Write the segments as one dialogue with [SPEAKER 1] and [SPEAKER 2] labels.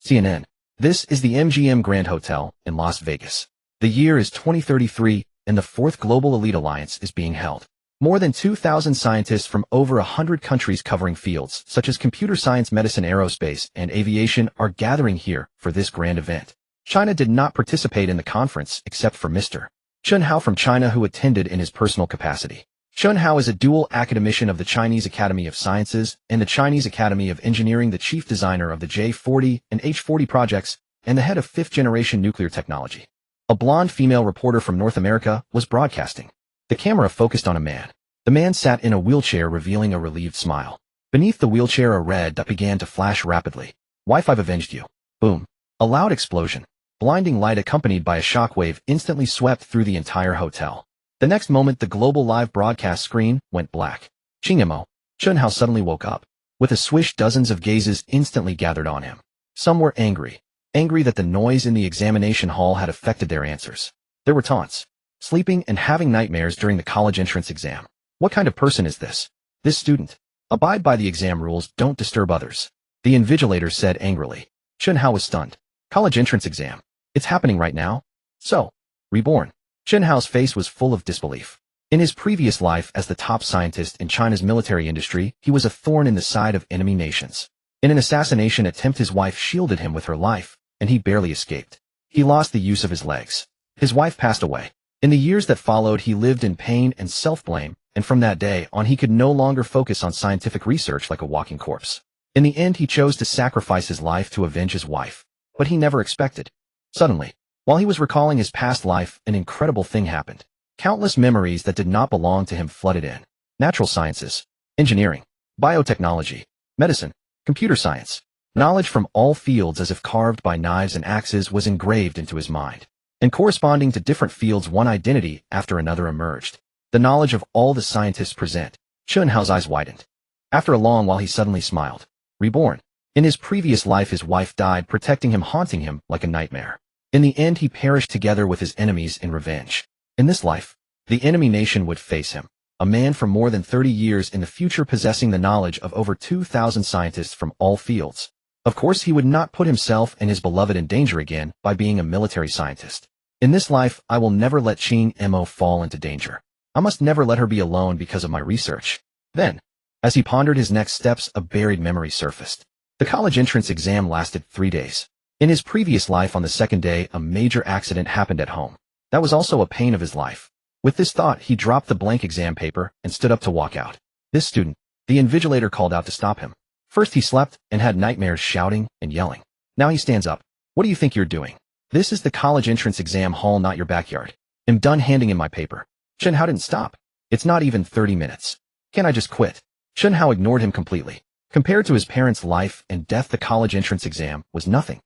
[SPEAKER 1] CNN. This is the MGM Grand Hotel in Las Vegas. The year is 2033, and the Fourth Global Elite Alliance is being held. More than 2,000 scientists from over 100 countries covering fields such as computer science, medicine, aerospace, and aviation are gathering here for this grand event. China did not participate in the conference except for Mr. Chen Hao from China, who attended in his personal capacity. Chen Hao is a dual-academician of the Chinese Academy of Sciences and the Chinese Academy of Engineering, the chief designer of the J-40 and H-40 projects, and the head of fifth-generation nuclear technology. A blonde female reporter from North America was broadcasting. The camera focused on a man. The man sat in a wheelchair, revealing a relieved smile. Beneath the wheelchair, a red dot began to flash rapidly. "Wife, I've avenged you." Boom. A loud explosion. Blinding light accompanied by a shockwave instantly swept through the entire hotel. The next moment, the global live broadcast screen went black. Chingmo. Chen Hao suddenly woke up. With a swish, dozens of gazes instantly gathered on him. Some were angry. Angry that the noise in the examination hall had affected their answers. There were taunts. Sleeping and having nightmares during the college entrance exam. What kind of person is this? This student. Abide by the exam rules, don't disturb others. The invigilator said angrily. Chen Hao was stunned. College entrance exam. It's happening right now? So, Reborn. Chen Hao's face was full of disbelief. In his previous life as the top scientist in China's military industry, he was a thorn in the side of enemy nations. In an assassination attempt, his wife shielded him with her life, and he barely escaped. He lost the use of his legs. His wife passed away. In the years that followed, he lived in pain and self-blame, and from that day on he could no longer focus on scientific research like a walking corpse. In the end, he chose to sacrifice his life to avenge his wife. But he never expected. Suddenly, while he was recalling his past life, an incredible thing happened. Countless memories that did not belong to him flooded in. Natural sciences, engineering, biotechnology, medicine, computer science. Knowledge from all fields, as if carved by knives and axes, was engraved into his mind. And corresponding to different fields, one identity after another emerged. The knowledge of all the scientists present. Chen Hao's eyes widened. After a long while, he suddenly smiled. Reborn. In his previous life, his wife died, protecting him, haunting him like a nightmare. In the end, he perished together with his enemies in revenge. In this life, the enemy nation would face him. A man for more than 30 years in the future, possessing the knowledge of over 2,000 scientists from all fields. Of course, he would not put himself and his beloved in danger again by being a military scientist. In this life, I will never let Chingmo fall into danger. I must never let her be alone because of my research. Then, as he pondered his next steps, a buried memory surfaced. The college entrance exam lasted 3 days. In his previous life, on the second day, a major accident happened at home. That was also a pain of his life. With this thought, he dropped the blank exam paper and stood up to walk out. This student, the invigilator called out to stop him. First he slept and had nightmares, shouting and yelling. Now he stands up. What do you think you're doing? This is the college entrance exam hall, not your backyard. I'm done handing in my paper. Chen Hao didn't stop. It's not even 30 minutes. Can't I just quit? Chen Hao ignored him completely. Compared to his parents' life and death, the college entrance exam was nothing.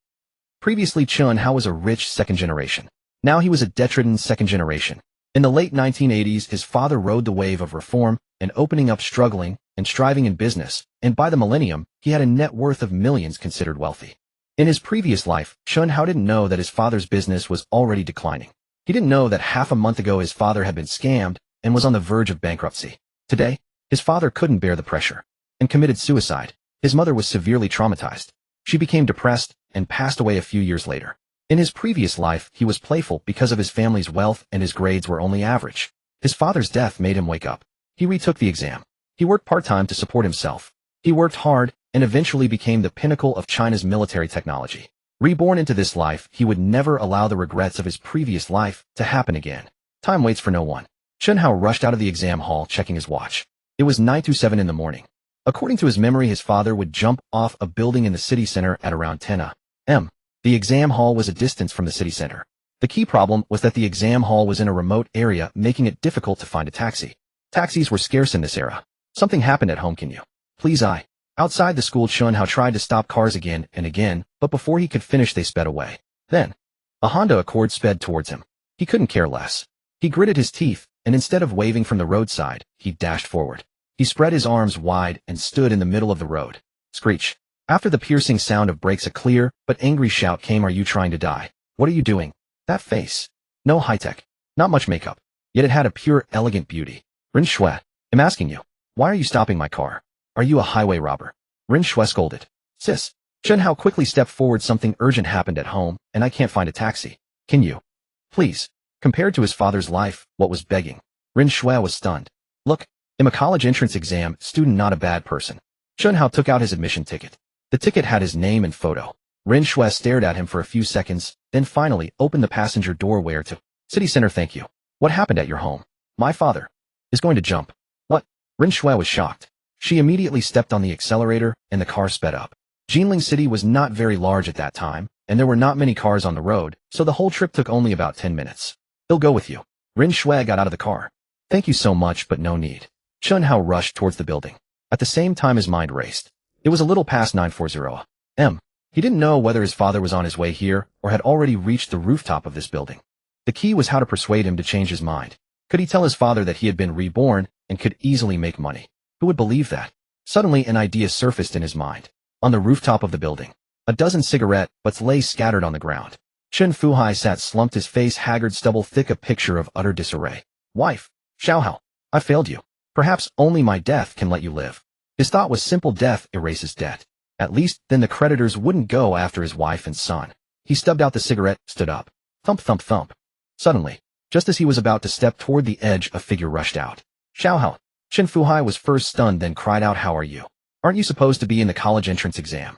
[SPEAKER 1] Previously, Chen Hao was a rich second generation. Now he was a detonated second generation. In the late 1980s, his father rode the wave of reform and opening up, struggling and striving in business, and by the millennium, he had a net worth of millions, considered wealthy. In his previous life, Chen Hao didn't know that his father's business was already declining. He didn't know that half a month ago his father had been scammed and was on the verge of bankruptcy. Today, his father couldn't bear the pressure and committed suicide. His mother was severely traumatized. She became depressed and passed away a few years later. In his previous life, he was playful because of his family's wealth, and his grades were only average. His father's death made him wake up. He retook the exam. He worked part-time to support himself. He worked hard and eventually became the pinnacle of China's military technology. Reborn into this life, he would never allow the regrets of his previous life to happen again. Time waits for no one. Chen Hao rushed out of the exam hall, checking his watch. It was 9:27 in the morning. According to his memory, his father would jump off a building in the city center at around 10 a.m. The exam hall was a distance from the city center. The key problem was that the exam hall was in a remote area, making it difficult to find a taxi. Taxis were scarce in this era. Something happened at home, can you? Please, Outside the school, Chen Hao tried to stop cars again and again, but before he could finish, they sped away. Then, a Honda Accord sped towards him. He couldn't care less. He gritted his teeth, and instead of waving from the roadside, he dashed forward. He spread his arms wide and stood in the middle of the road. Screech. After the piercing sound of brakes, a clear but angry shout came. Are you trying to die? What are you doing? That face. No high-tech. Not much makeup. Yet it had a pure, elegant beauty. Rin Shui, I'm asking you. Why are you stopping my car? Are you a highway robber? Rin Shui scolded. Sis, Chen Hao quickly stepped forward. Something urgent happened at home, and I can't find a taxi. Can you? Please. Compared to his father's life, what was begging? Ren Shui was stunned. Look, I'm a college entrance exam student, not a bad person. Chen Hao took out his admission ticket. The ticket had his name and photo. Ren Shui stared at him for a few seconds, then finally opened the passenger door. Where to? City center, thank you. What happened at your home? My father is going to jump. What? Ren Shui was shocked. She immediately stepped on the accelerator, and the car sped up. Jinling City was not very large at that time, and there were not many cars on the road, so the whole trip took only about 10 minutes. He'll go with you. Ren Shui got out of the car. Thank you so much, but no need. Chen Hao rushed towards the building. At the same time his mind raced. It was a little past 9:40 a.m. He didn't know whether his father was on his way here or had already reached the rooftop of this building. The key was how to persuade him to change his mind. Could he tell his father that he had been reborn and could easily make money? Who would believe that? Suddenly an idea surfaced in his mind. On the rooftop of the building, a dozen cigarette butts lay scattered on the ground. Chen Fuhai sat slumped, his face haggard, stubble thick, a picture of utter disarray. Wife, Xiao Hao, I failed you. Perhaps only my death can let you live. His thought was simple: death erases debt. At least then the creditors wouldn't go after his wife and son. He stubbed out the cigarette, stood up. Thump, thump, thump. Suddenly, just as he was about to step toward the edge, a figure rushed out. Xiao Hao. Chen Fuhai was first stunned, then cried out, how are you? Aren't you supposed to be in the college entrance exam?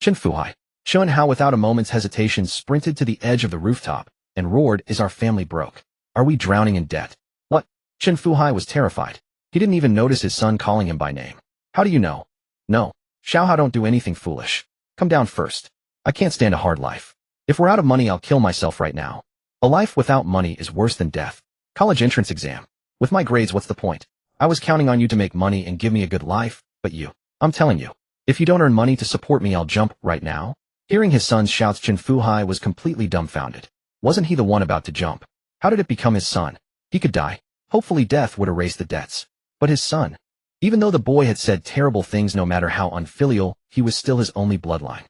[SPEAKER 1] Chen Fuhai. Chen Hao without a moment's hesitation sprinted to the edge of the rooftop and roared, is our family broke? Are we drowning in debt? What? Chen Fuhai was terrified. He didn't even notice his son calling him by name. How do you know? No. Xiao Hao, don't do anything foolish. Come down first. I can't stand a hard life. If we're out of money, I'll kill myself right now. A life without money is worse than death. College entrance exam. With my grades, what's the point? I was counting on you to make money and give me a good life, but you. I'm telling you. If you don't earn money to support me, I'll jump right now. Hearing his son's shouts, Chen Fuhai was completely dumbfounded. Wasn't he the one about to jump? How did it become his son? He could die. Hopefully death would erase the debts. But his son. Even though the boy had said terrible things, no matter how unfilial, he was still his only bloodline.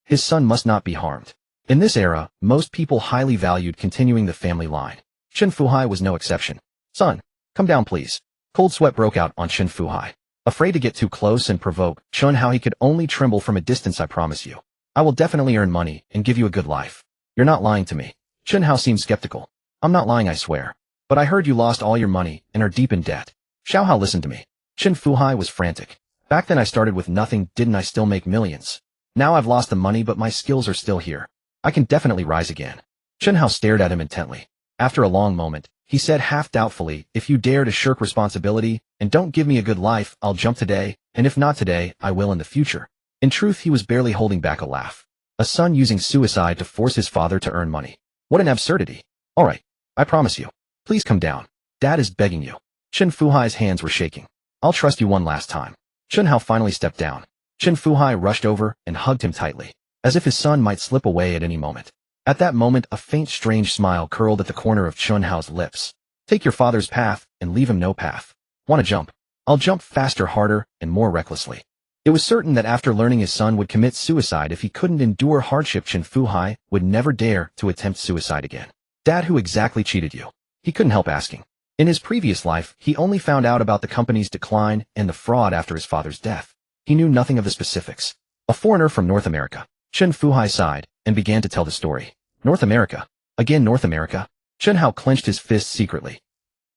[SPEAKER 1] His son must not be harmed. In this era, most people highly valued continuing the family line. Chen Fuhai was no exception. Son, come down please. Cold sweat broke out on Chen Fuhai. Afraid to get too close and provoke Chen Hao, he could only tremble from a distance. I promise you. I will definitely earn money and give you a good life. You're not lying to me. Chen Hao seemed skeptical. I'm not lying, I swear. But I heard you lost all your money and are deep in debt. Xiao Hao, listen to me. Chen Fuhai was frantic. Back then I started with nothing, didn't I still make millions? Now I've lost the money, but my skills are still here. I can definitely rise again. Chen Hao stared at him intently. After a long moment, he said half doubtfully, if you dare to shirk responsibility and don't give me a good life, I'll jump today, and if not today, I will in the future. In truth, he was barely holding back a laugh. A son using suicide to force his father to earn money. What an absurdity. All right, I promise you. Please come down. Dad is begging you. Chen Fuhai's hands were shaking. I'll trust you one last time. Chen Hao finally stepped down. Chen Fuhai rushed over and hugged him tightly, as if his son might slip away at any moment. At that moment, a faint, strange smile curled at the corner of Chen Hao's lips. Take your father's path and leave him no path. Want to jump? I'll jump faster, harder, and more recklessly. It was certain that after learning his son would commit suicide if he couldn't endure hardship, Chen Fuhai would never dare to attempt suicide again. Dad, who exactly cheated you? He couldn't help asking. In his previous life, he only found out about the company's decline and the fraud after his father's death. He knew nothing of the specifics. A foreigner from North America. Chen Fuhai sighed and began to tell the story. North America? Again North America? Chen Hao clenched his fists secretly.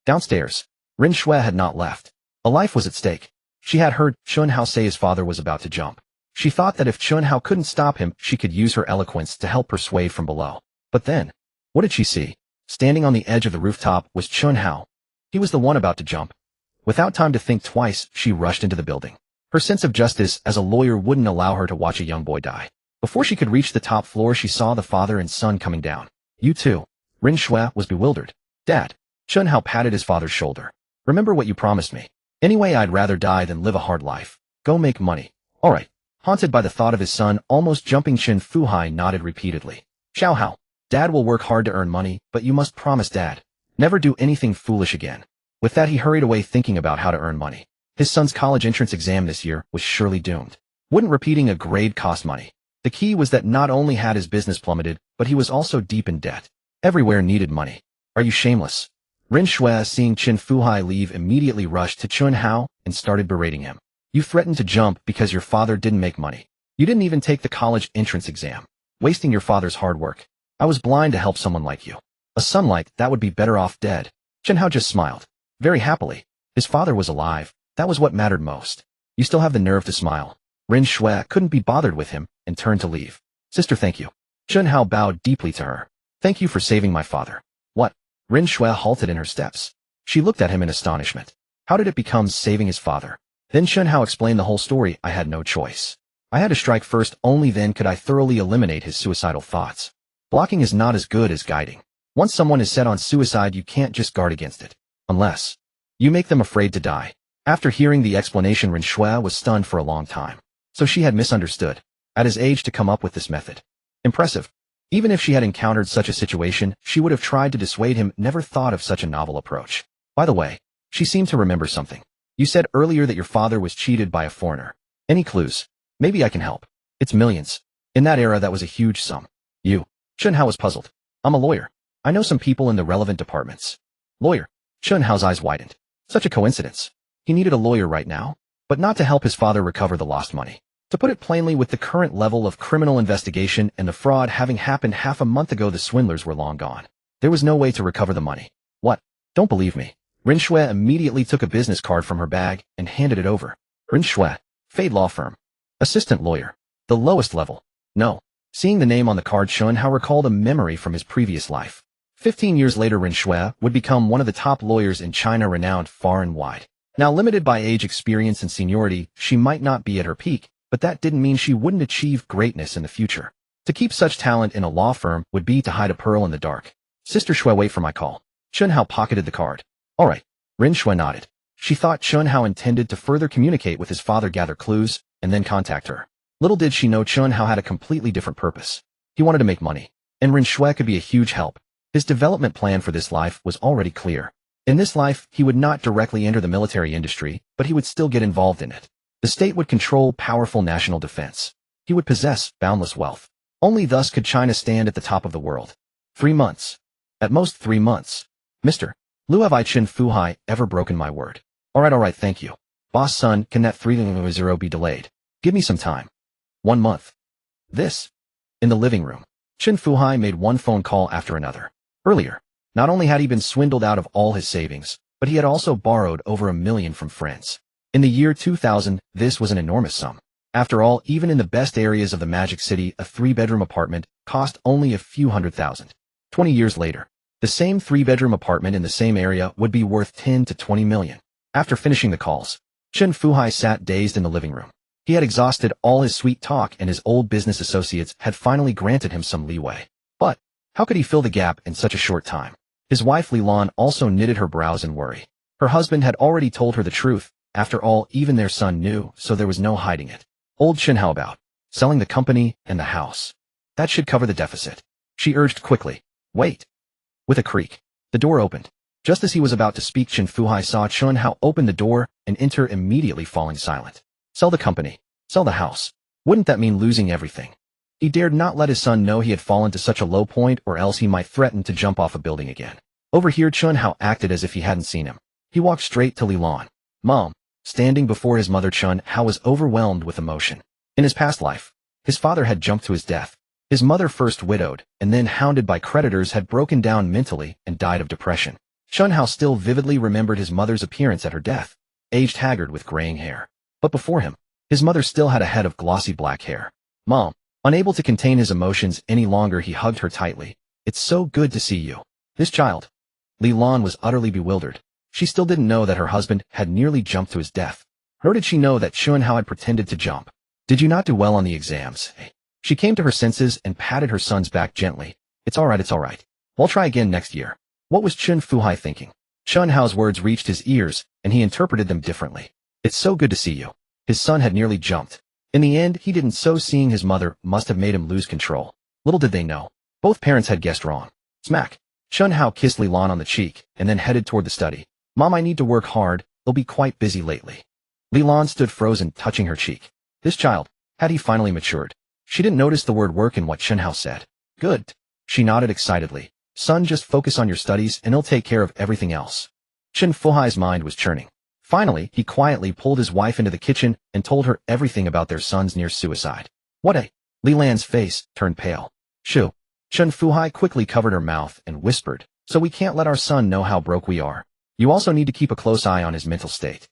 [SPEAKER 1] Downstairs, Ren Shui had not left. A life was at stake. She had heard Chen Hao say his father was about to jump. She thought that if Chen Hao couldn't stop him, she could use her eloquence to help persuade from below. But then, what did she see? Standing on the edge of the rooftop was Chen Hao. He was the one about to jump. Without time to think twice, she rushed into the building. Her sense of justice as a lawyer wouldn't allow her to watch a young boy die. Before she could reach the top floor, she saw the father and son coming down. You too. Ren Shui was bewildered. Dad. Chen Hao patted his father's shoulder. Remember what you promised me. Anyway, I'd rather die than live a hard life. Go make money. All right. Haunted by the thought of his son almost jumping, Chen Fuhai nodded repeatedly. Xiao Hao. Dad will work hard to earn money, but you must promise Dad. Never do anything foolish again. With that, he hurried away thinking about how to earn money. His son's college entrance exam this year was surely doomed. Wouldn't repeating a grade cost money? The key was that not only had his business plummeted, but he was also deep in debt. Everywhere needed money. Are you shameless? Ren Shui, seeing Chen Fuhai leave, immediately rushed to Chen Hao and started berating him. You threatened to jump because your father didn't make money. You didn't even take the college entrance exam, wasting your father's hard work. I was blind to help someone like you. A son like that would be better off dead. Chen Hao just smiled, very happily. His father was alive. That was what mattered most. You still have the nerve to smile. Ren Shui couldn't be bothered with him and turned to leave. Sister, thank you. Chen Hao bowed deeply to her. Thank you for saving my father. What? Ren Shui halted in her steps. She looked at him in astonishment. How did it become saving his father? Then Chen Hao explained the whole story. I had no choice. I had to strike first, only then could I thoroughly eliminate his suicidal thoughts. Blocking is not as good as guiding. Once someone is set on suicide, you can't just guard against it. Unless you make them afraid to die. After hearing the explanation, Ren Shui was stunned for a long time. So she had misunderstood. At his age to come up with this method. Impressive. Even if she had encountered such a situation, she would have tried to dissuade him, never thought of such a novel approach. By the way, she seemed to remember something. You said earlier that your father was cheated by a foreigner. Any clues? Maybe I can help. It's millions. In that era, that was a huge sum. You. Chen Hao was puzzled. I'm a lawyer. I know some people in the relevant departments. Lawyer. Chen Hao's eyes widened. Such a coincidence. He needed a lawyer right now, but not to help his father recover the lost money. To put it plainly, with the current level of criminal investigation and the fraud having happened half a month ago, the swindlers were long gone. There was no way to recover the money. What? Don't believe me. Ren Shui immediately took a business card from her bag and handed it over. Ren Shui, Fade Law Firm. Assistant lawyer. The lowest level. No. Seeing the name on the card, Chen Hao recalled a memory from his previous life. 15 years later, Ren Shui would become one of the top lawyers in China, renowned far and wide. Now limited by age, experience, and seniority, she might not be at her peak, but that didn't mean she wouldn't achieve greatness in the future. To keep such talent in a law firm would be to hide a pearl in the dark. Sister Shui, wait for my call. Chen Hao pocketed the card. All right. Ren Shui nodded. She thought Chen Hao intended to further communicate with his father, gather clues, and then contact her. Little did she know Chen Hao had a completely different purpose. He wanted to make money, and Ren Shui could be a huge help. His development plan for this life was already clear. In this life, he would not directly enter the military industry, but he would still get involved in it. The state would control powerful national defense. He would possess boundless wealth. Only thus could China stand at the top of the world. 3 months. At most 3 months. Mr. Lu, have I, Chen Fuhai, ever broken my word? All right, thank you. Boss son, can that 300 be delayed? Give me some time. 1 month. This. In the living room, Chen Fuhai made one phone call after another. Earlier, not only had he been swindled out of all his savings, but he had also borrowed over $1 million from friends. In the year 2000, this was an enormous sum. After all, even in the best areas of the Magic City, a 3-bedroom apartment cost only a few $100,000. 20 years later, the same 3-bedroom apartment in the same area would be worth $10 to $20 million. After finishing the calls, Chen Fuhai sat dazed in the living room. He had exhausted all his sweet talk, and his old business associates had finally granted him some leeway. But how could he fill the gap in such a short time? His wife Li Lan also knitted her brows in worry. Her husband had already told her the truth. After all, even their son knew, so there was no hiding it. Old Chen, how about selling the company and the house? That should cover the deficit. She urged quickly. Wait. With a creak, the door opened. Just as he was about to speak, Chen Fuhai saw Chen Hao open the door and enter, immediately falling silent. Sell the company. Sell the house. Wouldn't that mean losing everything? He dared not let his son know he had fallen to such a low point, or else he might threaten to jump off a building again. Over here, Chen Hao acted as if he hadn't seen him. He walked straight to Li Lan. Mom. Standing before his mother, Chen Hao was overwhelmed with emotion. In his past life, his father had jumped to his death. His mother, first widowed and then hounded by creditors, had broken down mentally and died of depression. Chen Hao still vividly remembered his mother's appearance at her death, aged, haggard, with graying hair. But before him, his mother still had a head of glossy black hair. Mom. Unable to contain his emotions any longer, he hugged her tightly. It's so good to see you. This child. Li Lan was utterly bewildered. She still didn't know that her husband had nearly jumped to his death. Nor did she know that Chen Hao had pretended to jump. Did you not do well on the exams? She came to her senses and patted her son's back gently. It's all right. We'll try again next year. What was Chen Fuhai thinking? Chen Hao's words reached his ears, and he interpreted them differently. It's so good to see you. His son had nearly jumped. In the end, he didn't, so seeing his mother must have made him lose control. Little did they know. Both parents had guessed wrong. Smack. Chen Hao kissed Li Lan on the cheek and then headed toward the study. Mom, I need to work hard. They'll be quite busy lately. Li Lan stood frozen, touching her cheek. This child, had he finally matured? She didn't notice the word work in what Chen Hao said. Good. She nodded excitedly. Son, just focus on your studies and he'll take care of everything else. Chen Fuhai's mind was churning. Finally, he quietly pulled his wife into the kitchen and told her everything about their son's near suicide. What a... Li Lan's face turned pale. Shoo. Chen Fuhai quickly covered her mouth and whispered, so we can't let our son know how broke we are. You also need to keep a close eye on his mental state.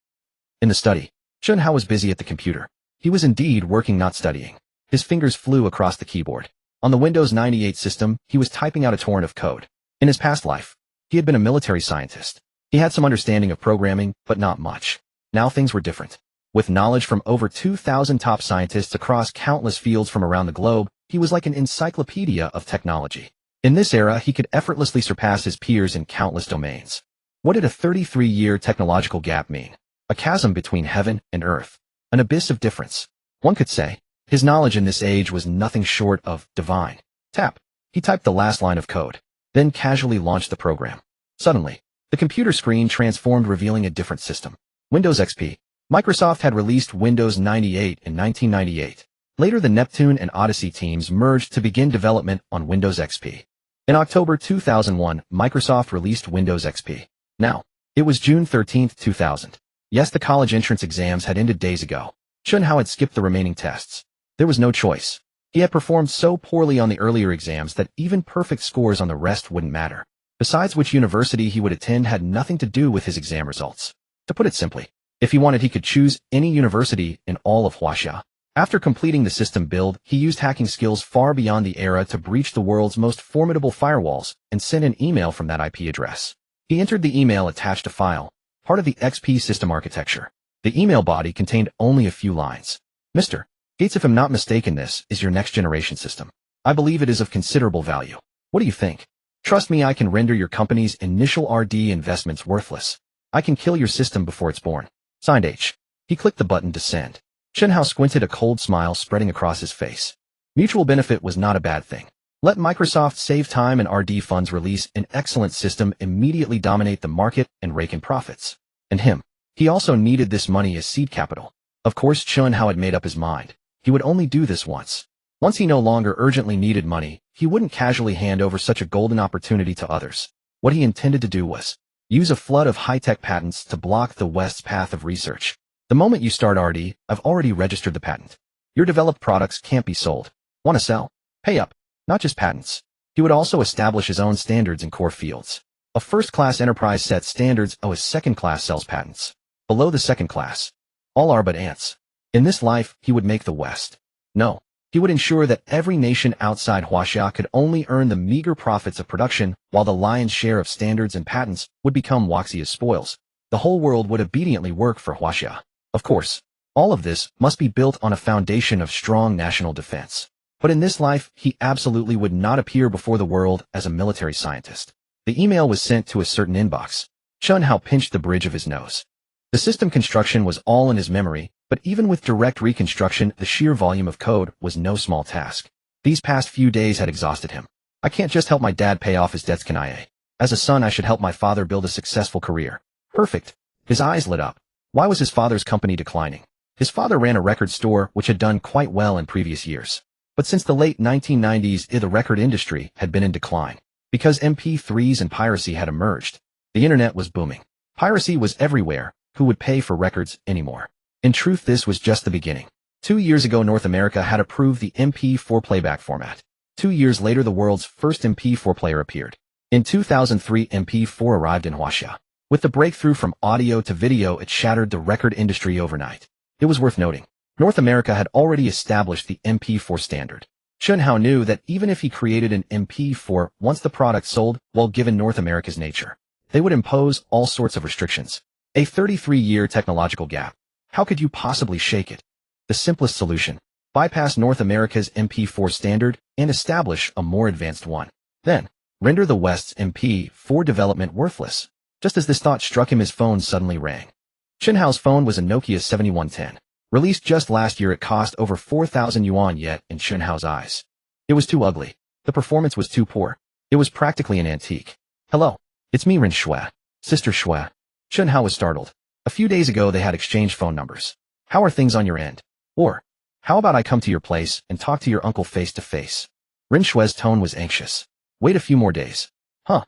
[SPEAKER 1] In the study, Chen Hao was busy at the computer. He was indeed working, not studying. His fingers flew across the keyboard. On the Windows 98 system, he was typing out a torrent of code. In his past life, he had been a military scientist. He had some understanding of programming, but not much. Now things were different. With knowledge from over 2,000 top scientists across countless fields from around the globe, he was like an encyclopedia of technology. In this era, he could effortlessly surpass his peers in countless domains. What did a 33-year technological gap mean? A chasm between heaven and earth. An abyss of difference. One could say, his knowledge in this age was nothing short of divine. Tap. He typed the last line of code, then casually launched the program. Suddenly, the computer screen transformed, revealing a different system. Windows XP. Microsoft had released Windows 98 in 1998. Later, the Neptune and Odyssey teams merged to begin development on Windows XP. In October 2001, Microsoft released Windows XP. Now, it was June 13, 2000. Yes, the college entrance exams had ended days ago. Chen Hao had skipped the remaining tests. There was no choice. He had performed so poorly on the earlier exams that even perfect scores on the rest wouldn't matter. Besides, which university he would attend had nothing to do with his exam results. To put it simply, if he wanted, he could choose any university in all of Huaxia. After completing the system build, he used hacking skills far beyond the era to breach the world's most formidable firewalls and send an email from that IP address. He entered the email attached a file, part of the XP system architecture. The email body contained only a few lines. Mr. Gates, if I'm not mistaken, this is your next generation system. I believe it is of considerable value. What do you think? Trust me, I can render your company's initial R&D investments worthless. I can kill your system before it's born. Signed H. He clicked the button to send. Chen Hao squinted, a cold smile spreading across his face. Mutual benefit was not a bad thing. Let Microsoft save time and R&D funds, release an excellent system, immediately dominate the market and rake in profits. And him. He also needed this money as seed capital. Of course, Chen Hao had made up his mind. He would only do this once. Once he no longer urgently needed money, he wouldn't casually hand over such a golden opportunity to others. What he intended to do was use a flood of high-tech patents to block the West's path of research. The moment you start R&D, I've already registered the patent. Your developed products can't be sold. Want to sell? Pay up. Not just patents. He would also establish his own standards in core fields. A first-class enterprise sets standards, a second-class sells patents. Below the second class, all are but ants. In this life, he would make the West. No, he would ensure that every nation outside Huaxia could only earn the meager profits of production, while the lion's share of standards and patents would become Huaxia's spoils. The whole world would obediently work for Huaxia. Of course, all of this must be built on a foundation of strong national defense. But in this life, he absolutely would not appear before the world as a military scientist. The email was sent to a certain inbox. Chen Hao pinched the bridge of his nose. The system construction was all in his memory, but even with direct reconstruction, the sheer volume of code was no small task. These past few days had exhausted him. I can't just help my dad pay off his debts, can I? As a son, I should help my father build a successful career. Perfect. His eyes lit up. Why was his father's company declining? His father ran a record store which had done quite well in previous years. But since the late 1990s, the record industry had been in decline. Because MP3s and piracy had emerged. The internet was booming. Piracy was everywhere. Who would pay for records anymore? In truth, this was just the beginning. 2 years ago, North America had approved the MP4 playback format. 2 years later, the world's first MP4 player appeared. In 2003, MP4 arrived in Huaxia. With the breakthrough from audio to video, it shattered the record industry overnight. It was worth noting, North America had already established the MP4 standard. Chen Hao knew that even if he created an MP4, once the product sold, well, given North America's nature, they would impose all sorts of restrictions. A 33-year technological gap. How could you possibly shake it? The simplest solution. Bypass North America's MP4 standard and establish a more advanced one. Then, render the West's MP4 development worthless. Just as this thought struck him, his phone suddenly rang. Chen Hao's phone was a Nokia 7110. Released just last year, it cost over 4,000 yuan, yet in Chen Hao's eyes, it was too ugly. The performance was too poor. It was practically an antique. Hello. It's me, Rin Shui. Sister Shui. Chen Hao was startled. A few days ago, they had exchanged phone numbers. How are things on your end? Or, how about I come to your place and talk to your uncle face to face? Rin Shui's tone was anxious. Wait a few more days. Huh.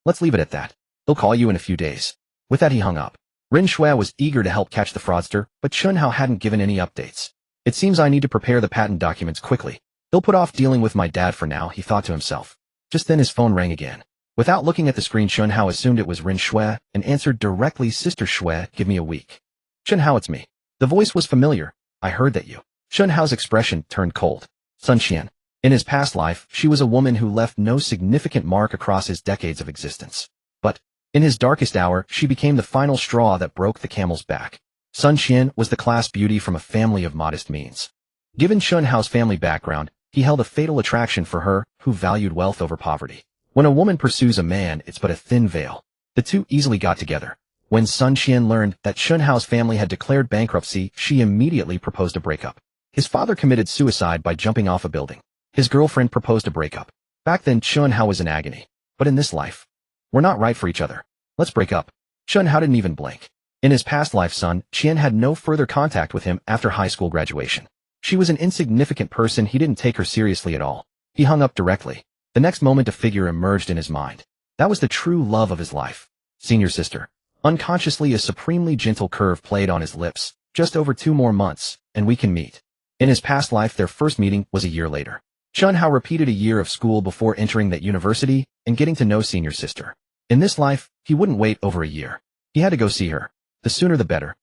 [SPEAKER 1] Let's leave it at that. He'll call you in a few days. With that, he hung up. Rin Shui was eager to help catch the fraudster, but Chen Hao hadn't given any updates. It seems I need to prepare the patent documents quickly. He'll put off dealing with my dad for now, he thought to himself. Just then his phone rang again. Without looking at the screen, Chen Hao assumed it was Rin Shui and answered directly, Sister Shui, give me a week. Chen Hao, it's me. The voice was familiar. I heard that you. Chen Hao's expression turned cold. Sun Qian. In his past life, she was a woman who left no significant mark across his decades of existence. But, in his darkest hour, she became the final straw that broke the camel's back. Sun Qian was the class beauty from a family of modest means. Given Chen Hao's family background, he held a fatal attraction for her, who valued wealth over poverty. When a woman pursues a man, it's but a thin veil. The two easily got together. When Sun Qian learned that Chen Hao's family had declared bankruptcy, she immediately proposed a breakup. His father committed suicide by jumping off a building. His girlfriend proposed a breakup. Back then, Chen Hao was in agony. But in this life, we're not right for each other. Let's break up. Chen Hao didn't even blink. In his past life, Sun Qian had no further contact with him after high school graduation. She was an insignificant person. He didn't take her seriously at all. He hung up directly. The next moment, a figure emerged in his mind. That was the true love of his life. Senior sister. Unconsciously, a supremely gentle curve played on his lips. Just over 2 more months, and we can meet. In his past life, their first meeting was a year later. Chen Hao repeated a year of school before entering that university and getting to know senior sister. In this life, he wouldn't wait over a year. He had to go see her. The sooner the better.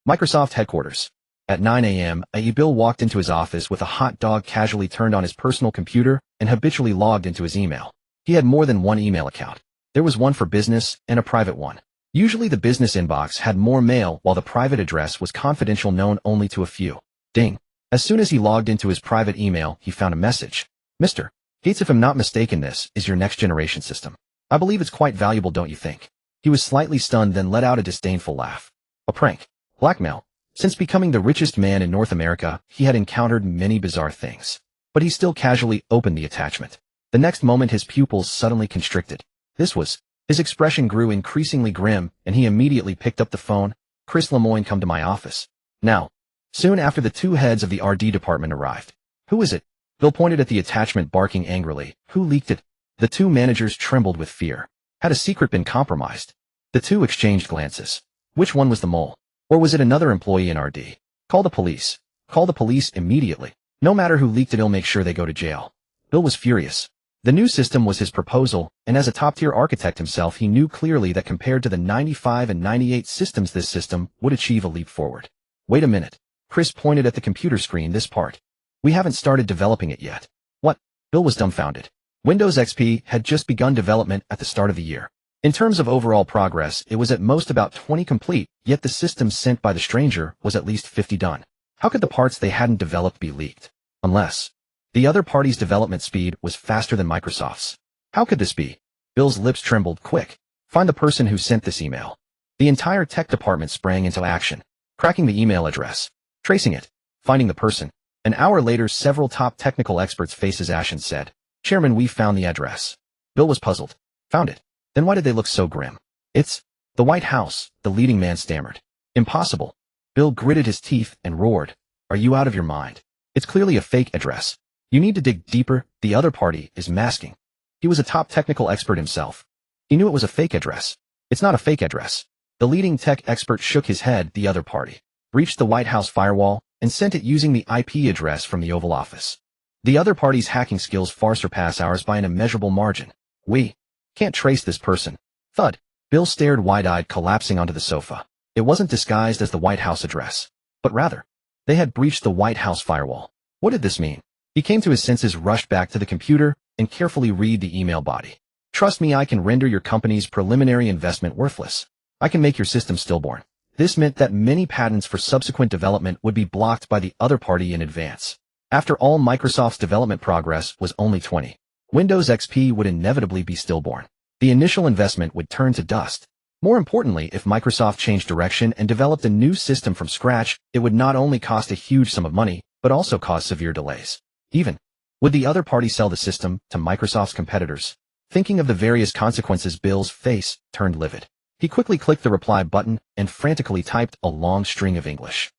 [SPEAKER 1] Microsoft headquarters. At 9 a.m., Bill walked into his office with a hot dog, casually turned on his personal computer and habitually logged into his email. He had more than one email account. There was one for business and a private one. Usually the business inbox had more mail while the private address was confidential, known only to a few. Ding. As soon as he logged into his private email, he found a message. Mr. Gates, if I'm not mistaken, this is your next generation system. I believe it's quite valuable, don't you think? He was slightly stunned, then let out a disdainful laugh. A prank. Blackmail. Since becoming the richest man in North America, he had encountered many bizarre things. But he still casually opened the attachment. The next moment, his pupils suddenly constricted. His expression grew increasingly grim, and he immediately picked up the phone. Chris Lemoyne, come to my office. Now. Soon after, the 2 heads of the RD department arrived. Who is it? Bill pointed at the attachment, barking angrily. Who leaked it? The 2 managers trembled with fear. Had a secret been compromised? The 2 exchanged glances. Which one was the mole? Or was it another employee in RD? Call the police. Call the police immediately. No matter who leaked it, he'll make sure they go to jail. Bill was furious. The new system was his proposal, and as a top-tier architect himself, he knew clearly that compared to the 95 and 98 systems, this system would achieve a leap forward. Wait a minute. Chris pointed at the computer screen. This part. We haven't started developing it yet. What? Bill was dumbfounded. Windows XP had just begun development at the start of the year. In terms of overall progress, it was at most about 20 complete, yet the system sent by the stranger was at least 50 done. How could the parts they hadn't developed be leaked? Unless the other party's development speed was faster than Microsoft's. How could this be? Bill's lips trembled. Quick. Find the person who sent this email. The entire tech department sprang into action. Cracking the email address. Tracing it. Finding the person. An hour later, several top technical experts' faces ashen said, Chairman, we found the address. Bill was puzzled. Found it. Then why did they look so grim? It's the White House, the leading man stammered. Impossible. Bill gritted his teeth and roared. Are you out of your mind? It's clearly a fake address. You need to dig deeper. The other party is masking. He was a top technical expert himself. He knew it was a fake address. It's not a fake address. The leading tech expert shook his head. The other party breached the White House firewall and sent it using the IP address from the Oval Office. The other party's hacking skills far surpass ours by an immeasurable margin. We can't trace this person. Thud. Bill stared wide-eyed, collapsing onto the sofa. It wasn't disguised as the White House address, but rather, they had breached the White House firewall. What did this mean? He came to his senses, rushed back to the computer, and carefully read the email body. Trust me, I can render your company's preliminary investment worthless. I can make your system stillborn. This meant that many patents for subsequent development would be blocked by the other party in advance. After all, Microsoft's development progress was only 20. Windows XP would inevitably be stillborn. The initial investment would turn to dust. More importantly, if Microsoft changed direction and developed a new system from scratch, it would not only cost a huge sum of money, but also cause severe delays. Even would the other party sell the system to Microsoft's competitors? Thinking of the various consequences, Bill's face turned livid. He quickly clicked the reply button and frantically typed a long string of English.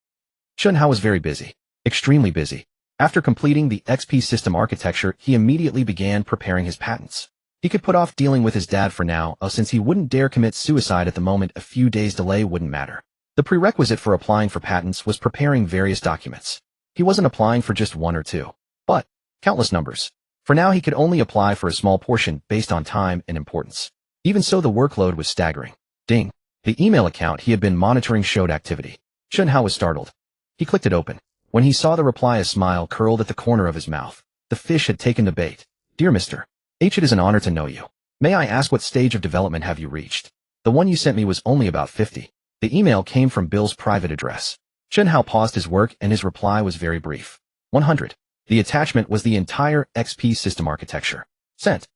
[SPEAKER 1] Chen Hao was very busy. Extremely busy. After completing the XP system architecture, he immediately began preparing his patents. He could put off dealing with his dad for now, since he wouldn't dare commit suicide at the moment. A few days delay wouldn't matter. The prerequisite for applying for patents was preparing various documents. He wasn't applying for just one or two, but countless numbers. For now, he could only apply for a small portion based on time and importance. Even so, the workload was staggering. Ding. The email account he had been monitoring showed activity. Chen Hao was startled. He clicked it open. When he saw the reply, a smile curled at the corner of his mouth. The fish had taken the bait. Dear Mr. H, it is an honor to know you. May I ask what stage of development have you reached? The one you sent me was only about 50. The email came from Bill's private address. Chen Hao paused his work and his reply was very brief. 100. The attachment was the entire XP system architecture. Sent.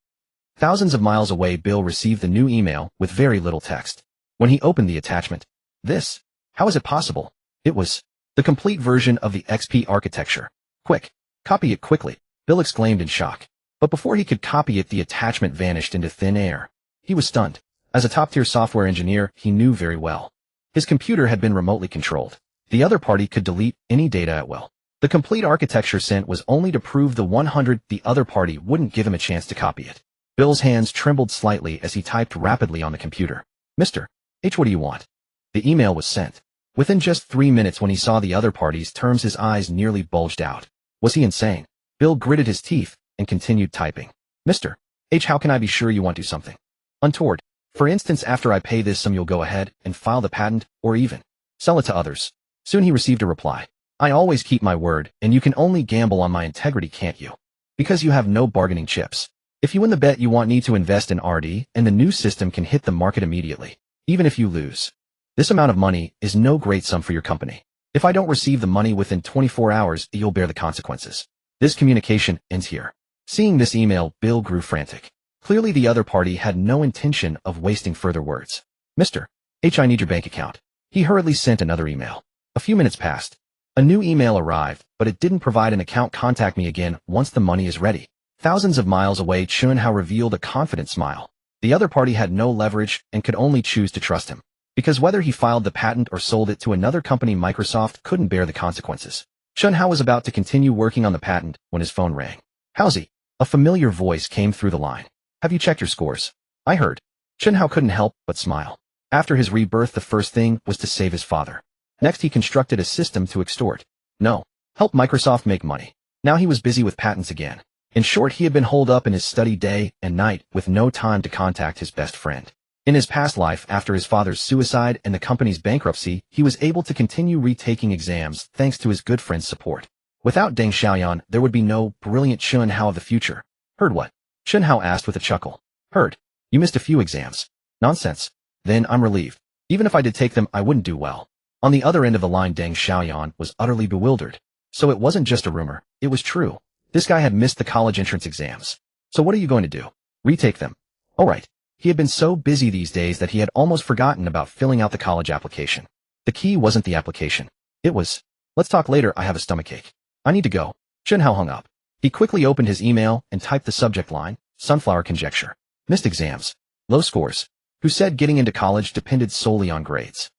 [SPEAKER 1] Thousands of miles away, Bill received the new email with very little text. When he opened the attachment, this, how is it possible? It was the complete version of the XP architecture. Quick, copy it quickly, Bill exclaimed in shock. But before he could copy it, the attachment vanished into thin air. He was stunned. As a top-tier software engineer, he knew very well. His computer had been remotely controlled. The other party could delete any data at will. The complete architecture sent was only to prove the 100. The other party wouldn't give him a chance to copy it. Bill's hands trembled slightly as he typed rapidly on the computer. Mr. H, what do you want? The email was sent. Within just 3 minutes, when he saw the other party's terms, his eyes nearly bulged out. Was he insane? Bill gritted his teeth and continued typing. Mr. H, how can I be sure you won't do something untoward? For instance, after I pay this sum, you'll go ahead and file the patent or even sell it to others. Soon he received a reply. I always keep my word, and you can only gamble on my integrity, can't you? Because you have no bargaining chips. If you win the bet, you want me to invest in RD, and the new system can hit the market immediately, even if you lose. This amount of money is no great sum for your company. If I don't receive the money within 24 hours, you'll bear the consequences. This communication ends here. Seeing this email, Bill grew frantic. Clearly, the other party had no intention of wasting further words. Mr. H, I need your bank account. He hurriedly sent another email. A few minutes passed. A new email arrived, but it didn't provide an account. Contact me again once the money is ready. Thousands of miles away, Chen Hao revealed a confident smile. The other party had no leverage and could only choose to trust him. Because whether he filed the patent or sold it to another company, Microsoft couldn't bear the consequences. Chen Hao was about to continue working on the patent when his phone rang. Howsy? A familiar voice came through the line. Have you checked your scores? I heard. Chen Hao couldn't help but smile. After his rebirth, the first thing was to save his father. Next, he constructed a system to extort. No. Help Microsoft make money. Now he was busy with patents again. In short, he had been holed up in his study day and night with no time to contact his best friend. In his past life, after his father's suicide and the company's bankruptcy, he was able to continue retaking exams thanks to his good friend's support. Without Deng Xiaoyan, there would be no brilliant Chen Hao of the future. Heard what? Chen Hao asked with a chuckle. Heard. You missed a few exams. Nonsense. Then I'm relieved. Even if I did take them, I wouldn't do well. On the other end of the line, Deng Xiaoyan was utterly bewildered. So it wasn't just a rumor. It was true. This guy had missed the college entrance exams. So what are you going to do? Retake them. All right. He had been so busy these days that he had almost forgotten about filling out the college application. The key wasn't the application. It was, let's talk later, I have a stomachache. I need to go. Chen Hao hung up. He quickly opened his email and typed the subject line, sunflower conjecture. Missed exams. Low scores. Who said getting into college depended solely on grades?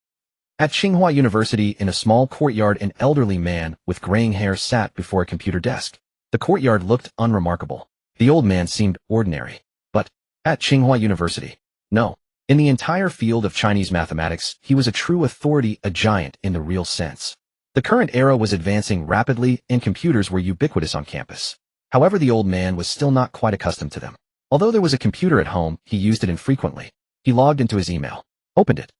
[SPEAKER 1] At Tsinghua University, in a small courtyard, an elderly man with graying hair sat before a computer desk. The courtyard looked unremarkable. The old man seemed ordinary. But at Tsinghua University, no. In the entire field of Chinese mathematics, he was a true authority, a giant in the real sense. The current era was advancing rapidly, and computers were ubiquitous on campus. However, the old man was still not quite accustomed to them. Although there was a computer at home, he used it infrequently. He logged into his email. Opened it.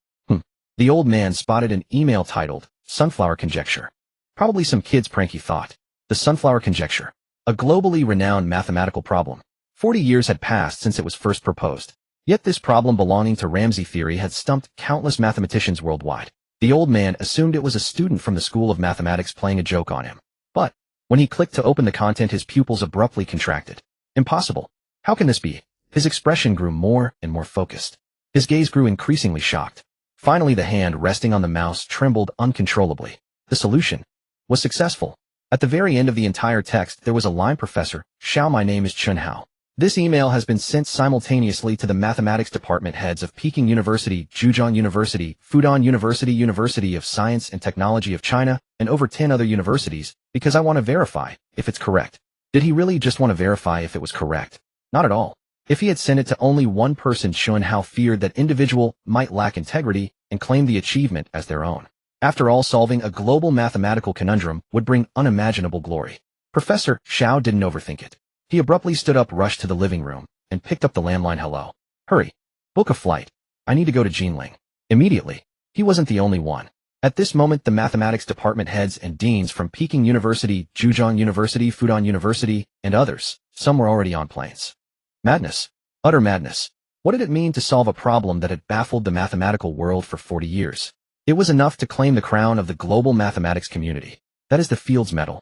[SPEAKER 1] The old man spotted an email titled, Sunflower Conjecture. Probably some kid's prank, he thought. The Sunflower Conjecture. A globally renowned mathematical problem. 40 years had passed since it was first proposed. Yet this problem, belonging to Ramsey theory, had stumped countless mathematicians worldwide. The old man assumed it was a student from the School of Mathematics playing a joke on him. But when he clicked to open the content, his pupils abruptly contracted. Impossible. How can this be? His expression grew more and more focused. His gaze grew increasingly shocked. Finally, the hand resting on the mouse trembled uncontrollably. The solution was successful. At the very end of the entire text, there was a line, Professor Xiao, my name is Chen Hao. This email has been sent simultaneously to the mathematics department heads of Peking University, Zhejiang University, Fudan University, University of Science and Technology of China, and over 10 other universities, because I want to verify if it's correct. Did he really just want to verify if it was correct? Not at all. If he had sent it to only one person, Chen Hao feared that individual might lack integrity and claim the achievement as their own. After all, solving a global mathematical conundrum would bring unimaginable glory. Professor Xiao didn't overthink it. He abruptly stood up, rushed to the living room, and picked up the landline. Hello. Hurry. Book a flight. I need to go to Jinling. Immediately. He wasn't the only one. At this moment, the mathematics department heads and deans from Peking University, Zhejiang University, Fudan University, and others, some were already on planes. Madness. Utter madness. What did it mean to solve a problem that had baffled the mathematical world for 40 years? It was enough to claim the crown of the global mathematics community. That is the Fields Medal.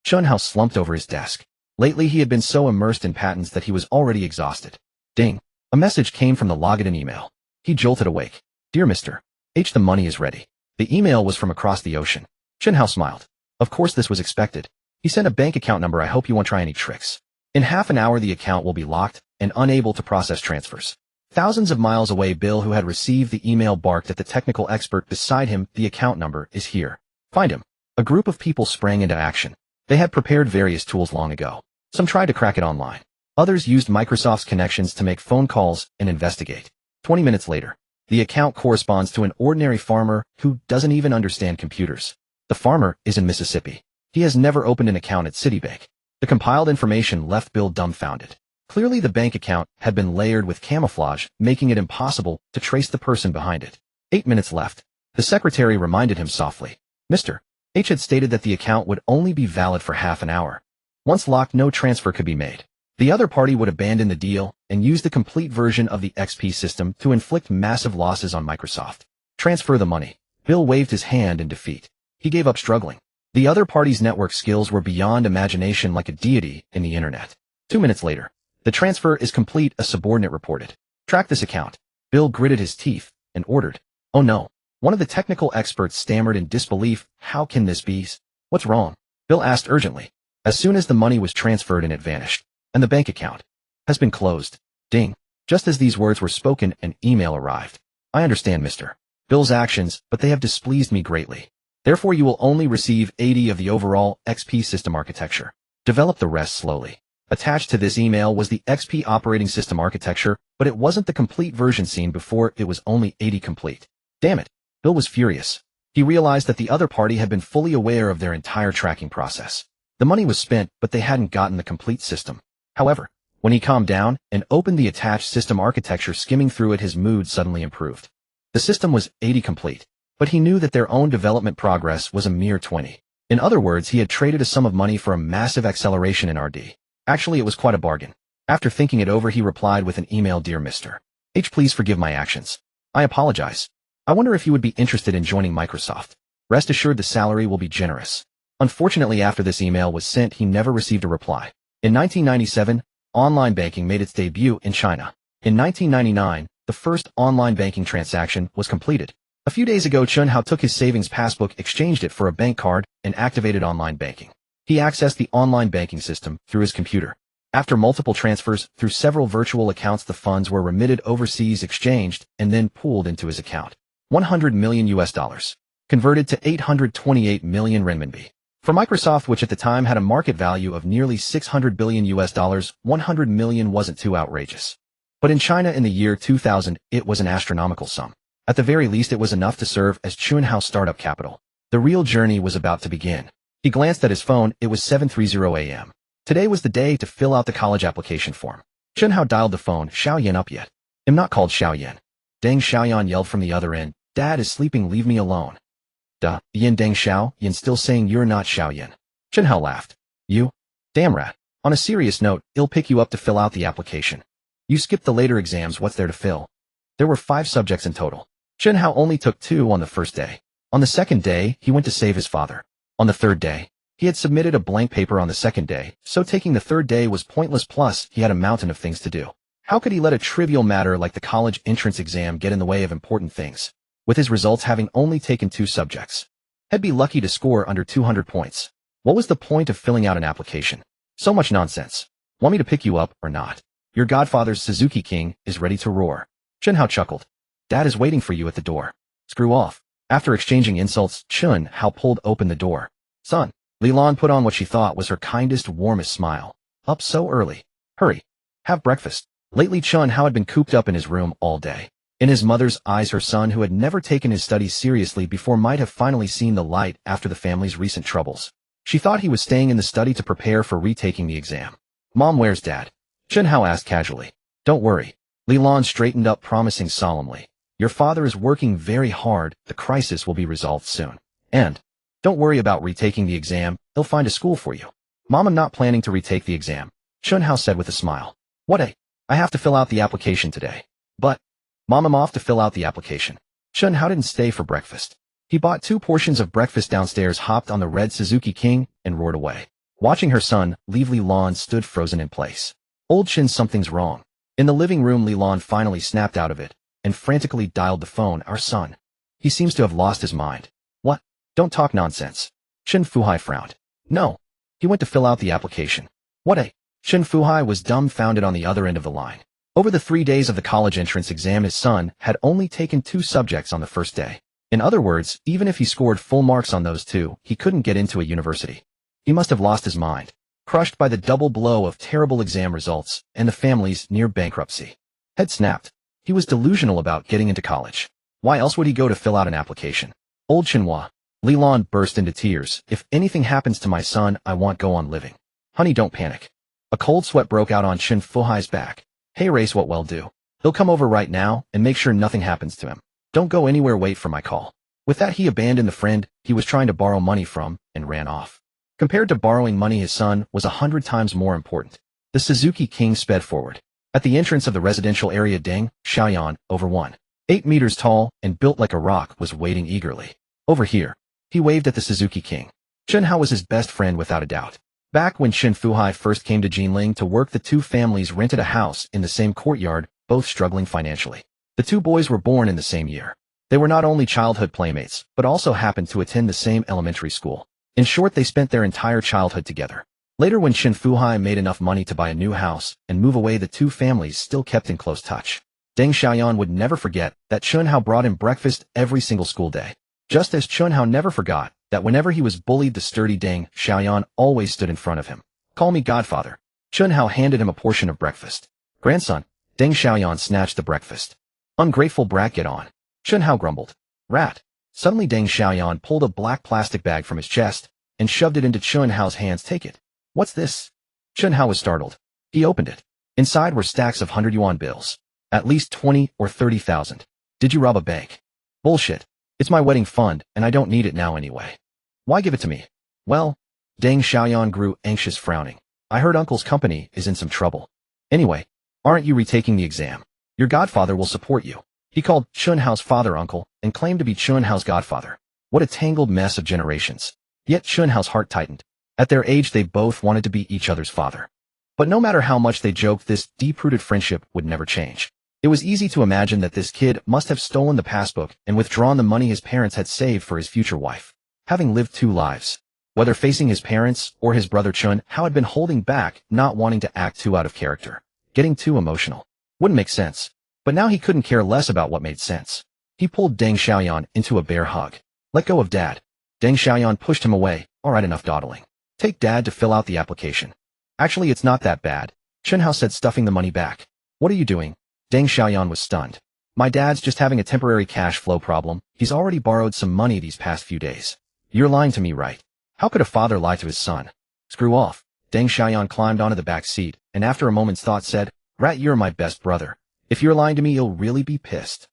[SPEAKER 1] Chen Hao slumped over his desk. Lately he had been so immersed in patents that he was already exhausted. Ding. A message came from the login email. He jolted awake. Dear Mr. H, the money is ready. The email was from across the ocean. Chen Hao smiled. Of course this was expected. He sent a bank account number. I hope you won't try any tricks. In half an hour the account will be locked and unable to process transfers. Thousands of miles away, Bill, who had received the email, barked at the technical expert beside him. The account number is here. Find him. A group of people sprang into action. They had prepared various tools long ago. Some tried to crack it online. Others used Microsoft's connections to make phone calls and investigate. 20 minutes later, the account corresponds to an ordinary farmer who doesn't even understand computers. The farmer is in Mississippi. He has never opened an account at Citibank. The compiled information left Bill dumbfounded. Clearly the bank account had been layered with camouflage, making it impossible to trace the person behind it. 8 minutes left. The secretary reminded him softly. Mr. H had stated that the account would only be valid for half an hour. Once locked, no transfer could be made. The other party would abandon the deal and use the complete version of the XP system to inflict massive losses on Microsoft. Transfer the money. Bill waved his hand in defeat. He gave up struggling. The other party's network skills were beyond imagination, like a deity in the internet. 2 minutes later. The transfer is complete, a subordinate reported. Track this account. Bill gritted his teeth and ordered. Oh no. One of the technical experts stammered in disbelief. How can this be? What's wrong? Bill asked urgently. As soon as the money was transferred and it vanished. And the bank account has been closed. Ding. Just as these words were spoken, an email arrived. I understand, Mr. Bill's actions, but they have displeased me greatly. Therefore you will only receive 80 of the overall XP system architecture. Develop the rest slowly. Attached to this email was the XP operating system architecture, but it wasn't the complete version seen before. It was only 80 complete. Damn it. Bill was furious. He realized that the other party had been fully aware of their entire tracking process. The money was spent, but they hadn't gotten the complete system. However, when he calmed down and opened the attached system architecture, skimming through it, his mood suddenly improved. The system was 80 complete, but he knew that their own development progress was a mere 20. In other words, he had traded a sum of money for a massive acceleration in R&D. Actually, it was quite a bargain. After thinking it over, he replied with an email. Dear Mr. H, please forgive my actions. I apologize. I wonder if you would be interested in joining Microsoft. Rest assured the salary will be generous. Unfortunately, after this email was sent, he never received a reply. In 1997, online banking made its debut in China. In 1999, the first online banking transaction was completed. A few days ago, Chen Hao took his savings passbook, exchanged it for a bank card, and activated online banking. He accessed the online banking system through his computer. After multiple transfers through several virtual accounts, the funds were remitted overseas, exchanged, and then pooled into his account. 100 million US dollars. Converted to 828 million renminbi. For Microsoft, which at the time had a market value of nearly 600 billion US dollars, 100 million wasn't too outrageous. But in China in the year 2000, it was an astronomical sum. At the very least, it was enough to serve as Chen Hao's startup capital. The real journey was about to begin. He glanced at his phone. It was 7:30 a.m. Today was the day to fill out the college application form. Chen Hao dialed the phone. Xiao Yan up yet? I'm not called Xiao Yan. Deng Xiaoyan yelled from the other end. Dad is sleeping. Leave me alone. Duh. Yin Deng Xiao Yan still saying you're not Xiao Yan. Chen Hao laughed. You? Damn rat. On a serious note, I'll pick you up to fill out the application. You skipped the later exams. What's there to fill? There were 5 subjects in total. Chen Hao only took 2 on the first day. On the second day, he went to save his father. On the third day, he had submitted a blank paper on the second day, so taking the third day was pointless, plus he had a mountain of things to do. How could he let a trivial matter like the college entrance exam get in the way of important things? With his results having only taken 2 subjects. He'd be lucky to score under 200 points. What was the point of filling out an application? So much nonsense. Want me to pick you up or not? Your godfather's Suzuki King is ready to roar. Chen Hao chuckled. Dad is waiting for you at the door. Screw off. After exchanging insults, Chen Hao pulled open the door. Son. Li Lan put on what she thought was her kindest, warmest smile. Up so early. Hurry. Have breakfast. Lately Chen Hao had been cooped up in his room all day. In his mother's eyes, her son, who had never taken his studies seriously before, might have finally seen the light after the family's recent troubles. She thought he was staying in the study to prepare for retaking the exam. "Mom, where's Dad?" Chen Hao asked casually. "Don't worry." Li Lan straightened up, promising solemnly. "Your father is working very hard. The crisis will be resolved soon. And don't worry about retaking the exam. He'll find a school for you." "Mom, I'm not planning to retake the exam," Chen Hao said with a smile. "What? I have to fill out the application today." "But, Mom, I'm off to fill out the application." Chen Hao didn't stay for breakfast. He bought 2 portions of breakfast downstairs, hopped on the red Suzuki King, and roared away. Watching her son leave, Li Lan stood frozen in place. "Old Chen, something's wrong." In the living room, Li Lan finally snapped out of it and frantically dialed the phone. "Our son. He seems to have lost his mind." "What? Don't talk nonsense." Chen Fuhai frowned. "No. He went to fill out the application." "What? Chen Fuhai was dumbfounded on the other end of the line. Over the 3 days of the college entrance exam, his son had only taken 2 subjects on the first day. In other words, even if he scored full marks on those 2, he couldn't get into a university. He must have lost his mind, crushed by the double blow of terrible exam results and the family's near bankruptcy. Head snapped. He was delusional about getting into college. Why else would he go to fill out an application? "Old Chenhua." Li Lan burst into tears. "If anything happens to my son, I won't go on living." "Honey, don't panic." A cold sweat broke out on Chen Fuhai's back. "Hey, Race, what will do? He'll come over right now and make sure nothing happens to him. Don't go anywhere, wait for my call." With that, he abandoned the friend he was trying to borrow money from and ran off. Compared to borrowing money, his son was 100 times more important. The Suzuki King sped forward. At the entrance of the residential area, Deng Xiaoyan, over 1.8 meters tall and built like a rock, was waiting eagerly. "Over here." He waved at the Suzuki King. Chen Hao was his best friend without a doubt. Back when Chen Fuhai first came to Jinling to work, the 2 families rented a house in the same courtyard, both struggling financially. The 2 boys were born in the same year. They were not only childhood playmates, but also happened to attend the same elementary school. In short, they spent their entire childhood together. Later, when Chen Fuhai made enough money to buy a new house and move away, the 2 families still kept in close touch. Deng Xiaoyan would never forget that Chen Hao brought him breakfast every single school day. Just as Chen Hao never forgot that whenever he was bullied, the sturdy Deng Xiaoyan always stood in front of him. "Call me godfather." Chen Hao handed him a portion of breakfast. "Grandson." Deng Xiaoyan snatched the breakfast. "Ungrateful brat, get on." Chen Hao grumbled. "Rat." Suddenly, Deng Xiaoyan pulled a black plastic bag from his chest and shoved it into Chen Hao's hands. "Take it." "What's this?" Chen Hao was startled. He opened it. Inside were stacks of 100 yuan bills. At least 20 or 30,000. "Did you rob a bank?" "Bullshit. It's my wedding fund, and I don't need it now anyway." "Why give it to me?" "Well," Deng Xiaoyan grew anxious, frowning. "I heard Uncle's company is in some trouble. Anyway, aren't you retaking the exam? Your godfather will support you." He called Chen Hao's father uncle and claimed to be Chen Hao's godfather. What a tangled mess of generations. Yet Chen Hao's heart tightened. At their age, they both wanted to be each other's father. But no matter how much they joked, this deep-rooted friendship would never change. It was easy to imagine that this kid must have stolen the passbook and withdrawn the money his parents had saved for his future wife. Having lived 2 lives, whether facing his parents or his brother, Chen Hao had been holding back, not wanting to act too out of character, getting too emotional. Wouldn't make sense. But now he couldn't care less about what made sense. He pulled Deng Xiaoyan into a bear hug. "Let go of Dad." Deng Xiaoyan pushed him away. "All right, enough dawdling. Take Dad to fill out the application." "Actually, it's not that bad," Chen Hao said, stuffing the money back. "What are you doing?" Deng Xiaoyan was stunned. "My dad's just having a temporary cash flow problem. He's already borrowed some money these past few days." "You're lying to me, right?" How could a father lie to his son? "Screw off." Deng Xiaoyan climbed onto the back seat, and after a moment's thought said, "Rat, you're my best brother. If you're lying to me, you'll really be pissed."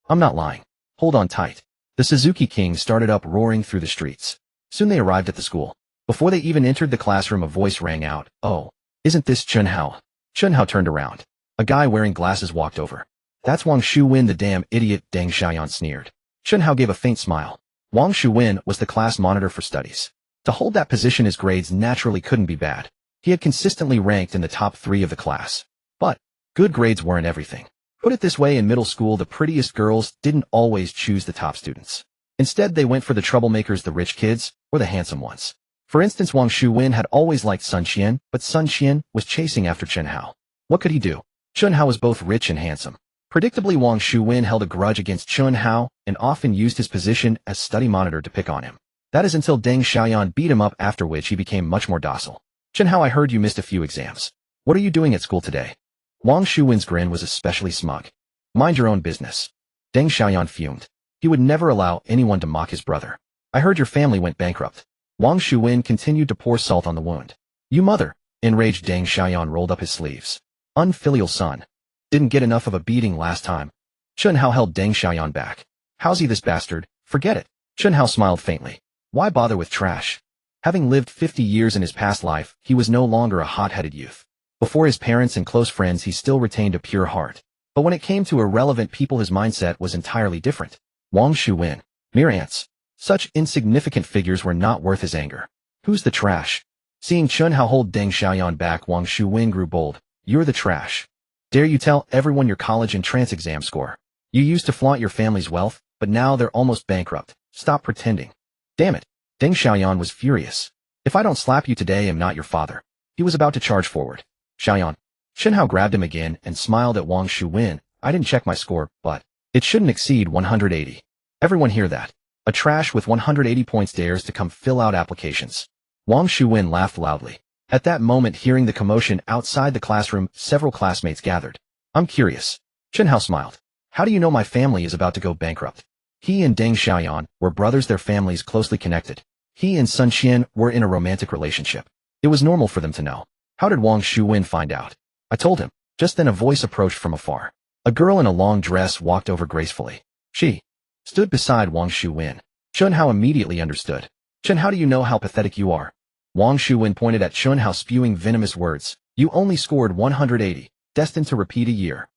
[SPEAKER 1] "I'm not lying. Hold on tight." The Suzuki King started up, roaring through the streets. Soon they arrived at the school. Before they even entered the classroom, a voice rang out. "Oh, isn't this Chen Hao?" Chen Hao turned around. A guy wearing glasses walked over. "That's Wang Shuwen, the damn idiot," Deng Xiaoyan sneered. Chen Hao gave a faint smile. Wang Shuwen was the class monitor for studies. To hold that position, his grades naturally couldn't be bad. He had consistently ranked in the top 3 of the class. But good grades weren't everything. Put it this way, in middle school, the prettiest girls didn't always choose the top students. Instead, they went for the troublemakers, the rich kids, or the handsome ones. For instance, Wang Shuwen had always liked Sun Qian, but Sun Qian was chasing after Chen Hao. What could he do? Chen Hao was both rich and handsome. Predictably, Wang Shuwen held a grudge against Chen Hao and often used his position as study monitor to pick on him. That is until Deng Xiaoyan beat him up, after which he became much more docile. "Chen Hao, I heard you missed a few exams. What are you doing at school today?" Wang Shuwen's grin was especially smug. "Mind your own business." Deng Xiaoyan fumed. He would never allow anyone to mock his brother. I heard your family went bankrupt. Wang Shuwen continued to pour salt on the wound. You mother! Enraged Deng Xiaoyan rolled up his sleeves. Unfilial son. Didn't get enough of a beating last time. Chen Hao held Deng Xiaoyan back. How's he this bastard? Forget it. Chen Hao smiled faintly. Why bother with trash? Having lived 50 years in his past life, he was no longer a hot-headed youth. Before his parents and close friends he still retained a pure heart. But when it came to irrelevant people his mindset was entirely different. Wang Shuwen. Mere ants. Such insignificant figures were not worth his anger. Who's the trash? Seeing Chen Hao hold Deng Xiaoyan back, Wang Shuwen grew bold. You're the trash. Dare you tell everyone your college entrance exam score? You used to flaunt your family's wealth, but now they're almost bankrupt. Stop pretending. Damn it. Deng Xiaoyan was furious. If I don't slap you today, I'm not your father. He was about to charge forward. Xiaoyan. Chen Hao grabbed him again and smiled at Wang Shuwen. I didn't check my score, but it shouldn't exceed 180. Everyone hear that? A trash with 180 points dares to come fill out applications. Wang Shuwen laughed loudly. At that moment, hearing the commotion outside the classroom, several classmates gathered. I'm curious. Chen Hao smiled. How do you know my family is about to go bankrupt? He and Deng Xiaoyan were brothers, their families closely connected. He and Sun Qian were in a romantic relationship. It was normal for them to know. How did Wang Shuwen find out? I told him. Just then a voice approached from afar. A girl in a long dress walked over gracefully. She stood beside Wang Shuwen. Chen Hao immediately understood. Chen, how do you know how pathetic you are? Wang Shuwen pointed at Chen Hao, spewing venomous words. You only scored 180, destined to repeat a year.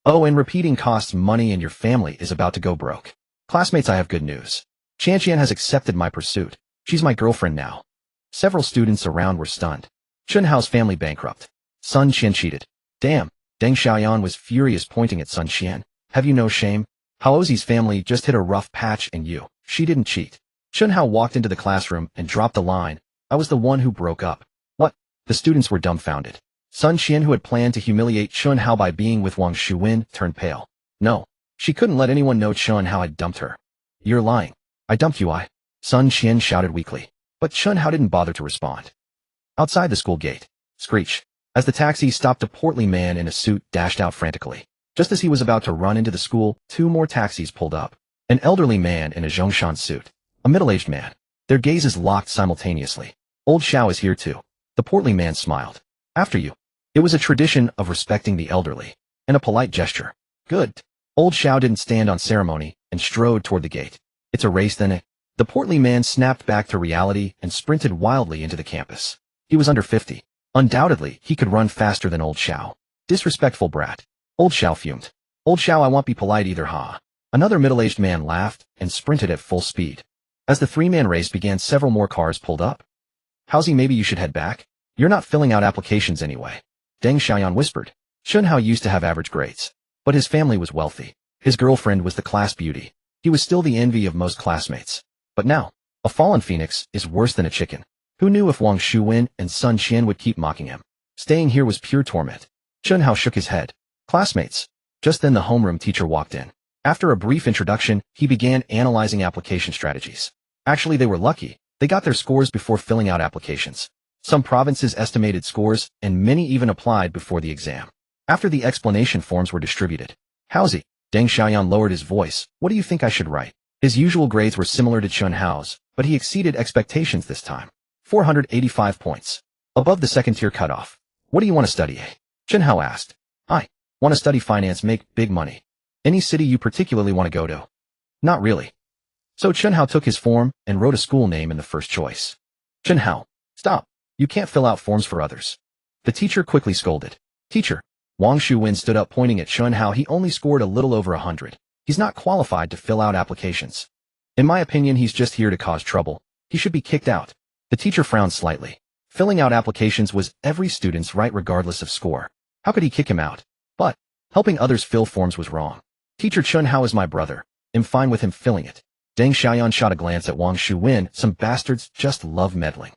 [SPEAKER 1] Oh, and repeating costs money and your family is about to go broke. Classmates, I have good news. Qian has accepted my pursuit. She's my girlfriend now. Several students around were stunned. Chen Hao's family bankrupt. Sun Qian cheated. Damn. Deng Xiaoyan was furious, pointing at Sun Qian. Have you no shame? Haozi's family just hit a rough patch and she didn't cheat. Chen Hao walked into the classroom and dropped the line. I was the one who broke up. What? The students were dumbfounded. Sun Qian, who had planned to humiliate Chen Hao by being with Wang Shuwen, turned pale. No. She couldn't let anyone know Chen Hao had dumped her. You're lying. I dumped you, Sun Qian shouted weakly. But Chen Hao didn't bother to respond. Outside the school gate. Screech. As the taxi stopped, a portly man in a suit dashed out frantically. Just as he was about to run into the school, two more taxis pulled up. An elderly man in a Zhongshan suit. A middle-aged man. Their gazes locked simultaneously. Old Xiao is here too. The portly man smiled. After you. It was a tradition of respecting the elderly. And a polite gesture. Good. Old Xiao didn't stand on ceremony and strode toward the gate. It's a race then. The portly man snapped back to reality and sprinted wildly into the campus. He was under 50. Undoubtedly, he could run faster than Old Xiao. Disrespectful brat. Old Xiao fumed. Old Xiao, I won't be polite either, ha. Another middle-aged man laughed and sprinted at full speed. As the three-man race began, several more cars pulled up. How's he? Maybe you should head back. You're not filling out applications anyway. Deng Xiaoyan whispered. Chen Hao used to have average grades. But his family was wealthy. His girlfriend was the class beauty. He was still the envy of most classmates. But now, a fallen phoenix is worse than a chicken. Who knew if Wang Shuwen and Sun Qian would keep mocking him? Staying here was pure torment. Chen Hao shook his head. Classmates. Just then the homeroom teacher walked in. After a brief introduction, he began analyzing application strategies. Actually, they were lucky. They got their scores before filling out applications. Some provinces estimated scores, and many even applied before the exam. After the explanation forms were distributed. How's he? Deng Xiaoyan lowered his voice. What do you think I should write? His usual grades were similar to Chen Hao's, but he exceeded expectations this time. 485 points. Above the second-tier cutoff. What do you want to study, Chen Hao asked. I want to study finance, make big money. Any city you particularly want to go to? Not really. So Chen Hao took his form and wrote a school name in the first choice. Chen Hao, stop. You can't fill out forms for others. The teacher quickly scolded. Teacher. Wang Shuwen stood up, pointing at Chen Hao. He only scored a little over 100. He's not qualified to fill out applications. In my opinion, he's just here to cause trouble. He should be kicked out. The teacher frowned slightly. Filling out applications was every student's right regardless of score. How could he kick him out? But helping others fill forms was wrong. Teacher, Chen Hao is my brother. I'm fine with him filling it. Deng Xiaoyan shot a glance at Wang Shuwen. Some bastards just love meddling.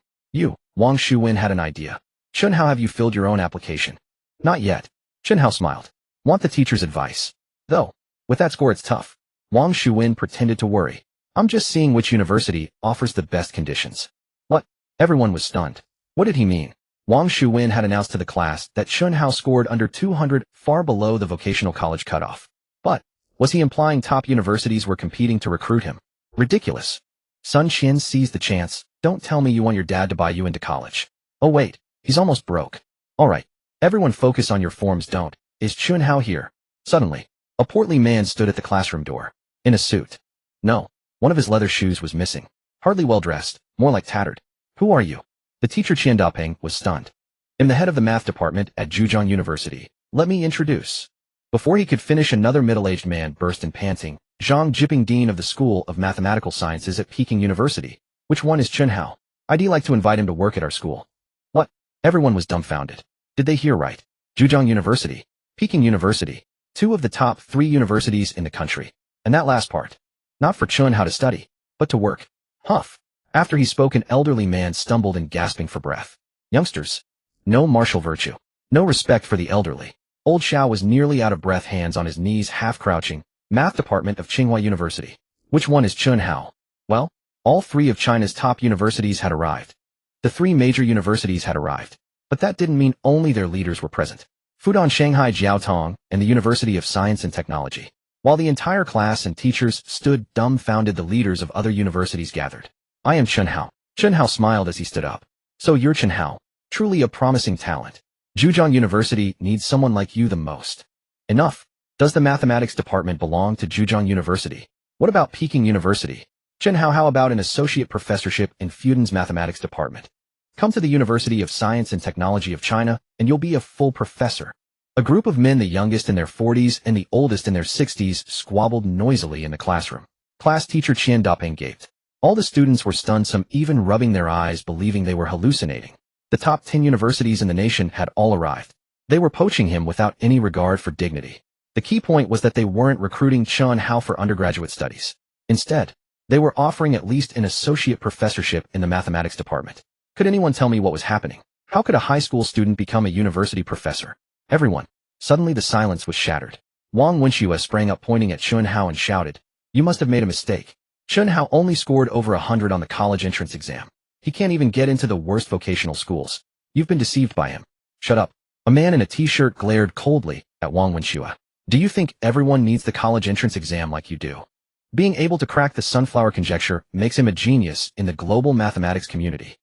[SPEAKER 1] Wang Shuwen had an idea. Chen Hao, have you filled your own application? Not yet. Chen Hao smiled. Want the teacher's advice? Though, with that score it's tough. Wang Shuwen pretended to worry. I'm just seeing which university offers the best conditions. What? Everyone was stunned. What did he mean? Wang Shuwen had announced to the class that Chen Hao scored under 200, far below the vocational college cutoff. But Was he implying top universities were competing to recruit him? Ridiculous. Sun Qian seized the chance. Don't tell me you want your dad to buy you into college. Oh wait, he's almost broke. Alright, everyone focus on your forms don't. Is Chen Hao here? Suddenly, a portly man stood at the classroom door. In a suit. No, one of his leather shoes was missing. Hardly well dressed, more like tattered. Who are you? The teacher Qian Dapeng was stunned. I'm the head of the math department at Zhejiang University. Let me introduce. Before he could finish, another middle-aged man burst in panting. Zhang Jiping, dean of the School of Mathematical Sciences at Peking University. Which one is Chen Hao? I'd like to invite him to work at our school. What? Everyone was dumbfounded. Did they hear right? Zhejiang University, Peking University, two of the top 3 universities in the country. And that last part. Not for Chen Hao to study, but to work. Huff. After he spoke, an elderly man stumbled and gasping for breath. Youngsters. No martial virtue. No respect for the elderly. Old Xiao was nearly out of breath, hands on his knees, half crouching. Math department of Tsinghua University. Which one is Chen Hao? Well, all 3 of China's top universities had arrived. The 3 major universities had arrived. But that didn't mean only their leaders were present. Fudan Shanghai Jiaotong and the University of Science and Technology. While the entire class and teachers stood dumbfounded, the leaders of other universities gathered. I am Chen Hao. Chen Hao smiled as he stood up. So you're Chen Hao. Truly a promising talent. Zhejiang University needs someone like you the most. Enough. Does the mathematics department belong to Zhejiang University? What about Peking University? Chen Hao, how about an associate professorship in Fudan's mathematics department? Come to the University of Science and Technology of China, and you'll be a full professor. A group of men, the youngest in their 40s and the oldest in their 60s, squabbled noisily in the classroom. Class teacher Qian Dapeng gaped. All the students were stunned, some even rubbing their eyes, believing they were hallucinating. The top 10 universities in the nation had all arrived. They were poaching him without any regard for dignity. The key point was that they weren't recruiting Chen Hao for undergraduate studies. Instead, they were offering at least an associate professorship in the mathematics department. Could anyone tell me what was happening? How could a high school student become a university professor? Everyone. Suddenly the silence was shattered. Wang Wenxue sprang up, pointing at Chen Hao, and shouted, "You must have made a mistake. Chen Hao only scored over 100 on the college entrance exam. He can't even get into the worst vocational schools. You've been deceived by him." Shut up. A man in a t-shirt glared coldly at Wang Wenxue. Do you think everyone needs the college entrance exam like you do? Being able to crack the sunflower conjecture makes him a genius in the global mathematics community.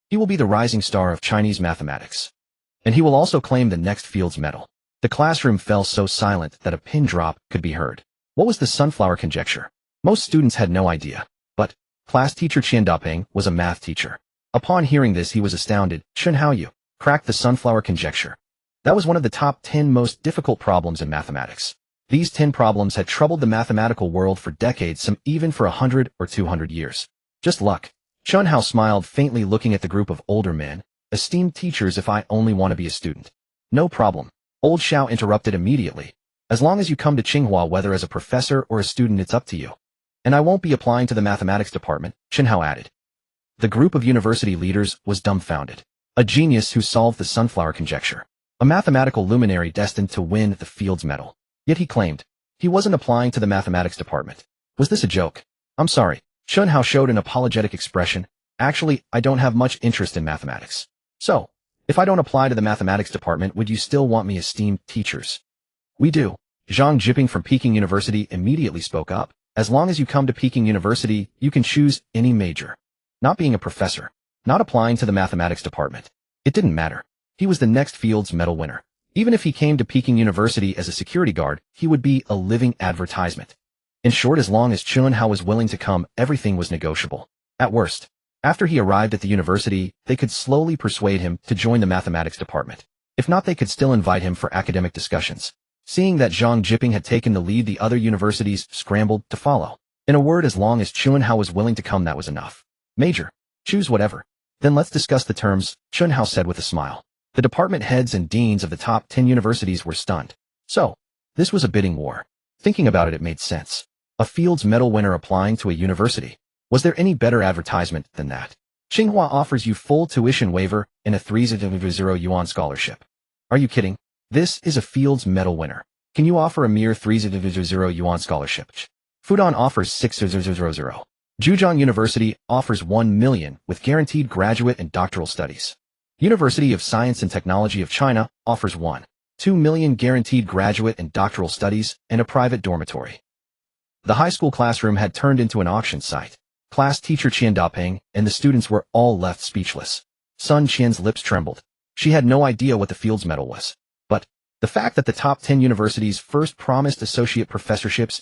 [SPEAKER 1] He will be the rising star of Chinese mathematics. And he will also claim the next Fields Medal. The classroom fell so silent that a pin drop could be heard. What was the sunflower conjecture? Most students had no idea. But class teacher Qian Dapeng was a math teacher. Upon hearing this, he was astounded. Chen Hao, you cracked the sunflower conjecture. That was one of the top 10 most difficult problems in mathematics. These 10 problems had troubled the mathematical world for decades, some even for 100 or 200 years. Just luck. Chen Hao smiled faintly, looking at the group of older men. Esteemed teachers, if I only want to be a student. No problem. Old Xiao interrupted immediately. As long as you come to Tsinghua, whether as a professor or a student, it's up to you. And I won't be applying to the mathematics department, Chen Hao added. The group of university leaders was dumbfounded. A genius who solved the sunflower conjecture. A mathematical luminary destined to win the Fields Medal. Yet he claimed he wasn't applying to the mathematics department. Was this a joke? I'm sorry. Chen Hao showed an apologetic expression. Actually, I don't have much interest in mathematics. So, if I don't apply to the mathematics department, would you still want me, esteemed teachers? We do. Zhang Jiping from Peking University immediately spoke up. As long as you come to Peking University, you can choose any major. Not being a professor. Not applying to the mathematics department. It didn't matter. He was the next Fields Medal winner. Even if he came to Peking University as a security guard, he would be a living advertisement. In short, as long as Chen Hao was willing to come, everything was negotiable. At worst, after he arrived at the university, they could slowly persuade him to join the mathematics department. If not, they could still invite him for academic discussions. Seeing that Zhang Jiping had taken the lead, the other universities scrambled to follow. In a word, as long as Chen Hao was willing to come, that was enough. Major. Choose whatever. Then let's discuss the terms, Chen Hao said with a smile. The department heads and deans of the top 10 universities were stunned. So, this was a bidding war. Thinking about it, it made sense. A Fields Medal winner applying to a university. Was there any better advertisement than that? Tsinghua offers you full tuition waiver and a 300 yuan scholarship. Are you kidding? This is a Fields Medal winner. Can you offer a mere 300 yuan scholarship? Fudan offers 600. Zhejiang University offers 1 million with guaranteed graduate and doctoral studies. University of Science and Technology of China offers 1. 2 million guaranteed graduate and doctoral studies, and a private dormitory. The high school classroom had turned into an auction site. Class teacher Qian Daping and the students were all left speechless. Sun Qian's lips trembled. She had no idea what the Fields Medal was. But the fact that the top 10 universities first promised associate professorships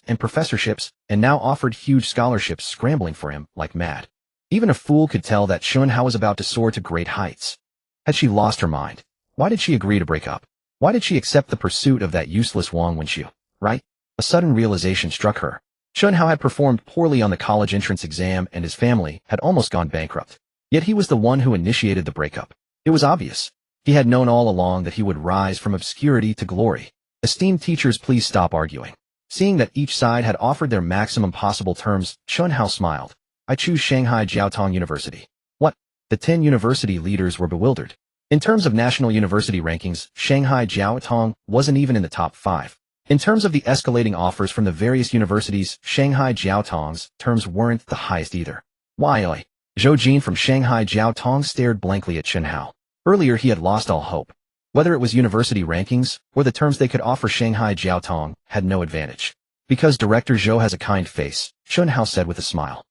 [SPEAKER 1] and now offered huge scholarships scrambling for him like mad. Even a fool could tell that Chen Hao was about to soar to great heights. Had she lost her mind? Why did she agree to break up? Why did she accept the pursuit of that useless Wang Wenxiu, right? A sudden realization struck her. Chen Hao had performed poorly on the college entrance exam and his family had almost gone bankrupt. Yet he was the one who initiated the breakup. It was obvious. He had known all along that he would rise from obscurity to glory. Esteemed teachers, please stop arguing. Seeing that each side had offered their maximum possible terms, Chen Hao smiled. I choose Shanghai Jiaotong University. What? The 10 university leaders were bewildered. In terms of national university rankings, Shanghai Jiaotong wasn't even in the top 5. In terms of the escalating offers from the various universities, Shanghai Jiaotong's terms weren't the highest either. Why? Zhou Jin from Shanghai Jiaotong stared blankly at Chen Hao. Earlier he had lost all hope. Whether it was university rankings or the terms they could offer, Shanghai Jiaotong had no advantage. Because Director Zhou has a kind face, Chen Hao said with a smile.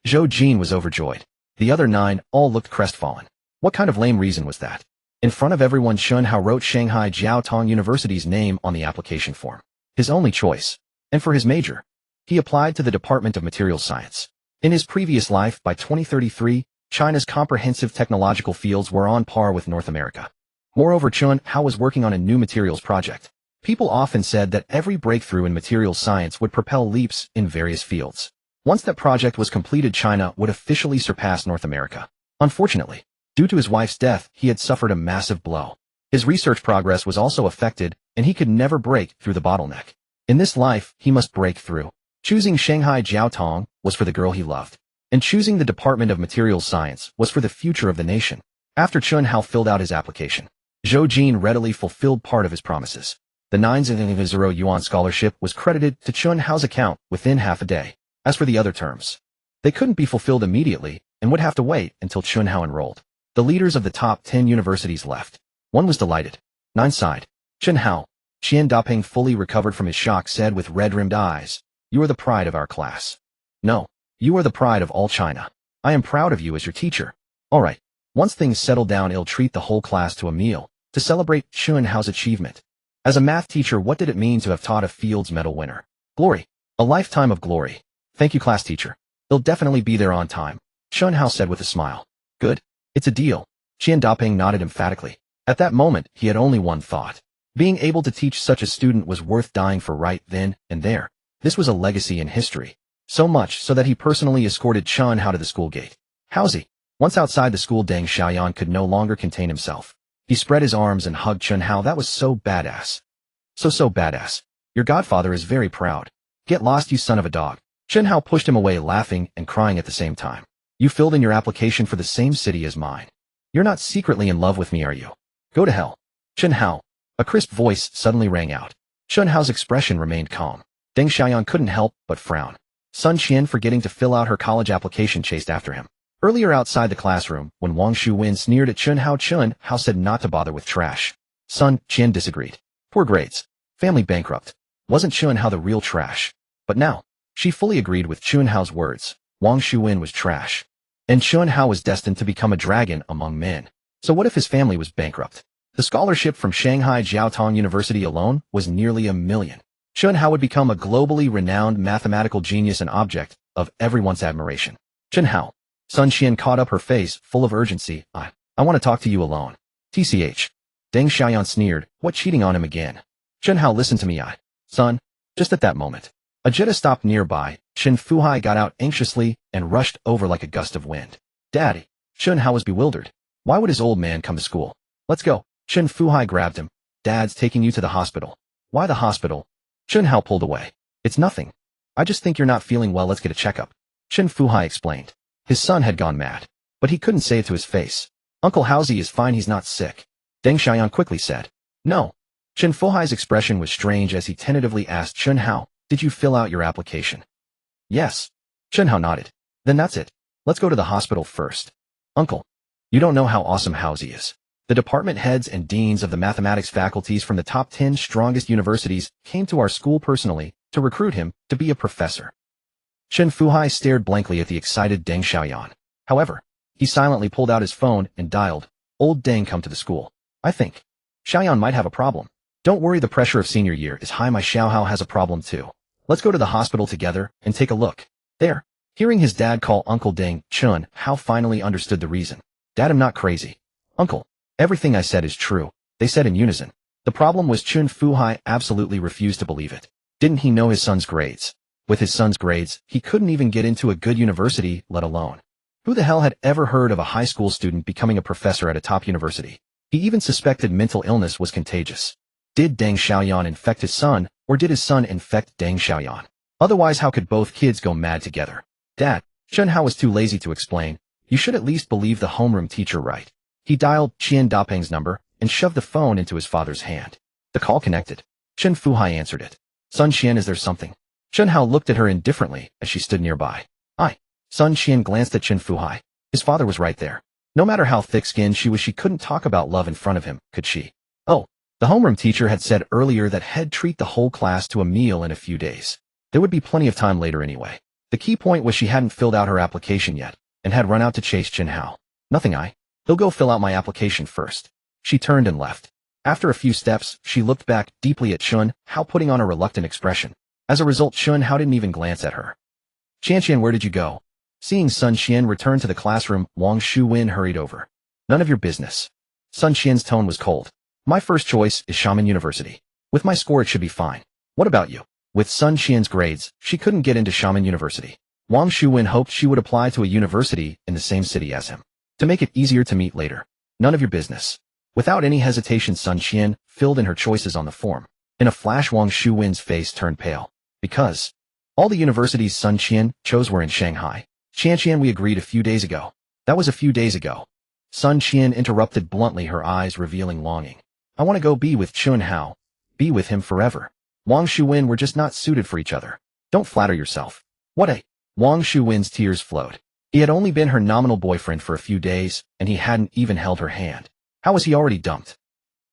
[SPEAKER 1] Zhou Jin was overjoyed. The other 9 all looked crestfallen. What kind of lame reason was that? In front of everyone, Chen Hao wrote Shanghai Jiaotong University's name on the application form. His only choice. And for his major, he applied to the Department of Materials Science. In his previous life, by 2033, China's comprehensive technological fields were on par with North America. Moreover, Chen Hao was working on a new materials project. People often said that every breakthrough in materials science would propel leaps in various fields. Once that project was completed, China would officially surpass North America. Unfortunately, due to his wife's death, he had suffered a massive blow. His research progress was also affected, and he could never break through the bottleneck. In this life, he must break through. Choosing Shanghai Jiaotong was for the girl he loved, and choosing the Department of Materials Science was for the future of the nation. After Chen Hao filled out his application, Zhou Jin readily fulfilled part of his promises. The 9,000 yuan scholarship was credited to Chen Hao's account within half a day. As for the other terms, they couldn't be fulfilled immediately and would have to wait until Chen Hao enrolled. The leaders of the top 10 universities left. One was delighted. 9 sighed. Chen Hao, Qian Daping, fully recovered from his shock, said with red-rimmed eyes, "You are the pride of our class. No, you are the pride of all China. I am proud of you as your teacher. All right, once things settle down, I'll treat the whole class to a meal to celebrate Chen Hao's achievement. As a math teacher, what did it mean to have taught a Fields Medal winner? Glory. A lifetime of glory. Thank you, class teacher. They'll definitely be there on time," Chen Hao said with a smile. Good. It's a deal. Qian Daping nodded emphatically. At that moment, he had only one thought. Being able to teach such a student was worth dying for right then and there. This was a legacy in history. So much so that he personally escorted Chen Hao to the school gate. How's-he? Once outside the school, Deng Xiaoyan could no longer contain himself. He spread his arms and hugged Chen Hao. That was so badass. So badass. Your godfather is very proud. Get lost, you son of a dog. Chen Hao pushed him away, laughing and crying at the same time. You filled in your application for the same city as mine. You're not secretly in love with me, are you? Go to hell. Chen Hao. A crisp voice suddenly rang out. Chen Hao's expression remained calm. Deng Xiaoyan couldn't help but frown. Sun Qian, forgetting to fill out her college application, chased after him. Earlier outside the classroom, when Wang Shuwen sneered at Chen Hao said not to bother with trash. Sun Qian disagreed. Poor grades. Family bankrupt. Wasn't Chen Hao the real trash? But now, she fully agreed with Chen Hao's words. Wang Shuwen was trash. And Chen Hao was destined to become a dragon among men. So what if his family was bankrupt? The scholarship from Shanghai Jiaotong University alone was nearly $1 million. Chen Hao would become a globally renowned mathematical genius, an object of everyone's admiration. Chen Hao. Sun Qian caught up, her face full of urgency. I want to talk to you alone. TCH. Deng Xiaoyan sneered. What, cheating on him again? Chen Hao, listen to me, Son. Just at that moment, a Jetta stopped nearby. Chen Fuhai got out anxiously and rushed over like a gust of wind. Daddy. Chen Hao was bewildered. Why would his old man come to school? Let's go. Chen Fuhai grabbed him. Dad's taking you to the hospital. Why the hospital? Chen Hao pulled away. It's nothing. I just think you're not feeling well. Let's get a checkup. Chen Fuhai explained. His son had gone mad, but he couldn't say it to his face. Uncle Haozi is fine. He's not sick. Deng Xiaoyan quickly said. No. Chen Fuhai's expression was strange as he tentatively asked Chen Hao, did you fill out your application? Yes. Chen Hao nodded. Then that's it. Let's go to the hospital first. Uncle, you don't know how awesome Haozi is. The department heads and deans of the mathematics faculties from the top 10 strongest universities came to our school personally to recruit him to be a professor. Chen Fuhai stared blankly at the excited Deng Xiaoyan. However, he silently pulled out his phone and dialed, "Old Deng, come to the school. I think Xiaoyan might have a problem." "Don't worry, the pressure of senior year is high. My Xiao Hao has a problem too. Let's go to the hospital together and take a look." There. Hearing his dad call Uncle Deng, Chen Hao finally understood the reason. "Dad, I'm not crazy. Uncle, everything I said is true," they said in unison. The problem was Chen Fuhai absolutely refused to believe it. Didn't he know his son's grades? With his son's grades, he couldn't even get into a good university, let alone. Who the hell had ever heard of a high school student becoming a professor at a top university? He even suspected mental illness was contagious. Did Deng Xiaoyan infect his son, or did his son infect Deng Xiaoyan? Otherwise, how could both kids go mad together? "Dad," Chen Hao was too lazy to explain. "You should at least believe the homeroom teacher, right?" He dialed Qian Dapeng's number and shoved the phone into his father's hand. The call connected. Chen Fuhai answered it. "Son Qian, is there something?" Chen Hao looked at her indifferently as she stood nearby. "Aye." Son Qian glanced at Chen Fuhai. His father was right there. No matter how thick-skinned she was, she couldn't talk about love in front of him, could she? Oh, the homeroom teacher had said earlier that he'd treat the whole class to a meal in a few days. There would be plenty of time later anyway. The key point was she hadn't filled out her application yet, and had run out to chase Chen Hao. "Nothing, he'll go fill out my application first." She turned and left. After a few steps, she looked back deeply at Chen Hao, putting on a reluctant expression. As a result, Chen Hao didn't even glance at her. "Qian, where did you go?" Seeing Sun Qian return to the classroom, Wang Shuwen hurried over. "None of your business." Sun Qian's tone was cold. "My first choice is Xiamen University. With my score, it should be fine. What about you?" With Sun Qian's grades, she couldn't get into Xiamen University. Wang Shuwen hoped she would apply to a university in the same city as him. To make it easier to meet later. "None of your business." Without any hesitation, Sun Qian filled in her choices on the form. In a flash, Wang Shuwen's face turned pale. Because all the universities Sun Qian chose were in Shanghai. "Qian, we agreed a few days ago." "That was a few days ago." Sun Qian interrupted bluntly, her eyes revealing longing. "I want to go be with Chen Hao. Be with him forever." Wang Shuwen were just not suited for each other. "Don't flatter yourself." "What a—" Wang Shuwen's tears flowed. He had only been her nominal boyfriend for a few days, and he hadn't even held her hand. How was he already dumped?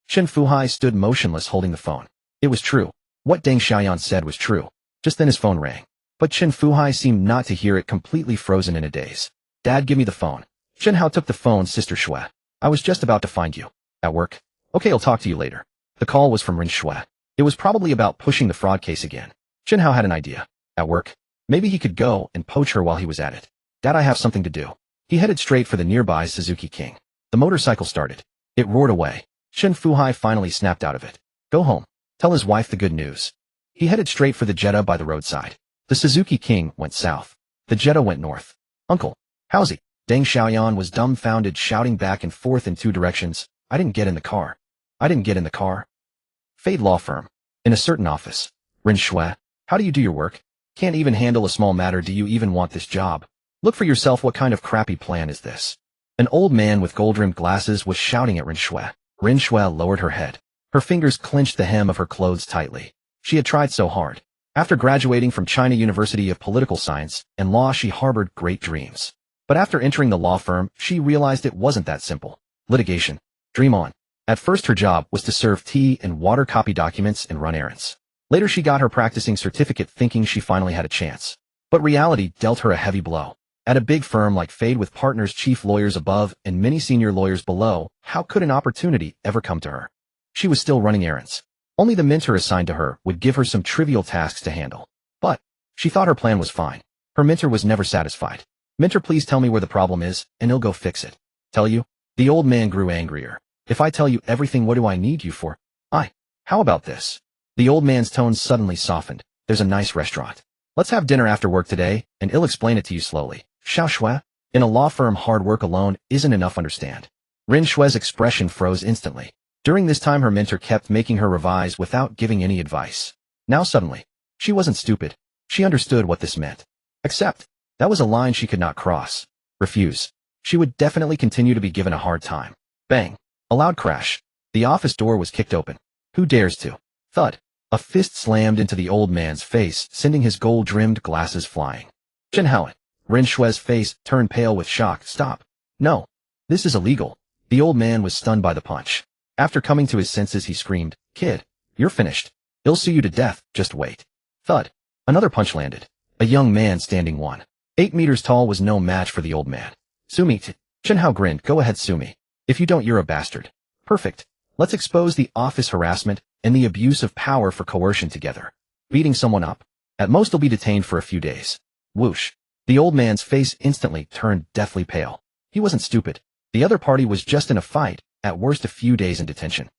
[SPEAKER 1] Chen Fuhai stood motionless, holding the phone. It was true. What Deng Xiaoyan said was true. Just then his phone rang. But Chen Fuhai seemed not to hear it, completely frozen in a daze. "Dad, give me the phone." Chen Hao took the phone. "Sister Shui, I was just about to find you. At work?" "Okay, I'll talk to you later." The call was from Rin Shui. It was probably about pushing the fraud case again. Chen Hao had an idea. At work? Maybe he could go and poach her while he was at it. "Dad, I have something to do." He headed straight for the nearby Suzuki King. The motorcycle started. It roared away. Chen Fuhai finally snapped out of it. "Go home. Tell his wife the good news." He headed straight for the Jetta by the roadside. The Suzuki King went south. The Jetta went north. "Uncle, how's he?" Deng Xiaoyan was dumbfounded, shouting back and forth in two directions. "I didn't get in the car. I didn't get in the car." Fade law firm. In a certain office. "Rin Shui, how do you do your work? Can't even handle a small matter. Do you even want this job? Look for yourself. What kind of crappy plan is this?" An old man with gold-rimmed glasses was shouting at Rin Shui. Rin Shui lowered her head. Her fingers clenched the hem of her clothes tightly. She had tried so hard. After graduating from China University of Political Science and Law, she harbored great dreams. But after entering the law firm, she realized it wasn't that simple. Litigation. Dream on. At first, her job was to serve tea and water, copy documents, and run errands. Later, she got her practicing certificate, thinking she finally had a chance. But reality dealt her a heavy blow. At a big firm like Fade, with partners, chief lawyers above, and many senior lawyers below, how could an opportunity ever come to her? She was still running errands. Only the mentor assigned to her would give her some trivial tasks to handle. But she thought her plan was fine. Her mentor was never satisfied. "Mentor, please tell me where the problem is, and he'll go fix it." "Tell you?" The old man grew angrier. "If I tell you everything, what do I need you for?" How about this?" The old man's tone suddenly softened. "There's a nice restaurant. Let's have dinner after work today, and I'll explain it to you slowly." Xiao Shui? In a law firm, hard work alone isn't enough, understand? Rin Shui's expression froze instantly. During this time, her mentor kept making her revise without giving any advice. Now suddenly, she wasn't stupid. She understood what this meant. Except, that was a line she could not cross. Refuse. She would definitely continue to be given a hard time. Bang. A loud crash. The office door was kicked open. Who dares to? Thud. A fist slammed into the old man's face, sending his gold-rimmed glasses flying. Chen Hao. Rin Shui's face turned pale with shock. "Stop. No. This is illegal. The old man was stunned by the punch. After coming to his senses, he screamed, "Kid, you're finished. He'll see you to death, just wait." Thud. Another punch landed. A young man standing 1.8 meters tall was no match for the old man. "Sue me." Chen Hao grinned. "Go ahead, sue me. If you don't, you're a bastard." "Perfect. Let's expose the office harassment and the abuse of power for coercion together. Beating someone up? At most he'll be detained for a few days." Whoosh. The old man's face instantly turned deathly pale. He wasn't stupid. The other party was just in a fight, at worst a few days in detention.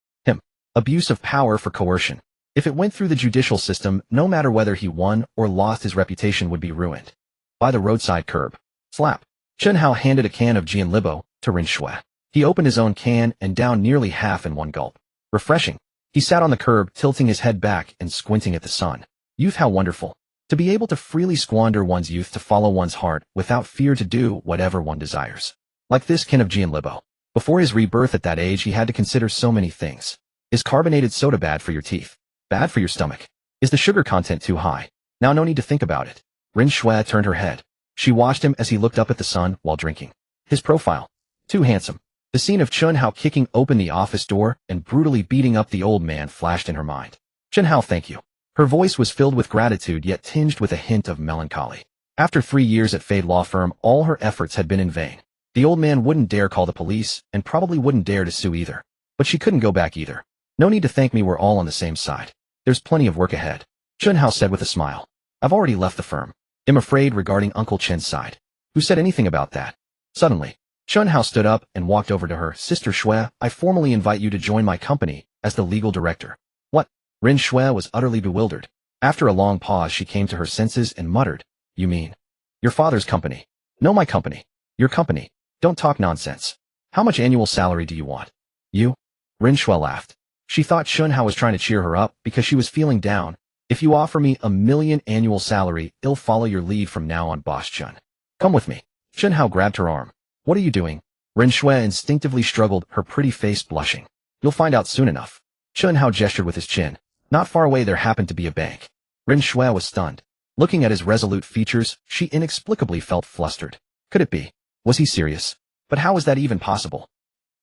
[SPEAKER 1] Abuse of power for coercion. If it went through the judicial system, no matter whether he won or lost, his reputation would be ruined. By the roadside curb. Slap. Chen Hao handed a can of Jianlibo to Ren Shui. He opened his own can and downed nearly half in one gulp. Refreshing. He sat on the curb, tilting his head back and squinting at the sun. Youth, how wonderful. To be able to freely squander one's youth to follow one's heart without fear to do whatever one desires. Like this can of Jianlibo. Before his rebirth at that age, he had to consider so many things. Is carbonated soda bad for your teeth? Bad for your stomach? Is the sugar content too high? Now no need to think about it. Ren Shui turned her head. She watched him as he looked up at the sun while drinking. His profile. Too handsome. The scene of Chen Hao kicking open the office door and brutally beating up the old man flashed in her mind. "Chen Hao, thank you." Her voice was filled with gratitude yet tinged with a hint of melancholy. After 3 years at Fade Law Firm, all her efforts had been in vain. The old man wouldn't dare call the police and probably wouldn't dare to sue either. But she couldn't go back either. "No need to thank me, we're all on the same side. There's plenty of work ahead," Chen Hao said with a smile. "I've already left the firm. I'm afraid regarding Uncle Chen's side." "Who said anything about that?" Suddenly, Chen Hao stood up and walked over to her. "Sister Shui, I formally invite you to join my company as the legal director." "What?" Ren Shui was utterly bewildered. After a long pause, she came to her senses and muttered, "You mean your father's company?" "No, my company." "Your company? Don't talk nonsense. How much annual salary do you want?" "You?" Ren Shui laughed. She thought Chen Hao was trying to cheer her up because she was feeling down. "If you offer me $1 million annual salary, I'll follow your lead from now on, boss Chen. Come with me." Chen Hao grabbed her arm. "What are you doing?" Ren Shui instinctively struggled, her pretty face blushing. "You'll find out soon enough." Chen Hao gestured with his chin. Not far away there happened to be a bank. Ren Shui was stunned. Looking at his resolute features, she inexplicably felt flustered. Could it be? Was he serious? But how was that even possible?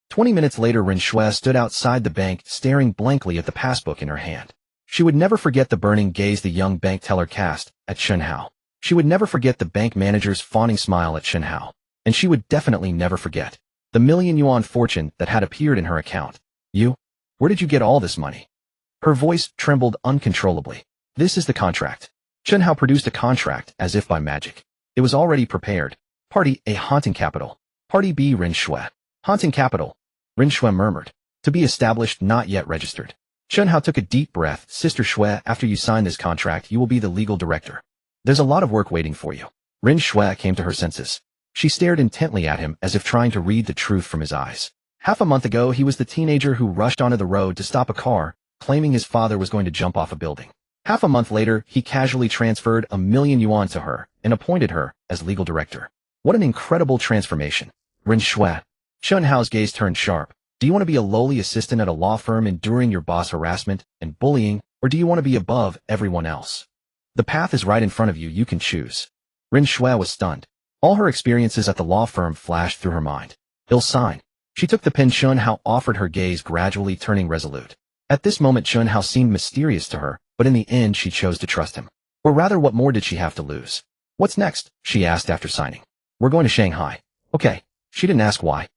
[SPEAKER 1] 20 minutes later, Ren Shui stood outside the bank, staring blankly at the passbook in her hand. She would never forget the burning gaze the young bank teller cast at Chen Hao. She would never forget the bank manager's fawning smile at Chen Hao. And she would definitely never forget the million-yuan fortune that had appeared in her account. "You? Where did you get all this money?" Her voice trembled uncontrollably. "This is the contract." Chen Hao produced a contract as if by magic. It was already prepared. Party A, haunting capital. Party B, Ren Shui. Haunting capital. Ren Shui murmured. To be established, not yet registered. Chen Hao took a deep breath. "Sister Shui, after you sign this contract, you will be the legal director. There's a lot of work waiting for you." Ren Shui came to her senses. She stared intently at him as if trying to read the truth from his eyes. Half a month ago, he was the teenager who rushed onto the road to stop a car, claiming his father was going to jump off a building. Half a month later, he casually transferred $1 million to her and appointed her as legal director. What an incredible transformation. Ren Shui. Chen Hao's gaze turned sharp. Do you want to be a lowly assistant at a law firm enduring your boss harassment and bullying, or do you want to be above everyone else? The path is right in front of you, you can choose. Ren Shui was stunned. All her experiences at the law firm flashed through her mind. He'll sign. She took the pen Chen Hao offered, her gaze gradually turning resolute. At this moment, Chen Hao seemed mysterious to her, but in the end she chose to trust him. Or rather, what more did she have to lose? "What's next?" she asked after signing. "We're going to Shanghai." "Okay." She didn't ask why.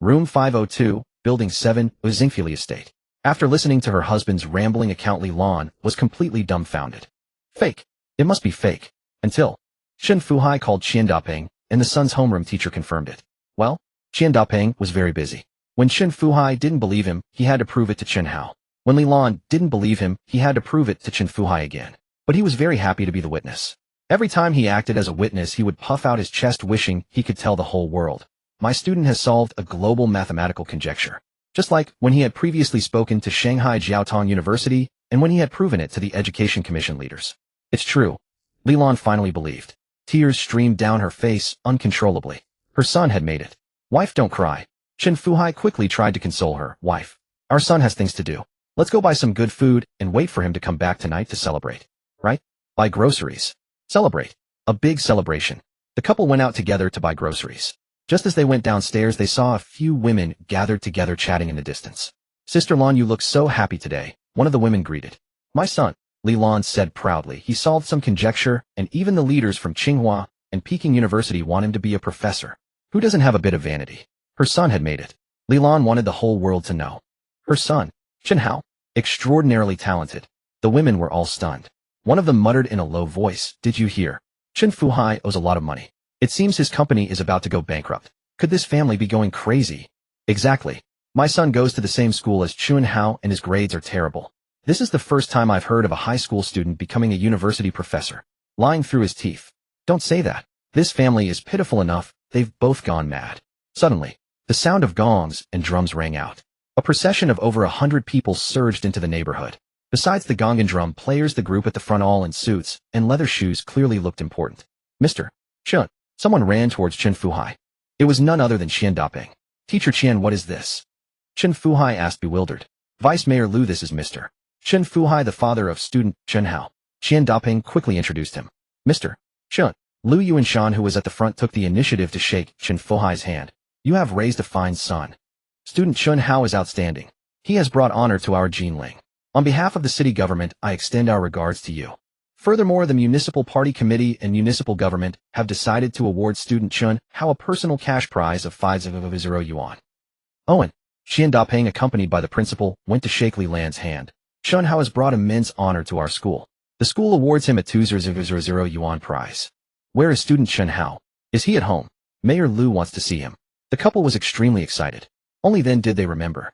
[SPEAKER 1] Room 502, Building 7, Xingfuli Estate. After listening to her husband's rambling account, Li Lan was completely dumbfounded. Fake. It must be fake. Until Chen Fuhai called Qian Dapeng, and the son's homeroom teacher confirmed it. Well, Qian Dapeng was very busy. When Chen Fuhai didn't believe him, he had to prove it to Chen Hao. When Li Lan didn't believe him, he had to prove it to Chen Fuhai again. But he was very happy to be the witness. Every time he acted as a witness, he would puff out his chest, wishing he could tell the whole world. My student has solved a global mathematical conjecture. Just like when he had previously spoken to Shanghai Jiaotong University and when he had proven it to the Education Commission leaders. It's true. Li Lan finally believed. Tears streamed down her face uncontrollably. Her son had made it. "Wife, don't cry." Chen Fuhai quickly tried to console her. "Wife, our son has things to do. Let's go buy some good food and wait for him to come back tonight to celebrate. Right? Buy groceries. Celebrate. A big celebration." The couple went out together to buy groceries. Just as they went downstairs, they saw a few women gathered together chatting in the distance. Sister Lan, you look so happy today, one of the women greeted. My son, Li Lan said proudly. He solved some conjecture, and even the leaders from Tsinghua and Peking University want him to be a professor. Who doesn't have a bit of vanity? Her son had made it. Li Lan wanted the whole world to know. Her son, Chen Hao, extraordinarily talented. The women were all stunned. One of them muttered in a low voice, did you hear? Chen Fuhai owes a lot of money. It seems his company is about to go bankrupt. Could this family be going crazy? Exactly. My son goes to the same school as Chen Hao and his grades are terrible. This is the first time I've heard of a high school student becoming a university professor. Lying through his teeth. Don't say that. This family is pitiful enough, they've both gone mad. Suddenly, the sound of gongs and drums rang out. A procession of over 100 people surged into the neighborhood. Besides the gong and drum players, the group at the front, all in suits and leather shoes, clearly looked important. Mr. Chen. Someone ran towards Chen Fuhai. It was none other than Qian Daping. Teacher Qian, what is this? Chen Fuhai asked, bewildered. Vice Mayor Lu, this is Mr. Chen Fuhai, the father of student Chen Hao. Qian Daping quickly introduced him. Mr. Chen. Lu Yuanshan, who was at the front, took the initiative to shake Chen Fuhai's hand. You have raised a fine son. Student Chen Hao is outstanding. He has brought honor to our Jinling. On behalf of the city government, I extend our regards to you. Furthermore, the Municipal Party Committee and Municipal Government have decided to award student Chen Hao a personal cash prize of 500 yuan. Owen, Qian Daping, accompanied by the principal, went to shake Li Lan's hand. Chen Hao has brought immense honor to our school. The school awards him a 200 yuan prize. Where is student Chen Hao? Is he at home? Mayor Lu wants to see him. The couple was extremely excited. Only then did they remember.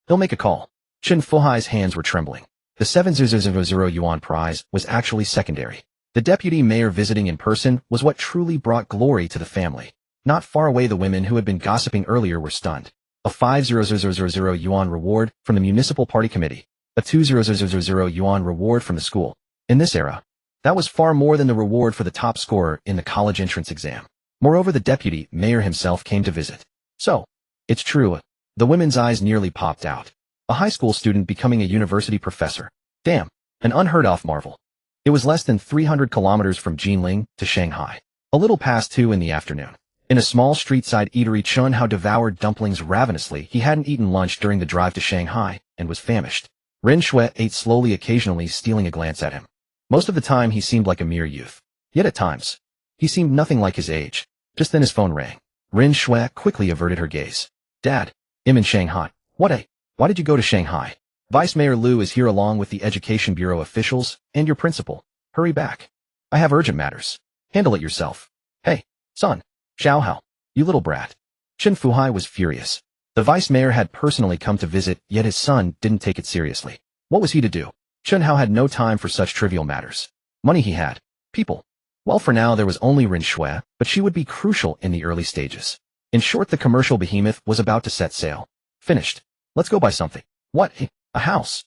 [SPEAKER 1] He'll make a call. Chen Fuhai's hands were trembling. The 700 yuan prize was actually secondary. The deputy mayor visiting in person was what truly brought glory to the family. Not far away, the women who had been gossiping earlier were stunned. A 500 yuan reward from the Municipal Party Committee. A 200 yuan reward from the school. In this era, that was far more than the reward for the top scorer in the college entrance exam. Moreover, the deputy mayor himself came to visit. So, it's true. The women's eyes nearly popped out. A high school student becoming a university professor. Damn, an unheard-of marvel. It was less than 300 kilometers from Jinling to Shanghai. A little past 2 in the afternoon. In a small street-side eatery, Chen Hao devoured dumplings ravenously. He hadn't eaten lunch during the drive to Shanghai and was famished. Ren Shui ate slowly, occasionally stealing a glance at him. Most of the time, he seemed like a mere youth. Yet at times, he seemed nothing like his age. Just then his phone rang. Ren Shui quickly averted her gaze. Dad, I'm in Shanghai. Why did you go to Shanghai? Vice Mayor Lu is here along with the Education Bureau officials and your principal. Hurry back. I have urgent matters. Handle it yourself. Hey, son. Xiao Hao. You little brat. Chen Fuhai was furious. The vice mayor had personally come to visit, yet his son didn't take it seriously. What was he to do? Chen Hao had no time for such trivial matters. Money he had. People. Well, for now there was only Ren Shui, but she would be crucial in the early stages. In short, the commercial behemoth was about to set sail. Finished. Let's go buy something. What? A house.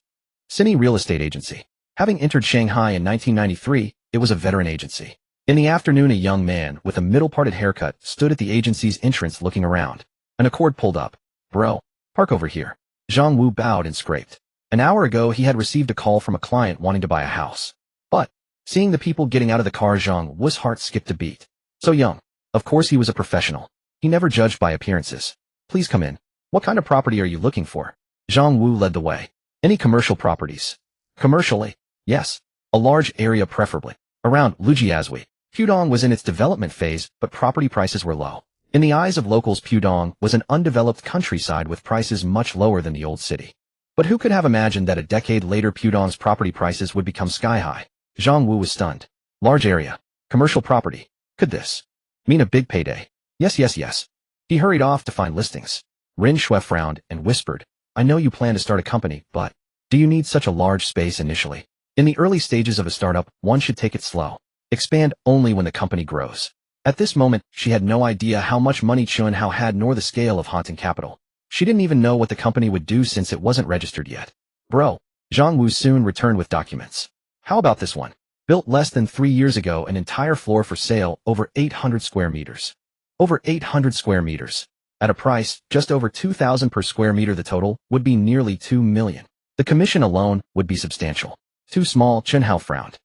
[SPEAKER 1] Cine Real Estate Agency. Having entered Shanghai in 1993, it was a veteran agency. In the afternoon, a young man with a middle-parted haircut stood at the agency's entrance looking around. An Accord pulled up. Bro, park over here. Zhang Wu bowed and scraped. An hour ago, he had received a call from a client wanting to buy a house. But, seeing the people getting out of the car, Zhang Wu's heart skipped a beat. So young. Of course he was a professional. He never judged by appearances. Please come in. What kind of property are you looking for? Zhang Wu led the way. Any commercial properties? Commercially? Yes. A large area preferably. Around Lujiazui. Pudong was in its development phase, but property prices were low. In the eyes of locals, Pudong was an undeveloped countryside with prices much lower than the old city. But who could have imagined that a decade later Pudong's property prices would become sky-high? Zhang Wu was stunned. Large area. Commercial property. Could this mean a big payday? Yes. He hurried off to find listings. Ren Shui frowned and whispered, I know you plan to start a company, but do you need such a large space initially? In the early stages of a startup, one should take it slow. Expand only when the company grows. At this moment, she had no idea how much money Chen Hao had nor the scale of haunting capital. She didn't even know what the company would do since it wasn't registered yet. Bro, Zhang Wu soon returned with documents. How about this one? Built less than 3 years ago, an entire floor for sale, over 800 square meters. Over 800 square meters. At a price just over 2,000 per square meter, the total would be nearly 2 million. The commission alone would be substantial. Too small, Chen Hao frowned.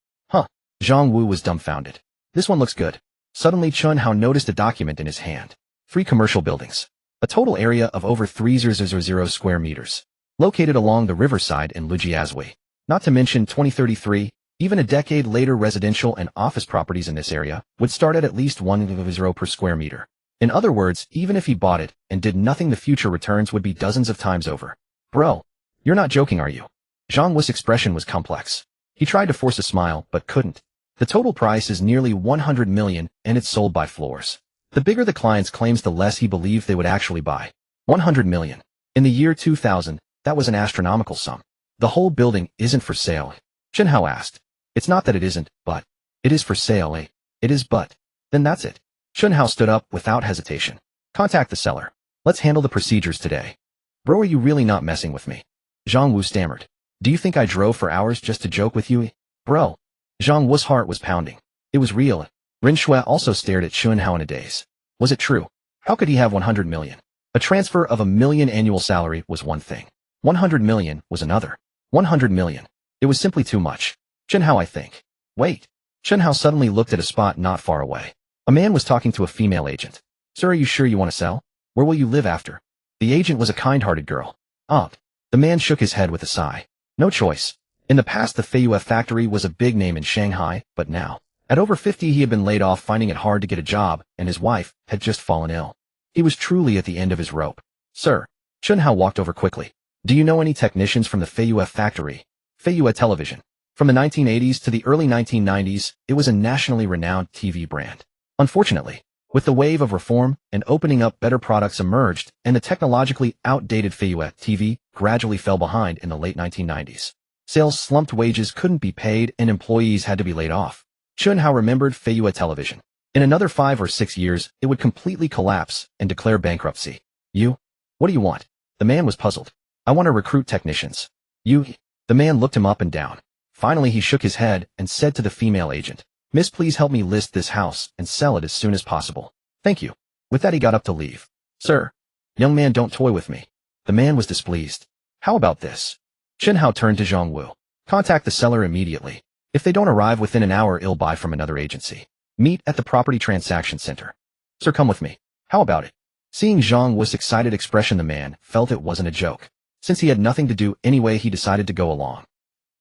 [SPEAKER 1] Zhang Wu was dumbfounded. This one looks good. Suddenly Chen Hao noticed a document in his hand. 3 commercial buildings. A total area of over 3,000 square meters. Located along the riverside in Lujiazui. Not to mention 2033, even a decade later residential and office properties in this area would start at least 1,000 per square meter. In other words, even if he bought it and did nothing, the future returns would be dozens of times over. Bro, you're not joking, are you? Zhang Wu's expression was complex. He tried to force a smile, but couldn't. The total price is nearly 100 million, and it's sold by floors. The bigger the client's claims, the less he believed they would actually buy. 100 million. In the year 2000, that was an astronomical sum. The whole building isn't for sale. Chen Hao asked. It's not that it isn't, but it is for sale, eh? It is, but then that's it. Chen Hao stood up without hesitation. Contact the seller. Let's handle the procedures today. Bro, are you really not messing with me? Zhang Wu stammered. Do you think I drove for hours just to joke with you? Bro. Zhang Wu's heart was pounding. It was real. Ren Shui also stared at Chen Hao in a daze. Was it true? How could he have 100 million? A transfer of $1 million annual salary was one thing. 100 million was another. 100 million. It was simply too much. Chen Hao, I think. Wait. Chen Hao suddenly looked at a spot not far away. A man was talking to a female agent. Sir, are you sure you want to sell? Where will you live after? The agent was a kind-hearted girl. The man shook his head with a sigh. No choice. In the past, the Feiyue factory was a big name in Shanghai, but now, at over 50, he had been laid off, finding it hard to get a job, and his wife had just fallen ill. He was truly at the end of his rope. Sir. Chen Hao walked over quickly. Do you know any technicians from the Feiyue factory? Feiyue Television. From the 1980s to the early 1990s, it was a nationally renowned TV brand. Unfortunately, with the wave of reform and opening up, better products emerged, and the technologically outdated Feiyue TV gradually fell behind in the late 1990s. Sales slumped, wages couldn't be paid, and employees had to be laid off. Chen Hao remembered Feiyue Television. In another 5 or 6 years, it would completely collapse and declare bankruptcy. You? What do you want? The man was puzzled. I want to recruit technicians. You? The man looked him up and down. Finally, he shook his head and said to the female agent, Miss, please help me list this house and sell it as soon as possible. Thank you. With that, he got up to leave. Sir. Young man, don't toy with me. The man was displeased. How about this? Chen Hao turned to Zhang Wu. Contact the seller immediately. If they don't arrive within an hour, he'll buy from another agency. Meet at the property transaction center. Sir, come with me. How about it? Seeing Zhang Wu's excited expression, the man felt it wasn't a joke. Since he had nothing to do anyway, he decided to go along.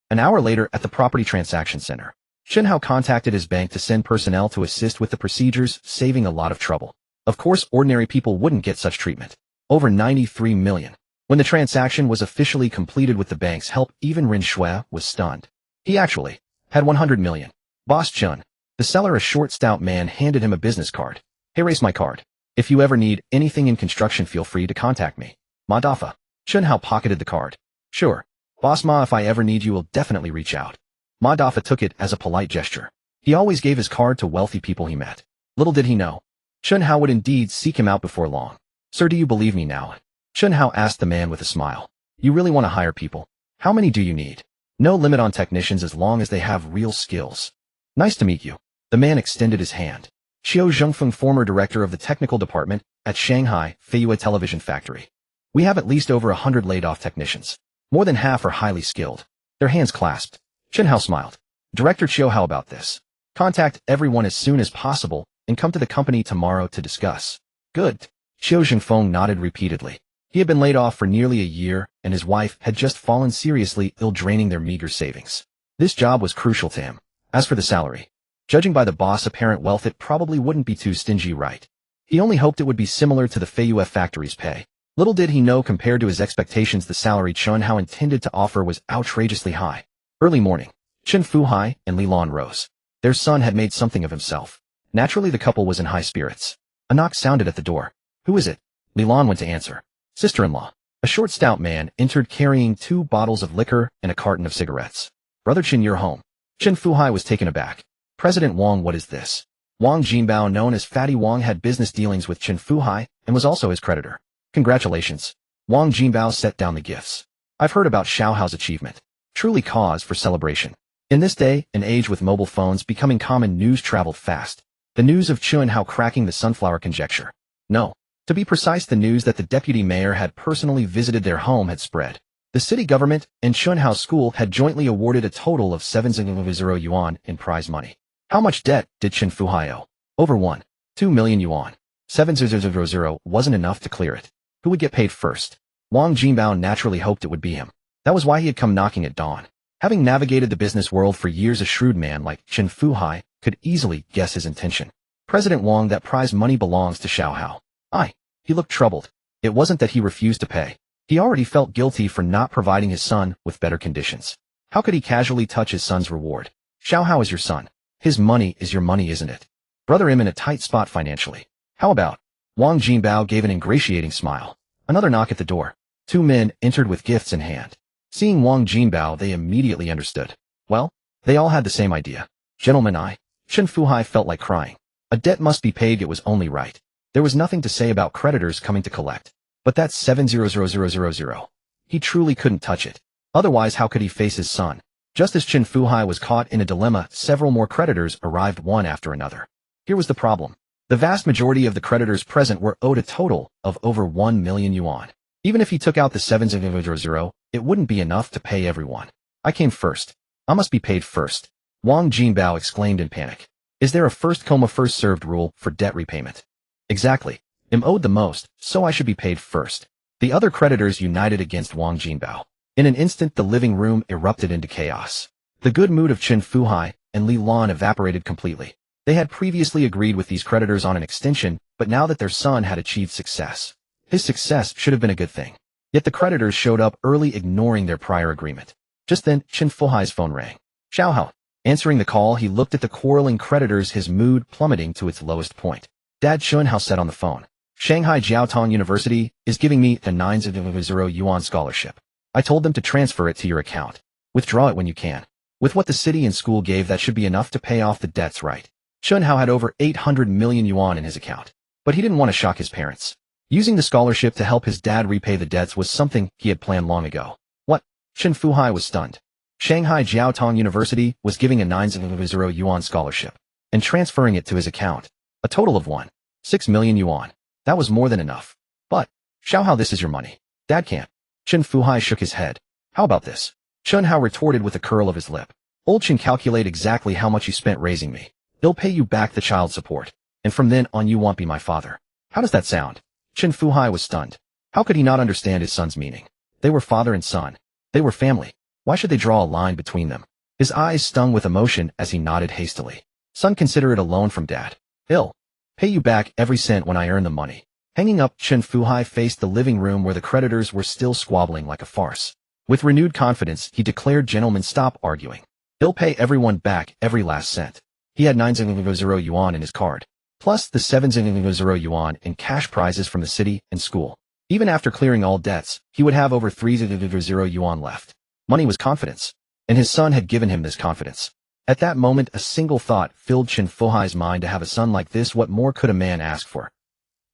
[SPEAKER 1] An hour later, at the property transaction center, Chen Hao contacted his bank to send personnel to assist with the procedures, saving a lot of trouble. Of course, ordinary people wouldn't get such treatment. Over 93 million. When the transaction was officially completed with the bank's help, even Ren Shui was stunned. He actually had 100 million. Boss Chen, the seller, a short, stout man, handed him a business card. Here is my card. If you ever need anything in construction, feel free to contact me. Ma Dafa. Chen Hao pocketed the card. Sure. Boss Ma, if I ever need you, will definitely reach out. Ma Dafa took it as a polite gesture. He always gave his card to wealthy people he met. Little did he know, Chen Hao would indeed seek him out before long. Sir, do you believe me now? Chen Hao asked the man with a smile. You really want to hire people? How many do you need? No limit on technicians as long as they have real skills. Nice to meet you. The man extended his hand. Xiao Zhengfeng, former director of the technical department at Shanghai Feiyue Television Factory. We have at least over 100 laid-off technicians. More than half are highly skilled. Their hands clasped. Chen Hao smiled. Director Xiao, how about this? Contact everyone as soon as possible and come to the company tomorrow to discuss. Good. Xiao Zhengfeng nodded repeatedly. He had been laid off for nearly a year, and his wife had just fallen seriously ill, draining their meager savings. This job was crucial to him. As for the salary, judging by the boss' apparent wealth, it probably wouldn't be too stingy, right? He only hoped it would be similar to the Feiyue factory's pay. Little did he know, compared to his expectations, the salary Chen Hao intended to offer was outrageously high. Early morning, Chen Fuhai and Li Lan rose. Their son had made something of himself. Naturally, the couple was in high spirits. A knock sounded at the door. Who is it? Li Lan went to answer. Sister-in-law. A short, stout man entered carrying 2 bottles of liquor and a carton of cigarettes. Brother Chen, you're home. Chen Fuhai was taken aback. President Wang, what is this? Wang Jinbao, known as Fatty Wang, had business dealings with Chen Fuhai and was also his creditor. Congratulations. Wang Jinbao set down the gifts. I've heard about Xiao Hao's achievement. Truly cause for celebration. In this day and age with mobile phones becoming common, news traveled fast. The news of Chen Hao cracking the sunflower conjecture. No. To be precise, the news that the deputy mayor had personally visited their home had spread. The city government and Chen Hao School had jointly awarded a total of 7,000 yuan in prize money. How much debt did Chen Fuhai owe? Over 1.2 million yuan. 7000 wasn't enough to clear it. Who would get paid first? Wang Jinbao naturally hoped it would be him. That was why he had come knocking at dawn. Having navigated the business world for years, a shrewd man like Chen Hao could easily guess his intention. President Wang, that prize money belongs to Chen Hao. He looked troubled. It wasn't that he refused to pay. He already felt guilty for not providing his son with better conditions. How could he casually touch his son's reward? Chen Hao is your son. His money is your money, isn't it? Brother, I'm in a tight spot financially. How about? Wang Jinbao gave an ingratiating smile. Another knock at the door. Two men entered with gifts in hand. Seeing Wang Jinbao, they immediately understood. Well, they all had the same idea. Gentlemen, Chen Hao felt like crying. A debt must be paid, it was only right. There was nothing to say about creditors coming to collect. But that's 700000. He truly couldn't touch it. Otherwise, how could he face his son? Just as Chen Hao was caught in a dilemma, several more creditors arrived one after another. Here was the problem. The vast majority of the creditors present were owed a total of over 1 million yuan. Even if he took out the 7000, it wouldn't be enough to pay everyone. I came first. I must be paid first. Wang Jinbao exclaimed in panic. Is there a first come first served rule for debt repayment? Exactly. I'm owed the most, so I should be paid first. The other creditors united against Wang Jinbao. In an instant, the living room erupted into chaos. The good mood of Chen Hao and Li Lan evaporated completely. They had previously agreed with these creditors on an extension, but now that their son had achieved success, his success should have been a good thing. Yet the creditors showed up early, ignoring their prior agreement. Just then, Chen Hao's phone rang. Chen Hao. Answering the call, he looked at the quarreling creditors, his mood plummeting to its lowest point. Dad, Chen Hao said on the phone. Shanghai Jiaotong University is giving me a 900 yuan scholarship. I told them to transfer it to your account. Withdraw it when you can. With what the city and school gave, that should be enough to pay off the debts, right? Chen Hao had over 800 million yuan in his account. But he didn't want to shock his parents. Using the scholarship to help his dad repay the debts was something he had planned long ago. What? Chen Hao was stunned. Shanghai Jiaotong University was giving a 900 yuan scholarship and transferring it to his account. A total of 6 million yuan. That was more than enough. But, Chen Hao, this is your money. Dad can't. Chen Hao shook his head. How about this? Chen Hao retorted with a curl of his lip. Old Chen, calculate exactly how much you spent raising me. They'll pay you back the child support. And from then on you won't be my father. How does that sound? Chen Hao was stunned. How could he not understand his son's meaning? They were father and son. They were family. Why should they draw a line between them? His eyes stung with emotion as he nodded hastily. Son, consider it a loan from Dad. I'll pay you back every cent when I earn the money. Hanging up, Chen Hao faced the living room where the creditors were still squabbling like a farce. With renewed confidence, he declared, gentlemen, stop arguing. He'll pay everyone back every last cent. He had 900 yuan in his card, plus the 700 yuan in cash prizes from the city and school. Even after clearing all debts, he would have over 300 yuan left. Money was confidence, and his son had given him this confidence. At that moment, a single thought filled Chen Hao's mind: to have a son like this, what more could a man ask for?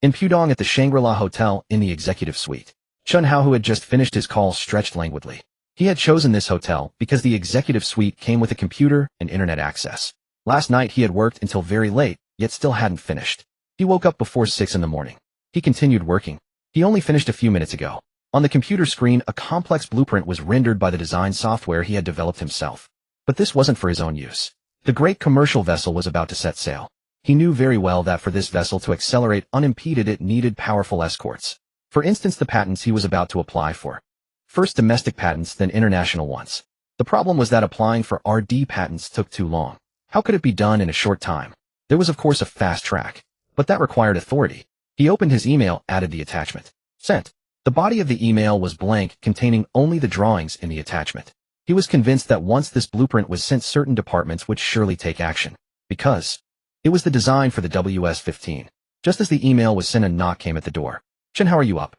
[SPEAKER 1] In Pudong, at the Shangri-La Hotel in the executive suite, Chen Hao, who had just finished his call, stretched languidly. He had chosen this hotel because the executive suite came with a computer and internet access. Last night he had worked until very late, yet still hadn't finished. He woke up before 6 in the morning. He continued working. He only finished a few minutes ago. On the computer screen, a complex blueprint was rendered by the design software he had developed himself. But this wasn't for his own use. The great commercial vessel was about to set sail. He knew very well that for this vessel to accelerate unimpeded, it needed powerful escorts. For instance, the patents he was about to apply for. First domestic patents, then international ones. The problem was that applying for RD patents took too long. How could it be done in a short time? There was of course a fast track, but that required authority. He opened his email, added the attachment. Sent. The body of the email was blank, containing only the drawings in the attachment. He was convinced that once this blueprint was sent, certain departments would surely take action. Because it was the design for the WS-15. Just as the email was sent, a knock came at the door. Chen, how are you up?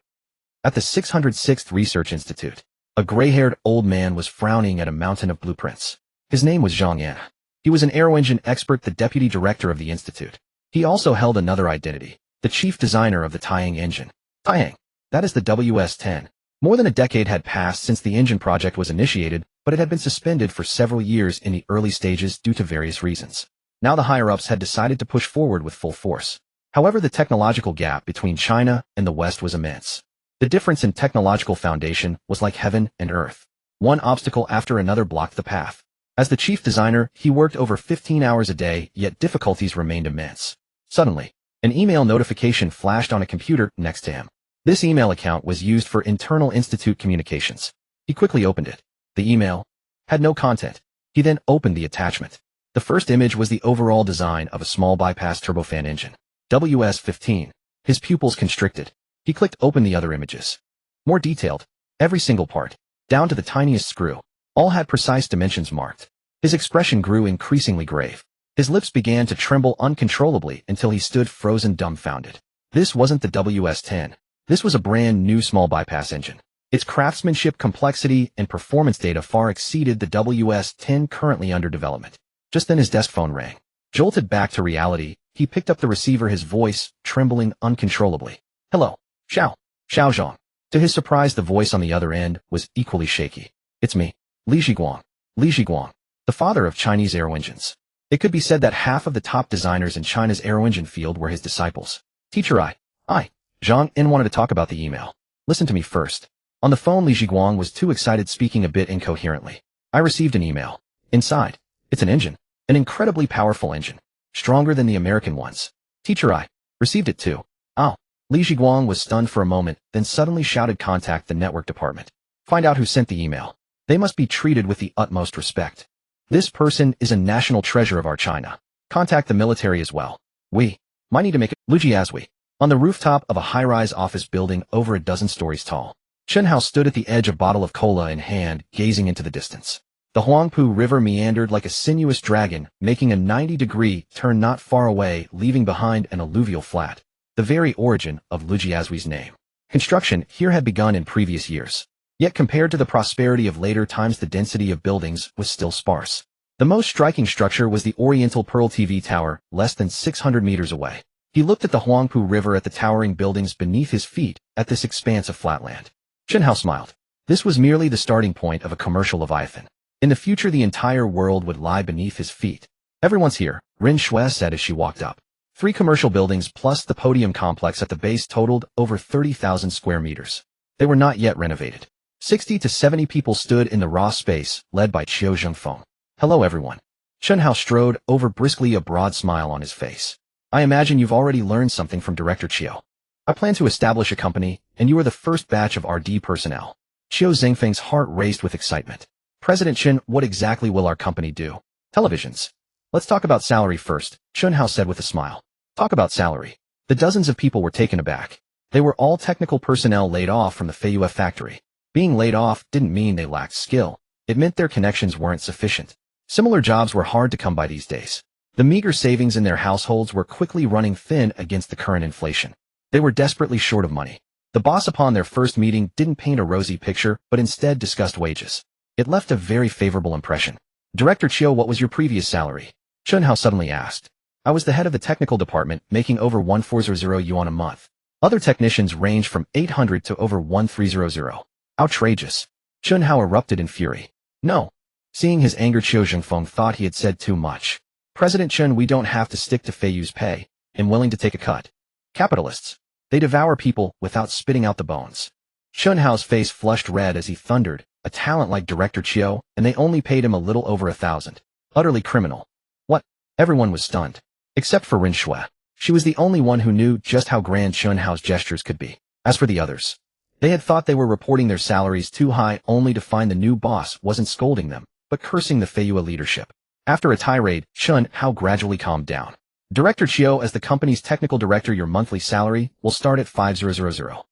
[SPEAKER 1] At the 606th Research Institute, a gray-haired old man was frowning at a mountain of blueprints. His name was Zhang Yan. He was an aero-engine expert, the deputy director of the institute. He also held another identity, the chief designer of the Taiyang engine. Taiyang. That is the WS-10. More than a decade had passed since the engine project was initiated, but it had been suspended for several years in the early stages due to various reasons. Now the higher-ups had decided to push forward with full force. However, the technological gap between China and the West was immense. The difference in technological foundation was like heaven and earth. One obstacle after another blocked the path. As the chief designer, he worked over 15 hours a day, yet difficulties remained immense. Suddenly, An email notification flashed on a computer next to him. This email account was used for internal institute communications. He quickly opened it. The email had no content. He then opened the attachment. The first image was the overall design of a small bypass turbofan engine. WS-15. His pupils constricted. He clicked open the other images. More detailed. Every single part, down to the tiniest screw, all had precise dimensions marked. His expression grew increasingly grave. His lips began to tremble uncontrollably until he stood frozen dumbfounded. This wasn't the WS-10. This was a brand new small bypass engine. Its craftsmanship, complexity, and performance data far exceeded the WS-10 currently under development. Just then his desk phone rang. Jolted back to reality, he picked up the receiver, his voice trembling uncontrollably. Hello, Xiao Zhang. To his surprise, the voice on the other end was equally shaky. It's me, Li Zhiguang, the father of Chinese aero engines. It could be said that half of the top designers in China's aero engine field were his disciples. Teacher, Zhang In wanted to talk about the email. Listen to me first. On the phone, Li Zhiguang was too excited, speaking a bit incoherently. I received an email. Inside, it's an engine. An incredibly powerful engine. Stronger than the American ones. Teacher, I received it too. Oh. Li Zhiguang was stunned for a moment, then suddenly shouted, contact the network department. Find out who sent the email. They must be treated with the utmost respect. This person is a national treasure of our China. Contact the military as well. We might need to make it. Lu Jiazui. On the rooftop of a high-rise office building over a dozen stories tall, Chen Hao stood at the edge, a bottle of cola in hand, gazing into the distance. The Huangpu River meandered like a sinuous dragon, making a 90-degree turn not far away, leaving behind an alluvial flat, the very origin of Lu Jiazui's name. Construction here had begun in previous years. Yet compared to the prosperity of later times, the density of buildings was still sparse. The most striking structure was the Oriental Pearl TV Tower, less than 600 meters away. He looked at the Huangpu River, at the towering buildings beneath his feet, at this expanse of flatland. Chen Hao smiled. This was merely the starting point of a commercial leviathan. In the future, the entire world would lie beneath his feet. Everyone's here, Ren Shui said as she walked up. 3 commercial buildings plus the podium complex at the base totaled over 30,000 square meters. They were not yet renovated. 60 to 70 people stood in the raw space, led by Qiu Zhengfeng. Hello everyone. Chen Hao strode over briskly, a broad smile on his face. I imagine you've already learned something from Director Qiu. I plan to establish a company, and you are the first batch of RD personnel. Qiu Zhengfeng's heart raced with excitement. President Chen, what exactly will our company do? Televisions. Let's talk about salary first, Chen Hao said with a smile. Talk about salary. The dozens of people were taken aback. They were all technical personnel laid off from the Feiyue factory. Being laid off didn't mean they lacked skill. It meant their connections weren't sufficient. Similar jobs were hard to come by these days. The meager savings in their households were quickly running thin against the current inflation. They were desperately short of money. The boss, upon their first meeting, didn't paint a rosy picture, but instead discussed wages. It left a very favorable impression. Director Qiu, what was your previous salary? Chen Hao suddenly asked. I was the head of the technical department, making over 1,400 yuan a month. Other technicians ranged from 800 to over 1,300. Outrageous. Chen Hao erupted in fury. No. Seeing his anger, Qiu Zhengfeng thought he had said too much. President Chen, we don't have to stick to Feiyue's pay. I'm willing to take a cut. Capitalists. They devour people without spitting out the bones. Chen Hao's face flushed red as he thundered, a talent like Director Qiu, and they only paid him a little over 1,000. Utterly criminal. What? Everyone was stunned. Except for Ren Shui. She was the only one who knew just how grand Chen Hao's gestures could be. As for the others, they had thought they were reporting their salaries too high, only to find the new boss wasn't scolding them, but cursing the Feiyue leadership. After a tirade, Chen Hao gradually calmed down. Director Qiu, as the company's technical director, your monthly salary will start at 5,000.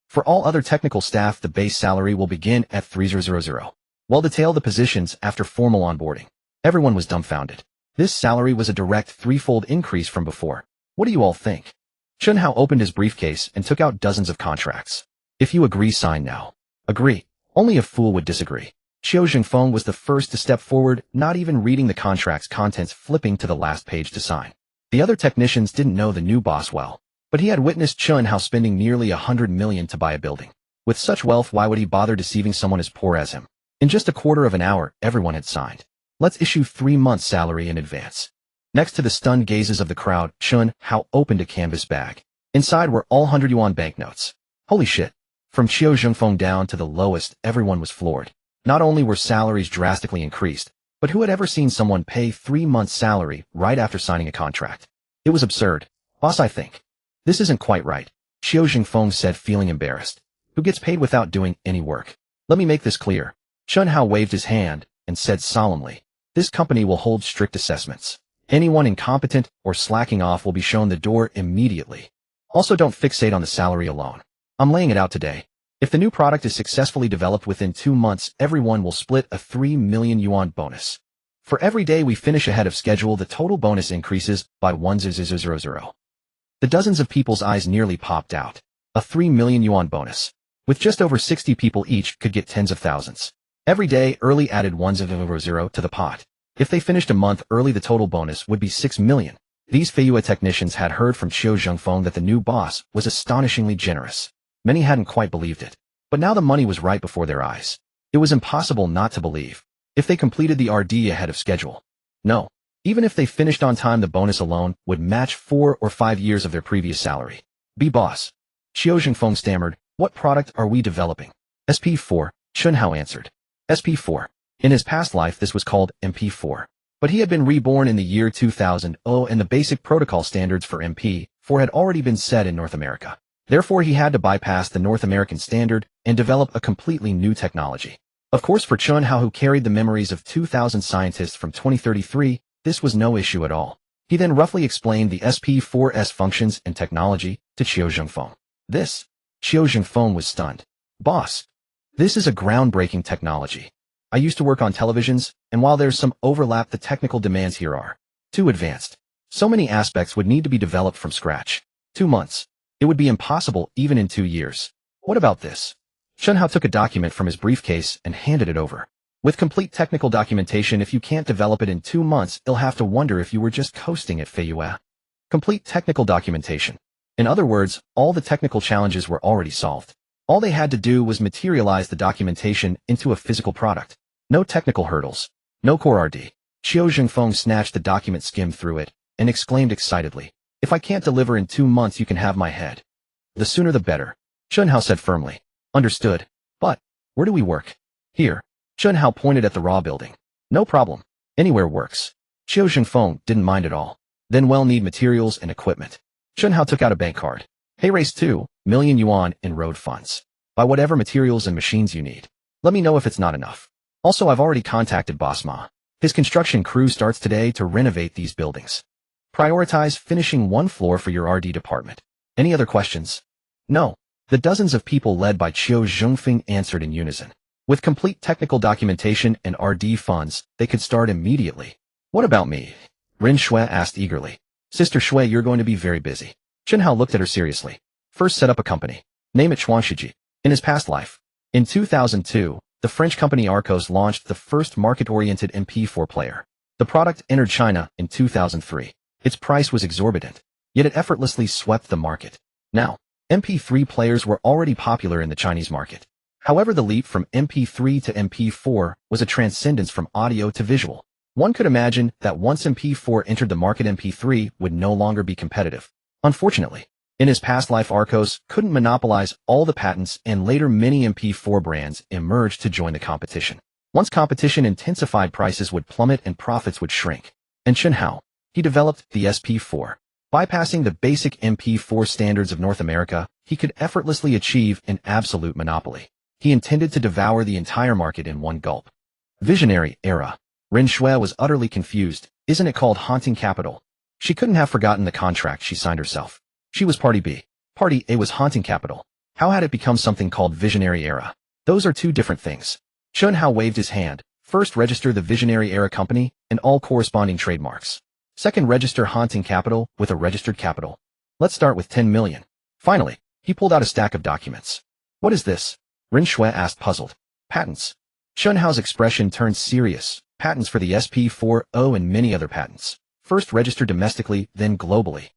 [SPEAKER 1] For all other technical staff, the base salary will begin at 3,000. We'll detail the positions after formal onboarding. Everyone was dumbfounded. This salary was a direct 3-fold increase from before. What do you all think? Chen Hao opened his briefcase and took out dozens of contracts. If you agree, sign now. Agree. Only a fool would disagree. Qiu Zhengfeng was the first to step forward, not even reading the contract's contents, flipping to the last page to sign. The other technicians didn't know the new boss well, but he had witnessed Chen Hao spending nearly 100 million to buy a building. With such wealth, why would he bother deceiving someone as poor as him? In just a quarter of an hour, everyone had signed. Let's issue 3 months' salary in advance. Next to the stunned gazes of the crowd, Chen Hao opened a canvas bag. Inside were all 100 yuan banknotes. Holy shit. From Qiu Zhengfeng down to the lowest, everyone was floored. Not only were salaries drastically increased, but who had ever seen someone pay 3 months' salary right after signing a contract? It was absurd. Boss, I think This isn't quite right, Xiao Jingfeng said, feeling embarrassed. Who gets paid without doing any work? Let me make this clear. Chen Hao waved his hand and said solemnly, this company will hold strict assessments. Anyone incompetent or slacking off will be shown the door immediately. Also, don't fixate on the salary alone. I'm laying it out today. If the new product is successfully developed within 2 months, everyone will split a 3 million yuan bonus. For every day we finish ahead of schedule, the total bonus increases by 1,000. The dozens of people's eyes nearly popped out. A 3 million yuan bonus. With just over 60 people each could get tens of thousands. Every day early added 1,000 to the pot. If they finished a month early, the total bonus would be 6 million. These Feiyue technicians had heard from Xiao Jingfeng that the new boss was astonishingly generous. Many hadn't quite believed it. But now the money was right before their eyes. It was impossible not to believe. If they completed the RD ahead of schedule. No. Even if they finished on time, the bonus alone would match 4 or 5 years of their previous salary. Boss. Xiao Jingfeng stammered, what product are we developing? SP4, Chen Hao answered. SP4. In his past life this was called MP4. But he had been reborn in the year 2000, and the basic protocol standards for MP4 had already been set in North America. Therefore he had to bypass the North American standard and develop a completely new technology. Of course, for Chen Hao, who carried the memories of 2,000 scientists from 2033, this was no issue at all. He then roughly explained the SP4's functions and technology to Xiao Jingfeng. Xiao Jingfeng was stunned. Boss, this is a groundbreaking technology. I used to work on televisions, and while there's some overlap, the technical demands here are too advanced. So many aspects would need to be developed from scratch. 2 months. It would be impossible even in 2 years. What about this? Chen Hao took a document from his briefcase and handed it over. With complete technical documentation, if you can't develop it in 2 months, you'll have to wonder if you were just coasting at Feiyue. Complete technical documentation. In other words, all the technical challenges were already solved. All they had to do was materialize the documentation into a physical product. No technical hurdles. No core RD. Xiao Jingfeng snatched the document, skimmed through it, and exclaimed excitedly, if I can't deliver in 2 months, you can have my head. The sooner the better. Chen Hao said firmly. Understood. But, where do we work? Here. Chen Hao pointed at the raw building. No problem. Anywhere works. Xiao Jingfeng didn't mind at all. Then we'll need materials and equipment. Chen Hao took out a bank card. Hey, raise 2 million yuan in road funds. Buy whatever materials and machines you need. Let me know if it's not enough. Also, I've already contacted Boss Ma. His construction crew starts today to renovate these buildings. Prioritize finishing 1 floor for your RD department. Any other questions? No. The dozens of people led by Xiao Jingfeng answered in unison. With complete technical documentation and RD funds, they could start immediately. What about me? Ren Shui asked eagerly. Sister Shui, you're going to be very busy. Chen Hao looked at her seriously. First, set up a company. Name it Chuanshiji. In his past life. In 2002, the French company Arcos launched the first market-oriented MP4 player. The product entered China in 2003. Its price was exorbitant, yet it effortlessly swept the market. Now, MP3 players were already popular in the Chinese market. However, the leap from MP3 to MP4 was a transcendence from audio to visual. One could imagine that once MP4 entered the market, MP3 would no longer be competitive. Unfortunately, in his past life, Arcos couldn't monopolize all the patents, and later many MP4 brands emerged to join the competition. Once competition intensified, prices would plummet and profits would shrink. And Chen Hao, he developed the SP4. Bypassing the basic MP4 standards of North America, he could effortlessly achieve an absolute monopoly. He intended to devour the entire market in one gulp. Visionary era. Ren Shui was utterly confused. Isn't it called haunting capital? She couldn't have forgotten the contract she signed herself. She was Party B. Party A was haunting capital. How had it become something called visionary era? Those are two different things. Chen Hao waved his hand. First, register the visionary era company and all corresponding trademarks. Second, register haunting capital with a registered capital. Let's start with 10 million. Finally, he pulled out a stack of documents. What is this? Ren Shui asked, puzzled. Patents. Chen Hao's expression turned serious. Patents for the SP4O and many other patents. First registered domestically, then globally.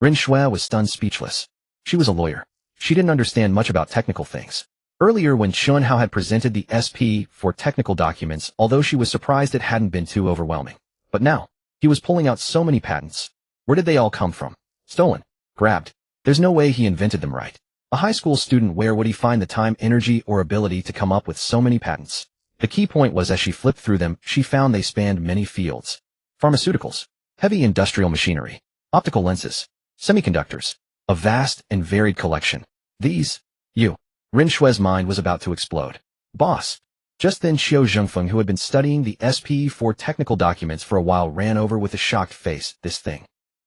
[SPEAKER 1] Ren Shui was stunned, speechless. She was a lawyer. She didn't understand much about technical things. Earlier, when Chen Hao had presented the SP4 technical documents, although she was surprised it hadn't been too overwhelming. But now, he was pulling out so many patents. Where did they all come from? Stolen? Grabbed? There's no way he invented them, right? A high school student, where would he find the time, energy, or ability to come up with so many patents? The key point was, as she flipped through them, she found they spanned many fields. Pharmaceuticals, heavy industrial machinery, optical lenses, semiconductors, A vast and varied collection. These, you. Rin Shui's mind was about to explode. Boss. Just then Xiao Zhengfeng, who had been studying the SPE4 technical documents for a while, ran over with a shocked face. This thing.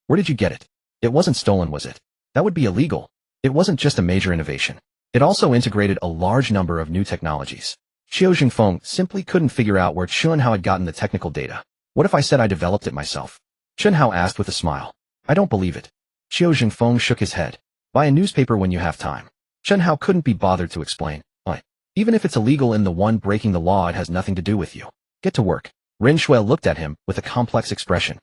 [SPEAKER 1] Where did you get it? It wasn't stolen, was it? That would be illegal. It wasn't just a major innovation. It also integrated a large number of new technologies. Xiao Zhengfeng simply couldn't figure out where Chen Hao had gotten the technical data. What if I said I developed it myself? Chen Hao asked with a smile. I don't believe it. Xiao Zhengfeng shook his head. Buy a newspaper when you have time. Chen Hao couldn't be bothered to explain. Even if it's illegal and the one breaking the law, it has nothing to do with you. Get to work. Rin Shui looked at him with a complex expression.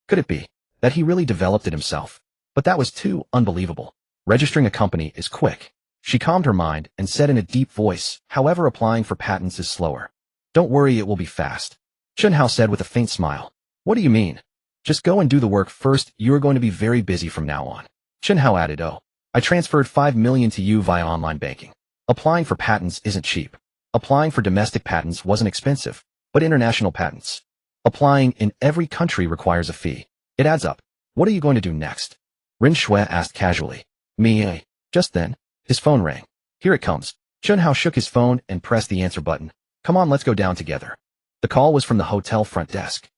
[SPEAKER 1] Could it be that he really developed it himself? But that was too unbelievable. Registering a company is quick. She calmed her mind and said in a deep voice, however, applying for patents is slower. Don't worry, it will be fast. Chen Hao said with a faint smile. What do you mean? Just go and do the work first. You are going to be very busy from now on. Chen Hao added, oh, I transferred 5 million to you via online banking. Applying for patents isn't cheap. Applying for domestic patents wasn't expensive, but international patents. Applying in every country requires a fee. It adds up. What are you going to do next? Rin Shui asked casually. Me. Just then, his phone rang. Here it comes. Chen Hao shook his phone and pressed the answer button. Come on, let's go down together. The call was from the hotel front desk.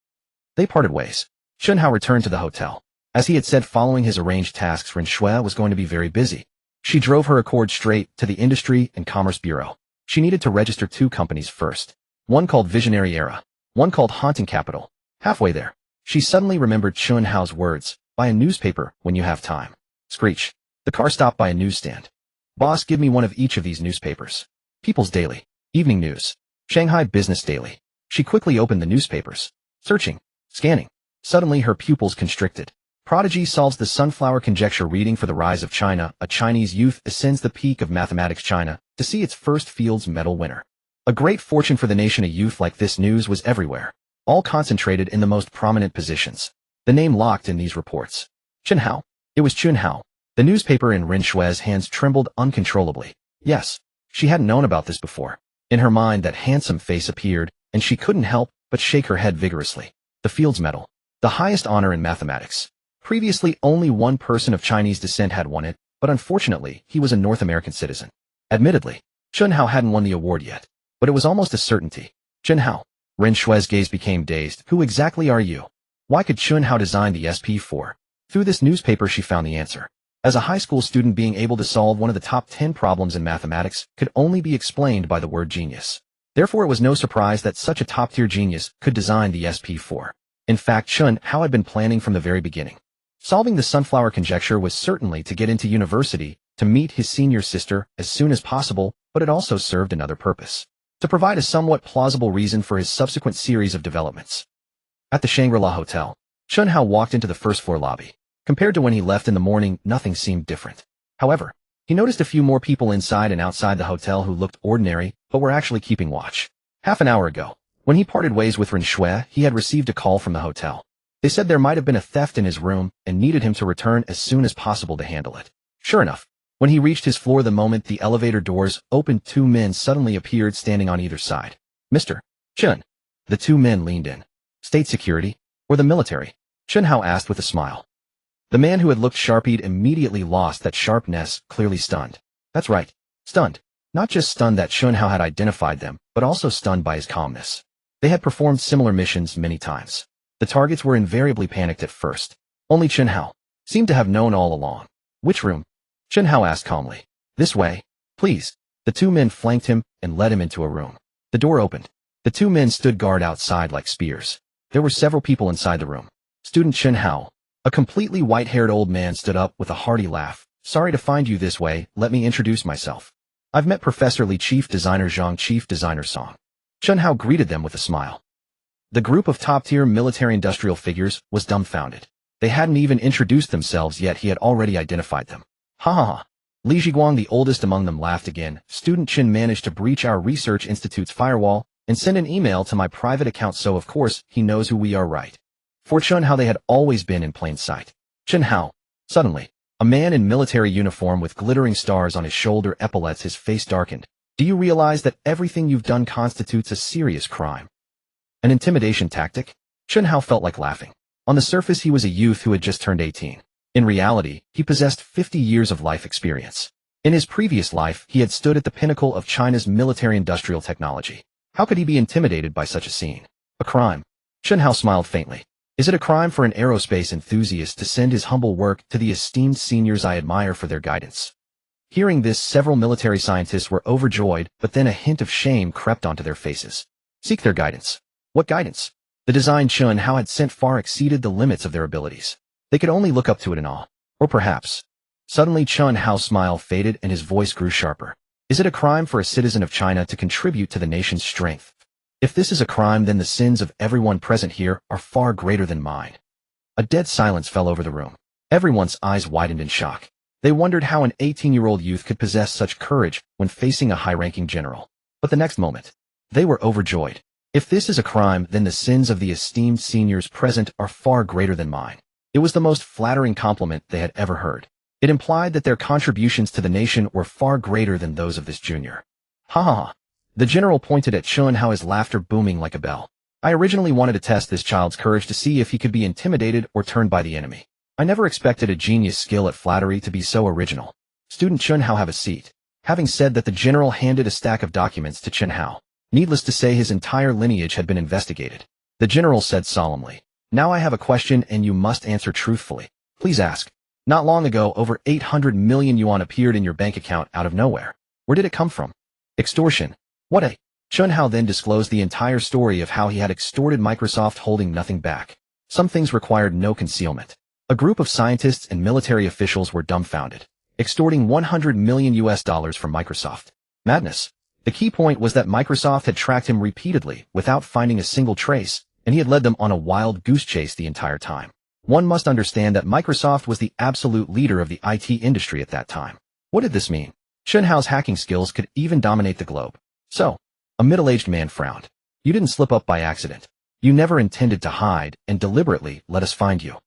[SPEAKER 1] They parted ways. Chen Hao returned to the hotel. As he had said, following his arranged tasks, Rin Shui was going to be very busy. She drove her Accord straight to the Industry and Commerce Bureau. She needed to register 2 companies first. One called Visionary Era. One called Haunting Capital. Halfway there, she suddenly remembered Chen Hao's words, buy a newspaper when you have time. Screech. The car stopped by a newsstand. Boss, give me one of each of these newspapers. People's Daily. Evening News. Shanghai Business Daily. She quickly opened the newspapers. Searching. Scanning. Suddenly her pupils constricted. Prodigy solves the sunflower conjecture. Reading for the rise of China. A Chinese youth ascends the peak of mathematics. China to see its first Fields Medal winner. A great fortune for the nation. A youth like this. News was everywhere, all concentrated in the most prominent positions. The name locked in these reports. Chen Hao. It was Chen Hao. The newspaper in Rin Shui's hands trembled uncontrollably. Yes, she hadn't known about this before. In her mind, that handsome face appeared, and she couldn't help but shake her head vigorously. The Fields Medal, the highest honor in mathematics. Previously, only one person of Chinese descent had won it, but unfortunately, he was a North American citizen. Admittedly, Chen Hao hadn't won the award yet, but it was almost a certainty. Chen Hao. Rin Shui's gaze became dazed. Who exactly are you? Why could Chen Hao design the SP4? Through this newspaper she found the answer. As a high school student, being able to solve one of the top 10 problems in mathematics could only be explained by the word genius. Therefore, it was no surprise that such a top-tier genius could design the SP4. In fact, Chen Hao had been planning from the very beginning. Solving the sunflower conjecture was certainly to get into university, to meet his senior sister as soon as possible, but it also served another purpose. To provide a somewhat plausible reason for his subsequent series of developments. At the Shangri-La Hotel, Chen Hao walked into the first-floor lobby. Compared to when he left in the morning, nothing seemed different. However, he noticed a few more people inside and outside the hotel who looked ordinary, but were actually keeping watch. Half an hour ago, when he parted ways with Rin Shui, he had received a call from the hotel. They said there might have been a theft in his room and needed him to return as soon as possible to handle it. Sure enough, when he reached his floor, the moment the elevator doors opened, 2 men suddenly appeared standing on either side. Mr. Chen. The 2 men leaned in. State security, or the military? Chen Hao asked with a smile. The man who had looked sharp-eyed immediately lost that sharpness, clearly stunned. That's right, stunned. Not just stunned that Chen Hao had identified them, but also stunned by his calmness. They had performed similar missions many times. The targets were invariably panicked at first. Only Chen Hao seemed to have known all along. Which room? Chen Hao asked calmly. This way, please. The 2 men flanked him and led him into a room. The door opened. The 2 men stood guard outside like spears. There were several people inside the room. Student Chen Hao. A completely white-haired old man stood up with a hearty laugh. Sorry to find you this way, let me introduce myself. I've met Professor Li, Chief Designer Zhang, Chief Designer Song. Chen Hao greeted them with a smile. The group of top-tier military-industrial figures was dumbfounded. They hadn't even introduced themselves yet, he had already identified them. Ha ha ha. Li Zhiguang, the oldest among them, laughed again. Student Chen managed to breach our research institute's firewall and send an email to my private account, so of course he knows who we are, right? For Chen Hao, they had always been in plain sight. Chen Hao. Suddenly, a man in military uniform with glittering stars on his shoulder epaulets, his face darkened. Do you realize that everything you've done constitutes a serious crime? An intimidation tactic? Chen Hao felt like laughing. On the surface, he was a youth who had just turned 18. In reality, he possessed 50 years of life experience. In his previous life, he had stood at the pinnacle of China's military-industrial technology. How could he be intimidated by such a scene? A crime. Chen Hao smiled faintly. Is it a crime for an aerospace enthusiast to send his humble work to the esteemed seniors I admire for their guidance? Hearing this, several military scientists were overjoyed, but then a hint of shame crept onto their faces. Seek their guidance. What guidance? The design Chen Hao had sent far exceeded the limits of their abilities. They could only look up to it in awe. Or perhaps. Suddenly Chen Hao's smile faded and his voice grew sharper. Is it a crime for a citizen of China to contribute to the nation's strength? If this is a crime, then the sins of everyone present here are far greater than mine. A dead silence fell over the room. Everyone's eyes widened in shock. They wondered how an 18-year-old youth could possess such courage when facing a high-ranking general. But the next moment, they were overjoyed. If this is a crime, then the sins of the esteemed seniors present are far greater than mine. It was the most flattering compliment they had ever heard. It implied that their contributions to the nation were far greater than those of this junior. Ha ha ha. The general pointed at Chen Hao, his laughter booming like a bell. I originally wanted to test this child's courage to see if he could be intimidated or turned by the enemy. I never expected a genius skill at flattery to be so original. Student Chen Hao, have a seat. Having said that, the general handed a stack of documents to Chen Hao. Needless to say, his entire lineage had been investigated. The general said solemnly, now I have a question and you must answer truthfully. Please ask. Not long ago, over 800 million yuan appeared in your bank account out of nowhere. Where did it come from? Extortion. What a... Chen Hao then disclosed the entire story of how he had extorted Microsoft, holding nothing back. Some things required no concealment. A group of scientists and military officials were dumbfounded, extorting $100 million from Microsoft. Madness. The key point was that Microsoft had tracked him repeatedly without finding a single trace, and he had led them on a wild goose chase the entire time. One must understand that Microsoft was the absolute leader of the IT industry at that time. What did this mean? Chen Hao's hacking skills could even dominate the globe. So, a middle-aged man frowned. You didn't slip up by accident. You never intended to hide and deliberately let us find you.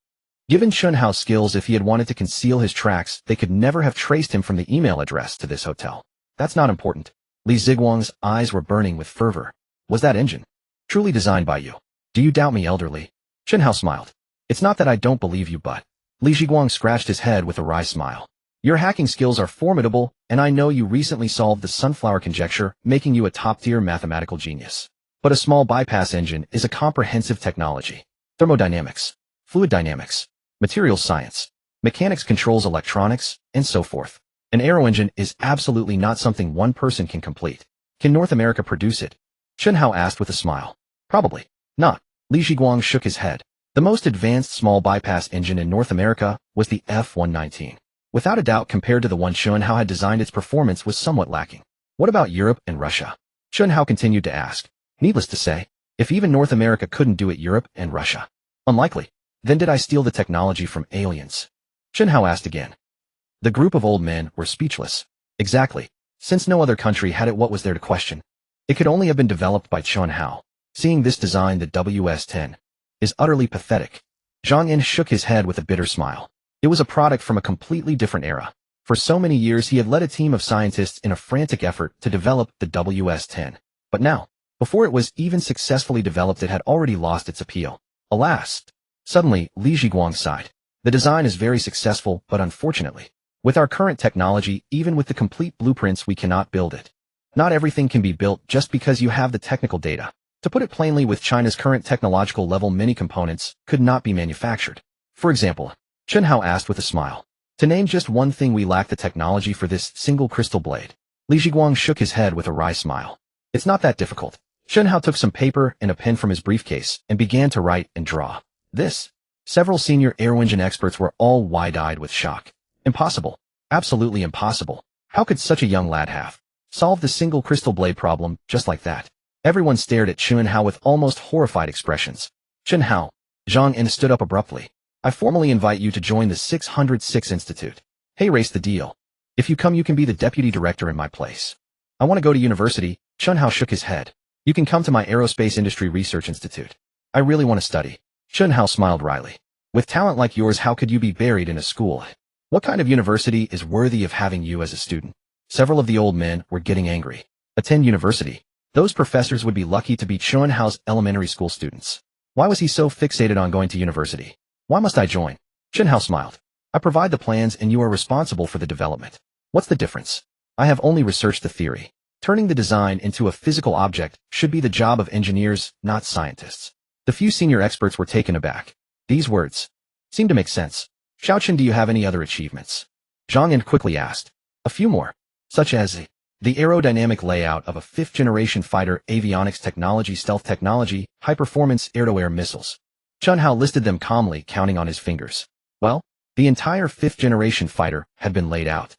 [SPEAKER 1] Given Chen Hao's skills, if he had wanted to conceal his tracks, they could never have traced him from the email address to this hotel. That's not important. Li Ziguang's eyes were burning with fervor. Was that engine truly designed by you? Do you doubt me, elderly? Chen Hao smiled. It's not that I don't believe you, but... Li Ziguang scratched his head with a wry smile. Your hacking skills are formidable, and I know you recently solved the sunflower conjecture, making you a top-tier mathematical genius. But a small bypass engine is a comprehensive technology. Thermodynamics, fluid dynamics, materials science, mechanics controls electronics, and so forth. An aero engine is absolutely not something one person can complete. Can North America produce it? Chen Hao asked with a smile. Probably not. Li Ziguang shook his head. The most advanced small bypass engine in North America was the F-119. Without a doubt, compared to the one Chen Hao had designed, its performance was somewhat lacking. What about Europe and Russia? Chen Hao continued to ask. Needless to say, if even North America couldn't do it, Europe and Russia. Unlikely. Then did I steal the technology from aliens? Chen Hao asked again. The group of old men were speechless. Exactly. Since no other country had it, what was there to question? It could only have been developed by Chen Hao. Seeing this design, the WS-10 is utterly pathetic. Zhang En shook his head with a bitter smile. It was a product from a completely different era. For so many years, he had led a team of scientists in a frantic effort to develop the WS-10. But now, before it was even successfully developed, it had already lost its appeal. Alas! Suddenly, Li Ziguang sighed. The design is very successful, but unfortunately, with our current technology, even with the complete blueprints, we cannot build it. Not everything can be built just because you have the technical data. To put it plainly, with China's current technological level, many components could not be manufactured. For example, Chen Hao asked with a smile. To name just one thing, we lack the technology for this single crystal blade. Li Ziguang shook his head with a wry smile. It's not that difficult. Chen Hao took some paper and a pen from his briefcase and began to write and draw. This. Several senior aero engine experts were all wide-eyed with shock. Impossible. Absolutely impossible. How could such a young lad have solved the single crystal blade problem just like that? Everyone stared at Chen Hao with almost horrified expressions. Chen Hao. Zhang En stood up abruptly. I formally invite you to join the 606 Institute. Hey, race the deal. If you come, you can be the deputy director in my place. I want to go to university. Chen Hao shook his head. You can come to my Aerospace Industry Research Institute. I really want to study. Chen Hao smiled wryly. With talent like yours, how could you be buried in a school? What kind of university is worthy of having you as a student? Several of the old men were getting angry. Attend university. Those professors would be lucky to be Chen Hao's elementary school students. Why was he so fixated on going to university? Why must I join? Chen Hao smiled. I provide the plans and you are responsible for the development. What's the difference? I have only researched the theory. Turning the design into a physical object should be the job of engineers, not scientists. The few senior experts were taken aback. These words seem to make sense. Xiaochen, do you have any other achievements? Zhang Yan quickly asked. A few more, such as the aerodynamic layout of a fifth-generation fighter, avionics technology, stealth technology, high-performance air-to-air missiles. Chen Hao listed them calmly, counting on his fingers. Well, the entire fifth-generation fighter had been laid out.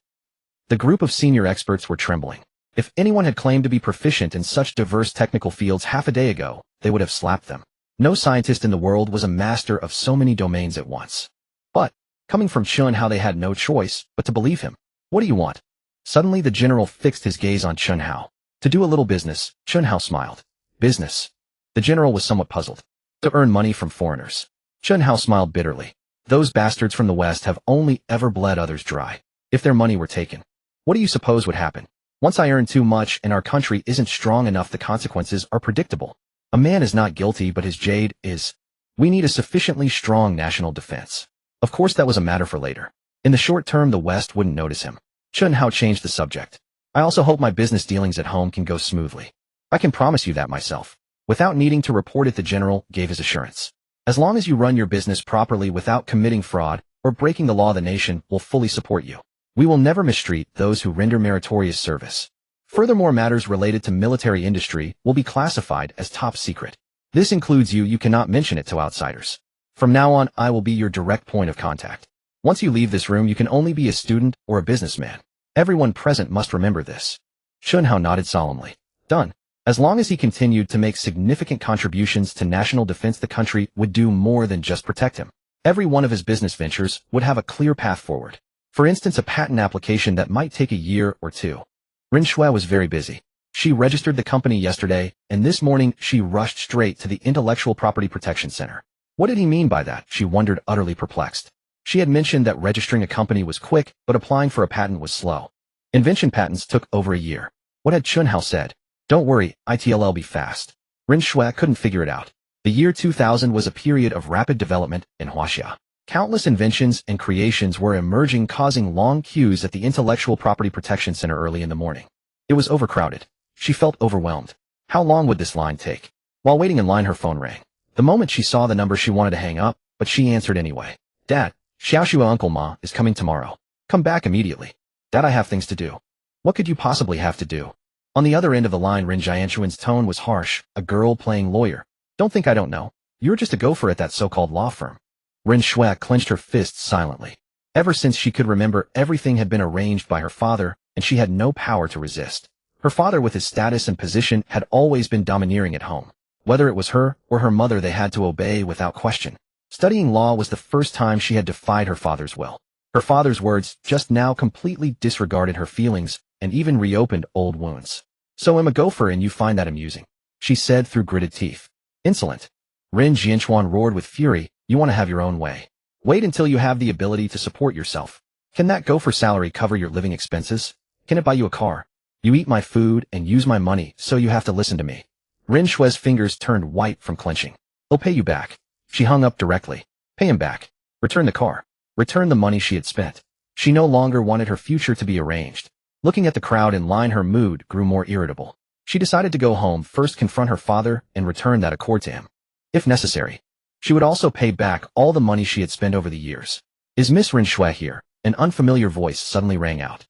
[SPEAKER 1] The group of senior experts were trembling. If anyone had claimed to be proficient in such diverse technical fields half a day ago, they would have slapped them. No scientist in the world was a master of so many domains at once. But, coming from Chen Hao, they had no choice but to believe him. What do you want? Suddenly the general fixed his gaze on Chen Hao. To do a little business, Chen Hao smiled. Business? The general was somewhat puzzled. To earn money from foreigners. Chen Hao smiled bitterly. Those bastards from the West have only ever bled others dry. If their money were taken, what do you suppose would happen? Once I earn too much and our country isn't strong enough, the consequences are predictable. A man is not guilty, but his jade is. We need a sufficiently strong national defense. Of course, that was a matter for later. In the short term, the West wouldn't notice him. Chen Hao changed the subject. I also hope my business dealings at home can go smoothly. I can promise you that myself. Without needing to report it, the general gave his assurance. As long as you run your business properly without committing fraud or breaking the law, the nation will fully support you. We will never mistreat those who render meritorious service. Furthermore, matters related to military industry will be classified as top secret. This includes you. You cannot mention it to outsiders. From now on, I will be your direct point of contact. Once you leave this room, you can only be a student or a businessman. Everyone present must remember this. Chen Hao nodded solemnly. Done. As long as he continued to make significant contributions to national defense, the country would do more than just protect him. Every one of his business ventures would have a clear path forward. For instance, a patent application that might take a year or two. Rin Shui was very busy. She registered the company yesterday, and this morning she rushed straight to the Intellectual Property Protection Center. What did he mean by that? She wondered, utterly perplexed. She had mentioned that registering a company was quick, but applying for a patent was slow. Invention patents took over a year. What had Chen Hao said? Don't worry, it'll be fast. Rin Shui couldn't figure it out. The year 2000 was a period of rapid development in Huaxia. Countless inventions and creations were emerging, causing long queues at the Intellectual Property Protection Center early in the morning. It was overcrowded. She felt overwhelmed. How long would this line take? While waiting in line, her phone rang. The moment she saw the number, she wanted to hang up, but she answered anyway. Dad, Xiaoxua Uncle Ma is coming tomorrow. Come back immediately. Dad, I have things to do. What could you possibly have to do? On the other end of the line, Rin Jianshuan's tone was harsh, a girl playing lawyer. Don't think I don't know. You're just a gopher at that so-called law firm. Rin Shui clenched her fists silently. Ever since she could remember, everything had been arranged by her father, and she had no power to resist. Her father, with his status and position, had always been domineering at home. Whether it was her or her mother, they had to obey without question. Studying law was the first time she had defied her father's will. Her father's words just now completely disregarded her feelings and even reopened old wounds. So I'm a gopher and you find that amusing, she said through gritted teeth. Insolent. Rin Jianshuan roared with fury. You want to have your own way. Wait until you have the ability to support yourself. Can that gopher salary cover your living expenses? Can it buy you a car? You eat my food and use my money, so you have to listen to me. Rin Shui's fingers turned white from clenching. I'll pay you back. She hung up directly. Pay him back. Return the car. Return the money she had spent. She no longer wanted her future to be arranged. Looking at the crowd in line, her mood grew more irritable. She decided to go home, first confront her father, and return that accord to him. If necessary. She would also pay back all the money she had spent over the years. Is Miss Rin Shui here? An unfamiliar voice suddenly rang out.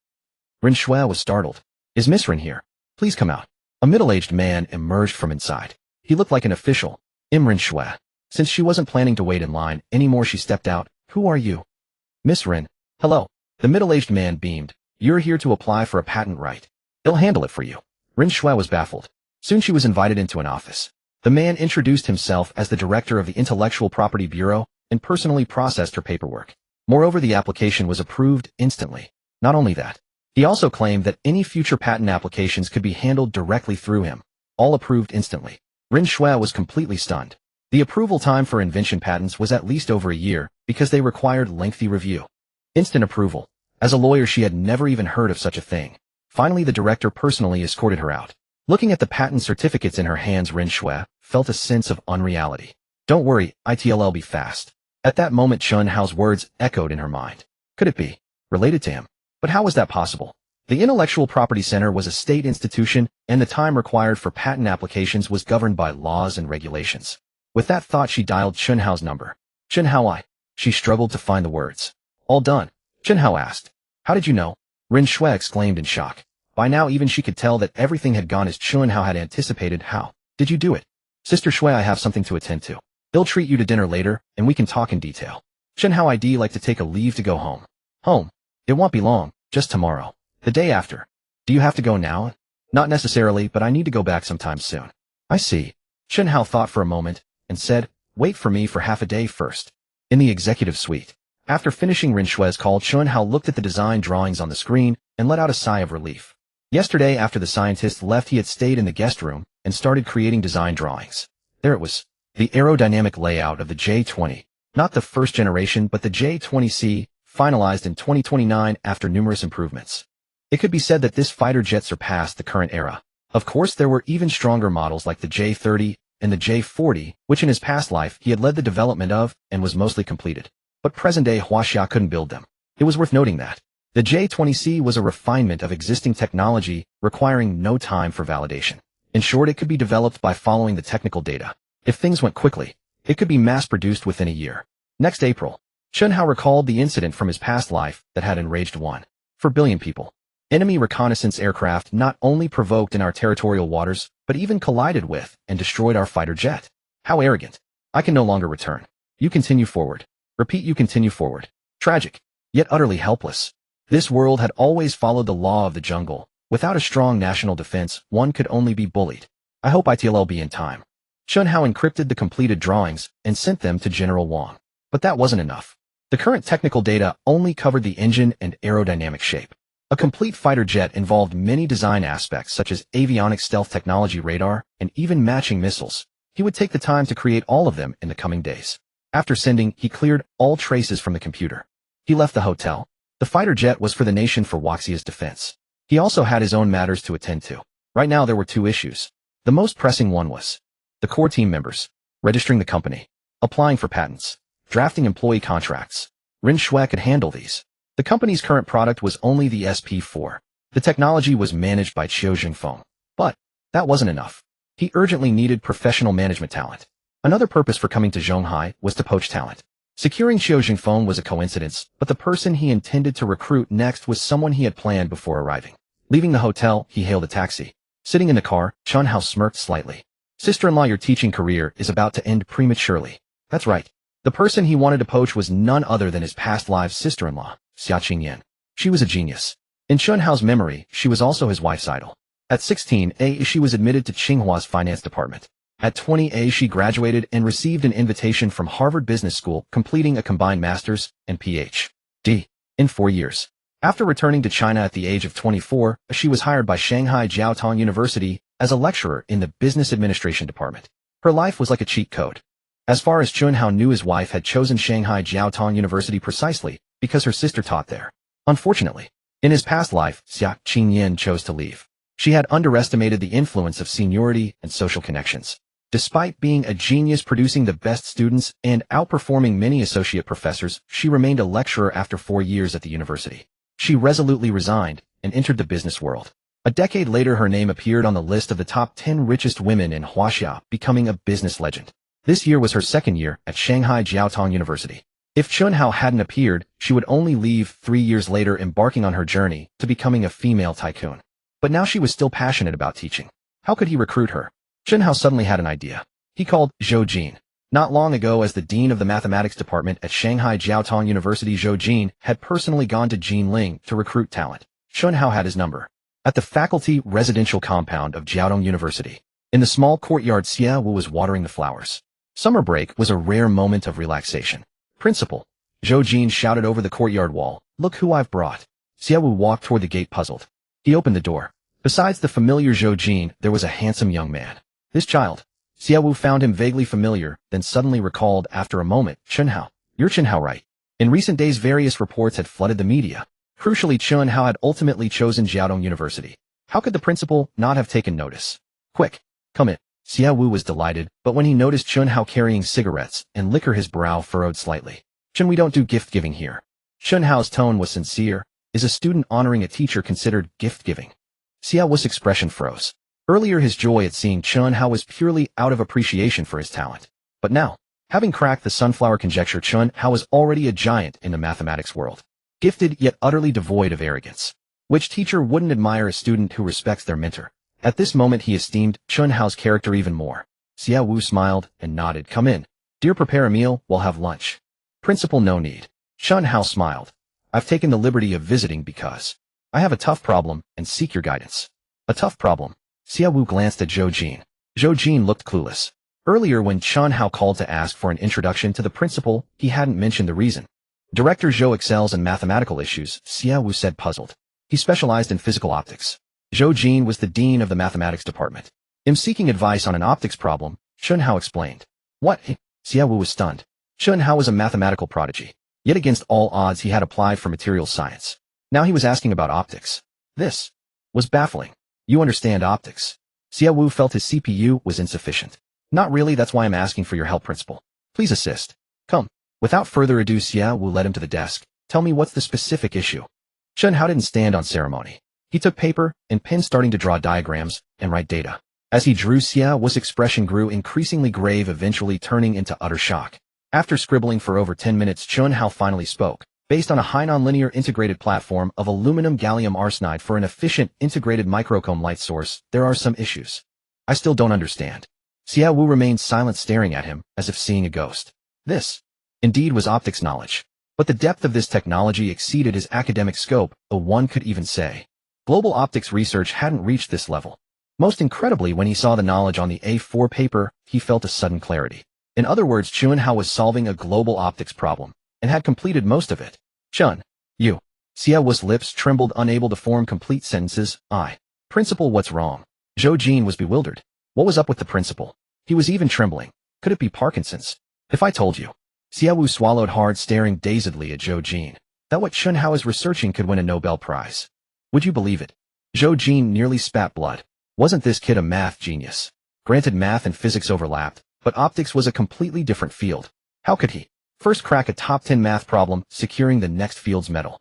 [SPEAKER 1] Rin Shui was startled. Is Miss Rin here? Please come out. A middle-aged man emerged from inside. He looked like an official. Rin Shui. Since she wasn't planning to wait in line anymore, she stepped out. Who are you? Miss Rin. Hello. The middle-aged man beamed. You're here to apply for a patent, right? He'll handle it for you. Rin Shui was baffled. Soon she was invited into an office. The man introduced himself as the director of the Intellectual Property Bureau and personally processed her paperwork. Moreover, the application was approved instantly. Not only that, he also claimed that any future patent applications could be handled directly through him. All approved instantly. Rin Shui was completely stunned. The approval time for invention patents was at least over a year because they required lengthy review. Instant approval. As a lawyer, she had never even heard of such a thing. Finally, the director personally escorted her out. Looking at the patent certificates in her hands, Rin Shui felt a sense of unreality. Don't worry, it'll be fast. At that moment, Chen Hao's words echoed in her mind. Could it be related to him? But how was that possible? The Intellectual Property Center was a state institution, and the time required for patent applications was governed by laws and regulations. With that thought, she dialed Chen Hao's number. Chen Hao. She struggled to find the words. All done? Chen Hao asked. How did you know? Ren Shui exclaimed in shock. By now even she could tell that everything had gone as Chen Hao had anticipated. How did you do it? Sister Shui, I have something to attend to. They'll treat you to dinner later, and we can talk in detail. Chen Hao, I'd like to take a leave to go home. Home? It won't be long, just tomorrow. The day after. Do you have to go now? Not necessarily, but I need to go back sometime soon. I see. Chen Hao thought for a moment, and said, wait for me for half a day first. In the executive suite. After finishing Ren Shui's call, Chen Hao looked at the design drawings on the screen, and let out a sigh of relief. Yesterday, after the scientist left, he had stayed in the guest room, and started creating design drawings. There it was. The aerodynamic layout of the J-20. Not the first generation, but the J-20C, finalized in 2029 after numerous improvements. It could be said that this fighter jet surpassed the current era. Of course, there were even stronger models like the J-30 and the J-40, which in his past life he had led the development of and was mostly completed. But present-day Huaxia couldn't build them. It was worth noting that the J-20C was a refinement of existing technology, requiring no time for validation. In short, it could be developed by following the technical data. If things went quickly, it could be mass-produced within a year. Next April, Chen Hao recalled the incident from his past life that had enraged 1.4 billion people. Enemy reconnaissance aircraft not only provoked in our territorial waters, but even collided with and destroyed our fighter jet. How arrogant. I can no longer return. You continue forward. Repeat, you continue forward. Tragic, yet utterly helpless. This world had always followed the law of the jungle. Without a strong national defense, one could only be bullied. I hope I'll be in time. Chen Hao encrypted the completed drawings and sent them to General Wang. But that wasn't enough. The current technical data only covered the engine and aerodynamic shape. A complete fighter jet involved many design aspects such as avionics, stealth technology, radar, and even matching missiles. He would take the time to create all of them in the coming days. After sending, he cleared all traces from the computer. He left the hotel. The fighter jet was for the nation, for Huaxia's defense. He also had his own matters to attend to. Right now there were two issues. The most pressing one was the core team members, registering the company, applying for patents, drafting employee contracts. Ren Shui could handle these. The company's current product was only the SP4. The technology was managed by Qiu Jingfeng. But that wasn't enough. He urgently needed professional management talent. Another purpose for coming to Zhonghai was to poach talent. Securing Qiu Jingfeng was a coincidence, but the person he intended to recruit next was someone he had planned before arriving. Leaving the hotel, he hailed a taxi. Sitting in the car, Chen Hao smirked slightly. Sister-in-law, your teaching career is about to end prematurely. That's right. The person he wanted to poach was none other than his past live's sister-in-law, Xia Qingyan. She was a genius. In Chen Hao's memory, she was also his wife's idol. At 16, she was admitted to Tsinghua's finance department. At 20, she graduated and received an invitation from Harvard Business School, completing a combined master's and Ph.D. in 4 years. After returning to China at the age of 24, she was hired by Shanghai Jiaotong University as a lecturer in the business administration department. Her life was like a cheat code. As far as Chen Hao knew, his wife had chosen Shanghai Jiaotong University precisely because her sister taught there. Unfortunately, in his past life, Xia Qingyan chose to leave. She had underestimated the influence of seniority and social connections. Despite being a genius, producing the best students, and outperforming many associate professors, she remained a lecturer after 4 years at the university. She resolutely resigned and entered the business world. A decade later, her name appeared on the list of the top 10 richest women in Huaxia, becoming a business legend. This year was her second year at Shanghai Jiaotong University. If Chen Hao hadn't appeared, she would only leave 3 years later, embarking on her journey to becoming a female tycoon. But now she was still passionate about teaching. How could he recruit her? Chen Hao suddenly had an idea. He called Zhou Jin. Not long ago, as the dean of the mathematics department at Shanghai Jiaotong University, Zhou Jin had personally gone to Jinling to recruit talent. Chen Hao had his number. At the faculty residential compound of Jiaotong University, in the small courtyard, Xia Wu was watering the flowers. Summer break was a rare moment of relaxation. Principal, Zhou Jin shouted over the courtyard wall, "Look who I've brought." Xia Wu walked toward the gate, puzzled. He opened the door. Besides the familiar Zhou Jin, there was a handsome young man. This child. Xia Wu found him vaguely familiar, then suddenly recalled after a moment, Chen Hao. You're Chen Hao, right? In recent days, various reports had flooded the media. Crucially, Chen Hao had ultimately chosen Jiaotong University. How could the principal not have taken notice? Quick, come in. Xia Wu was delighted, but when he noticed Chen Hao carrying cigarettes and liquor, his brow furrowed slightly. Chen, we don't do gift-giving here. Chen Hao's tone was sincere. Is a student honoring a teacher considered gift-giving? Xia Wu's expression froze. Earlier his joy at seeing Chen Hao was purely out of appreciation for his talent. But now, having cracked the sunflower conjecture, Chen Hao was already a giant in the mathematics world. Gifted yet utterly devoid of arrogance. Which teacher wouldn't admire a student who respects their mentor? At this moment he esteemed Chen Hao's character even more. Xia Wu smiled and nodded. Come in. Dear, prepare a meal, we'll have lunch. Principal, no need. Chen Hao smiled. I've taken the liberty of visiting because I have a tough problem and seek your guidance. A tough problem? Xia Wu glanced at Zhou Jin. Zhou Jin looked clueless. Earlier when Chen Hao called to ask for an introduction to the principal, he hadn't mentioned the reason. Director Zhou excels in mathematical issues, Xia Wu said, puzzled. He specialized in physical optics. Zhou Jin was the dean of the mathematics department. I'm seeking advice on an optics problem, Chen Hao explained. What? Xia Wu was stunned. Chen Hao was a mathematical prodigy. Yet against all odds he had applied for material science. Now he was asking about optics. This was baffling. You understand optics? Xia Wu felt his CPU was insufficient. Not really, that's why I'm asking for your help, principal. Please assist. Come. Without further ado, Xia Wu led him to the desk. Tell me, what's the specific issue? Chen Hao didn't stand on ceremony. He took paper and pen, starting to draw diagrams and write data. As he drew, Xia Wu's expression grew increasingly grave, eventually turning into utter shock. After scribbling for over 10 minutes, Chen Hao finally spoke. Based on a high nonlinear integrated platform of aluminum gallium arsenide for an efficient integrated microcomb light source, there are some issues. I still don't understand. Xia Wu remained silent, staring at him as if seeing a ghost. This, indeed, was optics knowledge. But the depth of this technology exceeded his academic scope, or one could even say. Global optics research hadn't reached this level. Most incredibly, when he saw the knowledge on the A4 paper, he felt a sudden clarity. In other words, Chen Hao was solving a global optics problem, and had completed most of it. Chen, you. Xia Wu's lips trembled, unable to form complete sentences. Principal, what's wrong? Zhou Jin was bewildered. What was up with the principal? He was even trembling. Could it be Parkinson's? If I told you. Xia Wu swallowed hard, staring dazedly at Zhou Jin. That what Chen Hao is researching could win a Nobel Prize. Would you believe it? Zhou Jin nearly spat blood. Wasn't this kid a math genius? Granted, math and physics overlapped, but optics was a completely different field. How could he first crack a top 10 math problem, securing the next field's medal,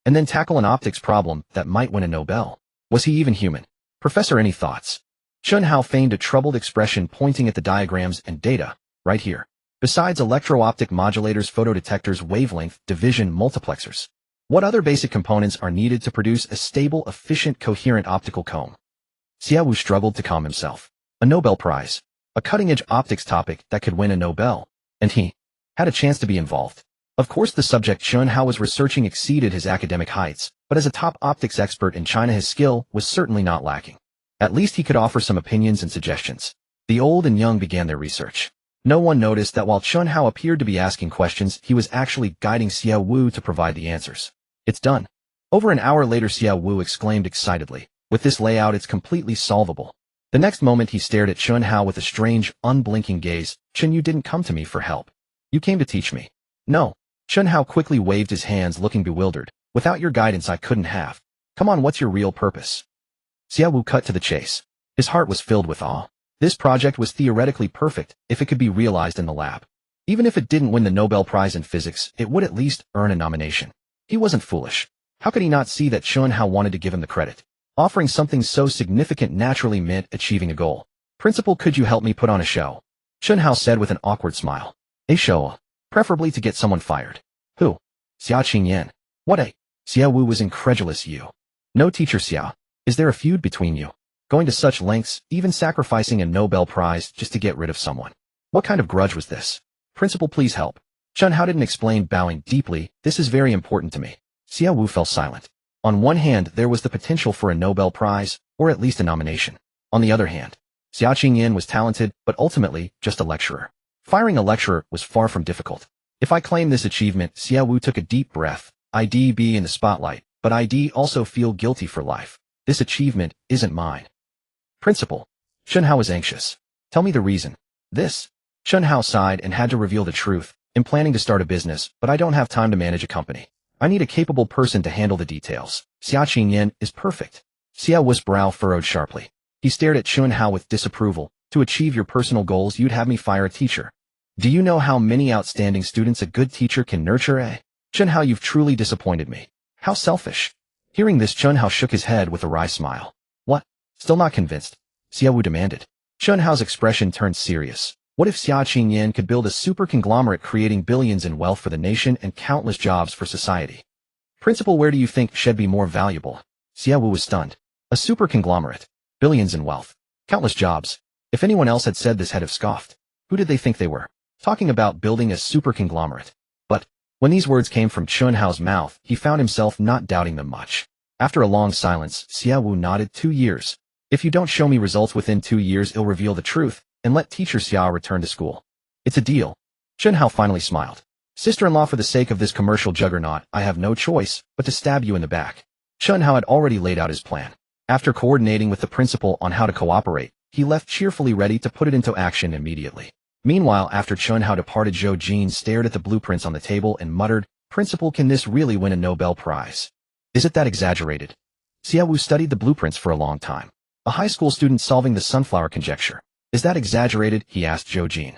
[SPEAKER 1] and then tackle an optics problem that might win a Nobel? Was he even human? Professor, any thoughts? Chen Hao feigned a troubled expression, pointing at the diagrams and data. Right here. Besides electro-optic modulators, photodetectors, wavelength, division, multiplexers. What other basic components are needed to produce a stable, efficient, coherent optical comb? Xia Wu struggled to calm himself. A Nobel Prize. A cutting-edge optics topic that could win a Nobel. And he had a chance to be involved. Of course, the subject Chen Hao was researching exceeded his academic heights, but as a top optics expert in China, his skill was certainly not lacking. At least he could offer some opinions and suggestions. The old and young began their research. No one noticed that while Chen Hao appeared to be asking questions, he was actually guiding Xia Wu to provide the answers. It's done. Over an hour later, Xia Wu exclaimed excitedly, with this layout, it's completely solvable. The next moment he stared at Chen Hao with a strange, unblinking gaze. Chen, you didn't come to me for help. You came to teach me. No. Chen Hao quickly waved his hands, looking bewildered. Without your guidance, I couldn't have. Come on, what's your real purpose? Xia Wu cut to the chase. His heart was filled with awe. This project was theoretically perfect if it could be realized in the lab. Even if it didn't win the Nobel Prize in physics, it would at least earn a nomination. He wasn't foolish. How could he not see that Chen Hao wanted to give him the credit? Offering something so significant naturally meant achieving a goal. Principal, could you help me put on a show? Chen Hao said with an awkward smile. A show? Preferably to get someone fired. Who? Xia Qingyan. What a? Xia Wu was incredulous. You. No, teacher Xia. Is there a feud between you? Going to such lengths, even sacrificing a Nobel Prize just to get rid of someone. What kind of grudge was this? Principal, please help. Chen Hao didn't explain, bowing deeply. This is very important to me. Xia Wu fell silent. On one hand, there was the potential for a Nobel Prize, or at least a nomination. On the other hand, Xia Qingyan was talented, but ultimately just a lecturer. Firing a lecturer was far from difficult. If I claim this achievement, Xia Wu took a deep breath. I'd be in the spotlight, but I'd also feel guilty for life. This achievement isn't mine. Principal. Chen Hao was anxious. Tell me the reason. This. Chen Hao sighed and had to reveal the truth. I'm planning to start a business, but I don't have time to manage a company. I need a capable person to handle the details. Xia Qingyan is perfect. Xia Wu's brow furrowed sharply. He stared at Chen Hao with disapproval. To achieve your personal goals, you'd have me fire a teacher. Do you know how many outstanding students a good teacher can nurture? Chen Hao, you've truly disappointed me. How selfish. Hearing this, Chen Hao shook his head with a wry smile. What? Still not convinced? Xia Wu demanded. Chen Hao's expression turned serious. What if Xia Qingyan could build a super conglomerate creating billions in wealth for the nation and countless jobs for society? Principal, where do you think should be more valuable? Xia Wu was stunned. A super conglomerate. Billions in wealth. Countless jobs. If anyone else had said this, had have scoffed. Who did they think they were? Talking about building a super conglomerate. But when these words came from Chen Hao's mouth, he found himself not doubting them much. After a long silence, Xia Wu nodded. 2 years. If you don't show me results within 2 years, I'll reveal the truth and let teacher Xia return to school. It's a deal. Chen Hao finally smiled. Sister-in-law, for the sake of this commercial juggernaut, I have no choice but to stab you in the back. Chen Hao had already laid out his plan. After coordinating with the principal on how to cooperate, he left cheerfully, ready to put it into action immediately. Meanwhile, after Chen Hao departed, Zhou Jin stared at the blueprints on the table and muttered, Principal, can this really win a Nobel Prize? Is it that exaggerated? Xia Wu studied the blueprints for a long time. A high school student solving the sunflower conjecture. Is that exaggerated? He asked Zhou Jin.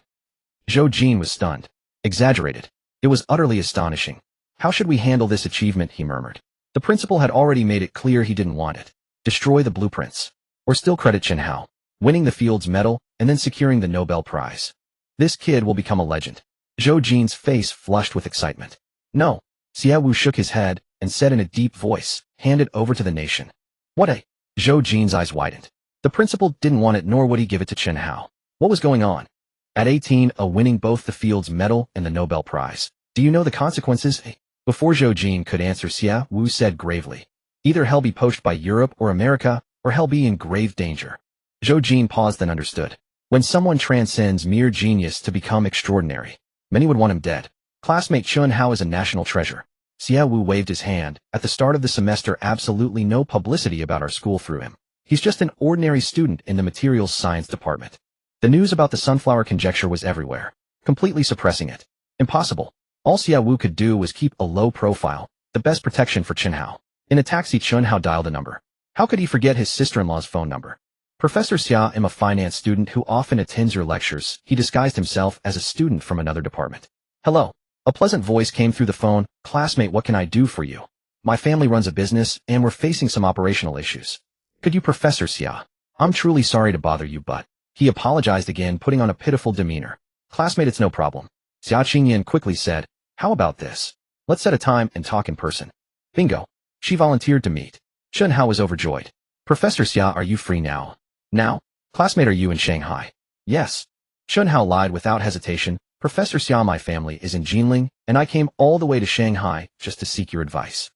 [SPEAKER 1] Zhou Jin was stunned. Exaggerated. It was utterly astonishing. How should we handle this achievement? He murmured. The principal had already made it clear he didn't want it. Destroy the blueprints. Or still credit Chen Hao, winning the Fields Medal and then securing the Nobel Prize. This kid will become a legend. Zhou Jin's face flushed with excitement. No. Xia Wu shook his head and said in a deep voice, hand it over to the nation. What a... Zhou Jin's eyes widened. The principal didn't want it, nor would he give it to Chen Hao. What was going on? At 18, winning both the Fields Medal and the Nobel Prize. Do you know the consequences? Before Zhou Jin could answer, Xia Wu said gravely. Either he'll be poached by Europe or America, or he'll be in grave danger. Zhou Jin paused, then understood. When someone transcends mere genius to become extraordinary, many would want him dead. Classmate Chen Hao is a national treasure. Xia Wu waved his hand. At the start of the semester, absolutely no publicity about our school through him. He's just an ordinary student in the materials science department. The news about the sunflower conjecture was everywhere, completely suppressing it. Impossible. All Xia Wu could do was keep a low profile, the best protection for Chen Hao. In a taxi, Chen Hao dialed a number. How could he forget his sister-in-law's phone number? Professor Xia, I'm a finance student who often attends your lectures. He disguised himself as a student from another department. Hello. A pleasant voice came through the phone. Classmate, what can I do for you? My family runs a business, and we're facing some operational issues. Could you, Professor Xia? I'm truly sorry to bother you, but... He apologized again, putting on a pitiful demeanor. Classmate, it's no problem. Xia Qingyan quickly said, how about this? Let's set a time and talk in person. Bingo. She volunteered to meet. Chen Hao was overjoyed. Professor Xia, are you free now? Now? Classmate, are you in Shanghai? Yes. Chen Hao lied without hesitation. Professor Xia, my family is in Jinling, and I came all the way to Shanghai just to seek your advice.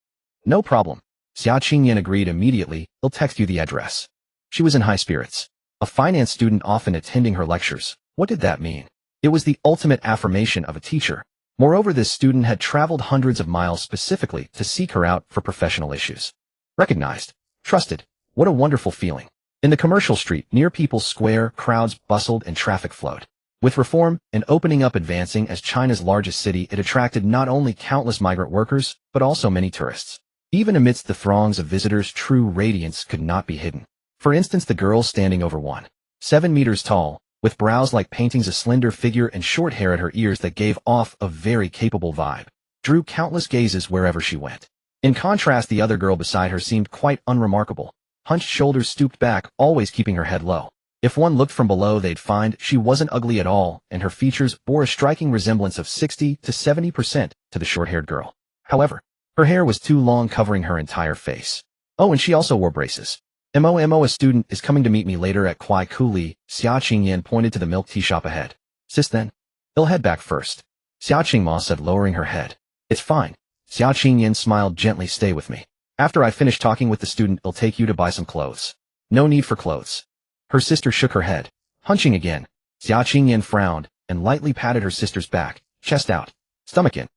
[SPEAKER 1] No problem. Xia Qingyan agreed immediately. I'll text you the address. She was in high spirits. A finance student often attending her lectures. What did that mean? It was the ultimate affirmation of a teacher. Moreover, this student had traveled hundreds of miles specifically to seek her out for professional issues. Recognized. Trusted. What a wonderful feeling. In the commercial street near People's Square, crowds bustled and traffic flowed. With reform and opening up advancing as China's largest city, it attracted not only countless migrant workers, but also many tourists. Even amidst the throngs of visitors, true radiance could not be hidden. For instance, the girl standing over 1.7 meters tall, with brows like paintings, a slender figure and short hair at her ears that gave off a very capable vibe, drew countless gazes wherever she went. In contrast, the other girl beside her seemed quite unremarkable. Hunched shoulders, stooped back, always keeping her head low. If one looked from below, they'd find she wasn't ugly at all, and her features bore a striking resemblance of 60 to 70% to the short-haired girl. However, her hair was too long, covering her entire face. Oh, and she also wore braces. MOMO, a student is coming to meet me later at Kwai Kuli. Xia Qingyan pointed to the milk tea shop ahead. Sis, then? I'll head back first. Xia Qingma said, lowering her head. It's fine. Xia Qingyan smiled gently. Stay with me. After I finish talking with the student, I'll take you to buy some clothes. No need for clothes. Her sister shook her head. Hunching again. Xia Qingyan frowned and lightly patted her sister's back, chest out, stomach in.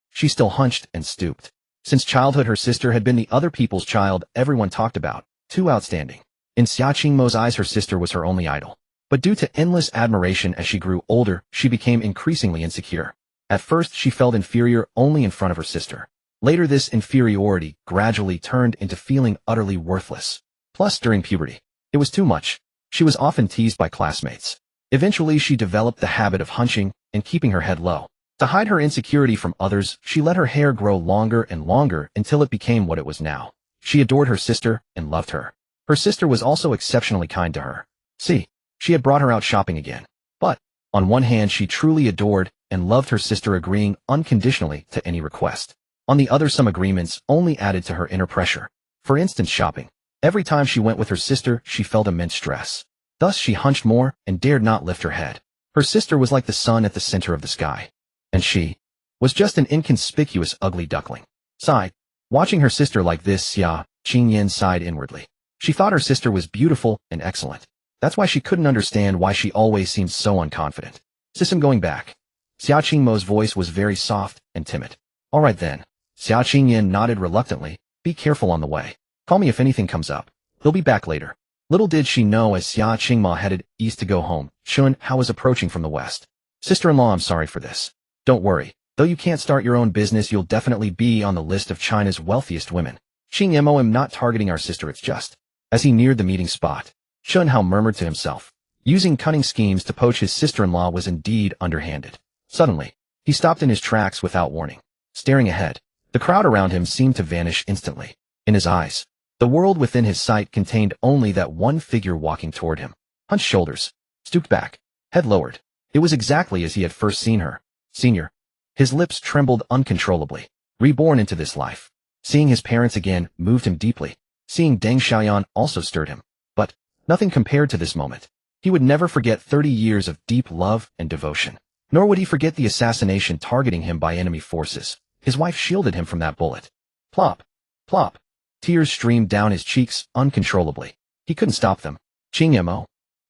[SPEAKER 1] She still hunched and stooped. Since childhood, her sister had been the other people's child everyone talked about. Too outstanding. In Xia Qingmo's eyes, her sister was her only idol. But due to endless admiration as she grew older, she became increasingly insecure. At first, she felt inferior only in front of her sister. Later, this inferiority gradually turned into feeling utterly worthless. Plus, during puberty, it was too much. She was often teased by classmates. Eventually, she developed the habit of hunching and keeping her head low. To hide her insecurity from others, she let her hair grow longer and longer until it became what it was now. She adored her sister and loved her. Her sister was also exceptionally kind to her. See, she had brought her out shopping again. But, on one hand, she truly adored and loved her sister, agreeing unconditionally to any request. On the other, some agreements only added to her inner pressure. For instance, shopping. Every time she went with her sister, she felt immense stress. Thus, she hunched more and dared not lift her head. Her sister was like the sun at the center of the sky. And she was just an inconspicuous, ugly duckling. Sighed. Watching her sister like this, Xia Qingyan sighed inwardly. She thought her sister was beautiful and excellent. That's why she couldn't understand why she always seemed so unconfident. Sis, I'm going back. Xia Qingmo's voice was very soft and timid. All right then. Xia Qingyan nodded reluctantly. Be careful on the way. Call me if anything comes up. He'll be back later. Little did she know, as Xia Qingma headed east to go home, Chen Hao was approaching from the west. Sister-in-law, I'm sorry for this. Don't worry. Though you can't start your own business, you'll definitely be on the list of China's wealthiest women. Qingmo, I'm not targeting our sister, it's just. As he neared the meeting spot, Chen Hao murmured to himself. Using cunning schemes to poach his sister-in-law was indeed underhanded. Suddenly, he stopped in his tracks without warning. Staring ahead, the crowd around him seemed to vanish instantly. In his eyes, the world within his sight contained only that one figure walking toward him. Hunched shoulders, stooped back, head lowered. It was exactly as he had first seen her. Senior. His lips trembled uncontrollably. Reborn into this life. Seeing his parents again moved him deeply. Seeing Deng Xiaoyan also stirred him. But nothing compared to this moment. He would never forget 30 years of deep love and devotion. Nor would he forget the assassination targeting him by enemy forces. His wife shielded him from that bullet. Plop. Plop. Tears streamed down his cheeks uncontrollably. He couldn't stop them. Qingmo.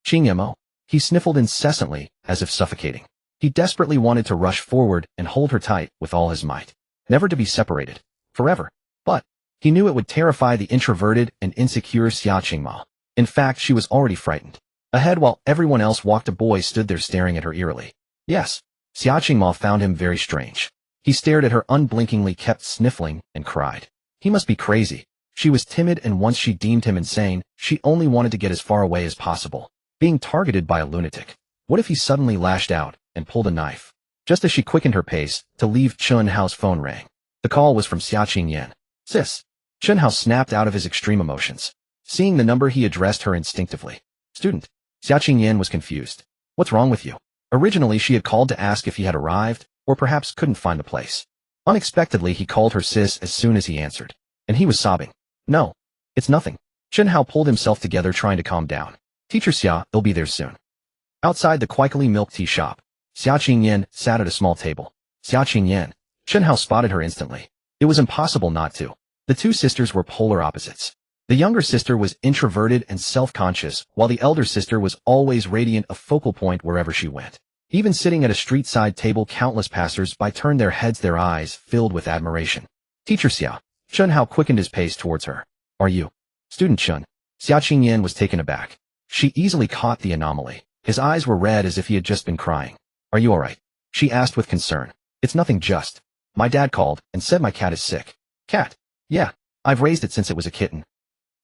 [SPEAKER 1] Qingmo. He sniffled incessantly, as if suffocating. He desperately wanted to rush forward and hold her tight with all his might. Never to be separated. Forever. But he knew it would terrify the introverted and insecure Xia Qingma. In fact, she was already frightened. Ahead, while everyone else walked, a boy stood there staring at her eerily. Yes, Xia Qingma found him very strange. He stared at her unblinkingly, kept sniffling, and cried. He must be crazy. She was timid, and once she deemed him insane, she only wanted to get as far away as possible. Being targeted by a lunatic. What if he suddenly lashed out and pulled a knife? Just as she quickened her pace to leave, Chen Hao's phone rang. The call was from Xia Qingyan. Sis. Chen Hao snapped out of his extreme emotions. Seeing the number, he addressed her instinctively. Student. Xia Qingyan was confused. What's wrong with you? Originally, she had called to ask if he had arrived, or perhaps couldn't find the place. Unexpectedly, he called her sis as soon as he answered. And he was sobbing. No. It's nothing. Chen Hao pulled himself together, trying to calm down. Teacher Xia, they'll be there soon. Outside the Quaikali milk tea shop, Xia Qingyan sat at a small table. Xia Qingyan. Chen Hao spotted her instantly. It was impossible not to. The two sisters were polar opposites. The younger sister was introverted and self-conscious, while the elder sister was always radiant, a focal point wherever she went. Even sitting at a street-side table, countless passers-by turned their heads, their eyes filled with admiration. Teacher Xia. Chen Hao quickened his pace towards her. Are you? Student Chen. Xia Qingyan was taken aback. She easily caught the anomaly. His eyes were red as if he had just been crying. Are you alright? She asked with concern. It's nothing, just. My dad called and said my cat is sick. Cat? Yeah. I've raised it since it was a kitten.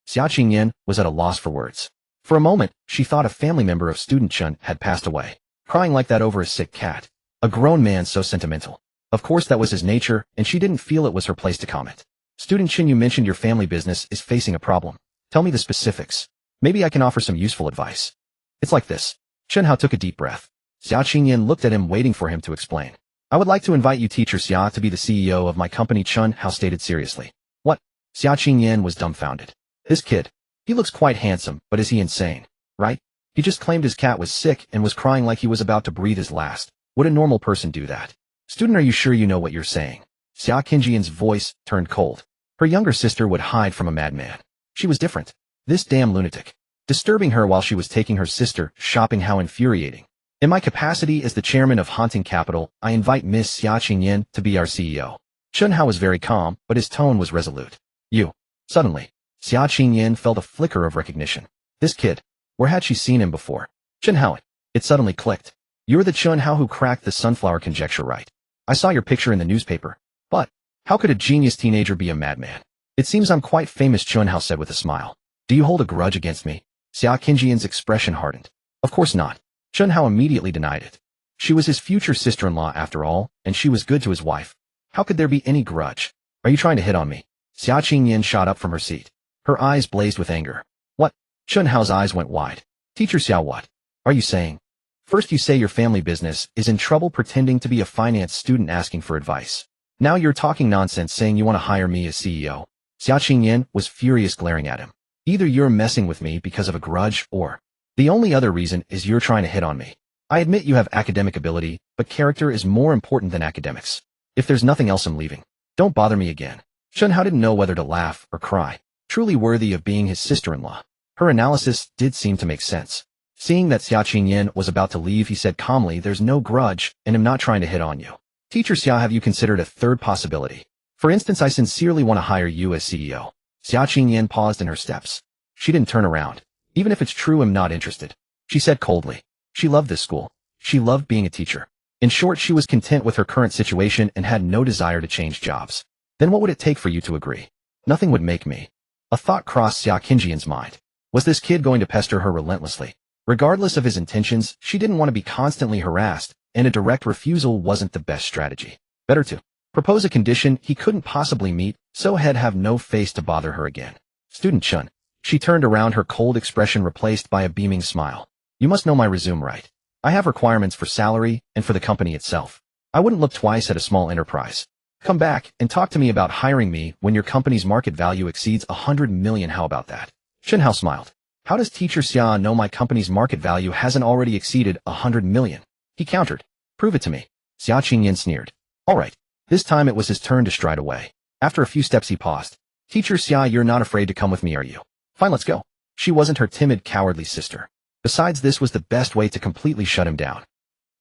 [SPEAKER 1] Xia Qingyan was at a loss for words. For a moment, she thought a family member of student Chen had passed away. Crying like that over a sick cat. A grown man so sentimental. Of course that was his nature, and she didn't feel it was her place to comment. Student Chen, you mentioned your family business is facing a problem. Tell me the specifics. Maybe I can offer some useful advice. It's like this. Chen Hao took a deep breath. Xia Qingyan looked at him, waiting for him to explain. I would like to invite you, Teacher Xia, to be the CEO of my company, Chen Hao stated seriously. What? Xia Qingyan was dumbfounded. This kid. He looks quite handsome, but is he insane? Right? He just claimed his cat was sick and was crying like he was about to breathe his last. Would a normal person do that? Student, are you sure you know what you're saying? Xia Qingyan's voice turned cold. Her younger sister would hide from a madman. She was different. This damn lunatic. Disturbing her while she was taking her sister shopping, how infuriating. In my capacity as the chairman of Haunting Capital, I invite Miss Xia Qingyan to be our CEO. Chen Hao was very calm, but his tone was resolute. You. Suddenly, Xia Qingyan felt a flicker of recognition. This kid. Where had she seen him before? Chen Hao. It suddenly clicked. You're the Chen Hao who cracked the sunflower conjecture, right? I saw your picture in the newspaper. But how could a genius teenager be a madman? It seems I'm quite famous, Chen Hao said with a smile. Do you hold a grudge against me? Xia Qingyan's expression hardened. Of course not. Chen Hao immediately denied it. She was his future sister-in-law after all, and she was good to his wife. How could there be any grudge? Are you trying to hit on me? Xia Qingyan shot up from her seat. Her eyes blazed with anger. What? Chen Hao's eyes went wide. Teacher Xia, what are you saying? First you say your family business is in trouble pretending to be a finance student asking for advice. Now you're talking nonsense saying you want to hire me as CEO. Xia Qingyan was furious, glaring at him. Either you're messing with me because of a grudge or the only other reason is you're trying to hit on me. I admit you have academic ability, but character is more important than academics. If there's nothing else, I'm leaving. Don't bother me again. Chen Hao didn't know whether to laugh or cry. Truly worthy of being his sister-in-law. Her analysis did seem to make sense. Seeing that Xia Qingyan was about to leave, he said calmly, there's no grudge, and I'm not trying to hit on you. Teacher Xia, have you considered a third possibility? For instance, I sincerely want to hire you as CEO. Xia Qingyan paused in her steps. She didn't turn around. Even if it's true, I'm not interested. She said coldly. She loved this school. She loved being a teacher. In short, she was content with her current situation and had no desire to change jobs. Then what would it take for you to agree? Nothing would make me. A thought crossed Xia Qingyan's mind. Was this kid going to pester her relentlessly? Regardless of his intentions, she didn't want to be constantly harassed, and a direct refusal wasn't the best strategy. Better to propose a condition he couldn't possibly meet, so he'd have no face to bother her again. Student Chen. She turned around, her cold expression replaced by a beaming smile. You must know my resume, right? I have requirements for salary and for the company itself. I wouldn't look twice at a small enterprise. Come back and talk to me about hiring me when your company's market value exceeds 100 million. How about that? Chen Hao smiled. How does Teacher Xia know my company's market value hasn't already exceeded 100 million? He countered. Prove it to me. Xia Qingyan sneered. All right. This time it was his turn to stride away. After a few steps he paused. Teacher Xia, you're not afraid to come with me, are you? Fine, let's go. She wasn't her timid, cowardly sister. Besides, this was the best way to completely shut him down.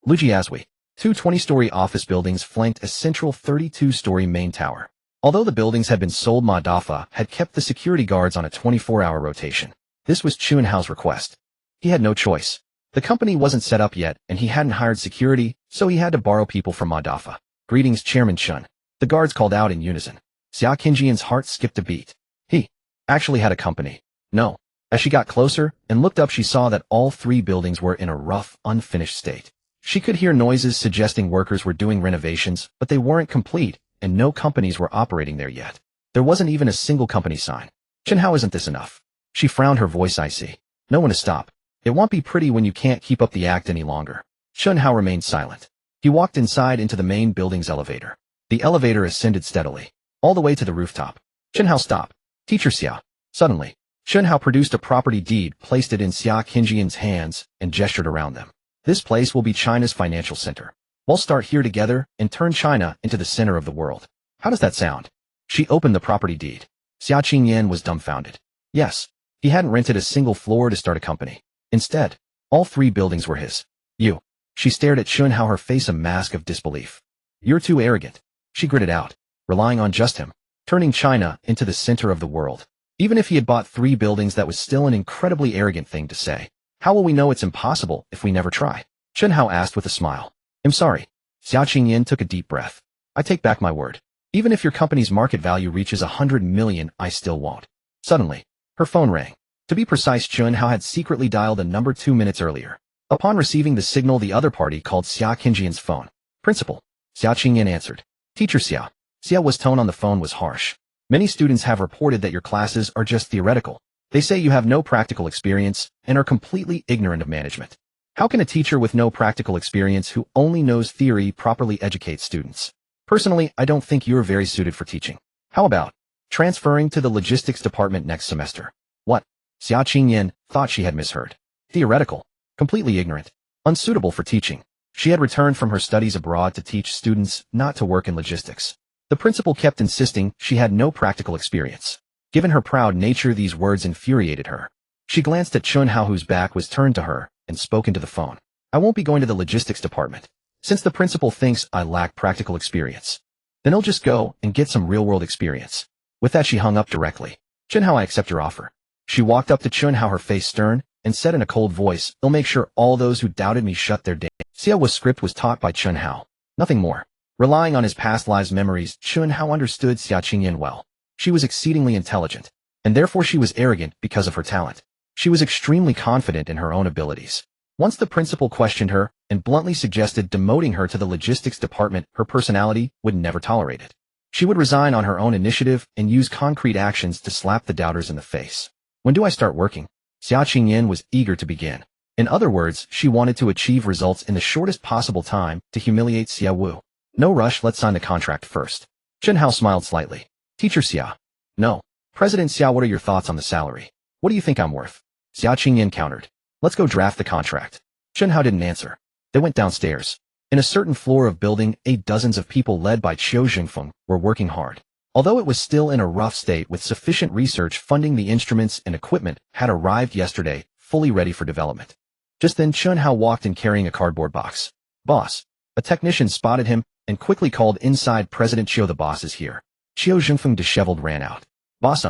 [SPEAKER 1] Lujiazui. Two 20-story office buildings flanked a central 32-story main tower. Although the buildings had been sold, Ma Dafa had kept the security guards on a 24-hour rotation. This was Chen Hao's request. He had no choice. The company wasn't set up yet, and he hadn't hired security, so he had to borrow people from Ma Dafa. Greetings, Chairman Chen. The guards called out in unison. Xia Qingyan's heart skipped a beat. He actually had a company. No. As she got closer and looked up, she saw that all three buildings were in a rough, unfinished state. She could hear noises suggesting workers were doing renovations, but they weren't complete, and no companies were operating there yet. There wasn't even a single company sign. Chen Hao, isn't this enough? She frowned, her voice icy. No one to stop. It won't be pretty when you can't keep up the act any longer. Chen Hao remained silent. He walked inside into the main building's elevator. The elevator ascended steadily, all the way to the rooftop. Chen Hao, stop. Teacher Xia. Suddenly, Chen Hao produced a property deed, placed it in Xia Qingyan's hands, and gestured around them. This place will be China's financial center. We'll start here together and turn China into the center of the world. How does that sound? She opened the property deed. Xia Qingyan was dumbfounded. Yes, he hadn't rented a single floor to start a company. Instead, all three buildings were his. You. She stared at Chen Hao, her face a mask of disbelief. You're too arrogant. She gritted out, relying on just him, turning China into the center of the world. Even if he had bought three buildings, that was still an incredibly arrogant thing to say. How will we know it's impossible if we never try? Chen Hao asked with a smile. I'm sorry. Xia Qingyan took a deep breath. I take back my word. Even if your company's market value reaches 100 million, I still won't. Suddenly, her phone rang. To be precise, Chen Hao had secretly dialed a number 2 minutes earlier. Upon receiving the signal, the other party called Xia Qingyan's phone. Principal. Xia Qingyan answered. Teacher Xia. Xia's tone on the phone was harsh. Many students have reported that your classes are just theoretical. They say you have no practical experience and are completely ignorant of management. How can a teacher with no practical experience who only knows theory properly educate students? Personally, I don't think you're very suited for teaching. How about transferring to the logistics department next semester? What? Xia Qingyan thought she had misheard. Theoretical. Completely ignorant. Unsuitable for teaching. She had returned from her studies abroad to teach students, not to work in logistics. The principal kept insisting she had no practical experience. Given her proud nature, these words infuriated her. She glanced at Chen Hao, whose back was turned to her, and spoke into the phone. I won't be going to the logistics department. Since the principal thinks I lack practical experience, then he'll just go and get some real-world experience. With that, she hung up directly. Chen Hao, I accept your offer. She walked up to Chen Hao, her face stern, and said in a cold voice, I'll make sure all those who doubted me shut their damn. Xia's script was taught by Chen Hao. Nothing more. Relying on his past lives memories, Chen Hao understood Xia Qingyan well. She was exceedingly intelligent, and therefore she was arrogant because of her talent. She was extremely confident in her own abilities. Once the principal questioned her and bluntly suggested demoting her to the logistics department, her personality would never tolerate it. She would resign on her own initiative and use concrete actions to slap the doubters in the face. When do I start working? Xia Qingyan was eager to begin. In other words, she wanted to achieve results in the shortest possible time to humiliate Xia Wu. No rush, let's sign the contract first. Chen Hao smiled slightly. Teacher Xia. No. President Xia, what are your thoughts on the salary? What do you think I'm worth? Xia Qingyan countered. Let's go draft the contract. Chen Hao didn't answer. They went downstairs. In a certain floor of building, dozens of people led by Qiu Jingfeng were working hard. Although it was still in a rough state with sufficient research funding, the instruments and equipment had arrived yesterday, fully ready for development. Just then Chen Hao walked in carrying a cardboard box. Boss. A technician spotted him and quickly called inside. President Qiu, the boss is here. Qiu Jingfeng, disheveled, ran out. Boss,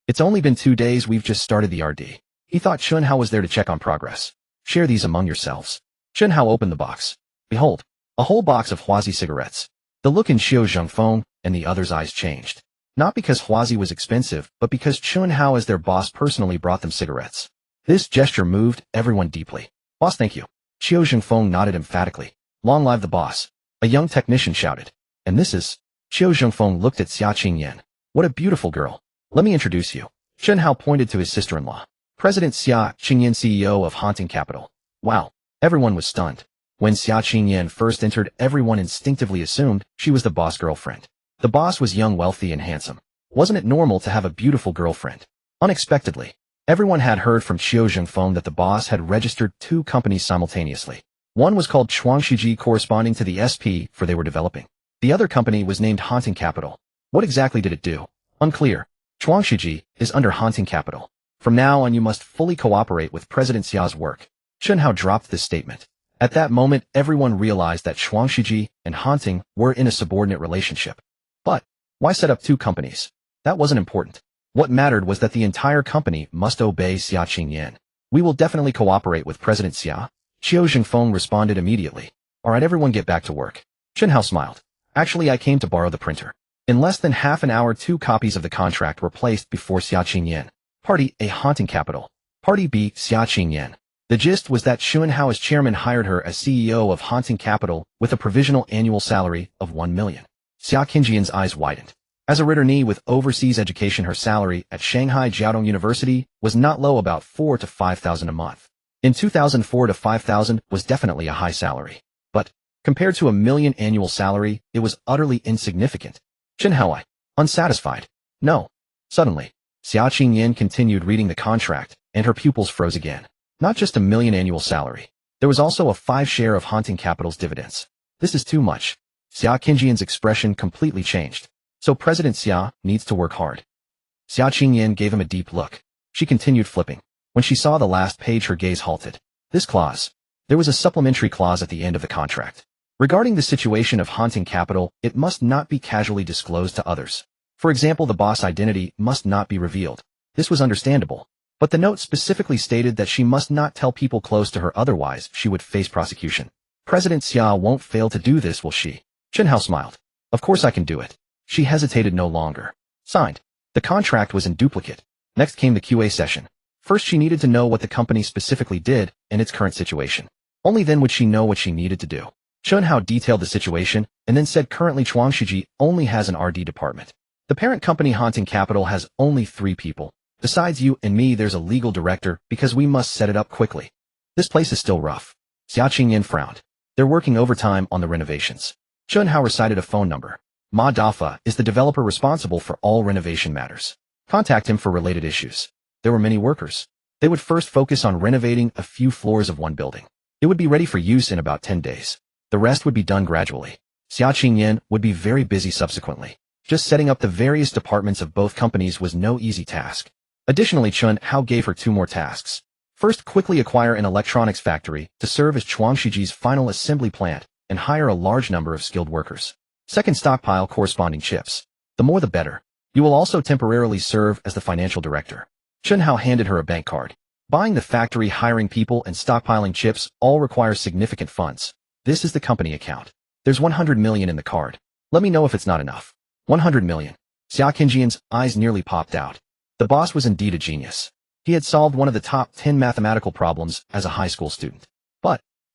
[SPEAKER 1] it's only been 2 days, we've just started the RD. He thought Chen Hao was there to check on progress. Share these among yourselves. Chen Hao opened the box. Behold, a whole box of Huazi cigarettes. The look in Qiu Jingfeng and the others' eyes changed. Not because Huazi was expensive, but because Chen Hao as their boss personally brought them cigarettes. This gesture moved everyone deeply. Boss, thank you. Qiu Jingfeng nodded emphatically. Long live the boss. A young technician shouted. And this is... Qiu Jingfeng looked at Xia Qingyan. What a beautiful girl. Let me introduce you. Chen Hao pointed to his sister-in-law. President Xia Qingyan, CEO of Hunting Capital. Wow. Everyone was stunned. When Xia Qingyan first entered, everyone instinctively assumed she was the boss' girlfriend. The boss was young, wealthy, and handsome. Wasn't it normal to have a beautiful girlfriend? Unexpectedly, everyone had heard from Qiu Jingfeng that the boss had registered 2 companies simultaneously. One was called Chuangshiji, corresponding to the SP for they were developing. The other company was named Hunting Capital. What exactly did it do? Unclear. Chuangshiji is under Hunting Capital. From now on you must fully cooperate with President Xia's work. Chen Hao dropped this statement. At that moment, everyone realized that Chuangshiji and Hunting were in a subordinate relationship. But why set up 2 companies? That wasn't important. What mattered was that the entire company must obey Xia Qingyan. We will definitely cooperate with President Xia. Qiu Jingfeng responded immediately. Alright, everyone get back to work. Chen Hao smiled. Actually, I came to borrow the printer. In less than half an hour, 2 copies of the contract were placed before Xia Qingyan. Party A, Hunting Capital. Party B, Xia Qingyan. The gist was that Chen Hao as chairman hired her as CEO of Hunting Capital with a provisional annual salary of 1 million. Xia Qingyan's eyes widened. As a returnee with overseas education, her salary at Shanghai Jiaotong University was not low, about 4,000 to 5,000 a month. In 2004 to 5,000 was definitely a high salary. But, compared to 1 million annual salary, it was utterly insignificant. Chen Hao, unsatisfied. No. Suddenly, Xia Qingyan continued reading the contract, and her pupils froze again. Not just 1 million annual salary. There was also a 5 share of Hunting Capital's dividends. This is too much. Xia Qingyan's expression completely changed. So President Xia needs to work hard. Xia Qingyan gave him a deep look. She continued flipping. When she saw the last page, her gaze halted. This clause. There was a supplementary clause at the end of the contract. Regarding the situation of Hunting Capital, it must not be casually disclosed to others. For example, the boss' identity must not be revealed. This was understandable. But the note specifically stated that she must not tell people close to her, otherwise she would face prosecution. President Xia won't fail to do this, will she? Chen Hao smiled. Of course I can do it. She hesitated no longer. Signed. The contract was in duplicate. Next came the QA session. First she needed to know what the company specifically did and its current situation. Only then would she know what she needed to do. Chen Hao detailed the situation and then said currently Chuangshiji only has an RD department. The parent company Hunting Capital has only 3 people. Besides you and me, there's a legal director because we must set it up quickly. This place is still rough. Xia Qingyan frowned. They're working overtime on the renovations. Chen Hao recited a phone number. Ma Dafa is the developer responsible for all renovation matters. Contact him for related issues. There were many workers. They would first focus on renovating a few floors of one building. It would be ready for use in about 10 days. The rest would be done gradually. Xia Qingyan would be very busy subsequently. Just setting up the various departments of both companies was no easy task. Additionally, Chen Hao gave her 2 more tasks. First, quickly acquire an electronics factory to serve as Chuangshiji's final assembly plant and hire a large number of skilled workers. Second, stockpile corresponding chips. The more the better. You will also temporarily serve as the financial director. Chen Hao handed her a bank card. Buying the factory, hiring people, and stockpiling chips all require significant funds. This is the company account. There's 100 million in the card. Let me know if it's not enough. 100 million. Xia Qingyan's eyes nearly popped out. The boss was indeed a genius. He had solved one of the top 10 mathematical problems as a high school student.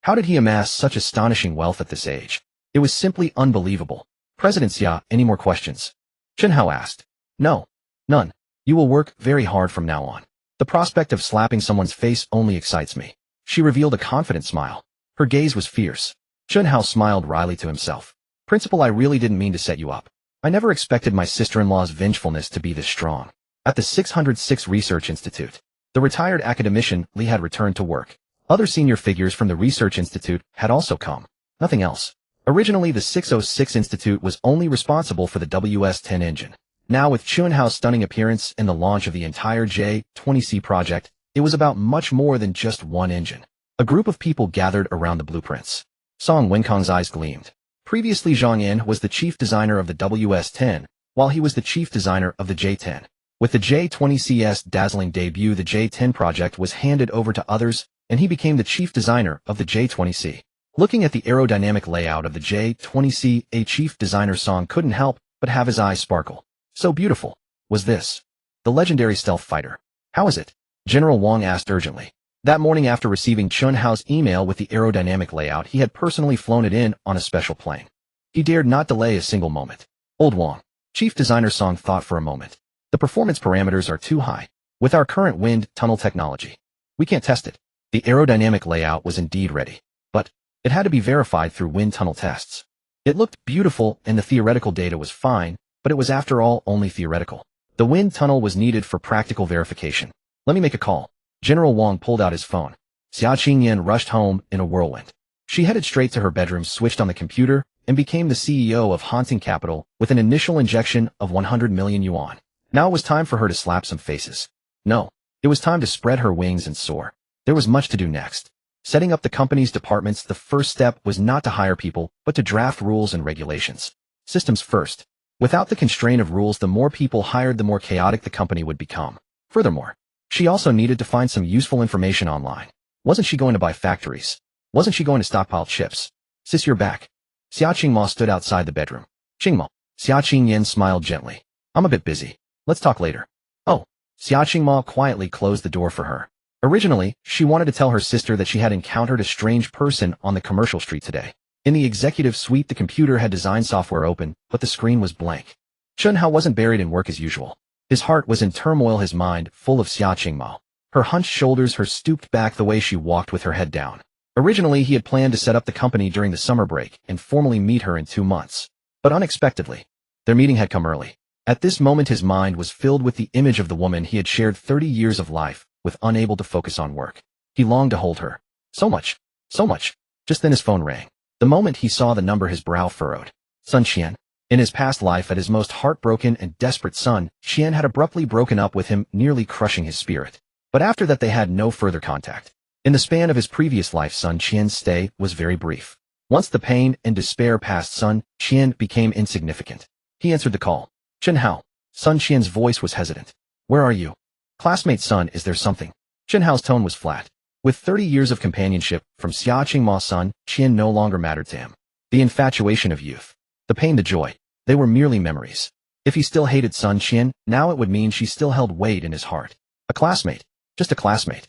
[SPEAKER 1] How did he amass such astonishing wealth at this age? It was simply unbelievable. President Xia, any more questions? Chen Hao asked. No. None. You will work very hard from now on. The prospect of slapping someone's face only excites me. She revealed a confident smile. Her gaze was fierce. Chen Hao smiled wryly to himself. Principal, I really didn't mean to set you up. I never expected my sister-in-law's vengefulness to be this strong. At the 606 Research Institute, the retired academician Li had returned to work. Other senior figures from the Research Institute had also come. Nothing else. Originally, the 606 Institute was only responsible for the WS-10 engine. Now, with Chen Hao's stunning appearance and the launch of the entire J-20C project, it was about much more than just one engine. A group of people gathered around the blueprints. Song Wenkang's eyes gleamed. Previously, Zhang Yan was the chief designer of the WS-10, while he was the chief designer of the J-10. With the J-20C's dazzling debut, the J-10 project was handed over to others, and he became the chief designer of the J-20C. Looking at the aerodynamic layout of the J-20C, a chief designer Song couldn't help but have his eyes sparkle. So beautiful. Was this the legendary stealth fighter? How is it? General Wang asked urgently. That morning, after receiving Chen Hao's email with the aerodynamic layout, he had personally flown it in on a special plane. He dared not delay a single moment. Old Wang, chief designer Song thought for a moment. The performance parameters are too high. With our current wind tunnel technology, we can't test it. The aerodynamic layout was indeed ready, but it had to be verified through wind tunnel tests. It looked beautiful and the theoretical data was fine, but it was after all only theoretical. The wind tunnel was needed for practical verification. Let me make a call. General Wang pulled out his phone. Xia Qingyan rushed home in a whirlwind. She headed straight to her bedroom, switched on the computer, and became the CEO of Haunting Capital with an initial injection of 100 million yuan. Now it was time for her to slap some faces. No, it was time to spread her wings and soar. There was much to do next. Setting up the company's departments, the first step was not to hire people, but to draft rules and regulations. Systems first. Without the constraint of rules, the more people hired, the more chaotic the company would become. Furthermore, she also needed to find some useful information online. Wasn't she going to buy factories? Wasn't she going to stockpile chips? Sis, you're back. Xia Qingma stood outside the bedroom. Qingma. Xia Qingyan smiled gently. I'm a bit busy. Let's talk later. Oh. Xia Qingma quietly closed the door for her. Originally, she wanted to tell her sister that she had encountered a strange person on the commercial street today. In the executive suite, the computer had design software open, but the screen was blank. Chen Hao wasn't buried in work as usual. His heart was in turmoil, his mind full of Xia Qingma. Her hunched shoulders, her stooped back, the way she walked with her head down. Originally, he had planned to set up the company during the summer break and formally meet her in 2 months. But unexpectedly, their meeting had come early. At this moment, his mind was filled with the image of the woman he had shared 30 years of life with, unable to focus on work. He longed to hold her. So much. So much. Just then his phone rang. The moment he saw the number, his brow furrowed. Sun Qian. In his past life, at his most heartbroken and desperate, Sun Qian had abruptly broken up with him, nearly crushing his spirit. But after that, they had no further contact. In the span of his previous life, Sun Qian's stay was very brief. Once the pain and despair passed, Sun Qian became insignificant. He answered the call. Chen Hao. Sun Qian's voice was hesitant. Where are you? Classmate Sun, is there something? Chen Hao's tone was flat. With 30 years of companionship from Xia Qingma, Sun Qian no longer mattered to him. The infatuation of youth, the pain, the joy, they were merely memories. If he still hated Sun Qian, now it would mean she still held weight in his heart. A classmate. Just a classmate.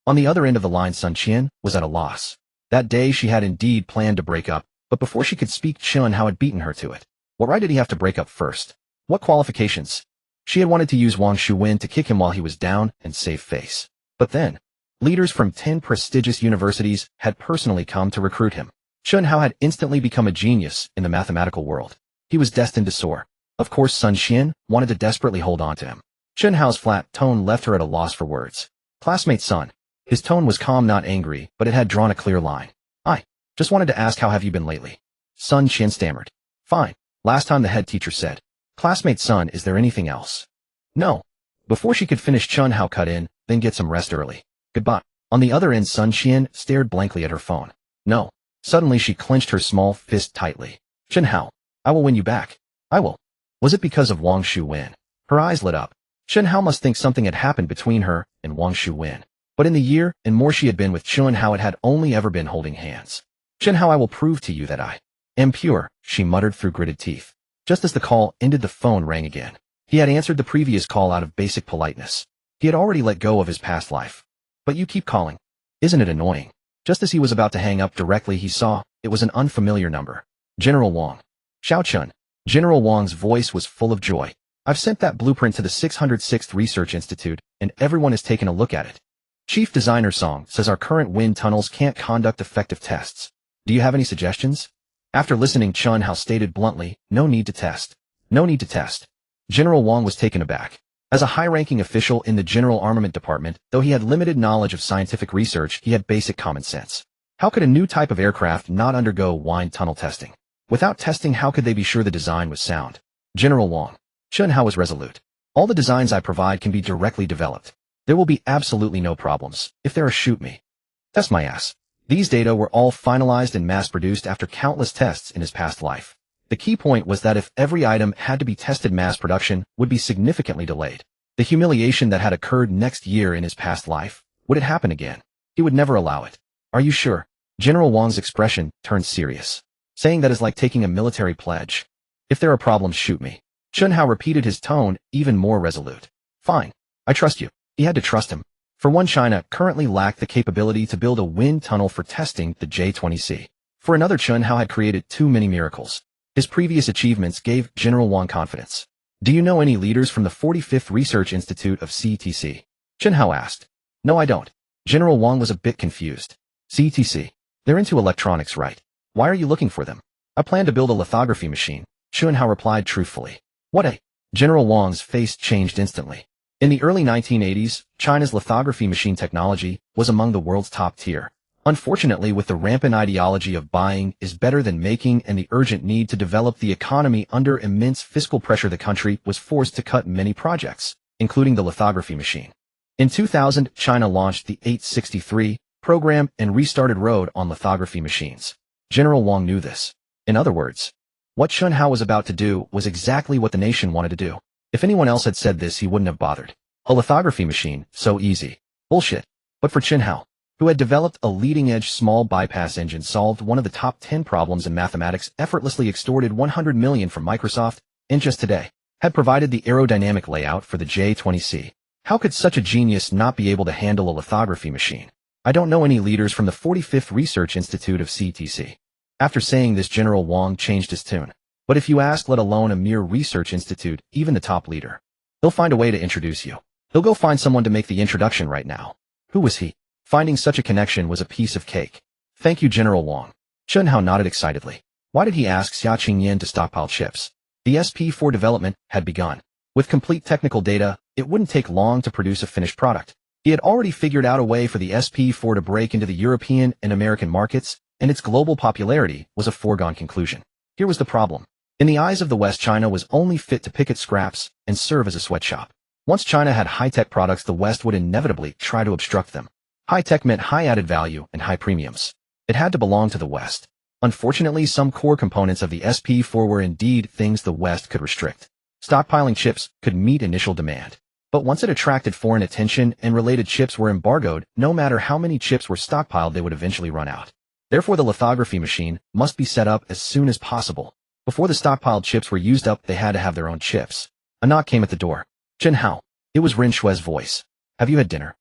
[SPEAKER 1] On the other end of the line, Sun Qian was at a loss. That day she had indeed planned to break up, but before she could speak, Chen Hao had beaten her to it. What right did he have to break up first? What qualifications? She had wanted to use Wang Shuwen to kick him while he was down and save face. But then, leaders from 10 prestigious universities had personally come to recruit him. Chen Hao had instantly become a genius in the mathematical world. He was destined to soar. Of course, Sun Qian wanted to desperately hold on to him. Chen Hao's flat tone left her at a loss for words. Classmate Sun. His tone was calm, not angry, but it had drawn a clear line. I just wanted to ask, how have you been lately? Sun Qian stammered. Fine. Last time the head teacher said. Classmate Sun, is there anything else? No. Before she could finish, Chen Hao cut in, then get some rest early. Goodbye. On the other end, Sun Qian stared blankly at her phone. No. Suddenly she clenched her small fist tightly. Chen Hao. I will win you back. I will. Was it because of Wang Shuwen? Her eyes lit up. Chen Hao must think something had happened between her and Wang Shuwen. But in the year and more she had been with Chen Hao, it had only ever been holding hands. Chen Hao, I will prove to you that I am pure, she muttered through gritted teeth. Just as the call ended, the phone rang again. He had answered the previous call out of basic politeness. He had already let go of his past life. But you keep calling. Isn't it annoying? Just as he was about to hang up directly, he saw it was an unfamiliar number. General Wang. Xiao Chun. General Wang's voice was full of joy. I've sent that blueprint to the 606th Research Institute, and everyone has taken a look at it. Chief Designer Song says our current wind tunnels can't conduct effective tests. Do you have any suggestions? After listening, Chen Hao stated bluntly, no need to test. No need to test. General Wang was taken aback. As a high-ranking official in the General Armament Department, though he had limited knowledge of scientific research, he had basic common sense. How could a new type of aircraft not undergo wind tunnel testing? Without testing, how could they be sure the design was sound? General Wang. Chen Hao was resolute. All the designs I provide can be directly developed. There will be absolutely no problems. If there are, shoot me. Test my ass. These data were all finalized and mass-produced after countless tests in his past life. The key point was that if every item had to be tested, mass production would be significantly delayed. The humiliation that had occurred next year in his past life, would it happen again? He would never allow it. Are you sure? General Wang's expression turned serious. Saying that is like taking a military pledge. If there are problems, shoot me. Chen Hao repeated, his tone even more resolute. Fine. I trust you. He had to trust him. For one, China currently lacked the capability to build a wind tunnel for testing the J-20C. For another, Chen Hao had created too many miracles. His previous achievements gave General Wang confidence. Do you know any leaders from the 45th Research Institute of CTC? Chen Hao asked. No, I don't. General Wang was a bit confused. CTC. They're into electronics, right? Why are you looking for them? I plan to build a lithography machine. Chen Hao replied truthfully. What a... General Wang's face changed instantly. In the early 1980s, China's lithography machine technology was among the world's top tier. Unfortunately, with the rampant ideology of buying is better than making and the urgent need to develop the economy under immense fiscal pressure, the country was forced to cut many projects, including the lithography machine. In 2000, China launched the 863 program and restarted road on lithography machines. General Wang knew this. In other words, what Chen Hao was about to do was exactly what the nation wanted to do. If anyone else had said this, he wouldn't have bothered. A lithography machine, so easy. Bullshit. But for Chen Hao, who had developed a leading-edge small bypass engine, solved one of the top 10 problems in mathematics, effortlessly extorted $100 million from Microsoft, and just today, had provided the aerodynamic layout for the J-20C. How could such a genius not be able to handle a lithography machine? I don't know any leaders from the 45th Research Institute of CTC. After saying this, General Wang changed his tune. But if you ask, let alone a mere research institute, even the top leader, they'll find a way to introduce you. They'll go find someone to make the introduction right now. Who was he? Finding such a connection was a piece of cake. Thank you, General Wang. Chen Hao nodded excitedly. Why did he ask Xia Qingyan to stockpile chips? The SP4 development had begun. With complete technical data, it wouldn't take long to produce a finished product. He had already figured out a way for the SP4 to break into the European and American markets, and its global popularity was a foregone conclusion. Here was the problem. In the eyes of the West, China was only fit to pick at scraps and serve as a sweatshop. Once China had high-tech products, the West would inevitably try to obstruct them. High-tech meant high added value and high premiums. It had to belong to the West. Unfortunately, some core components of the SP4 were indeed things the West could restrict. Stockpiling chips could meet initial demand. But once it attracted foreign attention and related chips were embargoed, no matter how many chips were stockpiled, they would eventually run out. Therefore, the lithography machine must be set up as soon as possible. Before the stockpiled chips were used up, they had to have their own chips. A knock came at the door. Chen Hao. It was Ren Shui's voice. Have you had dinner?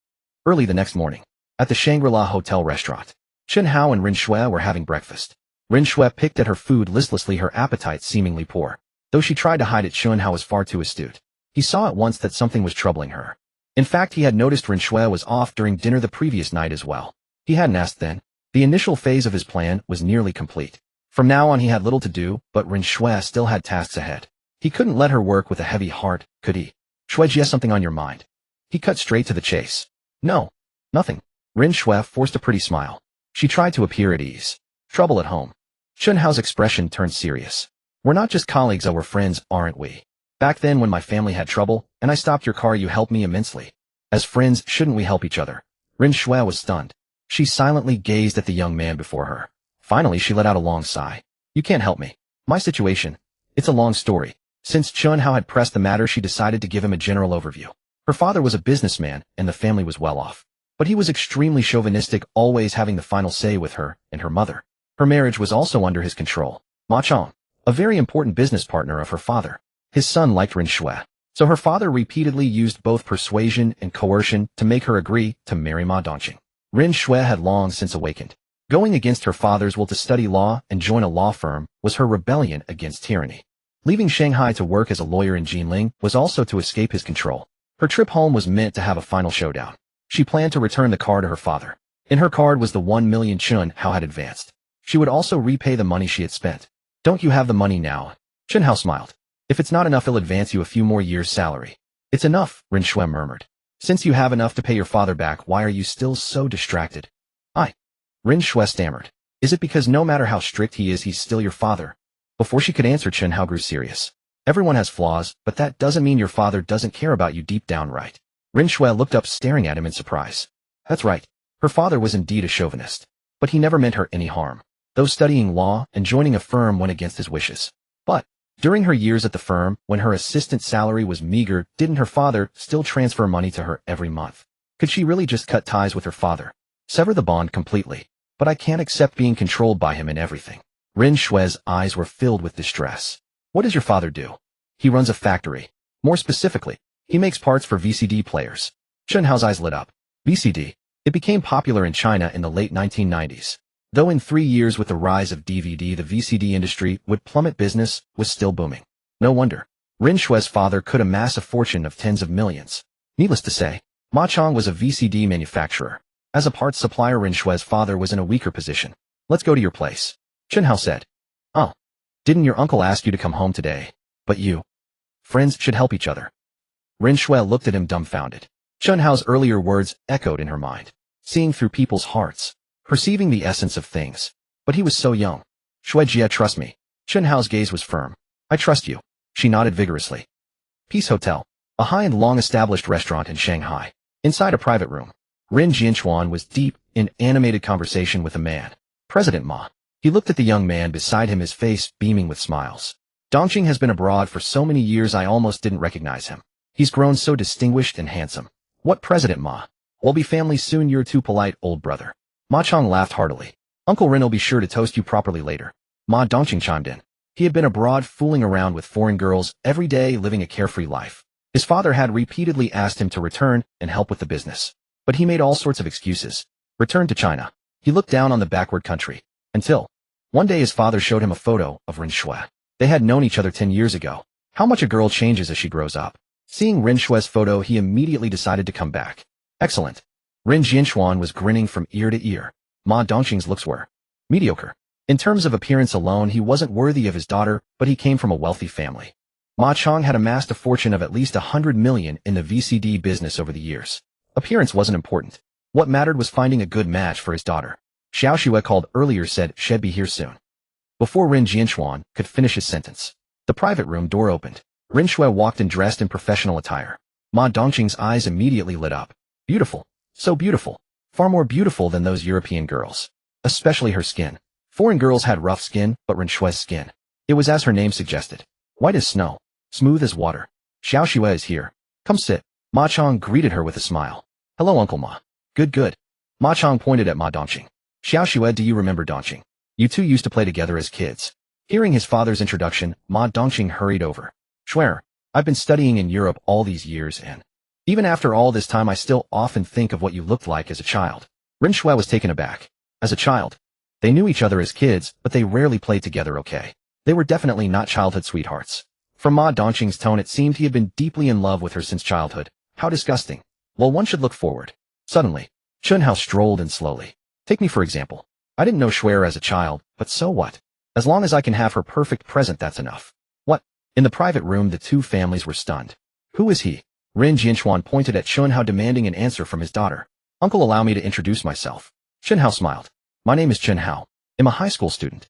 [SPEAKER 1] Early the next morning, at the Shangri-La Hotel restaurant, Chen Hao and Ren Shui were having breakfast. Ren Shui picked at her food listlessly, her appetite seemingly poor. Though she tried to hide it, Chen Hao was far too astute. He saw at once that something was troubling her. In fact, he had noticed Ren Shui was off during dinner the previous night as well. He hadn't asked then. The initial phase of his plan was nearly complete. From now on, he had little to do, but Ren Shui still had tasks ahead. He couldn't let her work with a heavy heart, could he? Shui, do you have something on your mind? He cut straight to the chase. No. Nothing. Ren Shui forced a pretty smile. She tried to appear at ease. Trouble at home. Chen Hao's expression turned serious. We're not just colleagues, we're friends, aren't we? Back then when my family had trouble, and I stopped your car, you helped me immensely. As friends, shouldn't we help each other? Ren Shui was stunned. She silently gazed at the young man before her. Finally, she let out a long sigh. You can't help me. My situation. It's a long story. Since Chen Hao had pressed the matter, she decided to give him a general overview. Her father was a businessman, and the family was well off. But he was extremely chauvinistic, always having the final say with her and her mother. Her marriage was also under his control. Ma Chong, a very important business partner of her father. His son liked Ren Shui, so her father repeatedly used both persuasion and coercion to make her agree to marry Ma Dongqing. Rin Shui had long since awakened. Going against her father's will to study law and join a law firm was her rebellion against tyranny. Leaving Shanghai to work as a lawyer in Jinling was also to escape his control. Her trip home was meant to have a final showdown. She planned to return the car to her father. In her card was the 1 million Chen Hao had advanced. She would also repay the money she had spent. Don't you have the money now? Chen Hao smiled. If it's not enough, he'll advance you a few more years' salary. It's enough, Rin Shui murmured. Since you have enough to pay your father back, why are you still so distracted? Rin Shui stammered. Is it because no matter how strict he is, he's still your father? Before she could answer, Chen Hao grew serious. Everyone has flaws, but that doesn't mean your father doesn't care about you deep down, right? Rin Shui looked up, staring at him in surprise. That's right. Her father was indeed a chauvinist. But he never meant her any harm. Though studying law and joining a firm went against his wishes. But during her years at the firm, when her assistant salary was meager, didn't her father still transfer money to her every month? Could she really just cut ties with her father? Sever the bond completely? But I can't accept being controlled by him in everything. Rin Shui's eyes were filled with distress. What does your father do? He runs a factory. More specifically, he makes parts for VCD players. Chen Hao's eyes lit up. VCD. It became popular in China in the late 1990s. Though in 3 years with the rise of DVD, the VCD industry would plummet, business was still booming. No wonder. Rin Shui's father could amass a fortune of tens of millions. Needless to say, Ma Chong was a VCD manufacturer. As a parts supplier, Rin Shui's father was in a weaker position. Let's go to your place, Chen Hao said. Oh. Didn't your uncle ask you to come home today? But you. Friends should help each other. Rin Shui looked at him dumbfounded. Chen Hao's earlier words echoed in her mind. Seeing through people's hearts. Perceiving the essence of things. But he was so young. Shui Jia, trust me. Chen Hao's gaze was firm. I trust you. She nodded vigorously. Peace Hotel. A high and long-established restaurant in Shanghai. Inside a private room. Rin Jianchuan was deep in animated conversation with a man. President Ma. He looked at the young man beside him, his face beaming with smiles. Dongqing has been abroad for so many years I almost didn't recognize him. He's grown so distinguished and handsome. What President Ma? We'll be family soon, you're too polite, old brother. Ma Chong laughed heartily. Uncle Rin will be sure to toast you properly later. Ma Dongqing chimed in. He had been abroad fooling around with foreign girls every day, living a carefree life. His father had repeatedly asked him to return and help with the business. But he made all sorts of excuses. Returned to China. He looked down on the backward country. Until one day his father showed him a photo of Rin Shui. They had known each other 10 years ago. How much a girl changes as she grows up. Seeing Rin Shui's photo, he immediately decided to come back. Excellent. Rin Jianchuan was grinning from ear to ear. Ma Dongqing's looks were mediocre. In terms of appearance alone, he wasn't worthy of his daughter, but he came from a wealthy family. Ma Chong had amassed a fortune of at least 100 million in the VCD business over the years. Appearance wasn't important. What mattered was finding a good match for his daughter. Xiao Xue called earlier, said she'd be here soon. Before Rin Jianchuan could finish his sentence, the private room door opened. Rin Shui walked in dressed in professional attire. Ma Dongqing's eyes immediately lit up. Beautiful. So beautiful. Far more beautiful than those European girls. Especially her skin. Foreign girls had rough skin, but Rin Shui's skin. It was as her name suggested. White as snow. Smooth as water. Xiao Xue is here. Come sit. Ma Chong greeted her with a smile. Hello, Uncle Ma. Good, good. Ma Chong pointed at Ma Dongqing. Xiao Xue, do you remember Dongqing? You two used to play together as kids. Hearing his father's introduction, Ma Dongqing hurried over. Swear, I've been studying in Europe all these years and even after all this time I still often think of what you looked like as a child. Rin Shui was taken aback. As a child. They knew each other as kids, but they rarely played together, okay? They were definitely not childhood sweethearts. From Ma Dongqing's tone it seemed he had been deeply in love with her since childhood. How disgusting. Well, one should look forward. Suddenly, Chen Hao strolled in slowly. Take me for example. I didn't know Shuer as a child, but so what? As long as I can have her perfect present, that's enough. What? In the private room the two families were stunned. Who is he? Rin Jianchuan pointed at Chen Hao, demanding an answer from his daughter. Uncle, allow me to introduce myself. Chen Hao smiled. My name is Chen Hao. I'm a high school student.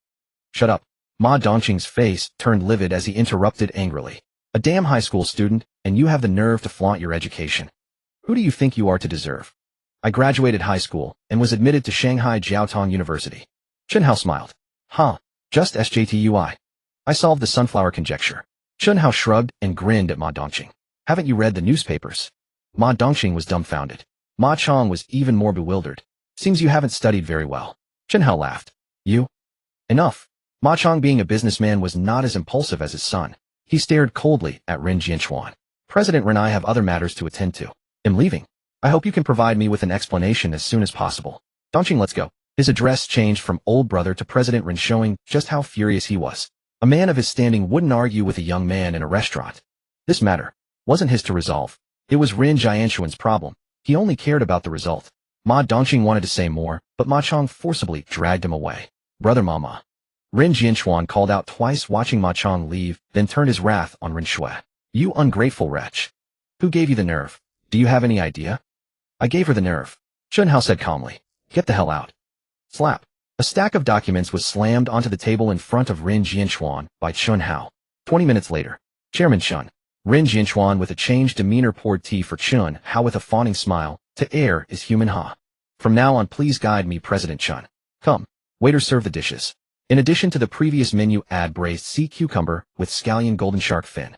[SPEAKER 1] Shut up. Ma Dongqing's face turned livid as he interrupted angrily. A damn high school student, and you have the nerve to flaunt your education. Who do you think you are to deserve? I graduated high school and was admitted to Shanghai Jiaotong University. Chen Hao smiled. Huh. Just SJTUI. I solved the sunflower conjecture. Chen Hao shrugged and grinned at Ma Dongqing. Haven't you read the newspapers? Ma Dongqing was dumbfounded. Ma Chong was even more bewildered. Seems you haven't studied very well. Chen Hao laughed. You? Enough. Ma Chong, being a businessman, was not as impulsive as his son. He stared coldly at Rin Jianchuan. President Rin, I have other matters to attend to. I'm leaving. I hope you can provide me with an explanation as soon as possible. Dongqing, let's go. His address changed from old brother to President Ren, showing just how furious he was. A man of his standing wouldn't argue with a young man in a restaurant. This matter wasn't his to resolve. It was Ren Jianshuan's problem. He only cared about the result. Ma Dongqing wanted to say more, but Ma Chong forcibly dragged him away. Brother Mama. Ren Jianshuan called out twice, watching Ma Chong leave, then turned his wrath on Ren Shui. You ungrateful wretch. Who gave you the nerve? Do you have any idea? I gave her the nerve. Chen Hao said calmly. Get the hell out. Slap. A stack of documents was slammed onto the table in front of Ren Jianshuan by Chen Hao. 20 minutes later. Chairman Chen. Ren Jianshuan with a changed demeanor poured tea for Chen Hao with a fawning smile. To err is human, ha. From now on, please guide me, President Chen. Come. Waiter, serve the dishes. In addition to the previous menu, add braised sea cucumber with scallion golden shark fin.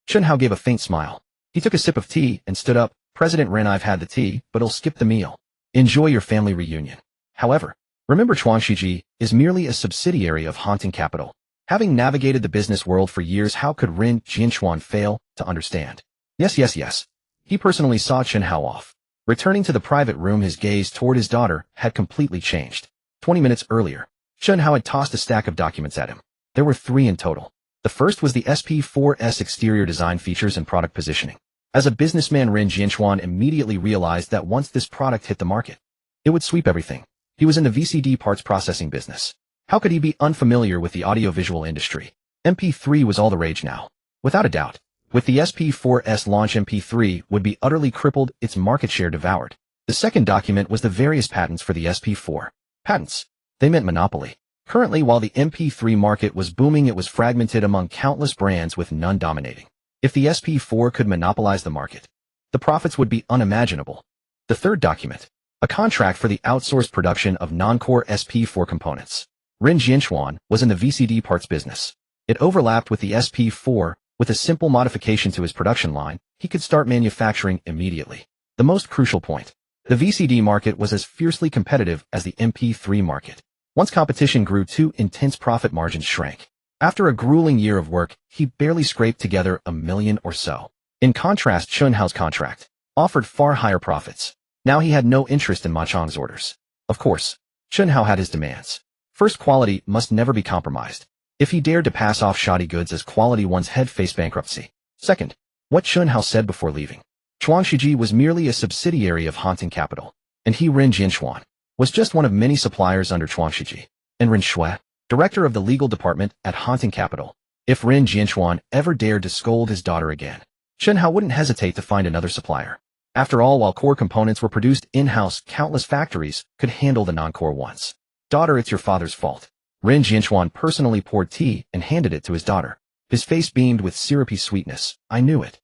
[SPEAKER 1] Chen Hao gave a faint smile. He took a sip of tea and stood up. President Ren, I've had the tea, but I'll skip the meal. Enjoy your family reunion. However, remember, Chuangshiji is merely a subsidiary of Haunting Capital. Having navigated the business world for years, how could Ren Jianshuan fail to understand? Yes. He personally saw Chen Hao off. Returning to the private room, his gaze toward his daughter had completely changed. 20 minutes earlier, Chen Hao had tossed a stack of documents at him. There were 3 in total. The first was the SP4's exterior design features and product positioning. As a businessman, Ren Jianshuan immediately realized that once this product hit the market, it would sweep everything. He was in the VCD parts processing business. How could he be unfamiliar with the audiovisual industry? MP3 was all the rage now. Without a doubt, with the SP4's launch, MP3 would be utterly crippled, its market share devoured. The second document was the various patents for the SP4. Patents. They meant monopoly. Currently, while the MP3 market was booming, it was fragmented among countless brands with none dominating. If the SP4 could monopolize the market, the profits would be unimaginable. The third document. A contract for the outsourced production of non-core SP4 components. Ren Jianshuan was in the VCD parts business. It overlapped with the SP4. With a simple modification to his production line, he could start manufacturing immediately. The most crucial point. The VCD market was as fiercely competitive as the MP3 market. Once competition grew too intense, profit margins shrank. After a grueling year of work, he barely scraped together $1 million or so. In contrast, Chen Hao's contract offered far higher profits. Now he had no interest in Ma Chong's orders. Of course, Chen Hao had his demands. First, quality must never be compromised. If he dared to pass off shoddy goods as quality, one's head faced bankruptcy. Second, what Chen Hao said before leaving. Chuangshiji was merely a subsidiary of Haunting Capital, and he, Ren Jianshuan, was just one of many suppliers under Chuangshiji. And Ren Shui, director of the legal department at Haunting Capital. If Ren Jianshuan ever dared to scold his daughter again, Chen Hao wouldn't hesitate to find another supplier. After all, while core components were produced in-house, countless factories could handle the non-core ones. Daughter, it's your father's fault. Ren Jianshuan personally poured tea and handed it to his daughter. His face beamed with syrupy sweetness. I knew it.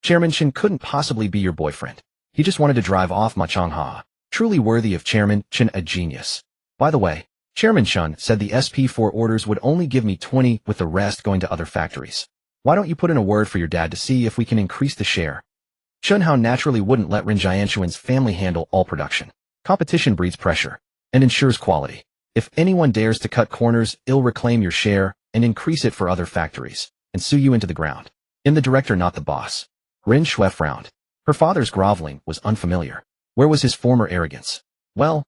[SPEAKER 1] Chairman Chen couldn't possibly be your boyfriend. He just wanted to drive off Ma Chong-ha. Truly worthy of Chairman Chen, a genius. By the way, Chairman Chen said the SP4 orders would only give me 20, with the rest going to other factories. Why don't you put in a word for your dad to see if we can increase the share? Chen Hao naturally wouldn't let Ren Jianshuan's family handle all production. Competition breeds pressure and ensures quality. If anyone dares to cut corners, it'll reclaim your share and increase it for other factories and sue you into the ground. In the director, not the boss. Ren Shui frowned. Her father's groveling was unfamiliar. Where was his former arrogance? Well,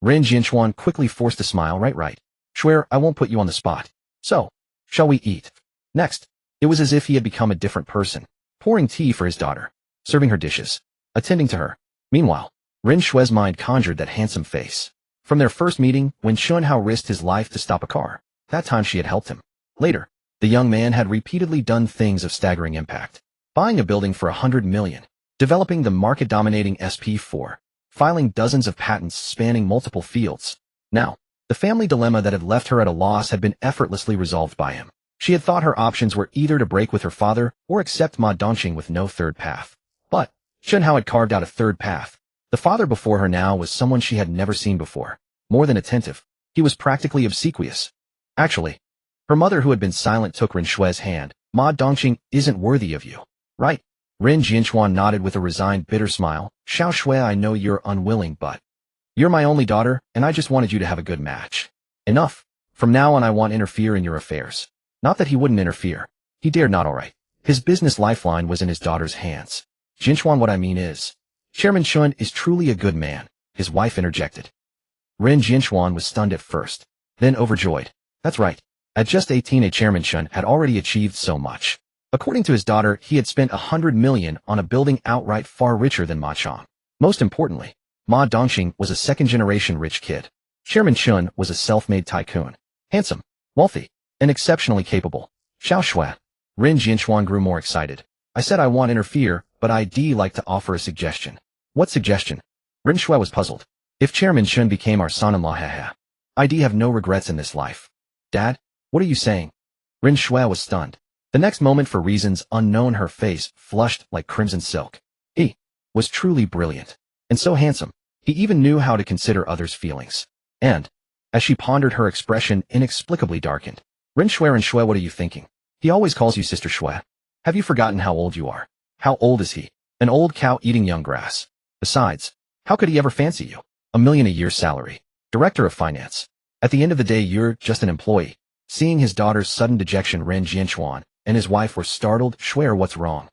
[SPEAKER 1] Ren Jianshuan quickly forced a smile. Right. Swear I won't put you on the spot. So, shall we eat? Next, it was as if he had become a different person, pouring tea for his daughter, serving her dishes, attending to her. Meanwhile, Ren Shui's mind conjured that handsome face. From their first meeting, when Chen Hao risked his life to stop a car, that time she had helped him. Later, the young man had repeatedly done things of staggering impact. Buying a building for $100 million, developing the market-dominating SP4, filing dozens of patents spanning multiple fields. Now, the family dilemma that had left her at a loss had been effortlessly resolved by him. She had thought her options were either to break with her father or accept Ma Dongqing with no third path. But Chen Hao had carved out a third path. The father before her now was someone she had never seen before. More than attentive, he was practically obsequious. Actually, her mother, who had been silent, took Ren Shui's hand. Ma Dongqing isn't worthy of you. Right? Ren Jianshuan nodded with a resigned, bitter smile. Xiao Shui, I know you're unwilling, but you're my only daughter, and I just wanted you to have a good match. Enough. From now on, I won't interfere in your affairs. Not that he wouldn't interfere. He dared not, all right. His business lifeline was in his daughter's hands. Jianshuan, what I mean is, Chairman Chen is truly a good man, his wife interjected. Ren Jianchuan was stunned at first, then overjoyed. That's right. At just 18, a Chairman Chen had already achieved so much. According to his daughter, he had spent 100 million on a building outright far richer than Ma Chong. Most importantly, Ma Dongxing was a second-generation rich kid. Chairman Chen was a self-made tycoon. Handsome, wealthy, and exceptionally capable. Xiao Shui. Ren Jianchuan grew more excited. I said I won't interfere, but I'd like to offer a suggestion. What suggestion? Ren Shui was puzzled. If Chairman Chen became our son-in-law, I'd have no regrets in this life. Dad, what are you saying? Ren Shui was stunned. The next moment, for reasons unknown, her face flushed like crimson silk. He was truly brilliant. And so handsome. He even knew how to consider others' feelings. And, as she pondered, her expression inexplicably darkened. Ren Shui, what are you thinking? He always calls you Sister Shui. Have you forgotten how old you are? How old is he? An old cow eating young grass. Besides, how could he ever fancy you? $1 million a year salary. Director of finance. At the end of the day, you're just an employee. Seeing his daughter's sudden dejection, Ren Jianchuan and his wife were startled. Shui, what's wrong?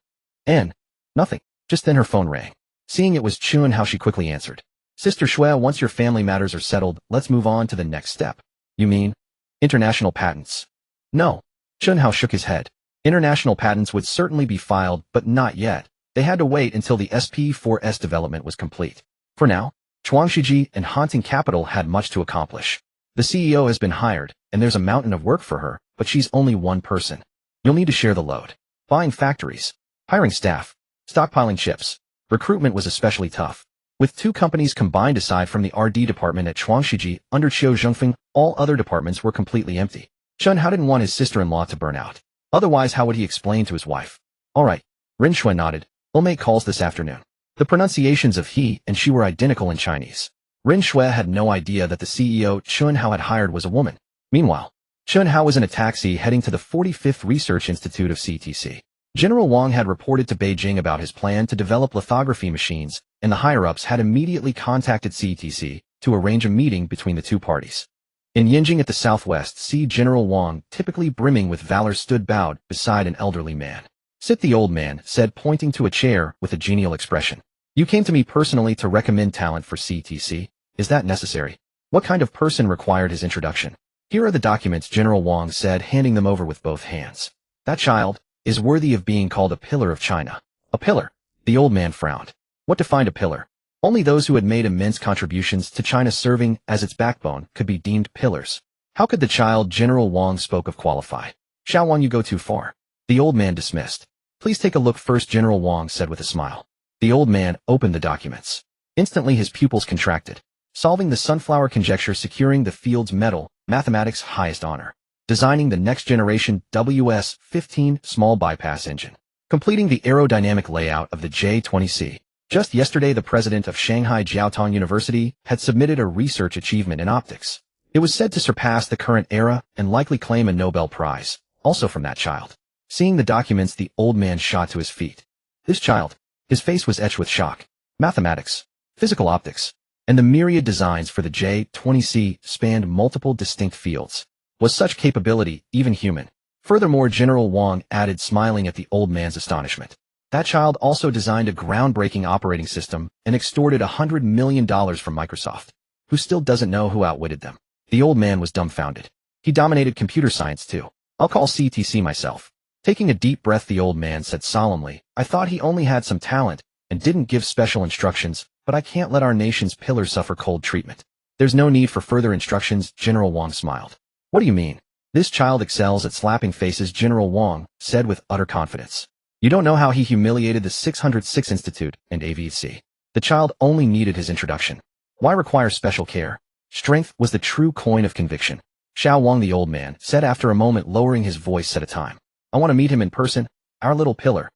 [SPEAKER 1] And, nothing. Just then her phone rang. Seeing it was Chen Hao, she quickly answered. Sister Shui, once your family matters are settled, let's move on to the next step. You mean? International patents. No. Chen Hao shook his head. International patents would certainly be filed, but not yet. They had to wait until the SP4S development was complete. For now, Chuangshiji and Haunting Capital had much to accomplish. The CEO has been hired, and there's a mountain of work for her, but she's only one person. You'll need to share the load. Buying factories, hiring staff, stockpiling chips. Recruitment was especially tough. With 2 companies combined aside from the RD department at Chuangshiji under Qiu Zhengfeng, all other departments were completely empty. Chen Hao didn't want his sister-in-law to burn out. Otherwise, how would he explain to his wife? All right. Ren Shui nodded. We'll make calls this afternoon. The pronunciations of he and she were identical in Chinese. Ren Shui had no idea that the CEO Chen Hao had hired was a woman. Meanwhile, Chen Hao was in a taxi heading to the 45th Research Institute of CTC. General Wang had reported to Beijing about his plan to develop lithography machines, and the higher-ups had immediately contacted CTC to arrange a meeting between the 2 parties. In Yinjing at the southwest, General Wang, typically brimming with valor, stood bowed beside an elderly man. Sit, the old man said, pointing to a chair with a genial expression. You came to me personally to recommend talent for CTC. Is that necessary? What kind of person required his introduction? Here are the documents, General Wang said, handing them over with both hands. That child is worthy of being called a pillar of China. A pillar? The old man frowned. What defined a pillar? Only those who had made immense contributions to China serving as its backbone could be deemed pillars. How could the child General Wang spoke of qualify? Xiao Wang, you go too far. The old man dismissed. Please take a look first, General Wang said with a smile. The old man opened the documents. Instantly his pupils contracted. Solving the sunflower conjecture, securing the field's medal, mathematics' highest honor. Designing the next-generation WS-15 small bypass engine. Completing the aerodynamic layout of the J-20C. Just yesterday, the president of Shanghai Jiaotong University had submitted a research achievement in optics. It was said to surpass the current era and likely claim a Nobel Prize, also from that child. Seeing the documents, the old man shot to his feet. This child, his face was etched with shock. Mathematics, physical optics, and the myriad designs for the J-20C spanned multiple distinct fields. Was such capability even human? Furthermore, General Wang added, smiling at the old man's astonishment. That child also designed a groundbreaking operating system and extorted $100 million from Microsoft, who still doesn't know who outwitted them. The old man was dumbfounded. He dominated computer science too. I'll call CTC myself. Taking a deep breath, the old man said solemnly, I thought he only had some talent and didn't give special instructions, but I can't let our nation's pillars suffer cold treatment. There's no need for further instructions, General Wang smiled. What do you mean? This child excels at slapping faces, General Wang said with utter confidence. You don't know how he humiliated the 606 Institute and AVC. The child only needed his introduction. Why require special care? Strength was the true coin of conviction. Xiao Wang, the old man said after a moment, lowering his voice at a time. I want to meet him in person, our little pillar.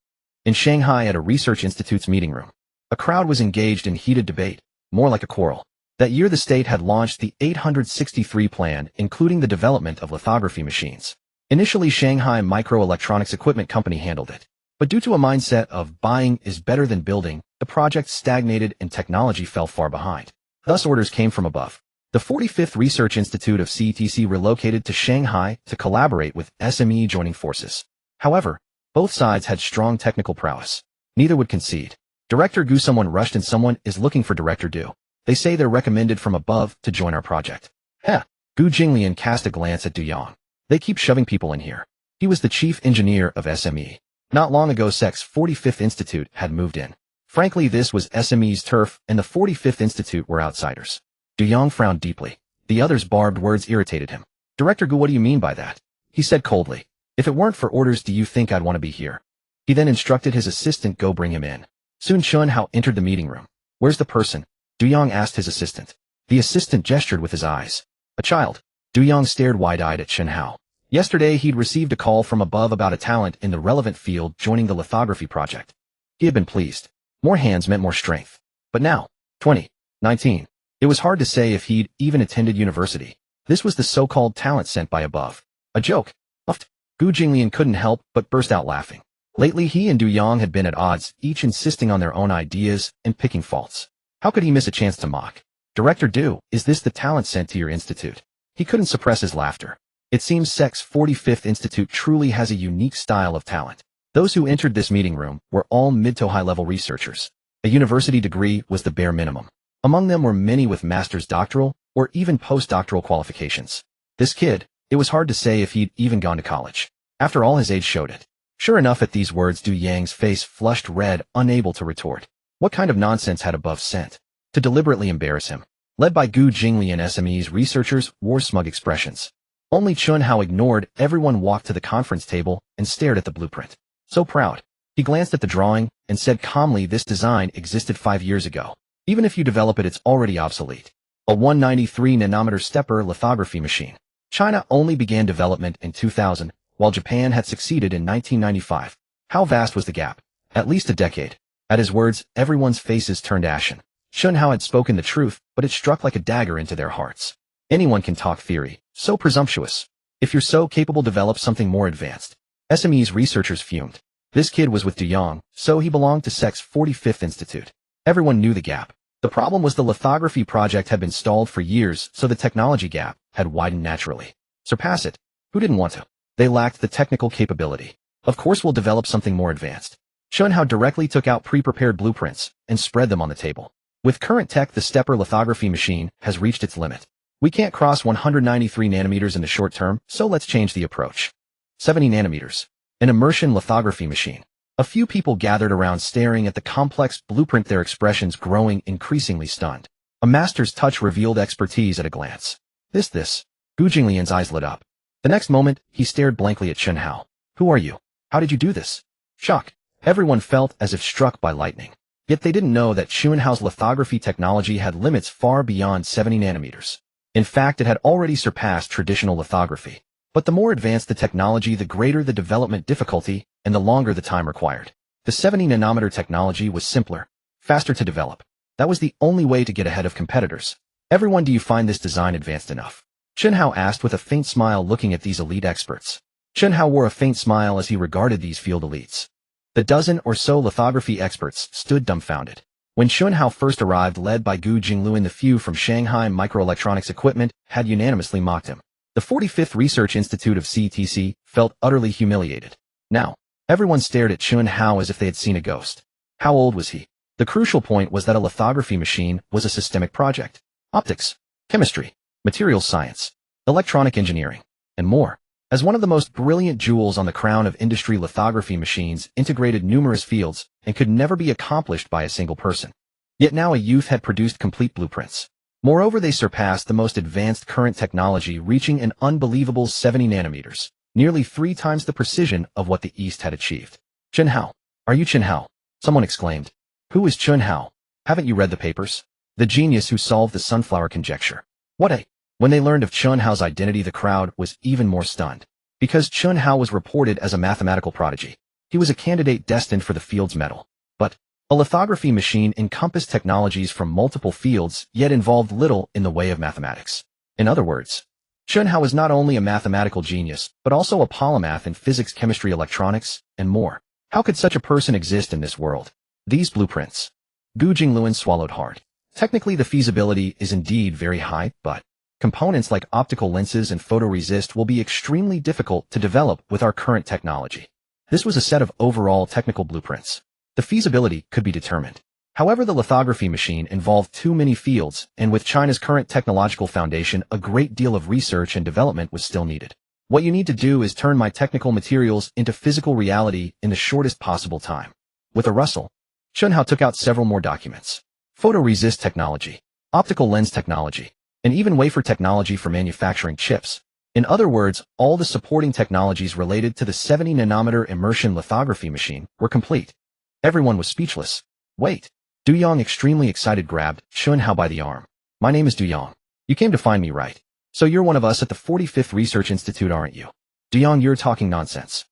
[SPEAKER 1] In Shanghai at a research institute's meeting room. A crowd was engaged in heated debate, more like a quarrel. That year the state had launched the 863 plan, including the development of lithography machines. Initially, Shanghai Microelectronics Equipment Company handled it. But due to a mindset of buying is better than building, the project stagnated and technology fell far behind. Thus orders came from above. The 45th Research Institute of CTC relocated to Shanghai to collaborate with SME, joining forces. However, both sides had strong technical prowess. Neither would concede. Director Gu, someone rushed and someone is looking for Director Du. They say they're recommended from above to join our project. Heh. Gu Jinglian cast a glance at Du Yang. They keep shoving people in here. He was the chief engineer of SME. Not long ago, SEC's 45th Institute had moved in. Frankly, this was SME's turf, and the 45th Institute were outsiders. Du Yang frowned deeply. The other's barbed words irritated him. Director Gu, what do you mean by that? He said coldly. If it weren't for orders, do you think I'd want to be here? He then instructed his assistant, go bring him in. Soon Chen Hao entered the meeting room. Where's the person? Du Yang asked his assistant. The assistant gestured with his eyes. A child. Du Yang stared wide-eyed at Chen Hao. Yesterday, he'd received a call from above about a talent in the relevant field joining the lithography project. He had been pleased. More hands meant more strength. But now, 2019. It was hard to say if he'd even attended university. This was the so-called talent sent by above. A joke. Uffed. Gu Jinglian couldn't help but burst out laughing. Lately, he and Du Yang had been at odds, each insisting on their own ideas and picking faults. How could he miss a chance to mock? Director Du, is this the talent sent to your institute? He couldn't suppress his laughter. It seems SEC's 45th Institute truly has a unique style of talent. Those who entered this meeting room were all mid to high-level researchers. A university degree was the bare minimum. Among them were many with master's, doctoral, or even postdoctoral qualifications. This kid, it was hard to say if he'd even gone to college. After all, his age showed it. Sure enough, at these words, Du Yang's face flushed red, unable to retort. What kind of nonsense had above sent? To deliberately embarrass him. Led by Gu Jinglian, SME's researchers wore smug expressions. Only Chen Hao ignored. Everyone walked to the conference table and stared at the blueprint. So proud. He glanced at the drawing and said calmly, this design existed 5 years ago. Even if you develop it, it's already obsolete. A 193-nanometer stepper lithography machine. China only began development in 2000, while Japan had succeeded in 1995. How vast was the gap? At least a decade. At his words, everyone's faces turned ashen. Chen Hao had spoken the truth, but it struck like a dagger into their hearts. Anyone can talk theory. So presumptuous. If you're so capable, develop something more advanced. SME's researchers fumed. This kid was with Du Yang, so he belonged to SEC's 45th Institute. Everyone knew the gap. The problem was the lithography project had been stalled for years, so the technology gap had widened naturally. Surpass it. Who didn't want to? They lacked the technical capability. Of course, we'll develop something more advanced. Chen Hao directly took out pre-prepared blueprints and spread them on the table. With current tech, the stepper lithography machine has reached its limit. We can't cross 193 nanometers in the short term, so let's change the approach. 70 nanometers. An immersion lithography machine. A few people gathered around staring at the complex blueprint, their expressions growing increasingly stunned. A master's touch revealed expertise at a glance. This. Gu Jinglian's eyes lit up. The next moment, he stared blankly at Chen Hao. Who are you? How did you do this? Shock. Everyone felt as if struck by lightning. Yet they didn't know that Chen Hao's lithography technology had limits far beyond 70 nanometers. In fact, it had already surpassed traditional lithography. But the more advanced the technology, the greater the development difficulty and the longer the time required. The 70-nanometer technology was simpler, faster to develop. That was the only way to get ahead of competitors. Everyone, do you find this design advanced enough? Chen Hao asked with a faint smile, looking at these elite experts. Chen Hao wore a faint smile as he regarded these field elites. The dozen or so lithography experts stood dumbfounded. When Chen Hao first arrived, led by Gu Jinglian, the few from Shanghai Microelectronics Equipment had unanimously mocked him. The 45th Research Institute of CTC felt utterly humiliated. Now, everyone stared at Chen Hao as if they had seen a ghost. How old was he? The crucial point was that a lithography machine was a systemic project. Optics, chemistry, materials science, electronic engineering, and more. As one of the most brilliant jewels on the crown of industry, lithography machines integrated numerous fields and could never be accomplished by a single person. Yet now a youth had produced complete blueprints. Moreover, they surpassed the most advanced current technology, reaching an unbelievable 70 nanometers, nearly 3 times the precision of what the East had achieved. Chen Hao. Are you Chen Hao? Someone exclaimed. Who is Chen Hao? Haven't you read the papers? The genius who solved the sunflower conjecture. What a... When they learned of Chen Hao's identity, the crowd was even more stunned. Because Chen Hao was reported as a mathematical prodigy. He was a candidate destined for the Fields Medal. But a lithography machine encompassed technologies from multiple fields, yet involved little in the way of mathematics. In other words, Chen Hao was not only a mathematical genius, but also a polymath in physics, chemistry, electronics, and more. How could such a person exist in this world? These blueprints. Gu Jinglian swallowed hard. Technically, the feasibility is indeed very high, but components like optical lenses and photoresist will be extremely difficult to develop with our current technology. This was a set of overall technical blueprints. The feasibility could be determined. However, the lithography machine involved too many fields, and with China's current technological foundation, a great deal of research and development was still needed. What you need to do is turn my technical materials into physical reality in the shortest possible time. With a rustle, Chen Hao took out several more documents. Photoresist technology, optical lens technology, and even wafer technology for manufacturing chips. In other words, all the supporting technologies related to the 70-nanometer immersion lithography machine were complete. Everyone was speechless. Wait. Du Yong, extremely excited, grabbed Chen Hao by the arm. My name is Du Yong. You came to find me, right? So you're one of us at the 45th Research Institute, aren't you? Du Yong, you're talking nonsense.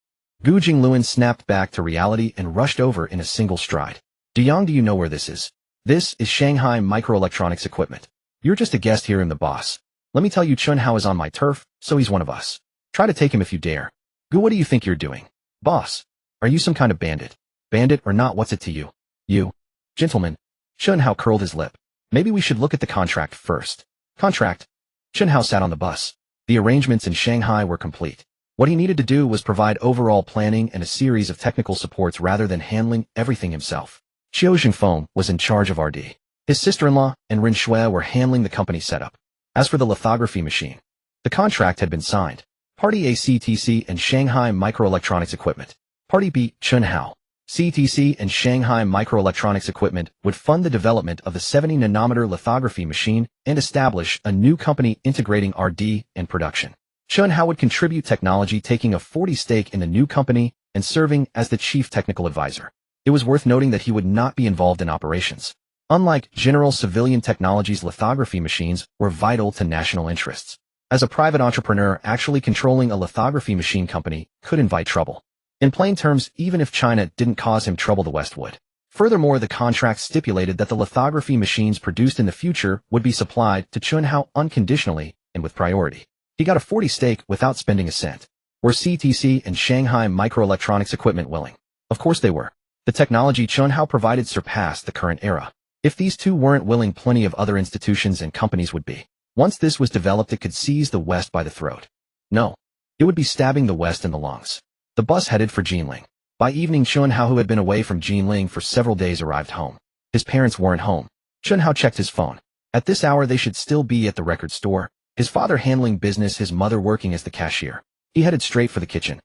[SPEAKER 1] Gu Jingluan snapped back to reality and rushed over in a single stride. Du Yong, do you know where this is? This is Shanghai Microelectronics Equipment. You're just a guest here, I'm the boss. Let me tell you, Chen Hao is on my turf, so he's one of us. Try to take him if you dare. Gu, what do you think you're doing? Boss, are you some kind of bandit? Bandit or not, what's it to you? You. Gentlemen. Chen Hao curled his lip. Maybe we should look at the contract first. Contract? Chen Hao sat on the bus. The arrangements in Shanghai were complete. What he needed to do was provide overall planning and a series of technical supports rather than handling everything himself. Xiao Jingfeng was in charge of RD. His sister-in-law and Ren Shui were handling the company setup. As for the lithography machine, the contract had been signed. Party A, CTC and Shanghai Microelectronics Equipment. Party B, Chen Hao. CTC and Shanghai Microelectronics Equipment would fund the development of the 70-nanometer lithography machine and establish a new company integrating RD and production. Chen Hao would contribute technology, taking a 40% stake in the new company and serving as the chief technical advisor. It was worth noting that he would not be involved in operations. Unlike general civilian technologies, lithography machines were vital to national interests. As a private entrepreneur, actually controlling a lithography machine company could invite trouble. In plain terms, even if China didn't cause him trouble, the West would. Furthermore, the contract stipulated that the lithography machines produced in the future would be supplied to Chen Hao unconditionally and with priority. He got a 40% stake without spending a cent. Were CTC and Shanghai Microelectronics Equipment willing? Of course they were. The technology Chen Hao provided surpassed the current era. If these two weren't willing, plenty of other institutions and companies would be. Once this was developed, it could seize the West by the throat. No. It would be stabbing the West in the lungs. The bus headed for Jinling. By evening, Chen Hao, who had been away from Jinling for several days, arrived home. His parents weren't home. Chen Hao checked his phone. At this hour, they should still be at the record store. His father handling business, his mother working as the cashier. He headed straight for the kitchen.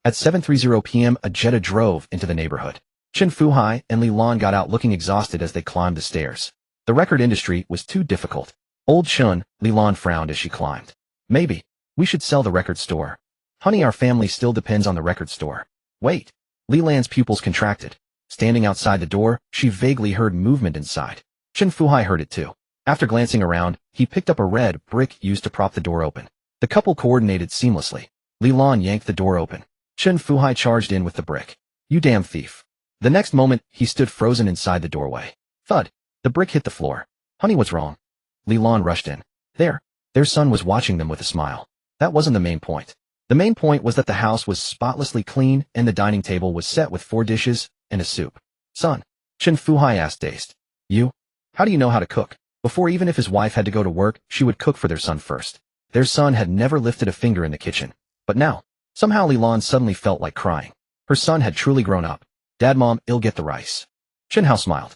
[SPEAKER 1] At 7:30 p.m., a Jetta drove into the neighborhood. Chen Fuhai and Li Lan got out looking exhausted as they climbed the stairs. The record industry was too difficult. Old Chen, Li Lan frowned as she climbed. Maybe we should sell the record store. Honey, our family still depends on the record store. Wait. Li Lan's pupils contracted. Standing outside the door, she vaguely heard movement inside. Chen Fuhai heard it too. After glancing around, he picked up a red brick used to prop the door open. The couple coordinated seamlessly. Li Lan yanked the door open. Chen Fuhai charged in with the brick. You damn thief. The next moment, he stood frozen inside the doorway. Thud. The brick hit the floor. Honey, what's wrong? Li Lan rushed in. Their son was watching them with a smile. That wasn't the main point. The main point was that the house was spotlessly clean and the dining table was set with 4 dishes and a soup. Son, Chen Fuhai asked, dazed. You? How do you know how to cook? Before, even if his wife had to go to work, she would cook for their son first. Their son had never lifted a finger in the kitchen. But now, somehow Li Lan suddenly felt like crying. Her son had truly grown up. Dad, Mom, I'll get the rice. Chen Hao smiled.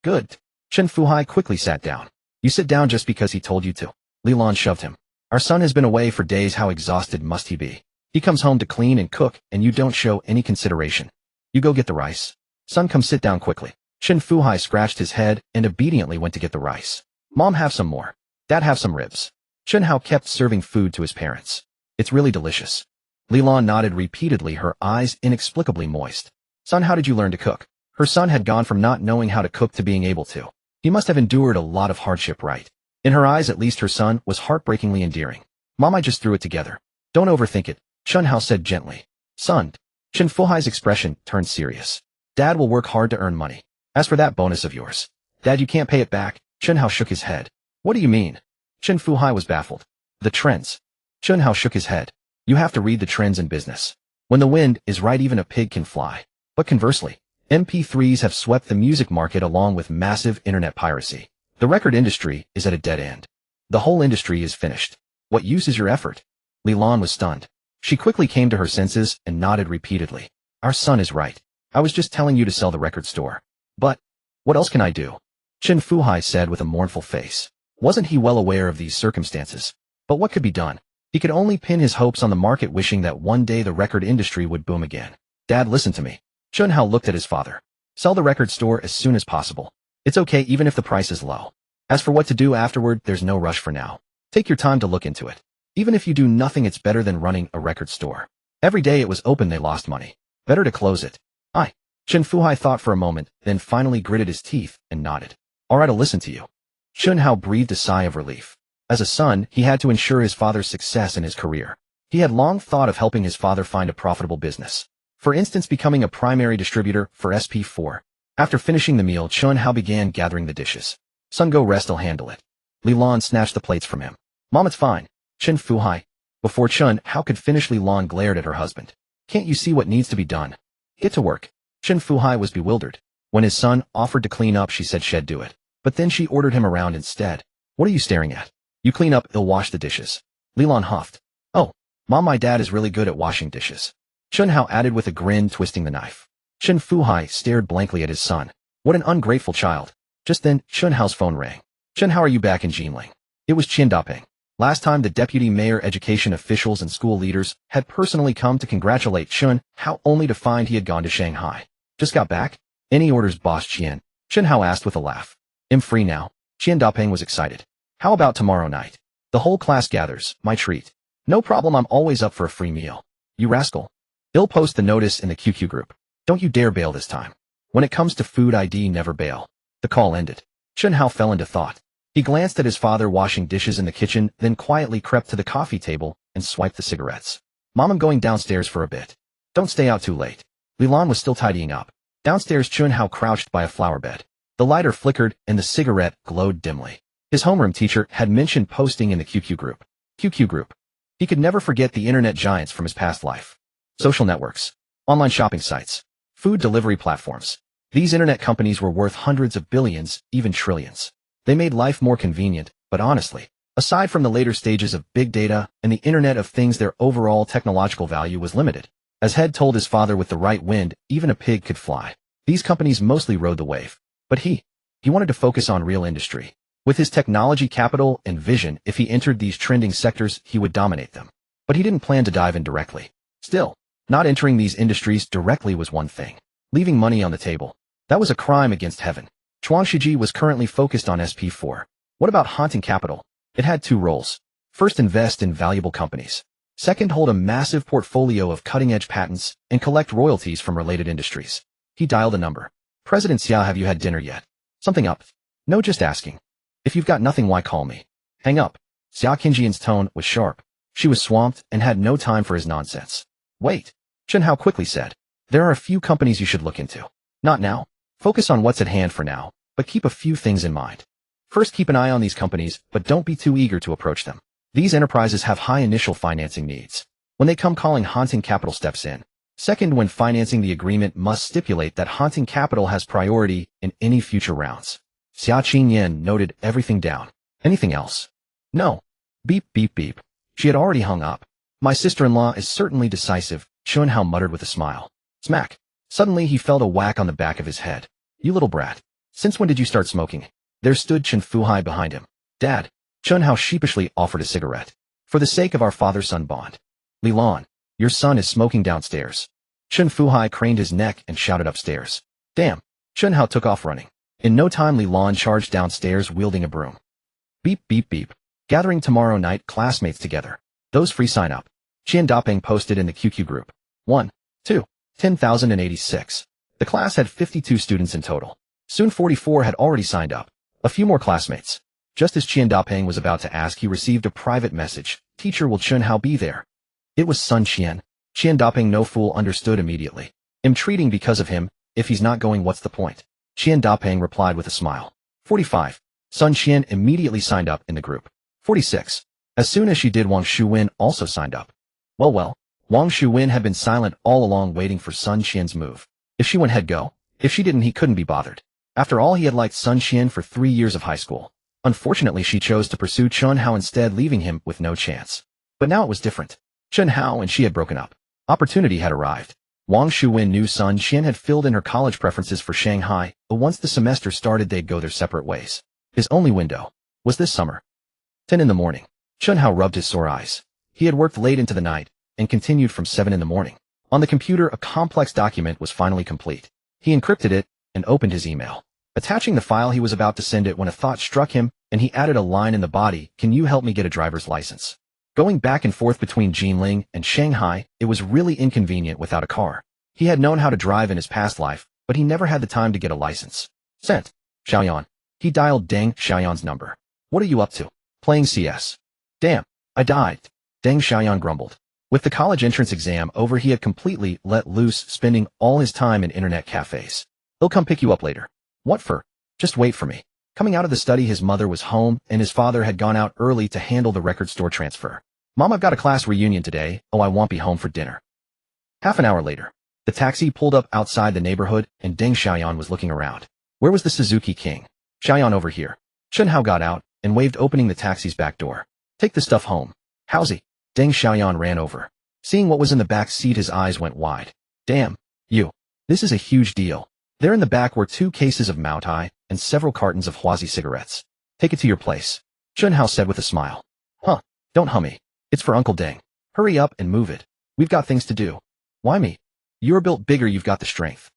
[SPEAKER 1] Good. Chen Fuhai quickly sat down. You sit down just because he told you to. Li Lan shoved him. Our son has been away for days. How exhausted must he be? He comes home to clean and cook, and you don't show any consideration. You go get the rice. Son, come sit down quickly. Chen Fuhai scratched his head and obediently went to get the rice. Mom, have some more. Dad, have some ribs. Chen Hao kept serving food to his parents. It's really delicious. Li Lan nodded repeatedly, her eyes inexplicably moist. Son, how did you learn to cook? Her son had gone from not knowing how to cook to being able to. He must have endured a lot of hardship, right? In her eyes, at least, her son was heartbreakingly endearing. Mom, I just threw it together. Don't overthink it, Chen Hao said gently. Son. Chen Fuhai's expression turned serious. Dad will work hard to earn money. As for that bonus of yours, Dad, you can't pay it back. Chen Hao shook his head. What do you mean? Chen Fuhai was baffled. The trends. Chen Hao shook his head. You have to read the trends in business. When the wind is right, even a pig can fly. But conversely, MP3s have swept the music market along with massive internet piracy. The record industry is at a dead end. The whole industry is finished. What use is your effort? Li Lan was stunned. She quickly came to her senses and nodded repeatedly. Our son is right. I was just telling you to sell the record store. But what else can I do? Chen Fuhai said with a mournful face. Wasn't he well aware of these circumstances? But what could be done? He could only pin his hopes on the market, wishing that one day the record industry would boom again. Dad, listen to me. Chen Hao looked at his father. Sell the record store as soon as possible. It's okay even if the price is low. As for what to do afterward, there's no rush for now. Take your time to look into it. Even if you do nothing, it's better than running a record store. Every day it was open, they lost money. Better to close it. Chen Fuhai thought for a moment, then finally gritted his teeth and nodded. All right, I'll listen to you. Chen Hao breathed a sigh of relief. As a son, he had to ensure his father's success in his career. He had long thought of helping his father find a profitable business. For instance, becoming a primary distributor for SP4. After finishing the meal, Chen Hao began gathering the dishes. Son, go rest, I'll handle it. Li Lan snatched the plates from him. Mom, it's fine. Chen Fuhai. Before Chen Hao could finish, Li Lan glared at her husband. Can't you see what needs to be done? Get to work. Chen Fuhai was bewildered. When his son offered to clean up, she said she'd do it. But then she ordered him around instead. What are you staring at? You clean up, he'll wash the dishes. Li Lan huffed. Oh, Mom, my dad is really good at washing dishes. Chen Hao added with a grin, twisting the knife. Chen Fuhai stared blankly at his son. What an ungrateful child. Just then, Chen Hao's phone rang. Chen Hao, are you back in Jinling? It was Qian Daping. Last time, the deputy mayor, education officials, and school leaders had personally come to congratulate Chen Hao, only to find he had gone to Shanghai. Just got back? Any orders, Boss Qian? Chen Hao asked with a laugh. I'm free now. Qian Daping was excited. How about tomorrow night? The whole class gathers, my treat. No problem, I'm always up for a free meal. You rascal. I'll post the notice in the QQ group. Don't you dare bail this time. When it comes to food ID, never bail. The call ended. Chen Hao fell into thought. He glanced at his father washing dishes in the kitchen, then quietly crept to the coffee table and swiped the cigarettes. Mom, I'm going downstairs for a bit. Don't stay out too late. Li Lan was still tidying up. Downstairs, Chen Hao crouched by a flower bed. The lighter flickered and the cigarette glowed dimly. His homeroom teacher had mentioned posting in the QQ group. QQ group. He could never forget the internet giants from his past life. Social networks, online shopping sites, food delivery platforms. These internet companies were worth hundreds of billions, even trillions. They made life more convenient, but honestly, aside from the later stages of big data and the Internet of Things, their overall technological value was limited. As Head told his father, with the right wind, even a pig could fly. These companies mostly rode the wave. But he wanted to focus on real industry. With his technology capital and vision, if he entered these trending sectors, he would dominate them. But he didn't plan to dive in directly. Still, not entering these industries directly was one thing. Leaving money on the table, that was a crime against heaven. Chuang Shiji was currently focused on SP4. What about haunting capital? It had two roles. First, invest in valuable companies. Second, hold a massive portfolio of cutting-edge patents and collect royalties from related industries. He dialed a number. President Xia, have you had dinner yet? Something up? No, just asking. If you've got nothing, why call me? Hang up. Xia Qingjian's tone was sharp. She was swamped and had no time for his nonsense. Wait. Chen Hao quickly said. There are a few companies you should look into. Not now. Focus on what's at hand for now, but keep a few things in mind. First, keep an eye on these companies, but don't be too eager to approach them. These enterprises have high initial financing needs. When they come calling, haunting capital steps in. Second, when financing, the agreement must stipulate that haunting capital has priority in any future rounds. Xia Qingyan noted everything down. Anything else? No. Beep, beep, beep. She had already hung up. My sister-in-law is certainly decisive, Chen Hao muttered with a smile. Smack. Suddenly he felt a whack on the back of his head. You little brat. Since when did you start smoking? There stood Chen Fuhai behind him. Dad. Chen Hao sheepishly offered a cigarette. For the sake of our father-son bond. Li Lan, your son is smoking downstairs. Chen Fuhai craned his neck and shouted upstairs. Damn. Chen Hao took off running. In no time, Li Lan charged downstairs wielding a broom. Beep, beep, beep. Gathering tomorrow night, classmates together. Those free sign up. Qian Daping posted in the QQ group. 1, 2, 10,086. The class had 52 students in total. Soon 44 had already signed up. A few more classmates. Just as Qian Daping was about to ask, he received a private message. Teacher, will Chen Hao be there? It was Sun Qian. Qian Daping, no fool, understood immediately. I'm treating because of him. If he's not going, what's the point? Qian Daping replied with a smile. 45. Sun Qian immediately signed up in the group. 46. As soon as she did, Wang Shuwen also signed up. Well, Wang Shuwen had been silent all along, waiting for Sun Qian's move. If she went, he'd go. If she didn't, he couldn't be bothered. After all, he had liked Sun Qian for 3 years of high school. Unfortunately, she chose to pursue Chen Hao instead, leaving him with no chance. But now it was different. Chen Hao and she had broken up. Opportunity had arrived. Wang Shuwen knew Sun Qian had filled in her college preferences for Shanghai, but once the semester started they'd go their separate ways. His only window was this summer. 10 in the morning. Chen Hao rubbed his sore eyes. He had worked late into the night and continued from 7 in the morning. On the computer, a complex document was finally complete. He encrypted it and opened his email. Attaching the file, he was about to send it when a thought struck him, and he added a line in the body, "Can you help me get a driver's license?" Going back and forth between Jinling and Shanghai, it was really inconvenient without a car. He had known how to drive in his past life, but he never had the time to get a license. Sent. Xiaoyan. He dialed Deng Xiaoyan's number. "What are you up to?" "Playing CS." "Damn, I died." Deng Xiaoyan grumbled. With the college entrance exam over, he had completely let loose, spending all his time in internet cafes. "He'll come pick you up later." "What for?" "Just wait for me." Coming out of the study, his mother was home, and his father had gone out early to handle the record store transfer. "Mom, I've got a class reunion today. Oh, I won't be home for dinner." Half an hour later, the taxi pulled up outside the neighborhood, and Deng Xiaoyan was looking around. Where was the Suzuki King? "Xiaoyan, over here." Chen Hao got out and waved, opening the taxi's back door. "Take the stuff home." "How's he?" Deng Xiaoyan ran over. Seeing what was in the back seat, his eyes went wide. "Damn, you. This is a huge deal." There in the back were 2 cases of Mao Tai and several cartons of Huazi cigarettes. "Take it to your place," Chen Hao said with a smile. "Huh, don't hummy. It's for Uncle Deng. Hurry up and move it. We've got things to do." "Why me?" "You're built bigger, you've got the strength."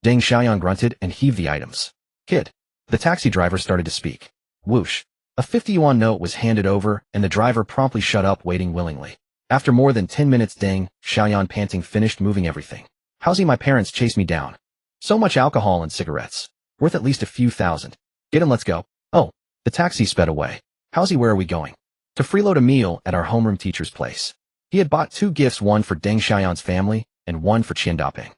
[SPEAKER 1] Deng Xiaoyan grunted and heaved the items. "Kid." The taxi driver started to speak. Whoosh. A 50 yuan note was handed over, and the driver promptly shut up, waiting willingly. After more than 10 minutes, Deng Xiaoyan, panting, finished moving everything. "How's he? My parents chased me down. So much alcohol and cigarettes. Worth at least a few thousand. Get him, let's go." "Oh." The taxi sped away. "How's he? Where are we going?" "To freeload a meal at our homeroom teacher's place." He had bought 2 gifts, one for Deng Xiaoyan's family and one for Qian Daping.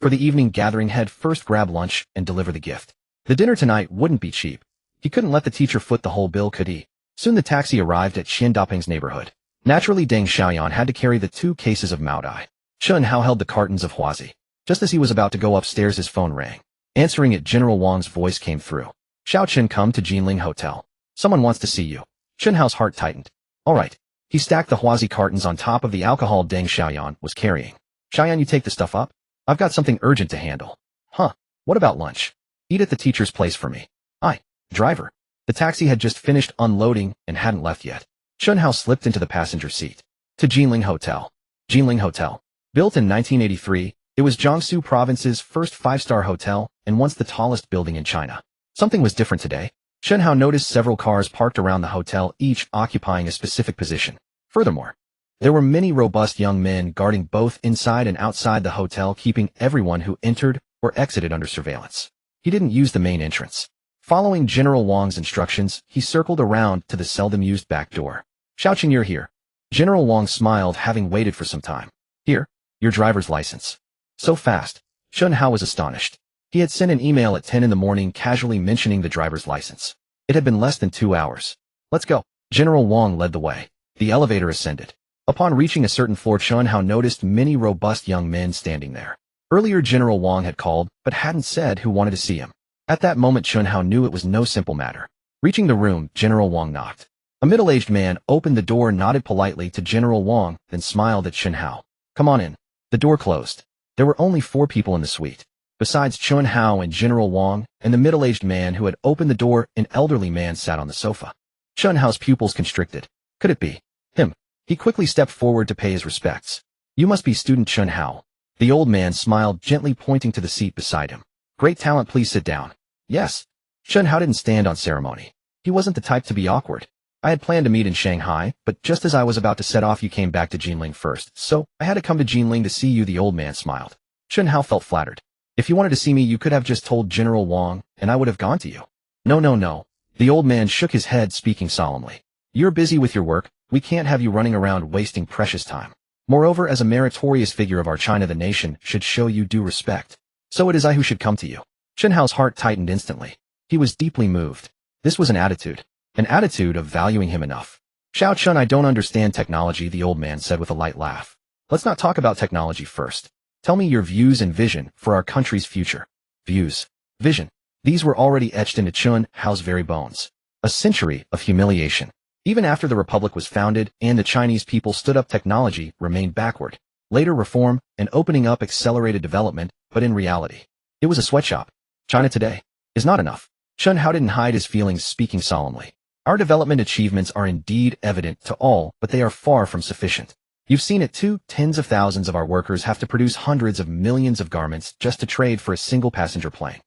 [SPEAKER 1] For the evening gathering, he'd first grab lunch and deliver the gift. The dinner tonight wouldn't be cheap. He couldn't let the teacher foot the whole bill, could he? Soon the taxi arrived at Qian Daping's neighborhood. Naturally, Deng Xiaoyan had to carry the 2 cases of Mao Tai. Chen Hao held the cartons of Huazi. Just as he was about to go upstairs, his phone rang. Answering it, General Wang's voice came through. "Xiao Chen, come to Jinling Hotel. Someone wants to see you." Chen Hao's heart tightened. "All right." He stacked the Huazi cartons on top of the alcohol Deng Xiaoyan was carrying. "Xiaoyan, you take the stuff up? I've got something urgent to handle." "Huh? What about lunch?" "Eat at the teacher's place for me." "Aye." Driver. The taxi had just finished unloading and hadn't left yet. Chen Hao slipped into the passenger seat. To Jinling Hotel. Jinling Hotel. Built in 1983, it was Jiangsu province's first 5-star hotel and once the tallest building in China. Something was different today. Chen Hao noticed several cars parked around the hotel, each occupying a specific position. Furthermore, there were many robust young men guarding both inside and outside the hotel, keeping everyone who entered or exited under surveillance. He didn't use the main entrance. Following General Wang's instructions, he circled around to the seldom-used back door. "Xiaoqing, you're here." General Wang smiled, having waited for some time. "Here, your driver's license." So fast. Chen Hao was astonished. He had sent an email at 10 in the morning casually mentioning the driver's license. It had been less than 2 hours. "Let's go." General Wang led the way. The elevator ascended. Upon reaching a certain floor, Chen Hao noticed many robust young men standing there. Earlier, General Wang had called, but hadn't said who wanted to see him. At that moment, Chen Hao knew it was no simple matter. Reaching the room, General Wang knocked. A middle-aged man opened the door, nodded politely to General Wang, then smiled at Chen Hao. "Come on in." The door closed. There were only 4 people in the suite. Besides Chen Hao and General Wang and the middle-aged man who had opened the door, an elderly man sat on the sofa. Chen Hao's pupils constricted. Could it be him? He quickly stepped forward to pay his respects. "You must be student Chen Hao." The old man smiled, gently pointing to the seat beside him. "Great talent, please sit down." "Yes." Chen Hao didn't stand on ceremony. He wasn't the type to be awkward. "I had planned to meet in Shanghai, but just as I was about to set off, you came back to Jinling first, so I had to come to Jinling to see you." The old man smiled. Chen Hao felt flattered. "If you wanted to see me, you could have just told General Wang, and I would have gone to you." No, no, no." The old man shook his head, speaking solemnly. "You're busy with your work. We can't have you running around wasting precious time. Moreover, as a meritorious figure of our China, the nation should show you due respect. So it is I who should come to you." Chen Hao's heart tightened instantly. He was deeply moved. This was an attitude of valuing him enough. "Xiao Chen, I don't understand technology," the old man said with a light laugh. "Let's not talk about technology first. Tell me your views and vision for our country's future." Views. Vision. These were already etched into Chen Hao's very bones. A century of humiliation. Even after the Republic was founded and the Chinese people stood up, technology remained backward. later reform, and opening up accelerated development, but in reality, it was a sweatshop. China today is not enough. Chen Hao didn't hide his feelings, speaking solemnly. Our development achievements are indeed evident to all, but they are far from sufficient. You've seen it too. Tens of thousands of our workers have to produce hundreds of millions of garments just to trade for a single passenger plane.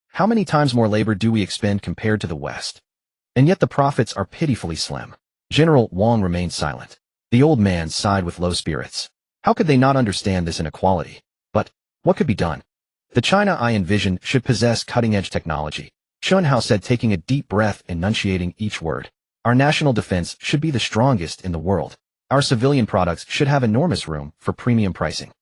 [SPEAKER 1] How many times more labor do we expend compared to the West? And yet the profits are pitifully slim. General Wang remained silent. The old man sighed with low spirits. How could they not understand this inequality? But what could be done? The China I envision should possess cutting-edge technology. Chen Hao said, taking a deep breath, enunciating each word. Our national defense should be the strongest in the world. Our civilian products should have enormous room for premium pricing.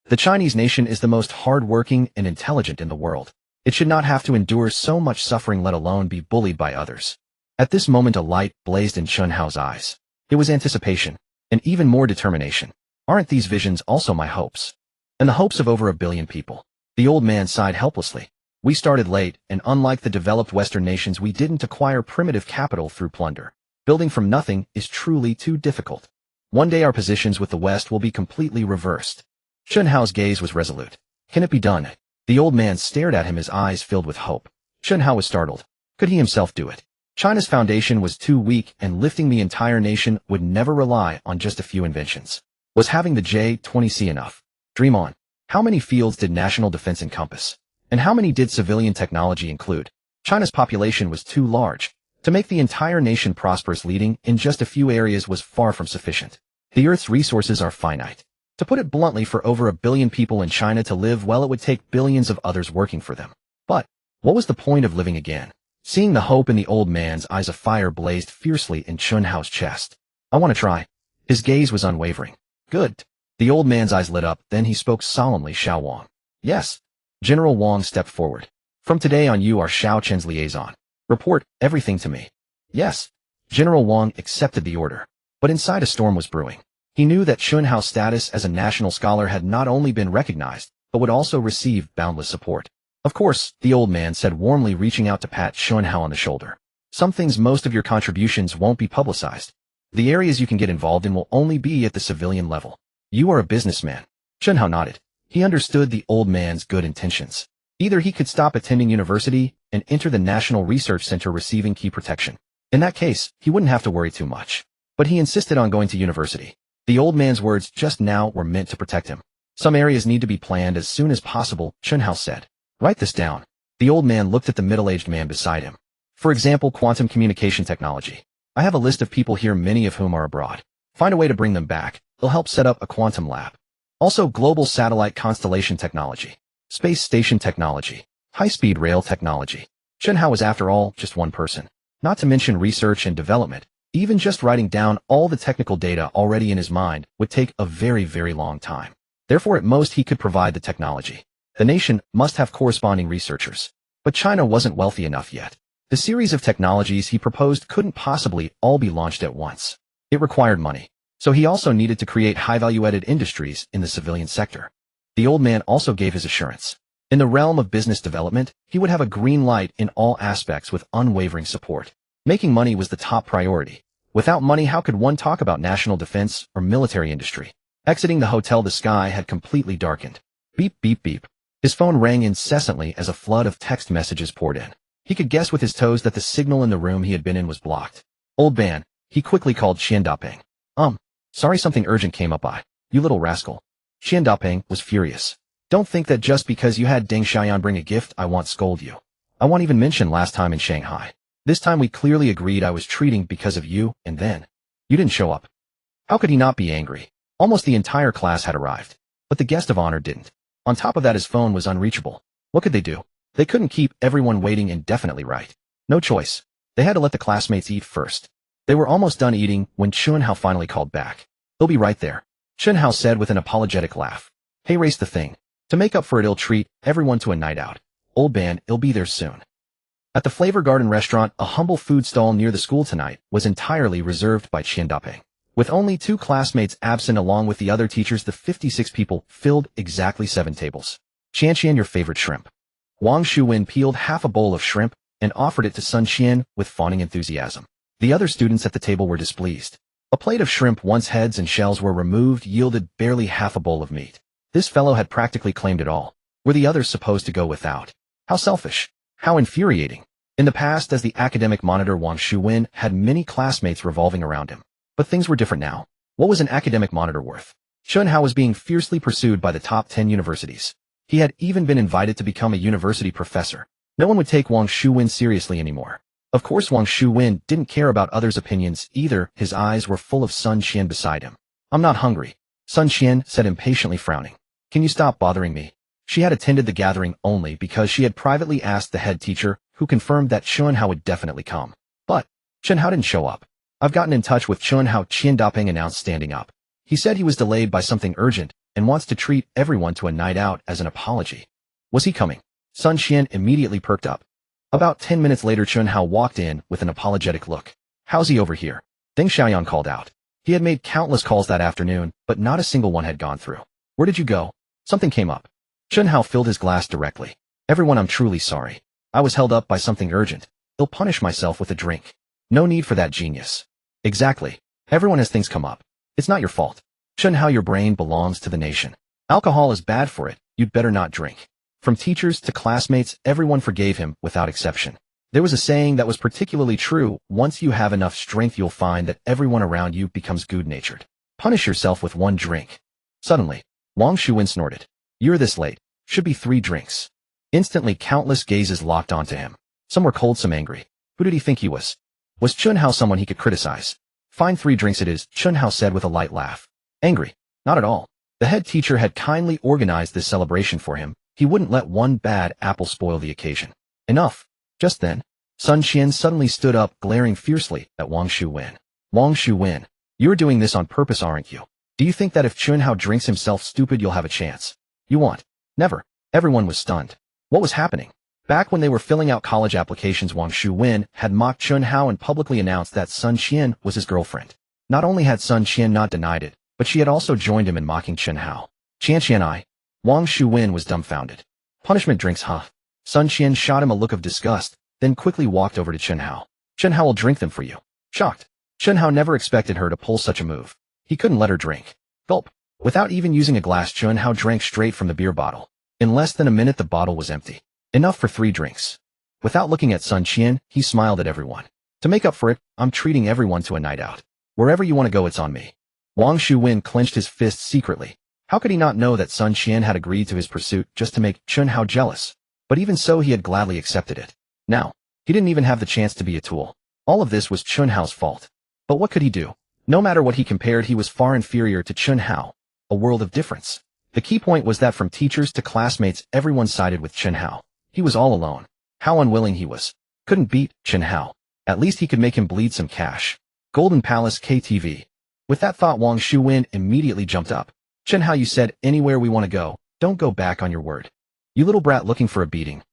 [SPEAKER 1] The Chinese nation is the most hard-working and intelligent in the world. It should not have to endure so much suffering, let alone be bullied by others. At this moment a light blazed in Chen Hao's eyes. It was anticipation, and even more determination. Aren't these visions also my hopes? And the hopes of over 1 billion people? The old man sighed helplessly. We started late, and unlike the developed Western nations, we didn't acquire primitive capital through plunder. Building from nothing is truly too difficult. One day our positions with the West will be completely reversed. Chen Hao's gaze was resolute. Can it be done? The old man stared at him, his eyes filled with hope. Chen Hao was startled. Could he himself do it? China's foundation was too weak, and lifting the entire nation would never rely on just a few inventions. Was having the J-20C enough? Dream on. How many fields did national defense encompass? And how many did civilian technology include? China's population was too large. To make the entire nation prosperous, leading in just a few areas was far from sufficient. The Earth's resources are finite. To put it bluntly, for over 1 billion people in China to live well, it would take billions of others working for them. But what was the point of living again? Seeing the hope in the old man's eyes, a fire blazed fiercely in Chen Hao's chest. I want to try. His gaze was unwavering. Good. The old man's eyes lit up, then he spoke solemnly. Xiao Wang. Yes. General Wang stepped forward. From today on, you are Xiao Chen's liaison. Report everything to me. Yes. General Wang accepted the order. But inside a storm was brewing. He knew that Chen Hao's status as a national scholar had not only been recognized, but would also receive boundless support. Of course, the old man said warmly, reaching out to pat Chen Hao on the shoulder. Some things, most of your contributions won't be publicized. The areas you can get involved in will only be at the civilian level. You are a businessman. Chen Hao nodded. He understood the old man's good intentions. Either he could stop attending university and enter the National Research Center, receiving key protection. In that case, he wouldn't have to worry too much. But he insisted on going to university. The old man's words just now were meant to protect him. Some areas need to be planned as soon as possible, Chen Hao said. Write this down. The old man looked at the middle-aged man beside him. For example, quantum communication technology. I have a list of people here, many of whom are abroad. Find a way to bring them back. They'll help set up a quantum lab. Also, global satellite constellation technology, space station technology, high-speed rail technology. Chen Hao was, after all, just one person. Not to mention research and development. Even just writing down all the technical data already in his mind would take a very, very long time. Therefore, at most, he could provide the technology. The nation must have corresponding researchers. But China wasn't wealthy enough yet. The series of technologies he proposed couldn't possibly all be launched at once. It required money. So he also needed to create high-value-added industries in the civilian sector. The old man also gave his assurance. In the realm of business development, he would have a green light in all aspects with unwavering support. Making money was the top priority. Without money, how could one talk about national defense or military industry? Exiting the hotel, the sky had completely darkened. Beep, beep, beep. His phone rang incessantly as a flood of text messages poured in. He could guess with his toes that the signal in the room he had been in was blocked. Old man, he quickly called Qian Dapeng. Sorry, something urgent came up. You little rascal. Qian Dapeng was furious. Don't think that just because you had Deng Xiaoyan bring a gift, I won't scold you. I won't even mention last time in Shanghai. This time we clearly agreed I was treating because of you, and then you didn't show up. How could he not be angry? Almost the entire class had arrived, but the guest of honor didn't. On top of that, his phone was unreachable. What could they do? They couldn't keep everyone waiting indefinitely, right? No choice. They had to let the classmates eat first. They were almost done eating when Chen Hao finally called back. He'll be right there, Chen Hao said with an apologetic laugh. Hey, race the thing. To make up for it, he'll treat everyone to a night out. Old man, he'll be there soon. At the Flavor Garden restaurant, a humble food stall near the school tonight was entirely reserved by Qian Dapeng. With only 2 classmates absent along with the other teachers, the 56 people filled exactly 7 tables. Qian, your favorite shrimp. Wang Shuwen peeled half a bowl of shrimp and offered it to Sun Qian with fawning enthusiasm. The other students at the table were displeased. A plate of shrimp once heads and shells were removed yielded barely half a bowl of meat. This fellow had practically claimed it all. Were the others supposed to go without? How selfish. How infuriating. In the past, as the academic monitor, Wang Shuwen had many classmates revolving around him. But things were different now. What was an academic monitor worth? Chen Hao was being fiercely pursued by the top 10 universities. He had even been invited to become a university professor. No one would take Wang Shuwen seriously anymore. Of course, Wang Shuwen didn't care about others' opinions either. His eyes were full of Sun Qian beside him. I'm not hungry, Sun Qian said impatiently, frowning. Can you stop bothering me? She had attended the gathering only because she had privately asked the head teacher, who confirmed that Chen Hao would definitely come. But Chen Hao didn't show up. I've gotten in touch with Chen Hao, Qian Dapeng announced, standing up. He said he was delayed by something urgent and wants to treat everyone to a night out as an apology. Was he coming? Sun Qian immediately perked up. About 10 minutes later, Chen Hao walked in with an apologetic look. How's he over here? Deng Xiaoyan called out. He had made countless calls that afternoon, but not a single one had gone through. Where did you go? Something came up. Chen Hao filled his glass directly. Everyone, I'm truly sorry. I was held up by something urgent. I'll punish myself with a drink. No need for that, genius. Exactly. Everyone has things come up. It's not your fault. Chen Hao, your brain belongs to the nation. Alcohol is bad for it. You'd better not drink. From teachers to classmates, everyone forgave him without exception. There was a saying that was particularly true: once you have enough strength, you'll find that everyone around you becomes good-natured. Punish yourself with one drink. Suddenly, Wang Shuwen snorted. You're this late. Should be 3 drinks. Instantly, countless gazes locked onto him. Some were cold, some angry. Who did he think he was? Was Chen Hao someone he could criticize? Fine, 3 drinks it is, Chen Hao said with a light laugh. Angry? Not at all. The head teacher had kindly organized this celebration for him. He wouldn't let one bad apple spoil the occasion. Enough. Just then, Sun Qian suddenly stood up, glaring fiercely at Wang Shuwen. Wang Shuwen, you're doing this on purpose, aren't you? Do you think that if Chen Hao drinks himself stupid, you'll have a chance? You won't. Never. Everyone was stunned. What was happening? Back when they were filling out college applications, Wang Shuwen had mocked Chen Hao and publicly announced that Sun Qian was his girlfriend. Not only had Sun Qian not denied it, but she had also joined him in mocking Chen Hao. Qian, Wang Shuwen was dumbfounded. Punishment drinks, huh? Sun Qian shot him a look of disgust, then quickly walked over to Chen Hao. Chen Hao will drink them for you. Shocked, Chen Hao never expected her to pull such a move. He couldn't let her drink. Gulp. Without even using a glass, Chen Hao drank straight from the beer bottle. In less than a minute, the bottle was empty. Enough for 3 drinks. Without looking at Sun Qian, he smiled at everyone. To make up for it, I'm treating everyone to a night out. Wherever you want to go, it's on me. Wang Shuwen clenched his fists secretly. How could he not know that Sun Qian had agreed to his pursuit just to make Chen Hao jealous? But even so, he had gladly accepted it. Now, he didn't even have the chance to be a tool. All of this was Chen Hao's fault. But what could he do? No matter what he compared, he was far inferior to Chen Hao. A world of difference. The key point was that from teachers to classmates, everyone sided with Chen Hao. He was all alone. How unwilling he was. Couldn't beat Chen Hao. At least he could make him bleed some cash. Golden Palace KTV. With that thought, Wang Shuwen immediately jumped up. Chen Hao, you said anywhere we want to go. Don't go back on your word. You little brat looking for a beating.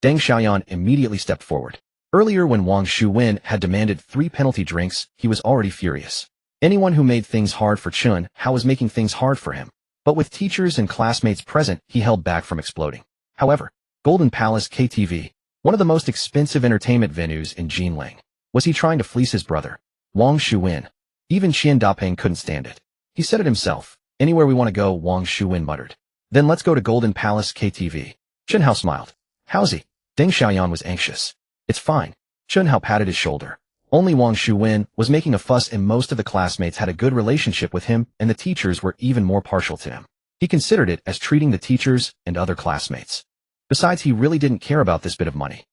[SPEAKER 1] Deng Xiaoyan immediately stepped forward. Earlier, when Wang Shuwen had demanded 3 penalty drinks, he was already furious. Anyone who made things hard for Chen Hao was making things hard for him. But with teachers and classmates present, he held back from exploding. However, Golden Palace KTV, one of the most expensive entertainment venues in Jinling. Was he trying to fleece his brother? Wang Shuwen. Even Qian Dapeng couldn't stand it. He said it himself. Anywhere we want to go, Wang Shuwen muttered. Then let's go to Golden Palace KTV. Chen Hao smiled. How's he? Deng Xiaoyan was anxious. It's fine. Chen Hao patted his shoulder. Only Wang Shuwen was making a fuss, and most of the classmates had a good relationship with him, and the teachers were even more partial to him. He considered it as treating the teachers and other classmates. Besides, he really didn't care about this bit of money.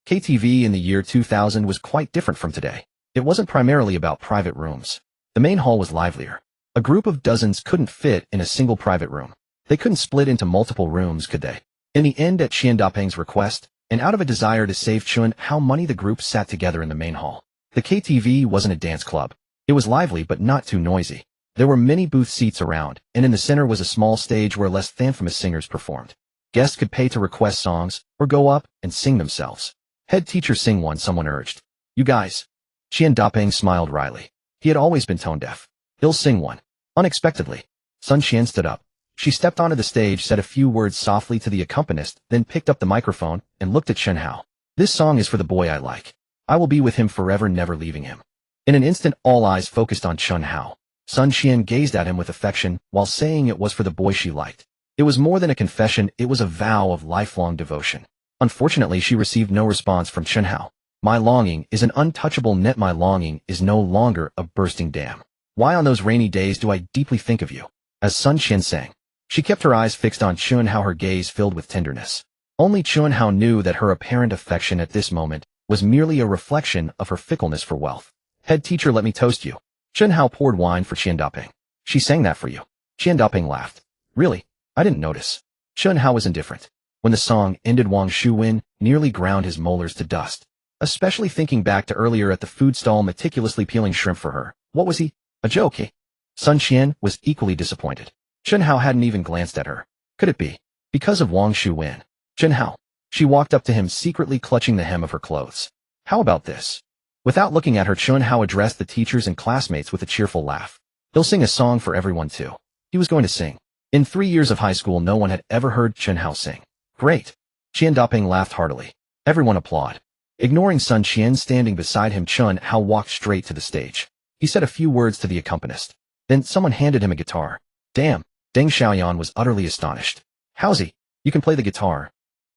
[SPEAKER 1] KTV in the year 2000 was quite different from today. It wasn't primarily about private rooms. The main hall was livelier. A group of dozens couldn't fit in a single private room. They couldn't split into multiple rooms, could they? In the end, at Qian Dapeng's request, and out of a desire to save Chen Hao money, the group sat together in the main hall. The KTV wasn't a dance club. It was lively but not too noisy. There were many booth seats around, and in the center was a small stage where less famous singers performed. Guests could pay to request songs, or go up and sing themselves. Head teacher, sing one, someone urged. You guys. Qian Dapeng smiled wryly. He had always been tone deaf. He'll sing one. Unexpectedly, Sun Qian stood up. She stepped onto the stage, said a few words softly to the accompanist, then picked up the microphone and looked at Chen Hao. This song is for the boy I like. I will be with him forever, never leaving him. In an instant, all eyes focused on Chen Hao. Sun Qian gazed at him with affection, while saying it was for the boy she liked. It was more than a confession, it was a vow of lifelong devotion. Unfortunately, she received no response from Chen Hao. My longing is an untouchable net, my longing is no longer a bursting dam. Why on those rainy days do I deeply think of you? As Sun Qian sang. She kept her eyes fixed on Chen Hao, her gaze filled with tenderness. Only Chen Hao knew that her apparent affection at this moment was merely a reflection of her fickleness for wealth. Head teacher, let me toast you. Chen Hao poured wine for Qian Daping. She sang that for you. Qian Daping laughed. Really? I didn't notice. Chen Hao was indifferent. When the song ended, Wang Shuwen nearly ground his molars to dust. Especially thinking back to earlier at the food stall meticulously peeling shrimp for her. What was he? A joke, he? Sun Qian was equally disappointed. Chen Hao hadn't even glanced at her. Could it be? Because of Wang Shuwen? Chen Hao. She walked up to him, secretly clutching the hem of her clothes. How about this? Without looking at her, Chen Hao addressed the teachers and classmates with a cheerful laugh. He'll sing a song for everyone too. He was going to sing. In 3 years of high school, no one had ever heard Chen Hao sing. Great. Qian Daping laughed heartily. Everyone applauded. Ignoring Sun Qian standing beside him, Chen Hao walked straight to the stage. He said a few words to the accompanist. Then someone handed him a guitar. Damn. Deng Xiaoyan was utterly astonished. How's he? You can play the guitar.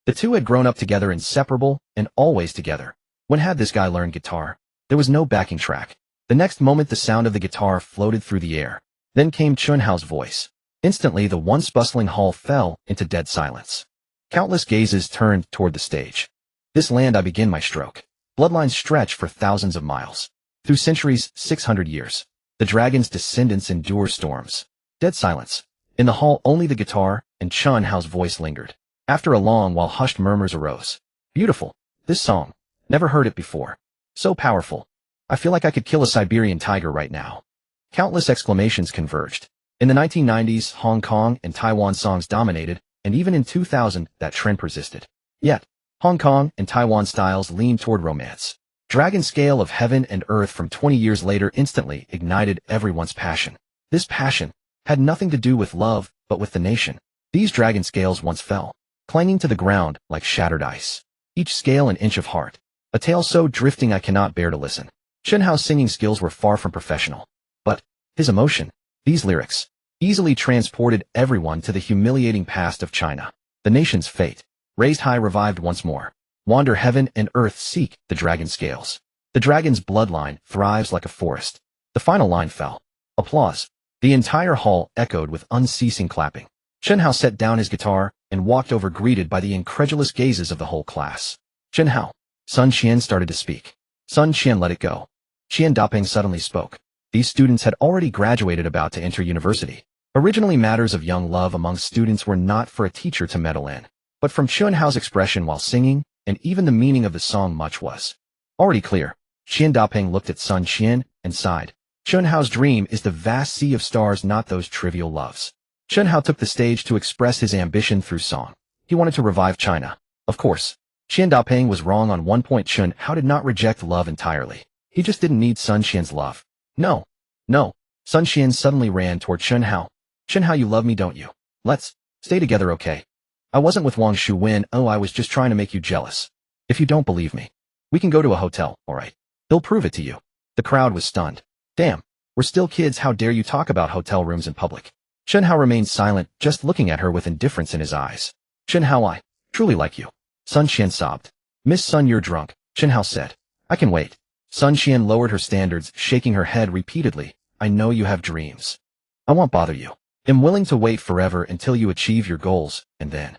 [SPEAKER 1] The two had grown up together, inseparable, and always together. When had this guy learned guitar? There was no backing track. The next moment, the sound of the guitar floated through the air. Then came Chen Hao's voice. Instantly, the once bustling hall fell into dead silence. Countless gazes turned toward the stage. This land I begin my stroke. Bloodlines stretch for thousands of miles. Through centuries, 600 years. The dragon's descendants endure storms. Dead silence. In the hall, only the guitar and Chen Hao's voice lingered. After a long while, hushed murmurs arose. Beautiful. This song. Never heard it before. So powerful. I feel like I could kill a Siberian tiger right now. Countless exclamations converged. In the 1990s, Hong Kong and Taiwan songs dominated, and even in 2000, that trend persisted. Yet, Hong Kong and Taiwan styles leaned toward romance. Dragon Scale of Heaven and Earth from 20 years later instantly ignited everyone's passion. This passion had nothing to do with love, but with the nation. These dragon scales once fell, clanging to the ground like shattered ice. Each scale an inch of heart. A tale so drifting I cannot bear to listen. Chen Hao's singing skills were far from professional. But his emotion, these lyrics, easily transported everyone to the humiliating past of China. The nation's fate, raised high, revived once more. Wander heaven and earth, seek the dragon scales. The dragon's bloodline thrives like a forest. The final line fell. Applause. The entire hall echoed with unceasing clapping. Chen Hao set down his guitar and walked over, greeted by the incredulous gazes of the whole class. Chen Hao. Sun Qian started to speak. Sun Qian let it go. Qian Daping suddenly spoke. These students had already graduated, about to enter university. Originally, matters of young love among students were not for a teacher to meddle in. But from Chen Hao's expression while singing, and even the meaning of the song, much was already clear. Qian Daping looked at Sun Qian and sighed. Chen Hao's dream is the vast sea of stars, not those trivial loves. Chen Hao took the stage to express his ambition through song. He wanted to revive China. Of course, Qian Daping was wrong on one point. Chen Hao did not reject love entirely. He just didn't need Sun Qian's love. No. No. Sun Qian suddenly ran toward Chen Hao. Chen Hao, you love me, don't you? Let's stay together, okay? I wasn't with Wang Shuwen. Oh, I was just trying to make you jealous. If you don't believe me, we can go to a hotel, alright? They'll prove it to you. The crowd was stunned. Damn, we're still kids. How dare you talk about hotel rooms in public? Chen Hao remained silent, just looking at her with indifference in his eyes. Chen Hao, I truly like you. Sun Qian sobbed. Miss Sun, you're drunk, Chen Hao said. I can wait. Sun Qian lowered her standards, shaking her head repeatedly. I know you have dreams. I won't bother you. I'm willing to wait forever until you achieve your goals, and then.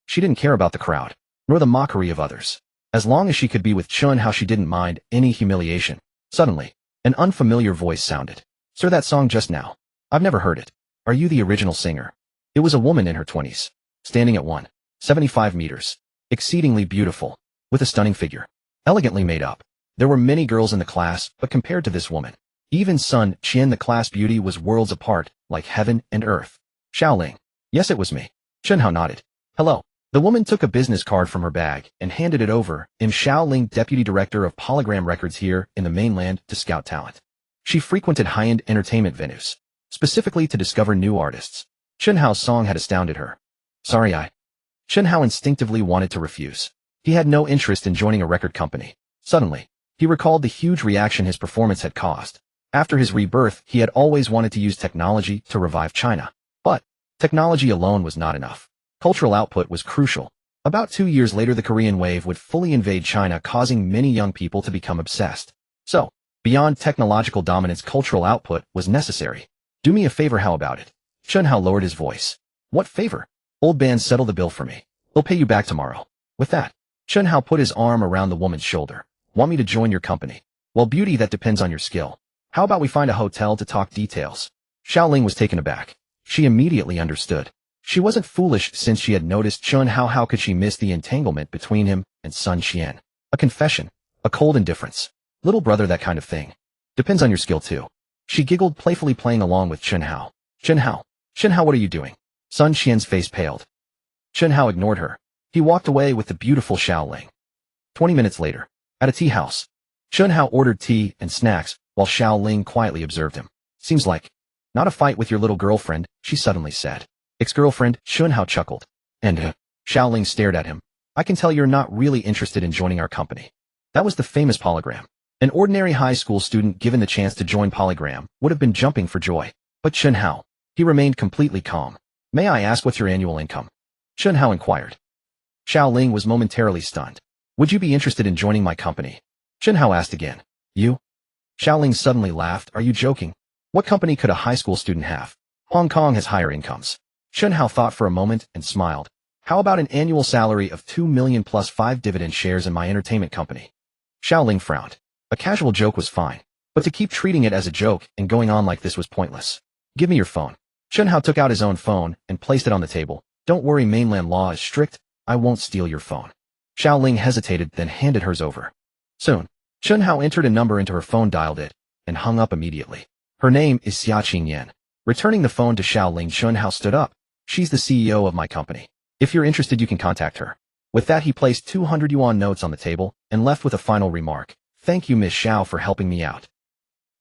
[SPEAKER 1] She didn't care about the crowd, nor the mockery of others. As long as she could be with Chen Hao, she didn't mind any humiliation. Suddenly, an unfamiliar voice sounded. Sir, that song just now. I've never heard it. Are you the original singer? It was a woman in her 20s, standing at 175 meters, exceedingly beautiful, with a stunning figure, elegantly made up. There were many girls in the class, but compared to this woman, even Sun Qian, the class beauty, was worlds apart, like heaven and earth. Xiaoling. Yes, it was me. Chen Hao nodded. Hello. The woman took a business card from her bag and handed it over. I'm Xiaoling, deputy director of Polygram Records here in the mainland, to scout talent. She frequented high-end entertainment venues, specifically to discover new artists. Chen Hao's song had astounded her. Sorry, Chen Hao instinctively wanted to refuse. He had no interest in joining a record company. Suddenly, He recalled the huge reaction his performance had caused. After his rebirth, he had always wanted to use technology to revive China. But technology alone was not enough. Cultural output was crucial. About 2 years later, the Korean wave would fully invade China, causing many young people to become obsessed. So, beyond technological dominance, cultural output was necessary. Do me a favor, how about it? Chen Hao lowered his voice. What favor? Old man, settle the bill for me. They'll pay you back tomorrow. With that, Chen Hao put his arm around the woman's shoulder. Want me to join your company? Well, beauty, that depends on your skill. How about we find a hotel to talk details? Xiaoling was taken aback. She immediately understood. She wasn't foolish since she had noticed Chen Hao. How could she miss the entanglement between him and Sun Qian? A confession, a cold indifference. Little brother, that kind of thing. Depends on your skill too. She giggled, playfully playing along with Chen Hao. Chen Hao, what are you doing? Sun Qian's face paled. Chen Hao ignored her. He walked away with the beautiful Xiaoling. 20 minutes later, at a tea house, Chen Hao ordered tea and snacks while Xiaoling quietly observed him. Seems like not a fight with your little girlfriend, she suddenly said. Ex-girlfriend, Chen Hao chuckled. And Xiaoling stared at him. I can tell you're not really interested in joining our company. That was the famous polygram. An ordinary high school student given the chance to join polygram would have been jumping for joy. But Chen Hao, he remained completely calm. May I ask what's your annual income? Chen Hao inquired. Xiaoling was momentarily stunned. Would you be interested in joining my company? Chen Hao asked again. You? Xiaoling suddenly laughed. Are you joking? What company could a high school student have? Hong Kong has higher incomes. Chen Hao thought for a moment and smiled. How about an annual salary of 2 million plus 5 dividend shares in my entertainment company? Xiaoling frowned. A casual joke was fine, but to keep treating it as a joke and going on like this was pointless. Give me your phone. Chen Hao took out his own phone and placed it on the table. Don't worry, mainland law is strict. I won't steal your phone. Xiaoling hesitated, then handed hers over. Soon, Chen Hao entered a number into her phone, dialed it, and hung up immediately. Her name is Xia Yan. Returning the phone to Xiaoling, Chen Hao stood up. She's the CEO of my company. If you're interested, you can contact her. With that, he placed 200 yuan notes on the table and left with a final remark. Thank you, Miss Xiao, for helping me out.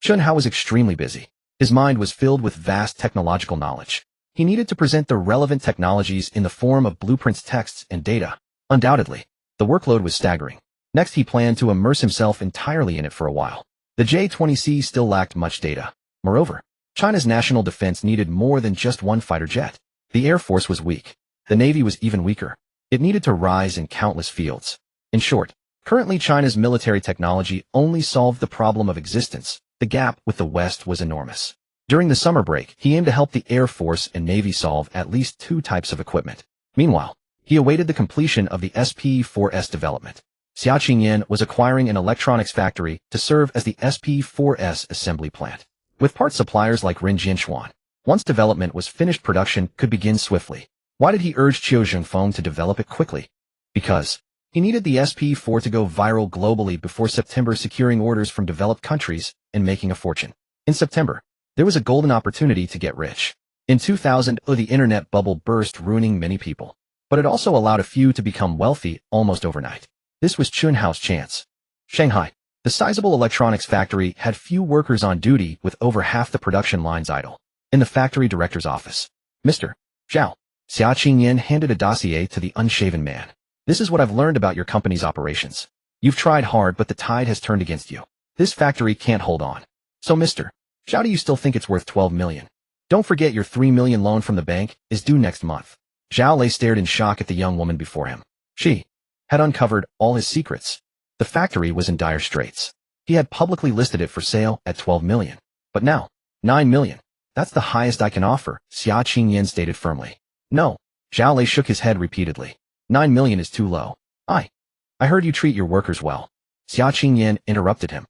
[SPEAKER 1] Chen Hao was extremely busy. His mind was filled with vast technological knowledge. He needed to present the relevant technologies in the form of blueprints, texts, and data. Undoubtedly, the workload was staggering. Next, he planned to immerse himself entirely in it for a while. The J-20C still lacked much data. Moreover, China's national defense needed more than just one fighter jet. The Air Force was weak. The Navy was even weaker. It needed to rise in countless fields. In short, currently China's military technology only solved the problem of existence. The gap with the West was enormous. During the summer break, he aimed to help the Air Force and Navy solve at least 2 types of equipment. Meanwhile, he awaited the completion of the SP-4S development. Xia Qingyan was acquiring an electronics factory to serve as the SP-4S assembly plant. With part suppliers like Rin Jinshuan, once development was finished, production could begin swiftly. Why did he urge Qiu Zhengfeng to develop it quickly? Because he needed the SP-4 to go viral globally before September, securing orders from developed countries and making a fortune. In September, there was a golden opportunity to get rich. In 2000, the internet bubble burst, ruining many people. But it also allowed a few to become wealthy almost overnight. This was Chen Hao's chance. Shanghai, the sizable electronics factory, had few workers on duty, with over half the production lines idle. In the factory director's office, Mr. Zhao, Xia Qingyan handed a dossier to the unshaven man. This is what I've learned about your company's operations. You've tried hard, but the tide has turned against you. This factory can't hold on. So, Mr. Zhao, do you still think it's worth 12 million? Don't forget your 3 million loan from the bank is due next month. Zhao Lei stared in shock at the young woman before him. She had uncovered all his secrets. The factory was in dire straits. He had publicly listed it for sale at 12 million. But now, 9 million. That's the highest I can offer, Xia Qingyan stated firmly. No. Zhao Lei shook his head repeatedly. 9 million is too low. I heard you treat your workers well. Xia Qingyan interrupted him.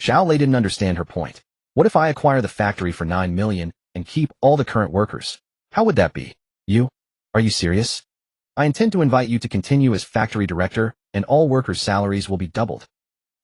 [SPEAKER 1] Zhao Lei didn't understand her point. What if I acquire the factory for 9 million and keep all the current workers? How would that be? You? Are you serious? I intend to invite you to continue as factory director, and all workers' salaries will be doubled.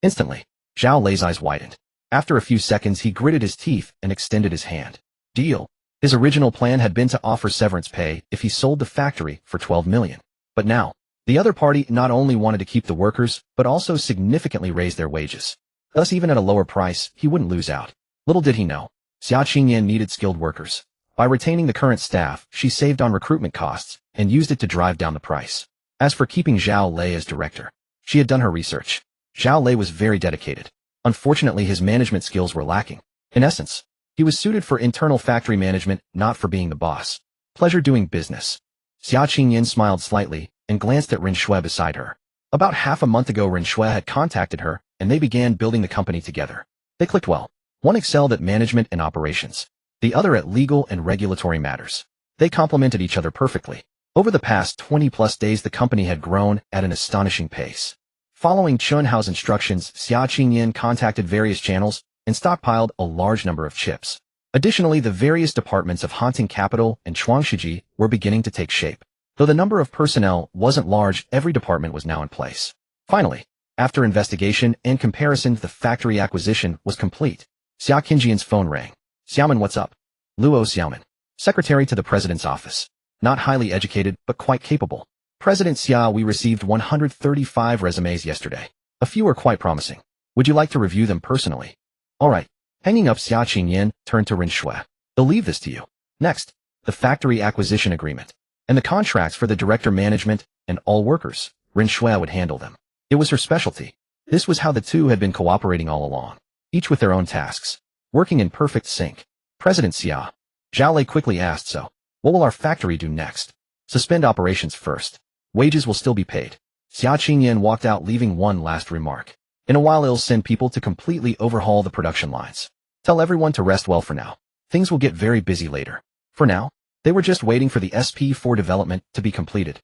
[SPEAKER 1] Instantly, Zhao Lei's eyes widened. After a few seconds, he gritted his teeth and extended his hand. Deal. His original plan had been to offer severance pay if he sold the factory for 12 million. But now, the other party not only wanted to keep the workers, but also significantly raise their wages. Thus, even at a lower price, he wouldn't lose out. Little did he know, Xia Qingyan needed skilled workers. By retaining the current staff, she saved on recruitment costs and used it to drive down the price. As for keeping Zhao Lei as director, she had done her research. Zhao Lei was very dedicated. Unfortunately, his management skills were lacking. In essence, he was suited for internal factory management, not for being the boss. Pleasure doing business. Xia Qingyan smiled slightly and glanced at Ren Shui beside her. About half a month ago, Ren Shui had contacted her, and they began building the company together. They clicked well. One excelled at management and operations, the other at legal and regulatory matters. They complemented each other perfectly. Over the past 20-plus days, the company had grown at an astonishing pace. Following Chen Hao's instructions, Xia Qingyan contacted various channels and stockpiled a large number of chips. Additionally, the various departments of Hanting Capital and Chuangshiji were beginning to take shape. Though the number of personnel wasn't large, every department was now in place. Finally, after investigation and comparison, the factory acquisition was complete. Xia Qingyan's phone rang. Xiaoman, what's up? Luo Xiaoman, secretary to the president's office. Not highly educated, but quite capable. President Xia, we received 135 resumes yesterday. A few are quite promising. Would you like to review them personally? All right. Hanging up, Xia Qingyan turned to Ren Shui. They'll leave this to you. Next, the factory acquisition agreement and the contracts for the director management and all workers. Ren Shui would handle them. It was her specialty. This was how the two had been cooperating all along, each with their own tasks, working in perfect sync. President Xia. Zhao Lei quickly asked, so, what will our factory do next? Suspend operations first. Wages will still be paid. Xia Qingyan walked out, leaving one last remark. In a while, it'll send people to completely overhaul the production lines. Tell everyone to rest well for now. Things will get very busy later. For now, they were just waiting for the SP4 development to be completed.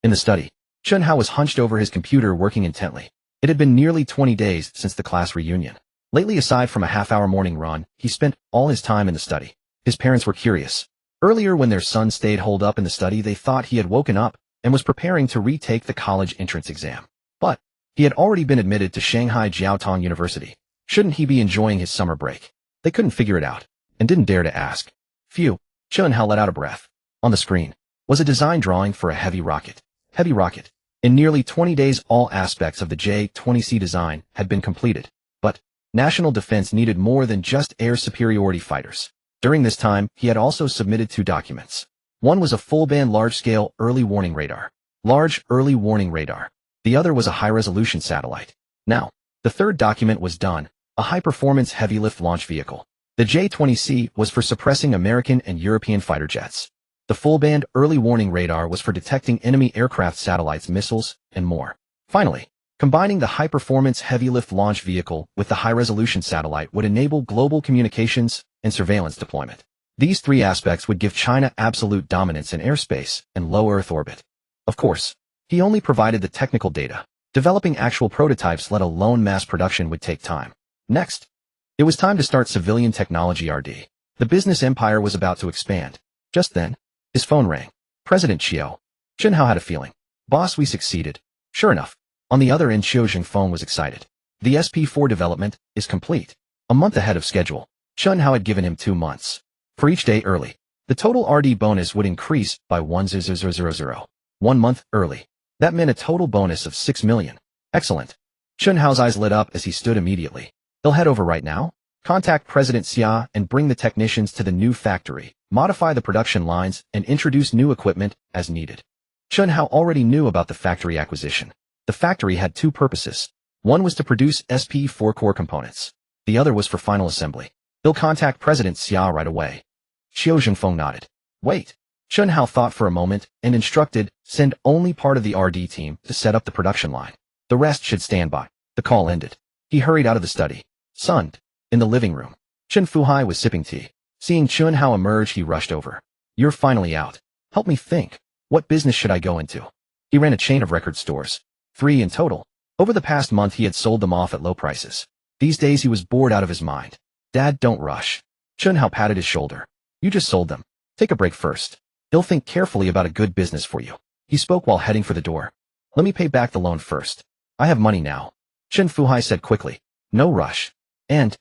[SPEAKER 1] In the study, Chen Hao was hunched over his computer working intently. It had been nearly 20 days since the class reunion. Lately, aside from a half-hour morning run, he spent all his time in the study. His parents were curious. Earlier, when their son stayed holed up in the study, they thought he had woken up and was preparing to retake the college entrance exam. But he had already been admitted to Shanghai Jiaotong University. Shouldn't he be enjoying his summer break? They couldn't figure it out and didn't dare to ask. Phew, Chen Hao let out a breath. On the screen was a design drawing for a heavy rocket. Heavy rocket. In nearly 20 days, all aspects of the J-20C design had been completed. But national defense needed more than just air superiority fighters. During this time, he had also submitted 2 documents. One was a full-band large-scale early warning radar. Large early warning radar. The other was a high-resolution satellite. Now, the third document was done, a high-performance heavy-lift launch vehicle. The J-20C was for suppressing American and European fighter jets. The full-band early warning radar was for detecting enemy aircraft, satellites, missiles, and more. Finally, combining the high-performance heavy-lift launch vehicle with the high-resolution satellite would enable global communications and surveillance deployment. These 3 aspects would give China absolute dominance in airspace and low Earth orbit. Of course, he only provided the technical data. Developing actual prototypes, let alone mass production, would take time. Next, it was time to start civilian technology R&D. The business empire was about to expand. Just then, his phone rang. President Qiu. Chen Hao had a feeling. Boss, we succeeded. Sure enough, on the other end, Qiu Jing's phone was excited. The SP4 development is complete. A month ahead of schedule. Chen Hao had given him 2 months. For each day early, the total RD bonus would increase by 1,000. 1 month early. That meant a total bonus of 6 million. Excellent. Chen Hao's eyes lit up as he stood immediately. They'll head over right now. Contact President Xia and bring the technicians to the new factory, modify the production lines, and introduce new equipment as needed. Chen Hao already knew about the factory acquisition. The factory had 2 purposes. One was to produce SP4 core components. The other was for final assembly. They'll contact President Xia right away. Qiu Zhengfeng nodded. Wait. Chen Hao thought for a moment and instructed, send only part of the RD team to set up the production line. The rest should stand by. The call ended. He hurried out of the study. Stunned. In the living room, Chen Fuhai was sipping tea. Seeing Chen Hao emerge, he rushed over. You're finally out. Help me think. What business should I go into? He ran a chain of record stores. 3 in total. Over the past month, he had sold them off at low prices. These days, he was bored out of his mind. Dad, don't rush. Chen Hao patted his shoulder. You just sold them. Take a break first. They'll think carefully about a good business for you. He spoke while heading for the door. Let me pay back the loan first. I have money now. Chen Fuhai said quickly. No rush. And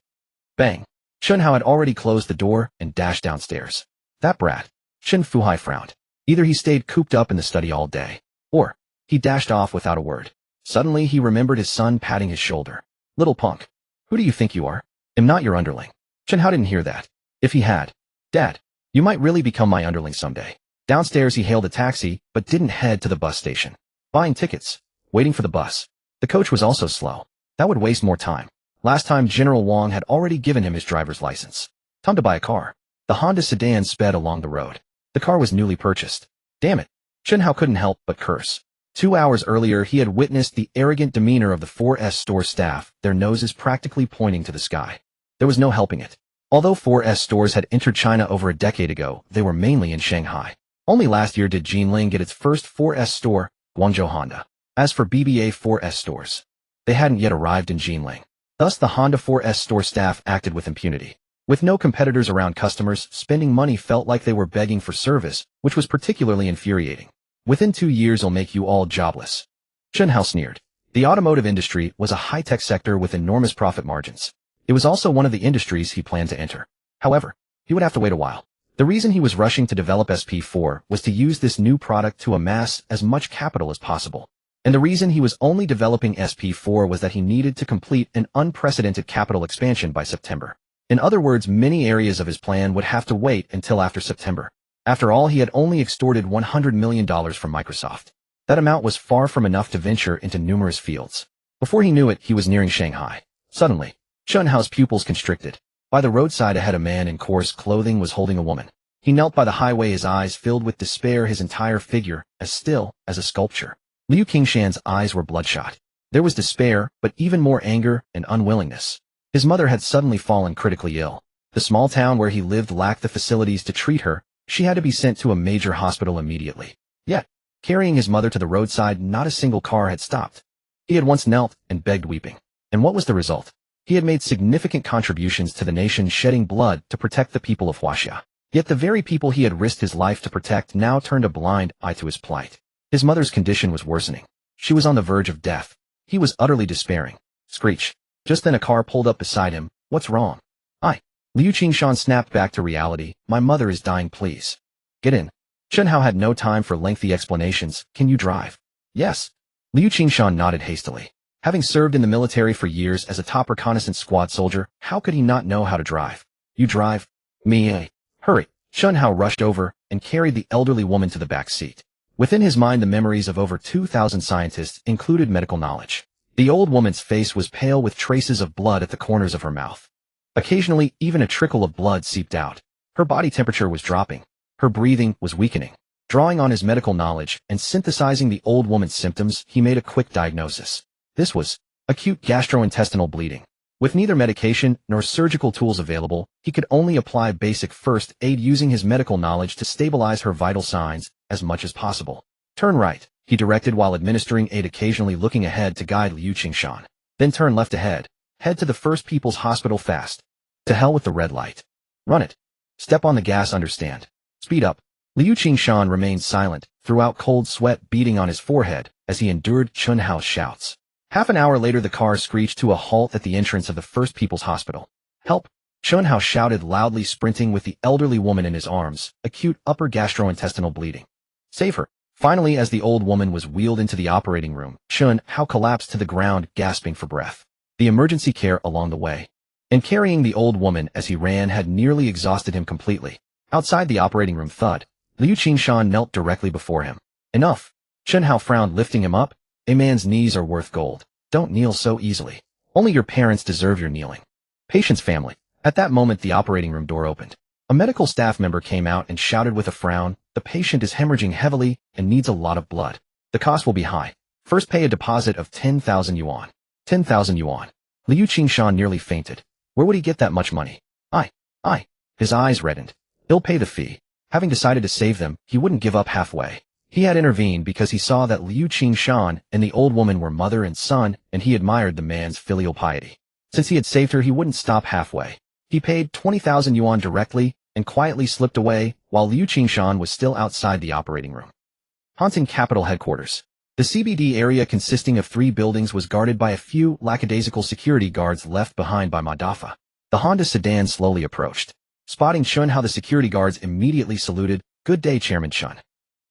[SPEAKER 1] bang. Chen Hao had already closed the door and dashed downstairs. That brat. Chen Fuhai frowned. Either he stayed cooped up in the study all day, or he dashed off without a word. Suddenly, he remembered his son patting his shoulder. Little punk. Who do you think you are? I'm not your underling. Chen Hao didn't hear that. If he had. Dad, you might really become my underling someday. Downstairs, he hailed a taxi, but didn't head to the bus station. Buying tickets. Waiting for the bus. The coach was also slow. That would waste more time. Last time General Wang had already given him his driver's license. Time to buy a car. The Honda sedan sped along the road. The car was newly purchased. Damn it. Chen Hao couldn't help but curse. 2 hours earlier, he had witnessed the arrogant demeanor of the 4S store staff, their noses practically pointing to the sky. There was no helping it. Although 4S stores had entered China over a decade ago, they were mainly in Shanghai. Only last year did Jinling get its first 4S store, Guangzhou Honda. As for BBA 4S stores, they hadn't yet arrived in Jinling. Thus, the Honda 4S store staff acted with impunity. With no competitors around, customers spending money felt like they were begging for service, which was particularly infuriating. Within 2 years, I'll make you all jobless. Chen Hao sneered. The automotive industry was a high-tech sector with enormous profit margins. It was also one of the industries he planned to enter. However, he would have to wait a while. The reason he was rushing to develop SP4 was to use this new product to amass as much capital as possible. And the reason he was only developing SP4 was that he needed to complete an unprecedented capital expansion by September. In other words, many areas of his plan would have to wait until after September. After all, he had only extorted $100 million from Microsoft. That amount was far from enough to venture into numerous fields. Before he knew it, he was nearing Shanghai. Suddenly, Chen Hao's pupils constricted. By the roadside ahead, a man in coarse clothing was holding a woman. He knelt by the highway, his eyes filled with despair, his entire figure as still as a sculpture. Liu Qingshan's eyes were bloodshot. There was despair, but even more anger and unwillingness. His mother had suddenly fallen critically ill. The small town where he lived lacked the facilities to treat her. She had to be sent to a major hospital immediately. Yet, carrying his mother to the roadside, not a single car had stopped. He had once knelt and begged, weeping. And what was the result? He had made significant contributions to the nation, shedding blood to protect the people of Huaxia. Yet the very people he had risked his life to protect now turned a blind eye to his plight. His mother's condition was worsening. She was on the verge of death. He was utterly despairing. Screech. Just then a car pulled up beside him. What's wrong? Liu Qingshan snapped back to reality. My mother is dying, please. Get in. Chen Hao had no time for lengthy explanations. Can you drive? Yes. Liu Qingshan nodded hastily. Having served in the military for years as a top reconnaissance squad soldier, how could he not know how to drive? You drive? Me. Hurry. Chen Hao rushed over and carried the elderly woman to the back seat. Within his mind, the memories of over 2,000 scientists included medical knowledge. The old woman's face was pale with traces of blood at the corners of her mouth. Occasionally, even a trickle of blood seeped out. Her body temperature was dropping. Her breathing was weakening. Drawing on his medical knowledge and synthesizing the old woman's symptoms, he made a quick diagnosis. This was acute gastrointestinal bleeding. With neither medication nor surgical tools available, he could only apply basic first aid using his medical knowledge to stabilize her vital signs as much as possible. Turn right, he directed while administering aid, occasionally looking ahead to guide Liu Qingshan. Then turn left ahead. Head to the First People's Hospital fast. To hell with the red light. Run it. Step on the gas, understand. Speed up. Liu Qingshan remained silent, throughout cold sweat beading on his forehead as he endured Chen Hao's shouts. Half an hour later, the car screeched to a halt at the entrance of the First People's Hospital. Help! Chen Hao shouted loudly, sprinting with the elderly woman in his arms, acute upper gastrointestinal bleeding. Save her! Finally, as the old woman was wheeled into the operating room, Chen Hao collapsed to the ground, gasping for breath. The emergency care along the way, and carrying the old woman as he ran, had nearly exhausted him completely. Outside the operating room, thud. Liu Qingshan knelt directly before him. Enough! Chen Hao frowned, lifting him up. A man's knees are worth gold. Don't kneel so easily. Only your parents deserve your kneeling. Patient's family. At that moment, the operating room door opened. A medical staff member came out and shouted with a frown, the patient is hemorrhaging heavily and needs a lot of blood. The cost will be high. First, pay a deposit of 10,000 yuan. 10,000 yuan. Liu Qingshan nearly fainted. Where would he get that much money? His eyes reddened. He'll pay the fee. Having decided to save them, he wouldn't give up halfway. He had intervened because he saw that Liu Qingshan and the old woman were mother and son, and he admired the man's filial piety. Since he had saved her, he wouldn't stop halfway. He paid 20,000 yuan directly and quietly slipped away while Liu Qingshan was still outside the operating room. Haunting Capital Headquarters. The CBD area, consisting of 3 buildings, was guarded by a few lackadaisical security guards left behind by Madafa. The Honda sedan slowly approached. Spotting Chen Hao, the security guards immediately saluted. Good day, Chairman Chen.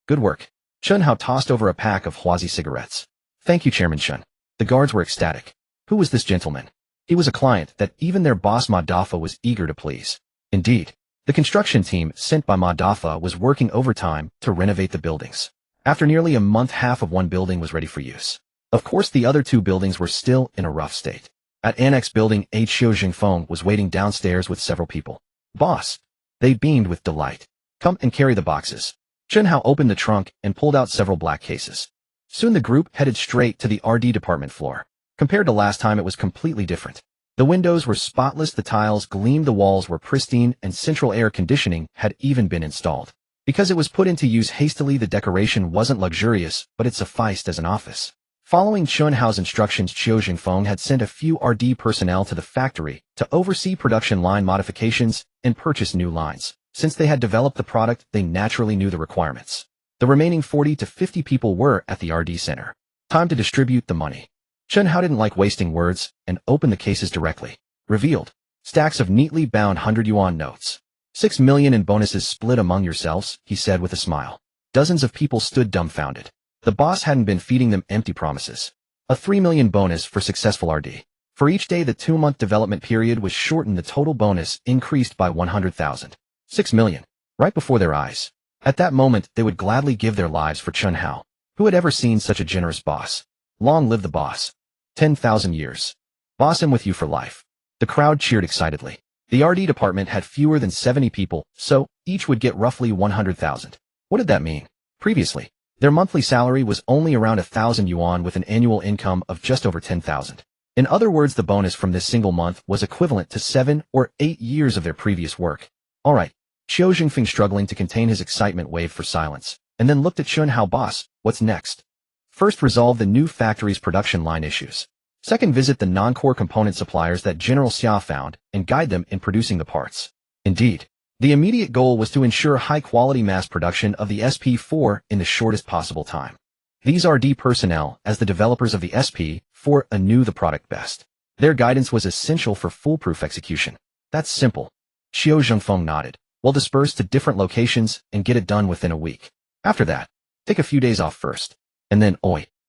[SPEAKER 1] Good work. Chen Hao tossed over a pack of Huazi cigarettes. Thank you, Chairman Chen. The guards were ecstatic. Who was this gentleman? He was a client that even their boss Madafa was eager to please. Indeed, the construction team sent by Madafa was working overtime to renovate the buildings. After nearly a month, half of one building was ready for use. Of course, the other two buildings were still in a rough state. At Annex Building A, Xiao Jingfeng was waiting downstairs with several people. Boss. They beamed with delight. Come and carry the boxes. Chen Hao opened the trunk and pulled out several black cases. Soon the group headed straight to the RD department floor. Compared to last time, it was completely different. The windows were spotless, the tiles gleamed, the walls were pristine, and central air conditioning had even been installed. Because it was put into use hastily, the decoration wasn't luxurious, but it sufficed as an office. Following Chen Hao's instructions, Xiao Jingfeng had sent a few RD personnel to the factory to oversee production line modifications and purchase new lines. Since they had developed the product, they naturally knew the requirements. The remaining 40 to 50 people were at the RD center. Time to distribute the money. Chen Hao didn't like wasting words and opened the cases directly. Revealed. Stacks of neatly bound 100 yuan notes. 6 million in bonuses split among yourselves, he said with a smile. Dozens of people stood dumbfounded. The boss hadn't been feeding them empty promises. A 3 million bonus for successful RD. For each day the 2-month development period was shortened, the total bonus increased by 100,000. 6 million. Right before their eyes. At that moment, they would gladly give their lives for Chen Hao. Who had ever seen such a generous boss? Long live the boss. 10,000 years. Boss him with you for life. The crowd cheered excitedly. The RD department had fewer than 70 people, so each would get roughly 100,000. What did that mean? Previously, their monthly salary was only around 1,000 yuan with an annual income of just over 10,000. In other words, the bonus from this single month was equivalent to 7 or 8 years of their previous work. All right. Xiao Jingfeng, struggling to contain his excitement, waved for silence, and then looked at Chen Hao. Boss, what's next? First, resolve the new factory's production line issues. Second, visit the non-core component suppliers that General Xia found and guide them in producing the parts. Indeed, the immediate goal was to ensure high-quality mass production of the SP4 in the shortest possible time. These RD personnel, as the developers of the SP4, knew the product best. Their guidance was essential for foolproof execution. That's simple. Xiao Jingfeng nodded. We'll disperse to different locations and get it done within a week. After that, take a few days off first. And then,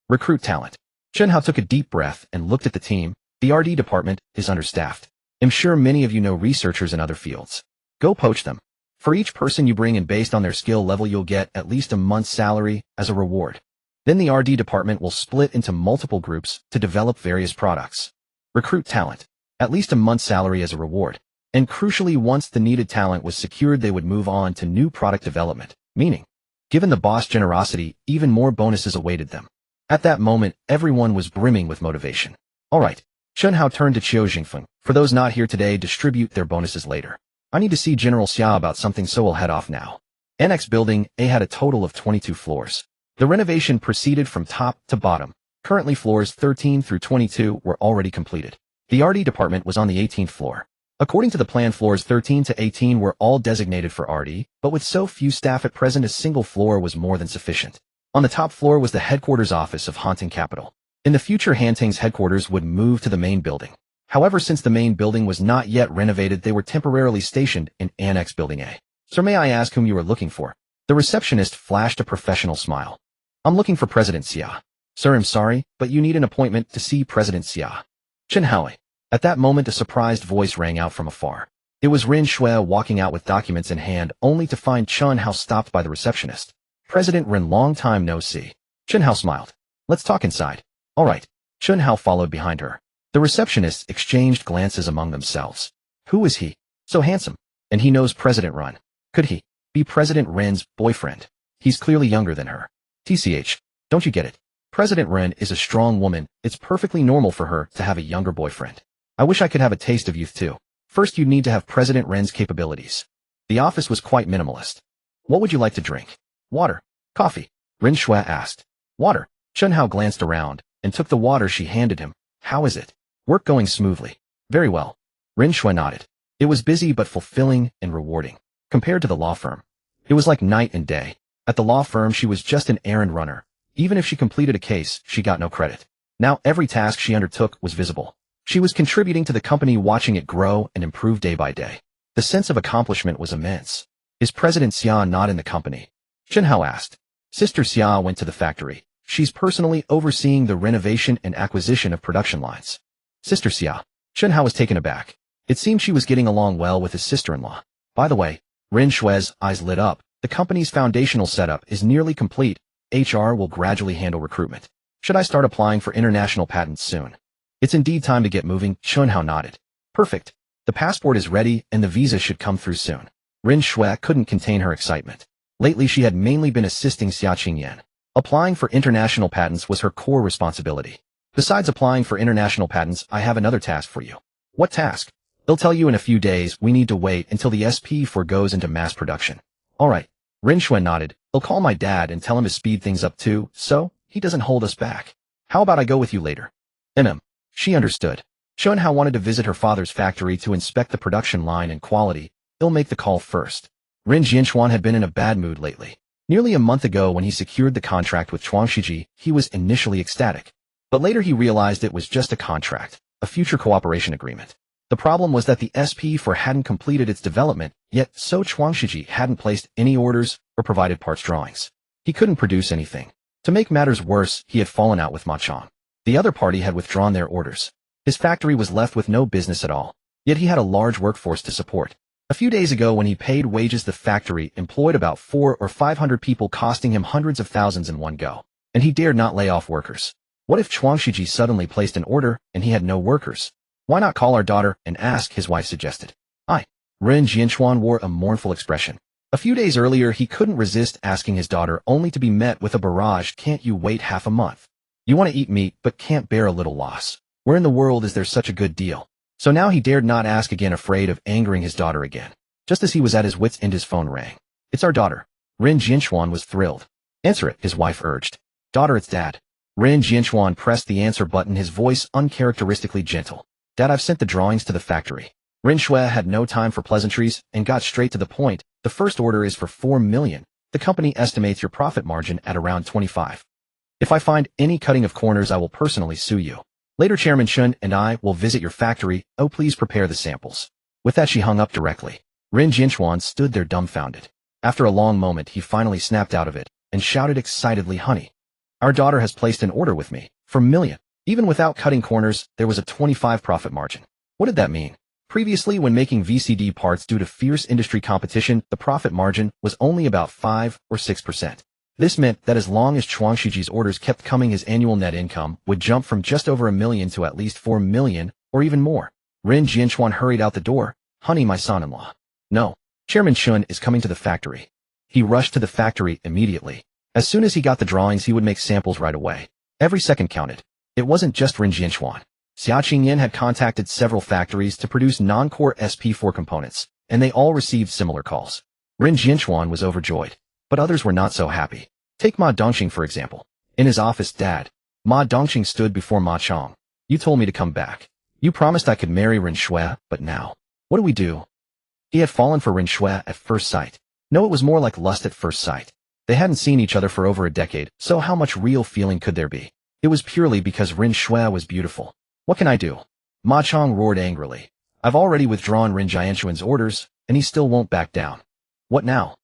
[SPEAKER 1] recruit talent. Chen Hao took a deep breath and looked at the team. The RD department is understaffed. I'm sure many of you know researchers in other fields. Go poach them. For each person you bring in based on their skill level, you'll get at least a month's salary as a reward. Then the RD department will split into multiple groups to develop various products. Recruit talent. At least a month's salary as a reward. And crucially, once the needed talent was secured, they would move on to new product development, meaning, given the boss' generosity, even more bonuses awaited them. At that moment, everyone was brimming with motivation. All right. Chen Hao turned to Xiao Jingfeng. For those not here today, distribute their bonuses later. I need to see General Xia about something, so we'll head off now. Annex Building A had a total of 22 floors. The renovation proceeded from top to bottom. Currently, floors 13 through 22 were already completed. The RD department was on the 18th floor. According to the plan, floors 13 to 18 were all designated for RD, but with so few staff at present, a single floor was more than sufficient. On the top floor was the headquarters office of Hanting Capital. In the future, Hanting's headquarters would move to the main building. However, since the main building was not yet renovated, they were temporarily stationed in Annex Building A. Sir, may I ask whom you are looking for? The receptionist flashed a professional smile. I'm looking for President Xia. Sir, I'm sorry, but you need an appointment to see President Xia. Chen Hao. At that moment, a surprised voice rang out from afar. It was Ren Shui walking out with documents in hand, only to find Chen Hao stopped by the receptionist. President Ren, long time no see. Chen Hao smiled. Let's talk inside. All right. Chen Hao followed behind her. The receptionists exchanged glances among themselves. Who is he? So handsome. And he knows President Ren. Could he be President Ren's boyfriend? He's clearly younger than her. TCH, don't you get it? President Ren is a strong woman. It's perfectly normal for her to have a younger boyfriend. I wish I could have a taste of youth too. First, you'd need to have President Ren's capabilities. The office was quite minimalist. What would you like to drink? Water. Coffee. Ren Shui asked. Water. Chen Hao glanced around and took the water she handed him. How is it? Work going smoothly. Very well. Ren Shui nodded. It was busy but fulfilling and rewarding. Compared to the law firm, it was like night and day. At the law firm, she was just an errand runner. Even if she completed a case, she got no credit. Now every task she undertook was visible. She was contributing to the company, watching it grow and improve day by day. The sense of accomplishment was immense. Is President Xia not in the company? Chen Hao asked. Sister Xia went to the factory. She's personally overseeing the renovation and acquisition of production lines. Sister Xia. Chen Hao was taken aback. It seemed she was getting along well with his sister-in-law. By the way, Ren Shui's eyes lit up. The company's foundational setup is nearly complete. HR will gradually handle recruitment. Should I start applying for international patents soon? It's indeed time to get moving, Chen Hao nodded. Perfect. The passport is ready and the visa should come through soon. Rin Shui couldn't contain her excitement. Lately she had mainly been assisting Xia Qingyan. Applying for international patents was her core responsibility. Besides applying for international patents, I have another task for you. What task? They'll tell you in a few days. We need to wait until the SP4 goes into mass production. Alright. Rin Shui nodded. I'll call my dad and tell him to speed things up too, so he doesn't hold us back. How about I go with you later? She understood. Chen Hao wanted to visit her father's factory to inspect the production line and quality. He'll make the call first. Rin Jianchuan had been in a bad mood lately. Nearly a month ago when he secured the contract with Chuangshiji, he was initially ecstatic. But later he realized it was just a contract, a future cooperation agreement. The problem was that the SP4 hadn't completed its development, yet so Chuangshiji hadn't placed any orders or provided parts drawings. He couldn't produce anything. To make matters worse, he had fallen out with Ma Chong. The other party had withdrawn their orders. His factory was left with no business at all. Yet he had a large workforce to support. A few days ago when he paid wages, the factory employed about 400 or 500 people, costing him hundreds of thousands in one go. And he dared not lay off workers. What if Chuangshiji suddenly placed an order and he had no workers? Why not call our daughter and ask, his wife suggested. Rin Jianchuan wore a mournful expression. A few days earlier he couldn't resist asking his daughter, only to be met with a barrage. Can't you wait half a month? You want to eat meat but can't bear a little loss. Where in the world is there such a good deal? So now he dared not ask again, afraid of angering his daughter again. Just as he was at his wits' end, his phone rang. It's our daughter. Rin Jianchuan was thrilled. Answer it, his wife urged. Daughter, it's Dad. Rin Jianchuan pressed the answer button, his voice uncharacteristically gentle. Dad, I've sent the drawings to the factory. Rin Shui had no time for pleasantries and got straight to the point. The first order is for 4 million. The company estimates your profit margin at around 25. If I find any cutting of corners, I will personally sue you. Later Chairman Chen and I will visit your factory. Oh, please prepare the samples. With that she hung up directly. Rin Jianchuan stood there dumbfounded. After a long moment he finally snapped out of it and shouted excitedly, Honey, our daughter has placed an order with me for $1 million. Even without cutting corners, there was a 25 profit margin. What did that mean? Previously, when making VCD parts due to fierce industry competition, the profit margin was only about 5 or 6%. This meant that as long as Chuangshiji's orders kept coming, his annual net income would jump from just over $1 million to at least 4 million, or even more. Rin Jianchuan hurried out the door. Honey, my son-in-law. No. Chairman Chun is coming to the factory. He rushed to the factory immediately. As soon as he got the drawings, he would make samples right away. Every second counted. It wasn't just Rin Jianchuan. Xia Qingyan had contacted several factories to produce non-core SP4 components, and they all received similar calls. Rin Jianchuan was overjoyed, but others were not so happy. Take Ma Dongqing, for example. In his office, Dad. Ma Dongqing stood before Ma Chong. You told me to come back. You promised I could marry Rin Shui, but now, what do we do? He had fallen for Rin Shui at first sight. No, it was more like lust at first sight. They hadn't seen each other for over a decade, so how much real feeling could there be? It was purely because Rin Shui was beautiful. What can I do? Ma Chong roared angrily. I've already withdrawn Rin Jianchuan's orders, and he still won't back down. What now?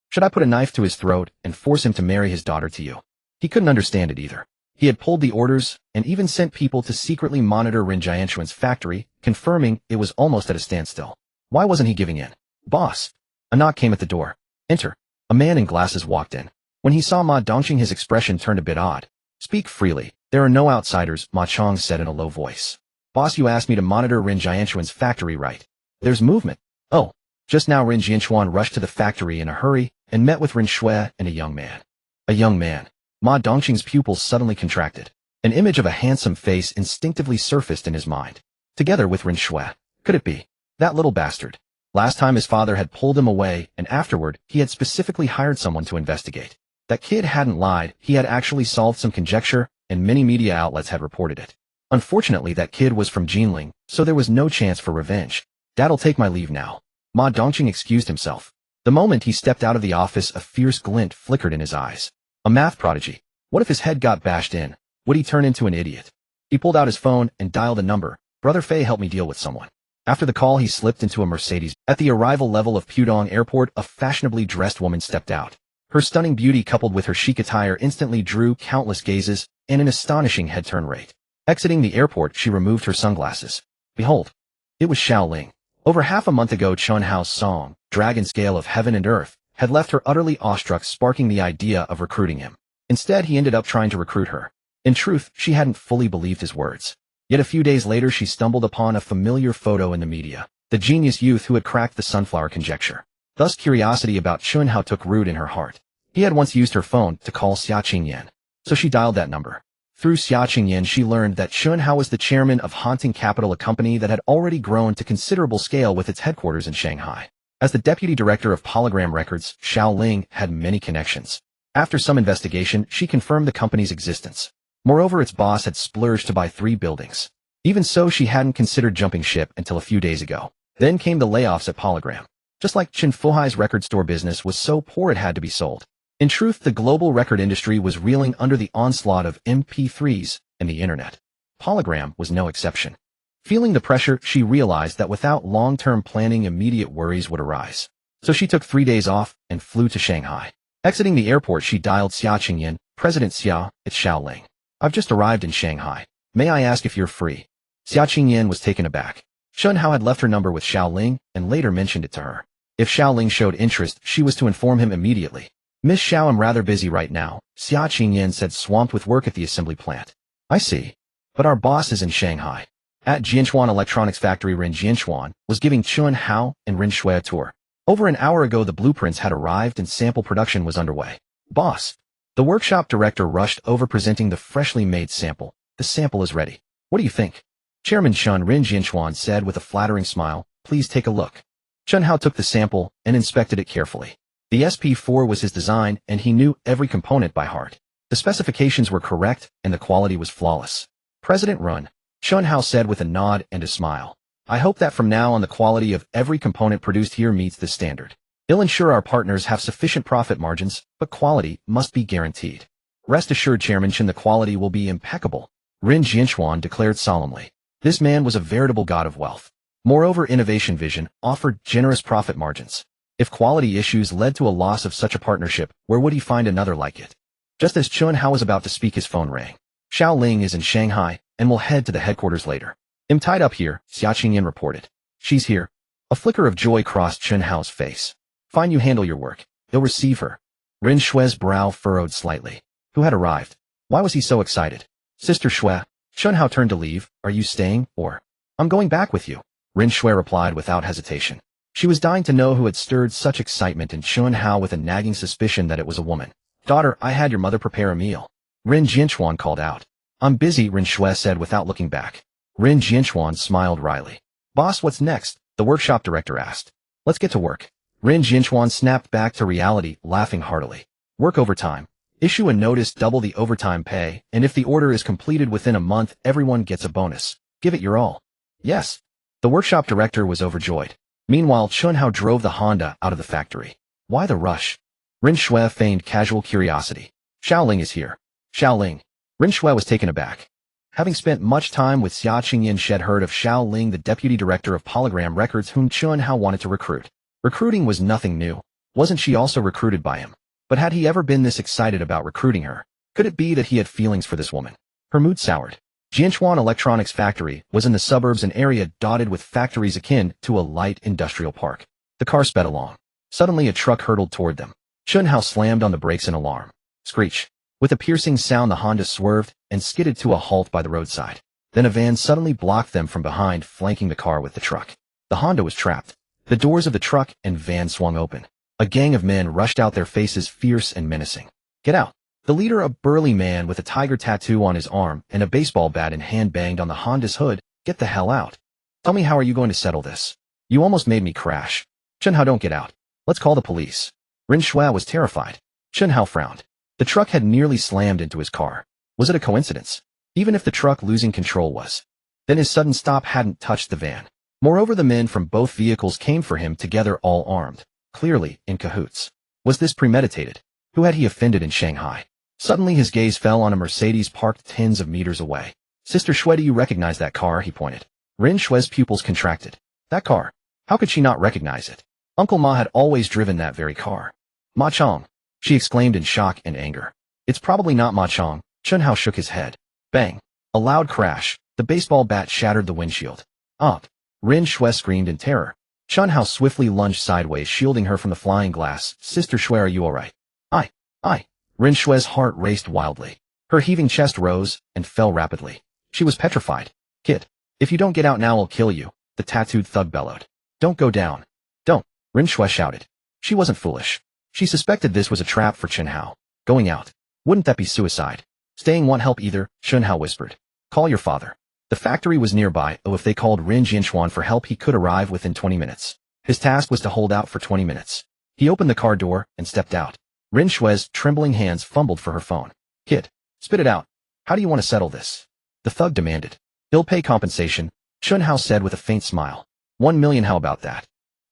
[SPEAKER 1] Should I put a knife to his throat and force him to marry his daughter to you? He couldn't understand it either. He had pulled the orders and even sent people to secretly monitor Rin Jianchuan's factory, confirming it was almost at a standstill. Why wasn't he giving in? Boss. A knock came at the door. Enter. A man in glasses walked in. When he saw Ma Dongqing, his expression turned a bit odd. Speak freely. There are no outsiders, Ma Chong said in a low voice. Boss, you asked me to monitor Rin Jianchuan's factory, right? There's movement. Oh. Just now Rin Jianchuan rushed to the factory in a hurry and met with Rin Shui and a young man. A young man. Ma Dongqing's pupils suddenly contracted. An image of a handsome face instinctively surfaced in his mind. Together with Rin Shui. Could it be? That little bastard. Last time his father had pulled him away, and afterward he had specifically hired someone to investigate. That kid hadn't lied. He had actually solved some conjecture, and many media outlets had reported it. Unfortunately, that kid was from Jinling, so there was no chance for revenge. Dad'll take my leave now. Ma Dongqing excused himself. The moment he stepped out of the office, a fierce glint flickered in his eyes. A math prodigy. What if his head got bashed in? Would he turn into an idiot? He pulled out his phone and dialed a number. Brother Fei, help me deal with someone. After the call, he slipped into a Mercedes. At the arrival level of Pudong Airport, a fashionably dressed woman stepped out. Her stunning beauty coupled with her chic attire instantly drew countless gazes and an astonishing head turn rate. Exiting the airport, she removed her sunglasses. Behold. It was Xiao Ling. Over half a month ago, Chen Hao's song, Dragon Scale of Heaven and Earth, had left her utterly awestruck, sparking the idea of recruiting him. Instead, he ended up trying to recruit her. In truth, she hadn't fully believed his words. Yet a few days later she stumbled upon a familiar photo in the media, the genius youth who had cracked the sunflower conjecture. Thus curiosity about Chen Hao took root in her heart. He had once used her phone to call Xia Qingyan, so she dialed that number. Through Xia Qingyan she learned that Chen Hao was the chairman of Haunting Capital, a company that had already grown to considerable scale with its headquarters in Shanghai. As the deputy director of Polygram Records, Xiao Ling had many connections. After some investigation, she confirmed the company's existence. Moreover, its boss had splurged to buy 3 buildings. Even so, she hadn't considered jumping ship until a few days ago. Then came the layoffs at Polygram. Just like Chen Fuhai's record store business was so poor it had to be sold. In truth, the global record industry was reeling under the onslaught of MP3s and the internet. Polygram was no exception. Feeling the pressure, she realized that without long-term planning, immediate worries would arise. So she took 3 days off and flew to Shanghai. Exiting the airport, she dialed Xia Qingyan. President Xia, it's Xiao Ling. I've just arrived in Shanghai. May I ask if you're free? Xia Qingyan was taken aback. Chen Hao had left her number with Xiao Ling and later mentioned it to her. If Xiao Ling showed interest, she was to inform him immediately. Miss Xiao, I'm rather busy right now, Xia Qingyan said, swamped with work at the assembly plant. I see. But our boss is in Shanghai. At Jianchuan Electronics Factory, Ren Jianchuan was giving Chen Hao and Ren Shui a tour. Over an hour ago the blueprints had arrived and sample production was underway. Boss. The workshop director rushed over presenting the freshly made sample. The sample is ready. What do you think? Chairman Chen, Ren Jianchuan said with a flattering smile, please take a look. Chen Hao took the sample and inspected it carefully. The SP4 was his design and he knew every component by heart. The specifications were correct and the quality was flawless. President Ren, Chen Hao said with a nod and a smile. I hope that from now on the quality of every component produced here meets this standard. It'll ensure our partners have sufficient profit margins, but quality must be guaranteed. Rest assured, Chairman Chen, the quality will be impeccable, Ren Jianchuan declared solemnly. This man was a veritable god of wealth. Moreover, innovation vision offered generous profit margins. If quality issues led to a loss of such a partnership, where would he find another like it? Just as Chen Hao was about to speak, his phone rang. Xiao Ling is in Shanghai and will head to the headquarters later. I'm tied up here, Xia Qingyan reported. She's here. A flicker of joy crossed Chen Hao's face. Fine, you handle your work. You'll receive her. Ren Shui's brow furrowed slightly. Who had arrived? Why was he so excited? Sister Shui. Chen Hao turned to leave. Are you staying, or? I'm going back with you, Ren Shui replied without hesitation. She was dying to know who had stirred such excitement in Chen Hao with a nagging suspicion that it was a woman. Daughter, I had your mother prepare a meal. Ren Jianchuan called out. I'm busy, Ren Shui said without looking back. Ren Jianchuan smiled wryly. Boss, what's next? The workshop director asked. Let's get to work. Ren Jianchuan snapped back to reality, laughing heartily. Work overtime. Issue a notice, double the overtime pay, and if the order is completed within a month, everyone gets a bonus. Give it your all. Yes. The workshop director was overjoyed. Meanwhile, Chen Hao drove the Honda out of the factory. Why the rush? Ren Shui feigned casual curiosity. Xiao Ling is here. Xiao Ling. Ren Shui was taken aback. Having spent much time with Xia Qingyan, she had heard of Xiao Ling, the deputy director of Polygram Records, whom Chen Hao wanted to recruit. Recruiting was nothing new. Wasn't she also recruited by him? But had he ever been this excited about recruiting her? Could it be that he had feelings for this woman? Her mood soured. Jianchuan Electronics Factory was in the suburbs, an area dotted with factories akin to a light industrial park. The car sped along. Suddenly a truck hurtled toward them. Chen Hao slammed on the brakes in alarm. Screech. With a piercing sound, the Honda swerved and skidded to a halt by the roadside. Then a van suddenly blocked them from behind, flanking the car with the truck. The Honda was trapped. The doors of the truck and van swung open. A gang of men rushed out, their faces fierce and menacing. Get out. The leader, a burly man with a tiger tattoo on his arm and a baseball bat in hand, banged on the Honda's hood. Get the hell out. Tell me, how are you going to settle this? You almost made me crash. Chen Hao, don't get out. Let's call the police. Ren Shui was terrified. Chen Hao frowned. The truck had nearly slammed into his car. Was it a coincidence? Even if the truck losing control was. Then his sudden stop hadn't touched the van. Moreover, the men from both vehicles came for him together, all armed. Clearly, in cahoots. Was this premeditated? Who had he offended in Shanghai? Suddenly his gaze fell on a Mercedes parked tens of meters away. Sister Shui, do you recognize that car? He pointed. Ren Shui's pupils contracted. That car? How could she not recognize it? Uncle Ma had always driven that very car. Ma Chong, she exclaimed in shock and anger. It's probably not Ma Chong. Chen Hao shook his head. Bang. A loud crash. The baseball bat shattered the windshield. Up. Ren Shui screamed in terror. Chen Hao swiftly lunged sideways, shielding her from the flying glass. Sister Shui, are you all right? I. Ren Shui's heart raced wildly. Her heaving chest rose and fell rapidly. She was petrified. Kid, if you don't get out now I'll kill you, the tattooed thug bellowed. Don't go down. Don't, Rin Shui shouted. She wasn't foolish. She suspected this was a trap for Chen Hao. Going out. Wouldn't that be suicide? Staying won't help either, Chen Hao whispered. Call your father. The factory was nearby, though if they called Rin Jianxuan for help he could arrive within 20 minutes. His task was to hold out for 20 minutes. He opened the car door and stepped out. Rin Shui's trembling hands fumbled for her phone. Kid, spit it out. How do you want to settle this? The thug demanded. He'll pay compensation, Chen Hao said with a faint smile. 1 million, how about that?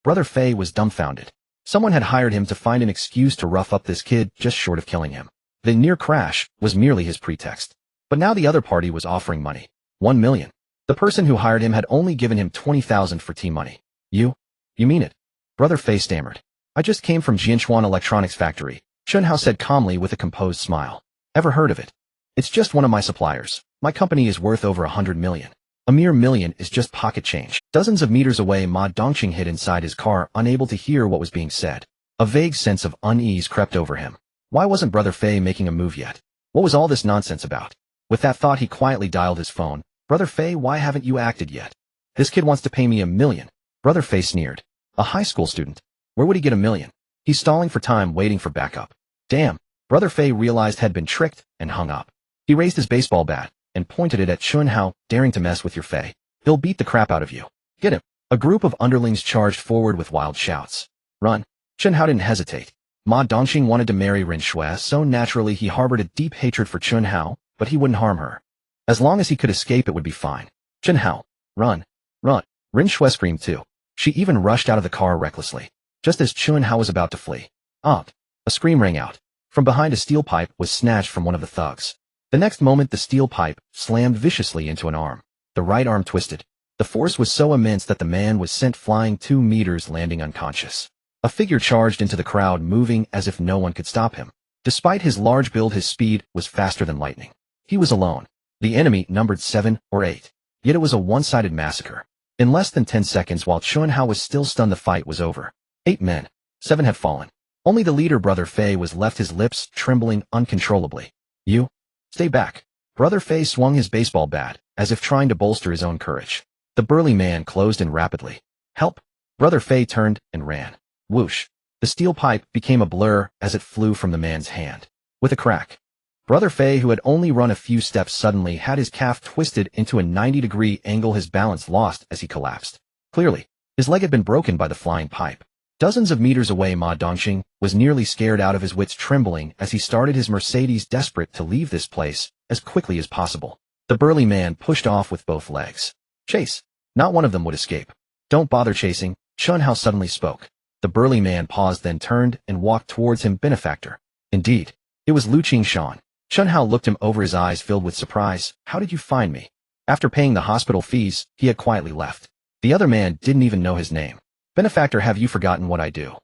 [SPEAKER 1] Brother Fei was dumbfounded. Someone had hired him to find an excuse to rough up this kid just short of killing him. The near crash was merely his pretext. But now the other party was offering money. 1 million. The person who hired him had only given him 20,000 for tea money. You mean it? Brother Fei stammered. I just came from Jianxuan Electronics Factory, Chen Hao said calmly with a composed smile. Ever heard of it? It's just one of my suppliers. My company is worth over 100 million. A mere million is just pocket change. Dozens of meters away, Ma Dongqing hid inside his car, unable to hear what was being said. A vague sense of unease crept over him. Why wasn't Brother Fei making a move yet? What was all this nonsense about? With that thought he quietly dialed his phone. Brother Fei, why haven't you acted yet? This kid wants to pay me 1 million. Brother Fei sneered. A high school student. Where would he get 1 million? He's stalling for time, waiting for backup. Damn. Brother Fei realized had been tricked and hung up. He raised his baseball bat and pointed it at Chen Hao, daring to mess with your Fei. He'll beat the crap out of you. Get him. A group of underlings charged forward with wild shouts. Run. Chen Hao didn't hesitate. Ma Dongqing wanted to marry Rin Shui, so naturally he harbored a deep hatred for Chen Hao, but he wouldn't harm her. As long as he could escape it would be fine. Chen Hao. Run. Run. Rin Shui screamed too. She even rushed out of the car recklessly. Just as Chen Hao was about to flee. A scream rang out. From behind, a steel pipe was snatched from one of the thugs. The next moment the steel pipe slammed viciously into an arm. The right arm twisted. The force was so immense that the man was sent flying 2 meters, landing unconscious. A figure charged into the crowd, moving as if no one could stop him. Despite his large build, his speed was faster than lightning. He was alone. The enemy numbered 7 or 8. Yet it was a one-sided massacre. In less than 10 seconds, while Chen Hao was still stunned, the fight was over. 8 men. 7 had fallen. Only the leader, Brother Fei, was left, his lips trembling uncontrollably. You? Stay back. Brother Fei swung his baseball bat, as if trying to bolster his own courage. The burly man closed in rapidly. Help! Brother Fei turned and ran. Whoosh! The steel pipe became a blur as it flew from the man's hand. With a crack. Brother Fei, who had only run a few steps, suddenly had his calf twisted into a 90-degree angle, his balance lost as he collapsed. Clearly, his leg had been broken by the flying pipe. Dozens of meters away, Ma Dongqing was nearly scared out of his wits, trembling as he started his Mercedes, desperate to leave this place as quickly as possible. The burly man pushed off with both legs. Chase. Not one of them would escape. Don't bother chasing, Chen Hao suddenly spoke. The burly man paused, then turned and walked towards him. Benefactor. Indeed. It was Lu Qingshan. Chen Hao looked him over, his eyes filled with surprise. How did you find me? After paying the hospital fees, he had quietly left. The other man didn't even know his name. Benefactor, have you forgotten what I do?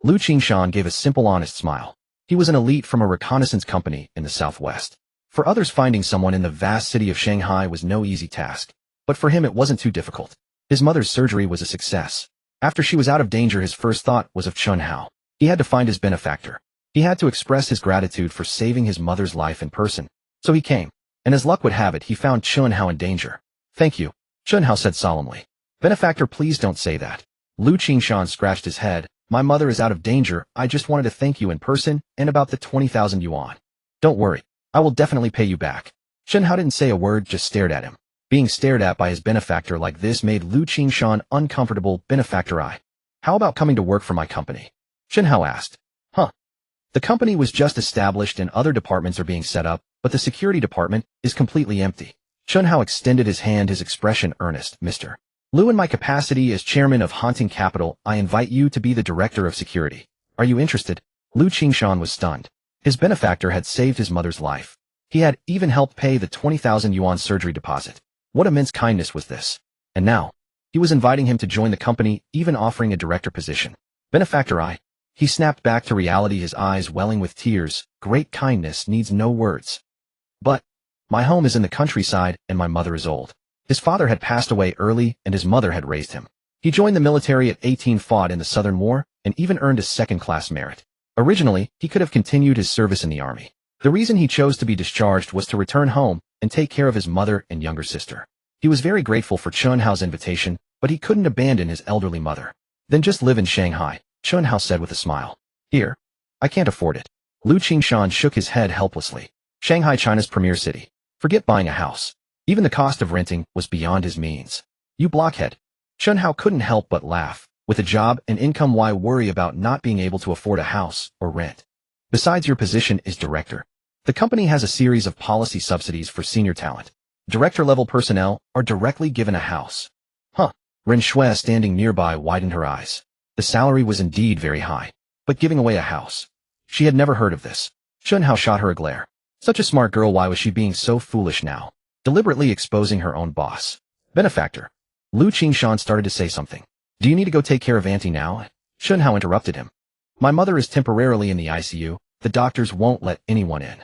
[SPEAKER 1] Lu Qingshan gave a simple, honest smile. He was an elite from a reconnaissance company in the southwest. For others, finding someone in the vast city of Shanghai was no easy task. But for him it wasn't too difficult. His mother's surgery was a success. After she was out of danger, his first thought was of Chen Hao. He had to find his benefactor. He had to express his gratitude for saving his mother's life in person. So he came. And as luck would have it, he found Chen Hao in danger. Thank you, Chen Hao said solemnly. Benefactor, please don't say that. Lu Qingshan scratched his head. My mother is out of danger. I just wanted to thank you in person and about the 20,000 yuan. Don't worry. I will definitely pay you back. Chen Hao didn't say a word, just stared at him. Being stared at by his benefactor like this made Lu Qingshan uncomfortable. Benefactor, how about coming to work for my company? Chen Hao asked. The company was just established and other departments are being set up, but the security department is completely empty. Chen Hao extended his hand, his expression earnest. Mr. Lu, in my capacity as chairman of Haunting Capital, I invite you to be the director of security. Are you interested? Lu Qingshan was stunned. His benefactor had saved his mother's life. He had even helped pay the 20,000 yuan surgery deposit. What immense kindness was this? And now, he was inviting him to join the company, even offering a director position. Benefactor, He snapped back to reality, his eyes welling with tears. Great kindness needs no words. But my home is in the countryside and my mother is old. His father had passed away early and his mother had raised him. He joined the military at 18, fought in the Southern War, and even earned a second-class merit. Originally, he could have continued his service in the army. The reason he chose to be discharged was to return home and take care of his mother and younger sister. He was very grateful for Chen Hao's invitation, but he couldn't abandon his elderly mother. Then just live in Shanghai, Chen Hao said with a smile. Here, I can't afford it. Lu Qingshan shook his head helplessly. Shanghai, China's premier city. Forget buying a house. Even the cost of renting was beyond his means. You blockhead. Chen Hao couldn't help but laugh. With a job and income, why worry about not being able to afford a house or rent? Besides, your position is director. The company has a series of policy subsidies for senior talent. Director-level personnel are directly given a house. Huh. Ren Shui, standing nearby, widened her eyes. The salary was indeed very high, but giving away a house. She had never heard of this. Chen Hao shot her a glare. Such a smart girl, why was she being so foolish now? Deliberately exposing her own boss. Benefactor. Lu Qingshan started to say something. Do you need to go take care of Auntie now? Chen Hao interrupted him. My mother is temporarily in the ICU. The doctors won't let anyone in.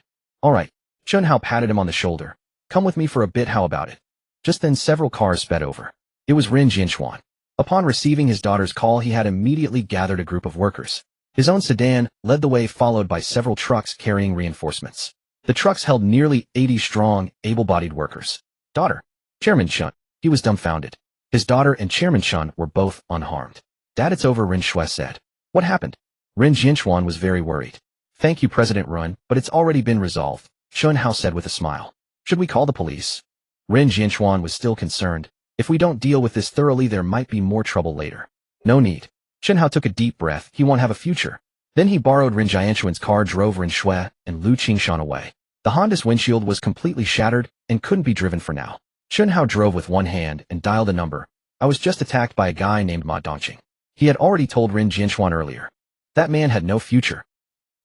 [SPEAKER 1] All right. Chen Hao patted him on the shoulder. Come with me for a bit, how about it? Just then several cars sped over. It was Ren Jianxuan. Upon receiving his daughter's call, he had immediately gathered a group of workers. His own sedan led the way, followed by several trucks carrying reinforcements. The trucks held nearly 80 strong, able-bodied workers. Daughter. Chairman Chen. He was dumbfounded. His daughter and Chairman Chen were both unharmed. Dad, it's over, Ren Shui said. What happened? Ren Jianxuan was very worried. Thank you, President Run, but it's already been resolved, Chen Hao said with a smile. Should we call the police? Ren Jianxuan was still concerned. If we don't deal with this thoroughly, there might be more trouble later. No need. Chen Hao took a deep breath. He won't have a future. Then he borrowed Ren Jianxuan's car, drove Ren Shui and Lu Qingshan away. The Honda's windshield was completely shattered and couldn't be driven for now. Chen Hao drove with one hand and dialed a number. I was just attacked by a guy named Ma Dongqing. He had already told Ren Jianxuan earlier. That man had no future.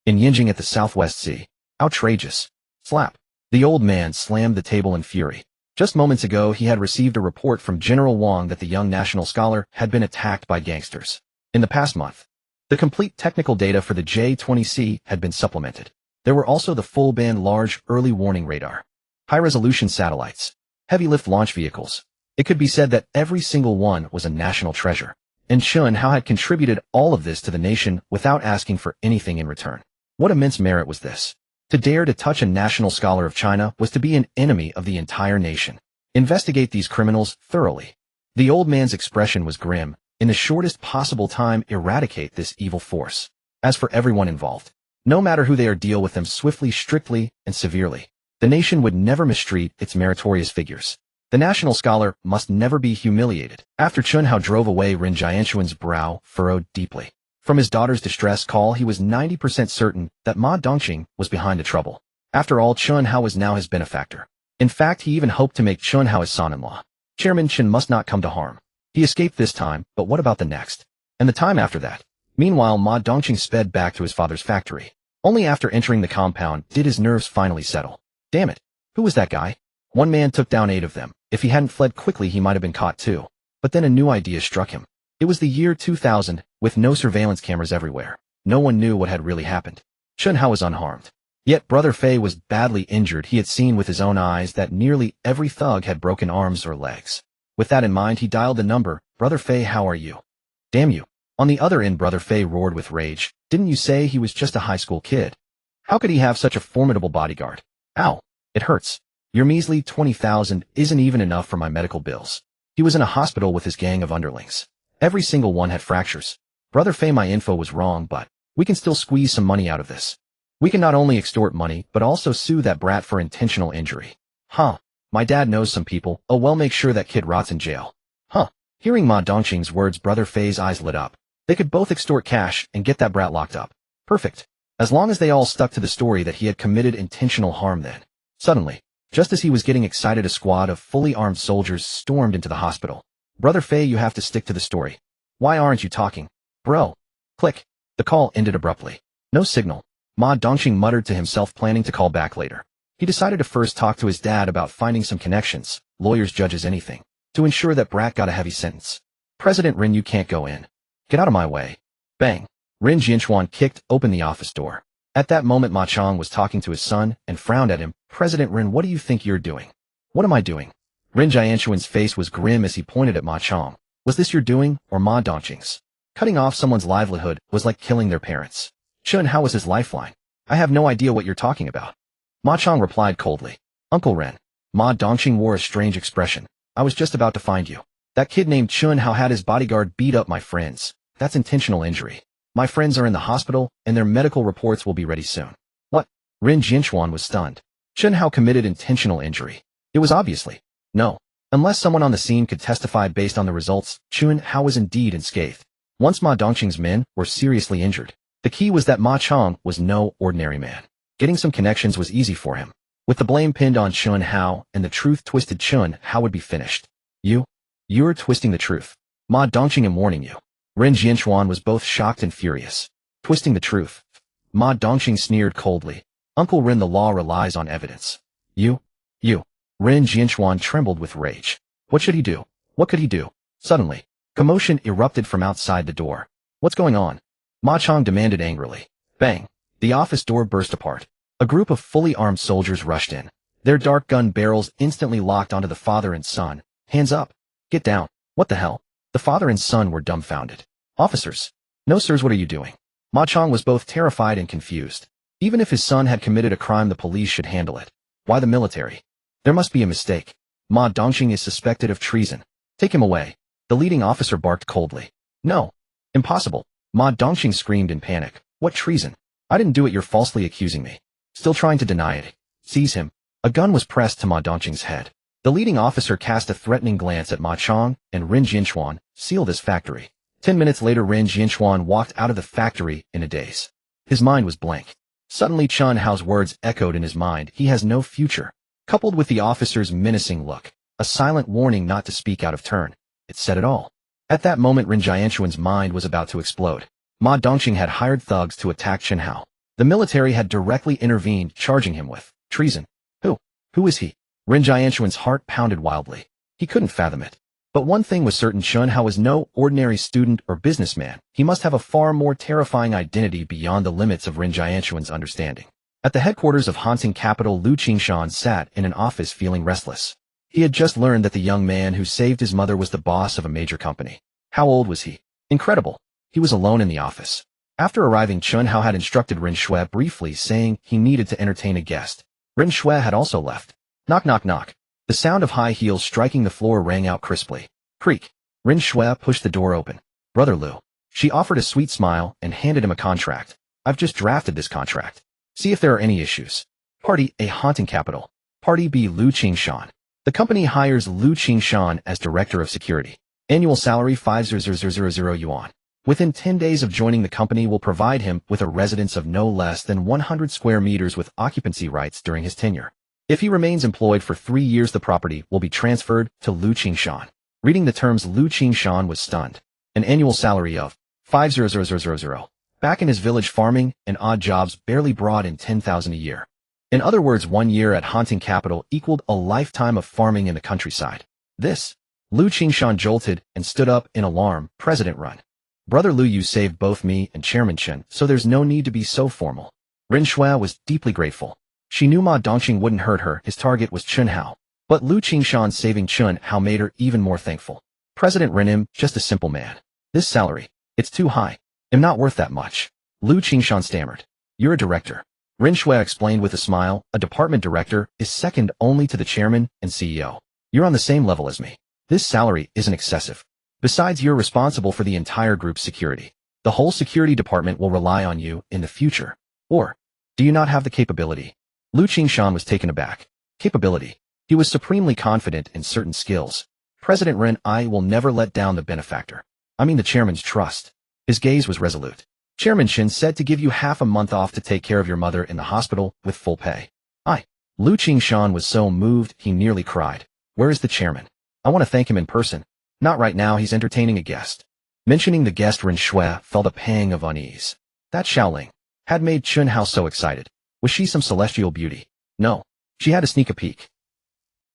[SPEAKER 1] In Yinjing at the Southwest Sea. Outrageous. Slap. The old man slammed the table in fury. Just moments ago, he had received a report from General Wang that the young national scholar had been attacked by gangsters. In the past month, the complete technical data for the J-20C had been supplemented. There were also the full-band large early warning radar, high-resolution satellites, heavy-lift launch vehicles. It could be said that every single one was a national treasure. And Chen Hao had contributed all of this to the nation without asking for anything in return. What immense merit was this? To dare to touch a national scholar of China was to be an enemy of the entire nation. Investigate these criminals thoroughly. The old man's expression was grim. In the shortest possible time, eradicate this evil force. As for everyone involved, no matter who they are, deal with them swiftly, strictly, and severely. The nation would never mistreat its meritorious figures. The national scholar must never be humiliated. After Chen Hao drove away, Ren Jianxuan's brow furrowed deeply. From his daughter's distress call, he was 90% certain that Ma Dongqing was behind the trouble. After all, Chen Hao was now his benefactor. In fact, he even hoped to make Chen Hao his son-in-law. Chairman Chen must not come to harm. He escaped this time, but what about the next? And the time after that? Meanwhile, Ma Dongqing sped back to his father's factory. Only after entering the compound did his nerves finally settle. Damn it. Who was that guy? One man took down 8 of them. If he hadn't fled quickly, he might have been caught too. But then a new idea struck him. It was the year 2000, with no surveillance cameras everywhere. No one knew what had really happened. Chen Hao was unharmed. Yet Brother Fei was badly injured. He had seen with his own eyes that nearly every thug had broken arms or legs. With that in mind, he dialed the number. Brother Fei, how are you? Damn you. On the other end, Brother Fei roared with rage. Didn't you say he was just a high school kid? How could he have such a formidable bodyguard? Ow. It hurts. Your measly 20,000 isn't even enough for my medical bills. He was in a hospital with his gang of underlings. Every single one had fractures. Brother Fei, my info was wrong, but we can still squeeze some money out of this. We can not only extort money, but also sue that brat for intentional injury. Huh. My dad knows some people. Oh well, make sure that kid rots in jail. Huh. Hearing Ma Dongqing's words, Brother Fei's eyes lit up. They could both extort cash and get that brat locked up. Perfect. As long as they all stuck to the story that he had committed intentional harm then. Suddenly, just as he was getting excited, a squad of fully armed soldiers stormed into the hospital. Brother Fei, you have to stick to the story. Why aren't you talking? Bro. Click. The call ended abruptly. No signal. Ma Dongqing muttered to himself, planning to call back later. He decided to first talk to his dad about finding some connections, lawyers, judges, anything, to ensure that brat got a heavy sentence. President Ren, you can't go in. Get out of my way. Bang. Ren Jianxuan kicked open the office door. At that moment, Ma Chong was talking to his son and frowned at him. President Ren, what do you think you're doing? What am I doing? Ren Jianxuan's face was grim as he pointed at Ma Chong. Was this your doing, or Ma Dongqing's? Cutting off someone's livelihood was like killing their parents. Chen Hao was his lifeline. I have no idea what you're talking about. Ma Chong replied coldly. Uncle Ren. Ma Dongqing wore a strange expression. I was just about to find you. That kid named Chen Hao had his bodyguard beat up my friends. That's intentional injury. My friends are in the hospital, and their medical reports will be ready soon. What? Ren Jinchuan was stunned. Chen Hao committed intentional injury. It was obviously. No. Unless someone on the scene could testify based on the results, Chen Hao was indeed unscathed. Once Ma Dongqing's men were seriously injured, the key was that Ma Chong was no ordinary man. Getting some connections was easy for him. With the blame pinned on Chen Hao and the truth twisted, Chen Hao would be finished. You're twisting the truth. Ma Dongqing, am warning you. Ren Jinchuan was both shocked and furious. Twisting the truth. Ma Dongqing sneered coldly. Uncle Ren, the law relies on evidence. You. Ren Jinchuan trembled with rage. What should he do? What could he do? Suddenly, commotion erupted from outside the door. What's going on? Ma Chong demanded angrily. Bang! The office door burst apart. A group of fully armed soldiers rushed in. Their dark gun barrels instantly locked onto the father and son. Hands up! Get down! What the hell? The father and son were dumbfounded. Officers! No sirs, what are you doing? Ma Chong was both terrified and confused. Even if his son had committed a crime, the police should handle it. Why the military? There must be a mistake. Ma Dongqing is suspected of treason. Take him away. The leading officer barked coldly. No. Impossible. Ma Dongqing screamed in panic. What treason? I didn't do it, you're falsely accusing me. Still trying to deny it. Seize him. A gun was pressed to Ma Dongqing's head. The leading officer cast a threatening glance at Ma Chong and Ren Jinchuan. Seal this factory. 10 minutes later, Ren Jinchuan walked out of the factory in a daze. His mind was blank. Suddenly Chen Hao's words echoed in his mind. He has no future. Coupled with the officer's menacing look, a silent warning not to speak out of turn. It said it all. At that moment, Ren Jinchuan's mind was about to explode. Ma Dongqing had hired thugs to attack Chen Hao. The military had directly intervened, charging him with treason. Who is he? Ren Jinchuan's heart pounded wildly. He couldn't fathom it. But one thing was certain, Chen Hao was no ordinary student or businessman. He must have a far more terrifying identity beyond the limits of Ren Jinchuan's understanding. At the headquarters of haunting capital, Lu Qingshan sat in an office feeling restless. He had just learned that the young man who saved his mother was the boss of a major company. How old was he? Incredible. He was alone in the office. After arriving, Chen Hao had instructed Ren Shui briefly, saying he needed to entertain a guest. Ren Shui had also left. Knock, knock, knock. The sound of high heels striking the floor rang out crisply. Creak. Ren Shui pushed the door open. Brother Lu. She offered a sweet smile and handed him a contract. I've just drafted this contract. See if there are any issues. Party A, haunting capital. Party B, Lu Qingshan. The company hires Lu Qingshan as director of security. Annual salary 5,000 yuan. Within 10 days of joining the company, will provide him with a residence of no less than 100 square meters with occupancy rights during his tenure. If he remains employed for 3 years, the property will be transferred to Lu Qingshan. Reading the terms, Lu Qingshan was stunned. An annual salary of 5,000. Back in his village, farming and odd jobs barely brought in 10,000 a year. In other words, 1 year at haunting capital equaled a lifetime of farming in the countryside. This. Lu Qingshan jolted and stood up in alarm. President Run. Brother Lu, you saved both me and Chairman Chen, so there's no need to be so formal. Ren Shui was deeply grateful. She knew Ma Dongqing wouldn't hurt her. His target was Chen Hao. But Lu Qingshan saving Chen Hao made her even more thankful. President Ren, am just a simple man. This salary, it's too high. I'm not worth that much. Lu Qingshan stammered. You're a director. Ren Shui explained with a smile. A department director is second only to the chairman and CEO. You're on the same level as me. This salary isn't excessive. Besides, you're responsible for the entire group's security. The whole security department will rely on you in the future. Or, do you not have the capability? Lu Qingshan was taken aback. Capability. He was supremely confident in certain skills. President Ren, I will never let down the benefactor. I mean the chairman's trust. His gaze was resolute. Chairman Chen said to give you half a month off to take care of your mother in the hospital with full pay. Lu Qingshan was so moved he nearly cried. Where is the chairman? I want to thank him in person. Not right now, he's entertaining a guest. Mentioning the guest, Ren Shui felt a pang of unease. That Xiaoling had made Chen Hao so excited. Was she some celestial beauty? No. She had to sneak a peek.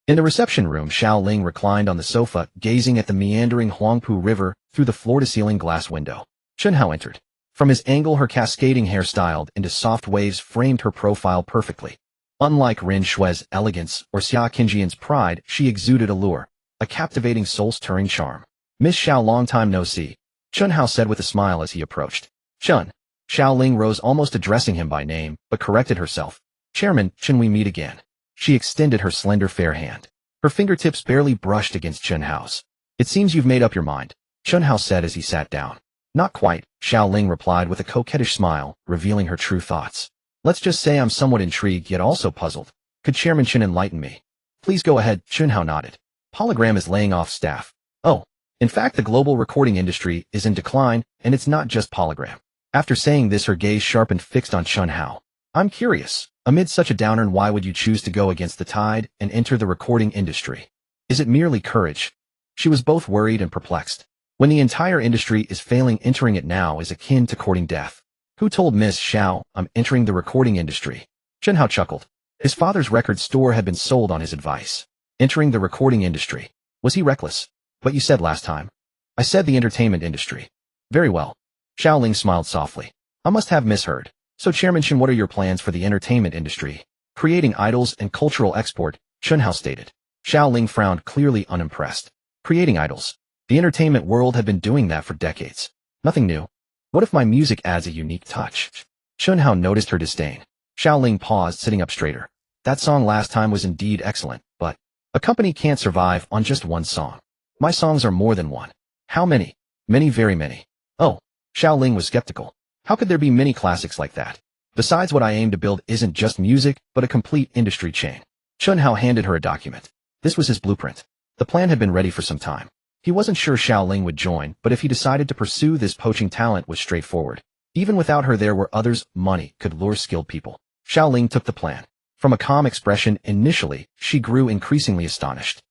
[SPEAKER 1] In the reception room, Xiaoling reclined on the sofa, gazing at the meandering Huangpu River through the floor-to-ceiling glass window. Chen Hao entered. From his angle, her cascading hair styled into soft waves framed her profile perfectly. Unlike Ren Shui's elegance or Xia Qingjian's pride, she exuded allure, a captivating soul-stirring charm. Miss Xiao, long time no see, Chen Hao said with a smile as he approached. Chen. Xiaoling rose, almost addressing him by name, but corrected herself. Chairman, Chen, we meet again. She extended her slender fair hand. Her fingertips barely brushed against Chen Hao's. It seems you've made up your mind, Chen Hao said as he sat down. Not quite, Xiao Ling replied with a coquettish smile, revealing her true thoughts. Let's just say I'm somewhat intrigued yet also puzzled. Could Chairman Chen enlighten me? Please go ahead, Chen Hao nodded. Hologram is laying off staff. Oh, in fact the global recording industry is in decline, and it's not just Hologram. After saying this her gaze sharpened fixed on Chen Hao. I'm curious, amid such a downer why would you choose to go against the tide and enter the recording industry? Is it merely courage? She was both worried and perplexed. When the entire industry is failing, entering it now is akin to courting death. Who told Miss Xiao I'm entering the recording industry? Chen Hao chuckled. His father's record store had been sold on his advice. Entering the recording industry. Was he reckless? But you said last time. I said the entertainment industry. Very well. Xiao Ling smiled softly. I must have misheard. So Chairman Chen, what are your plans for the entertainment industry? Creating idols and cultural export, Chen Hao stated. Xiao Ling frowned, clearly unimpressed. Creating idols. The entertainment world had been doing that for decades. Nothing new. What if my music adds a unique touch? Chen Hao noticed her disdain. Xiao Ling paused, sitting up straighter. That song last time was indeed excellent, but a company can't survive on just one song. My songs are more than one. How many? Many, very many. Oh, Xiao Ling was skeptical. How could there be many classics like that? Besides, what I aim to build isn't just music, but a complete industry chain. Chen Hao handed her a document. This was his blueprint. The plan had been ready for some time. He wasn't sure Xiao Ling would join, but if he decided to pursue this poaching talent was straightforward. Even without her there were others, money could lure skilled people. Xiao Ling took the plan. From a calm expression initially, she grew increasingly astonished.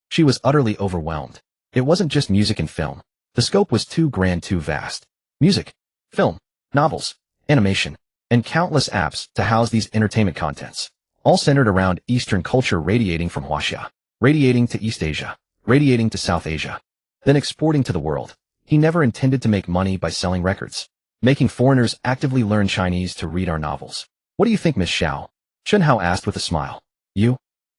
[SPEAKER 1] She was utterly overwhelmed. It wasn't just music and film. The scope was too grand, too vast. Music, film, novels, animation, and countless apps to house these entertainment contents. All centered around Eastern culture, radiating from Huaxia, radiating to East Asia, radiating to South Asia, then exporting to the world. He never intended to make money by selling records, making foreigners actively learn Chinese to read our novels. What do you think, Miss Xiao? Chen Hao asked with a smile.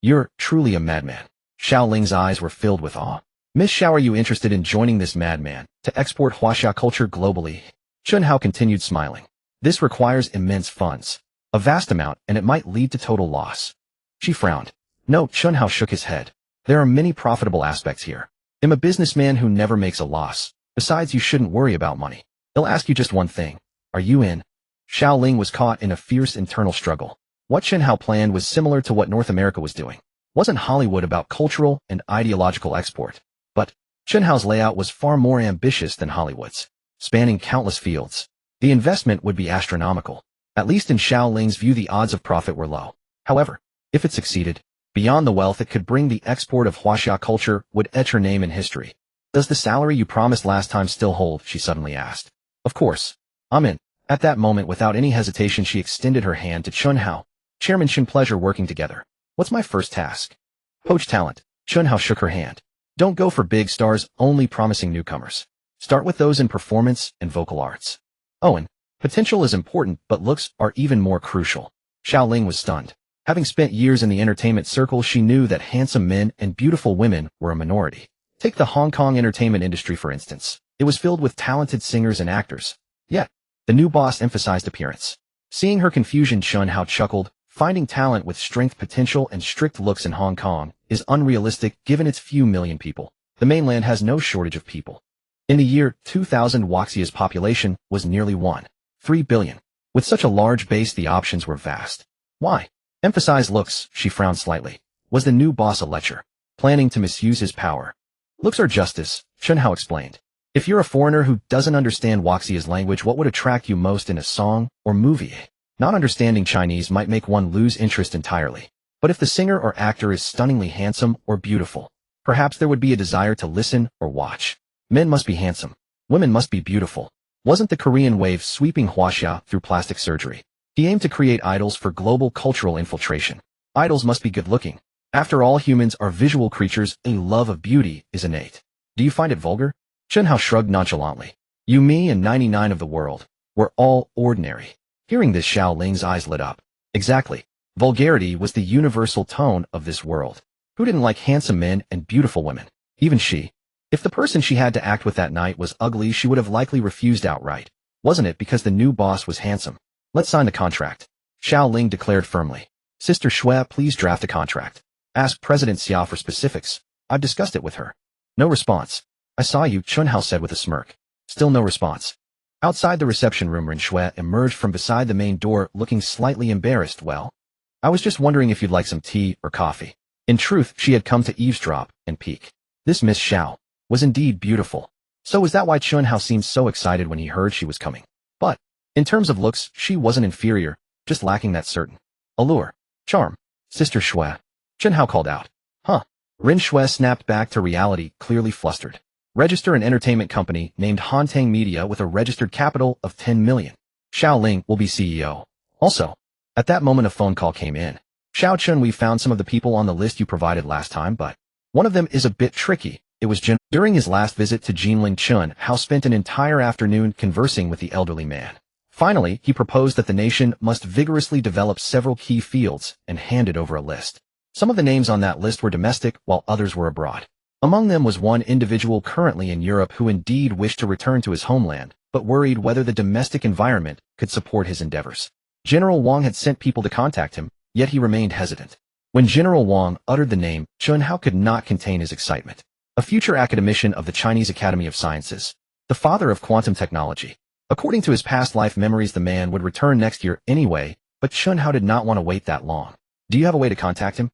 [SPEAKER 1] You're truly a madman. Xiao Ling's eyes were filled with awe. Miss Xiao, are you interested in joining this madman to export Huaxia culture globally? Chen Hao continued smiling. This requires immense funds. A vast amount, and it might lead to total loss. She frowned. No, Chen Hao shook his head. There are many profitable aspects here. I'm a businessman who never makes a loss. Besides, you shouldn't worry about money. They'll ask you just one thing. Are you in? Xiao Ling was caught in a fierce internal struggle. What Chen Hao planned was similar to what North America was doing. Wasn't Hollywood about cultural and ideological export? But Chen Hao's layout was far more ambitious than Hollywood's, spanning countless fields. The investment would be astronomical. At least in Xiao Ling's view, the odds of profit were low. However, if it succeeded, beyond the wealth it could bring, the export of Huaxia culture would etch her name in history. Does the salary you promised last time still hold? She suddenly asked. Of course. I'm in. At that moment, without any hesitation, she extended her hand to Chen Hao. Chairman Chen, pleasure working together. What's my first task? Poach talent. Chen Hao shook her hand. Don't go for big stars, only promising newcomers. Start with those in performance and vocal arts. Oh, and potential is important, but looks are even more crucial. Xiao Ling was stunned. Having spent years in the entertainment circle, she knew that handsome men and beautiful women were a minority. Take the Hong Kong entertainment industry, for instance. It was filled with talented singers and actors. Yet, the new boss emphasized appearance. Seeing her confusion, Chen Hao chuckled. Finding talent with strength, potential, and strict looks in Hong Kong is unrealistic given its few million people. The mainland has no shortage of people. In the year 2000, Huaxia's population was nearly 1.3 billion. With such a large base, the options were vast. Why? Emphasize looks, she frowned slightly. Was the new boss a lecher, planning to misuse his power? Looks are justice, Chen Hao explained. If you're a foreigner who doesn't understand Huaxia's language, what would attract you most in a song or movie? Not understanding Chinese might make one lose interest entirely. But if the singer or actor is stunningly handsome or beautiful, perhaps there would be a desire to listen or watch. Men must be handsome. Women must be beautiful. Wasn't the Korean wave sweeping Huaxia through plastic surgery? He aimed to create idols for global cultural infiltration. Idols must be good-looking. After all, humans are visual creatures. A love of beauty is innate. Do you find it vulgar? Chen Hao shrugged nonchalantly. You, me, and 99 of the world. We're all ordinary. Hearing this, Xiao Ling's eyes lit up. Exactly. Vulgarity was the universal tone of this world. Who didn't like handsome men and beautiful women? Even she. If the person she had to act with that night was ugly, she would have likely refused outright. Wasn't it because the new boss was handsome? Let's sign the contract. Xiao Ling declared firmly. Sister Shui, please draft a contract. Ask President Xia for specifics. I've discussed it with her. No response. I saw you, Chen Hao said with a smirk. Still no response. Outside the reception room, Ren Shui emerged from beside the main door looking slightly embarrassed. Well, I was just wondering if you'd like some tea or coffee. In truth, she had come to eavesdrop and peek. This Miss Xiao was indeed beautiful. So was that why Chen Hao seemed so excited when he heard she was coming? But, in terms of looks, she wasn't inferior, just lacking that certain allure, charm. Sister Shui, Chen Hao called out. Huh. Ren Shui snapped back to reality, clearly flustered. Register an entertainment company named Hantang Media with a registered capital of 10 million. Xiao Ling will be CEO. Also, at that moment a phone call came in. Xiao Chun, we found some of the people on the list you provided last time, but one of them is a bit tricky. It was Jin. During his last visit to Jinling, Chen Hao spent an entire afternoon conversing with the elderly man. Finally, he proposed that the nation must vigorously develop several key fields and handed over a list. Some of the names on that list were domestic, while others were abroad. Among them was one individual currently in Europe who indeed wished to return to his homeland, but worried whether the domestic environment could support his endeavors. General Wang had sent people to contact him, yet he remained hesitant. When General Wang uttered the name, Chen Hao could not contain his excitement. A future academician of the Chinese Academy of Sciences, the father of quantum technology. According to his past life memories, the man would return next year anyway, but Chen Hao did not want to wait that long. Do you have a way to contact him?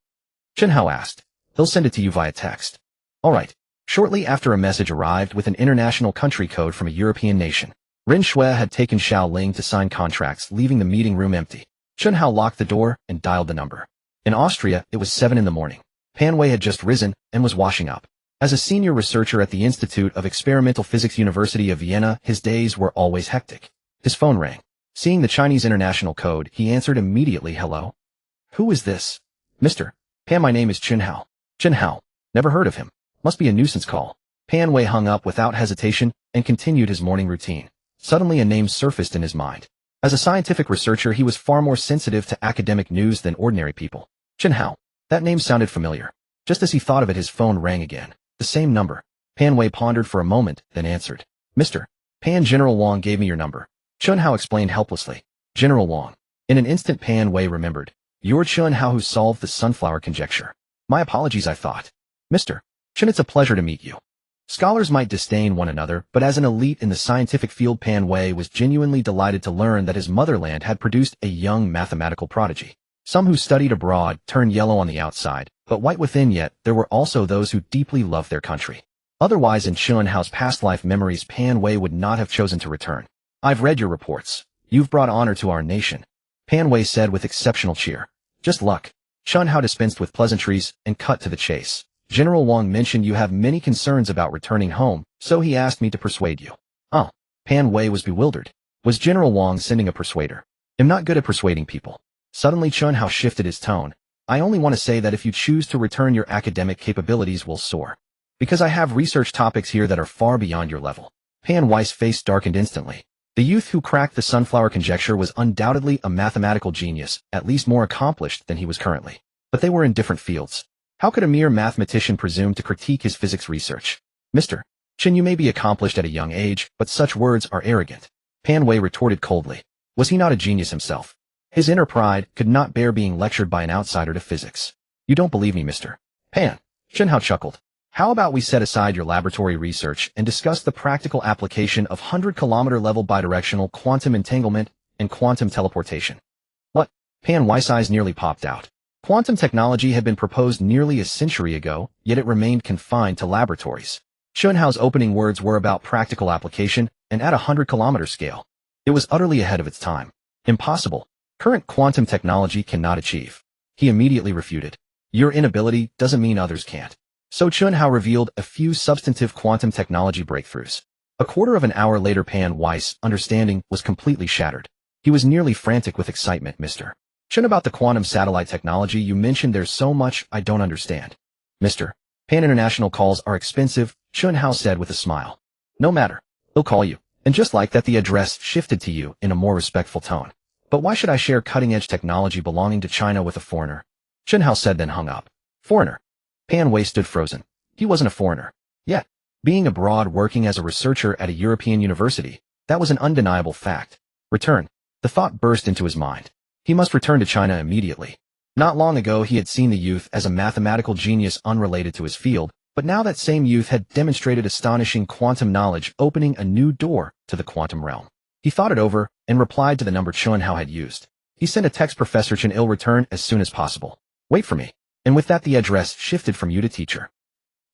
[SPEAKER 1] Chen Hao asked. He'll send it to you via text. All right. Shortly after, a message arrived with an international country code from a European nation. Ren Shui had taken Xiao Ling to sign contracts, leaving the meeting room empty. Chen Hao locked the door and dialed the number. In Austria, it was 7 in the morning. Pan Wei had just risen and was washing up. As a senior researcher at the Institute of Experimental Physics, University of Vienna, his days were always hectic. His phone rang. Seeing the Chinese international code, he answered immediately. Hello? Who is this? Mr. Pan, my name is Chen Hao. Chen Hao. Never heard of him. Must be a nuisance call. Pan Wei hung up without hesitation and continued his morning routine. Suddenly a name surfaced in his mind. As a scientific researcher, he was far more sensitive to academic news than ordinary people. Chen Hao. That name sounded familiar. Just as he thought of it, his phone rang again. The same number. Pan Wei pondered for a moment, then answered. Mr. Pan, General Wang gave me your number. Chen Hao explained helplessly. General Wang. In an instant, Pan Wei remembered. You're Chen Hao who solved the sunflower conjecture. My apologies, I thought. Mr. Chen, it's a pleasure to meet you. Scholars might disdain one another, but as an elite in the scientific field, Pan Wei was genuinely delighted to learn that his motherland had produced a young mathematical prodigy. Some who studied abroad turned yellow on the outside, but white within, yet there were also those who deeply loved their country. Otherwise, in Chen Hao's past life memories, Pan Wei would not have chosen to return. I've read your reports. You've brought honor to our nation, Pan Wei said with exceptional cheer. Just luck. Chen Hao dispensed with pleasantries and cut to the chase. General Wang mentioned you have many concerns about returning home, so he asked me to persuade you. Oh. Pan Wei was bewildered. Was General Wang sending a persuader? I'm not good at persuading people. Suddenly Chen Hao shifted his tone. I only want to say that if you choose to return, your academic capabilities will soar. Because I have research topics here that are far beyond your level. Pan Wei's face darkened instantly. The youth who cracked the sunflower conjecture was undoubtedly a mathematical genius, at least more accomplished than he was currently. But they were in different fields. How could a mere mathematician presume to critique his physics research? Mr. Chen, you may be accomplished at a young age, but such words are arrogant. Pan Wei retorted coldly. Was he not a genius himself? His inner pride could not bear being lectured by an outsider to physics. You don't believe me, Mr. Pan. Chen Hao chuckled. How about we set aside your laboratory research and discuss the practical application of 100-kilometer level bidirectional quantum entanglement and quantum teleportation? What? Pan Wei's eyes nearly popped out. Quantum technology had been proposed nearly a century ago, yet it remained confined to laboratories. Chen Hao's opening words were about practical application and at a 100-kilometer scale. It was utterly ahead of its time. Impossible. Current quantum technology cannot achieve. He immediately refuted. Your inability doesn't mean others can't. So Chen Hao revealed a few substantive quantum technology breakthroughs. A quarter of an hour later, Pan Wei's understanding was completely shattered. He was nearly frantic with excitement. Mr. Chen, about the quantum satellite technology you mentioned, there's so much I don't understand. Mr. Pan, international calls are expensive, Chen Hao said with a smile. No matter. He'll call you. And just like that, the address shifted to you in a more respectful tone. But why should I share cutting-edge technology belonging to China with a foreigner? Chen Hao said, then hung up. Foreigner. Pan Wei stood frozen. He wasn't a foreigner. Yet, being abroad working as a researcher at a European university, that was an undeniable fact. Return. The thought burst into his mind. He must return to China immediately. Not long ago he had seen the youth as a mathematical genius unrelated to his field, but now that same youth had demonstrated astonishing quantum knowledge, opening a new door to the quantum realm. He thought it over and replied to the number Chen Hao had used. He sent a text, Professor Chen, will return as soon as possible. Wait for me. And with that the address shifted from you to teacher.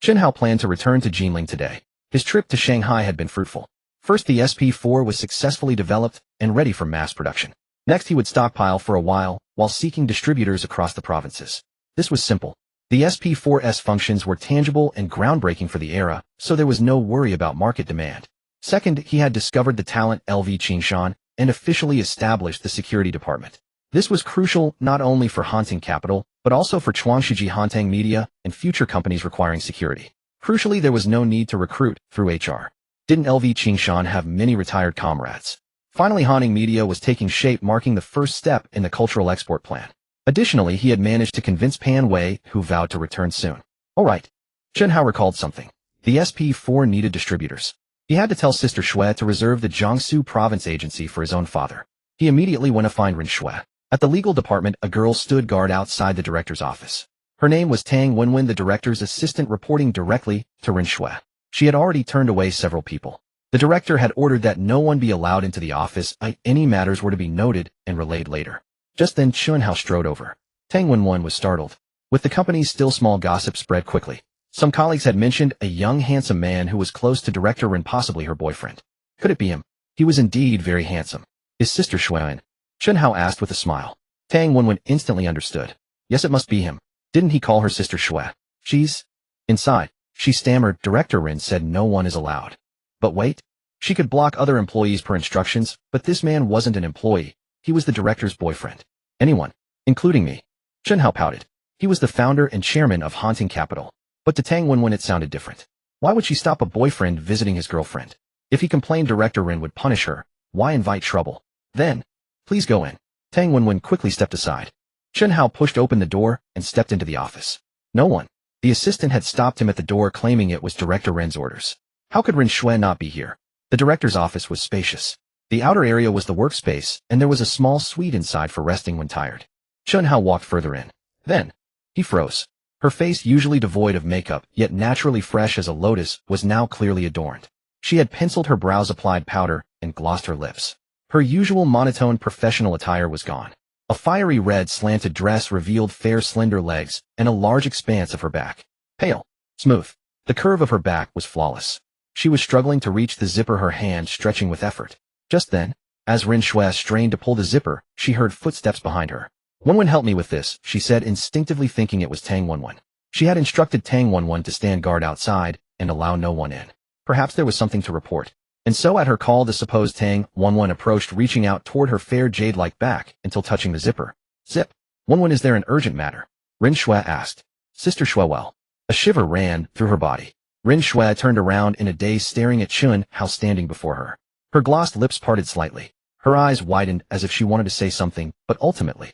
[SPEAKER 1] Chen Hao planned to return to Jinling today. His trip to Shanghai had been fruitful. First, the SP4 was successfully developed and ready for mass production. Next, he would stockpile for a while seeking distributors across the provinces. This was simple. The SP4's functions were tangible and groundbreaking for the era, so there was no worry about market demand. Second, he had discovered the talent LV Qingshan and officially established the security department. This was crucial not only for Hanting Capital, but also for Chuangshiji Hantang Media and future companies requiring security. Crucially, there was no need to recruit through HR. Didn't LV Qingshan have many retired comrades? Finally, Hanting Media was taking shape, marking the first step in the cultural export plan. Additionally, he had managed to convince Pan Wei, who vowed to return soon. All right. Chen Hao recalled something. The SP4 needed distributors. He had to tell Sister Shui to reserve the Jiangsu province agency for his own father. He immediately went to find Ren Shui. At the legal department, a girl stood guard outside the director's office. Her name was Tang Wenwen, the director's assistant, reporting directly to Ren Shui. She had already turned away several people. The director had ordered that no one be allowed into the office. Any matters were to be noted and relayed later. Just then Chen Hao strode over. Tang Wenwen was startled. With the company's still small, gossip spread quickly. Some colleagues had mentioned a young handsome man who was close to Director Ren, possibly her boyfriend. Could it be him? He was indeed very handsome. Is Sister Shui in? Chen Hao asked with a smile. Tang Wenwen instantly understood. Yes, it must be him. Didn't he call her Sister Shui? She's inside. She stammered. Director Ren said no one is allowed. But wait. She could block other employees per instructions, but this man wasn't an employee. He was the director's boyfriend. Anyone, including me. Chen Hao pouted. He was the founder and chairman of Hanting Capital. But to Tang Wenwen it sounded different. Why would she stop a boyfriend visiting his girlfriend? If he complained, Director Ren would punish her. Why invite trouble? Then, please go in. Tang Wenwen quickly stepped aside. Chen Hao pushed open the door and stepped into the office. No one. The assistant had stopped him at the door, claiming it was Director Ren's orders. How could Ren Shui not be here? The director's office was spacious. The outer area was the workspace, and there was a small suite inside for resting when tired. Chen Hao walked further in. Then, he froze. Her face, usually devoid of makeup, yet naturally fresh as a lotus, was now clearly adorned. She had penciled her brows, applied powder, and glossed her lips. Her usual monotone professional attire was gone. A fiery red slanted dress revealed fair slender legs and a large expanse of her back. Pale, smooth. The curve of her back was flawless. She was struggling to reach the zipper, her hand stretching with effort. Just then, as Ren Shui strained to pull the zipper, she heard footsteps behind her. Wenwen, help me with this, she said, instinctively thinking it was Tang Wenwen. She had instructed Tang Wenwen to stand guard outside and allow no one in. Perhaps there was something to report. And so at her call, the supposed Tang Wenwen approached, reaching out toward her fair jade-like back until touching the zipper. Zip. Wenwen, is there an urgent matter? Ren Shui asked. Sister Shui, well. A shiver ran through her body. Ren Shui turned around in a daze, staring at Chen Hao standing before her. Her glossed lips parted slightly. Her eyes widened as if she wanted to say something, but ultimately,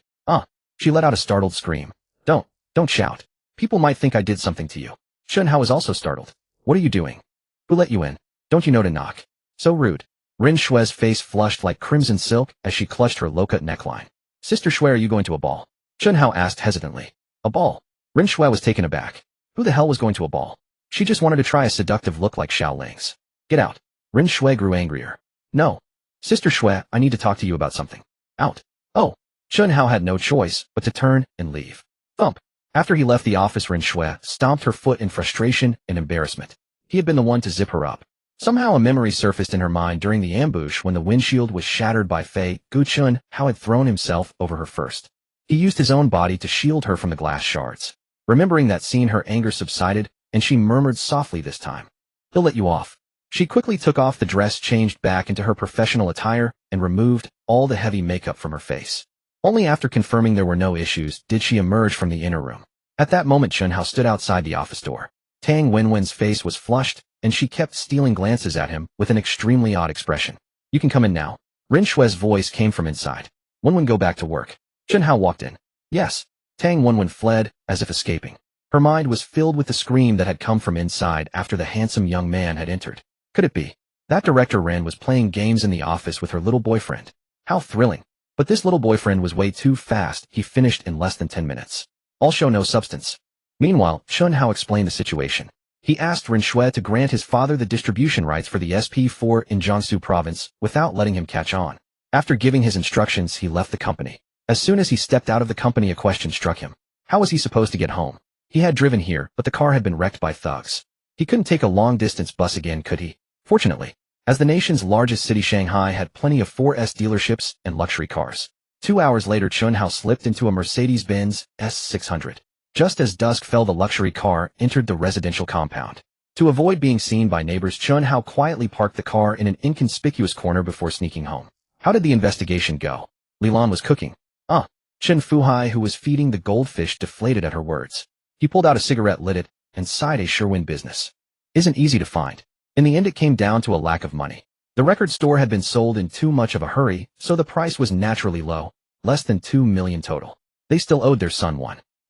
[SPEAKER 1] she let out a startled scream. Don't shout. People might think I did something to you. Chen Hao was also startled. What are you doing? Who let you in? Don't you know to knock? So rude. Ren Shui's face flushed like crimson silk as she clutched her low-cut neckline. Sister Shui, are you going to a ball? Chen Hao asked hesitantly. A ball? Ren Shui was taken aback. Who the hell was going to a ball? She just wanted to try a seductive look like Xiao Ling's. Get out. Ren Shui grew angrier. No. Sister Shui, I need to talk to you about something. Out. Oh. Chen Hao had no choice but to turn and leave. Thump. After he left the office, Ren Shui stomped her foot in frustration and embarrassment. He had been the one to zip her up. Somehow a memory surfaced in her mind during the ambush when the windshield was shattered by Fei Guchun. Hao had thrown himself over her first. He used his own body to shield her from the glass shards. Remembering that scene, her anger subsided, and she murmured softly this time. He'll let you off. She quickly took off the dress, changed back into her professional attire, and removed all the heavy makeup from her face. Only after confirming there were no issues did she emerge from the inner room. At that moment, Chen Hao stood outside the office door. Tang Wenwen's face was flushed, and she kept stealing glances at him with an extremely odd expression. You can come in now. Ren Shui's voice came from inside. Wenwen, go back to work. Chen Hao walked in. Yes. Tang Wenwen fled, as if escaping. Her mind was filled with the scream that had come from inside after the handsome young man had entered. Could it be? That Director Ren was playing games in the office with her little boyfriend. How thrilling. But this little boyfriend was way too fast. He finished in less than 10 minutes. All show no substance. Meanwhile, Chen Hao explained the situation. He asked Ren Shui to grant his father the distribution rights for the SP4 in Jiangsu province without letting him catch on. After giving his instructions, he left the company. As soon as he stepped out of the company, a question struck him. How was he supposed to get home? He had driven here, but the car had been wrecked by thugs. He couldn't take a long-distance bus again, could he? Fortunately, as the nation's largest city, Shanghai had plenty of 4S dealerships and luxury cars. 2 hours later, Chen Hao slipped into a Mercedes-Benz S600. Just as dusk fell, the luxury car entered the residential compound. To avoid being seen by neighbors, Chen Hao quietly parked the car in an inconspicuous corner before sneaking home. How did the investigation go? Li Lan was cooking. Chen Fuhai, who was feeding the goldfish, deflated at her words. He pulled out a cigarette, lit it, and sighed. A sure-win business. Isn't easy to find. In the end, it came down to a lack of money. The record store had been sold in too much of a hurry, so the price was naturally low, less than 2 million total. They still owed their son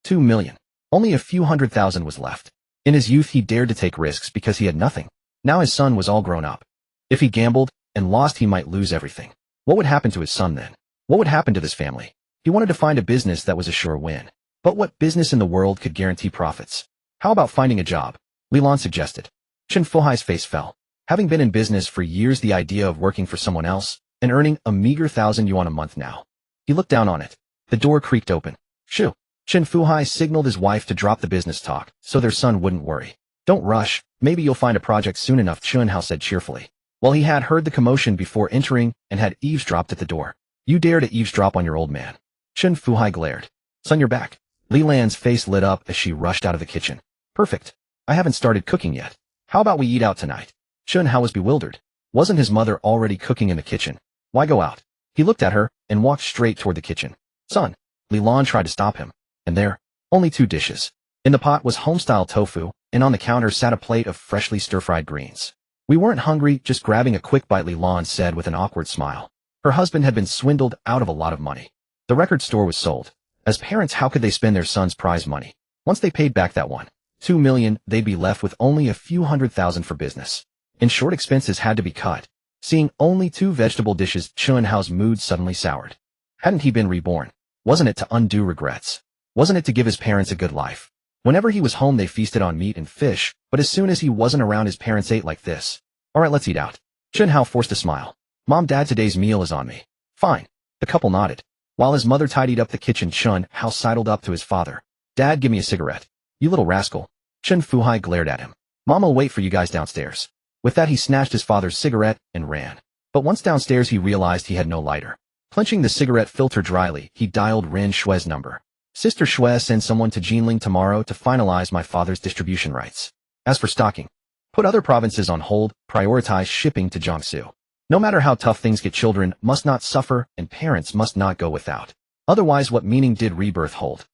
[SPEAKER 1] 2 million. Only a few 100,000 was left. In his youth, he dared to take risks because he had nothing. Now his son was all grown up. If he gambled and lost, he might lose everything. What would happen to his son then? What would happen to this family? He wanted to find a business that was a sure win. But what business in the world could guarantee profits? How about finding a job? Li Lan suggested. Chen Fuhai's face fell. Having been in business for years, the idea of working for someone else and earning a meager 1,000 yuan a month now. He looked down on it. The door creaked open. Shoo! Chen Fuhai signaled his wife to drop the business talk so their son wouldn't worry. Don't rush. Maybe you'll find a project soon enough, Chen Hao said cheerfully. Well, he had heard the commotion before entering and had eavesdropped at the door. You dare to eavesdrop on your old man? Chen Fuhai glared. Son, you're back. Li Lan's face lit up as she rushed out of the kitchen. Perfect. I haven't started cooking yet. How about we eat out tonight? Chen Hao was bewildered. Wasn't his mother already cooking in the kitchen? Why go out? He looked at her and walked straight toward the kitchen. Son. Li Lan tried to stop him. And there, only 2 dishes. In the pot was home-style tofu, and on the counter sat a plate of freshly stir-fried greens. We weren't hungry, just grabbing a quick bite, Li Lan said with an awkward smile. Her husband had been swindled out of a lot of money. The record store was sold. As parents, how could they spend their son's prize money? Once they paid back that 2 million, they'd be left with only a few 100,000 for business. In short, expenses had to be cut. Seeing only 2 vegetable dishes, Chen Hao's mood suddenly soured. Hadn't he been reborn? Wasn't it to undo regrets? Wasn't it to give his parents a good life? Whenever he was home, they feasted on meat and fish, but as soon as he wasn't around, his parents ate like this. All right, let's eat out. Chen Hao forced a smile. Mom, Dad, today's meal is on me. Fine. The couple nodded. While his mother tidied up the kitchen, Chen Hao sidled up to his father. Dad, give me a cigarette. You little rascal. Chen Fuhai glared at him. Mom'll wait for you guys downstairs. With that, he snatched his father's cigarette and ran. But once downstairs, he realized he had no lighter. Clenching the cigarette filter dryly, he dialed Ren Shui's number. Sister Shui, send someone to Jinling tomorrow to finalize my father's distribution rights. As for stocking, put other provinces on hold, prioritize shipping to Jiangsu. No matter how tough things get, children must not suffer and parents must not go without. Otherwise, what meaning did rebirth hold?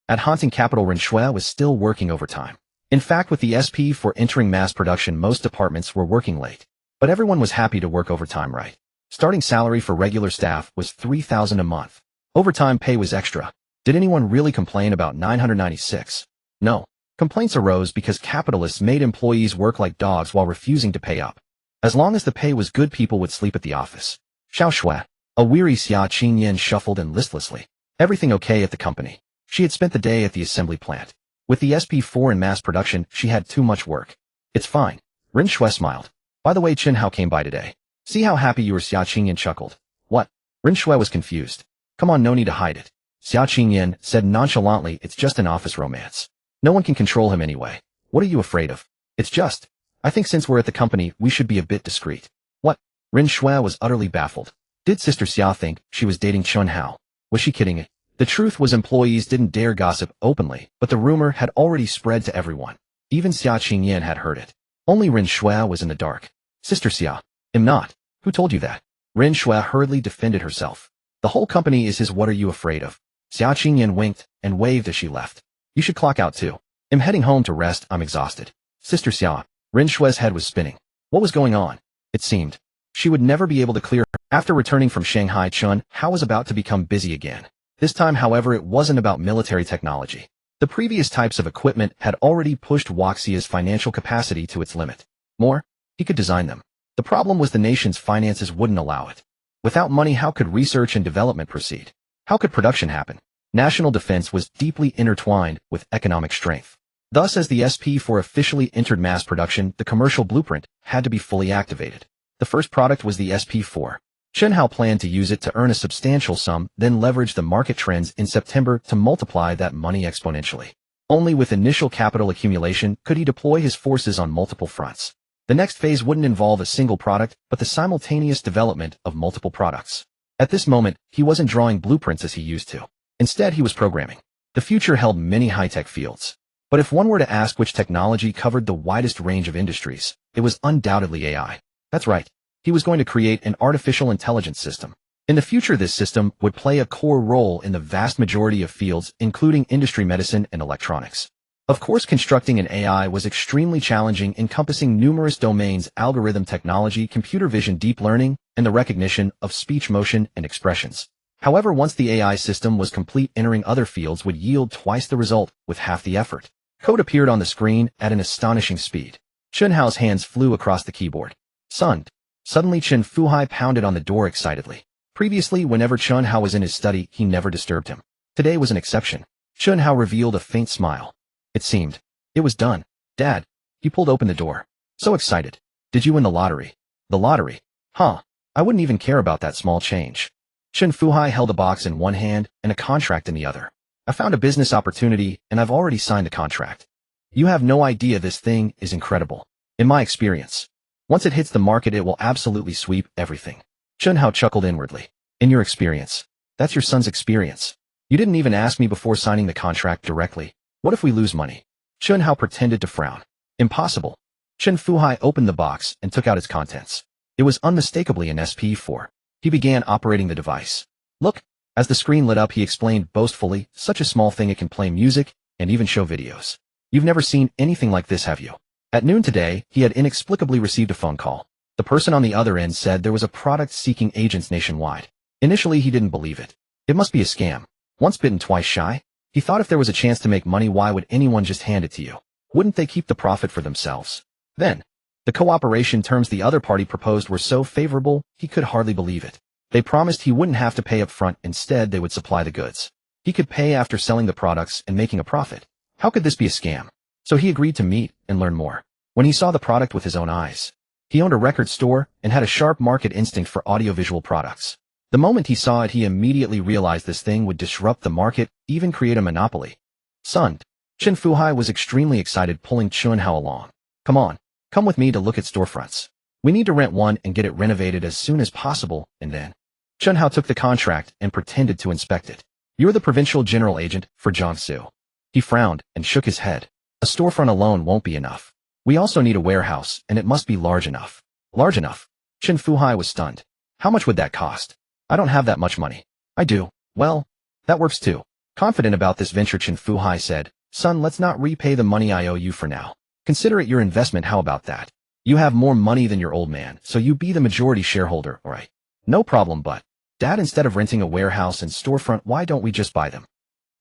[SPEAKER 1] At haunting capital, Ren Shui was still working overtime. In fact, with the SP for entering mass production, most departments were working late. But everyone was happy to work overtime, right? Starting salary for regular staff was 3,000 a month. Overtime pay was extra. Did anyone really complain about 996? No. Complaints arose because capitalists made employees work like dogs while refusing to pay up. As long as the pay was good, people would sleep at the office. Xiao Shui, a weary Xia Qingyan, shuffled in listlessly. Everything okay at the company? She had spent the day at the assembly plant. With the SP4 in mass production, she had too much work. It's fine. Ren Shui smiled. By the way, Chen Hao came by today. See how happy you were? Xia Qingyan chuckled. What? Ren Shui was confused. Come on, no need to hide it. Xia Qingyan said nonchalantly, it's just an office romance. No one can control him anyway. What are you afraid of? It's just, I think since we're at the company, we should be a bit discreet. What? Ren Shui was utterly baffled. Did Sister Xia think she was dating Chen Hao? Was she kidding? The truth was, employees didn't dare gossip openly, but the rumor had already spread to everyone. Even Xia Qingyan had heard it. Only Ren Shui was in the dark. Sister Xia, I'm not. Who told you that? Ren Shui hurriedly defended herself. The whole company is his. What are you afraid of? Xia Qingyan winked and waved as she left. You should clock out too. I'm heading home to rest. I'm exhausted. Sister Xia. Ren Shui's head was spinning. What was going on? It seemed she would never be able to clear her. After returning from Shanghai, Chen Hao was about to become busy again. This time, however, it wasn't about military technology. The previous types of equipment had already pushed Waxia's financial capacity to its limit. More, he could design them. The problem was the nation's finances wouldn't allow it. Without money, how could research and development proceed? How could production happen? National defense was deeply intertwined with economic strength. Thus, as the SP4 officially entered mass production, the commercial blueprint had to be fully activated. The first product was the SP4. Chen Hao planned to use it to earn a substantial sum, then leverage the market trends in September to multiply that money exponentially. Only with initial capital accumulation could he deploy his forces on multiple fronts. The next phase wouldn't involve a single product, but the simultaneous development of multiple products. At this moment, he wasn't drawing blueprints as he used to. Instead, he was programming. The future held many high-tech fields. But if one were to ask which technology covered the widest range of industries, it was undoubtedly AI. That's right. He was going to create an artificial intelligence system. In the future, this system would play a core role in the vast majority of fields, including industry, medicine, and electronics. Of course, constructing an AI was extremely challenging, encompassing numerous domains: algorithm technology, computer vision, deep learning, and the recognition of speech, motion, and expressions. However, once the AI system was complete, entering other fields would yield twice the result with half the effort. Code appeared on the screen at an astonishing speed. Chen Hao's hands flew across the keyboard. Stunned. Suddenly, Chen Fuhai pounded on the door excitedly. Previously, whenever Chen Hao was in his study, he never disturbed him. Today was an exception. Chen Hao revealed a faint smile. It seemed. It was done. Dad. He pulled open the door. So excited. Did you win the lottery? The lottery? Huh. I wouldn't even care about that small change. Chen Fuhai held a box in one hand and a contract in the other. I found a business opportunity, and I've already signed the contract. You have no idea, this thing is incredible. In my experience. Once it hits the market, it will absolutely sweep everything. Chen Hao chuckled inwardly. In your experience? That's your son's experience. You didn't even ask me before signing the contract directly. What if we lose money? Chen Hao pretended to frown. Impossible. Chen Fuhai opened the box and took out its contents. It was unmistakably an SP4. He began operating the device. Look. As the screen lit up, he explained boastfully, such a small thing, it can play music and even show videos. You've never seen anything like this, have you? At noon today, he had inexplicably received a phone call. The person on the other end said there was a product seeking agents nationwide. Initially, he didn't believe it. It must be a scam. Once bitten, twice shy? He thought if there was a chance to make money, why would anyone just hand it to you? Wouldn't they keep the profit for themselves? Then, the cooperation terms the other party proposed were so favorable, he could hardly believe it. They promised he wouldn't have to pay up front. Instead, they would supply the goods. He could pay after selling the products and making a profit. How could this be a scam? So he agreed to meet and learn more. When he saw the product with his own eyes, he owned a record store and had a sharp market instinct for audiovisual products. The moment he saw it, he immediately realized this thing would disrupt the market, even create a monopoly. Stunned, Chen Fuhai was extremely excited, pulling Chen Hao along. Come on, come with me to look at storefronts. We need to rent one and get it renovated as soon as possible, and then. Chen Hao took the contract and pretended to inspect it. You're the provincial general agent for Jiangsu. He frowned and shook his head. A storefront alone won't be enough. We also need a warehouse, and it must be large enough. Large enough? Chen Fuhai was stunned. How much would that cost? I don't have that much money. I do. Well, that works too. Confident about this venture, Chen Fuhai said, Son, let's not repay the money I owe you for now. Consider it your investment. How about that? You have more money than your old man, so you be the majority shareholder, alright? No problem, but, Dad, instead of renting a warehouse and storefront, why don't we just buy them?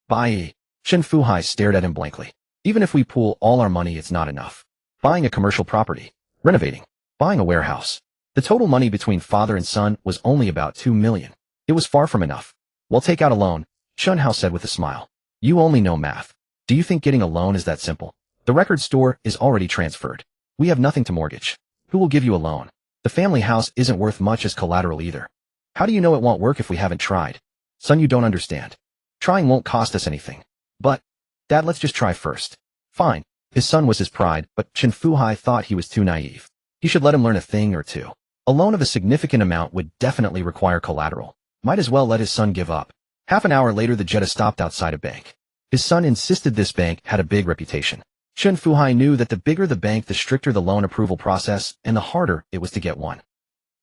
[SPEAKER 1] Buy? Chen Fuhai stared at him blankly. Even if we pool all our money, it's not enough. Buying a commercial property, renovating, buying a warehouse. The total money between father and son was only about 2 million. It was far from enough. We'll take out a loan, Chen Hao said with a smile. You only know math. Do you think getting a loan is that simple? The record store is already transferred. We have nothing to mortgage. Who will give you a loan? The family house isn't worth much as collateral either. How do you know it won't work if we haven't tried? Son, you don't understand. Trying won't cost us anything. But, Dad, let's just try first. Fine. His son was his pride, but Chen Fuhai thought he was too naive. He should let him learn a thing or two. A loan of a significant amount would definitely require collateral. Might as well let his son give up. Half an hour later, the Jetta stopped outside a bank. His son insisted this bank had a big reputation. Chen Fuhai knew that the bigger the bank, the stricter the loan approval process, and the harder it was to get one.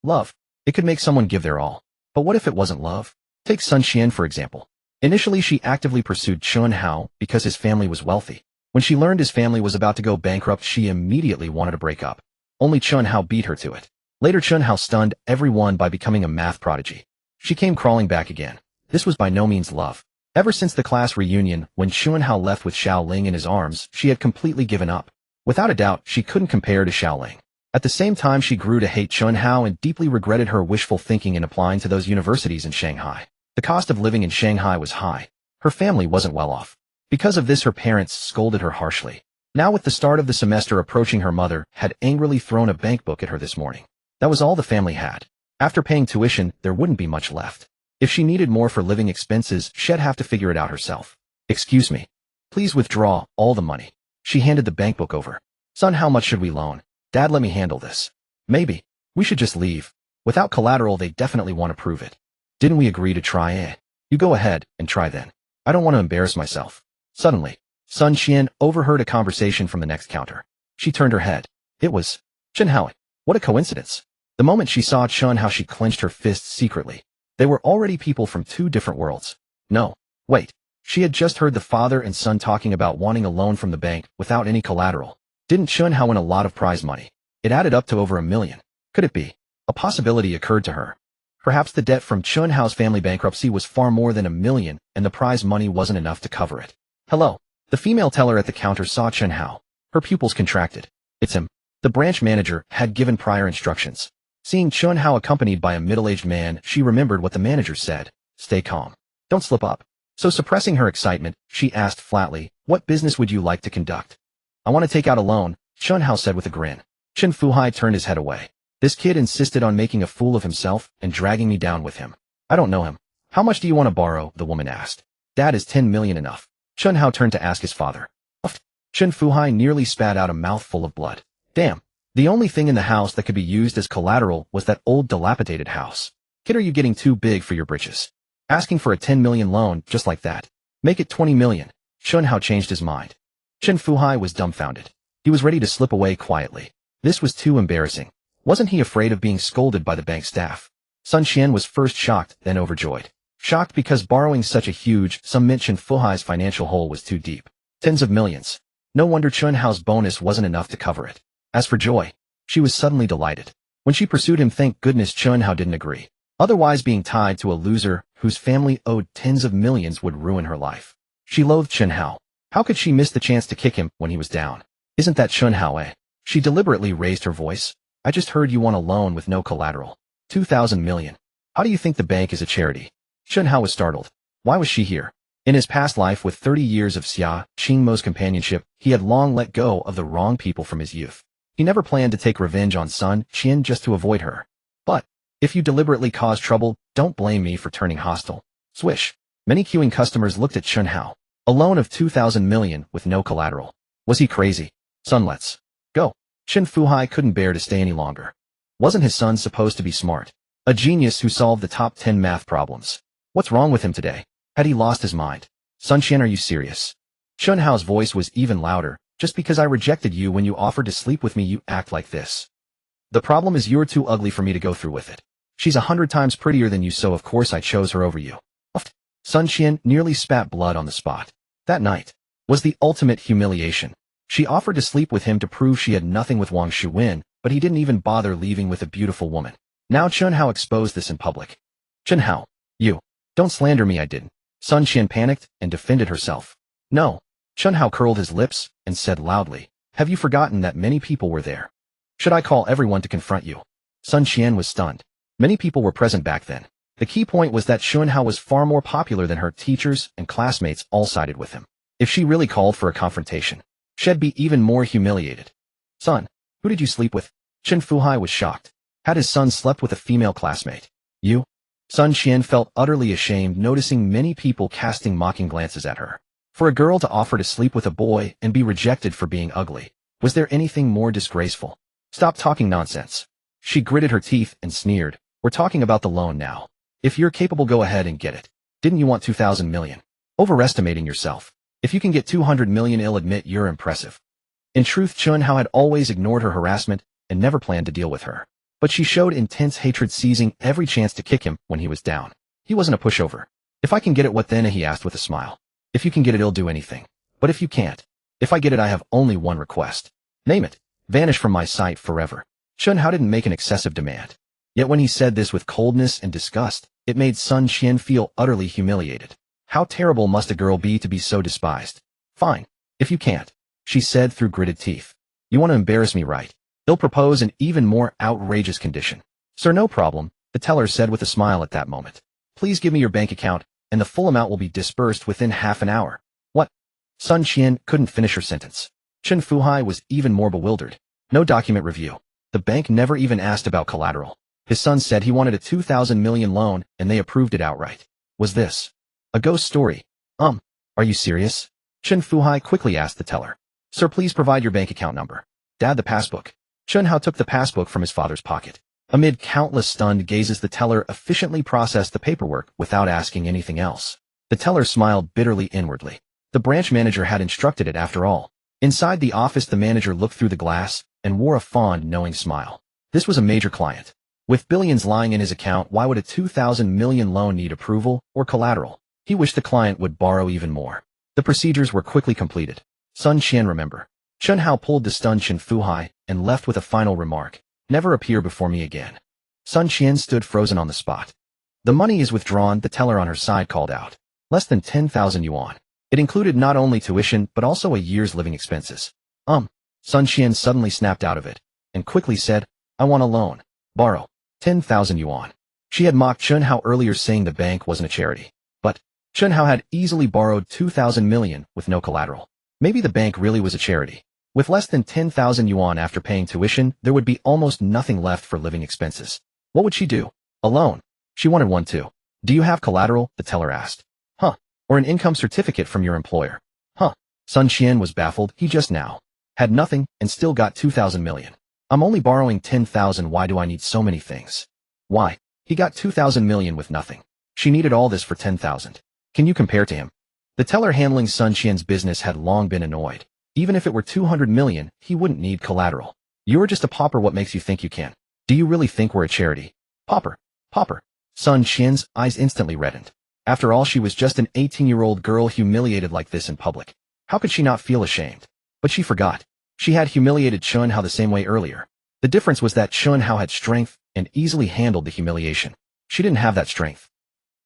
[SPEAKER 1] Love. It could make someone give their all. But what if it wasn't love? Take Sun Xian, for example. Initially, she actively pursued Chen Hao because his family was wealthy. When she learned his family was about to go bankrupt, she immediately wanted to break up. Only Chen Hao beat her to it. Later, Chen Hao stunned everyone by becoming a math prodigy. She came crawling back again. This was by no means love. Ever since the class reunion, when Chen Hao left with Xiao Ling in his arms, she had completely given up. Without a doubt, she couldn't compare to Xiao Ling. At the same time, she grew to hate Chen Hao and deeply regretted her wishful thinking in applying to those universities in Shanghai. The cost of living in Shanghai was high. Her family wasn't well off. Because of this, her parents scolded her harshly. Now, with the start of the semester approaching, her mother had angrily thrown a bank book at her this morning. That was all the family had. After paying tuition, there wouldn't be much left. If she needed more for living expenses, she'd have to figure it out herself. Excuse me. Please withdraw all the money. She handed the bank book over. Son, how much should we loan? Dad, let me handle this. Maybe. We should just leave. Without collateral, they definitely want to prove it. Didn't we agree to try? You go ahead and try then. I don't want to embarrass myself. Suddenly, Sun Qian overheard a conversation from the next counter. She turned her head. It was Chen Hao. What a coincidence. The moment she saw Chen Hao, she clenched her fists secretly. They were already people from two different worlds. No, wait. She had just heard the father and son talking about wanting a loan from the bank without any collateral. Didn't Chen Hao win a lot of prize money? It added up to over $1 million. Could it be? A possibility occurred to her. Perhaps the debt from Chen Hao's family bankruptcy was far more than $1 million, and the prize money wasn't enough to cover it. Hello. The female teller at the counter saw Chen Hao. Her pupils contracted. It's him. The branch manager had given prior instructions. Seeing Chen Hao accompanied by a middle-aged man, she remembered what the manager said. Stay calm. Don't slip up. So suppressing her excitement, she asked flatly, what business would you like to conduct? I want to take out a loan, Chen Hao said with a grin. Chen Fuhai turned his head away. This kid insisted on making a fool of himself and dragging me down with him. I don't know him. How much do you want to borrow? The woman asked. Dad, is 10 million enough? Chen Hao turned to ask his father. Chen Fuhai nearly spat out a mouthful of blood. Damn. The only thing in the house that could be used as collateral was that old dilapidated house. Kid, are you getting too big for your britches? Asking for a 10 million loan just like that. Make it 20 million. Chen Hao changed his mind. Chen Fuhai was dumbfounded. He was ready to slip away quietly. This was too embarrassing. Wasn't he afraid of being scolded by the bank staff? Sun Qian was first shocked, then overjoyed. Shocked because borrowing such a huge sum meant Chen Fuhai's financial hole was too deep. Tens of millions. No wonder Chen Hao's bonus wasn't enough to cover it. As for joy, she was suddenly delighted. When she pursued him, thank goodness Chen Hao didn't agree. Otherwise, being tied to a loser whose family owed tens of millions would ruin her life. She loathed Chen Hao. How could she miss the chance to kick him when he was down? Isn't that Chen Hao? She deliberately raised her voice. I just heard you want a loan with no collateral. 2,000 million. How do you think the bank is a charity? Chen Hao was startled. Why was she here? In his past life, with 30 years of Xia Qingmo's companionship, he had long let go of the wrong people from his youth. He never planned to take revenge on Sun Qian just to avoid her. But if you deliberately cause trouble, don't blame me for turning hostile. Swish. Many queuing customers looked at Chen Hao. A loan of 2,000 million with no collateral. Was he crazy? Son, let's go. Chen Fuhai couldn't bear to stay any longer. Wasn't his son supposed to be smart? A genius who solved the top 10 math problems. What's wrong with him today? Had he lost his mind? Sun Qian, are you serious? Chen Hao's voice was even louder. Just because I rejected you when you offered to sleep with me, you act like this. The problem is you're too ugly for me to go through with it. She's 100 times prettier than you, so of course I chose her over you. Sun Qian nearly spat blood on the spot. That night was the ultimate humiliation. She offered to sleep with him to prove she had nothing with Wang Shuwen, but he didn't even bother leaving with a beautiful woman. Now Chen Hao exposed this in public. Chen Hao, you don't slander me, I didn't. Sun Qian panicked and defended herself. No. Chen Hao curled his lips and said loudly, have you forgotten that many people were there? Should I call everyone to confront you? Sun Qian was stunned. Many people were present back then. The key point was that Chen Hao was far more popular than her teachers and classmates all sided with him. If she really called for a confrontation, she'd be even more humiliated. Son, who did you sleep with? Chen Fuhai was shocked. Had his son slept with a female classmate? You? Sun Qian felt utterly ashamed, noticing many people casting mocking glances at her. For a girl to offer to sleep with a boy and be rejected for being ugly, was there anything more disgraceful? Stop talking nonsense. She gritted her teeth and sneered. We're talking about the loan now. If you're capable, go ahead and get it. Didn't you want 2,000 million? Overestimating yourself. If you can get 200 million, I'll admit you're impressive. In truth, Chen Hao had always ignored her harassment and never planned to deal with her. But she showed intense hatred, seizing every chance to kick him when he was down. He wasn't a pushover. If I can get it, what then? He asked with a smile. If you can get it, I'll do anything. But if you can't, if I get it, I have only one request. Name it. Vanish from my sight forever. Chen Hao didn't make an excessive demand. Yet when he said this with coldness and disgust, it made Sun Qian feel utterly humiliated. How terrible must a girl be to be so despised? Fine. If you can't, she said through gritted teeth. You want to embarrass me, right? They'll propose an even more outrageous condition. Sir, no problem, the teller said with a smile at that moment. Please give me your bank account, and the full amount will be disbursed within half an hour. What? Sun Qian couldn't finish her sentence. Chen Fuhai was even more bewildered. No document review. The bank never even asked about collateral. His son said he wanted a 2,000 million loan, and they approved it outright. Was this a ghost story? Are you serious? Chen Fuhai quickly asked the teller. Sir, please provide your bank account number. Dad, the passbook. Chen Hao took the passbook from his father's pocket. Amid countless stunned gazes, the teller efficiently processed the paperwork without asking anything else. The teller smiled bitterly inwardly. The branch manager had instructed it after all. Inside the office, the manager looked through the glass and wore a fond, knowing smile. This was a major client. With billions lying in his account, why would a 2,000 million loan need approval or collateral? He wished the client would borrow even more. The procedures were quickly completed. Sun Qian, remember. Chen Hao pulled the stunned Chen Fuhai and left with a final remark. Never appear before me again. Sun Qian stood frozen on the spot. The money is withdrawn, the teller on her side called out. Less than 10,000 yuan. It included not only tuition, but also a year's living expenses. Sun Qian suddenly snapped out of it, and quickly said, I want a loan. Borrow. 10,000 yuan. She had mocked Chen Hao earlier, saying the bank wasn't a charity. But Chen Hao had easily borrowed 2,000 million with no collateral. Maybe the bank really was a charity. With less than 10,000 yuan after paying tuition, there would be almost nothing left for living expenses. What would she do? A loan. She wanted one too. Do you have collateral? The teller asked. Or an income certificate from your employer? Sun Qian was baffled. He just now had nothing and still got 2,000 million. I'm only borrowing 10,000. Why do I need so many things? Why? He got 2,000 million with nothing. She needed all this for 10,000. Can you compare to him? The teller handling Sun Qian's business had long been annoyed. Even if it were 200 million, he wouldn't need collateral. You're just a pauper. What makes you think you can? Do you really think we're a charity? Pauper. Sun Qian's eyes instantly reddened. After all, she was just an 18-year-old girl humiliated like this in public. How could she not feel ashamed? But she forgot. She had humiliated Chen Hao the same way earlier. The difference was that Chen Hao had strength and easily handled the humiliation. She didn't have that strength.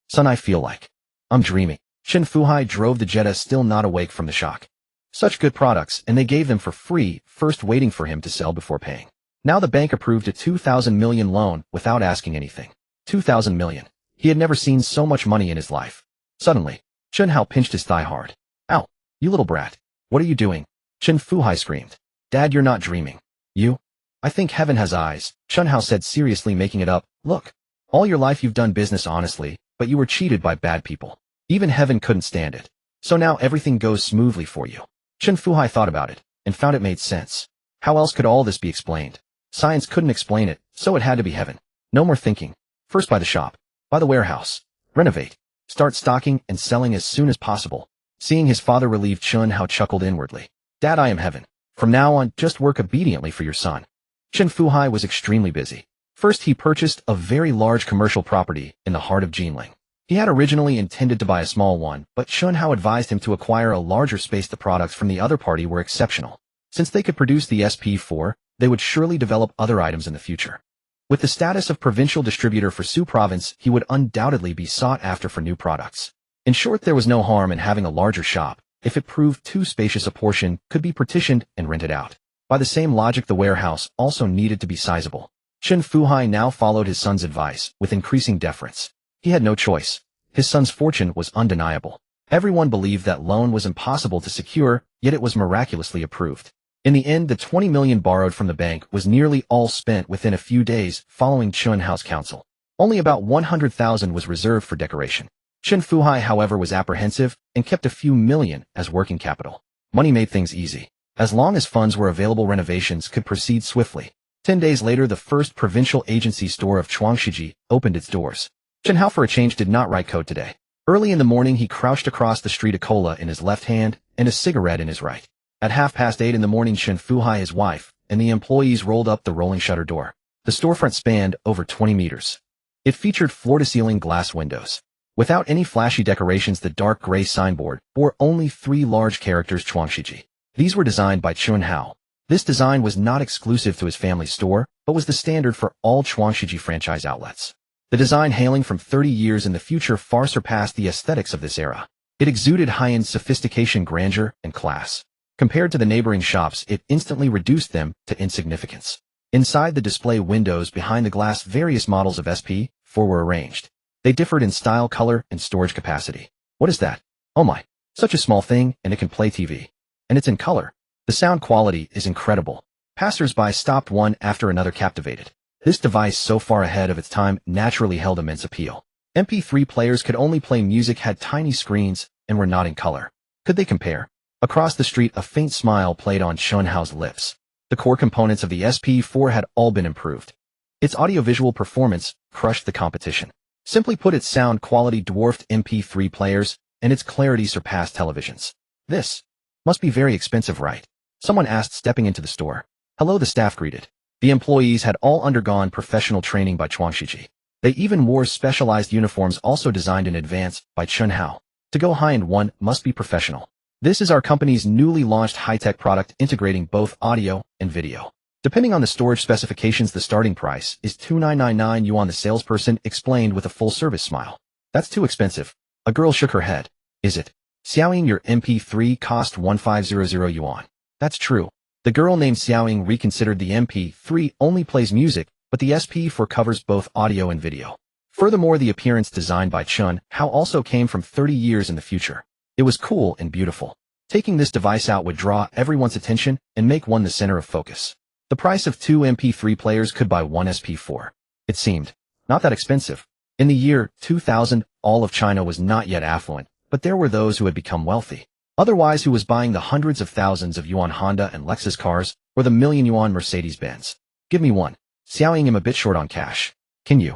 [SPEAKER 1] Son, I feel like I'm dreaming. Chen Fuhai drove the Jetta, still not awake from the shock. Such good products, and they gave them for free, first waiting for him to sell before paying. Now the bank approved a 2,000 million loan without asking anything. 2,000 million. He had never seen so much money in his life. Suddenly, Chen Hao pinched his thigh hard. Ow, you little brat. What are you doing? Chen Fuhai screamed. Dad, you're not dreaming. You? I think heaven has eyes, Chen Hao said seriously, making it up. Look. All your life you've done business honestly, but you were cheated by bad people. Even heaven couldn't stand it. So now everything goes smoothly for you. Chen Fuhai thought about it, and found it made sense. How else could all this be explained? Science couldn't explain it, so it had to be heaven. No more thinking. First buy the shop. Buy the warehouse. Renovate. Start stocking and selling as soon as possible. Seeing his father relieved, Chen Hao chuckled inwardly. Dad, I am heaven. From now on, just work obediently for your son. Chen Fuhai was extremely busy. First, he purchased a very large commercial property in the heart of Jinling. He had originally intended to buy a small one, but Chen Hao advised him to acquire a larger space. The products from the other party were exceptional. Since they could produce the SP4, they would surely develop other items in the future. With the status of provincial distributor for Su province, he would undoubtedly be sought after for new products. In short, there was no harm in having a larger shop. If it proved too spacious, a portion could be partitioned and rented out. By the same logic, the warehouse also needed to be sizable. Chen Fuhai now followed his son's advice with increasing deference. He had no choice. His son's fortune was undeniable. Everyone believed that loan was impossible to secure, yet it was miraculously approved. In the end, the 20 million borrowed from the bank was nearly all spent within a few days following Chen Hao's counsel. Only about 100,000 was reserved for decoration. Chen Fuhai, however, was apprehensive and kept a few million as working capital. Money made things easy. As long as funds were available, renovations could proceed swiftly. 10 days later, the first provincial agency store of Chuangshiji opened its doors. Chen Hao, for a change, did not write code today. Early in the morning, he crouched across the street, a cola in his left hand and a cigarette in his right. At 8:30 in the morning, Chen Fuhai, his wife, and the employees rolled up the rolling shutter door. The storefront spanned over 20 meters. It featured floor-to-ceiling glass windows. Without any flashy decorations, the dark gray signboard bore only 3 large characters: Chuangshiji. These were designed by Chen Hao. This design was not exclusive to his family's store, but was the standard for all Chuangshiji franchise outlets. The design, hailing from 30 years in the future, far surpassed the aesthetics of this era. It exuded high-end sophistication, grandeur, and class. Compared to the neighboring shops, it instantly reduced them to insignificance. Inside the display windows behind the glass, various models of SP4 were arranged. They differed in style, color, and storage capacity. What is that? Oh my. Such a small thing, and it can play TV. And it's in color. The sound quality is incredible. Passers-by stopped one after another, captivated. This device, so far ahead of its time, naturally held immense appeal. MP3 players could only play music, had tiny screens, and were not in color. Could they compare? Across the street, a faint smile played on Chen Hao's lips. The core components of the SP4 had all been improved. Its audiovisual performance crushed the competition. Simply put, its sound quality dwarfed MP3 players, and its clarity surpassed televisions. This must be very expensive, right? Someone asked, stepping into the store. Hello, the staff greeted. The employees had all undergone professional training by Chuangshiji. They even wore specialized uniforms also designed in advance by Chen Hao. To go high-end, one must be professional. This is our company's newly launched high-tech product integrating both audio and video. Depending on the storage specifications, the starting price is 2,999 yuan, the salesperson explained with a full-service smile. That's too expensive. A girl shook her head. Is it? Xiaoying, your MP3 cost 1,500 yuan. That's true. The girl named Xiaoying reconsidered. The MP3 only plays music, but the SP4 covers both audio and video. Furthermore, the appearance designed by Chen Hao also came from 30 years in the future. It was cool and beautiful. Taking this device out would draw everyone's attention and make one the center of focus. The price of 2 MP3 players could buy one SP4. It seemed not that expensive. In the year 2000, all of China was not yet affluent, but there were those who had become wealthy. Otherwise, who was buying the hundreds of thousands of yuan Honda and Lexus cars, or the million yuan Mercedes-Benz. Give me one. Xiaoying, am a bit short on cash. Can you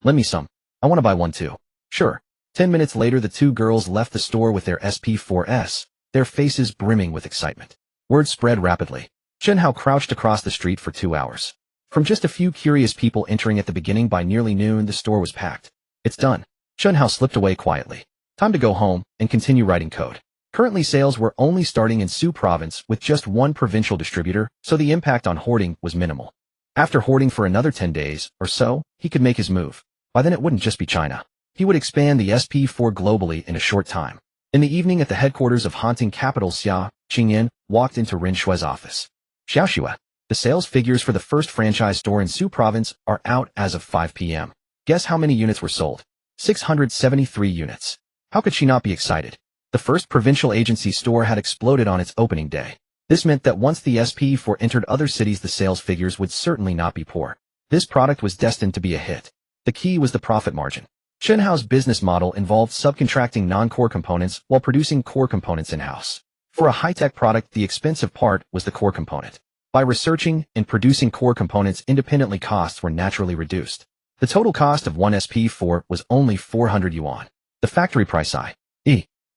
[SPEAKER 1] lend me some? I want to buy one too. Sure. 10 minutes later, the two girls left the store with their SP4s, their faces brimming with excitement. Word spread rapidly. Chen Hao crouched across the street for 2 hours. From just a few curious people entering at the beginning, by nearly noon, the store was packed. It's done. Chen Hao slipped away quietly. Time to go home and continue writing code. Currently, sales were only starting in Su province with just one provincial distributor, so the impact on hoarding was minimal. After hoarding for another 10 days or so, he could make his move. By then it wouldn't just be China. He would expand the SP4 globally in a short time. In the evening, at the headquarters of haunting capital, Xia Qingyan walked into Ren Shue's office. Xiaoxue, the sales figures for the first franchise store in Su province are out as of 5 p.m. Guess how many units were sold? 673 units. How could she not be excited? The first provincial agency store had exploded on its opening day. This meant that once the SP4 entered other cities, the sales figures would certainly not be poor. This product was destined to be a hit. The key was the profit margin. Chen Hao's business model involved subcontracting non-core components while producing core components in-house. For a high-tech product, the expensive part was the core component. By researching and producing core components independently, costs were naturally reduced. The total cost of one SP4 was only 400 yuan. The factory price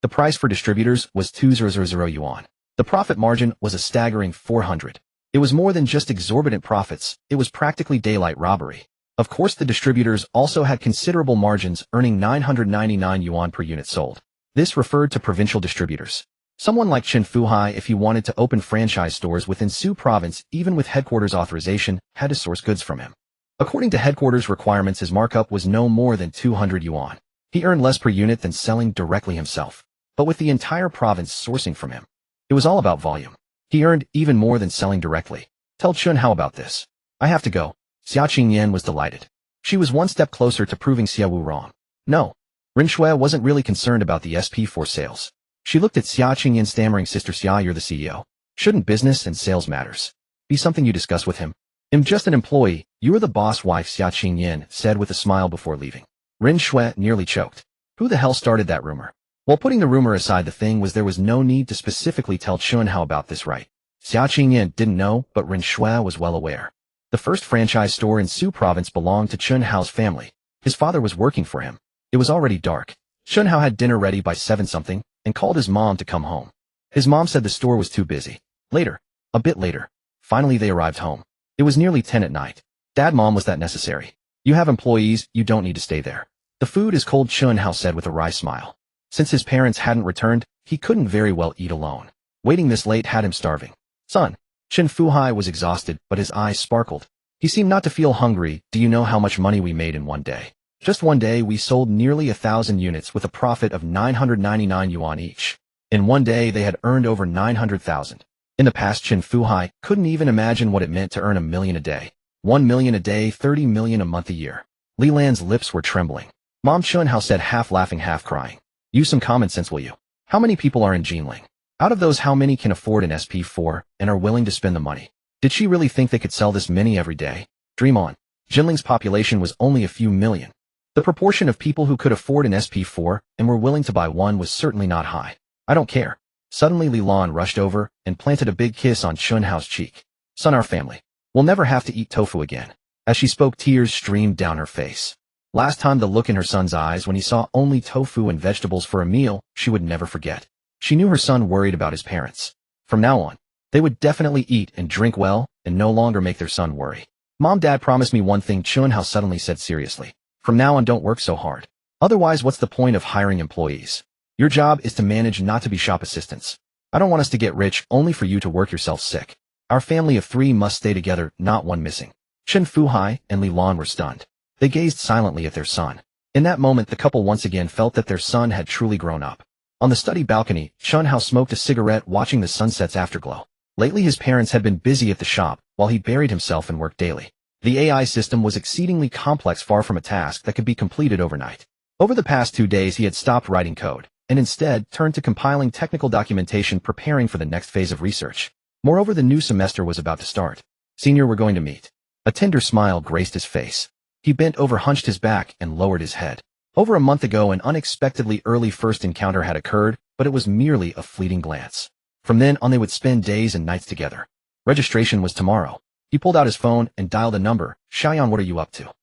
[SPEAKER 1] the price for distributors was 2,000 yuan. The profit margin was a staggering 400. It was more than just exorbitant profits, it was practically daylight robbery. Of course, the distributors also had considerable margins, earning 999 yuan per unit sold. This referred to provincial distributors. Someone like Chen Fuhai, if he wanted to open franchise stores within Su province, even with headquarters authorization, had to source goods from him. According to headquarters requirements, his markup was no more than 200 yuan. He earned less per unit than selling directly himself. But with the entire province sourcing from him, it was all about volume. He earned even more than selling directly. Tell Chen Hao about this. I have to go. Xia Qingyan was delighted. She was one step closer to proving Xia Wu wrong. No. Ren Shui wasn't really concerned about the SP4 sales. She looked at Xia Qingyan, stammering, Sister Xia, you're the CEO. Shouldn't business and sales matters be something you discuss with him? I'm just an employee. You're the boss wife, Xia Qingyan said with a smile before leaving. Ren Shui nearly choked. Who the hell started that rumor? While putting the rumor aside, the thing was there was no need to specifically tell Chen Hao about this, right? Xia Qingyan didn't know, but Ren Shui was well aware. The first franchise store in Su province belonged to Chen Hao's family. His father was working for him. It was already dark. Chen Hao had dinner ready by 7-something and called his mom to come home. His mom said the store was too busy. A bit later, finally they arrived home. It was nearly 10 at night. Dad, Mom, was that necessary? You have employees, you don't need to stay there. The food is cold, Chen Hao said with a wry smile. Since his parents hadn't returned, he couldn't very well eat alone. Waiting this late had him starving. Son. Chen Fuhai was exhausted, but his eyes sparkled. He seemed not to feel hungry. Do you know how much money we made in one day? Just one day we sold nearly 1,000 units with a profit of 999 yuan each. In one day they had earned over 900,000. In the past, Chen Fuhai couldn't even imagine what it meant to earn 1 million a day. 1 million a day, 30 million a month a year. Li Lan's lips were trembling. Mom, Chen Hao said, half laughing, half crying. Use some common sense, will you? How many people are in Jinling? Out of those, how many can afford an SP4 and are willing to spend the money? Did she really think they could sell this many every day? Dream on. Jinling's population was only a few million. The proportion of people who could afford an SP4 and were willing to buy one was certainly not high. I don't care. Suddenly Li Lan rushed over and planted a big kiss on Chen Hao's cheek. Son, our family will never have to eat tofu again. As she spoke, tears streamed down her face. Last time, the look in her son's eyes when he saw only tofu and vegetables for a meal, she would never forget. She knew her son worried about his parents. From now on, they would definitely eat and drink well and no longer make their son worry. Mom, Dad, promise me one thing, Chen Hao suddenly said seriously. From now on, don't work so hard. Otherwise, what's the point of hiring employees? Your job is to manage, not to be shop assistants. I don't want us to get rich only for you to work yourself sick. Our family of 3 must stay together, not one missing. Chen Fuhai and Li Lan were stunned. They gazed silently at their son. In that moment, the couple once again felt that their son had truly grown up. On the study balcony, Chen Hao smoked a cigarette, watching the sunset's afterglow. Lately, his parents had been busy at the shop, while he buried himself in work daily. The AI system was exceedingly complex, far from a task that could be completed overnight. Over the past 2 days, he had stopped writing code, and instead turned to compiling technical documentation, preparing for the next phase of research. Moreover, the new semester was about to start. Senior, we're going to meet. A tender smile graced his face. He bent over, hunched his back, and lowered his head. Over a month ago, an unexpectedly early first encounter had occurred, but it was merely a fleeting glance. From then on, they would spend days and nights together. Registration was tomorrow. He pulled out his phone and dialed a number. Xiaoyan, what are you up to?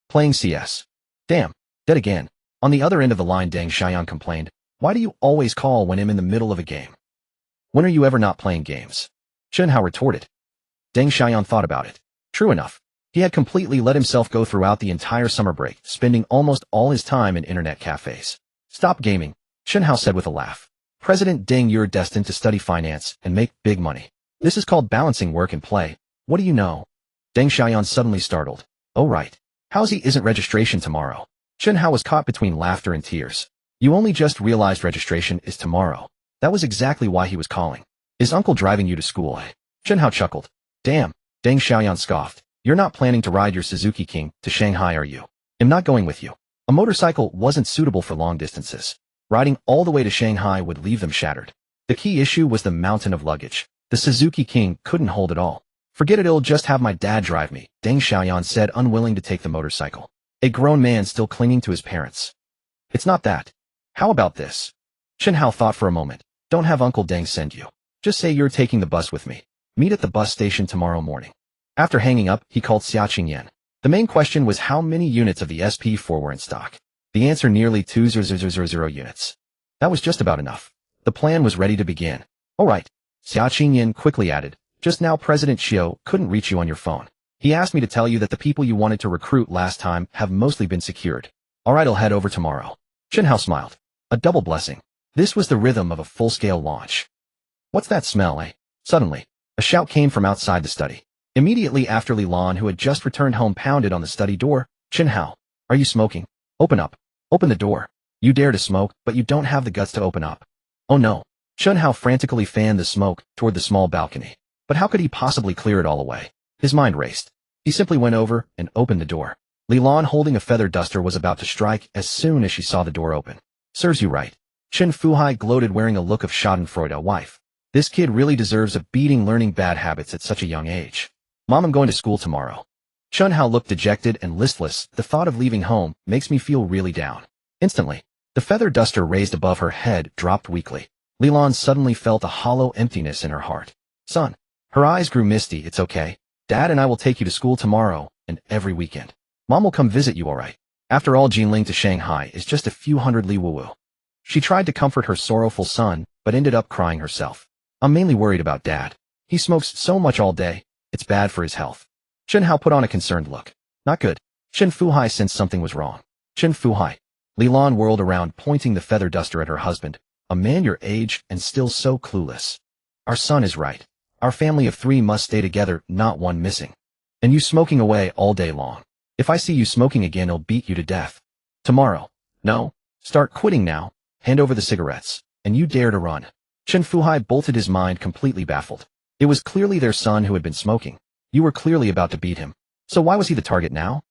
[SPEAKER 1] Playing CS. Damn, dead again. On the other end of the line, Deng Xiaoyan complained. Why do you always call when I'm in the middle of a game? When are you ever not playing games? Chen Hao retorted. Deng Xiaoyan thought about it. True enough. He had completely let himself go throughout the entire summer break, spending almost all his time in internet cafes. Stop gaming, Chen Hao said with a laugh. President Deng, you're destined to study finance and make big money. This is called balancing work and play. What do you know? Deng Xiaoyan suddenly startled. Oh right. How's he isn't registration tomorrow? Chen Hao was caught between laughter and tears. You only just realized registration is tomorrow. That was exactly why he was calling. Is uncle driving you to school, eh? Chen Hao chuckled. Damn, Deng Xiaoyan scoffed. You're not planning to ride your Suzuki King to Shanghai, are you? I'm not going with you. A motorcycle wasn't suitable for long distances. Riding all the way to Shanghai would leave them shattered. The key issue was the mountain of luggage. The Suzuki King couldn't hold it all. Forget it, I'll just have my dad drive me, Deng Xiaoyan said, unwilling to take the motorcycle. A grown man still clinging to his parents. It's not that. How about this? Chen Hao thought for a moment. Don't have Uncle Deng send you. Just say you're taking the bus with me. Meet at the bus station tomorrow morning. After hanging up, he called Xia Qingyan. The main question was how many units of the SP4 were in stock. The answer, nearly 2,000 units. That was just about enough. The plan was ready to begin. All right. Xia Qingyan quickly added. Just now, President Xiao couldn't reach you on your phone. He asked me to tell you that the people you wanted to recruit last time have mostly been secured. All right, I'll head over tomorrow. Chen Hao smiled. A double blessing. This was the rhythm of a full-scale launch. What's that smell, eh? Suddenly, a shout came from outside the study. Immediately after, Li Lan, who had just returned home, pounded on the study door. Chen Hao, are you smoking? Open up. Open the door. You dare to smoke, but you don't have the guts to open up. Oh no. Chen Hao frantically fanned the smoke toward the small balcony. But how could he possibly clear it all away? His mind raced. He simply went over and opened the door. Li Lan, holding a feather duster, was about to strike as soon as she saw the door open. Serves you right. Chen Fuhai gloated, wearing a look of schadenfreude. Wife. This kid really deserves a beating, learning bad habits at such a young age. Mom, I'm going to school tomorrow. Chen Hao looked dejected and listless. The thought of leaving home makes me feel really down. Instantly, the feather duster raised above her head dropped weakly. Li Lan suddenly felt a hollow emptiness in her heart. Son. Her eyes grew misty. It's okay. Dad and I will take you to school tomorrow and every weekend. Mom will come visit you, all right? After all, Jinling to Shanghai is just a few hundred li wu. She tried to comfort her sorrowful son, but ended up crying herself. I'm mainly worried about Dad. He smokes so much all day. It's bad for his health. Chen Hao put on a concerned look. Not good. Chen Fuhai sensed something was wrong. Chen Fuhai. Li Lan whirled around, pointing the feather duster at her husband. A man your age and still so clueless. Our son is right. Our family of 3 must stay together, not one missing. And you smoking away all day long. If I see you smoking again, I'll beat you to death. Tomorrow. No. Start quitting now. Hand over the cigarettes. And you dare to run. Chen Fuhai bolted, his mind completely baffled. It was clearly their son who had been smoking. You were clearly about to beat him. So why was he the target now?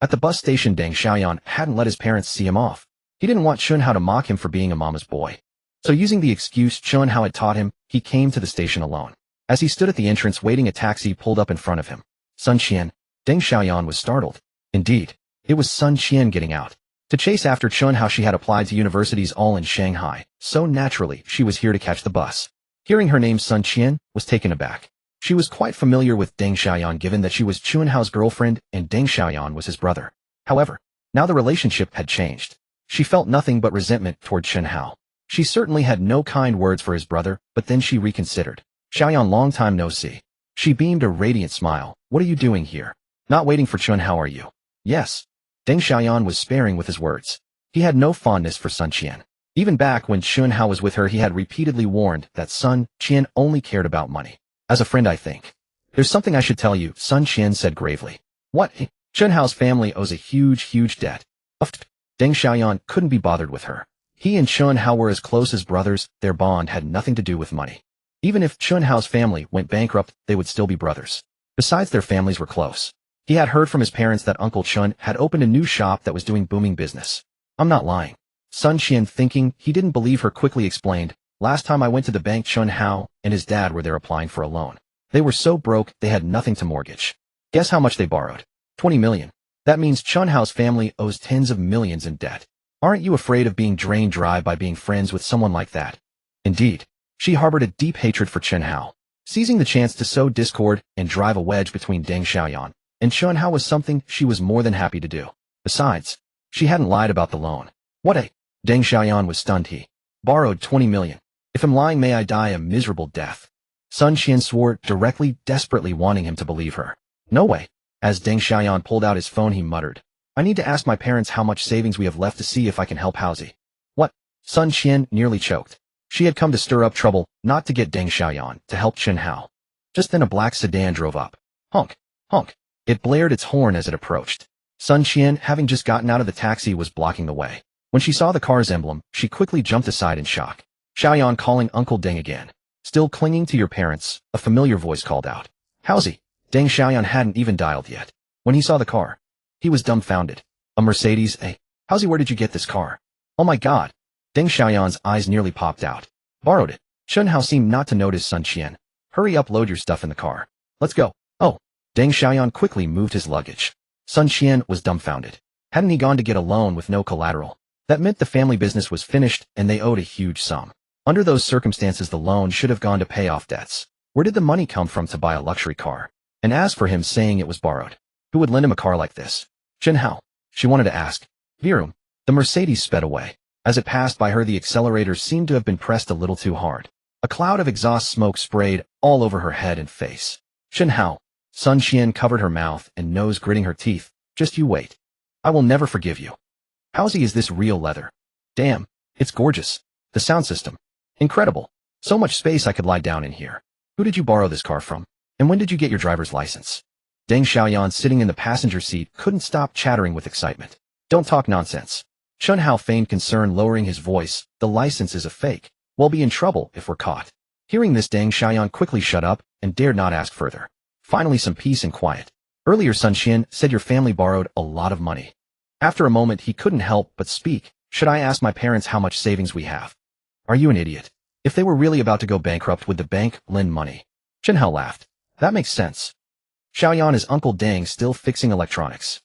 [SPEAKER 1] At the bus station, Deng Xiaoyan hadn't let his parents see him off. He didn't want Chen Hao to mock him for being a mama's boy. So using the excuse Chen Hao had taught him, he came to the station alone. As he stood at the entrance waiting, a taxi pulled up in front of him. Sun Qian. Deng Xiaoyan was startled. Indeed, it was Sun Qian getting out. To chase after Chen Hao, she had applied to universities all in Shanghai, so naturally she was here to catch the bus. Hearing her name, Sun Qian was taken aback. She was quite familiar with Deng Xiaoyan given that she was Chen Hao's girlfriend and Deng Xiaoyan was his brother. However, now the relationship had changed. She felt nothing but resentment toward Chen Hao. She certainly had no kind words for his brother, but then she reconsidered. Xiaoyan, long time no see. She beamed a radiant smile. What are you doing here? Not waiting for Chen Hao, are you? Yes. Deng Xiaoyan was sparing with his words. He had no fondness for Sun Qian. Even back when Chen Hao was with her, he had repeatedly warned that Sun Qian only cared about money. As a friend, I think. There's something I should tell you, Sun Qian said gravely. What? Chen Hao's family owes a huge debt. Deng Xiaoyan couldn't be bothered with her. He and Chen Hao were as close as brothers, their bond had nothing to do with money. Even if Chen Hao's family went bankrupt, they would still be brothers. Besides, their families were close. He had heard from his parents that Uncle Chen had opened a new shop that was doing booming business. I'm not lying. Sun Qian, thinking he didn't believe her, quickly explained, last time I went to the bank, Chen Hao and his dad were there applying for a loan. They were so broke, they had nothing to mortgage. Guess how much they borrowed? 20 million. That means Chen Hao's family owes tens of millions in debt. Aren't you afraid of being drained dry by being friends with someone like that? Indeed, she harbored a deep hatred for Chen Hao. Seizing the chance to sow discord and drive a wedge between Deng Xiaoyan and Chen Hao was something she was more than happy to do. Besides, she hadn't lied about the loan. What a... Deng Xiaoyan was stunned. He borrowed 20 million. If I'm lying, may I die a miserable death. Sun Qian swore directly, desperately wanting him to believe her. No way. As Deng Xiaoyan pulled out his phone, he muttered, I need to ask my parents how much savings we have left to see if I can help Haozi. What? Sun Qian nearly choked. She had come to stir up trouble, not to get Deng Xiaoyan to help Chen Hao. Just then a black sedan drove up. Honk, honk. It blared its horn as it approached. Sun Qian, having just gotten out of the taxi, was blocking the way. When she saw the car's emblem, she quickly jumped aside in shock. Xiaoyan, calling Uncle Deng again. Still clinging to your parents, a familiar voice called out. Haozi. Deng Xiaoyan hadn't even dialed yet. When he saw the car, he was dumbfounded. A Mercedes, eh? Haozi, where did you get this car? Oh my god. Deng Xiaoyan's eyes nearly popped out. Borrowed it. Chen Hao seemed not to notice Sun Qian. Hurry up, load your stuff in the car. Let's go. Oh. Deng Xiaoyan quickly moved his luggage. Sun Qian was dumbfounded. Hadn't he gone to get a loan with no collateral? That meant the family business was finished and they owed a huge sum. Under those circumstances, the loan should have gone to pay off debts. Where did the money come from to buy a luxury car? And as for him saying it was borrowed, who would lend him a car like this? Chen Hao, she wanted to ask. Virum. The Mercedes sped away. As it passed by her, the accelerator seemed to have been pressed a little too hard. A cloud of exhaust smoke sprayed all over her head and face. Chen Hao. Sun Qian covered her mouth and nose, gritting her teeth. Just you wait. I will never forgive you. Haozi, is this real leather? Damn, it's gorgeous. The sound system. Incredible. So much space, I could lie down in here. Who did you borrow this car from? And when did you get your driver's license? Deng Xiaoyan, sitting in the passenger seat, couldn't stop chattering with excitement. Don't talk nonsense. Chen Hao feigned concern, lowering his voice. The license is a fake. We'll be in trouble if we're caught. Hearing this, Deng Xiaoyan quickly shut up and dared not ask further. Finally, some peace and quiet. Earlier, Sun Qian said your family borrowed a lot of money. After a moment, he couldn't help but speak. Should I ask my parents how much savings we have? Are you an idiot? If they were really about to go bankrupt, would the bank lend money? Chen Hao laughed. That makes sense. Xiaoyan, is Uncle Deng still fixing electronics?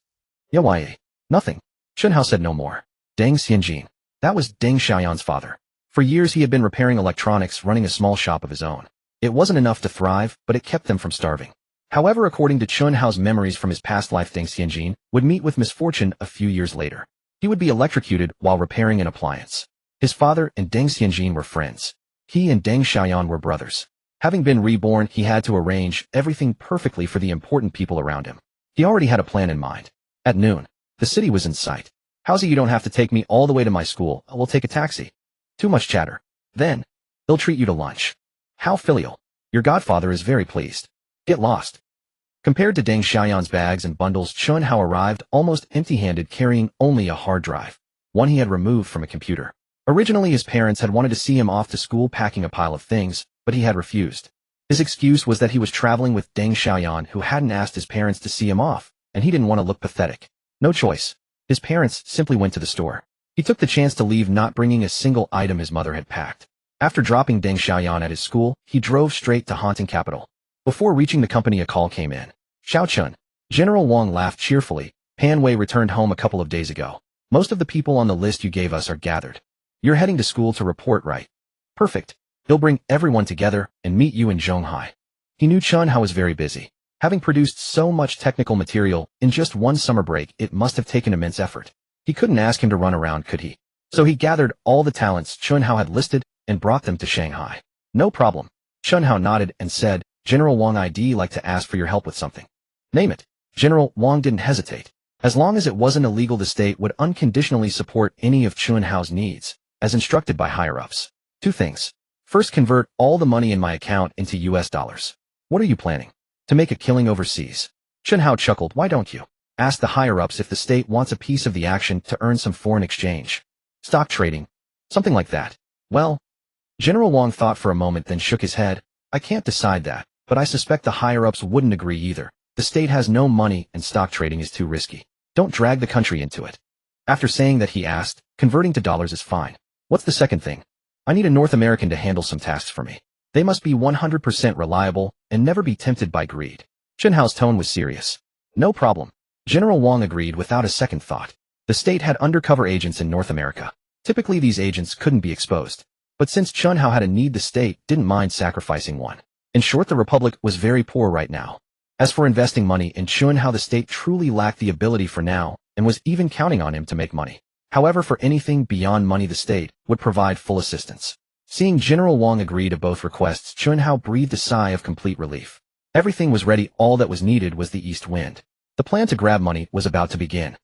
[SPEAKER 1] Yeah, why? Nothing. Chen Hao said no more. Deng Xianjin. That was Deng Xiaoyan's father. For years he had been repairing electronics, running a small shop of his own. It wasn't enough to thrive, but it kept them from starving. However, according to Chen Hao's memories from his past life, Deng Xianjin would meet with misfortune a few years later. He would be electrocuted while repairing an appliance. His father and Deng Xianjin were friends. He and Deng Xiaoyan were brothers. Having been reborn, he had to arrange everything perfectly for the important people around him. He already had a plan in mind. At noon, the city was in sight. Haozi, you don't have to take me all the way to my school. We'll take a taxi. Too much chatter. Then, they'll treat you to lunch. How filial. Your godfather is very pleased. Get lost. Compared to Deng Xiaoyan's bags and bundles, Chen Hao arrived almost empty-handed, carrying only a hard drive, one he had removed from a computer. Originally, his parents had wanted to see him off to school packing a pile of things, but he had refused. His excuse was that he was traveling with Deng Xiaoyan, who hadn't asked his parents to see him off, and he didn't want to look pathetic. No choice. His parents simply went to the store. He took the chance to leave, not bringing a single item his mother had packed. After dropping Deng Xiaoyan at his school, he drove straight to Haunting Capital. Before reaching the company, a call came in. Xiao Chun. General Wang laughed cheerfully. Pan Wei returned home a couple of days ago. Most of the people on the list you gave us are gathered. You're heading to school to report, right? Perfect. He'll bring everyone together and meet you in Zhonghai. He knew Chen Hao was very busy. Having produced so much technical material in just one summer break, it must have taken immense effort. He couldn't ask him to run around, could he? So he gathered all the talents Chen Hao had listed and brought them to Shanghai. No problem. Chen Hao nodded and said, General Wang, I'd like to ask for your help with something. Name it. General Wang didn't hesitate. As long as it wasn't illegal, the state would unconditionally support any of Chen Hao's needs, as instructed by higher-ups. 2 things. First, convert all the money in my account into US dollars. What are you planning? To make a killing overseas. Chen Hao chuckled. Why don't you ask the higher-ups if the state wants a piece of the action to earn some foreign exchange? Stock trading. Something like that. Well, General Wang thought for a moment, then shook his head. I can't decide that, but I suspect the higher-ups wouldn't agree either. The state has no money and stock trading is too risky. Don't drag the country into it. After saying that, he asked, converting to dollars is fine. What's the second thing? I need a North American to handle some tasks for me. They must be 100% reliable and never be tempted by greed. Chen Hao's tone was serious. No problem. General Wang agreed without a second thought. The state had undercover agents in North America. Typically these agents couldn't be exposed. But since Chen Hao had a need, the state didn't mind sacrificing one. In short, the Republic was very poor right now. As for investing money in Chen Hao, the state truly lacked the ability for now, and was even counting on him to make money. However, for anything beyond money, the state would provide full assistance. Seeing General Wang agree to both requests, Chen Hao breathed a sigh of complete relief. Everything was ready. All that was needed was the east wind. The plan to grab money was about to begin.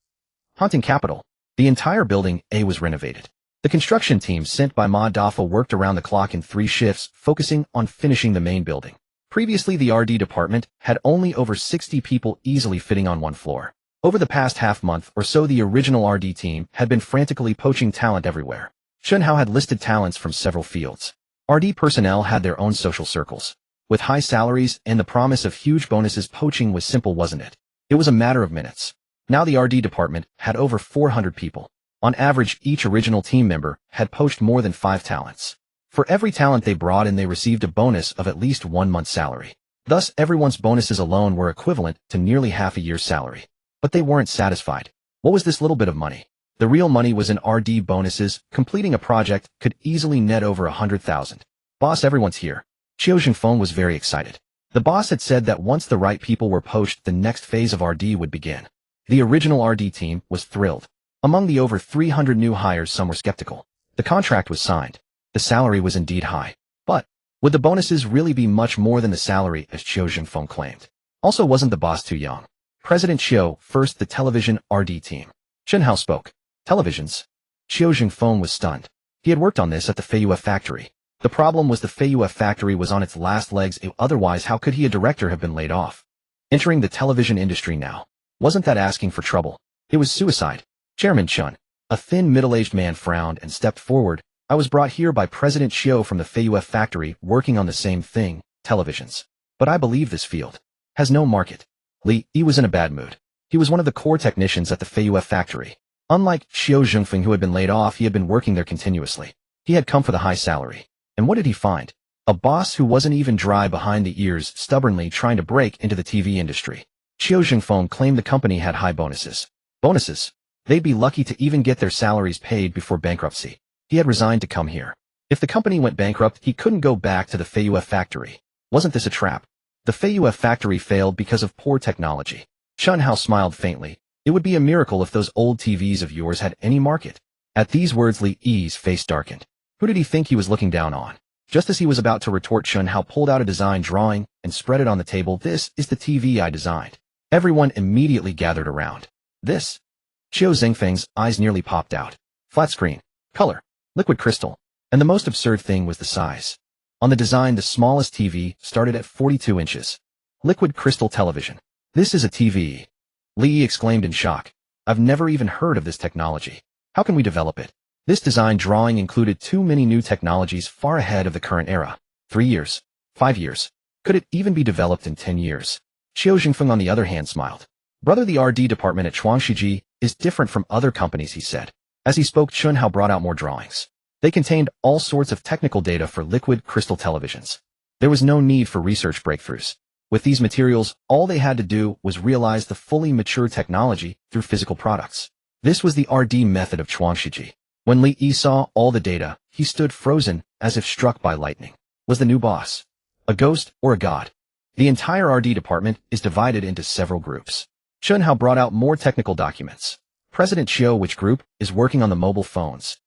[SPEAKER 1] Haunting Capital. The entire building A was renovated. The construction team sent by Ma Dafo worked around the clock in 3 shifts, focusing on finishing the main building. Previously, the RD department had only over 60 people, easily fitting on one floor. Over the past half-month or so, the original RD team had been frantically poaching talent everywhere. Chen Hao had listed talents from several fields. RD personnel had their own social circles. With high salaries and the promise of huge bonuses, poaching was simple, wasn't it? It was a matter of minutes. Now the RD department had over 400 people. On average, each original team member had poached more than 5 talents. For every talent they brought in, they received a bonus of at least 1 month's salary. Thus, everyone's bonuses alone were equivalent to nearly half a year's salary. But they weren't satisfied. What was this little bit of money? The real money was in RD bonuses. Completing a project could easily net over 100,000. Boss, everyone's here. Qiu Zhengfeng was very excited. The boss had said that once the right people were poached, the next phase of RD would begin. The original RD team was thrilled. Among the over 300 new hires, some were skeptical. The contract was signed. The salary was indeed high. But would the bonuses really be much more than the salary, as Qiu Zhengfeng claimed? Also, wasn't the boss too young? President Qiu, first the television RD team. Chen Hao spoke. Televisions? Qiu Zhengfeng was stunned. He had worked on this at the Feiyue factory. The problem was the Feiyue factory was on its last legs. Otherwise, how could he, a director, have been laid off? Entering the television industry now. Wasn't that asking for trouble? It was suicide. Chairman Chen, a thin, middle-aged man, frowned and stepped forward. I was brought here by President Qiu from the Feiyue factory, working on the same thing, televisions. But I believe this field has no market. Li Yi was in a bad mood. He was one of the core technicians at the Feiyue factory. Unlike Qiu Zhengfeng, who had been laid off, he had been working there continuously. He had come for the high salary. And what did he find? A boss who wasn't even dry behind the ears, stubbornly trying to break into the TV industry. Qiu Zhengfeng claimed the company had high bonuses. Bonuses? They'd be lucky to even get their salaries paid before bankruptcy. He had resigned to come here. If the company went bankrupt, he couldn't go back to the Feiyue factory. Wasn't this a trap? The Feiyue factory failed because of poor technology. Chen Hao smiled faintly. It would be a miracle if those old TVs of yours had any market. At these words, Li Yi's face darkened. Who did he think he was looking down on? Just as he was about to retort, Chen Hao pulled out a design drawing and spread it on the table. This is the TV I designed. Everyone immediately gathered around. This? Qiu Zhengfeng's eyes nearly popped out. Flat screen. Color. Liquid crystal. And the most absurd thing was the size. On the design, the smallest TV started at 42 inches. Liquid crystal television. This is a TV. Li Yi exclaimed in shock. I've never even heard of this technology. How can we develop it? This design drawing included too many new technologies far ahead of the current era. 3 years. 5 years. Could it even be developed in 10 years? Xiao Jingfeng on the other hand smiled. Brother, the RD department at Chuangshiji is different from other companies, he said. As he spoke, Chen Hao brought out more drawings. They contained all sorts of technical data for liquid crystal televisions. There was no need for research breakthroughs. With these materials, all they had to do was realize the fully mature technology through physical products. This was the RD method of Chuangshiji. When Li Yi saw all the data, he stood frozen, as if struck by lightning. Was the new boss a ghost or a god? The entire RD department is divided into several groups. Chen Hao brought out more technical documents. President Xiao, which group is working on the mobile phones?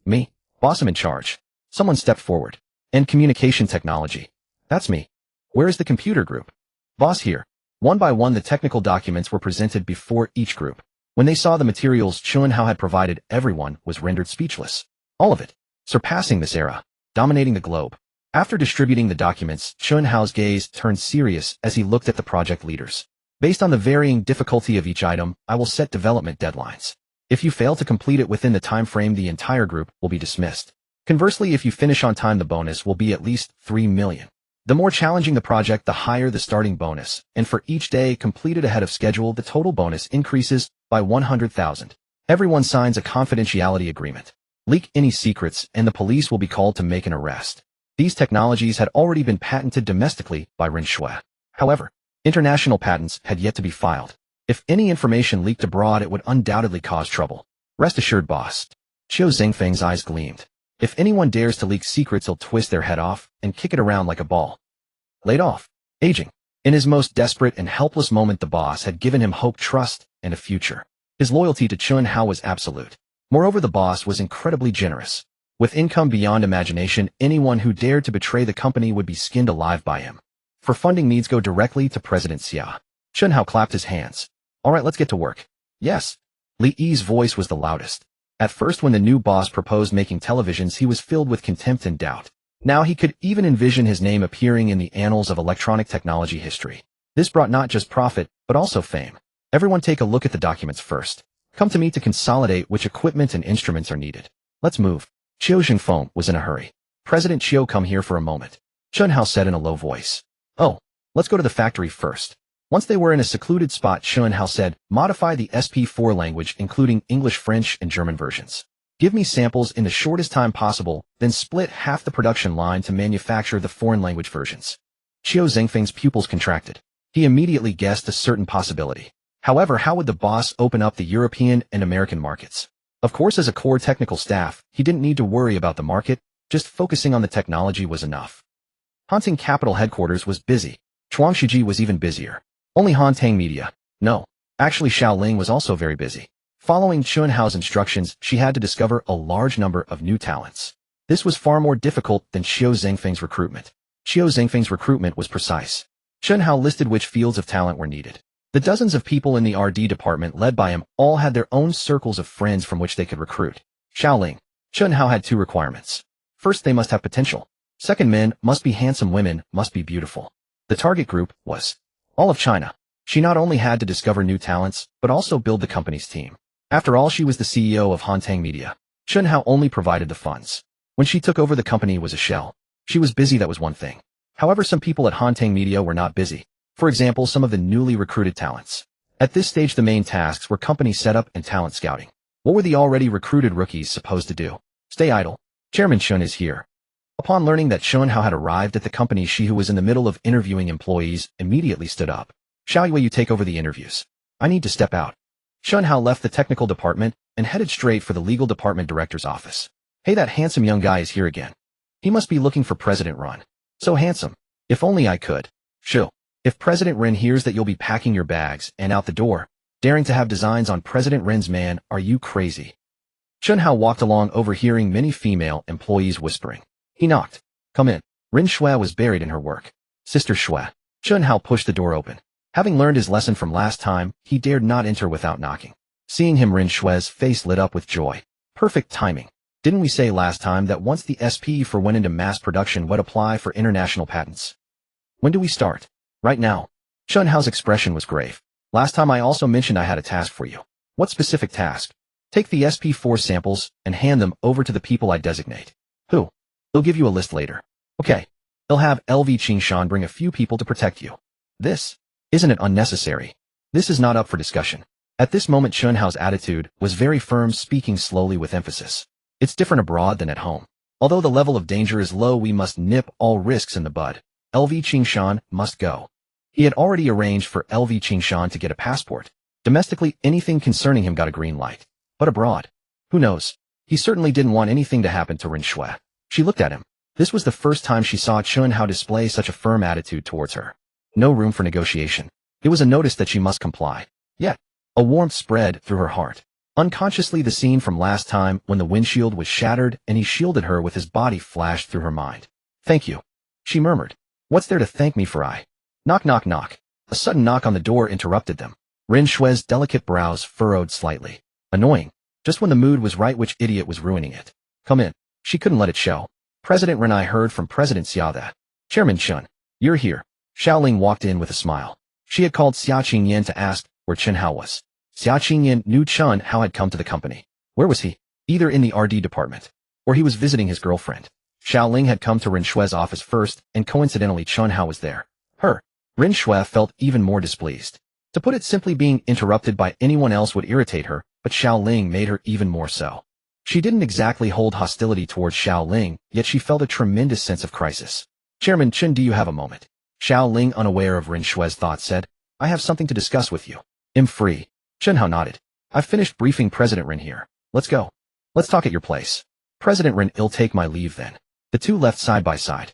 [SPEAKER 1] Me. Boss, I'm in charge. Someone stepped forward. And communication technology. That's me. Where is the computer group? Boss, here. One by one the technical documents were presented before each group. When they saw the materials Chen Hao had provided, everyone was rendered speechless. All of it. Surpassing this era. Dominating the globe. After distributing the documents, Chen Hao's gaze turned serious as he looked at the project leaders. Based on the varying difficulty of each item, I will set development deadlines. If you fail to complete it within the time frame, the entire group will be dismissed. Conversely, if you finish on time, the bonus will be at least 3 million. The more challenging the project, the higher the starting bonus, and for each day completed ahead of schedule, the total bonus increases by 100,000. Everyone signs a confidentiality agreement. Leak any secrets, and the police will be called to make an arrest. These technologies had already been patented domestically by Ren Shui. However, international patents had yet to be filed. If any information leaked abroad, it would undoubtedly cause trouble. Rest assured, boss. Qiu Zhengfeng's eyes gleamed. If anyone dares to leak secrets, he'll twist their head off and kick it around like a ball. Laid off. Aging. In his most desperate and helpless moment, the boss had given him hope, trust, and a future. His loyalty to Chen Hao was absolute. Moreover, the boss was incredibly generous. With income beyond imagination, anyone who dared to betray the company would be skinned alive by him. For funding needs, go directly to President Xia. Chen Hao clapped his hands. All right, let's get to work. Yes. Li Yi's voice was the loudest. At first, when the new boss proposed making televisions, he was filled with contempt and doubt. Now he could even envision his name appearing in the annals of electronic technology history. This brought not just profit, but also fame. Everyone take a look at the documents first. Come to me to consolidate which equipment and instruments are needed. Let's move. Qiu Jingfeng was in a hurry. President Qiu, come here for a moment. Chen Hao said in a low voice. Oh, let's go to the factory first. Once they were in a secluded spot, Chen Hao said, modify the SP4 language, including English, French, and German versions. Give me samples in the shortest time possible, then split half the production line to manufacture the foreign language versions. Qiu Zhengfeng's pupils contracted. He immediately guessed a certain possibility. However, how would the boss open up the European and American markets? Of course, as a core technical staff, he didn't need to worry about the market, just focusing on the technology was enough. Hanting Capital headquarters was busy. Chuangshiji was even busier. Only Hantang Media. No. Actually, Xiaoling was also very busy. Following Chen Hao's instructions, she had to discover a large number of new talents. This was far more difficult than Qiu Zhengfeng's recruitment. Qiu Zhengfeng's recruitment was precise. Chen Hao listed which fields of talent were needed. The dozens of people in the RD department led by him all had their own circles of friends from which they could recruit. Xiaoling. Chen Hao had 2 requirements. First, they must have potential. Second, men must be handsome, women must be beautiful. The target group was all of China. She not only had to discover new talents, but also build the company's team. After all, she was the CEO of Hantang Media. Chen Hao only provided the funds. When she took over, the company was a shell. She was busy, that was one thing. However, some people at Hantang Media were not busy. For example, some of the newly recruited talents. At this stage, the main tasks were company setup and talent scouting. What were the already recruited rookies supposed to do? Stay idle. Chairman Chen is here. Upon learning that Chen Hao had arrived at the company, she, who was in the middle of interviewing employees, immediately stood up. Xiao Yue, you take over the interviews. I need to step out. Chen Hao left the technical department and headed straight for the legal department director's office. Hey, that handsome young guy is here again. He must be looking for President Ren. So handsome. If only I could. Shoo. If President Ren hears that you'll be packing your bags and out the door, daring to have designs on President Ren's man, are you crazy? Chen Hao walked along, overhearing many female employees whispering. He knocked. Come in. Ren Shui was buried in her work. Sister Shui. Chen Hao pushed the door open. Having learned his lesson from last time, he dared not enter without knocking. Seeing him, Ren Shui's face lit up with joy. Perfect timing. Didn't we say last time that once the SP4 went into mass production would apply for international patents? When do we start? Right now. Chen Hao's expression was grave. Last time I also mentioned I had a task for you. What specific task? Take the SP4 samples and hand them over to the people I designate. Who? They'll give you a list later. Okay. He'll have LV Qingshan bring a few people to protect you. This, isn't it unnecessary? This is not up for discussion. At this moment Chen Hao's attitude was very firm, speaking slowly with emphasis. It's different abroad than at home. Although the level of danger is low, we must nip all risks in the bud. LV Qingshan must go. He had already arranged for LV Qingshan to get a passport. Domestically, anything concerning him got a green light. But abroad, who knows? He certainly didn't want anything to happen to Ren Shui. She looked at him. This was the first time she saw Chen Hao display such a firm attitude towards her. No room for negotiation. It was a notice that she must comply. Yet, a warmth spread through her heart. Unconsciously, the scene from last time when the windshield was shattered and he shielded her with his body flashed through her mind. Thank you, she murmured. What's there to thank me for? Knock, knock, knock. A sudden knock on the door interrupted them. Ren Shui's delicate brows furrowed slightly. Annoying. Just when the mood was right, which idiot was ruining it? Come in. She couldn't let it show. President Ren, I heard from President Xia that. Chairman Chen, you're here. Xiaoling walked in with a smile. She had called Xia Qingyan to ask where Chen Hao was. Xia Qingyan knew Chen Hao had come to the company. Where was he? Either in the RD department, or he was visiting his girlfriend. Xiaoling had come to Ren Shui's office first, and coincidentally Chen Hao was there. Ren Shui felt even more displeased. To put it simply, being interrupted by anyone else would irritate her, but Xiaoling made her even more so. She didn't exactly hold hostility towards Xiaoling, yet she felt a tremendous sense of crisis. Chairman Chen, do you have a moment? Xiaoling, unaware of Ren Shui's thoughts, said, I have something to discuss with you. I'm free. Chen Hao nodded. I've finished briefing President Ren here. Let's go. Let's talk at your place. President Ren, I'll take my leave then. The two left side by side.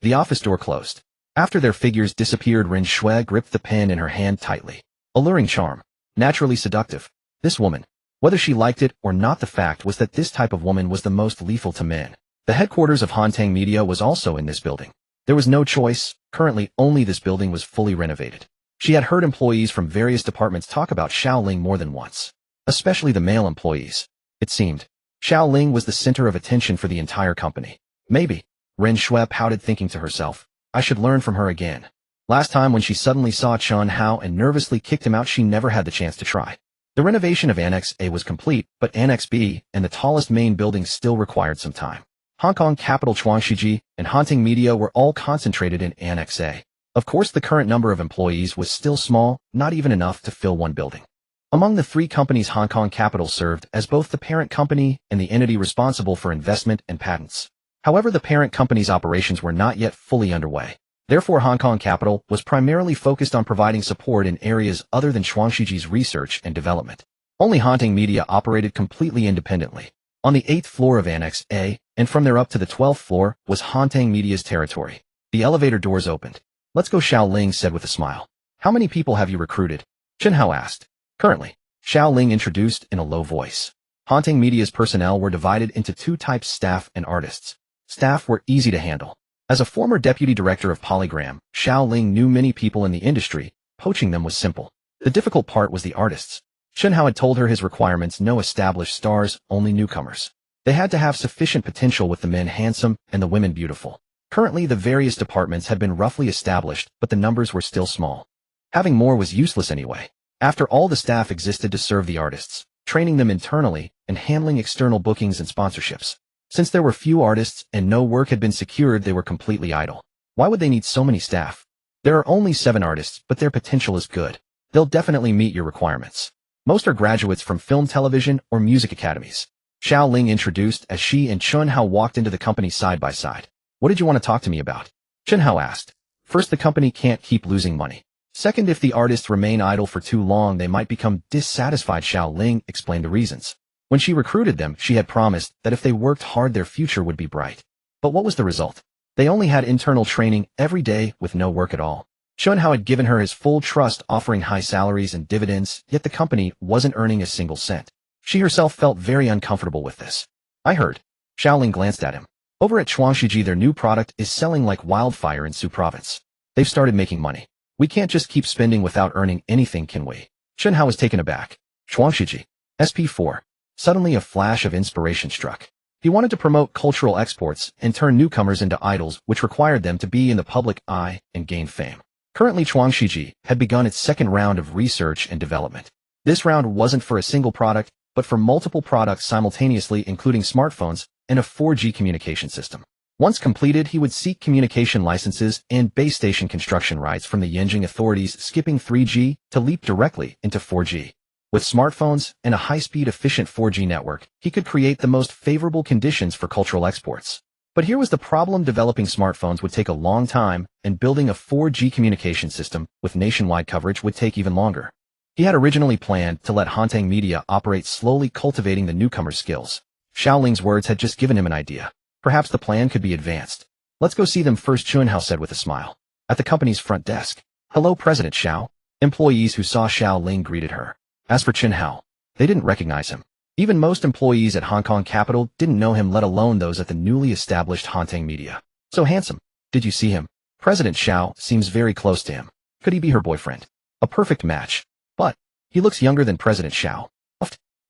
[SPEAKER 1] The office door closed. After their figures disappeared, Ren Shui gripped the pen in her hand tightly. Alluring charm. Naturally seductive. This woman. Whether she liked it or not, the fact was that this type of woman was the most lethal to men. The headquarters of Hantang Media was also in this building. There was no choice. Currently, only this building was fully renovated. She had heard employees from various departments talk about Xiaoling more than once. Especially the male employees. It seemed. Xiaoling was the center of attention for the entire company. Maybe. Ren Shui pouted, thinking to herself. I should learn from her again. Last time when she suddenly saw Chen Hao and nervously kicked him out, she never had the chance to try. The renovation of Annex A was complete, but Annex B and the tallest main building still required some time. Hong Kong capital Chuangshiji and Hantang Media were all concentrated in Annex A. Of course, the current number of employees was still small, not even enough to fill one building. Among the three companies, Hong Kong Capital served as both the parent company and the entity responsible for investment and patents. However, the parent company's operations were not yet fully underway. Therefore, Hong Kong Capital was primarily focused on providing support in areas other than Chuangshiji's research and development. Only Hantang Media operated completely independently. On the 8th floor of Annex A, and from there up to the 12th floor, was Hantang Media's territory. The elevator doors opened. Let's go, Xiaoling said with a smile. How many people have you recruited? Chen Hao asked. Currently, Xiaoling introduced in a low voice. Hantang Media's personnel were divided into two types: staff and artists. Staff were easy to handle. As a former deputy director of Polygram, Xiaoling knew many people in the industry. Poaching them was simple. The difficult part was the artists. Chen Hao had told her his requirements: no established stars, only newcomers. They had to have sufficient potential, with the men handsome and the women beautiful. Currently, the various departments had been roughly established, but the numbers were still small. Having more was useless anyway. After all, the staff existed to serve the artists, training them internally, and handling external bookings and sponsorships. Since there were few artists and no work had been secured, they were completely idle. Why would they need so many staff? There are only 7 artists, but their potential is good. They'll definitely meet your requirements. Most are graduates from film, television, or music academies. Xiaoling introduced as she and Chen Hao walked into the company side by side. What did you want to talk to me about? Chen Hao asked. First, the company can't keep losing money. Second, if the artists remain idle for too long, they might become dissatisfied. Xiaoling explained the reasons. When she recruited them, she had promised that if they worked hard, their future would be bright. But what was the result? They only had internal training every day with no work at all. Chen Hao had given her his full trust, offering high salaries and dividends, yet the company wasn't earning a single cent. She herself felt very uncomfortable with this. I heard. Xiaoling glanced at him. Over at Chuangshiji, their new product is selling like wildfire in Su province. They've started making money. We can't just keep spending without earning anything, can we? Chen Hao was taken aback. Chuangshiji. SP4. Suddenly a flash of inspiration struck. He wanted to promote cultural exports and turn newcomers into idols, which required them to be in the public eye and gain fame. Currently, Chuangshiji had begun its second round of research and development. This round wasn't for a single product, but for multiple products simultaneously, including smartphones and a 4G communication system. Once completed, he would seek communication licenses and base station construction rights from the Yanjing authorities, skipping 3G to leap directly into 4G. With smartphones and a high-speed efficient 4G network, he could create the most favorable conditions for cultural exports. But here was the problem: developing smartphones would take a long time, and building a 4G communication system with nationwide coverage would take even longer. He had originally planned to let Hanteng Media operate slowly, cultivating the newcomer's skills. Xiaoling's words had just given him an idea. Perhaps the plan could be advanced. Let's go see them first, Chen Hao said with a smile. At the company's front desk. Hello, President Xiao. Employees who saw Xiaoling greeted her. As for Chen Hao, they didn't recognize him. Even most employees at Hong Kong Capital didn't know him, let alone those at the newly established Hanteng Media. So handsome. Did you see him? President Xiao seems very close to him. Could he be her boyfriend? A perfect match. But he looks younger than President Xiao.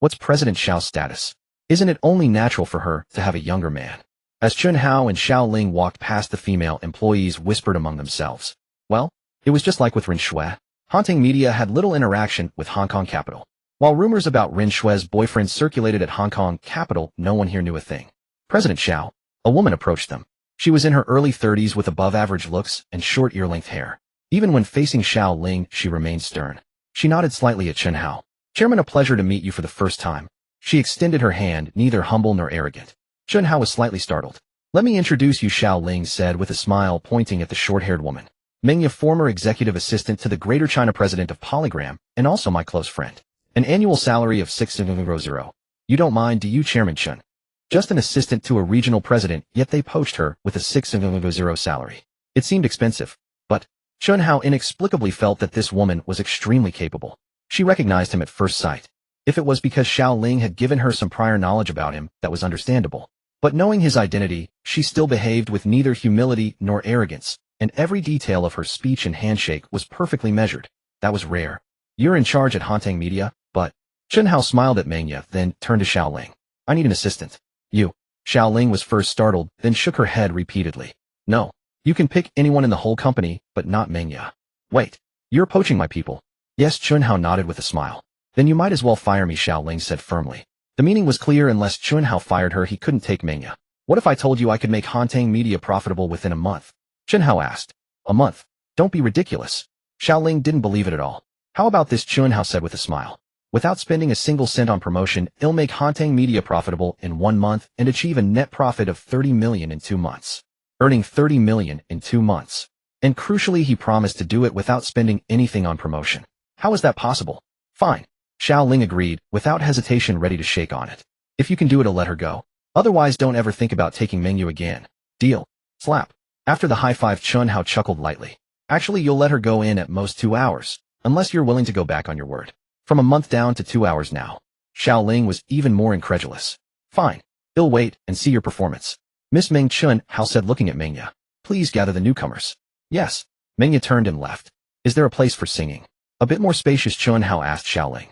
[SPEAKER 1] What's President Xiao's status? Isn't it only natural for her to have a younger man? As Chen Hao and Xiaoling walked past, the female employees whispered among themselves. Well, it was just like with Ren Shui. Hanteng Media had little interaction with Hong Kong Capital. While rumors about Ren Shui's boyfriend circulated at Hong Kong Capital, no one here knew a thing. President Xiao, a woman approached them. She was in her early 30s with above-average looks and short ear-length hair. Even when facing Xiaoling, she remained stern. She nodded slightly at Chen Hao. Chairman, a pleasure to meet you for the first time. She extended her hand, neither humble nor arrogant. Chen Hao was slightly startled. Let me introduce you, Xiaoling said with a smile, pointing at the short-haired woman. Mengya, former executive assistant to the Greater China president of Polygram, and also my close friend. An annual salary of 600. You don't mind, do you, Chairman Chen? Just an assistant to a regional president, yet they poached her with a 600 salary. It seemed expensive. But Chen Hao inexplicably felt that this woman was extremely capable. She recognized him at first sight. If it was because Xiaoling had given her some prior knowledge about him, that was understandable. But knowing his identity, she still behaved with neither humility nor arrogance, and every detail of her speech and handshake was perfectly measured. That was rare. You're in charge at Hanteng Media, but... Chen Hao smiled at Mengya, then turned to Xiaoling. I need an assistant. You. Xiaoling was first startled, then shook her head repeatedly. No. You can pick anyone in the whole company, but not Mengya. Wait. You're poaching my people. Yes, Chen Hao nodded with a smile. Then you might as well fire me, Xiaoling said firmly. The meaning was clear: unless Chen Hao fired her, he couldn't take Mengya. What if I told you I could make Hanteng Media profitable within a month? Chen Hao asked. A month? Don't be ridiculous. Xiaoling didn't believe it at all. How about this, Chen Hao said with a smile. Without spending a single cent on promotion, I'll make Hanteng Media profitable in 1 month and achieve a net profit of 30 million in 2 months. Earning 30 million in 2 months. And crucially, he promised to do it without spending anything on promotion. How is that possible? Fine. Xiaoling agreed, without hesitation, ready to shake on it. If you can do it, I'll let her go. Otherwise, don't ever think about taking Mengyu again. Deal. Slap. After the high five, Chen Hao chuckled lightly. Actually, you'll let her go in at most 2 hours, unless you're willing to go back on your word. From a month down to 2 hours now. Xiaoling was even more incredulous. Fine. I'll wait and see your performance. Miss Meng, Chen Hao said, looking at Mengya. Please gather the newcomers. Yes. Mengya turned and left. Is there a place for singing? A bit more spacious, Chen Hao asked Xiaoling.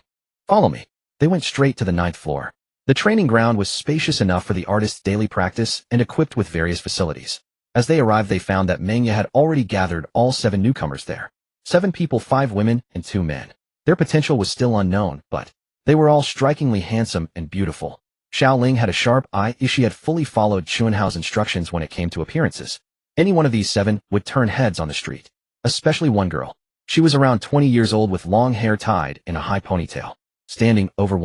[SPEAKER 1] Follow me. They went straight to the 9th floor. The training ground was spacious enough for the artist's daily practice and equipped with various facilities. As they arrived, they found that Mengya had already gathered all 7 newcomers there. 7 people, 5 women, and 2 men. Their potential was still unknown, but they were all strikingly handsome and beautiful. Xiaoling had a sharp eye. She had fully followed Chen Hao's instructions when it came to appearances. Any one of these 7 would turn heads on the street. Especially one girl. She was around 20 years old with long hair tied in a high ponytail. Standing over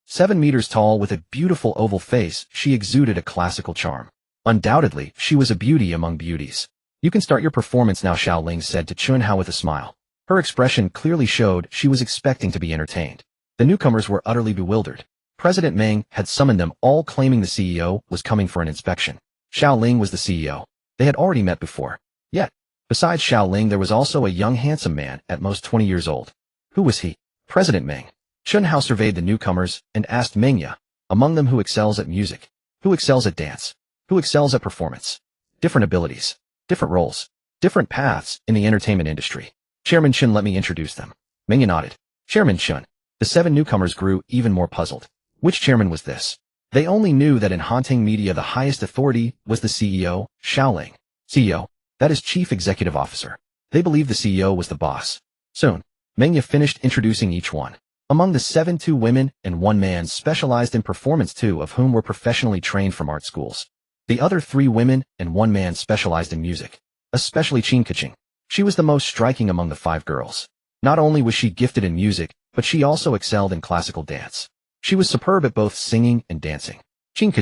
[SPEAKER 1] 7 meters tall with a beautiful oval face, she exuded a classical charm. Undoubtedly, she was a beauty among beauties. You can start your performance now, Xiaoling said to Chen Hao with a smile. Her expression clearly showed she was expecting to be entertained. The newcomers were utterly bewildered. President Meng had summoned them all, claiming the CEO was coming for an inspection. Xiaoling was the CEO. They had already met before. Yet, besides Xiaoling, there was also a young handsome man, at most 20 years old. Who was he? President Meng. Chen Hao surveyed the newcomers and asked Mengya, among them, who excels at music? Who excels at dance? Who excels at performance? Different abilities, different roles, different paths in the entertainment industry. Chairman Chen, let me introduce them. Mengya nodded. Chairman Chen. The 7 newcomers grew even more puzzled. Which chairman was this? They only knew that in Hanteng Media the highest authority was the CEO, Xiaoling. CEO, that is Chief Executive Officer. They believed the CEO was the boss. Soon, Mengya finished introducing each one. Among the 7, 2 women and 1 man specialized in performance, 2 of whom were professionally trained from art schools. The other 3 women and 1 man specialized in music, especially Chen. She was the most striking among the 5 girls. Not only was she gifted in music, but she also excelled in classical dance. She was superb at both singing and dancing. Chen,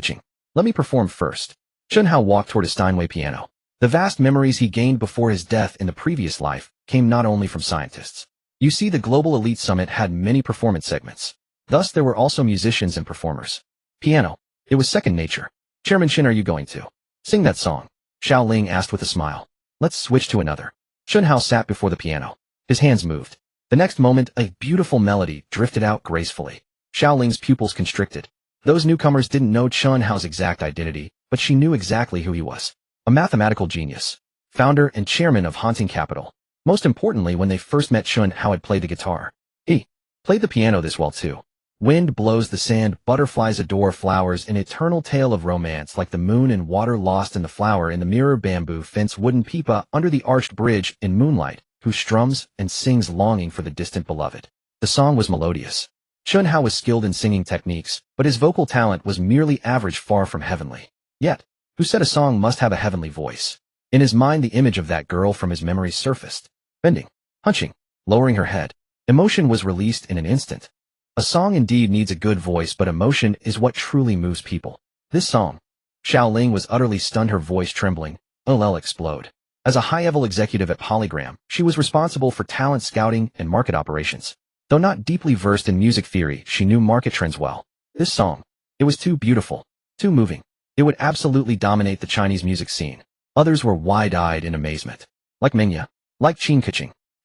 [SPEAKER 1] let me perform first. Chen Hao walked toward a Steinway piano. The vast memories he gained before his death in the previous life came not only from scientists. You see, the Global Elite Summit had many performance segments. Thus, there were also musicians and performers. Piano. It was second nature. Chairman Chen, are you going to sing that song? Xiao Ling asked with a smile. Let's switch to another. Chen Hao sat before the piano. His hands moved. The next moment, a beautiful melody drifted out gracefully. Xiao Ling's pupils constricted. Those newcomers didn't know Chen Hao's exact identity, but she knew exactly who he was. A mathematical genius. Founder and chairman of Haunting Capital. Most importantly, when they first met, Chen Hao had played the guitar. He played the piano this well too. Wind blows the sand, butterflies adore flowers, an eternal tale of romance like the moon and water lost in the flower in the mirror, bamboo fence, wooden pipa under the arched bridge in moonlight, who strums and sings longing for the distant beloved. The song was melodious. Chen Hao was skilled in singing techniques, but his vocal talent was merely average, far from heavenly. Yet, who said a song must have a heavenly voice? In his mind, the image of that girl from his memories surfaced. Bending, hunching, lowering her head. Emotion was released in an instant. A song indeed needs a good voice, but emotion is what truly moves people. This song. Xiao Ling was utterly stunned, her voice trembling. Explode. As a high-level executive at Polygram, she was responsible for talent scouting and market operations. Though not deeply versed in music theory, she knew market trends well. This song. It was too beautiful, too moving. It would absolutely dominate the Chinese music scene. Others were wide-eyed in amazement. Like Mingya. Like Chen.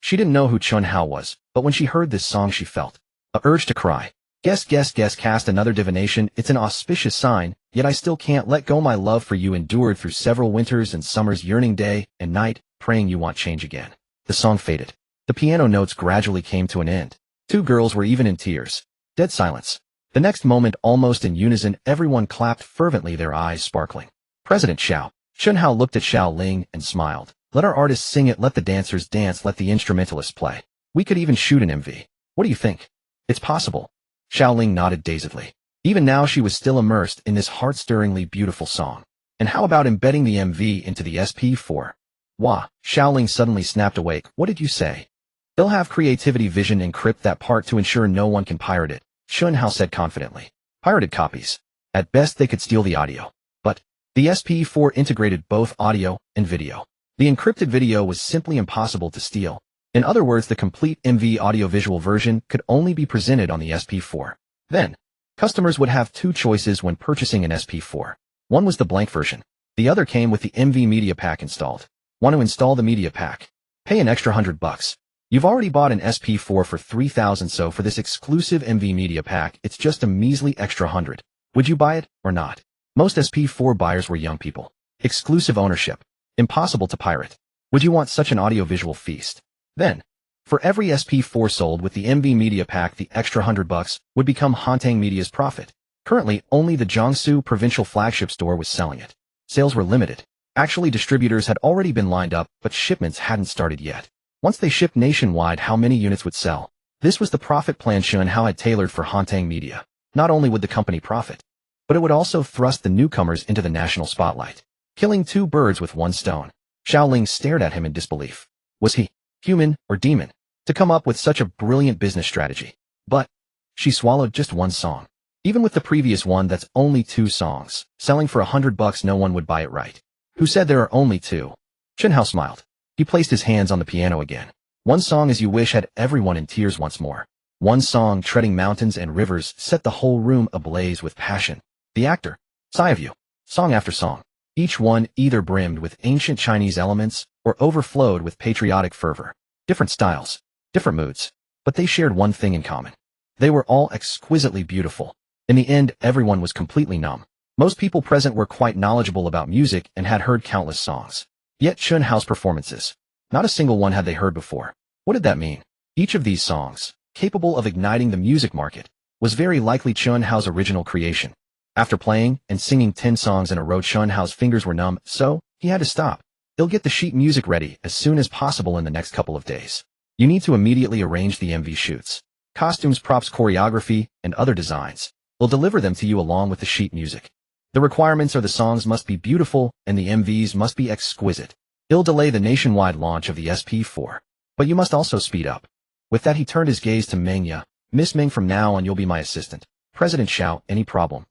[SPEAKER 1] She didn't know who Chen Hao was, but when she heard this song she felt a urge to cry. Guess, cast another divination, it's an auspicious sign, yet I still can't let go. My love for you endured through several winters and summers, yearning day and night, praying you want change again. The song faded. The piano notes gradually came to an end. 2 girls were even in tears. Dead silence. The next moment, almost in unison, everyone clapped fervently, their eyes sparkling. President Xiao. Chen Hao looked at Xiao Ling and smiled. Let our artists sing it, let the dancers dance, let the instrumentalists play. We could even shoot an MV. What do you think? It's possible. Xiao Ling nodded dazedly. Even now she was still immersed in this heart-stirringly beautiful song. And how about embedding the MV into the SP4? Wah! Xiao Ling suddenly snapped awake. What did you say? They'll have creativity vision encrypt that part to ensure no one can pirate it, Chen Hao said confidently. Pirated copies. At best they could steal the audio. But the SP4 integrated both audio and video. The encrypted video was simply impossible to steal. In other words, the complete MV audiovisual version could only be presented on the SP4. Then, customers would have 2 choices when purchasing an SP4. One was the blank version. The other came with the MV media pack installed. Want to install the media pack? Pay an extra $100. You've already bought an SP4 for $3,000, so for this exclusive MV media pack, it's just a measly extra $100. Would you buy it or not? Most SP4 buyers were young people. Exclusive ownership. Impossible to pirate. Would you want such an audiovisual feast? Then, for every SP4 sold with the MV media pack, the extra $100 would become Haunting Media's profit. Currently, only the Jiangsu provincial flagship store was selling it. Sales were limited. Actually, distributors had already been lined up, but shipments hadn't started yet. Once they shipped nationwide, how many units would sell? This was the profit plan Chen Hao had tailored for Haunting Media. Not only would the company profit, but it would also thrust the newcomers into the national spotlight, killing 2 birds with 1 stone. Xiao Ling stared at him in disbelief. Was he human or demon to come up with such a brilliant business strategy? But she swallowed. Just 1 song. Even with the previous one, that's only 2 songs. Selling for $100, no one would buy it, right? Who said there are only 2? Chen Hao smiled. He placed his hands on the piano again. 1 song, As You Wish, had everyone in tears once more. 1 song, Treading Mountains and Rivers, set the whole room ablaze with passion. The actor, Sigh of You. Song after song. Each one either brimmed with ancient Chinese elements or overflowed with patriotic fervor. Different styles, different moods, but they shared one thing in common. They were all exquisitely beautiful. In the end, everyone was completely numb. Most people present were quite knowledgeable about music and had heard countless songs. Yet Chen Hao's performances, not a single one had they heard before. What did that mean? Each of these songs, capable of igniting the music market, was very likely Chen Hao's original creation. After playing and singing 10 songs in a row, Chen Hao's fingers were numb, so he had to stop. They'll get the sheet music ready as soon as possible in the next couple of days. You need to immediately arrange the MV shoots, costumes, props, choreography, and other designs. We'll deliver them to you along with the sheet music. The requirements are the songs must be beautiful and the MVs must be exquisite. It'll delay the nationwide launch of the SP4. But you must also speed up. With that he turned his gaze to Mengya. Miss Meng, from now on you'll be my assistant. President Xiao, any problem?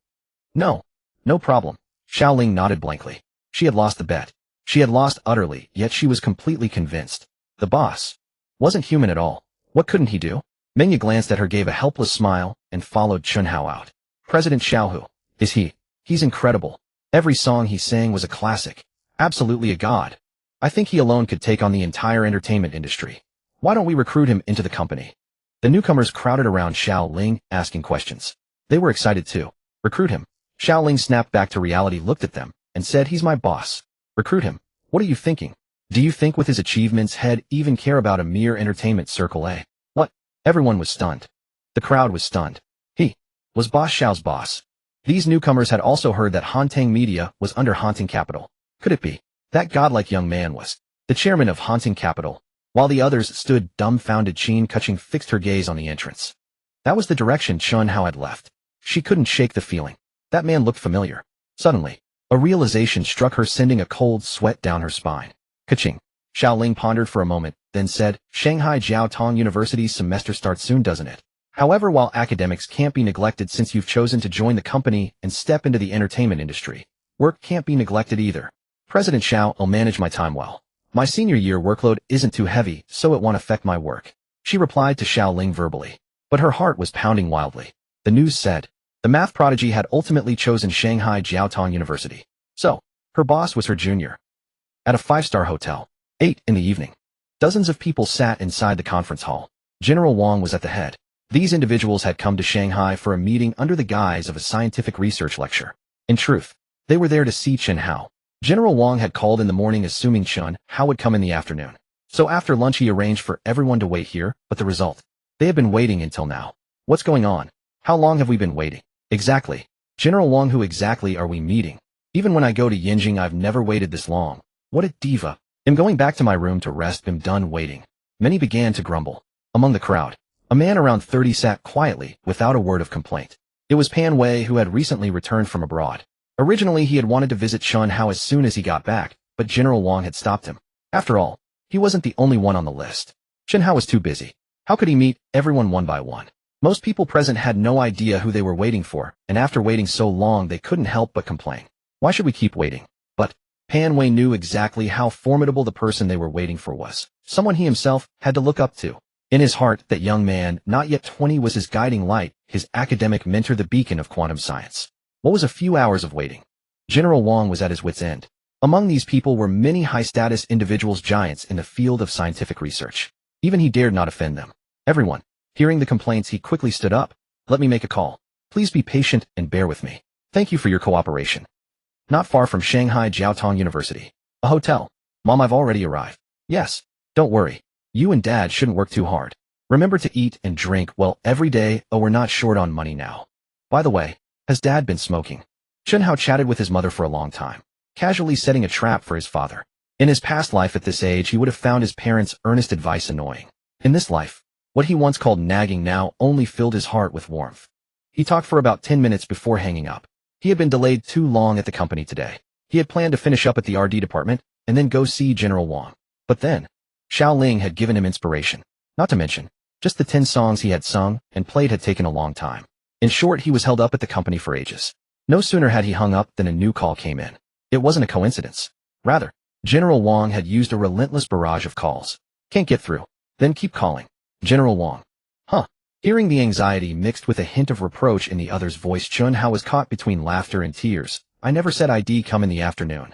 [SPEAKER 1] No. No problem. Xiaoling nodded blankly. She had lost the bet. She had lost utterly, yet she was completely convinced. The boss wasn't human at all. What couldn't he do? Mengya glanced at her, gave a helpless smile, and followed Chen Hao out. President Xiao, who is he? He's incredible. Every song he sang was a classic. Absolutely a god. I think he alone could take on the entire entertainment industry. Why don't we recruit him into the company? The newcomers crowded around Xiaoling, asking questions. They were excited too. Recruit him. Xiaoling snapped back to reality, looked at them, and said, he's my boss. Recruit him. What are you thinking? Do you think with his achievements he'd even care about a mere entertainment circle, eh? What? Everyone was stunned. The crowd was stunned. He was Boss Xiao's boss. These newcomers had also heard that Hantang Media was under Hantang Capital. Could it be? That godlike young man was the chairman of Hantang Capital. While the others stood dumbfounded, Chen Kuching fixed her gaze on the entrance. That was the direction Chen Hao had left. She couldn't shake the feeling. That man looked familiar. Suddenly, a realization struck her, sending a cold sweat down her spine. Kuching. Xiaoling pondered for a moment, then said, Shanghai Jiao Tong University's semester starts soon, doesn't it? However, while academics can't be neglected since you've chosen to join the company and step into the entertainment industry, work can't be neglected either. President Xiao, I'll manage my time well. My senior year workload isn't too heavy, so it won't affect my work. She replied to Xiaoling verbally. But her heart was pounding wildly. The news said the math prodigy had ultimately chosen Shanghai Jiaotong University. So, her boss was her junior. At a 5-star hotel. 8 in the evening. Dozens of people sat inside the conference hall. General Wang was at the head. These individuals had come to Shanghai for a meeting under the guise of a scientific research lecture. In truth, they were there to see Chen Hao. General Wang had called in the morning assuming Chen Hao would come in the afternoon. So after lunch he arranged for everyone to wait here, but the result? They had been waiting until now. What's going on? How long have we been waiting? Exactly. General Wang, who exactly are we meeting? Even when I go to Yinjing I've never waited this long. What a diva. I'm going back to my room to rest. I'm done waiting. Many began to grumble. Among the crowd, a man around 30 sat quietly, without a word of complaint. It was Pan Wei, who had recently returned from abroad. Originally he had wanted to visit Chen Hao as soon as he got back, but General Wang had stopped him. After all, he wasn't the only one on the list. Chen Hao was too busy. How could he meet everyone one by one? Most people present had no idea who they were waiting for, and after waiting so long they couldn't help but complain. Why should we keep waiting? But Pan Wei knew exactly how formidable the person they were waiting for was. Someone he himself had to look up to. In his heart, that young man, not yet 20, was his guiding light, his academic mentor, the beacon of quantum science. What was a few hours of waiting? General Wang was at his wit's end. Among these people were many high-status individuals, giants in the field of scientific research. Even he dared not offend them. Everyone. Hearing the complaints, he quickly stood up. Let me make a call. Please be patient and bear with me. Thank you for your cooperation. Not far from Shanghai Jiaotong University. A hotel. Mom, I've already arrived. Yes. Don't worry. You and Dad shouldn't work too hard. Remember to eat and drink well every day. Oh, we're not short on money now. By the way, has Dad been smoking? Chen Hao chatted with his mother for a long time, casually setting a trap for his father. In his past life at this age he would have found his parents' earnest advice annoying. In this life, what he once called nagging now only filled his heart with warmth. He talked for about 10 minutes before hanging up. He had been delayed too long at the company today. He had planned to finish up at the RD department and then go see General Wang. But then, Xiaoling had given him inspiration. Not to mention, just the 10 songs he had sung and played had taken a long time. In short, he was held up at the company for ages. No sooner had he hung up than a new call came in. It wasn't a coincidence. Rather, General Wang had used a relentless barrage of calls. Can't get through. Then keep calling. General Wang. Huh. Hearing the anxiety mixed with a hint of reproach in the other's voice, Chen Hao was caught between laughter and tears. I never said I'd come in the afternoon.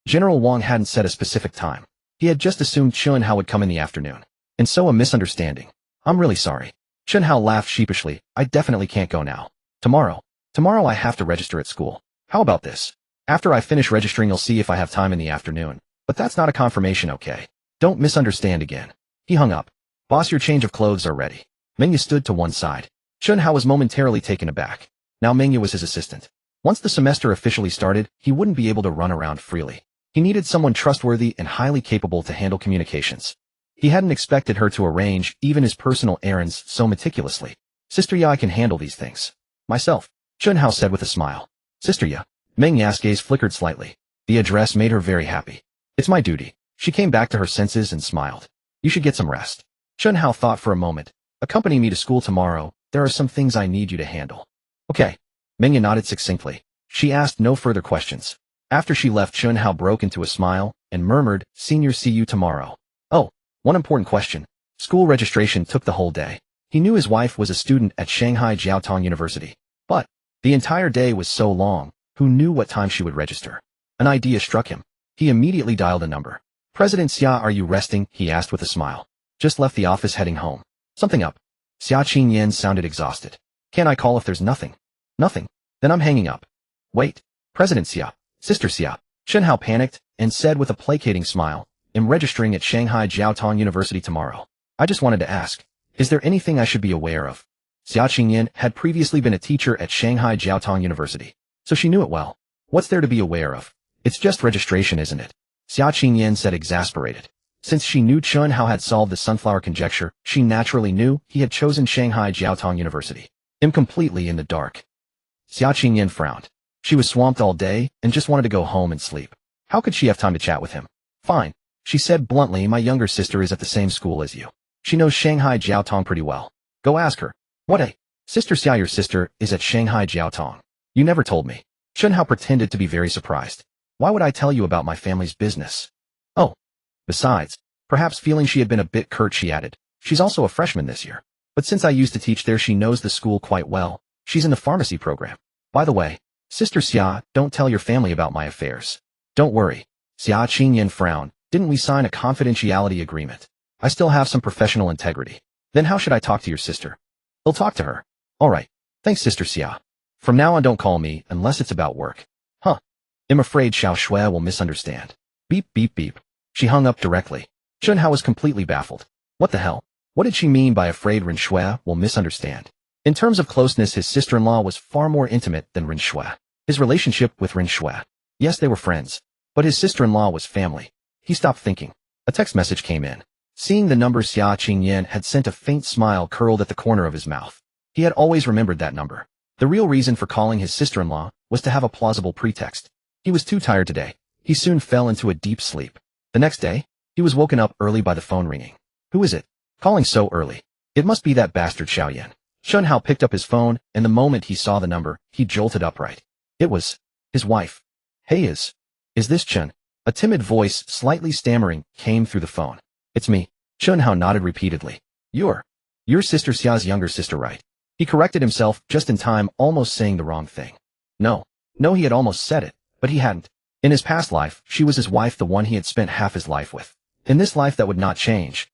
[SPEAKER 1] General Wang hadn't set a specific time. He had just assumed Chen Hao would come in the afternoon. And so a misunderstanding. I'm really sorry. Chen Hao laughed sheepishly. I definitely can't go now. Tomorrow I have to register at school. How about this? After I finish registering you'll see if I have time in the afternoon. But that's not a confirmation, okay? Don't misunderstand again. He hung up. Boss, your change of clothes are ready. Mengya stood to one side. Chen Hao was momentarily taken aback. Now Mengya was his assistant. Once the semester officially started, he wouldn't be able to run around freely. He needed someone trustworthy and highly capable to handle communications. He hadn't expected her to arrange even his personal errands so meticulously. Sister Ya, I can handle these things myself, Chen Hao said with a smile. Sister Ya, Meng Ya's gaze flickered slightly. The address made her very happy. It's my duty. She came back to her senses and smiled. You should get some rest. Chen Hao thought for a moment. Accompany me to school tomorrow. There are some things I need you to handle. Okay. Meng Ya nodded succinctly. She asked no further questions. After she left, Chen Hao broke into a smile and murmured, Senior, see you tomorrow. Oh, one important question. School registration took the whole day. He knew his wife was a student at Shanghai Jiaotong University. But the entire day was so long, who knew what time she would register? An idea struck him. He immediately dialed a number. President Xia, are you resting? He asked with a smile. Just left the office heading home. Something up. Xia Qingyan sounded exhausted. Can I call if there's nothing? Nothing. Then I'm hanging up. Wait. President Xia. Sister Xia. Chen Hao panicked and said with a placating smile, I'm registering at Shanghai Jiaotong University tomorrow. I just wanted to ask, is there anything I should be aware of? Xia Qingyan had previously been a teacher at Shanghai Jiaotong University, so she knew it well. What's there to be aware of? It's just registration, isn't it? Xia Qingyan said, exasperated. Since she knew Chen Hao had solved the sunflower conjecture, she naturally knew he had chosen Shanghai Jiaotong University. Completely in the dark. Xia Qingyan frowned. She was swamped all day and just wanted to go home and sleep. How could she have time to chat with him? Fine. She said bluntly, my younger sister is at the same school as you. She knows Shanghai Jiaotong pretty well. Go ask her. What a... Sister Xia, your sister is at Shanghai Jiaotong. You never told me. Chen Hao pretended to be very surprised. Why would I tell you about my family's business? Oh. Besides, perhaps feeling she had been a bit curt, she added, she's also a freshman this year. But since I used to teach there, she knows the school quite well. She's in the pharmacy program. By the way, Sister Xia, don't tell your family about my affairs. Don't worry. Xia Qingyan frowned. Didn't we sign a confidentiality agreement? I still have some professional integrity. Then how should I talk to your sister? He'll talk to her. All right. Thanks, Sister Xia. From now on, don't call me unless it's about work. Huh. I'm afraid Xiao Shui will misunderstand. Beep, beep, beep. She hung up directly. Chen Hao was completely baffled. What the hell? What did she mean by afraid Ren Shui will misunderstand? In terms of closeness, his sister-in-law was far more intimate than Ren Shui. His relationship with Ren Shui. Yes, they were friends. But his sister-in-law was family. He stopped thinking. A text message came in. Seeing the number Xia Qingyan had sent, a faint smile curled at the corner of his mouth. He had always remembered that number. The real reason for calling his sister-in-law was to have a plausible pretext. He was too tired today. He soon fell into a deep sleep. The next day, he was woken up early by the phone ringing. Who is it? Calling so early. It must be that bastard Xiaoyan. Chen Hao picked up his phone, and the moment he saw the number, he jolted upright. It was his wife. Hey, is this Chen? A timid voice, slightly stammering, came through the phone. It's me. Chen Hao nodded repeatedly. Your sister Xia's younger sister, right? He corrected himself just in time, almost saying the wrong thing. No, he had almost said it, but he hadn't. In his past life, she was his wife, the one he had spent half his life with. In this life, that would not change.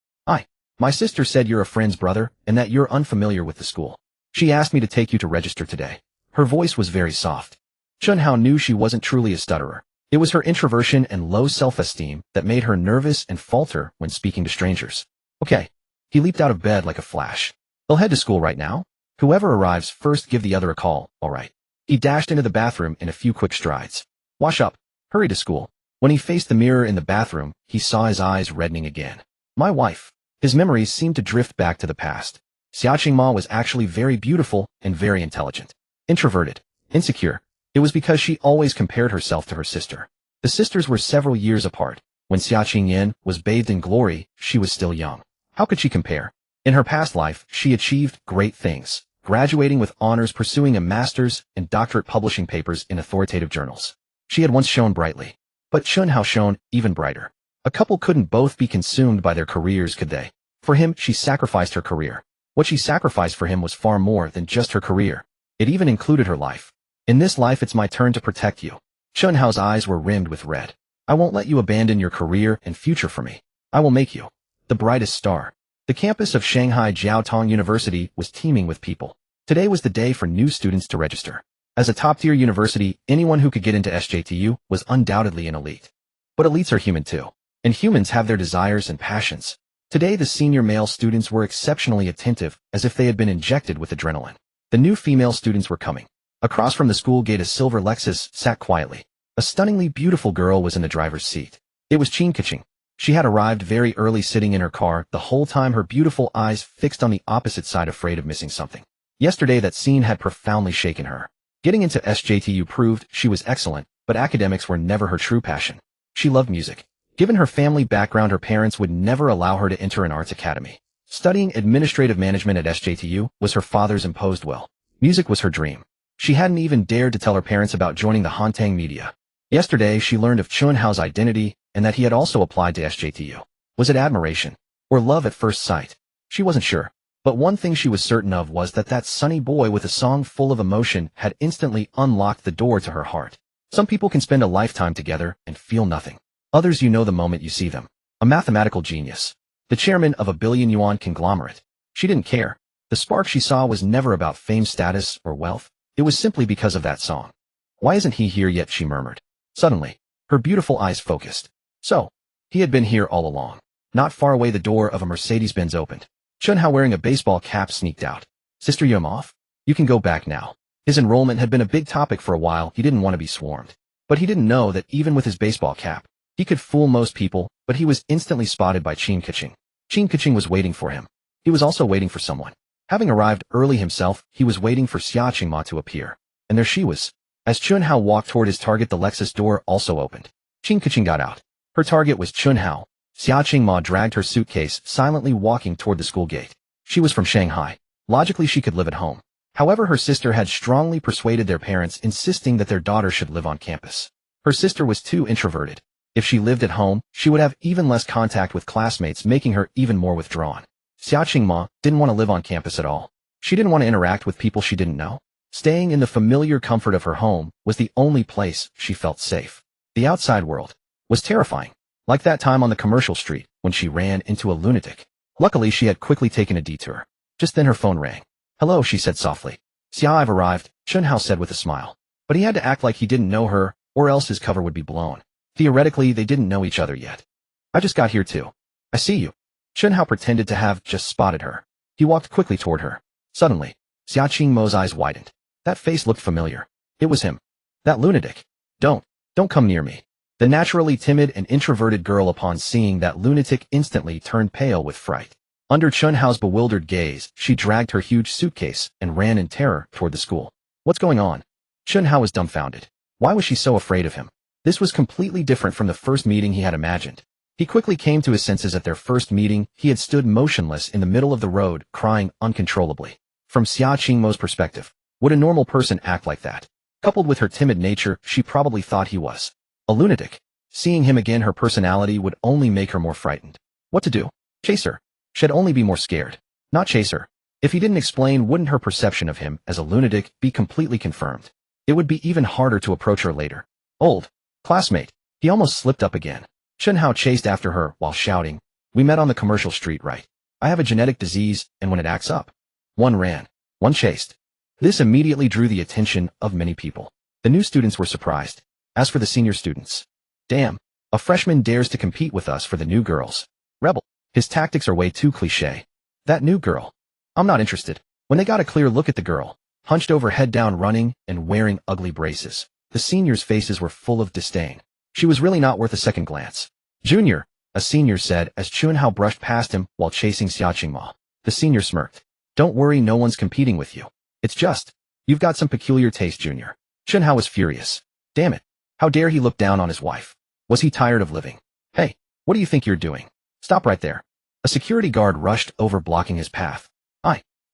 [SPEAKER 1] My sister said you're a friend's brother and that you're unfamiliar with the school. She asked me to take you to register today. Her voice was very soft. Chen Hao knew she wasn't truly a stutterer. It was her introversion and low self-esteem that made her nervous and falter when speaking to strangers. Okay. He leaped out of bed like a flash. They'll head to school right now. Whoever arrives first, give the other a call, all right? He dashed into the bathroom in a few quick strides. Wash up. Hurry to school. When he faced the mirror in the bathroom, he saw his eyes reddening again. My wife. His memories seemed to drift back to the past. Xia Qingma was actually very beautiful and very intelligent. Introverted. Insecure. It was because she always compared herself to her sister. The sisters were several years apart. When Xia Qingyan was bathed in glory, she was still young. How could she compare? In her past life, she achieved great things, graduating with honors, pursuing a master's and doctorate, publishing papers in authoritative journals. She had once shone brightly. But Chen Hao shone even brighter. A couple couldn't both be consumed by their careers, could they? For him, she sacrificed her career. What she sacrificed for him was far more than just her career. It even included her life. In this life, it's my turn to protect you. Chen Hao's eyes were rimmed with red. I won't let you abandon your career and future for me. I will make you the brightest star. The campus of Shanghai Jiaotong University was teeming with people. Today was the day for new students to register. As a top-tier university, anyone who could get into SJTU was undoubtedly an elite. But elites are human too. And humans have their desires and passions. Today, the senior male students were exceptionally attentive, as if they had been injected with adrenaline. The new female students were coming. Across from the school gate, a silver Lexus sat quietly. A stunningly beautiful girl was in the driver's seat. It was Chen Hao. She had arrived very early, sitting in her car, the whole time her beautiful eyes fixed on the opposite side, afraid of missing something. Yesterday, that scene had profoundly shaken her. Getting into SJTU proved she was excellent, but academics were never her true passion. She loved music. Given her family background, her parents would never allow her to enter an arts academy. Studying administrative management at SJTU was her father's imposed will. Music was her dream. She hadn't even dared to tell her parents about joining the Hantang media. Yesterday, she learned of Chen Hao's identity and that he had also applied to SJTU. Was it admiration or love at first sight? She wasn't sure. But one thing she was certain of was that that sunny boy with a song full of emotion had instantly unlocked the door to her heart. Some people can spend a lifetime together and feel nothing. Others you know the moment you see them. A mathematical genius. The chairman of a billion-yuan conglomerate. She didn't care. The spark she saw was never about fame, status, or wealth. It was simply because of that song. Why isn't he here yet? She murmured. Suddenly, her beautiful eyes focused. So, he had been here all along. Not far away, the door of a Mercedes-Benz opened. Chen Hao, wearing a baseball cap, sneaked out. Sister, you're off? You can go back now. His enrollment had been a big topic for a while. He didn't want to be swarmed. But he didn't know that even with his baseball cap, he could fool most people, but he was instantly spotted by Chen Hao. Chen Hao was waiting for him. He was also waiting for someone. Having arrived early himself, he was waiting for Xia Ma to appear. And there she was. As Chen Hao walked toward his target, the Lexus door also opened. Chen Hao got out. Her target was Chen Hao. Xia Ma dragged her suitcase, silently walking toward the school gate. She was from Shanghai. Logically, she could live at home. However, her sister had strongly persuaded their parents, insisting that their daughter should live on campus. Her sister was too introverted. If she lived at home, she would have even less contact with classmates, making her even more withdrawn. Xia Ma didn't want to live on campus at all. She didn't want to interact with people she didn't know. Staying in the familiar comfort of her home was the only place she felt safe. The outside world was terrifying. Like that time on the commercial street when she ran into a lunatic. Luckily, she had quickly taken a detour. Just then her phone rang. Hello, she said softly. Xia, I've arrived, Chen Hao said with a smile. But he had to act like he didn't know her, or else his cover would be blown. Theoretically, they didn't know each other yet. I just got here too. I see you. Chen Hao pretended to have just spotted her. He walked quickly toward her. Suddenly, Xia Mo's eyes widened. That face looked familiar. It was him. That lunatic. Don't come near me. The naturally timid and introverted girl, upon seeing that lunatic, instantly turned pale with fright. Under Chen Hao's bewildered gaze, she dragged her huge suitcase and ran in terror toward the school. What's going on? Chen Hao was dumbfounded. Why was she so afraid of him? This was completely different from the first meeting he had imagined. He quickly came to his senses. At their first meeting, he had stood motionless in the middle of the road, crying uncontrollably. From Xia Mo's perspective, would a normal person act like that? Coupled with her timid nature, she probably thought he was a lunatic. Seeing him again, her personality would only make her more frightened. What to do? Chase her? She'd only be more scared. Not chase her. If he didn't explain, wouldn't her perception of him as a lunatic be completely confirmed? It would be even harder to approach her later. Old classmate. He almost slipped up again. Chen Hao chased after her while shouting, we met on the commercial street, right? I have a genetic disease, and when it acts up, one ran, one chased. This immediately drew the attention of many people. The new students were surprised. As for the senior students, damn, a freshman dares to compete with us for the new girls. Rebel. His tactics are way too cliché. That new girl. I'm not interested. When they got a clear look at the girl, hunched over, head down, running and wearing ugly braces, the seniors' faces were full of disdain. She was really not worth a second glance. Junior, a senior said as Chen Hao brushed past him while chasing Xia Ma. The senior smirked. Don't worry, no one's competing with you. It's just, you've got some peculiar taste, Junior. Chen Hao was furious. Damn it. How dare he look down on his wife? Was he tired of living? Hey, what do you think you're doing? Stop right there. A security guard rushed over, blocking his path.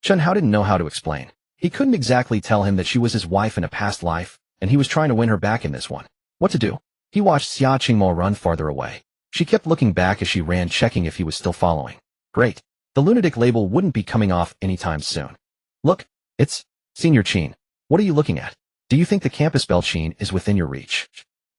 [SPEAKER 1] Chen Hao didn't know how to explain. He couldn't exactly tell him that she was his wife in a past life, and he was trying to win her back in this one. What to do? He watched Xia Ma run farther away. She kept looking back as she ran, checking if he was still following. Great. The lunatic label wouldn't be coming off anytime soon. Look, it's Senior Chen. What are you looking at? Do you think the campus belle Chen is within your reach?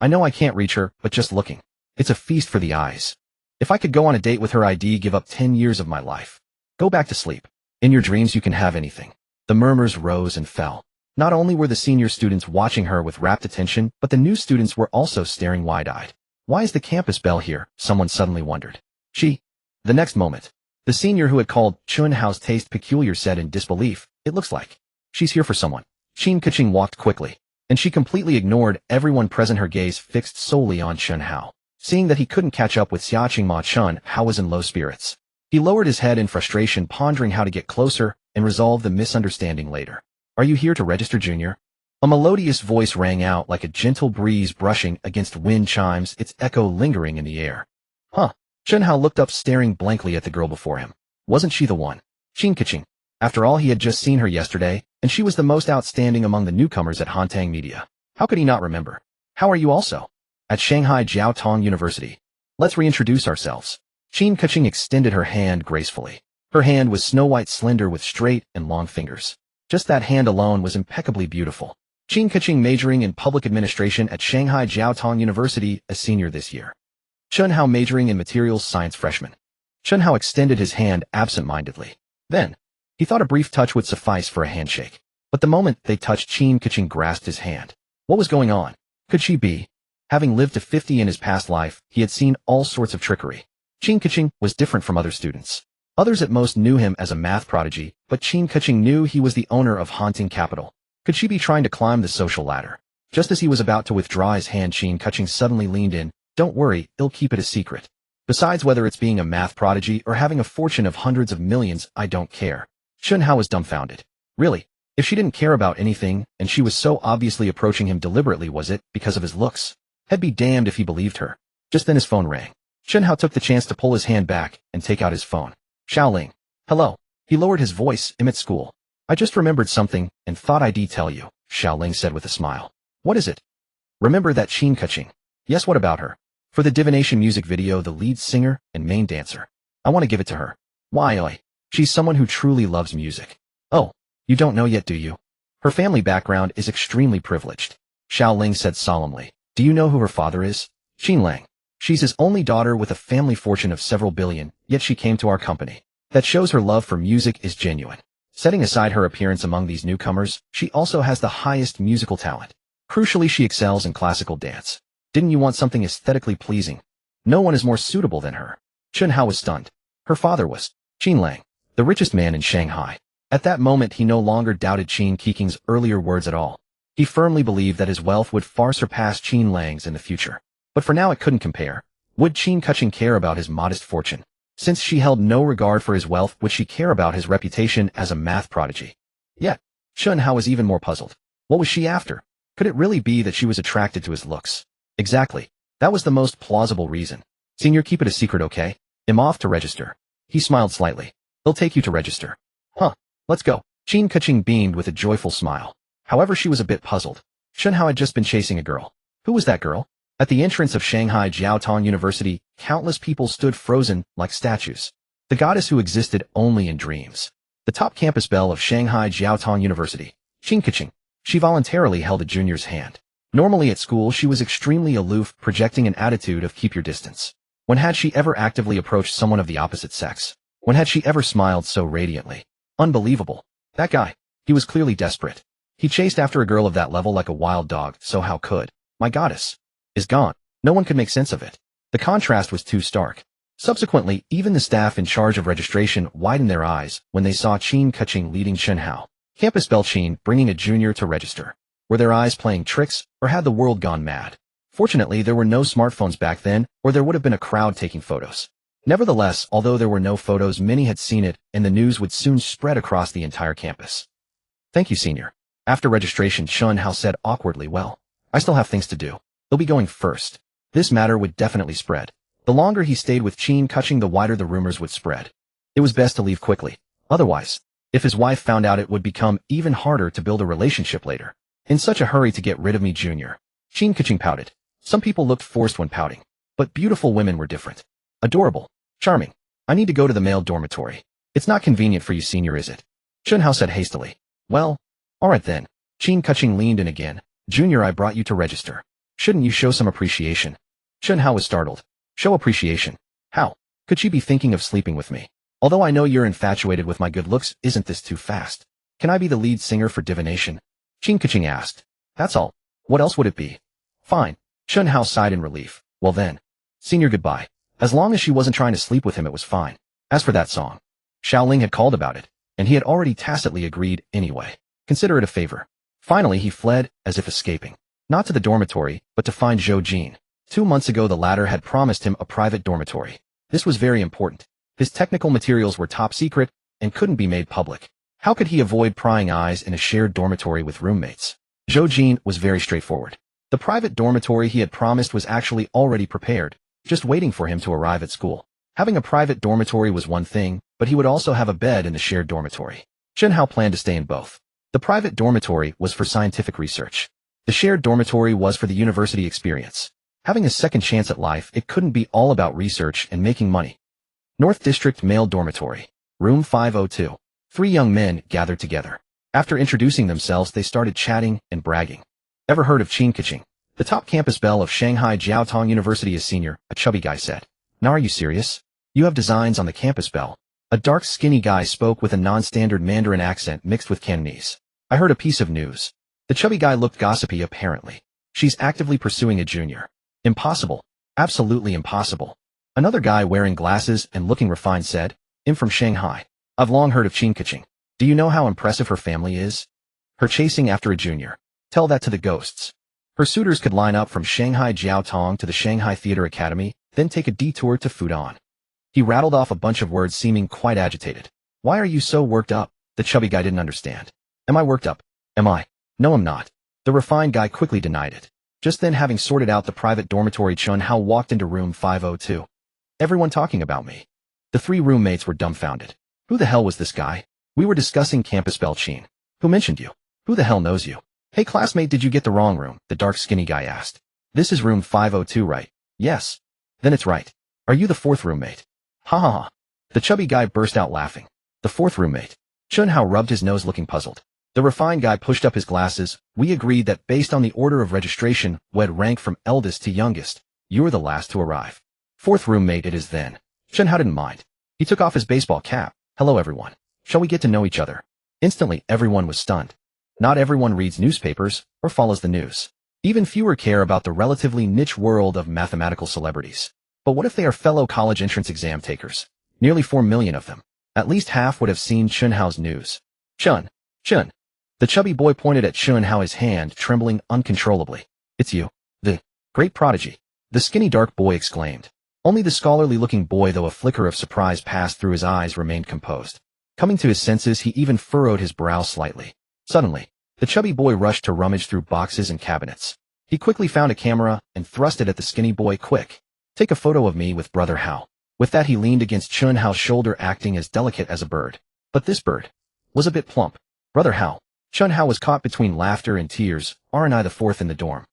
[SPEAKER 1] I know I can't reach her, but just looking. It's a feast for the eyes. If I could go on a date with her, I'd give up 10 years of my life. Go back to sleep. In your dreams you can have anything. The murmurs rose and fell. Not only were the senior students watching her with rapt attention, but the new students were also staring wide-eyed. Why is the campus belle here? Someone suddenly wondered. The next moment, the senior who had called Chen Hao's taste peculiar said in disbelief, it looks like she's here for someone. Chen Hao walked quickly, and she completely ignored everyone present, her gaze fixed solely on Chen Hao. Seeing that he couldn't catch up with Xia Ma, Chen Hao was in low spirits. He lowered his head in frustration, pondering how to get closer and resolve the misunderstanding later. Are you here to register, Junior? A melodious voice rang out like a gentle breeze brushing against wind chimes, its echo lingering in the air. Huh. Chen Hao looked up, staring blankly at the girl before him. Wasn't she the one? Chen. After all, he had just seen her yesterday, and she was the most outstanding among the newcomers at Hantang Media. How could he not remember? How are you also? At Shanghai Jiao Tong University. Let's reintroduce ourselves. Chen extended her hand gracefully. Her hand was snow-white, slender, with straight and long fingers. Just that hand alone was impeccably beautiful. Chen majoring in public administration at Shanghai Jiao Tong University, a senior this year. Chen Hao majoring in materials science, freshman. Chen Hao extended his hand absent-mindedly. Then, he thought a brief touch would suffice for a handshake. But the moment they touched, Chen grasped his hand. What was going on? Could she be? Having lived to 50 in his past life, he had seen all sorts of trickery. Chen was different from other students. Others at most knew him as a math prodigy, but Chen knew he was the owner of Hantang Capital. Could she be trying to climb the social ladder? Just as he was about to withdraw his hand, Chen suddenly leaned in. Don't worry, I'll keep it a secret. Besides, whether it's being a math prodigy or having a fortune of hundreds of millions, I don't care. Chen Hao was dumbfounded. Really? If she didn't care about anything, and she was so obviously approaching him deliberately, was it because of his looks? He'd be damned if he believed her. Just then his phone rang. Chen Hao took the chance to pull his hand back and take out his phone. Xiaoling. Hello. He lowered his voice. I'm at school. I just remembered something and thought I'd tell you, Xiaoling said with a smile. What is it? Remember that Chen? Yes, what about her? For the divination music video, the lead singer and main dancer. I want to give it to her. Why? She's someone who truly loves music. Oh, you don't know yet, do you? Her family background is extremely privileged. Xiaoling said solemnly. Do you know who her father is? Chen Lang. She's his only daughter with a family fortune of several billion, yet she came to our company. That shows her love for music is genuine. Setting aside her appearance among these newcomers, she also has the highest musical talent. Crucially, she excels in classical dance. Didn't you want something aesthetically pleasing? No one is more suitable than her. Chen Hao was stunned. Her father was Chen Lang, the richest man in Shanghai. At that moment, he no longer doubted Chen Kiking's earlier words at all. He firmly believed that his wealth would far surpass Chen Lang's in the future. But for now it couldn't compare. Would Chen care about his modest fortune? Since she held no regard for his wealth, would she care about his reputation as a math prodigy? Yet, Chen Hao was even more puzzled. What was she after? Could it really be that she was attracted to his looks? Exactly. That was the most plausible reason. Senior, keep it a secret, okay? I'm off to register. He smiled slightly. They'll take you to register. Huh. Let's go. Chen beamed with a joyful smile. However, she was a bit puzzled. Chen Hao had just been chasing a girl. Who was that girl? At the entrance of Shanghai Jiao Tong University, countless people stood frozen like statues. The goddess who existed only in dreams. The top campus belle of Shanghai Jiao Tong University. Chen. She voluntarily held a junior's hand. Normally at school, she was extremely aloof, projecting an attitude of keep your distance. When had she ever actively approached someone of the opposite sex? When had she ever smiled so radiantly? Unbelievable. That guy. He was clearly desperate. He chased after a girl of that level like a wild dog, so how could? My goddess is gone. No one could make sense of it. The contrast was too stark. Subsequently, even the staff in charge of registration widened their eyes when they saw Chen leading Chen Hao. Campus belle Chen bringing a junior to register. Were their eyes playing tricks, or had the world gone mad? Fortunately, there were no smartphones back then, or there would have been a crowd taking photos. Nevertheless, although there were no photos, many had seen it, and the news would soon spread across the entire campus. Thank you, senior. After registration, Chen Hao said awkwardly, well, I still have things to do. They'll be going first. This matter would definitely spread. The longer he stayed with Chen, the wider the rumors would spread. It was best to leave quickly. Otherwise, if his wife found out, it would become even harder to build a relationship later. In such a hurry to get rid of me, Junior. Chen pouted. Some people looked forced when pouting. But beautiful women were different. Adorable. Charming. I need to go to the male dormitory. It's not convenient for you, senior, is it? Chen Hao said hastily. Well, alright then. Chen leaned in again. Junior, I brought you to register. Shouldn't you show some appreciation? Chen Hao was startled. Show appreciation? How? Could she be thinking of sleeping with me? Although I know you're infatuated with my good looks, isn't this too fast? Can I be the lead singer for divination? Chen asked. That's all. What else would it be? Fine. Chen Hao sighed in relief. Well then. Senior, goodbye. As long as she wasn't trying to sleep with him, it was fine. As for that song, Xiaoling had called about it, and he had already tacitly agreed anyway. Consider it a favor. Finally, he fled, as if escaping. Not to the dormitory, but to find Zhou Jin. 2 months ago, the latter had promised him a private dormitory. This was very important. His technical materials were top secret and couldn't be made public. How could he avoid prying eyes in a shared dormitory with roommates? Zhou Jin was very straightforward. The private dormitory he had promised was actually already prepared, just waiting for him to arrive at school. Having a private dormitory was one thing, but he would also have a bed in the shared dormitory. Chen Hao planned to stay in both. The private dormitory was for scientific research. The shared dormitory was for the university experience. Having a second chance at life, it couldn't be all about research and making money. North District Male Dormitory. Room 502. 3 young men gathered together. After introducing themselves, they started chatting and bragging. Ever heard of Chen Hao? The top campus belle of Shanghai Jiaotong University is senior, a chubby guy said. Now are you serious? You have designs on the campus belle. A dark skinny guy spoke with a non-standard Mandarin accent mixed with Cantonese. I heard a piece of news. The chubby guy looked gossipy apparently. She's actively pursuing a junior. Impossible. Absolutely impossible. Another guy wearing glasses and looking refined said, I'm from Shanghai. I've long heard of Chen Hao. Do you know how impressive her family is? Her chasing after a junior. Tell that to the ghosts. Her suitors could line up from Shanghai Jiaotong to the Shanghai Theater Academy, then take a detour to Fudan. He rattled off a bunch of words seeming quite agitated. Why are you so worked up? The chubby guy didn't understand. Am I worked up? Am I? No, I'm not. The refined guy quickly denied it. Just then, having sorted out the private dormitory, Chen Hao walked into room 502. Everyone talking about me. The 3 roommates were dumbfounded. Who the hell was this guy? We were discussing campus belle Chen. Who mentioned you? Who the hell knows you? Hey classmate, did you get the wrong room? The dark skinny guy asked. This is room 502, right? Yes. Then it's right. Are you the 4th roommate? Ha ha ha. The chubby guy burst out laughing. The 4th roommate. Chen Hao rubbed his nose looking puzzled. The refined guy pushed up his glasses. We agreed that based on the order of registration, we'd rank from eldest to youngest. You were the last to arrive. 4th roommate it is then. Chen Hao didn't mind. He took off his baseball cap. Hello everyone. Shall we get to know each other? Instantly, everyone was stunned. Not everyone reads newspapers or follows the news. Even fewer care about the relatively niche world of mathematical celebrities. But what if they are fellow college entrance exam takers? Nearly 4 million of them. At least half would have seen Chen Hao's news. Chen. The chubby boy pointed at Chen Hao, his hand trembling uncontrollably. It's you. The great prodigy. The skinny dark boy exclaimed. Only the scholarly-looking boy, though a flicker of surprise passed through his eyes, remained composed. Coming to his senses, he even furrowed his brow slightly. Suddenly, the chubby boy rushed to rummage through boxes and cabinets. He quickly found a camera and thrust it at the skinny boy. Quick. Take a photo of me with Brother Hao. With that, he leaned against Chen Hao's shoulder, acting as delicate as a bird. But this bird was a bit plump. Brother Hao. Chen Hao was caught between laughter and tears. Aren't I the 4th in the dorm?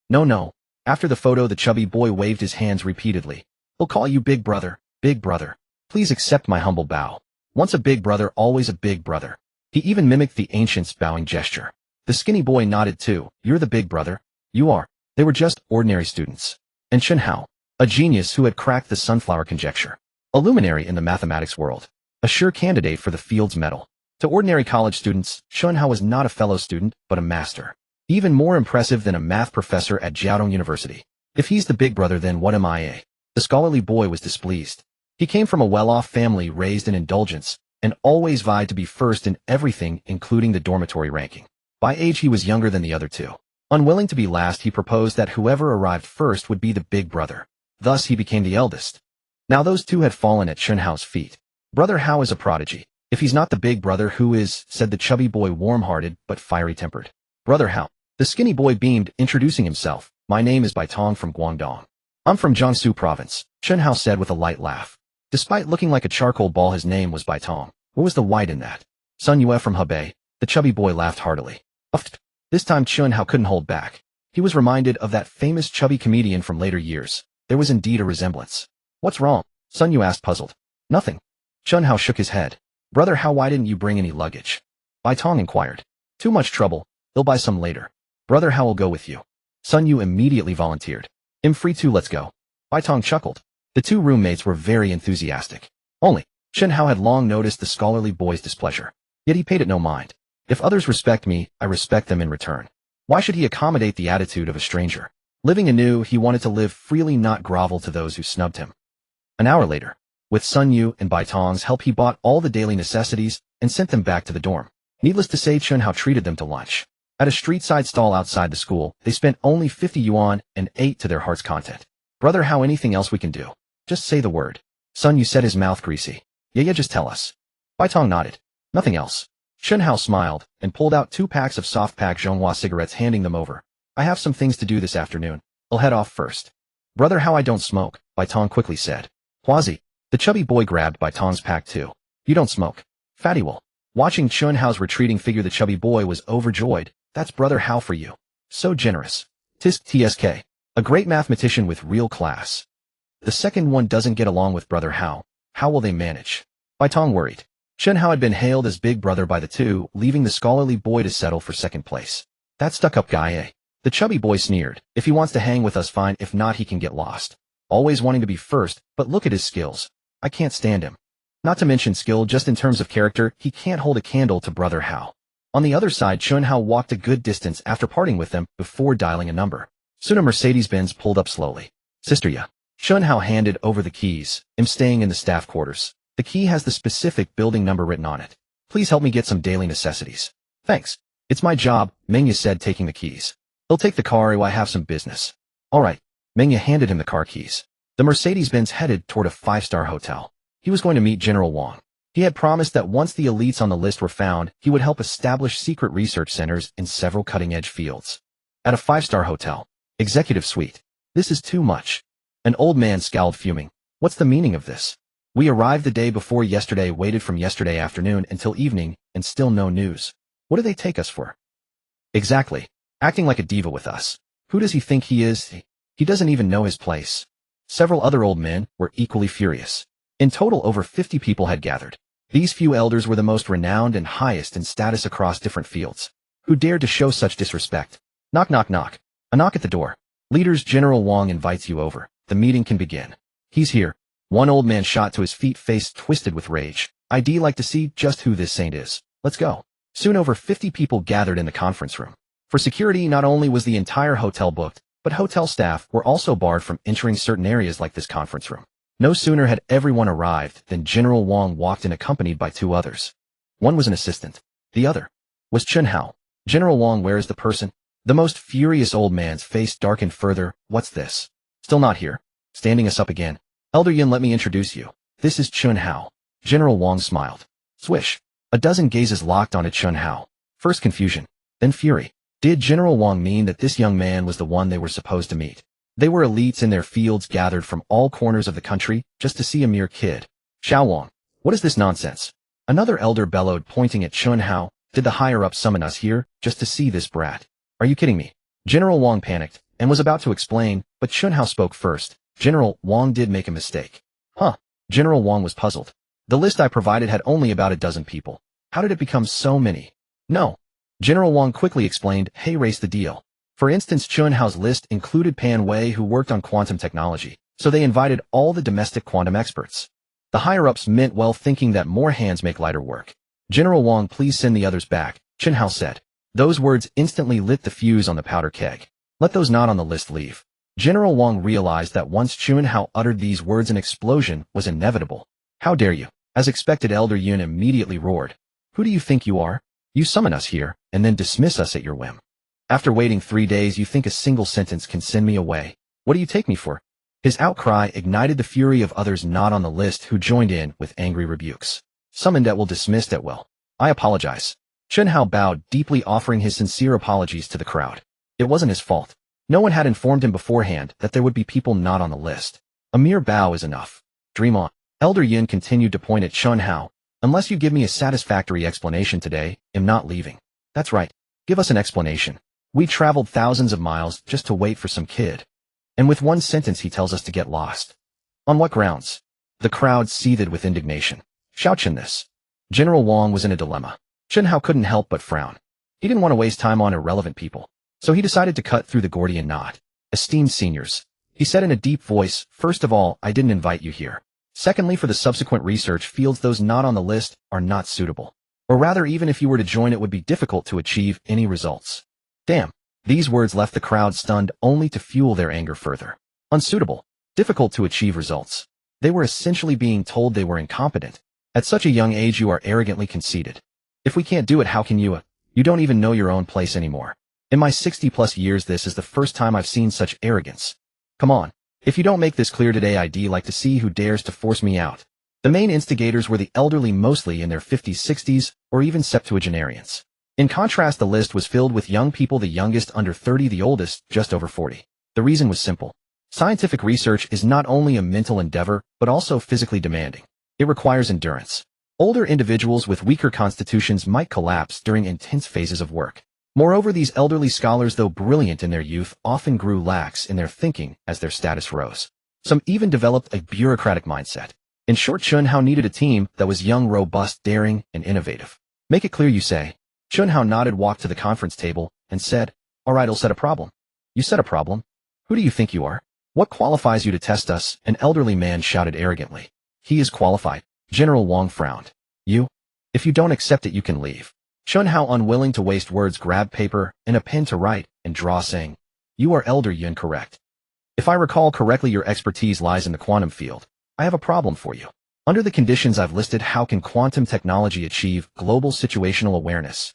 [SPEAKER 1] No. After the photo, the chubby boy waved his hands repeatedly. I'll call you Big Brother. Big Brother. Please accept my humble bow. Once a big brother, always a big brother. He even mimicked the ancient's bowing gesture. The skinny boy nodded too. You're the big brother. You are. They were just ordinary students. And Chen Hao, a genius who had cracked the sunflower conjecture. A luminary in the mathematics world. A sure candidate for the Fields Medal. To ordinary college students, Chen Hao was not a fellow student, but a master. Even more impressive than a math professor at Jiaotong University. If he's the big brother, then what am I? The scholarly boy was displeased. He came from a well-off family raised in indulgence, and always vied to be first in everything, including the dormitory ranking. By age, he was younger than the other 2. Unwilling to be last, he proposed that whoever arrived first would be the big brother. Thus, he became the eldest. Now those 2 had fallen at Chen Hao's feet. Brother Hao is a prodigy. If he's not the big brother, who is? Said the chubby boy, warm-hearted but fiery-tempered. Brother Hao. The skinny boy beamed, introducing himself. My name is Baitong from Guangdong. I'm from Jiangsu province, Chen Hao said with a light laugh. Despite looking like a charcoal ball, his name was Baitong. What was the white in that? Sun Yue from Hebei. The chubby boy laughed heartily. This time Chen Hao couldn't hold back. He was reminded of that famous chubby comedian from later years. There was indeed a resemblance. What's wrong? Sun Yue asked, puzzled. Nothing. Chen Hao shook his head. Brother Hao, why didn't you bring any luggage? Baitong inquired. Too much trouble. They'll buy some later. Brother Hao will go with you. Sun Yu immediately volunteered. I'm free too, let's go. Baitong chuckled. The 2 roommates were very enthusiastic. Only, Chen Hao had long noticed the scholarly boy's displeasure. Yet he paid it no mind. If others respect me, I respect them in return. Why should he accommodate the attitude of a stranger? Living anew, he wanted to live freely, not grovel to those who snubbed him. An hour later, with Sun Yu and Baitong's help, he bought all the daily necessities and sent them back to the dorm. Needless to say, Chen Hao treated them to lunch. At a street-side stall outside the school, they spent only 50 yuan and ate to their heart's content. Brother Hao, anything else we can do? Just say the word. Sun Yu set his mouth greasy. Yeah, just tell us. Baitong nodded. Nothing else. Chen Hao smiled and pulled out 2 packs of soft-pack Zhonghua cigarettes, handing them over. I have some things to do this afternoon. I'll head off first. Brother Hao, I don't smoke, Bai Tong quickly said. Huazi. The chubby boy grabbed Bai Tong's pack too. You don't smoke. Fatty will. Watching Chen Hao's retreating figure, the chubby boy was overjoyed. That's Brother Hao for you. So generous. Tisk TSK. A great mathematician with real class. The second one doesn't get along with Brother Hao. How will they manage? Bai Tong worried. Chen Hao had been hailed as big brother by the two, leaving the scholarly boy to settle for second place. That stuck-up guy, eh? The chubby boy sneered. If he wants to hang with us, fine. If not, he can get lost. Always wanting to be first, but look at his skills. I can't stand him. Not to mention skill, just in terms of character, he can't hold a candle to Brother Hao. On the other side, Chen Hao walked a good distance after parting with them before dialing a number. Soon a Mercedes-Benz pulled up slowly. Sister ya. Chen Hao handed over the keys. I'm staying in the staff quarters. The key has the specific building number written on it. Please help me get some daily necessities. Thanks. It's my job, Mengya said, taking the keys. He'll take the car, I have some business. All right. Mengya handed him the car keys. The Mercedes-Benz headed toward a 5-star hotel. He was going to meet General Wang. He had promised that once the elites on the list were found, he would help establish secret research centers in several cutting-edge fields. At a 5-star hotel. Executive suite. This is too much. An old man scowled, fuming. What's the meaning of this? We arrived the day before yesterday, waited from yesterday afternoon until evening, and still no news. What do they take us for? Exactly. Acting like a diva with us. Who does he think he is? He doesn't even know his place. Several other old men were equally furious. In total, over 50 people had gathered. These few elders were the most renowned and highest in status across different fields. Who dared to show such disrespect? Knock, knock, knock. A knock at the door. Leaders, General Wang invites you over. The meeting can begin. He's here. One old man shot to his feet, face twisted with rage. I'd like to see just who this saint is. Let's go. Soon over 50 people gathered in the conference room. For security, not only was the entire hotel booked, but hotel staff were also barred from entering certain areas like this conference room. No sooner had everyone arrived than General Wang walked in accompanied by 2 others. One was an assistant. The other was Chen Hao. General Wang, where is the person? The most furious old man's face darkened further. What's this? Still not here. Standing us up again. Elder Yin, let me introduce you. This is Chen Hao. General Wang smiled. Swish. A dozen gazes locked onto Chen Hao. First confusion, then fury. Did General Wang mean that this young man was the one they were supposed to meet? They were elites in their fields, gathered from all corners of the country just to see a mere kid. Xiao Wang, what is this nonsense? Another elder bellowed, pointing at Chen Hao. Did the higher-up summon us here just to see this brat? Are you kidding me? General Wang panicked and was about to explain, but Chen Hao spoke first. General, Wang did make a mistake. Huh? General Wang was puzzled. The list I provided had only about a dozen people. How did it become so many? No. General Wang quickly explained, hey, race the deal. For instance, Chen Hao's list included Pan Wei, who worked on quantum technology, so they invited all the domestic quantum experts. The higher-ups meant well, thinking that more hands make lighter work. General Wang, please send the others back, Chen Hao said. Those words instantly lit the fuse on the powder keg. Let those not on the list leave. General Wang realized that once Chen Hao uttered these words, an explosion was inevitable. How dare you? As expected, Elder Yun immediately roared. Who do you think you are? You summon us here, and then dismiss us at your whim. After waiting 3 days, you think a single sentence can send me away? What do you take me for? His outcry ignited the fury of others not on the list, who joined in with angry rebukes. Summoned at will, dismissed at will. I apologize. Chen Hao bowed deeply, offering his sincere apologies to the crowd. It wasn't his fault. No one had informed him beforehand that there would be people not on the list. A mere bow is enough. Dream on. Elder Yin continued to point at Chen Hao. Unless you give me a satisfactory explanation today, I'm not leaving. That's right. Give us an explanation. We traveled thousands of miles just to wait for some kid. And with one sentence he tells us to get lost. On what grounds? The crowd seethed with indignation. Shout Chen this. General Wang was in a dilemma. Chen Hao couldn't help but frown. He didn't want to waste time on irrelevant people. So he decided to cut through the Gordian knot. Esteemed seniors, he said in a deep voice, first of all, I didn't invite you here. Secondly, for the subsequent research fields, those not on the list are not suitable. Or rather, even if you were to join, it would be difficult to achieve any results. Damn. These words left the crowd stunned, only to fuel their anger further. Unsuitable. Difficult to achieve results. They were essentially being told they were incompetent. At such a young age, you are arrogantly conceited. If we can't do it, how can you? You don't even know your own place anymore. In my 60-plus years, this is the first time I've seen such arrogance. Come on. If you don't make this clear today, I'd like to see who dares to force me out. The main instigators were the elderly, mostly in their 50s, 60s, or even septuagenarians. In contrast, the list was filled with young people, the youngest under 30, the oldest just over 40. The reason was simple. Scientific research is not only a mental endeavor, but also physically demanding. It requires endurance. Older individuals with weaker constitutions might collapse during intense phases of work. Moreover, these elderly scholars, though brilliant in their youth, often grew lax in their thinking as their status rose. Some even developed a bureaucratic mindset. In short, Chen Hao needed a team that was young, robust, daring, and innovative. Make it clear, you say. Chen Hao nodded, walked to the conference table, and said, "All right, I'll set a problem." "You set a problem? Who do you think you are? What qualifies you to test us?" An elderly man shouted arrogantly. "He is qualified." General Wang frowned. "You? If you don't accept it, you can leave." Chen Hao, unwilling to waste words, grabbed paper and a pen to write and draw, saying, "You are Elder Yun, correct? If I recall correctly, your expertise lies in the quantum field. I have a problem for you. Under the conditions I've listed, how can quantum technology achieve global situational awareness?"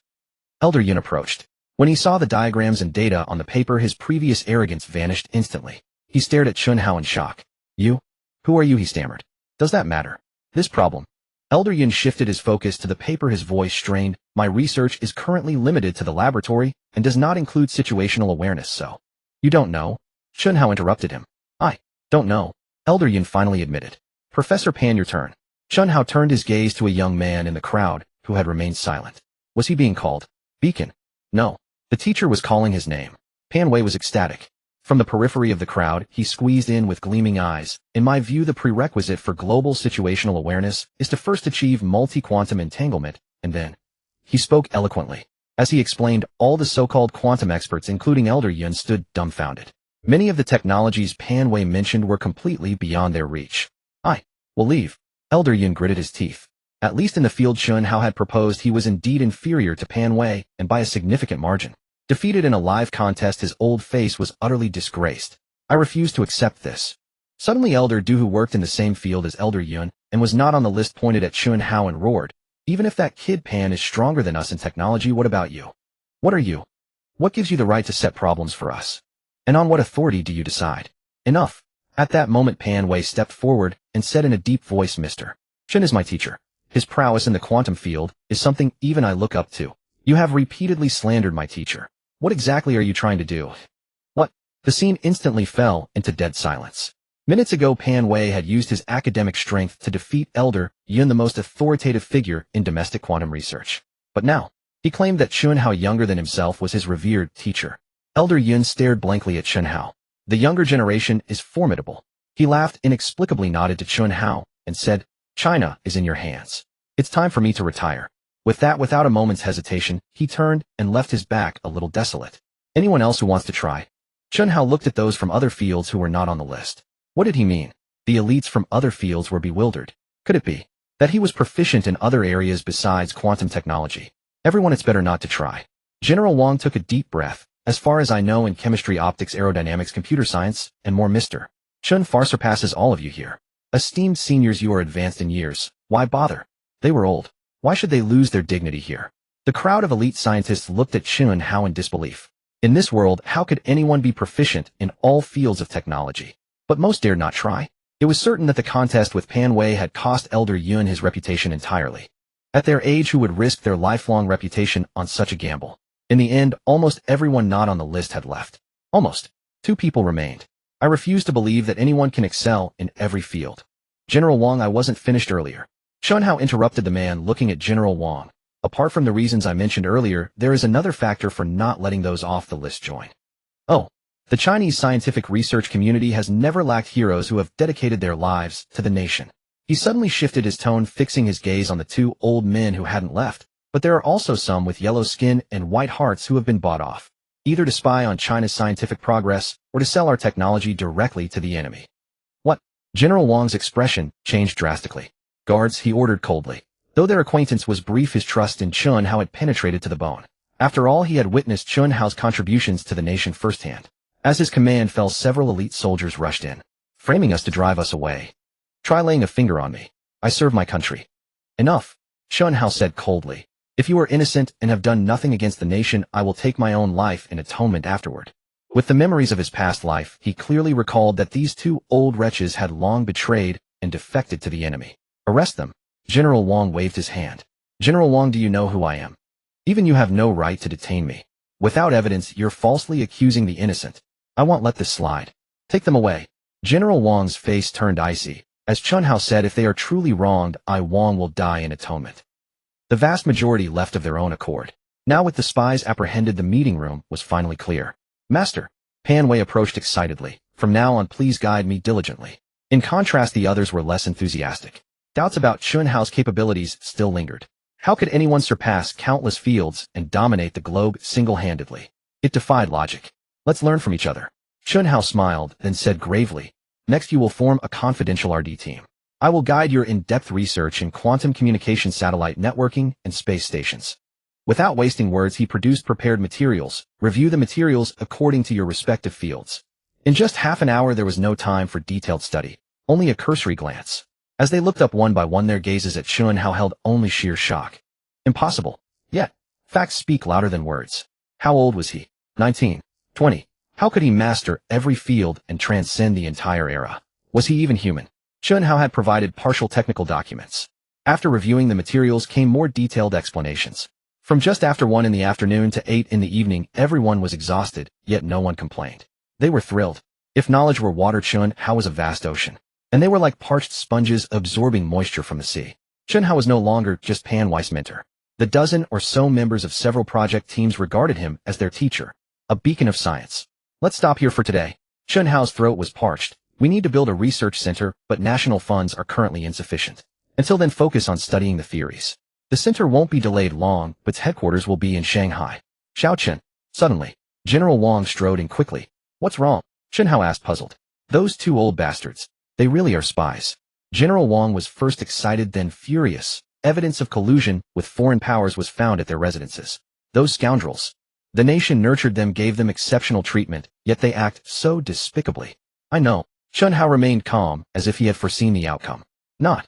[SPEAKER 1] Elder Yun approached. When he saw the diagrams and data on the paper, his previous arrogance vanished instantly. He stared at Chen Hao in shock. "You? Who are you?" he stammered. "Does that matter? This problem." Elder Yun shifted his focus to the paper, his voice strained. "My research is currently limited to the laboratory and does not include situational awareness, so—" "You don't know?" Chen Hao interrupted him. "I don't know," Elder Yun finally admitted. "Professor Pan, your turn." Chen Hao turned his gaze to a young man in the crowd who had remained silent. Was he being called? Beacon? No. The teacher was calling his name. Pan Wei was ecstatic. From the periphery of the crowd, he squeezed in with gleaming eyes. "In my view, the prerequisite for global situational awareness is to first achieve multi-quantum entanglement, and then—" He spoke eloquently. As he explained, all the so-called quantum experts, including Elder Yun, stood dumbfounded. Many of the technologies Pan Wei mentioned were completely beyond their reach. "I will leave." Elder Yun gritted his teeth. At least in the field Chen Hao had proposed, he was indeed inferior to Pan Wei, and by a significant margin. Defeated in a live contest, his old face was utterly disgraced. "I refuse to accept this." Suddenly Elder Du, who worked in the same field as Elder Yun and was not on the list, pointed at Chen Hao and roared, "Even if that kid Pan is stronger than us in technology, what about you? What are you? What gives you the right to set problems for us? And on what authority do you decide?" "Enough." At that moment Pan Wei stepped forward and said in a deep voice, "Mr. Chen is my teacher. His prowess in the quantum field is something even I look up to. You have repeatedly slandered my teacher. What exactly are you trying to do?" "What?" The scene instantly fell into dead silence. Minutes ago, Pan Wei had used his academic strength to defeat Elder Yun, the most authoritative figure in domestic quantum research. But now, he claimed that Chen Hao, younger than himself, was his revered teacher. Elder Yun stared blankly at Chen Hao. "The younger generation is formidable." He laughed, inexplicably nodded to Chen Hao, and said, "China is in your hands. It's time for me to retire." With that, without a moment's hesitation, he turned and left his back a little desolate. "Anyone else who wants to try?" Chen Hao looked at those from other fields who were not on the list. What did he mean? The elites from other fields were bewildered. Could it be that he was proficient in other areas besides quantum technology? "Everyone, it's better not to try." General Wang took a deep breath. "As far as I know, in chemistry, optics, aerodynamics, computer science, and more, Mr. Chen far surpasses all of you here. Esteemed seniors, you are advanced in years. Why bother? They were old. Why should they lose their dignity here?" The crowd of elite scientists looked at Chen Hao in disbelief. In this world, how could anyone be proficient in all fields of technology? But most dared not try. It was certain that the contest with Pan Wei had cost Elder Yun his reputation entirely. At their age, who would risk their lifelong reputation on such a gamble? In the end, almost everyone not on the list had left. Almost. 2 people remained. "I refuse to believe that anyone can excel in every field." "General Wang, I wasn't finished earlier." Chen Hao interrupted the man, looking at General Wang. "Apart from the reasons I mentioned earlier, there is another factor for not letting those off the list join. Oh, the Chinese scientific research community has never lacked heroes who have dedicated their lives to the nation." He suddenly shifted his tone, fixing his gaze on the 2 old men who hadn't left. "But there are also some with yellow skin and white hearts who have been bought off, either to spy on China's scientific progress or to sell our technology directly to the enemy." "What?" General Wang's expression changed drastically. "Guards," he ordered coldly. Though their acquaintance was brief, his trust in Chen Hao had penetrated to the bone. After all, he had witnessed Chen Hao's contributions to the nation firsthand. As his command fell, several elite soldiers rushed in, framing us to drive us away. "Try laying a finger on me. I serve my country." "Enough," Chen Hao said coldly. "If you are innocent and have done nothing against the nation, I will take my own life in atonement afterward." With the memories of his past life, he clearly recalled that these 2 old wretches had long betrayed and defected to the enemy. Arrest them. General Wang waved his hand. General Wang, do you know who I am? Even you have no right to detain me. Without evidence, you're falsely accusing the innocent. I won't let this slide. Take them away. General Wang's face turned icy. As Chen Hao said, if they are truly wronged, Wang will die in atonement. The vast majority left of their own accord. Now with the spies apprehended, the meeting room was finally clear. Master. Pan Wei approached excitedly. From now on, please guide me diligently. In contrast, the others were less enthusiastic. Doubts about Chen Hao's capabilities still lingered. How could anyone surpass countless fields and dominate the globe single-handedly? It defied logic. Let's learn from each other. Chen Hao smiled, then said gravely, next you will form a confidential RD team. I will guide your in-depth research in quantum communication, satellite networking, and space stations. Without wasting words, he produced prepared materials. Review the materials according to your respective fields. In just half an hour, there was no time for detailed study, only a cursory glance. As they looked up one by one, their gazes at Chen Hao held only sheer shock. Impossible. Yet, facts speak louder than words. How old was he? 19. 20. How could he master every field and transcend the entire era? Was he even human? Chen Hao had provided partial technical documents. After reviewing the materials came more detailed explanations. From just after 1 in the afternoon to 8 in the evening, everyone was exhausted, yet no one complained. They were thrilled. If knowledge were water, Chen Hao was a vast ocean. And they were like parched sponges absorbing moisture from the sea. Chen Hao was no longer just Pan Wei's mentor. The dozen or so members of several project teams regarded him as their teacher, a beacon of science. Let's stop here for today. Chen Hao's throat was parched. We need to build a research center, but national funds are currently insufficient. Until then, focus on studying the theories. The center won't be delayed long, but its headquarters will be in Shanghai. Xiao Chen. Suddenly, General Wang strode in quickly. What's wrong? Chen Hao asked, puzzled. Those two old bastards. They really are spies. General Wang was first excited, then furious. Evidence of collusion with foreign powers was found at their residences. Those scoundrels. The nation nurtured them, gave them exceptional treatment, yet they act so despicably. I know. Chen Hao remained calm, as if he had foreseen the outcome. Not.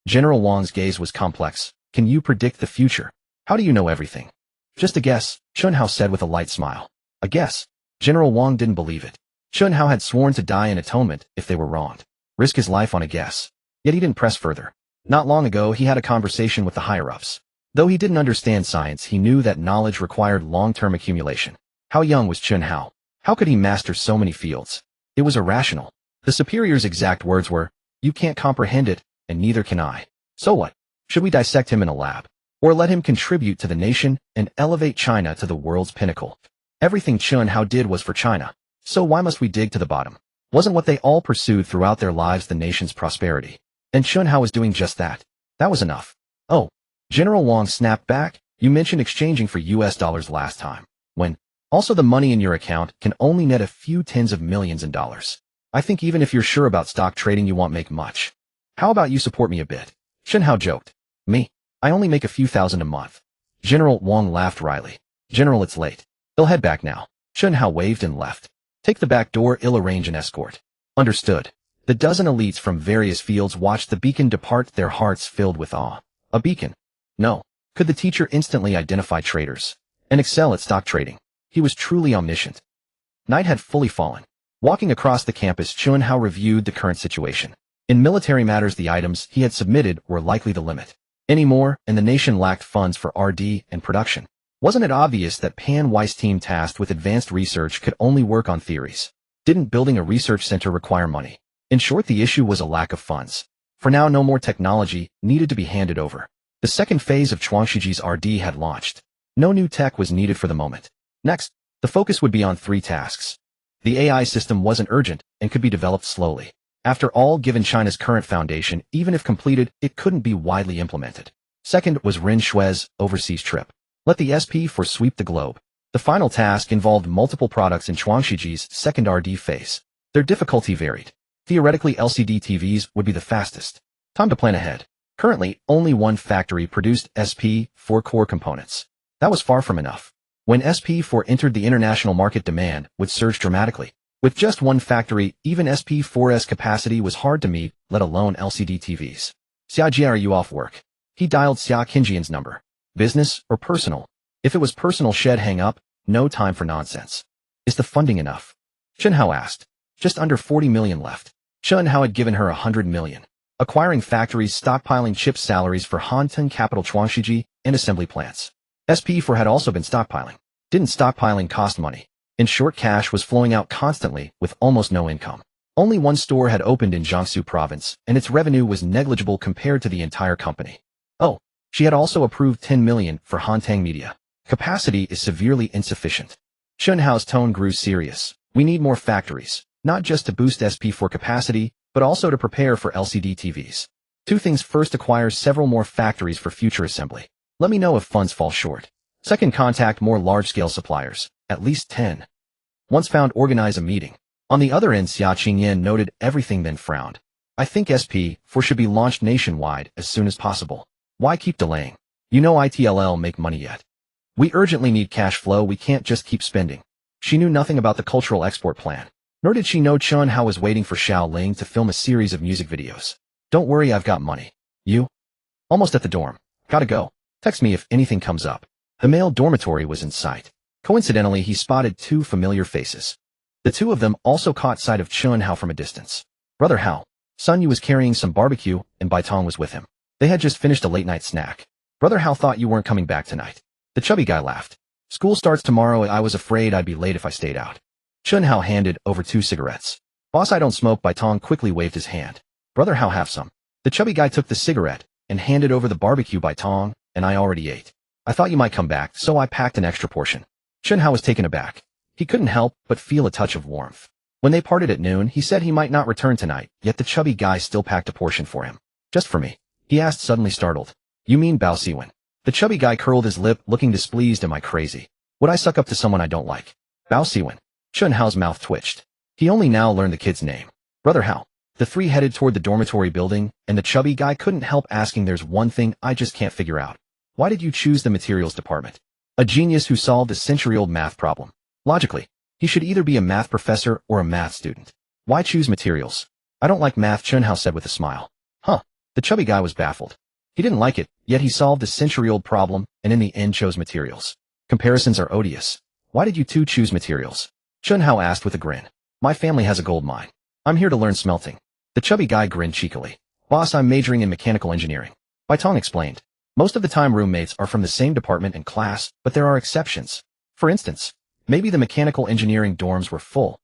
[SPEAKER 1] General Wang's gaze was complex. Can you predict the future? How do you know everything? Just a guess, Chen Hao said with a light smile. A guess? General Wang didn't believe it. Chen Hao had sworn to die in atonement if they were wronged. Risk his life on a guess. Yet he didn't press further. Not long ago, he had a conversation with the higher-ups. Though he didn't understand science, he knew that knowledge required long-term accumulation. How young was Chen Hao? How could he master so many fields? It was irrational. The superior's exact words were, you can't comprehend it, and neither can I. So what? Should we dissect him in a lab? Or let him contribute to the nation and elevate China to the world's pinnacle? Everything Chen Hao did was for China. So why must we dig to the bottom? Wasn't what they all pursued throughout their lives the nation's prosperity? And Chen Hao was doing just that. That was enough. Oh. General Wang snapped back. You mentioned exchanging for US dollars last time. When? Also, the money in your account can only net a few tens of millions in dollars. I think even if you're sure about stock trading, you won't make much. How about you support me a bit? Chen Hao joked. Me? I only make a few thousand a month. General Wang laughed wryly. General, it's late. They'll head back now. Chen Hao waved and left. Take the back door, I'll arrange an escort. Understood. The dozen elites from various fields watched the beacon depart, their hearts filled with awe. A beacon? No. Could the teacher instantly identify traders and excel at stock trading? He was truly omniscient. Night had fully fallen. Walking across the campus, Chen Hao reviewed the current situation. In military matters, the items he had submitted were likely the limit. Anymore, and the nation lacked funds for RD and production. Wasn't it obvious that Pan Wei's team tasked with advanced research could only work on theories? Didn't building a research center require money? In short, the issue was a lack of funds. For now, no more technology needed to be handed over. The second phase of Chuangshiji's RD had launched. No new tech was needed for the moment. Next, the focus would be on 3 tasks. The AI system wasn't urgent and could be developed slowly. After all, given China's current foundation, even if completed, it couldn't be widely implemented. Second was Ren Xue's overseas trip. Let the SP4 sweep the globe. The final task involved multiple products in Chuangshiji's second RD phase. Their difficulty varied. Theoretically, LCD TVs would be the fastest. Time to plan ahead. Currently, only one factory produced SP4 core components. That was far from enough. When SP4 entered the international market, demand would surge dramatically. With just one factory, even SP4's capacity was hard to meet, let alone LCD TVs. Xia, are you off work? He dialed Xia Qingjian's number. Business or personal? If it was personal, shed hang up. No time for nonsense. Is the funding enough? Chen Hao asked. Just under 40 million left. Chen Hao had given her 100 million. acquiring factories, stockpiling chips, salaries for Hanten Capital Chuangshiji, and assembly plants. SP4 had also been stockpiling. Didn't stockpiling cost money? In short, cash was flowing out constantly with almost no income. Only one store had opened in Jiangsu province, and its revenue was negligible compared to the entire company. Oh, she had also approved 10 million for Hantang Media. Capacity is severely insufficient. Chen Hao's tone grew serious. We need more factories, not just to boost SP4 capacity, but also to prepare for LCD TVs. Two things: first, acquire several more factories for future assembly. Let me know if funds fall short. Second, contact more large-scale suppliers, at least 10. Once found, organize a meeting. On the other end, Xia Qingyan noted everything, then frowned. I think SP4 should be launched nationwide as soon as possible. Why keep delaying? You know ITLL make money yet. We urgently need cash flow, we can't just keep spending. She knew nothing about the cultural export plan. Nor did she know Chen Hao was waiting for Xiao Ling to film a series of music videos. Don't worry, I've got money. You? Almost at the dorm. Gotta go. Text me if anything comes up. The male dormitory was in sight. Coincidentally, he spotted two familiar faces. The two of them also caught sight of Chen Hao from a distance. Brother Hao. Sun Yu was carrying some barbecue, and Bai Tong was with him. They had just finished a late-night snack. Brother Hao thought you weren't coming back tonight. The chubby guy laughed. School starts tomorrow, I was afraid I'd be late if I stayed out. Chen Hao handed over 2 cigarettes. Boss, I don't smoke. Bai Tong quickly waved his hand. Brother Hao, have some. The chubby guy took the cigarette and handed over the barbecue. Bai Tong, and I already ate. I thought you might come back, so I packed an extra portion. Chen Hao was taken aback. He couldn't help but feel a touch of warmth. When they parted at noon, he said he might not return tonight, yet the chubby guy still packed a portion for him. Just for me? He asked, suddenly startled. You mean Bao Siwen? The chubby guy curled his lip, looking displeased. Am I crazy? Would I suck up to someone I don't like? Bao Siwen. Chen Hao's mouth twitched. He only now learned the kid's name. Brother Hao. The three headed toward the dormitory building, and the chubby guy couldn't help asking, there's one thing I just can't figure out. Why did you choose the materials department? A genius who solved a century-old math problem. Logically, he should either be a math professor or a math student. Why choose materials? I don't like math, Chen Hao said with a smile. Huh. The chubby guy was baffled. He didn't like it, yet he solved a century-old problem, and in the end chose materials. Comparisons are odious. Why did you two choose materials? Chen Hao asked with a grin. My family has a gold mine. I'm here to learn smelting. The chubby guy grinned cheekily. Boss, I'm majoring in mechanical engineering. Bai Tong explained. Most of the time roommates are from the same department and class, but there are exceptions. For instance, maybe the mechanical engineering dorms were full,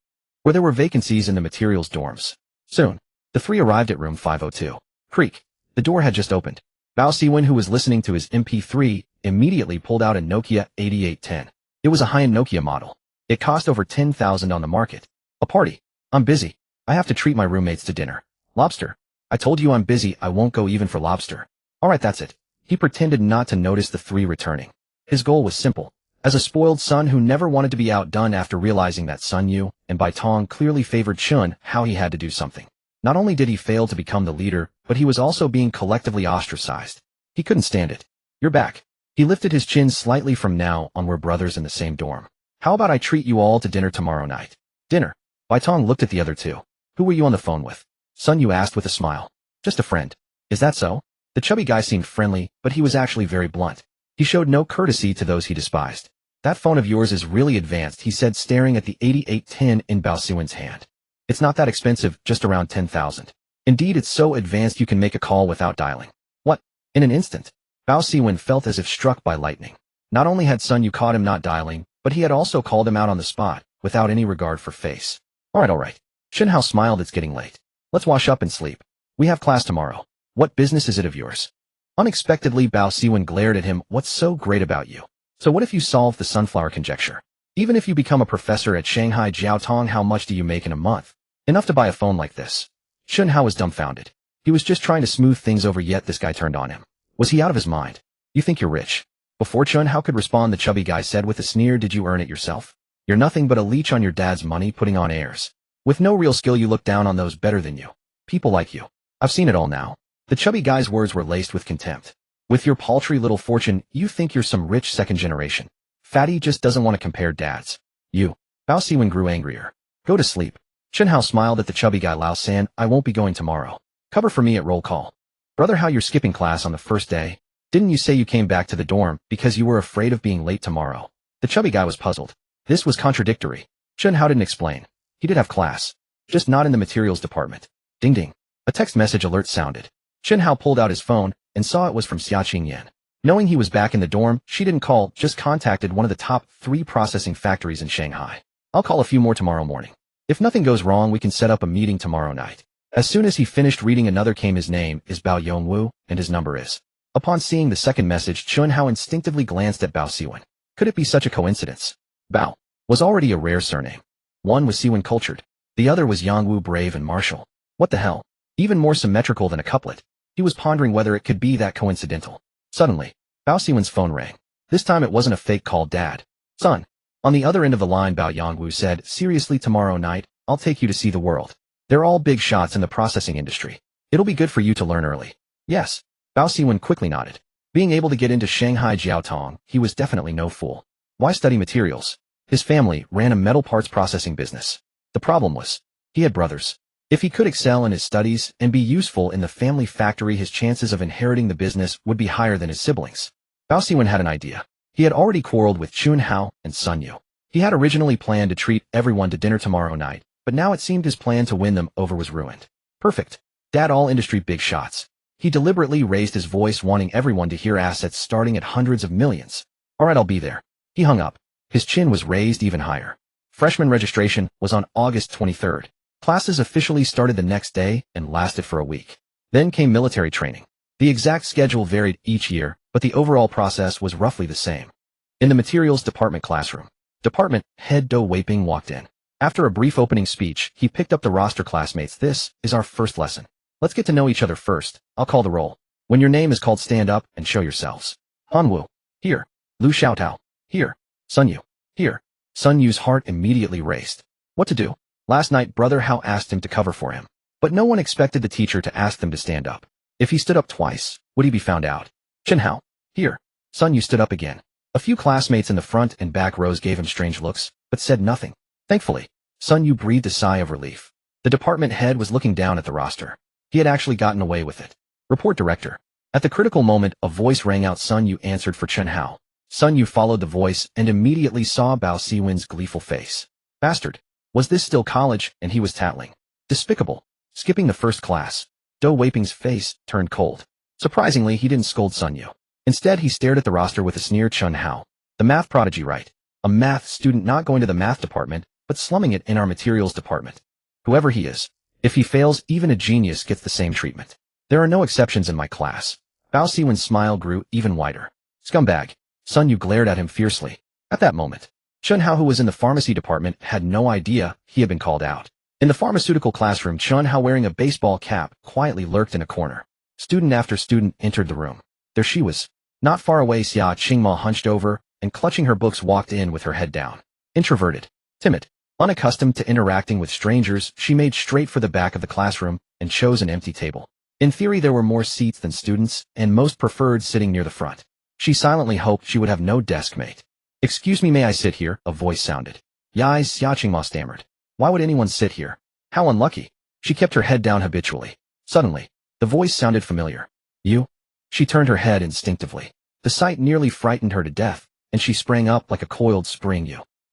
[SPEAKER 1] or there were vacancies in the materials dorms. Soon, the three arrived at room 502. Creak. The door had just opened. Bao Siwen, who was listening to his MP3, immediately pulled out a Nokia 8810. It was a high-end Nokia model. It cost over 10,000 on the market. A party. I'm busy. I have to treat my roommates to dinner. Lobster. I told you I'm busy, I won't go even for lobster. Alright, that's it. He pretended not to notice the three returning. His goal was simple. As a spoiled son who never wanted to be outdone, after realizing that Sun Yu and Bai Tong clearly favored Chen Hao, he had to do something. Not only did he fail to become the leader, but he was also being collectively ostracized. He couldn't stand it. You're back. He lifted his chin slightly. From now on, we're brothers in the same dorm. How about I treat you all to dinner tomorrow night? Dinner? Bai Tong looked at the other two. Who were you on the phone with? Sun Yu asked with a smile. Just a friend. Is that so? The chubby guy seemed friendly, but he was actually very blunt. He showed no courtesy to those he despised. That phone of yours is really advanced, he said, staring at the 8810 in Bao Siwen's hand. It's not that expensive, just around 10,000. Indeed, it's so advanced you can make a call without dialing. What? In an instant. Bao Siwen felt as if struck by lightning. Not only had Sun Yu caught him not dialing, but he had also called him out on the spot, without any regard for face. Alright. Chen Hao smiled. It's getting late. Let's wash up and sleep. We have class tomorrow. What business is it of yours? Unexpectedly, Bao Siwen glared at him. What's so great about you? So what if you solve the sunflower conjecture? Even if you become a professor at Shanghai Jiaotong, how much do you make in a month? Enough to buy a phone like this. Chen Hao was dumbfounded. He was just trying to smooth things over, yet this guy turned on him. Was he out of his mind? You think you're rich? Before Chen Hao could respond, the chubby guy said with a sneer, did you earn it yourself? You're nothing but a leech on your dad's money, putting on airs. With no real skill, you look down on those better than you. People like you. I've seen it all now. The chubby guy's words were laced with contempt. With your paltry little fortune, you think you're some rich second generation. Fatty just doesn't want to compare dads. You. Bao Siwen grew angrier. Go to sleep. Chen Hao smiled at the chubby guy. Lao San, I won't be going tomorrow. Cover for me at roll call. Brother Hao, you're skipping class on the first day. Didn't you say you came back to the dorm because you were afraid of being late tomorrow? The chubby guy was puzzled. This was contradictory. Chen Hao didn't explain. He did have class. Just not in the materials department. Ding ding. A text message alert sounded. Chen Hao pulled out his phone and saw it was from Xia Yan. Knowing he was back in the dorm, she didn't call, just contacted one of the top 3 processing factories in Shanghai. I'll call a few more tomorrow morning. If nothing goes wrong, we can set up a meeting tomorrow night. As soon as he finished reading, another came. His name is Bao Yongwu, and his number is. Upon seeing the second message, Chen Hao instinctively glanced at Bao Siwen. Could it be such a coincidence? Bao was already a rare surname. One was Siwen cultured. The other was Yongwu brave and martial. What the hell? Even more symmetrical than a couplet. He was pondering whether it could be that coincidental. Suddenly, Bao Siwen's phone rang. This time it wasn't a fake call. Dad. Son. On the other end of the line, Bao Yongwu said, seriously, tomorrow night, I'll take you to see the world. They're all big shots in the processing industry. It'll be good for you to learn early. Yes. Bao Siwen quickly nodded. Being able to get into Shanghai Jiaotong, he was definitely no fool. Why study materials? His family ran a metal parts processing business. The problem was, he had brothers. If he could excel in his studies and be useful in the family factory, his chances of inheriting the business would be higher than his siblings. Bao Siwen had an idea. He had already quarreled with Chen Hao and Sun Yu. He had originally planned to treat everyone to dinner tomorrow night, but now it seemed his plan to win them over was ruined. Perfect. Dad, all industry big shots. He deliberately raised his voice, wanting everyone to hear. Assets starting at hundreds of millions. All right, I'll be there. He hung up. His chin was raised even higher. Freshman registration was on August 23rd. Classes officially started the next day and lasted for a week. Then came military training. The exact schedule varied each year, but the overall process was roughly the same. In the materials department classroom, department head Do Weiping walked in. After a brief opening speech, he picked up the roster. Classmates, this is our first lesson. Let's get to know each other first. I'll call the roll. When your name is called, stand up and show yourselves. Hanwu. Here. Lu Xiaotao. Here. Sun Yu. Here. Sun Yu's heart immediately raced. What to do? Last night, Brother Hao asked him to cover for him. But no one expected the teacher to ask them to stand up. If he stood up twice, would he be found out? Chen Hao. Here. Sun Yu stood up again. A few classmates in the front and back rows gave him strange looks, but said nothing. Thankfully, Sun Yu breathed a sigh of relief. The department head was looking down at the roster. He had actually gotten away with it. Report, director. At the critical moment, a voice rang out. Sun Yu answered for Chen Hao. Sun Yu followed the voice and immediately saw Bao Siwen's gleeful face. Bastard. Was this still college? And he was tattling. Despicable. Skipping the first class. Do Weiping's face turned cold. Surprisingly, he didn't scold Sun Yu. Instead, he stared at the roster with a sneer. Chen Hao. The math prodigy, right? A math student not going to the math department, but slumming it in our materials department. Whoever he is. If he fails, even a genius gets the same treatment. There are no exceptions in my class. Bao Siwen's smile grew even wider. Scumbag. Sun Yu glared at him fiercely. At that moment, Chen Hao, who was in the pharmacy department, had no idea he had been called out. In the pharmaceutical classroom, Chen Hao, wearing a baseball cap, quietly lurked in a corner. Student after student entered the room. There she was. Not far away, Xia Qingma, hunched over and clutching her books, walked in with her head down. Introverted, timid, unaccustomed to interacting with strangers, she made straight for the back of the classroom and chose an empty table. In theory, there were more seats than students, and most preferred sitting near the front. She silently hoped she would have no desk mate. Excuse me, may I sit here? A voice sounded. Yai, Xia Qingma stammered. Why would anyone sit here? How unlucky. She kept her head down habitually. Suddenly, the voice sounded familiar. You? She turned her head instinctively. The sight nearly frightened her to death, and she sprang up like a coiled spring.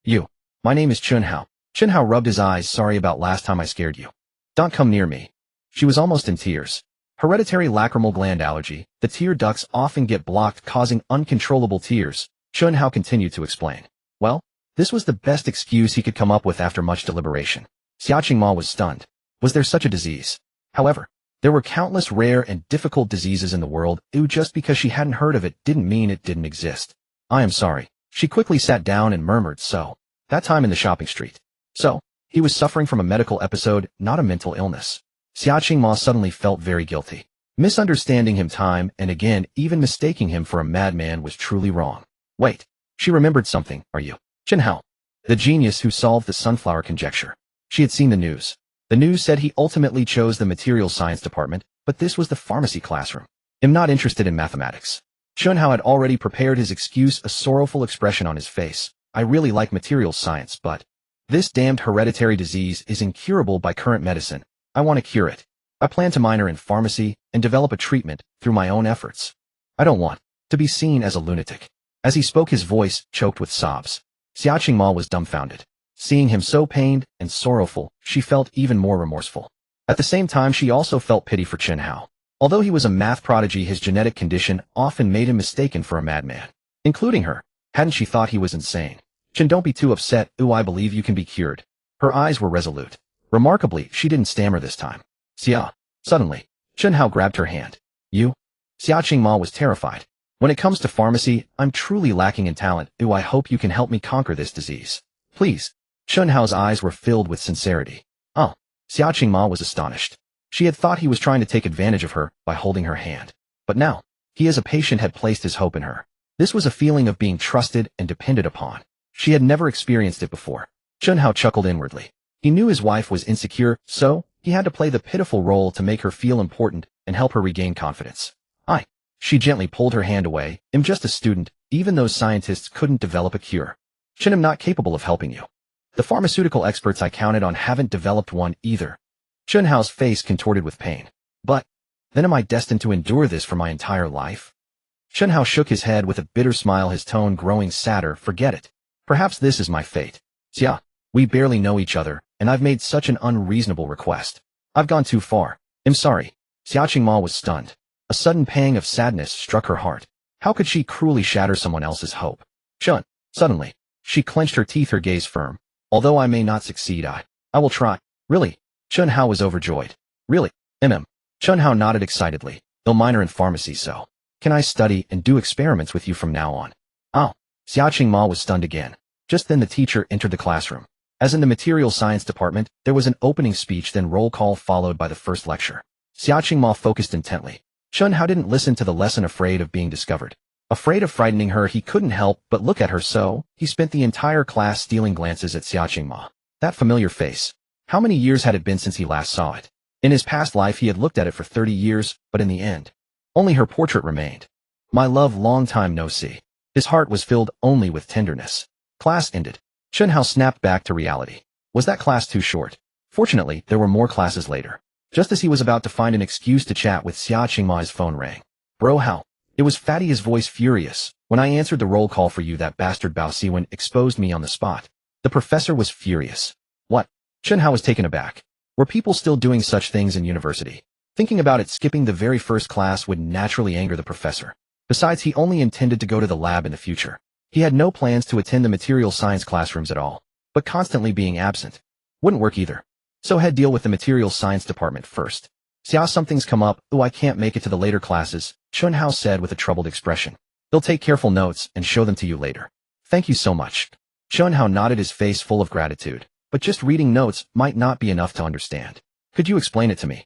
[SPEAKER 1] You. My name is Chen Hao. Chen Hao rubbed his eyes. Sorry about last time I scared you. Don't come near me. She was almost in tears. Hereditary lacrimal gland allergy. The tear ducts often get blocked, causing uncontrollable tears. Chen Hao continued to explain. Well, this was the best excuse he could come up with after much deliberation. Xia Qingma was stunned. Was there such a disease? However, there were countless rare and difficult diseases in the world. Just because she hadn't heard of it didn't mean it didn't exist. I am sorry. She quickly sat down and murmured, so. That time in the shopping street. So, he was suffering from a medical episode, not a mental illness. Xia Qingma suddenly felt very guilty. Misunderstanding him time and again, even mistaking him for a madman, was truly wrong. Wait. She remembered something. Are you Chen Hao, the genius who solved the sunflower conjecture? She had seen the news. The news said he ultimately chose the materials science department, but this was the pharmacy classroom. I'm not interested in mathematics. Chen Hao had already prepared his excuse, a sorrowful expression on his face. I really like materials science, but this damned hereditary disease is incurable by current medicine. I want to cure it. I plan to minor in pharmacy and develop a treatment through my own efforts. I don't want to be seen as a lunatic. As he spoke, his voice choked with sobs. Xia Qingma was dumbfounded. Seeing him so pained and sorrowful, she felt even more remorseful. At the same time, she also felt pity for Chen Hao. Although he was a math prodigy, his genetic condition often made him mistaken for a madman. Including her. Hadn't she thought he was insane? Chen, don't be too upset. Ooh, I believe you can be cured. Her eyes were resolute. Remarkably, she didn't stammer this time. Xia. Suddenly, Chen Hao grabbed her hand. You? Xia Qingma was terrified. When it comes to pharmacy, I'm truly lacking in talent. Ooh, I hope you can help me conquer this disease. Please. Chen Hao's eyes were filled with sincerity. Oh. Xia Qingma was astonished. She had thought he was trying to take advantage of her by holding her hand. But now, he as a patient had placed his hope in her. This was a feeling of being trusted and depended upon. She had never experienced it before. Chen Hao chuckled inwardly. He knew his wife was insecure, so he had to play the pitiful role to make her feel important and help her regain confidence. She gently pulled her hand away. I'm just a student. Even those scientists couldn't develop a cure. Chen, I'm not capable of helping you. The pharmaceutical experts I counted on haven't developed one either. Chen Hao's face contorted with pain. But, then am I destined to endure this for my entire life? Chen Hao shook his head with a bitter smile, his tone growing sadder. Forget it. Perhaps this is my fate. Xia, we barely know each other, and I've made such an unreasonable request. I've gone too far. I'm sorry. Xia Qingma was stunned. A sudden pang of sadness struck her heart. How could she cruelly shatter someone else's hope? Chen. Suddenly, she clenched her teeth, her gaze firm. Although I may not succeed, I will try. Really? Chen Hao was overjoyed. Really? Chen Hao nodded excitedly. I'll minor in pharmacy, so can I study and do experiments with you from now on? Oh. Xia Qingma was stunned again. Just then the teacher entered the classroom. As in the material science department, there was an opening speech, then roll call followed by the first lecture. Xia Qingma focused intently. Chen Hao didn't listen to the lesson, afraid of being discovered. Afraid of frightening her, he couldn't help but look at her, so he spent the entire class stealing glances at Xia Qingma. That familiar face. How many years had it been since he last saw it? In his past life he had looked at it for 30 years, but in the end, only her portrait remained. My love, long time no see. His heart was filled only with tenderness. Class ended. Chen Hao snapped back to reality. Was that class too short? Fortunately, there were more classes later. Just as he was about to find an excuse to chat with Xia Qingma, his phone rang. Bro, how? It was Fatty, his voice furious. When I answered the roll call for you, that bastard Bao Siwen exposed me on the spot. The professor was furious. What? Chen Hao was taken aback. Were people still doing such things in university? Thinking about it, skipping the very first class would naturally anger the professor. Besides, he only intended to go to the lab in the future. He had no plans to attend the material science classrooms at all. But constantly being absent wouldn't work either. So head deal with the material science department first. Xia, something's come up. Ooh, I can't make it to the later classes, Chen Hao said with a troubled expression. They'll take careful notes and show them to you later. Thank you so much. Chen Hao nodded, his face full of gratitude. But just reading notes might not be enough to understand. Could you explain it to me?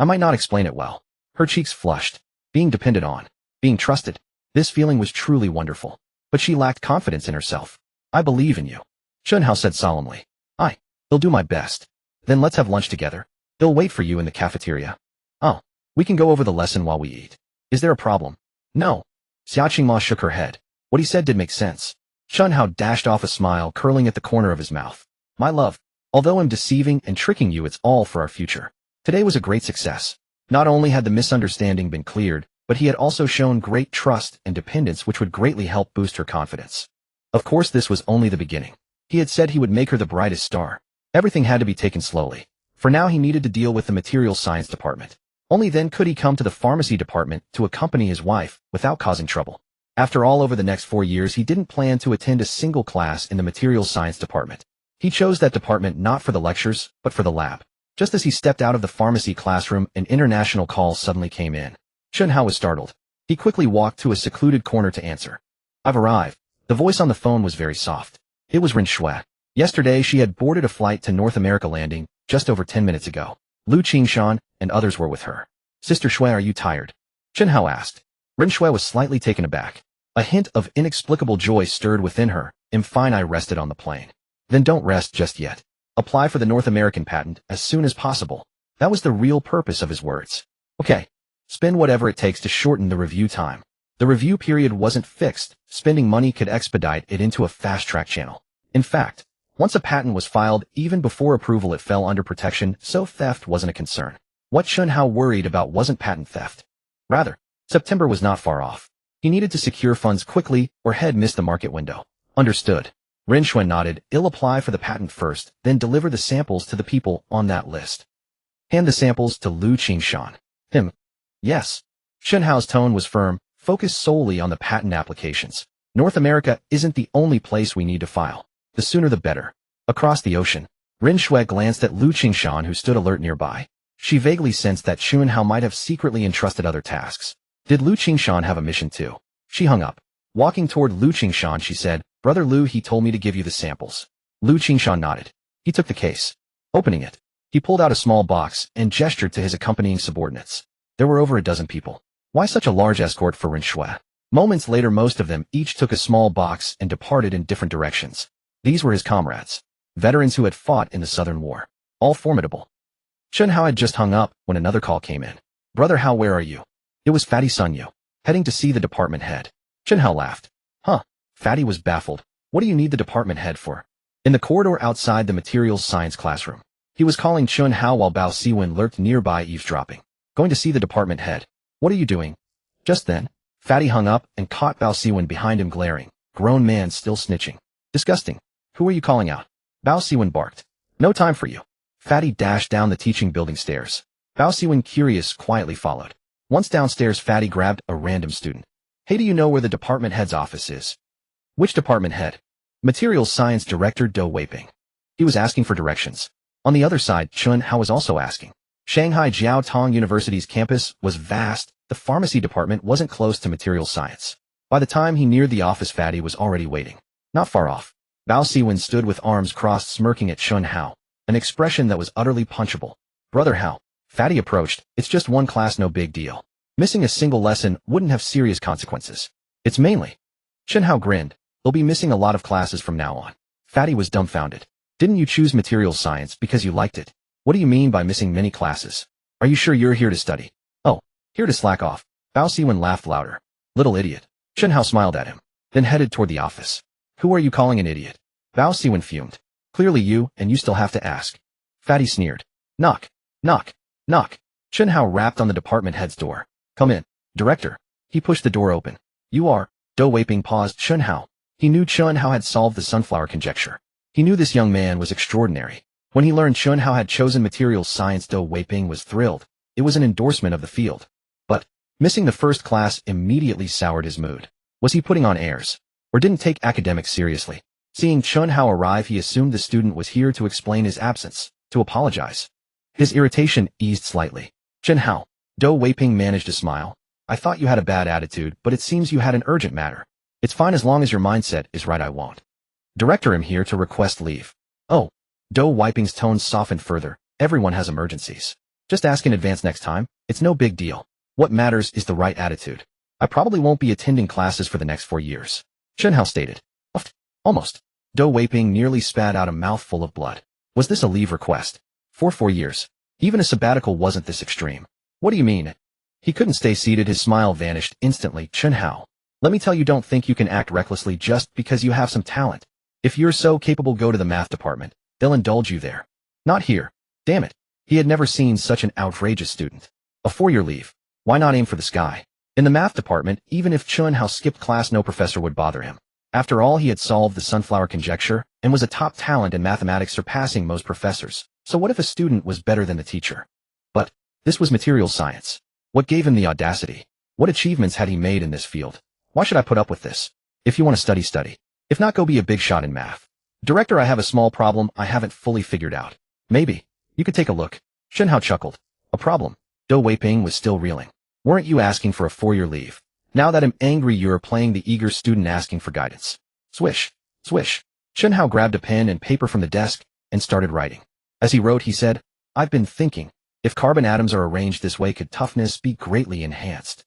[SPEAKER 1] I might not explain it well. Her cheeks flushed. Being depended on. Being trusted. This feeling was truly wonderful. But she lacked confidence in herself. I believe in you, Chen Hao said solemnly. I'll do my best. Then let's have lunch together. They'll wait for you in the cafeteria. Oh, we can go over the lesson while we eat. Is there a problem? No. Xia Qingma shook her head. What he said did make sense. Chen Hao dashed off a smile curling at the corner of his mouth. My love, although I'm deceiving and tricking you, it's all for our future. Today was a great success. Not only had the misunderstanding been cleared, but he had also shown great trust and dependence, which would greatly help boost her confidence. Of course, this was only the beginning. He had said he would make her the brightest star. Everything had to be taken slowly. For now, he needed to deal with the material science department. Only then could he come to the pharmacy department to accompany his wife without causing trouble. After all, over the next 4 years, he didn't plan to attend a single class in the material science department. He chose that department not for the lectures, but for the lab. Just as he stepped out of the pharmacy classroom, an international call suddenly came in. Chen Hao was startled. He quickly walked to a secluded corner to answer. I've arrived. The voice on the phone was very soft. It was Ren Shui. Yesterday, she had boarded a flight to North America, landing just over 10 minutes ago. Lu Qingshan and others were with her. Sister Shui, are you tired? Chen Hao asked. Ren Shui was slightly taken aback. A hint of inexplicable joy stirred within her. I'm fine, I rested on the plane. Then don't rest just yet. Apply for the North American patent as soon as possible. That was the real purpose of his words. Okay. Spend whatever it takes to shorten the review time. The review period wasn't fixed. Spending money could expedite it into a fast-track channel. In fact, once a patent was filed, even before approval it fell under protection, so theft wasn't a concern. What Chen Hao worried about wasn't patent theft. Rather, September was not far off. He needed to secure funds quickly or had missed the market window. Understood. Ren Shui nodded. I'll apply for the patent first, then deliver the samples to the people on that list. Hand the samples to Lu Qingshan. Him. Yes. Chen Hao's tone was firm, focused solely on the patent applications. North America isn't the only place we need to file. The sooner the better. Across the ocean, Rin Shui glanced at Lu Qingshan, who stood alert nearby. She vaguely sensed that Chen Hao might have secretly entrusted other tasks. Did Lu Qingshan have a mission too? She hung up. Walking toward Lu Qingshan, she said, "Brother Lu, he told me to give you the samples." Lu Qingshan nodded. He took the case. Opening it, he pulled out a small box and gestured to his accompanying subordinates. There were over a dozen people. Why such a large escort for Rin Shui? Moments later, most of them each took a small box and departed in different directions. These were his comrades, veterans who had fought in the Southern War, all formidable. Chen Hao had just hung up when another call came in. "Brother Hao, where are you?" It was Fatty Sun Yu, heading to see the department head. Chen Hao laughed. "Huh." Fatty was baffled. "What do you need the department head for?" In the corridor outside the materials science classroom, he was calling Chen Hao while Bao Siwen lurked nearby eavesdropping. "Going to see the department head. What are you doing?" Just then, Fatty hung up and caught Bao Siwen behind him glaring. Grown man still snitching. Disgusting. "Who are you calling out?" Bao Siwen barked. "No time for you." Fatty dashed down the teaching building stairs. Bao Siwen, curious, quietly followed. Once downstairs, Fatty grabbed a random student. "Hey, do you know where the department head's office is?" "Which department head?" "Materials Science Director Do Weiping." He was asking for directions. On the other side, Chen Hao was also asking. Shanghai Jiao Tong University's campus was vast. The pharmacy department wasn't close to materials science. By the time he neared the office, Fatty was already waiting. Not far off, Bao Siwen stood with arms crossed, smirking at Chen Hao, an expression that was utterly punchable. "Brother Hao." Fatty approached. "It's just one class, no big deal. Missing a single lesson wouldn't have serious consequences. It's mainly." Chen Hao grinned. "They'll be missing a lot of classes from now on." Fatty was dumbfounded. "Didn't you choose materials science because you liked it? What do you mean by missing many classes? Are you sure you're here to study?" "Oh, here to slack off." Bao Siwen laughed louder. "Little idiot." Chen Hao smiled at him, then headed toward the office. "Who are you calling an idiot?" Bao Siwen fumed. "Clearly you, and you still have to ask." Fatty sneered. "Knock. Knock. Knock." Chen Hao rapped on the department head's door. "Come in, Director." He pushed the door open. "You are..." Do Weiping paused. Chen Hao. He knew Chen Hao had solved the sunflower conjecture. He knew this young man was extraordinary. When he learned Chen Hao had chosen materials science, Do Weiping was thrilled. It was an endorsement of the field. But missing the first class immediately soured his mood. Was he putting on airs? Or didn't take academics seriously? Seeing Chen Hao arrive, he assumed the student was here to explain his absence, to apologize. His irritation eased slightly. "Chen Hao." Do Weiping managed to smile. "I thought you had a bad attitude, but it seems you had an urgent matter. It's fine as long as your mindset is right. I won't. Director, I'm here to request leave." "Oh." Do Weiping's tone softened further. "Everyone has emergencies. Just ask in advance next time. It's no big deal. What matters is the right attitude. I probably won't be attending classes for the next 4 years." Chen Hao stated. "Almost." Do Weiping nearly spat out a mouthful of blood. Was this a leave request? For 4 years. Even a sabbatical wasn't this extreme. "What do you mean?" He couldn't stay seated. His smile vanished instantly. "Chen Hao, let me tell you, don't think you can act recklessly just because you have some talent. If you're so capable, go to the math department. They'll indulge you there. Not here." Damn it. He had never seen such an outrageous student. A 4-year leave. Why not aim for the sky? In the math department, even if Chen Hao skipped class, no professor would bother him. After all, he had solved the sunflower conjecture and was a top talent in mathematics, surpassing most professors. So what if a student was better than the teacher? But this was materials science. What gave him the audacity? What achievements had he made in this field? Why should I put up with this? If you want to study, study. If not, go be a big shot in math. Director, I have a small problem I haven't fully figured out. Maybe you could take a look. Chen Hao chuckled. A problem? Do Weiping was still reeling. Weren't you asking for a 4-year leave? Now that I'm angry, you're playing the eager student asking for guidance. Swish. Swish. Chen Hao grabbed a pen and paper from the desk and started writing. As he wrote, he said, "I've been thinking, if carbon atoms are arranged this way, could toughness be greatly enhanced?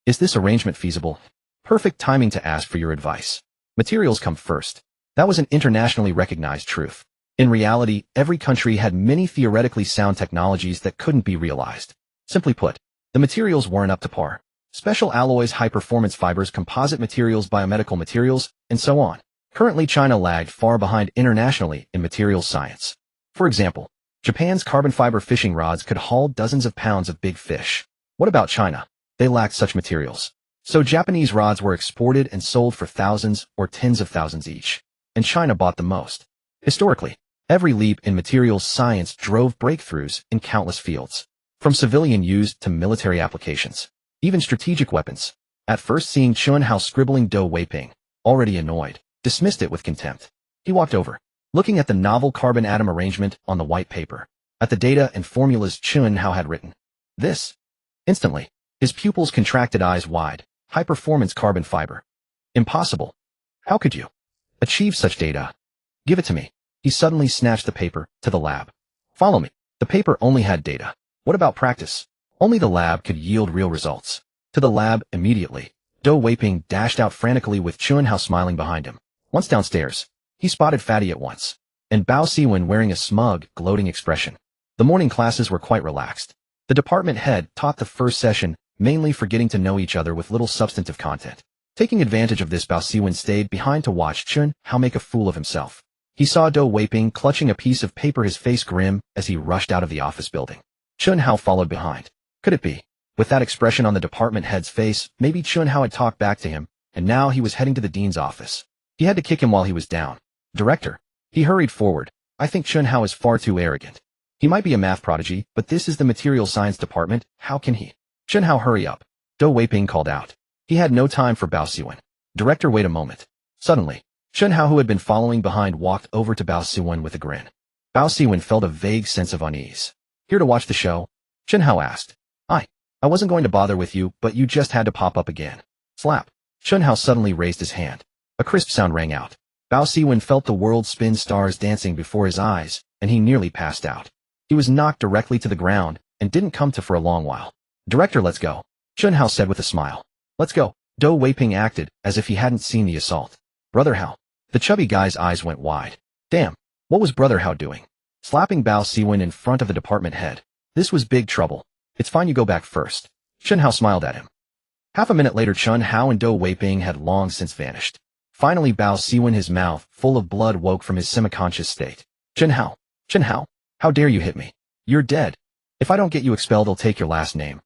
[SPEAKER 1] Is this arrangement feasible? Perfect timing to ask for your advice. Materials come first." That was an internationally recognized truth. In reality, every country had many theoretically sound technologies that couldn't be realized. Simply put, the materials weren't up to par. Special alloys, high-performance fibers, composite materials, biomedical materials, and so on. Currently, China lagged far behind internationally in materials science. For example, Japan's carbon fiber fishing rods could haul dozens of pounds of big fish. What about China? They lacked such materials. So Japanese rods were exported and sold for thousands or tens of thousands each. And China bought the most. Historically, Every leap in materials science drove breakthroughs in countless fields, from civilian use to military applications, even strategic weapons. At first, seeing Chen Hao scribbling Dou Weiping, already annoyed, dismissed it with contempt. He walked over, looking at the novel carbon atom arrangement on the white paper, at the data and formulas Chen Hao had written. This. Instantly, his pupils contracted, eyes wide. High-performance carbon fiber. Impossible. How could you achieve such data? Give it to me. He suddenly snatched the paper to the lab. Follow me. The paper only had data. What about practice? Only the lab could yield real results. To the lab immediately. Dou Weiping dashed out frantically with Chen Hao smiling behind him. Once downstairs, he spotted Fatty at once, and Bao Siwen wearing a smug, gloating expression. The morning classes were quite relaxed. The department head taught the first session, mainly for getting to know each other with little substantive content. Taking advantage of this, Bao Siwen stayed behind to watch Chen Hao make a fool of himself. He saw Dou Weiping clutching a piece of paper, his face grim, as he rushed out of the office building. Chen Hao followed behind. Could it be? With that expression on the department head's face, maybe Chen Hao had talked back to him, and now he was heading to the dean's office. He had to kick him while he was down. Director. He hurried forward. I think Chen Hao is far too arrogant. He might be a math prodigy, but this is the material science department. How can he? Chen Hao, hurry up. Dou Weiping called out. He had no time for Bao Siwen. Director, wait a moment. Suddenly, Chen Hao, who had been following behind, walked over to Bao Siwen with a grin. Bao Siwen felt a vague sense of unease. Here to watch the show? Chen Hao asked. I wasn't going to bother with you, but you just had to pop up again. Slap. Chen Hao suddenly raised his hand. A crisp sound rang out. Bao Siwen felt the world spin, stars dancing before his eyes, and he nearly passed out. He was knocked directly to the ground, and didn't come to for a long while. Director, let's go. Chen Hao said with a smile. Let's go. Dou Weiping acted as if he hadn't seen the assault. Brother Hao. The chubby guy's eyes went wide. Damn, what was Brother Hao doing? Slapping Bao Siwen in front of the department head. This was big trouble. It's fine, you go back first. Chen Hao smiled at him. Half a minute later, Chen Hao and Dou Weiping had long since vanished. Finally, Bao Siwen, his mouth full of blood, woke from his semi-conscious state. Chen Hao, how dare you hit me? You're dead. If I don't get you expelled, I'll take your last name.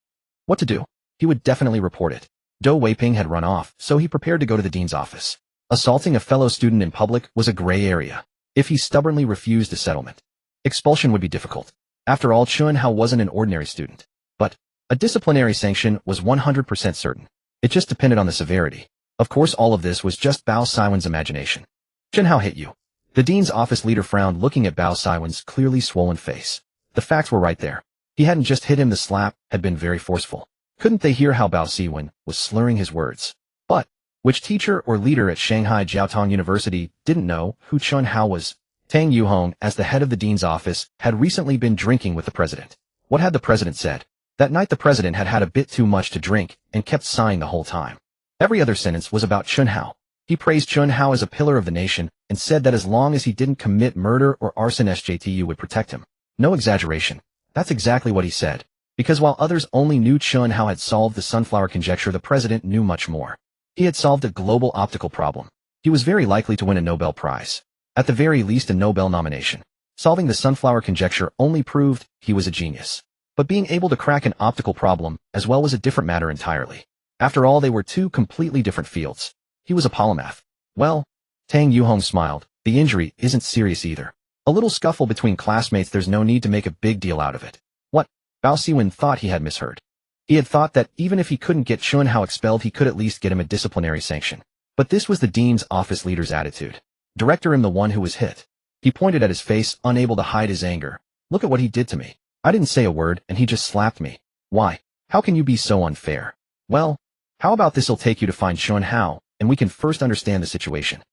[SPEAKER 1] What to do? He would definitely report it. Dou Weiping had run off, so he prepared to go to the dean's office. Assaulting a fellow student in public was a gray area. If he stubbornly refused a settlement, expulsion would be difficult. After all, Chen Hao wasn't an ordinary student. But a disciplinary sanction was 100% certain. It just depended on the severity. Of course, all of this was just Bao Siwen's imagination. Chen Hao hit you. The dean's office leader frowned, looking at Bao Siwen's clearly swollen face. The facts were right there. He hadn't just hit him, the slap had been very forceful. Couldn't they hear how Bao Siwen was slurring his words? But which teacher or leader at Shanghai Jiaotong University didn't know who Chen Hao was? Tang Yuhong, as the head of the dean's office, had recently been drinking with the president. What had the president said? That night the president had had a bit too much to drink and kept sighing the whole time. Every other sentence was about Chen Hao. He praised Chen Hao as a pillar of the nation and said that as long as he didn't commit murder or arson, SJTU would protect him. No exaggeration. That's exactly what he said. Because while others only knew Chen Hao had solved the sunflower conjecture, the president knew much more. He had solved a global optical problem. He was very likely to win a Nobel Prize. At the very least, a Nobel nomination. Solving the sunflower conjecture only proved he was a genius. But being able to crack an optical problem as well was a different matter entirely. After all, they were two completely different fields. He was a polymath. Well, Tang Yuhong smiled. The injury isn't serious either. A little scuffle between classmates, there's no need to make a big deal out of it. What? Bao Siwen thought he had misheard. He had thought that even if he couldn't get Chen Hao expelled, he could at least get him a disciplinary sanction. But this was the dean's office leader's attitude. Director, I'm the one who was hit. He pointed at his face, unable to hide his anger. Look at what he did to me. I didn't say a word, and he just slapped me. Why? How can you be so unfair? Well, how about this'll take you to find Chen Hao, and we can first understand the situation.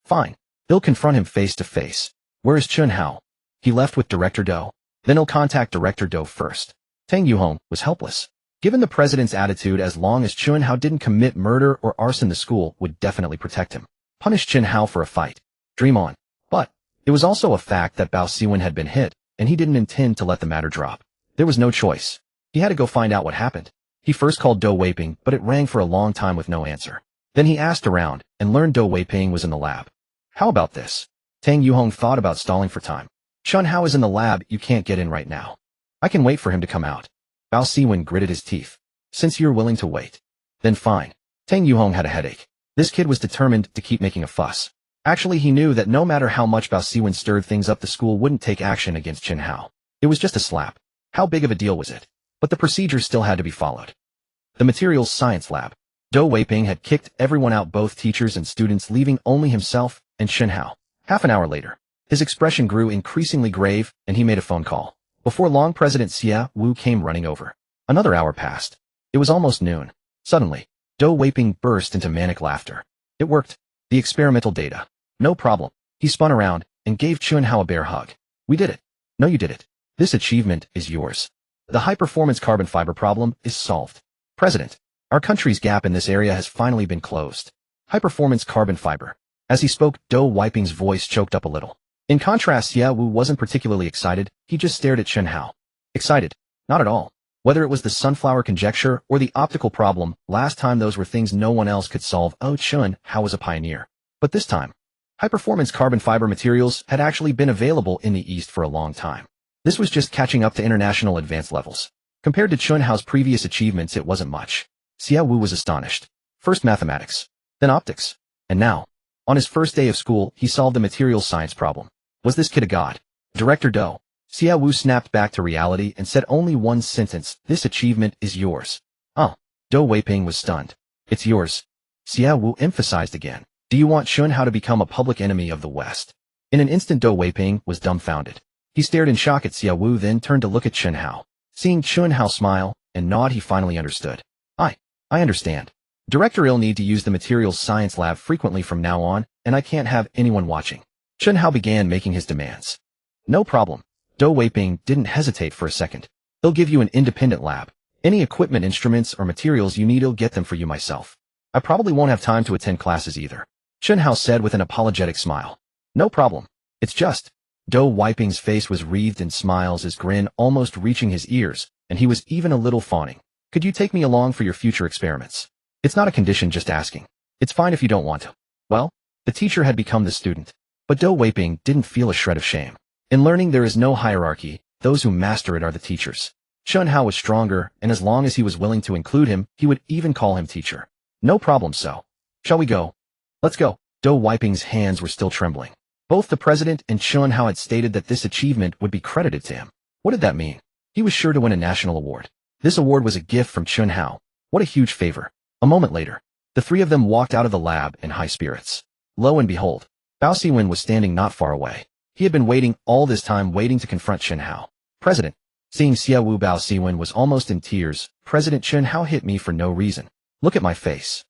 [SPEAKER 1] Fine. He'll confront him face to face. Where is Chen Hao? He left with Director Dou. Then he'll contact Director Dou first. Tang Yuhong was helpless. Given the president's attitude, as long as Chen Hao didn't commit murder or arson, the school would definitely protect him. Punish Chen Hao for a fight. Dream on. But it was also a fact that Bao Siwen had been hit, and he didn't intend to let the matter drop. There was no choice. He had to go find out what happened. He first called Dou Weiping, but it rang for a long time with no answer. Then he asked around, and learned Dou Weiping was in the lab. How about this? Tang Yuhong thought about stalling for time. Chen Hao is in the lab, you can't get in right now. I can wait for him to come out. Bao Siwen gritted his teeth. Since you're willing to wait, then fine. Tang Yuhong had a headache. This kid was determined to keep making a fuss. Actually, he knew that no matter how much Bao Siwen stirred things up, the school wouldn't take action against Chen Hao. It was just a slap. How big of a deal was it? But the procedure still had to be followed. The materials science lab. Dou Weiping had kicked everyone out, both teachers and students, leaving only himself and Chen Hao. Half an hour later, his expression grew increasingly grave, and he made a phone call. Before long, President Xia Wu came running over. Another hour passed. It was almost noon. Suddenly, Dou Weiping burst into manic laughter. It worked. The experimental data. No problem. He spun around and gave Chen Hao a bear hug. We did it. No, you did it. This achievement is yours. The high-performance carbon fiber problem is solved. President, our country's gap in this area has finally been closed. High-performance carbon fiber. As he spoke, Dou Weiping's voice choked up a little. In contrast, Xia Wu wasn't particularly excited. He just stared at Chen Hao. Excited? Not at all. Whether it was the sunflower conjecture or the optical problem, last time those were things no one else could solve. Oh, Chen Hao was a pioneer. But this time, high-performance carbon fiber materials had actually been available in the East for a long time. This was just catching up to international advanced levels. Compared to Chen Hao's previous achievements, it wasn't much. Xia Wu was astonished. First mathematics, then optics, and now, on his first day of school, he solved the materials science problem. Was this kid a god? Director Dou. Xia Wu snapped back to reality and said only one sentence: this achievement is yours. Oh. Dou Weiping was stunned. It's yours. Xia Wu emphasized again. Do you want Chen Hao to become a public enemy of the West? In an instant, Dou Weiping was dumbfounded. He stared in shock at Xia Wu, then turned to look at Chen Hao. Seeing Chen Hao smile and nod, he finally understood. I understand. Director, I'll need to use the materials science lab frequently from now on, and I can't have anyone watching. Chen Hao began making his demands. No problem. Dou Weiping didn't hesitate for a second. They'll give you an independent lab. Any equipment, instruments, or materials you need, I'll get them for you myself. I probably won't have time to attend classes either. Chen Hao said with an apologetic smile. No problem. It's just. Dou Weiping's face was wreathed in smiles, his grin almost reaching his ears, and he was even a little fawning. Could you take me along for your future experiments? It's not a condition, just asking. It's fine if you don't want to. Well, the teacher had become the student. But Dou Weiping didn't feel a shred of shame. In learning, there is no hierarchy. Those who master it are the teachers. Chen Hao was stronger, and as long as he was willing to include him, he would even call him teacher. No problem, so. Shall we go? Let's go. Dou Weiping's hands were still trembling. Both the president and Chen Hao had stated that this achievement would be credited to him. What did that mean? He was sure to win a national award. This award was a gift from Chen Hao. What a huge favor. A moment later, the three of them walked out of the lab in high spirits. Lo and behold, Bao Siwen was standing not far away. He had been waiting all this time, waiting to confront Chen Hao. President, seeing Xia Wu, Bao Siwen was almost in tears. President, Chen Hao hit me for no reason. Look at my face.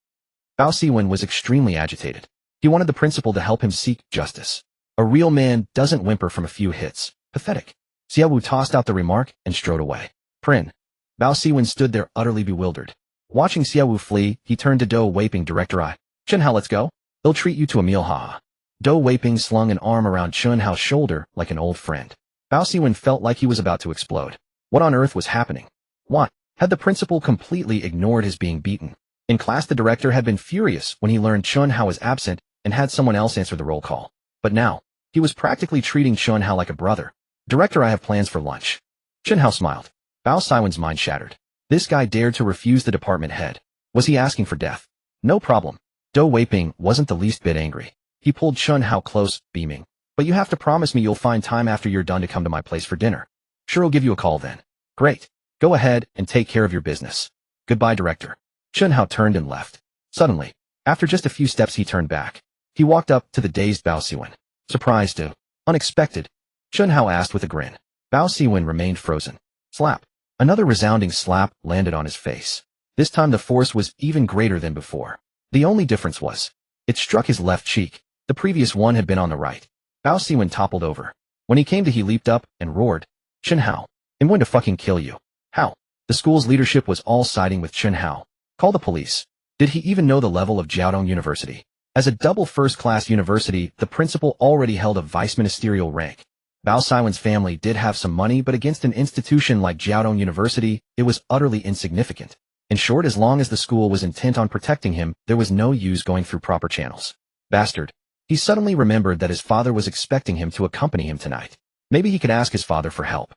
[SPEAKER 1] Bao Siwen was extremely agitated. He wanted the principal to help him seek justice. A real man doesn't whimper from a few hits. Pathetic. Xia Wu tossed out the remark and strode away. Prin. Bao Siwen stood there utterly bewildered. Watching Xia Wu flee, he turned to Dou Weiping. Director, Chen Hao, let's go. They'll treat you to a meal, haha. Dou Weiping slung an arm around Chen Hao's shoulder like an old friend. Bao Siwen felt like he was about to explode. What on earth was happening? What? Had the principal completely ignored his being beaten? In class, the director had been furious when he learned Chen Hao was absent and had someone else answer the roll call. But now, he was practically treating Chen Hao like a brother. Director, I have plans for lunch. Chen Hao smiled. Bao Siwen's mind shattered. This guy dared to refuse the department head. Was he asking for death? No problem. Dou Weiping wasn't the least bit angry. He pulled Chen Hao close, beaming. But you have to promise me you'll find time after you're done to come to my place for dinner. Sure, I'll give you a call then. Great. Go ahead and take care of your business. Goodbye, director. Chen Hao turned and left. Suddenly, after just a few steps, he turned back. He walked up to the dazed Bao Siwen. Surprised too. Unexpected? Chen Hao asked with a grin. Bao Siwen remained frozen. Slap. Another resounding slap landed on his face. This time the force was even greater than before. The only difference was, it struck his left cheek. The previous one had been on the right. Bao Siwen toppled over. When he came to, he leaped up and roared. Chen Hao, I'm going to fucking kill you. How? The school's leadership was all siding with Chen Hao. Call the police. Did he even know the level of Jiaodong University? As a double first-class university, the principal already held a vice-ministerial rank. Bao Siwen's family did have some money, but against an institution like Jiaodong University, it was utterly insignificant. In short, as long as the school was intent on protecting him, there was no use going through proper channels. Bastard. He suddenly remembered that his father was expecting him to accompany him tonight. Maybe he could ask his father for help.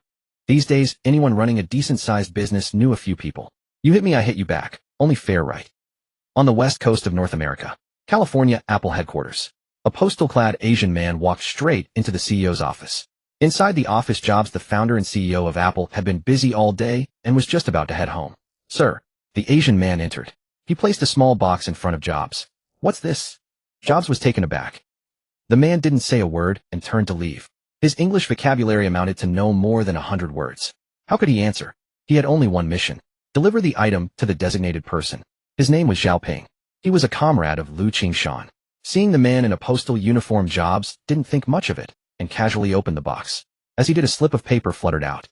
[SPEAKER 1] These days, anyone running a decent-sized business knew a few people. You hit me, I hit you back. Only fair, right? On the west coast of North America, California, Apple headquarters. A postal-clad Asian man walked straight into the CEO's office. Inside the office, Jobs, the founder and CEO of Apple, had been busy all day and was just about to head home. "Sir." The Asian man entered. He placed a small box in front of Jobs. "What's this?" Jobs was taken aback. The man didn't say a word and turned to leave. His English vocabulary amounted to no more than 100 words. How could he answer? He had only one mission: deliver the item to the designated person. His name was Xiaoping. He was a comrade of Lu Qingshan. Seeing the man in a postal uniform, Jobs didn't think much of it and casually opened the box. As he did, a slip of paper fluttered out.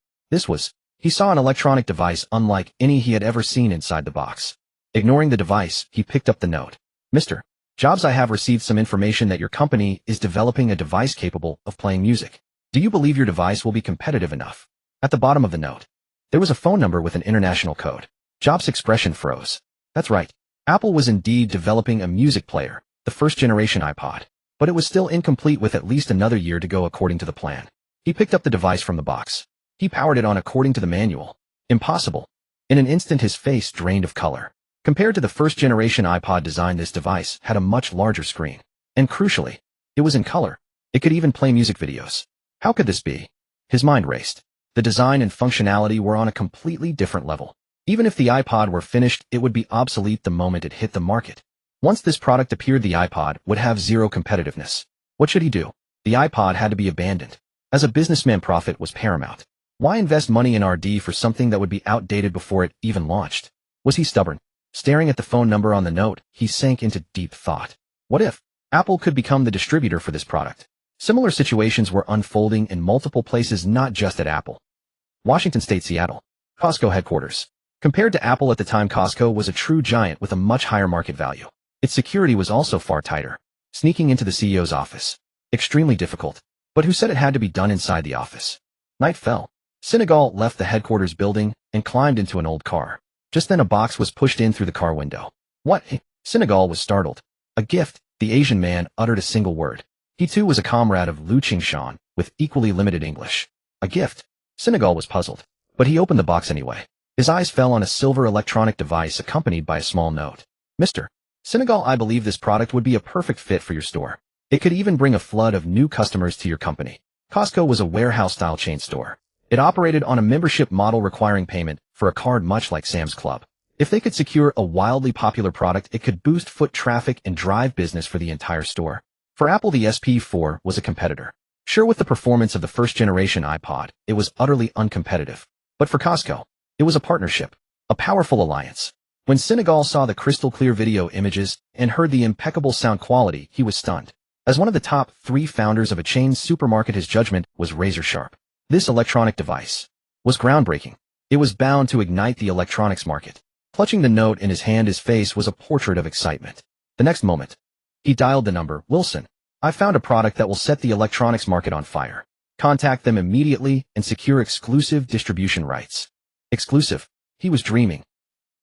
[SPEAKER 1] He saw an electronic device unlike any he had ever seen inside the box. Ignoring the device, he picked up the note. "Mr. Jobs, I have received some information that your company is developing a device capable of playing music. Do you believe your device will be competitive enough?" At the bottom of the note, there was a phone number with an international code. Jobs' expression froze. That's right. Apple was indeed developing a music player, the first-generation iPod. But it was still incomplete, with at least another year to go according to the plan. He picked up the device from the box. He powered it on according to the manual. Impossible. In an instant, his face drained of color. Compared to the first-generation iPod design, this device had a much larger screen. And crucially, it was in color. It could even play music videos. How could this be? His mind raced. The design and functionality were on a completely different level. Even if the iPod were finished, it would be obsolete the moment it hit the market. Once this product appeared, the iPod would have zero competitiveness. What should he do? The iPod had to be abandoned. As a businessman, profit was paramount. Why invest money in R&D for something that would be outdated before it even launched? Was he stubborn? Staring at the phone number on the note, he sank into deep thought. What if Apple could become the distributor for this product? Similar situations were unfolding in multiple places, not just at Apple. Washington State, Seattle. Costco headquarters. Compared to Apple at the time, Costco was a true giant with a much higher market value. Its security was also far tighter. Sneaking into the CEO's office. Extremely difficult. But who said it had to be done inside the office? Night fell. Senegal left the headquarters building and climbed into an old car. Just then, a box was pushed in through the car window. "What?" Senegal was startled. "A gift." The Asian man uttered a single word. He too was a comrade of Lu Qingshan, with equally limited English. "A gift?" Senegal was puzzled. But he opened the box anyway. His eyes fell on a silver electronic device accompanied by a small note. "Mr. Senegal, I believe this product would be a perfect fit for your store. It could even bring a flood of new customers to your company." Costco was a warehouse-style chain store. It operated on a membership model requiring payment for a card, much like Sam's Club. If they could secure a wildly popular product, it could boost foot traffic and drive business for the entire store. For Apple, the SP4 was a competitor. Sure, with the performance of the first-generation iPod, it was utterly uncompetitive. But for Costco, it was a partnership, a powerful alliance. When Senegal saw the crystal-clear video images and heard the impeccable sound quality, he was stunned. As one of the top 3 founders of a chain supermarket, his judgment was razor-sharp. This electronic device was groundbreaking. It was bound to ignite the electronics market. Clutching the note in his hand, his face was a portrait of excitement. The next moment, he dialed the number. "Wilson, I found a product that will set the electronics market on fire. Contact them immediately and secure exclusive distribution rights." Exclusive? He was dreaming.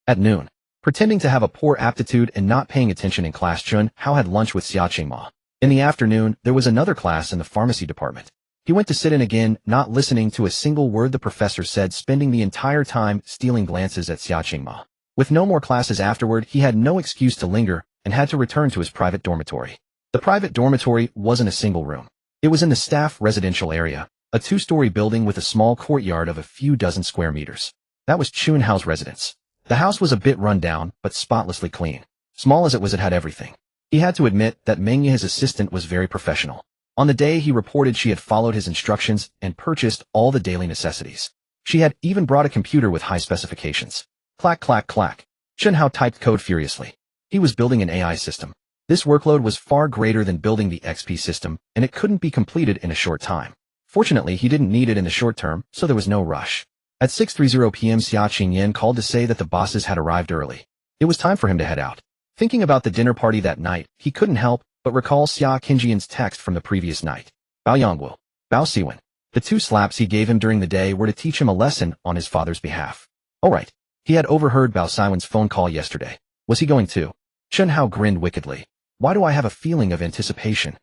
[SPEAKER 1] At noon, pretending to have a poor aptitude and not paying attention in class, Chen Hao had lunch with Xia Ma. In the afternoon, there was another class in the pharmacy department. He went to sit in again, not listening to a single word the professor said, spending the entire time stealing glances at Xia Ma. With no more classes afterward, he had no excuse to linger and had to return to his private dormitory. The private dormitory wasn't a single room. It was in the staff residential area, a 2-story building with a small courtyard of a few dozen square meters. That was Chen Hao's residence. The house was a bit run down, but spotlessly clean. Small as it was, it had everything. He had to admit that Mengye, his assistant, was very professional. On the day he reported, she had followed his instructions and purchased all the daily necessities. She had even brought a computer with high specifications. Clack, clack, clack. Chen Hao typed code furiously. He was building an AI system. This workload was far greater than building the XP system, and it couldn't be completed in a short time. Fortunately, he didn't need it in the short term, so there was no rush. At 6:30 p.m., Xia Qingyan called to say that the bosses had arrived early. It was time for him to head out. Thinking about the dinner party that night, he couldn't help but recall Xia Qingyan's text from the previous night. "Bao Yongwu, Bao Siwen." The 2 slaps he gave him during the day were to teach him a lesson on his father's behalf. All right. He had overheard Bao Siwen's phone call yesterday. Was he going to? Chen Hao grinned wickedly. Why do I have a feeling of anticipation?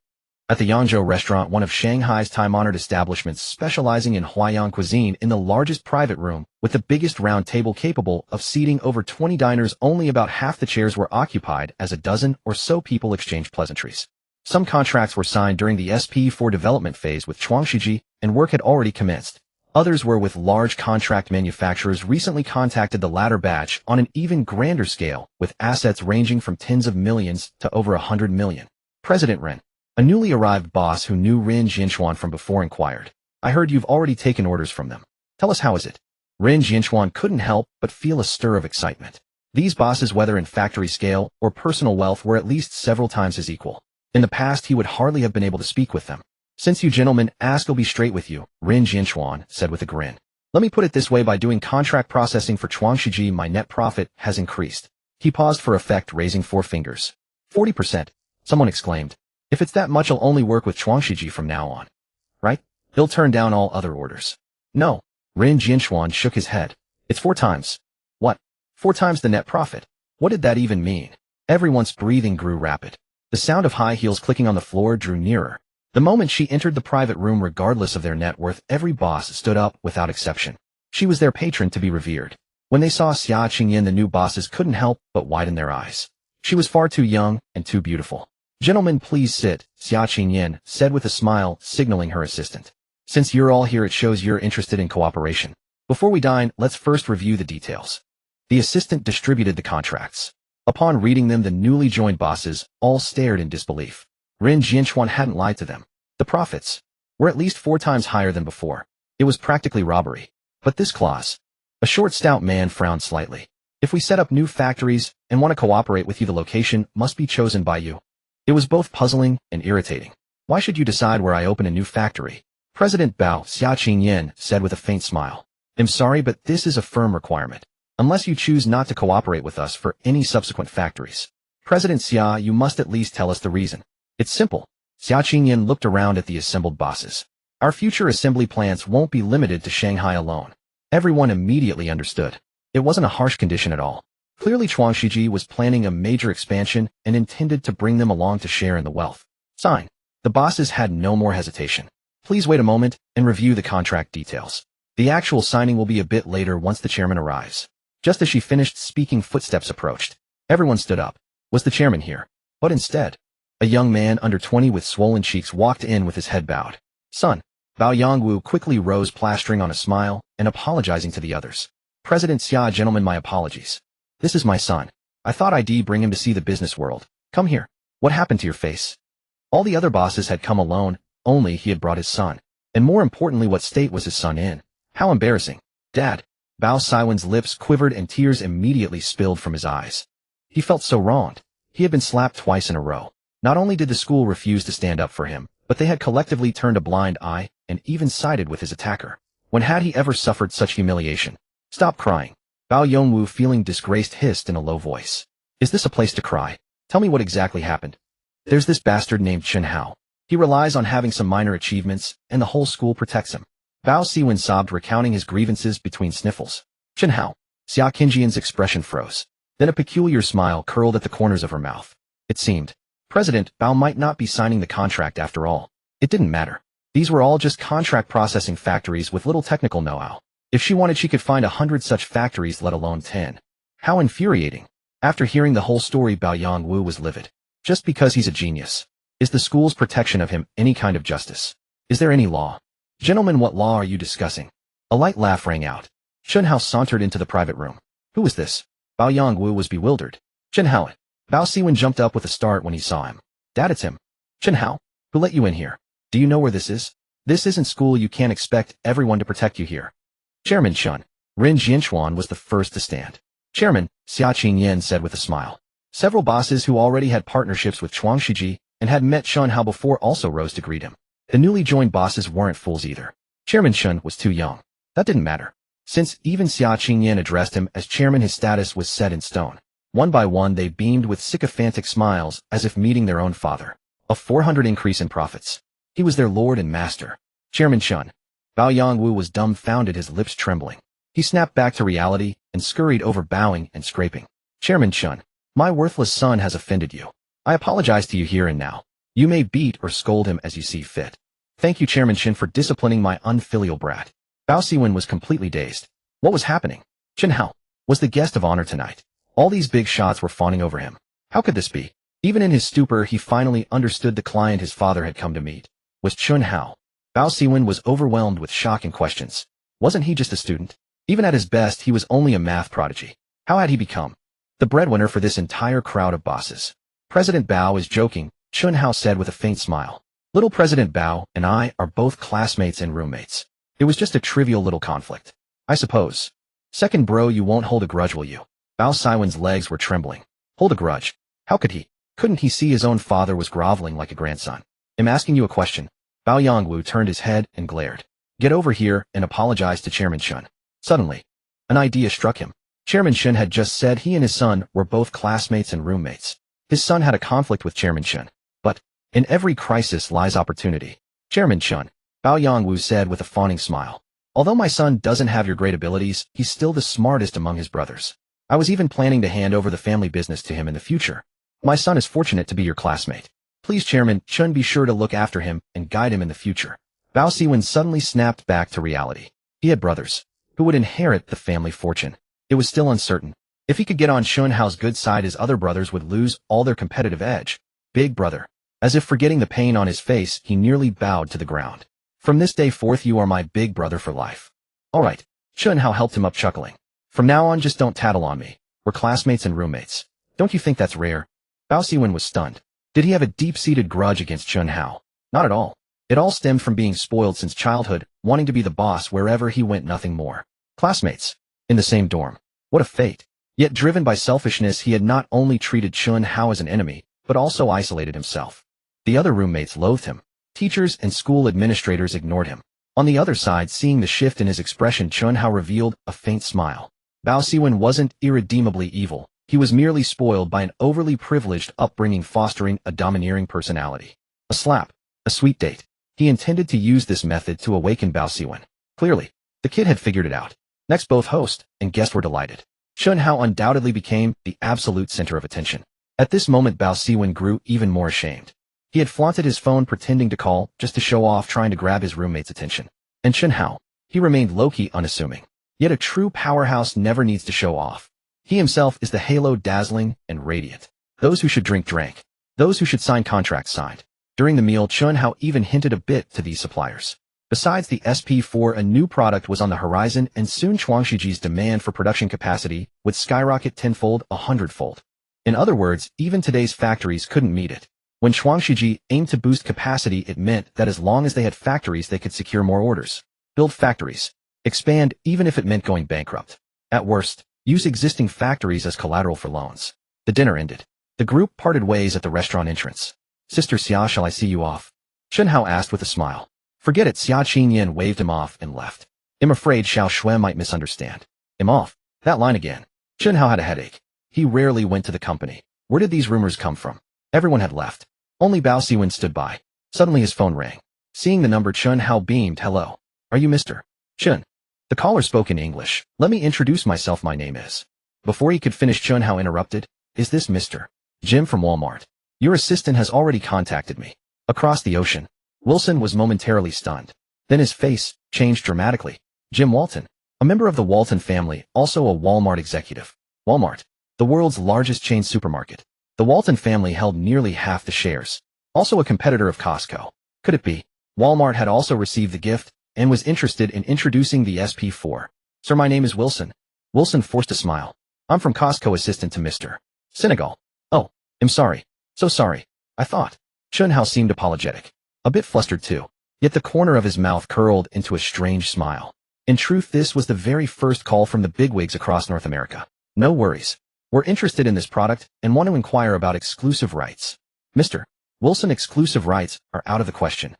[SPEAKER 1] At the Yangzhou restaurant, one of Shanghai's time-honored establishments specializing in Huayan cuisine, in the largest private room, with the biggest round table capable of seating over 20 diners, only about half the chairs were occupied as a dozen or so people exchanged pleasantries. Some contracts were signed during the SP4 development phase with Chuangshiji, and work had already commenced. Others were with large contract manufacturers recently contacted the latter batch on an even grander scale, with assets ranging from tens of millions to over 100 million. President Ren, a newly arrived boss who knew Ren Jianchuan from before, inquired. I heard you've already taken orders from them. Tell us, how is it? Ren Jianchuan couldn't help but feel a stir of excitement. These bosses, whether in factory scale or personal wealth, were at least several times his equal. In the past, he would hardly have been able to speak with them. Since you gentlemen ask, I'll be straight with you, Ren Jianchuan said with a grin. Let me put it this way, by doing contract processing for Chuangshiji, my net profit has increased. He paused for effect, raising 4 fingers. 40%, someone exclaimed. If it's that much, I'll only work with Chuangshiji from now on. Right? He'll turn down all other orders. No. Ren Jianchuan shook his head. It's 4 times. What? 4 times the net profit? What did that even mean? Everyone's breathing grew rapid. The sound of high heels clicking on the floor drew nearer. The moment she entered the private room, regardless of their net worth, every boss stood up without exception. She was their patron to be revered. When they saw Xia Qingyan, the new bosses couldn't help but widen their eyes. She was far too young and too beautiful. Gentlemen, please sit, Xia Qingyan said with a smile, signaling her assistant. Since you're all here, it shows you're interested in cooperation. Before we dine, let's first review the details. The assistant distributed the contracts. Upon reading them, the newly joined bosses all stared in disbelief. Ren Jianchuan hadn't lied to them. The profits were at least 4 times higher than before. It was practically robbery. But this clause? A short, stout man frowned slightly. If we set up new factories and want to cooperate with you, the location must be chosen by you. It was both puzzling and irritating. Why should you decide where I open a new factory? President Bao, Xia Qingyan said with a faint smile. I'm sorry, but this is a firm requirement. Unless you choose not to cooperate with us for any subsequent factories. President Xia, you must at least tell us the reason. It's simple. Xia Qingyan looked around at the assembled bosses. Our future assembly plants won't be limited to Shanghai alone. Everyone immediately understood. It wasn't a harsh condition at all. Clearly Chuangshiji was planning a major expansion and intended to bring them along to share in the wealth. Sign. The bosses had no more hesitation. Please wait a moment and review the contract details. The actual signing will be a bit later once the chairman arrives. Just as she finished speaking, footsteps approached. Everyone stood up. Was the chairman here? But instead, a young man under 20 with swollen cheeks walked in with his head bowed. Son. Bao Yongwu quickly rose, plastering on a smile and apologizing to the others. President Xia, gentlemen, my apologies. This is my son. I thought I'd bring him to see the business world. Come here. What happened to your face? All the other bosses had come alone, only he had brought his son. And more importantly, what state was his son in? How embarrassing. Dad. Bao Siwen's lips quivered and tears immediately spilled from his eyes. He felt so wronged. He had been slapped twice in a row. Not only did the school refuse to stand up for him, but they had collectively turned a blind eye and even sided with his attacker. When had he ever suffered such humiliation? Stop crying. Bao Yongwu, feeling disgraced, hissed in a low voice. Is this a place to cry? Tell me what exactly happened. There's this bastard named Chen Hao. He relies on having some minor achievements, and the whole school protects him. Bao Siwen sobbed, recounting his grievances between sniffles. Chen Hao. Xia Qingyan's expression froze. Then a peculiar smile curled at the corners of her mouth. It seemed President Bao might not be signing the contract after all. It didn't matter. These were all just contract processing factories with little technical know-how. If she wanted, she could find 100 such factories, let alone 10. How infuriating. After hearing the whole story, Bao Yongwu was livid. Just because he's a genius. Is the school's protection of him any kind of justice? Is there any law? Gentlemen, what law are you discussing? A light laugh rang out. Chen Hao sauntered into the private room. Who is this? Bao Yongwu was bewildered. Chen Hao. Bao Siwen jumped up with a start when he saw him. Dad, it's him. Chen Hao. Who let you in here? Do you know where this is? This isn't school. You can't expect everyone to protect you here. Chairman Chen. Ren Jianchuan was the first to stand. Chairman, Xia Qingyan said with a smile. Several bosses who already had partnerships with Chuangshiji and had met Chen Hao before also rose to greet him. The newly joined bosses weren't fools either. Chairman Chen was too young. That didn't matter. Since even Xia Qingyan addressed him as chairman, his status was set in stone. One by one, they beamed with sycophantic smiles as if meeting their own father. A 400 increase in profits. He was their lord and master. Chairman Chen. Bao Yongwu was dumbfounded, his lips trembling. He snapped back to reality and scurried over, bowing and scraping. Chairman Chen. My worthless son has offended you. I apologize to you here and now. You may beat or scold him as you see fit. Thank you, Chairman Chen, for disciplining my unfilial brat. Bao Siwen was completely dazed. What was happening? Chen Hao was the guest of honor tonight. All these big shots were fawning over him. How could this be? Even in his stupor, he finally understood the client his father had come to meet was Chen Hao. Bao Siwen was overwhelmed with shock and questions. Wasn't he just a student? Even at his best, he was only a math prodigy. How had he become the breadwinner for this entire crowd of bosses? President Bao is joking, Chen Hao said with a faint smile. Little President Bao and I are both classmates and roommates. It was just a trivial little conflict, I suppose. Second bro, you won't hold a grudge, will you? Bao Siwen's legs were trembling. Hold a grudge? How could he? Couldn't he see his own father was groveling like a grandson? I'm asking you a question. Bao Yongwu turned his head and glared. Get over here and apologize to Chairman Chen. Suddenly, an idea struck him. Chairman Chen had just said he and his son were both classmates and roommates. His son had a conflict with Chairman Chen. But in every crisis lies opportunity. Chairman Chen, Bao Yongwu said with a fawning smile. Although my son doesn't have your great abilities, he's still the smartest among his brothers. I was even planning to hand over the family business to him in the future. My son is fortunate to be your classmate. Please, Chairman Chen, be sure to look after him and guide him in the future. Bao Siwen suddenly snapped back to reality. He had brothers who would inherit the family fortune. It was still uncertain. If he could get on Chen Hao's good side, his other brothers would lose all their competitive edge. Big brother. As if forgetting the pain on his face, he nearly bowed to the ground. From this day forth, you are my big brother for life. All right. Chen Hao helped him up, chuckling. From now on, just don't tattle on me. We're classmates and roommates. Don't you think that's rare? Bao Siwen was stunned. Did he have a deep-seated grudge against Chen Hao? Not at all. It all stemmed from being spoiled since childhood, wanting to be the boss wherever he went, nothing more. Classmates. In the same dorm. What a fate. Yet driven by selfishness, he had not only treated Chen Hao as an enemy, but also isolated himself. The other roommates loathed him. Teachers and school administrators ignored him. On the other side, seeing the shift in his expression, Chen Hao revealed a faint smile. Bao Siwen wasn't irredeemably evil. He was merely spoiled by an overly privileged upbringing, fostering a domineering personality. A slap. A sweet date. He intended to use this method to awaken Bao Siwen. Clearly, the kid had figured it out. Next, both host and guest were delighted. Chen Hao undoubtedly became the absolute center of attention. At this moment, Bao Siwen grew even more ashamed. He had flaunted his phone, pretending to call, just to show off, trying to grab his roommate's attention. And Chen Hao, he remained low-key unassuming. Yet a true powerhouse never needs to show off. He himself is the halo, dazzling and radiant. Those who should drink drank. Those who should sign contracts signed. During the meal, Chen Hao even hinted a bit to these suppliers. Besides the SP4, a new product was on the horizon, and soon Chuangshiji's demand for production capacity would skyrocket tenfold, 100-fold. In other words, even today's factories couldn't meet it. When Chuangshiji aimed to boost capacity, it meant that as long as they had factories, they could secure more orders. Build factories. Expand, even if it meant going bankrupt. At worst, use existing factories as collateral for loans. The dinner ended. The group parted ways at the restaurant entrance. Sister Xia, shall I see you off? Chen Hao asked with a smile. Forget it, Xia Qinyan waved him off and left. I'm afraid Xiao Shui might misunderstand. I'm off. That line again. Chen Hao had a headache. He rarely went to the company. Where did these rumors come from? Everyone had left. Only Bao Siwen stood by. Suddenly his phone rang. Seeing the number, Chen Hao beamed. Hello. Are you Mr. Chen? The caller spoke in English. Let me introduce myself. My name is. Before he could finish, Chen Hao interrupted. Is this Mr. Jim from Walmart? Your assistant has already contacted me. Across the ocean. Wilson was momentarily stunned. Then his face changed dramatically. Jim Walton. A member of the Walton family, also a Walmart executive. Walmart. The world's largest chain supermarket. The Walton family held nearly half the shares. Also a competitor of Costco. Could it be? Walmart had also received the gift and was interested in introducing the SP4. Sir, my name is Wilson. Wilson forced a smile. I'm from Costco, assistant to Mr. Senegal. Oh, I'm sorry. So sorry. I thought. Chen Hao seemed apologetic. A bit flustered too. Yet the corner of his mouth curled into a strange smile. In truth, this was the very first call from the bigwigs across North America. No worries. We're interested in this product and want to inquire about exclusive rights. Mr. Wilson, exclusive rights are out of the question.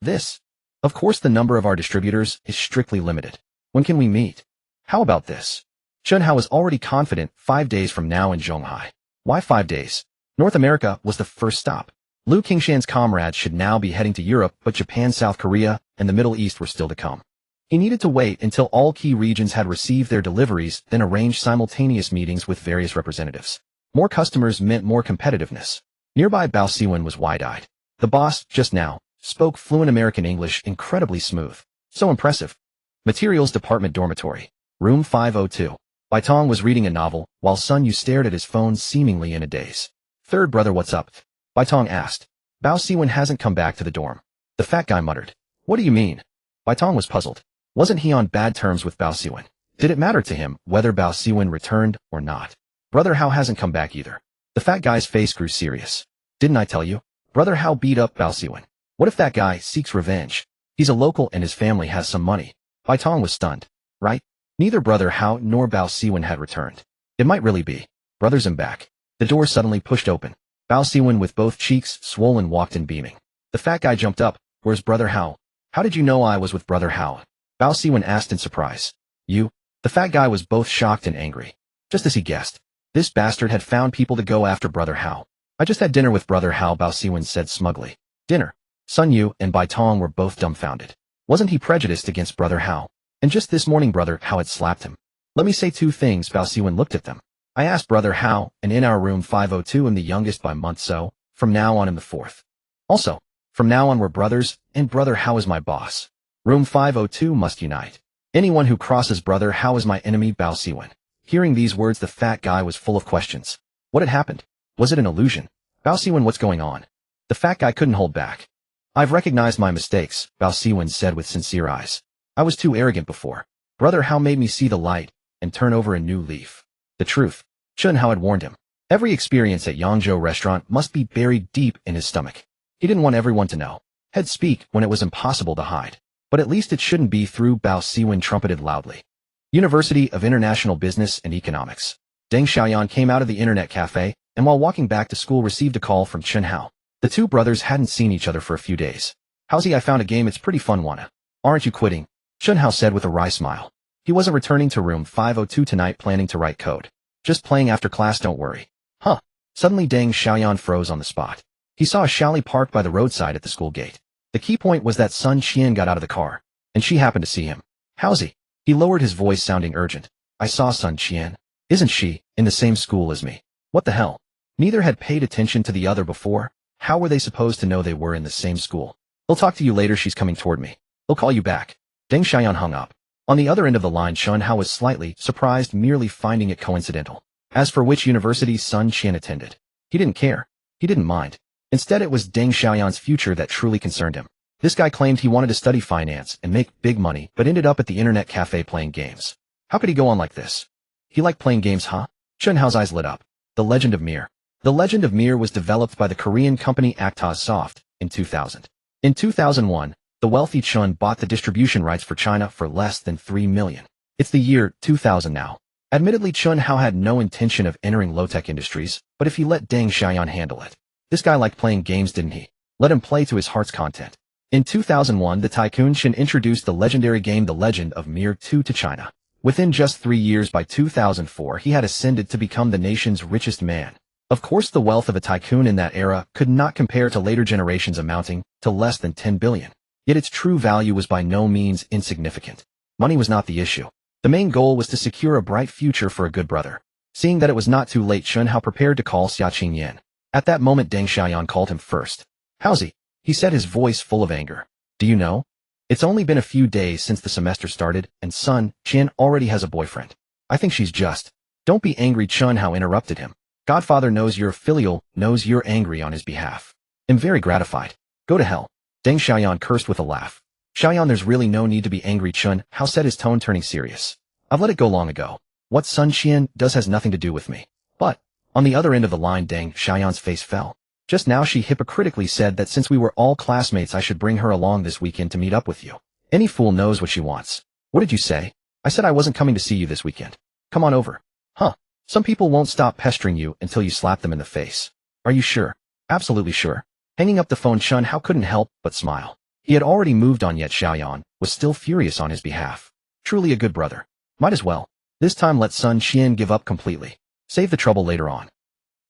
[SPEAKER 1] This. Of course, the number of our distributors is strictly limited. When can we meet? How about this? Chen Hao was already confident. 5 days from now in Zhonghai. Why 5 days? North America was the first stop. Liu Qingshan's comrades should now be heading to Europe, but Japan, South Korea, and the Middle East were still to come. He needed to wait until all key regions had received their deliveries, then arrange simultaneous meetings with various representatives. More customers meant more competitiveness. Nearby, Bao Siwen was wide-eyed. The boss, just now, spoke fluent American English, incredibly smooth. So impressive. Materials Department Dormitory. Room 502. Bai Tong was reading a novel, while Sun Yu stared at his phone seemingly in a daze. Third brother, what's up? Bai Tong asked. Bao Siwen hasn't come back to the dorm. The fat guy muttered. What do you mean? Bai Tong was puzzled. Wasn't he on bad terms with Bao Siwen? Did it matter to him whether Bao Siwen returned or not? Brother Hao hasn't come back either. The fat guy's face grew serious. Didn't I tell you? Brother Hao beat up Bao Siwen. What if that guy seeks revenge? He's a local and his family has some money. Bai Tong was stunned. Right? Neither Brother Hao nor Bao Siwen had returned. It might really be. Brothers and back. The door suddenly pushed open. Bao Siwen with both cheeks swollen walked in beaming. The fat guy jumped up. Where's Brother Hao? How did you know I was with Brother Hao? Bao Siwen asked in surprise. You? The fat guy was both shocked and angry. Just as he guessed. This bastard had found people to go after Brother Hao. I just had dinner with Brother Hao, Bao Siwen said smugly. Dinner? Sun Yu and Bai Tong were both dumbfounded. Wasn't he prejudiced against Brother Hao? And just this morning Brother Hao had slapped him. Let me say two things. Bao Siwen looked at them. I asked Brother Hao, and in our room 502 I'm the youngest by month, so from now on I'm the fourth. Also, from now on we're brothers, and Brother Hao is my boss. Room 502 must unite. Anyone who crosses Brother Hao is my enemy. Bao Siwen. Hearing these words, the fat guy was full of questions. What had happened? Was it an illusion? Bao Siwen, what's going on? The fat guy couldn't hold back. I've recognized my mistakes, Bao Siwen said with sincere eyes. I was too arrogant before. Brother Hao made me see the light and turn over a new leaf. The truth. Chen Hao had warned him. Every experience at Yangzhou restaurant must be buried deep in his stomach. He didn't want everyone to know. He'd speak when it was impossible to hide. But at least it shouldn't be through. Bao Siwen trumpeted loudly. University of International Business and Economics. Deng Xiaoyan came out of the internet cafe, and while walking back to school received a call from Chen Hao. The two brothers hadn't seen each other for a few days. How's he? I found a game, it's pretty fun, wanna? Aren't you quitting? Chen Hao said with a wry smile. He wasn't returning to room 502 tonight planning to write code. Just playing after class, don't worry. Huh. Suddenly Deng Xiaoyan froze on the spot. He saw a Xiaoli parked by the roadside at the school gate. The key point was that Sun Qian got out of the car, and she happened to see him. How's he? He lowered his voice, sounding urgent. I saw Sun Qian. Isn't she in the same school as me? What the hell? Neither had paid attention to the other before. How were they supposed to know they were in the same school? I'll talk to you later, she's coming toward me. I'll call you back. Deng Xiaoyan hung up. On the other end of the line, Chen Hao was slightly surprised, merely finding it coincidental. As for which university Sun Qian attended, he didn't care. He didn't mind. Instead, it was Deng Xiaoyan's future that truly concerned him. This guy claimed he wanted to study finance and make big money, but ended up at the internet cafe playing games. How could he go on like this? He liked playing games, huh? Chen Hao's eyes lit up. The Legend of Mir. The Legend of Mir was developed by the Korean company Actos Soft in 2000. In 2001, the wealthy Chen bought the distribution rights for China for less than $3 million. It's the year 2000 now. Admittedly, Chen Hao had no intention of entering low-tech industries, but if he let Deng Xiaoyan handle it. This guy liked playing games, didn't he? Let him play to his heart's content. In 2001, the tycoon Chen introduced the legendary game The Legend of Mir 2 to China. Within just 3 years, by 2004, he had ascended to become the nation's richest man. Of course, the wealth of a tycoon in that era could not compare to later generations, amounting to less than 10 billion. Yet its true value was by no means insignificant. Money was not the issue. The main goal was to secure a bright future for a good brother. Seeing that it was not too late, Chen Hao prepared to call Xia Qingyan. At that moment, Deng Xiaoyan called him first. How's he said, his voice full of anger. Do you know? It's only been a few days since the semester started, and Sun Qian already has a boyfriend. I think she's just... Don't be angry, Chen Hao interrupted him. Godfather knows you're filial, knows you're angry on his behalf. I'm very gratified. Go to hell. Deng Xiaoyan cursed with a laugh. Xiaoyan, there's really no need to be angry, Chen Hao said, his tone turning serious. I've let it go long ago. What Sun Qian does has nothing to do with me. But, on the other end of the line, Deng Xiaoyan's face fell. Just now she hypocritically said that since we were all classmates I should bring her along this weekend to meet up with you. Any fool knows what she wants. What did you say? I said I wasn't coming to see you this weekend. Come on over. Huh. Some people won't stop pestering you until you slap them in the face. Are you sure? Absolutely sure. Hanging up the phone, Chen Hao couldn't help but smile. He had already moved on, yet Xiaoyan was still furious on his behalf. Truly a good brother. Might as well. This time let Sun Qian give up completely. Save the trouble later on.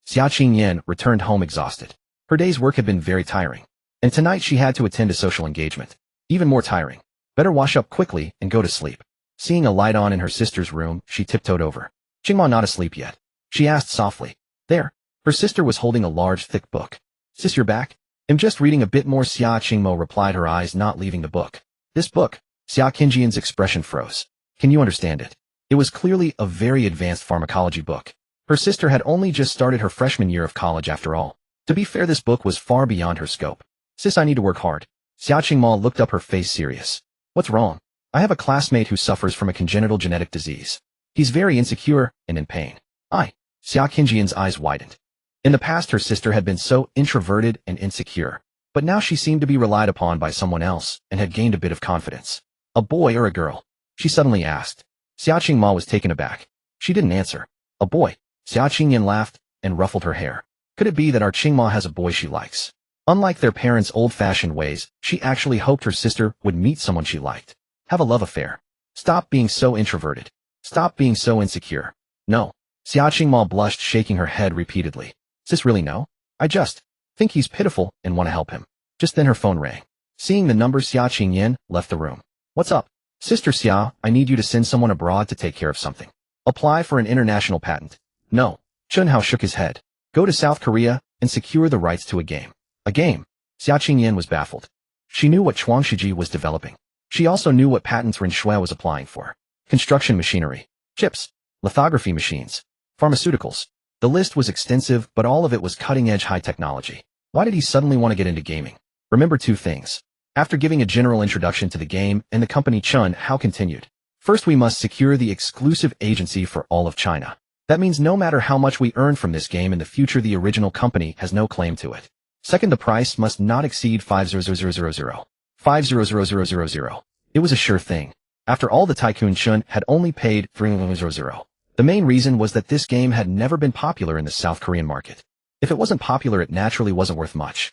[SPEAKER 1] Xia Qingyan returned home exhausted. Her day's work had been very tiring. And tonight she had to attend a social engagement. Even more tiring. Better wash up quickly and go to sleep. Seeing a light on in her sister's room, she tiptoed over. Qingma, not asleep yet? She asked softly. There. Her sister was holding a large, thick book. Sis, you're back? I'm just reading a bit more, Xia Qingmo replied, her eyes not leaving the book. This book? Xia Qingyan's expression froze. Can you understand it? It was clearly a very advanced pharmacology book. Her sister had only just started her freshman year of college after all. To be fair, this book was far beyond her scope. Sis, I need to work hard. Xiao Ma looked up, her face serious. What's wrong? I have a classmate who suffers from a congenital genetic disease. He's very insecure and in pain. Xia Qingjian's eyes widened. In the past, her sister had been so introverted and insecure, but now she seemed to be relied upon by someone else and had gained a bit of confidence. A boy or a girl? She suddenly asked. Xiao Qingma was taken aback. She didn't answer. A boy. Xiao Qingyan laughed and ruffled her hair. Could it be that our Qingma has a boy she likes? Unlike their parents' old-fashioned ways, she actually hoped her sister would meet someone she liked. Have a love affair. Stop being so introverted. Stop being so insecure. No. Xiao Qingma blushed, shaking her head repeatedly. Sis, really no? I just think he's pitiful and want to help him. Just then her phone rang. Seeing the number, Xiao Qingyan left the room. What's up? Sister Xiao, I need you to send someone abroad to take care of something. Apply for an international patent. No. Chen Hao shook his head. Go to South Korea and secure the rights to a game. A game? Xiao Qingyan was baffled. She knew what Chuangshiji was developing. She also knew what patents Ren Shui was applying for. Construction machinery, chips, lithography machines, pharmaceuticals. The list was extensive, but all of it was cutting-edge high technology. Why did he suddenly want to get into gaming? Remember two things. After giving a general introduction to the game and the company, Chen Hao continued. First, we must secure the exclusive agency for all of China. That means no matter how much we earn from this game in the future, the original company has no claim to it. Second, the price must not exceed 500,000. 500,000. It was a sure thing. After all, the tycoon Chen had only paid 300,000. The main reason was that this game had never been popular in the South Korean market. If it wasn't popular, it naturally wasn't worth much.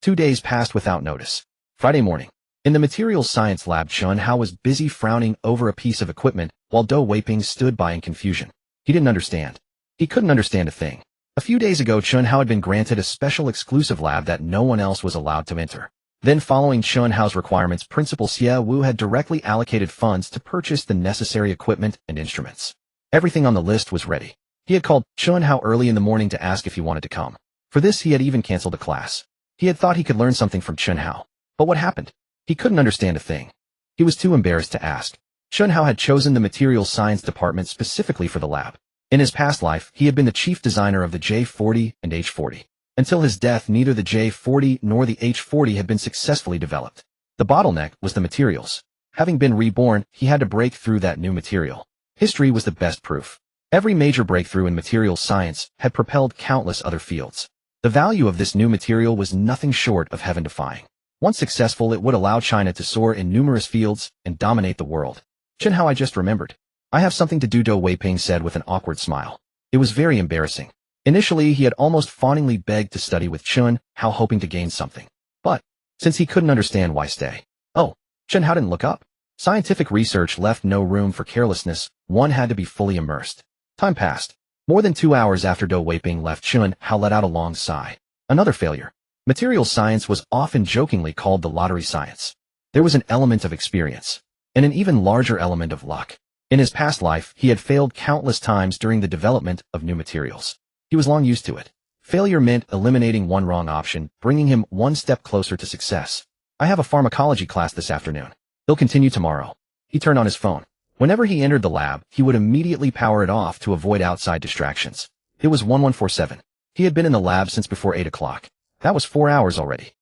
[SPEAKER 1] 2 days passed without notice. Friday morning. In the materials science lab, Chen Hao was busy frowning over a piece of equipment while Do Weiping stood by in confusion. He didn't understand. He couldn't understand a thing. A few days ago, Chen Hao had been granted a special exclusive lab that no one else was allowed to enter. Then, following Chen Hao's requirements, Principal Xie Wu had directly allocated funds to purchase the necessary equipment and instruments. Everything on the list was ready. He had called Chen Hao early in the morning to ask if he wanted to come. For this, he had even canceled a class. He had thought he could learn something from Chen Hao. But what happened? He couldn't understand a thing. He was too embarrassed to ask. Chen Hao had chosen the materials science department specifically for the lab. In his past life, he had been the chief designer of the J40 and H40. Until his death, neither the J40 nor the H40 had been successfully developed. The bottleneck was the materials. Having been reborn, he had to break through that new material. History was the best proof. Every major breakthrough in materials science had propelled countless other fields. The value of this new material was nothing short of heaven-defying. Once successful, it would allow China to soar in numerous fields and dominate the world. Chen Hao, I just remembered. I have something to do, Do Weiping said with an awkward smile. It was very embarrassing. Initially, he had almost fawningly begged to study with Chen Hao, hoping to gain something. But, since he couldn't understand why stay. Oh, Chen Hao didn't look up. Scientific research left no room for carelessness. One had to be fully immersed. Time passed. More than 2 hours after Do Weiping left, Chen Hao let out a long sigh. Another failure. Materials science was often jokingly called the lottery science. There was an element of experience, and an even larger element of luck. In his past life, he had failed countless times during the development of new materials. He was long used to it. Failure meant eliminating one wrong option, bringing him one step closer to success. I have a pharmacology class this afternoon. They'll continue tomorrow. He turned on his phone. Whenever he entered the lab, he would immediately power it off to avoid outside distractions. It was 1147. He had been in the lab since before 8 o'clock. That was 4 hours already.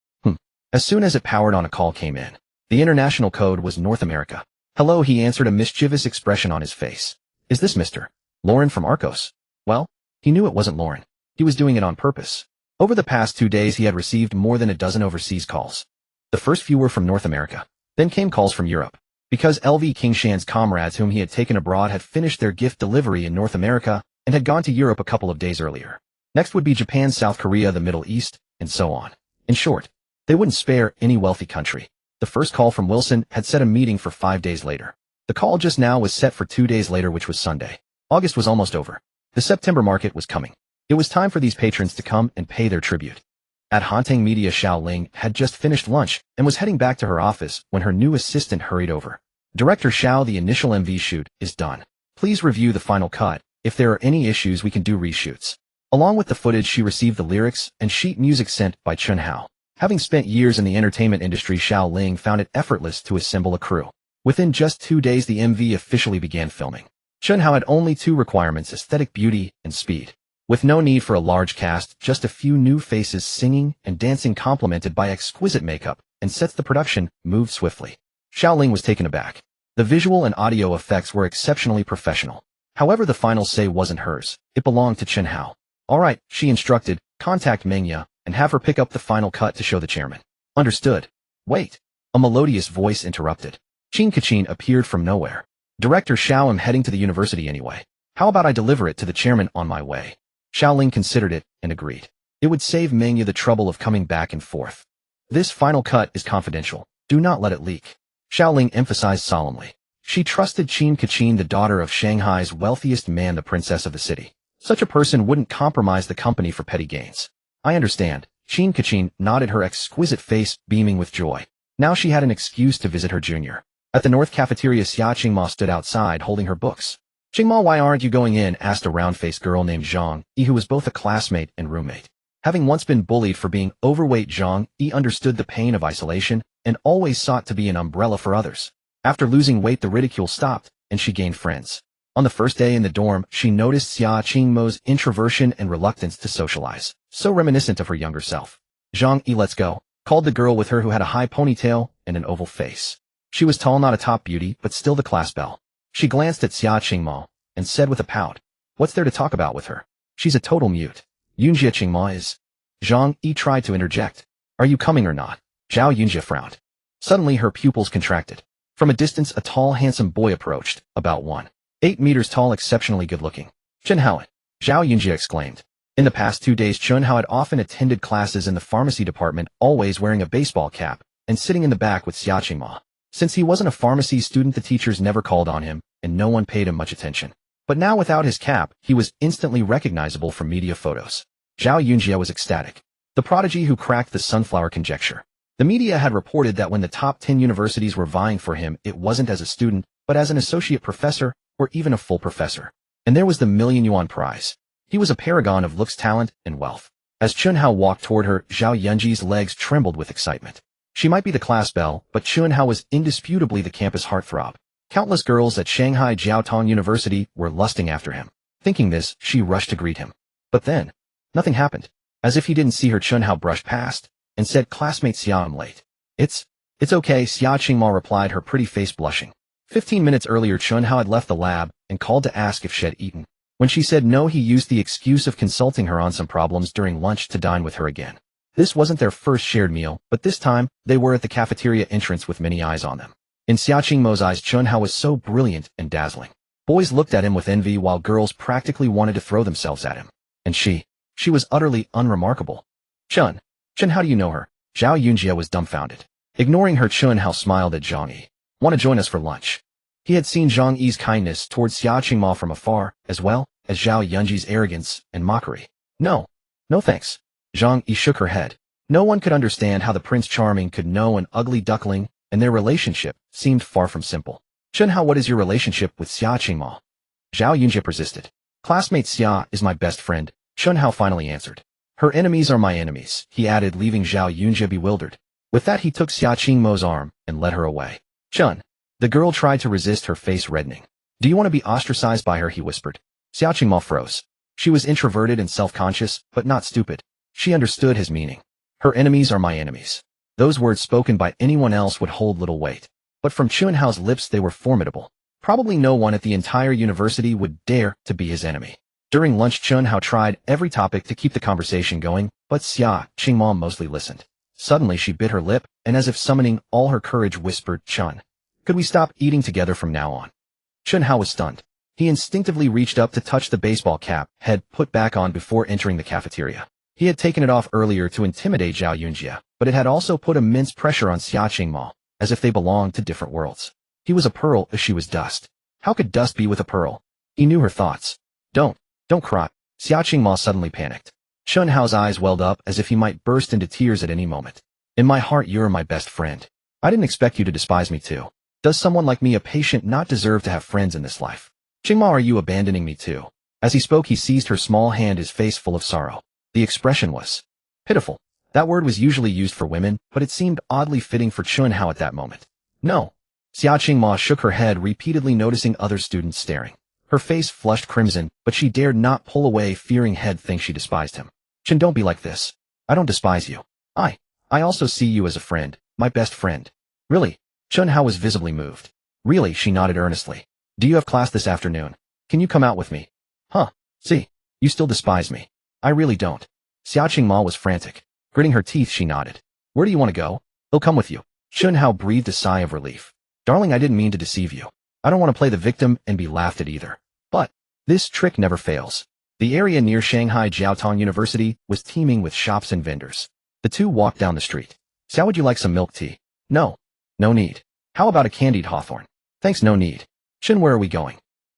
[SPEAKER 1] As soon as it powered on, a call came in. The international code was North America. Hello, he answered, a mischievous expression on his face. Is this Mr. Lauren from Arcos? Well, he knew it wasn't Lauren. He was doing it on purpose. Over the past 2 days, he had received more than a dozen overseas calls. The first few were from North America. Then came calls from Europe. Because LV Kingshan's comrades whom he had taken abroad had finished their gift delivery in North America and had gone to Europe a couple of days earlier. Next would be Japan, South Korea, the Middle East, and so on. In short, they wouldn't spare any wealthy country. The first call from Wilson had set a meeting for 5 days later. The call just now was set for 2 days later, which was Sunday. August was almost over. The September market was coming. It was time for these patrons to come and pay their tribute. At Haunting Media, Xiao Ling had just finished lunch and was heading back to her office when her new assistant hurried over. Director Xiao, the initial MV shoot is done. Please review the final cut. If there are any issues, we can do reshoots. Along with the footage, she received the lyrics and sheet music sent by Chen Hao. Having spent years in the entertainment industry, Xiao Ling found it effortless to assemble a crew. Within just 2 days, the MV officially began filming. Chen Hao had only two requirements: aesthetic beauty and speed. With no need for a large cast, just a few new faces singing and dancing complemented by exquisite makeup, and sets the production moved swiftly. Xiaoling was taken aback. The visual and audio effects were exceptionally professional. However, the final say wasn't hers. It belonged to Chen Hao. All right, she instructed, contact Mengya and have her pick up the final cut to show the chairman. Understood. Wait. A melodious voice interrupted. Qin Kachin appeared from nowhere. Director Xiao, I'm heading to the university anyway. How about I deliver it to the chairman on my way? Xiaoling considered it and agreed. It would save Mengya the trouble of coming back and forth. This final cut is confidential. Do not let it leak. Xiaoling emphasized solemnly. She trusted Qin Kachin, the daughter of Shanghai's wealthiest man, the princess of the city. Such a person wouldn't compromise the company for petty gains. I understand. Qin Kachin nodded, her exquisite face beaming with joy. Now she had an excuse to visit her junior. At the north cafeteria, Xia Qingma stood outside holding her books. Qingma, why aren't you going in? Asked a round-faced girl named Zhang Yi, who was both a classmate and roommate. Having once been bullied for being overweight, Zhang Yi understood the pain of isolation and always sought to be an umbrella for others. After losing weight, the ridicule stopped, and she gained friends. On the first day in the dorm, she noticed Xia Qingmo's introversion and reluctance to socialize, so reminiscent of her younger self. Zhang Yi, let's go, called the girl with her, who had a high ponytail and an oval face. She was tall, not a top beauty, but still the class belle. She glanced at Xia Qingma and said with a pout, what's there to talk about with her? She's a total mute. Yunjia Qingma is. Zhang Yi tried to interject. Are you coming or not? Zhao Yunjia frowned. Suddenly her pupils contracted. From a distance, a tall, handsome boy approached, about 1.8 meters tall, exceptionally good-looking. Chen Hao, Zhao Yunjia exclaimed. In the past 2 days, Chen Hao had often attended classes in the pharmacy department, always wearing a baseball cap, and sitting in the back with Xia Qingma. Since he wasn't a pharmacy student, the teachers never called on him, and no one paid him much attention. But now, without his cap, he was instantly recognizable from media photos. Zhao Yunjia was ecstatic. The prodigy who cracked the sunflower conjecture. The media had reported that when the top 10 universities were vying for him, it wasn't as a student, but as an associate professor, or even a full professor. And there was the million-yuan prize. He was a paragon of looks, talent, and wealth. As Chen Hao walked toward her, Zhao Yunji's legs trembled with excitement. She might be the class belle, but Chen Hao was indisputably the campus heartthrob. Countless girls at Shanghai Jiaotong University were lusting after him. Thinking this, she rushed to greet him. But then, nothing happened. As if he didn't see her, Chen Hao brushed past and said, classmate Xia, I'm late. It's okay, Xia Qingma replied, her pretty face blushing. 15 minutes earlier, Chen Hao had left the lab and called to ask if she had eaten. When she said no, he used the excuse of consulting her on some problems during lunch to dine with her again. This wasn't their first shared meal, but this time, they were at the cafeteria entrance with many eyes on them. In Xia Qingmo's eyes, Chen Hao was so brilliant and dazzling. Boys looked at him with envy, while girls practically wanted to throw themselves at him. And she was utterly unremarkable. Chen, how do you know her? Zhao Yunjia was dumbfounded. Ignoring her, Chen Hao smiled at Zhang Yi. Want to join us for lunch? He had seen Zhang Yi's kindness towards Xia Qingma from afar, as well as Zhao Yunji's arrogance and mockery. No thanks. Zhang Yi shook her head. No one could understand how the Prince Charming could know an ugly duckling, and their relationship seemed far from simple. Chen Hao, what is your relationship with Xia Qingma? Zhao Yunjia persisted. Classmate Xia is my best friend, Chen Hao finally answered. Her enemies are my enemies, he added, leaving Zhao Yunjia bewildered. With that, he took Xia Qingmo's arm and led her away. Chen. The girl tried to resist, her face reddening. Do you want to be ostracized by her, he whispered. Xia Qingma froze. She was introverted and self-conscious, but not stupid. She understood his meaning. Her enemies are my enemies. Those words spoken by anyone else would hold little weight. But from Chen Hao's lips they were formidable. Probably no one at the entire university would dare to be his enemy. During lunch, Chen Hao tried every topic to keep the conversation going, but Xia Qingma mostly listened. Suddenly she bit her lip, and as if summoning all her courage, whispered, Chen, could we stop eating together from now on? Chen Hao was stunned. He instinctively reached up to touch the baseball cap head put back on before entering the cafeteria. He had taken it off earlier to intimidate Zhao Yunjia, but it had also put immense pressure on Xia Qingma, as if they belonged to different worlds. He was a pearl as she was dust. How could dust be with a pearl? He knew her thoughts. Don't cry. Xia Qingma suddenly panicked. Chen Hao's eyes welled up as if he might burst into tears at any moment. In my heart, you're my best friend. I didn't expect you to despise me too. Does someone like me, a patient, not deserve to have friends in this life? Qingma, are you abandoning me too? As he spoke, he seized her small hand, his face full of sorrow. The expression was pitiful. That word was usually used for women, but it seemed oddly fitting for Chen Hao at that moment. No. Xia Qingma shook her head, repeatedly noticing other students staring. Her face flushed crimson, but she dared not pull away, fearing he'd think she despised him. Chen, don't be like this. I don't despise you. I also see you as a friend, my best friend. Really? Chen Hao was visibly moved. Really? She nodded earnestly. Do you have class this afternoon? Can you come out with me? Huh. See. You still despise me. I really don't. Xia Qingma was frantic. Gritting her teeth, she nodded. Where do you want to go? I'll come with you. Chen Hao breathed a sigh of relief. Darling, I didn't mean to deceive you. I don't want to play the victim and be laughed at either. But this trick never fails. The area near Shanghai Jiaotong University was teeming with shops and vendors. The two walked down the street. Xiao, would you like some milk tea? No. No need. How about a candied hawthorn? Thanks, no need. Chen, where are we going?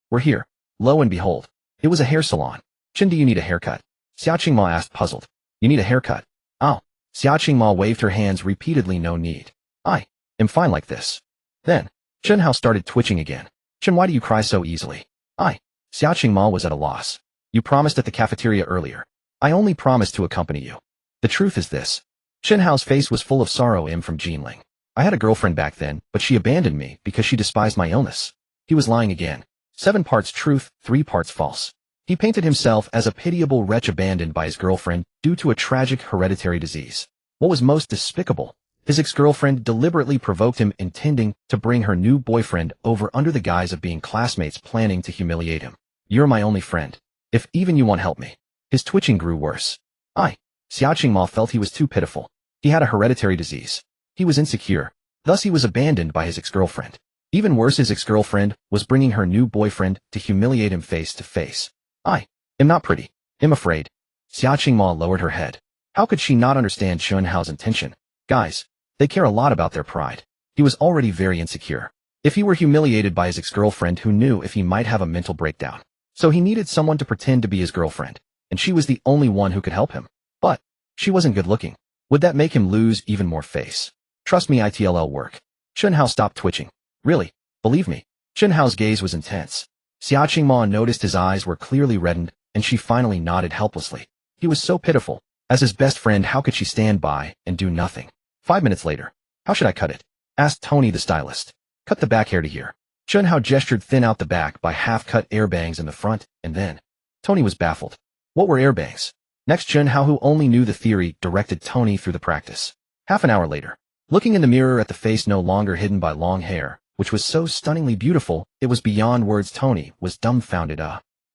[SPEAKER 1] We're here. Lo and behold. It was a hair salon. Chen, do you need a haircut? Xia Qingma asked, puzzled. You need a haircut? Oh. Xia Qingma waved her hands repeatedly, no need. I am fine like this. Then, Chen Hao started twitching again. Chen, why do you cry so easily? Xia Qingma was at a loss. You promised at the cafeteria earlier. I only promised to accompany you. The truth is this. Chen Hao's face was full of sorrow. From Jinling. I had a girlfriend back then, but she abandoned me because she despised my illness. He was lying again. 7 parts truth, 3 parts false. He painted himself as a pitiable wretch abandoned by his girlfriend due to a tragic hereditary disease. What was most despicable, his ex-girlfriend deliberately provoked him, intending to bring her new boyfriend over under the guise of being classmates, planning to humiliate him. You're my only friend. If even you want help me. His twitching grew worse. Xia Qingma felt he was too pitiful. He had a hereditary disease. He was insecure. Thus he was abandoned by his ex-girlfriend. Even worse, his ex-girlfriend was bringing her new boyfriend to humiliate him face to face. I am not pretty. I'm afraid. Xia Qingma lowered her head. How could she not understand Chen Hao's intention? Guys, they care a lot about their pride. He was already very insecure. If he were humiliated by his ex-girlfriend, who knew if he might have a mental breakdown? So he needed someone to pretend to be his girlfriend, and she was the only one who could help him. But she wasn't good looking. Would that make him lose even more face? Trust me, it'll work. Chen Hao stopped twitching. Really? Believe me. Chen Hao's gaze was intense. Xia Qingma noticed his eyes were clearly reddened, and she finally nodded helplessly. He was so pitiful. As his best friend, how could she stand by and do nothing? 5 minutes later. How should I cut it? Asked Tony the stylist. Cut the back hair to here. Chen Hao gestured, thin out the back by half-cut air bangs in the front, and then. Tony was baffled. What were air bangs? Next, Chen Hao, who only knew the theory, directed Tony through the practice. Half an hour later. Looking in the mirror at the face no longer hidden by long hair, which was so stunningly beautiful, it was beyond words. Tony was dumbfounded.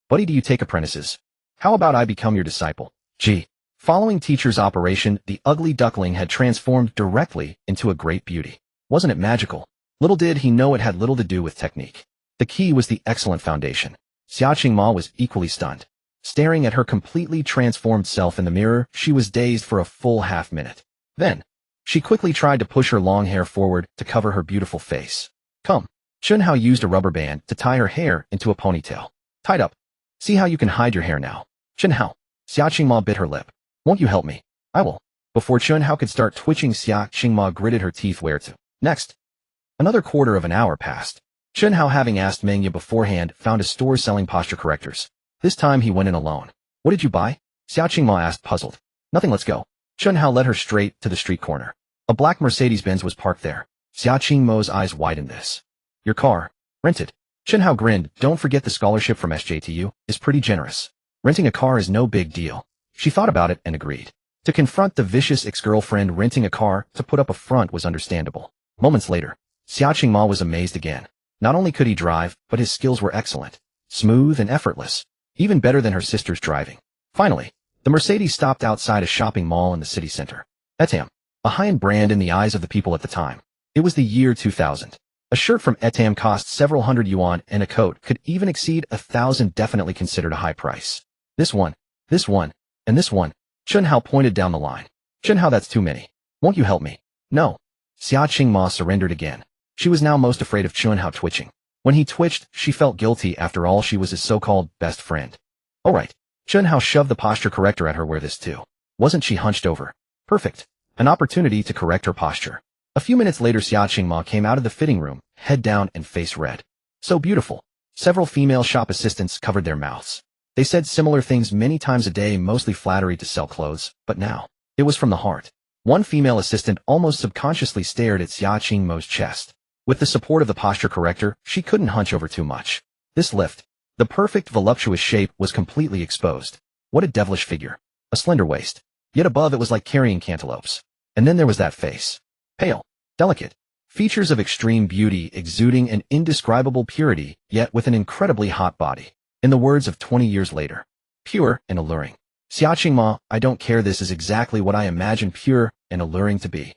[SPEAKER 1] Buddy, do you take apprentices? How about I become your disciple? Gee. Following teacher's operation, the ugly duckling had transformed directly into a great beauty. Wasn't it magical? Little did he know it had little to do with technique. The key was the excellent foundation. Xia Qingma was equally stunned. Staring at her completely transformed self in the mirror, she was dazed for a full half-minute. Then, she quickly tried to push her long hair forward to cover her beautiful face. Come. Chen Hao used a rubber band to tie her hair into a ponytail. Tied up. See how you can hide your hair now. Chen Hao. Xia Qingma bit her lip. Won't you help me? I will. Before Chen Hao could start twitching, Xia Qingma gritted her teeth. Where to? Next. Another quarter of an hour passed. Chen Hao, having asked Mengya beforehand, found a store selling posture correctors. This time he went in alone. What did you buy? Xia Qingma asked, puzzled. Nothing, let's go. Chen Hao led her straight to the street corner. A black Mercedes-Benz was parked there. Xia Qingma's eyes widened. This. Your car. Rented. Chen Hao grinned. Don't forget the scholarship from SJTU is pretty generous. Renting a car is no big deal. She thought about it and agreed. To confront the vicious ex-girlfriend, renting a car to put up a front was understandable. Moments later, Xia Qingma was amazed again. Not only could he drive, but his skills were excellent. Smooth and effortless. Even better than her sister's driving. Finally, the Mercedes stopped outside a shopping mall in the city center. Etam. A high-end brand in the eyes of the people at the time. It was the year 2000. A shirt from Etam cost several hundred yuan, and a coat could even exceed 1,000, definitely considered a high price. This one, and this one. Chen Hao pointed down the line. Chen Hao, that's too many. Won't you help me? No. Xia Qingma surrendered again. She was now most afraid of Chen Hao twitching. When he twitched, she felt guilty. After all, she was his so-called best friend. All right. Chen Hao shoved the posture corrector at her. Wear this too. Wasn't she hunched over? Perfect. An opportunity to correct her posture. A few minutes later, Xia Qingma came out of the fitting room, head down and face red. So beautiful. Several female shop assistants covered their mouths. They said similar things many times a day, mostly flattery to sell clothes, but now, it was from the heart. One female assistant almost subconsciously stared at Xia Qingma's chest. With the support of the posture corrector, she couldn't hunch over too much. This lift. The perfect, voluptuous shape was completely exposed. What a devilish figure. A slender waist. Yet above it was like carrying cantaloupes. And then there was that face. Pale. Delicate. Features of extreme beauty exuding an indescribable purity, yet with an incredibly hot body. In the words of 20 years later. Pure and alluring. Xiaqingma, I don't care, this is exactly what I imagine pure and alluring to be.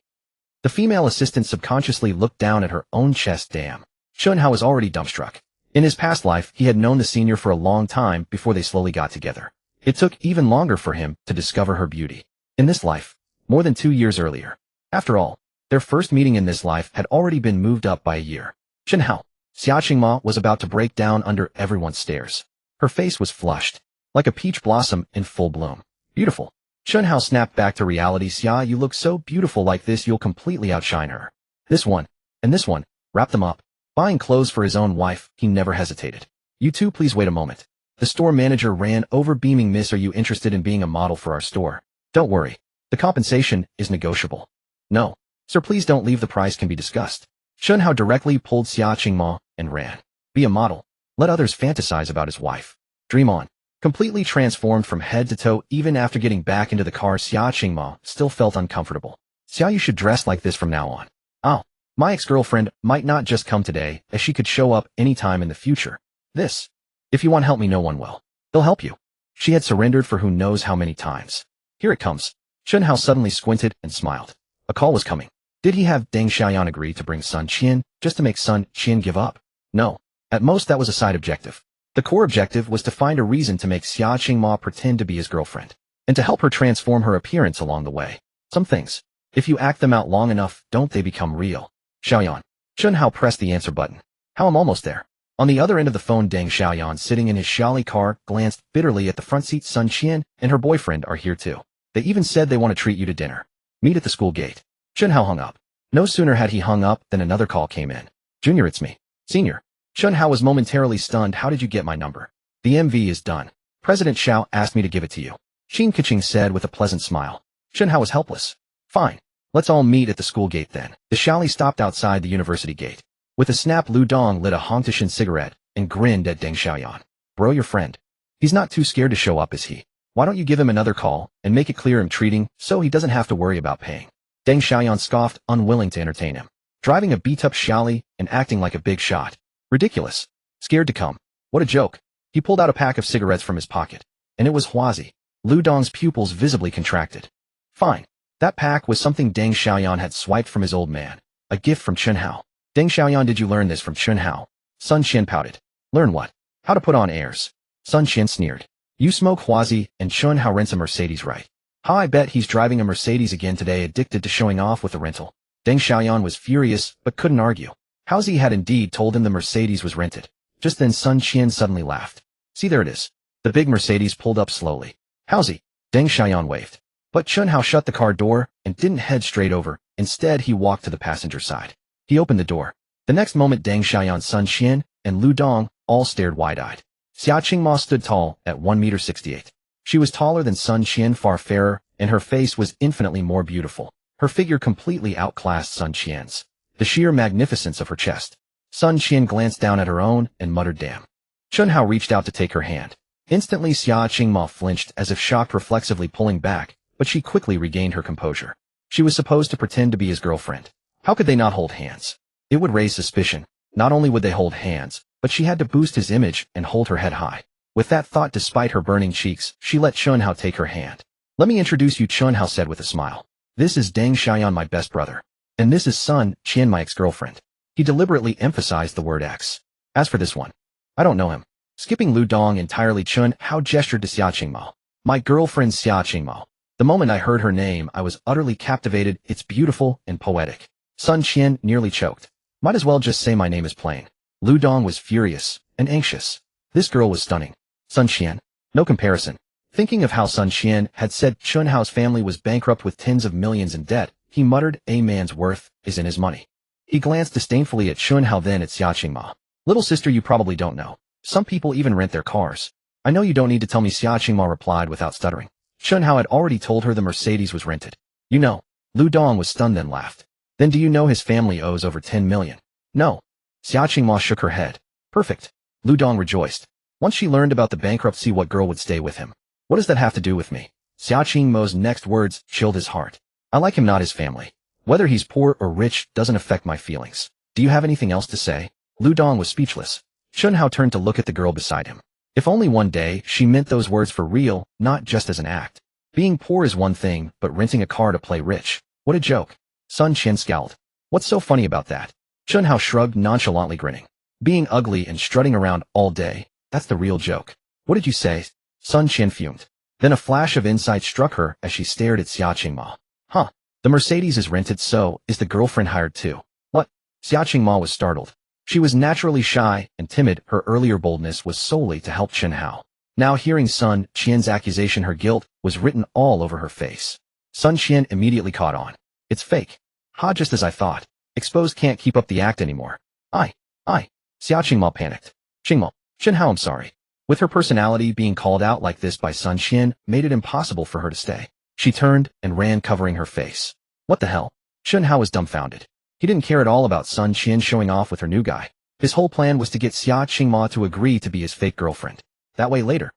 [SPEAKER 1] The female assistant subconsciously looked down at her own chest. Damn. Chen Hao was already dumbstruck. In his past life, he had known the senior for a long time before they slowly got together. It took even longer for him to discover her beauty. In this life, more than 2 years earlier. After all, their first meeting in this life had already been moved up by a year. Chen Hao, Xiaqingma was about to break down under everyone's stares. Her face was flushed, like a peach blossom in full bloom. Beautiful. Chen Hao snapped back to reality. Xia, you look so beautiful like this, you'll completely outshine her. This one, and this one, wrap them up. Buying clothes for his own wife, he never hesitated. You two please wait a moment. The store manager ran over, beaming, Miss, are you interested in being a model for our store? Don't worry. The compensation is negotiable. No. Sir, please don't leave, the price can be discussed. Chen Hao directly pulled Xiaqingma and ran. Be a model. Let others fantasize about his wife. Dream on. Completely transformed from head to toe, even after getting back into the car, Xiaqingma still felt uncomfortable. Xia, you should dress like this from now on. Oh. My ex-girlfriend might not just come today, as she could show up any time in the future. This. If you want help me, no one will. They'll help you. She had surrendered for who knows how many times. Here it comes. Chen Hao suddenly squinted and smiled. A call was coming. Did he have Deng Xiaoyan agree to bring Sun Qian, just to make Sun Qian give up? No. At most that was a side objective. The core objective was to find a reason to make Xiaqingma pretend to be his girlfriend, and to help her transform her appearance along the way. Some things, if you act them out long enough, don't they become real? Xiaoyan. Chen Hao pressed the answer button. How, I'm almost there. On the other end of the phone, Deng Xiaoyan, sitting in his Xiaoli car, glanced bitterly at the front seat. Sun Qian and her boyfriend are here too. They even said they want to treat you to dinner. Meet at the school gate. Chen Hao hung up. No sooner had he hung up than another call came in. Junior, it's me. Senior. Chen Hao was momentarily stunned. How did you get my number? The MV is done. President Xiao asked me to give it to you. Xin Keqing said with a pleasant smile. Chen Hao was helpless. Fine. Let's all meet at the school gate then. The Xiaoli stopped outside the university gate. With a snap, Lu Dong lit a Hongtishan cigarette and grinned at Deng Xiaoyan. Bro, your friend. He's not too scared to show up, is he? Why don't you give him another call and make it clear I'm treating so he doesn't have to worry about paying? Deng Xiaoyan scoffed, unwilling to entertain him. Driving a beat-up Xiaoli and acting like a big shot. Ridiculous. Scared to come. What a joke. He pulled out a pack of cigarettes from his pocket. And it was Huazi. Lu Dong's pupils visibly contracted. Fine. That pack was something Deng Xiaoyan had swiped from his old man. A gift from Chen Hao. Deng Xiaoyan, did you learn this from Chen Hao? Sun Qian pouted. Learn what? How to put on airs. Sun Qian sneered. You smoke Huazi and Chen Hao rents a Mercedes, right? How, I bet he's driving a Mercedes again today, addicted to showing off with a rental. Deng Xiaoyan was furious, but couldn't argue. Huazi had indeed told him the Mercedes was rented. Just then Sun Qian suddenly laughed. See, there it is. The big Mercedes pulled up slowly. Huazi. Deng Xiaoyan waved. But Chen Hao shut the car door and didn't head straight over. Instead, he walked to the passenger side. He opened the door. The next moment, Deng Xiaoyan, Sun Qian, and Lu Dong all stared wide-eyed. Xiaqingma stood tall at 1.68 meters. She was taller than Sun Qian, far fairer, and her face was infinitely more beautiful. Her figure completely outclassed Sun Qian's. The sheer magnificence of her chest. Sun Qian glanced down at her own and muttered, damn. Chen Hao reached out to take her hand. Instantly, Xiaqingma flinched as if shocked, reflexively pulling back, but she quickly regained her composure. She was supposed to pretend to be his girlfriend. How could they not hold hands? It would raise suspicion. Not only would they hold hands, but she had to boost his image and hold her head high. With that thought, despite her burning cheeks, she let Chen Hao take her hand. Let me introduce you, Chen Hao said with a smile. This is Deng Xiaoyan, my best brother. And this is Sun Qian, my ex-girlfriend. He deliberately emphasized the word ex. As for this one, I don't know him. Skipping Lu Dong entirely, Chen Hao gestured to Xiaqingma. My girlfriend Xiaqingma. The moment I heard her name, I was utterly captivated. It's beautiful and poetic. Sun Qian nearly choked. Might as well just say my name is plain. Lu Dong was furious and anxious. This girl was stunning. Sun Qian. No comparison. Thinking of how Sun Qian had said Chen Hao's family was bankrupt with tens of millions in debt, he muttered, a man's worth is in his money. He glanced disdainfully at Chen Hao, then at Xiaqingma. Little sister, you probably don't know. Some people even rent their cars. I know you don't need to tell me, Xiaqingma replied without stuttering. Chen Hao had already told her the Mercedes was rented. You know. Lu Dong was stunned, then laughed. Then do you know his family owes over 10 million? No. Xiaqingma shook her head. Perfect. Lu Dong rejoiced. Once she learned about the bankruptcy, what girl would stay with him? What does that have to do with me? Xia Qingmo's next words chilled his heart. I like him, not his family. Whether he's poor or rich doesn't affect my feelings. Do you have anything else to say? Lu Dong was speechless. Chen Hao turned to look at the girl beside him. If only one day she meant those words for real, not just as an act. Being poor is one thing, but renting a car to play rich. What a joke. Sun Qian scowled. What's so funny about that? Chen Hao shrugged, nonchalantly grinning. Being ugly and strutting around all day, that's the real joke. What did you say? Sun Qian fumed. Then a flash of insight struck her as she stared at Xia Qingma. Huh. The Mercedes is rented, so is the girlfriend hired too? What? Xia Qingma was startled. She was naturally shy and timid. Her earlier boldness was solely to help Chen Hao. Now hearing Sun Qian's accusation, her guilt was written all over her face. Sun Qian immediately caught on. It's fake. Ha, just as I thought. Exposed, can't keep up the act anymore. I. Xia Qingma panicked. Qingma, Chen Hao, I'm sorry. With her personality, being called out like this by Sun Qian made it impossible for her to stay. She turned and ran, covering her face. What the hell? Chen Hao was dumbfounded. He didn't care at all about Sun Qian showing off with her new guy. His whole plan was to get Xia Qingma to agree to be his fake girlfriend. That way later,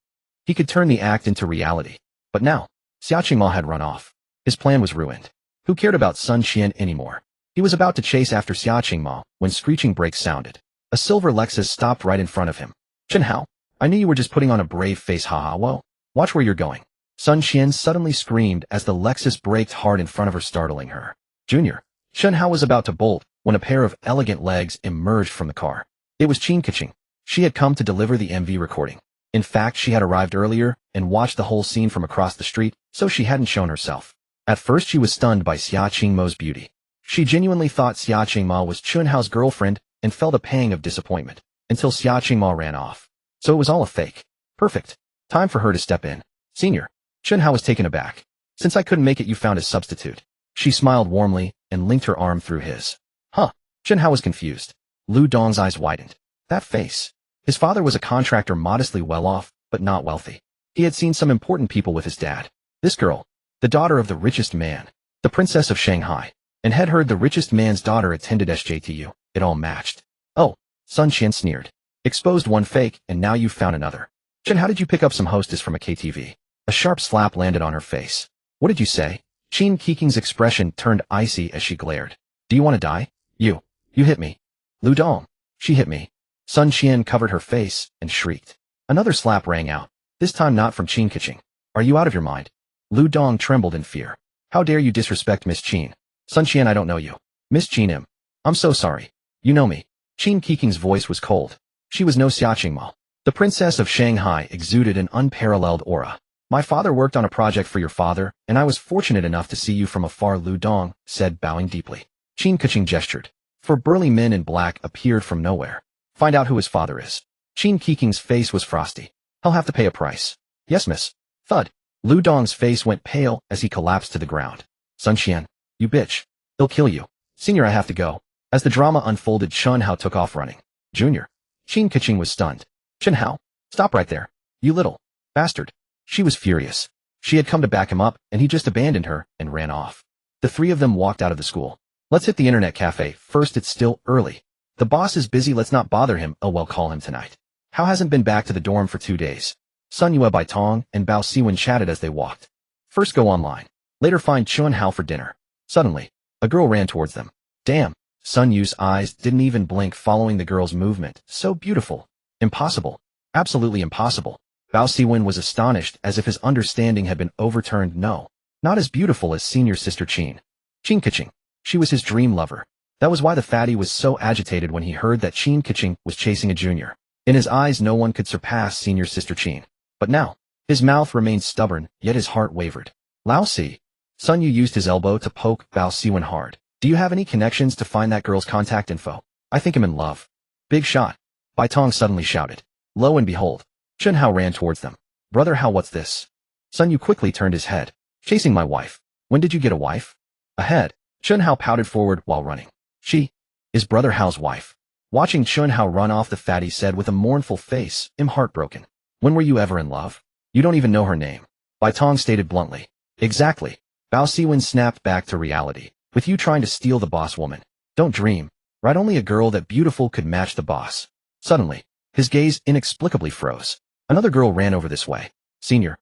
[SPEAKER 1] he could turn the act into reality. But now, Xia Qingma had run off. His plan was ruined. Who cared about Sun Qian anymore? He was about to chase after Xia Qingma when screeching brakes sounded. A silver Lexus stopped right in front of him. Chen Hao, I knew you were just putting on a brave face, haha. Whoa. Watch where you're going. Sun Qian suddenly screamed as the Lexus braked hard in front of her, startling her. Junior. Chen Hao was about to bolt when a pair of elegant legs emerged from the car. It was Chen Hao. She had come to deliver the MV recording. In fact, she had arrived earlier and watched the whole scene from across the street, so she hadn't shown herself. At first she was stunned by Xia Qingmo's beauty. She genuinely thought Xia Qingma was Chen Hao's girlfriend and felt a pang of disappointment, until Xia Qingma ran off. So it was all a fake. Perfect. Time for her to step in. Senior. Chen Hao was taken aback. Since I couldn't make it, you found a substitute. She smiled warmly and linked her arm through his. Huh. Chen Hao was confused. Lu Dong's eyes widened. That face. His father was a contractor, modestly well off, but not wealthy. He had seen some important people with his dad. This girl, the daughter of the richest man, the princess of Shanghai, and had heard the richest man's daughter attended SJTU. It all matched. Oh, Sun Qian sneered. Exposed one fake, and now you've found another. Chen, how did you pick up some hostess from a KTV? A sharp slap landed on her face. What did you say? Chen Kiking's expression turned icy as she glared. Do you want to die? You hit me. Lu Dong. She hit me. Sun Qian covered her face and shrieked. Another slap rang out, this time not from Chen Hao. Are you out of your mind? Lu Dong trembled in fear. How dare you disrespect Miss Chen? Sun Qian, I don't know you. Miss Chen. I'm so sorry. You know me. Chen Kiking's voice was cold. She was no Xia Qingma. The princess of Shanghai exuded an unparalleled aura. My father worked on a project for your father, and I was fortunate enough to see you from afar, Lu Dong said, bowing deeply. Chen Hao gestured. Four burly men in black appeared from nowhere. Find out who his father is. Chen Kiking's face was frosty. He'll have to pay a price. Yes, miss. Thud. Lu Dong's face went pale as he collapsed to the ground. Sun Qian, you bitch. They'll kill you. Senior, I have to go. As the drama unfolded, Chen Hao took off running. Junior. Chen Hao was stunned. Chen Hao, stop right there. You little bastard. She was furious. She had come to back him up, and he just abandoned her and ran off. The three of them walked out of the school. Let's hit the internet cafe first, it's still early. The boss is busy, let's not bother him. Oh well, call him tonight. Hao hasn't been back to the dorm for 2 days. Sun Yue, Bai Tong, and Bao Siwen chatted as they walked. First go online. Later find Chen Hao for dinner. Suddenly, a girl ran towards them. Damn. Sun Yu's eyes didn't even blink following the girl's movement. So beautiful. Impossible. Absolutely impossible. Bao Siwen was astonished, as if his understanding had been overturned. No. Not as beautiful as senior sister Chen. Chen Hao. She was his dream lover. That was why the fatty was so agitated when he heard that Chen Hao was chasing a junior. In his eyes, no one could surpass senior sister Chen. But now, his mouth remained stubborn, yet his heart wavered. Lao Si. Sun Yu used his elbow to poke Bao Siwen hard. Do you have any connections to find that girl's contact info? I think I'm in love. Big shot. Bai Tong suddenly shouted. Lo and behold, Chen Hao ran towards them. Brother Hao, what's this? Sun Yu quickly turned his head. Chasing my wife. When did you get a wife? Ahead. Chen Hao pouted forward while running. She is Brother Hao's wife. Watching Chen Hao run off, the fatty said with a mournful face, I'm heartbroken. When were you ever in love? You don't even know her name. Bai Tong stated bluntly. Exactly. Bao Siwen snapped back to reality. With you trying to steal the boss woman. Don't dream. Right, only a girl that beautiful could match the boss. Suddenly, His gaze inexplicably froze. Another girl ran over this way. Senior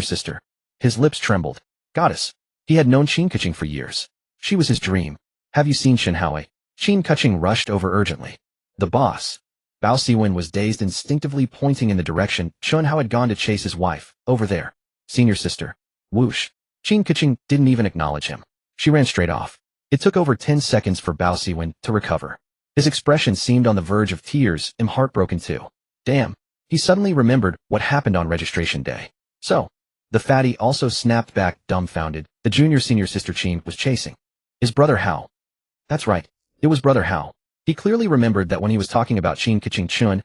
[SPEAKER 1] sister. His lips trembled. Goddess. He had known Chen Hao for years. She was his dream. Have you seen Chen Hao? Chen Hao rushed over urgently. The boss. Bao Siwen was dazed, instinctively pointing in the direction Chen Hao had gone to chase his wife. Over there. Senior sister. Whoosh. Chen Hao didn't even acknowledge him. She ran straight off. It took over 10 seconds for Bao Siwen to recover. His expression seemed on the verge of tears, and heartbroken too. Damn. He suddenly remembered what happened on registration day. So, the fatty also snapped back, dumbfounded. The junior senior sister Chen was chasing. His brother Hao. That's right. It was brother Hao. He clearly remembered that when he was talking about Chen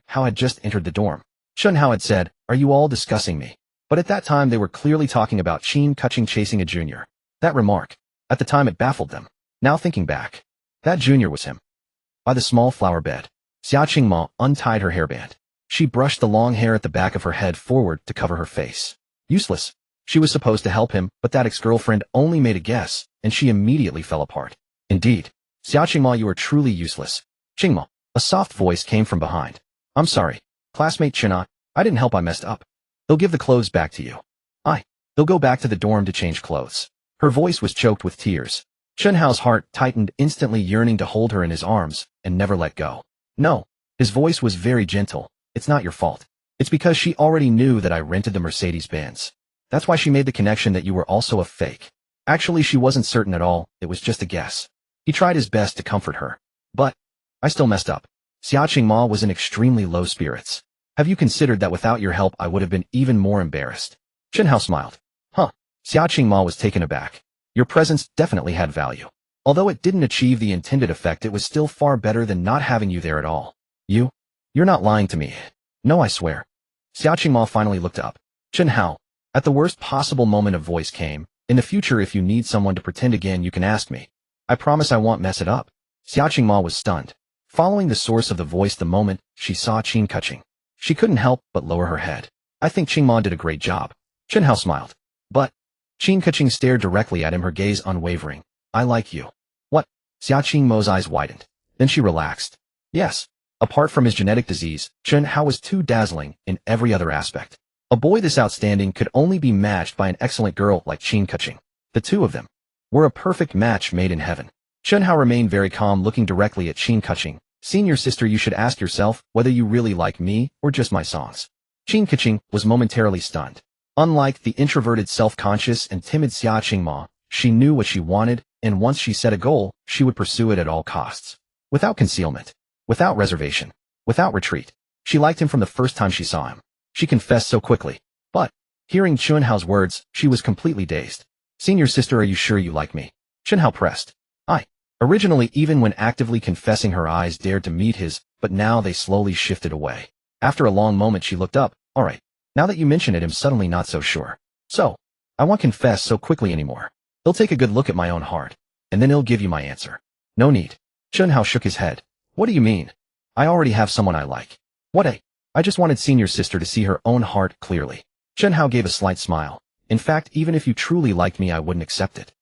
[SPEAKER 1] Hao had just entered the dorm. Chen Hao had said, "Are you all discussing me?" But at that time they were clearly talking about Chen chasing a junior. That remark. At the time it baffled them. Now thinking back. That junior was him. By the small flower bed, Xia Qingma untied her hairband. She brushed the long hair at the back of her head forward to cover her face. Useless. She was supposed to help him, but that ex-girlfriend only made a guess, and she immediately fell apart. Indeed. Xia Qingma, you are truly useless. Qingma. A soft voice came from behind. I'm sorry. Classmate Chen Hao, I didn't help, I messed up. They'll give the clothes back to you. They'll go back to the dorm to change clothes. Her voice was choked with tears. Chen Hao's heart tightened, instantly yearning to hold her in his arms and never let go. No. His voice was very gentle. It's not your fault. It's because she already knew that I rented the Mercedes-Benz. That's why she made the connection that you were also a fake. Actually, she wasn't certain at all. It was just a guess. He tried his best to comfort her. But I still messed up. Xia Qingma was in extremely low spirits. Have you considered that without your help I would have been even more embarrassed? Chen Hao smiled. Huh. Xia Qingma was taken aback. Your presence definitely had value. Although it didn't achieve the intended effect, it was still far better than not having you there at all. You're not lying to me. No, I swear. Xia Qingma finally looked up. Chen Hao. At the worst possible moment a voice came. In the future, if you need someone to pretend again, you can ask me. I promise I won't mess it up. Xia Qingma was stunned. Following the source of the voice the moment she saw Chen Hao, she couldn't help but lower her head. I think Qingma did a great job. Chen Hao smiled. But Chen Hao stared directly at him, her gaze unwavering. I like you. What? Xia Qingma's eyes widened. Then she relaxed. Yes. Apart from his genetic disease, Chen Hao was too dazzling in every other aspect. A boy this outstanding could only be matched by an excellent girl like Chen Hao. The two of them were a perfect match made in heaven. Chen Hao remained very calm, looking directly at Chen Hao. Senior sister, you should ask yourself whether you really like me or just my songs. Chen Hao was momentarily stunned. Unlike the introverted, self-conscious, and timid Xia Qingma, she knew what she wanted, and once she set a goal, she would pursue it at all costs. Without concealment. Without reservation. Without retreat. She liked him from the first time she saw him. She confessed so quickly. But, hearing Chen Hao's words, she was completely dazed. Senior sister, are you sure you like me? Chen Hao pressed. Originally, even when actively confessing, her eyes dared to meet his, but now they slowly shifted away. After a long moment she looked up. Alright. Now that you mention it, I'm suddenly not so sure. So, I won't confess so quickly anymore. He'll take a good look at my own heart, and then he'll give you my answer. No need. Chen Hao shook his head. What do you mean? I already have someone I like. I just wanted senior sister to see her own heart clearly. Chen Hao gave a slight smile. In fact, even if you truly liked me, I wouldn't accept it.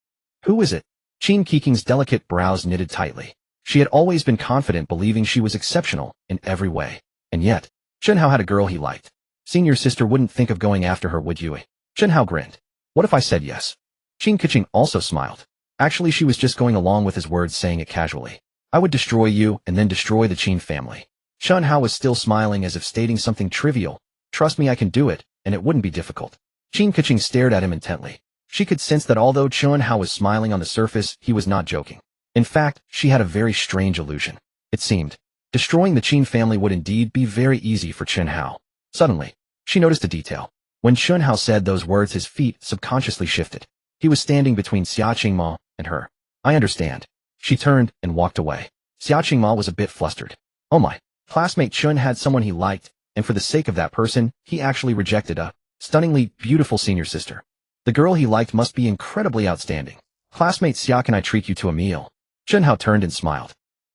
[SPEAKER 1] Who is it? Chen Hao delicate brows knitted tightly. She had always been confident, believing she was exceptional in every way. And yet, Chen Hao had a girl he liked. Senior sister wouldn't think of going after her, would you? Chen Hao grinned. What if I said yes? Chen Hao also smiled. Actually, she was just going along with his words, saying it casually. I would destroy you and then destroy the Chen family. Chen Hao was still smiling as if stating something trivial. Trust me, I can do it, and it wouldn't be difficult. Chen Hao stared at him intently. She could sense that although Chen Hao was smiling on the surface, he was not joking. In fact, she had a very strange illusion. It seemed destroying the Chen family would indeed be very easy for Chen Hao. Suddenly, she noticed a detail. When Chen Hao said those words, his feet subconsciously shifted. He was standing between Xia Qingma and her. I understand. She turned and walked away. Xia Qingma was a bit flustered. Oh my. Classmate Chen had someone he liked, and for the sake of that person, he actually rejected a stunningly beautiful senior sister. The girl he liked must be incredibly outstanding. Classmate Xia, can I treat you to a meal? Chen Hao turned and smiled.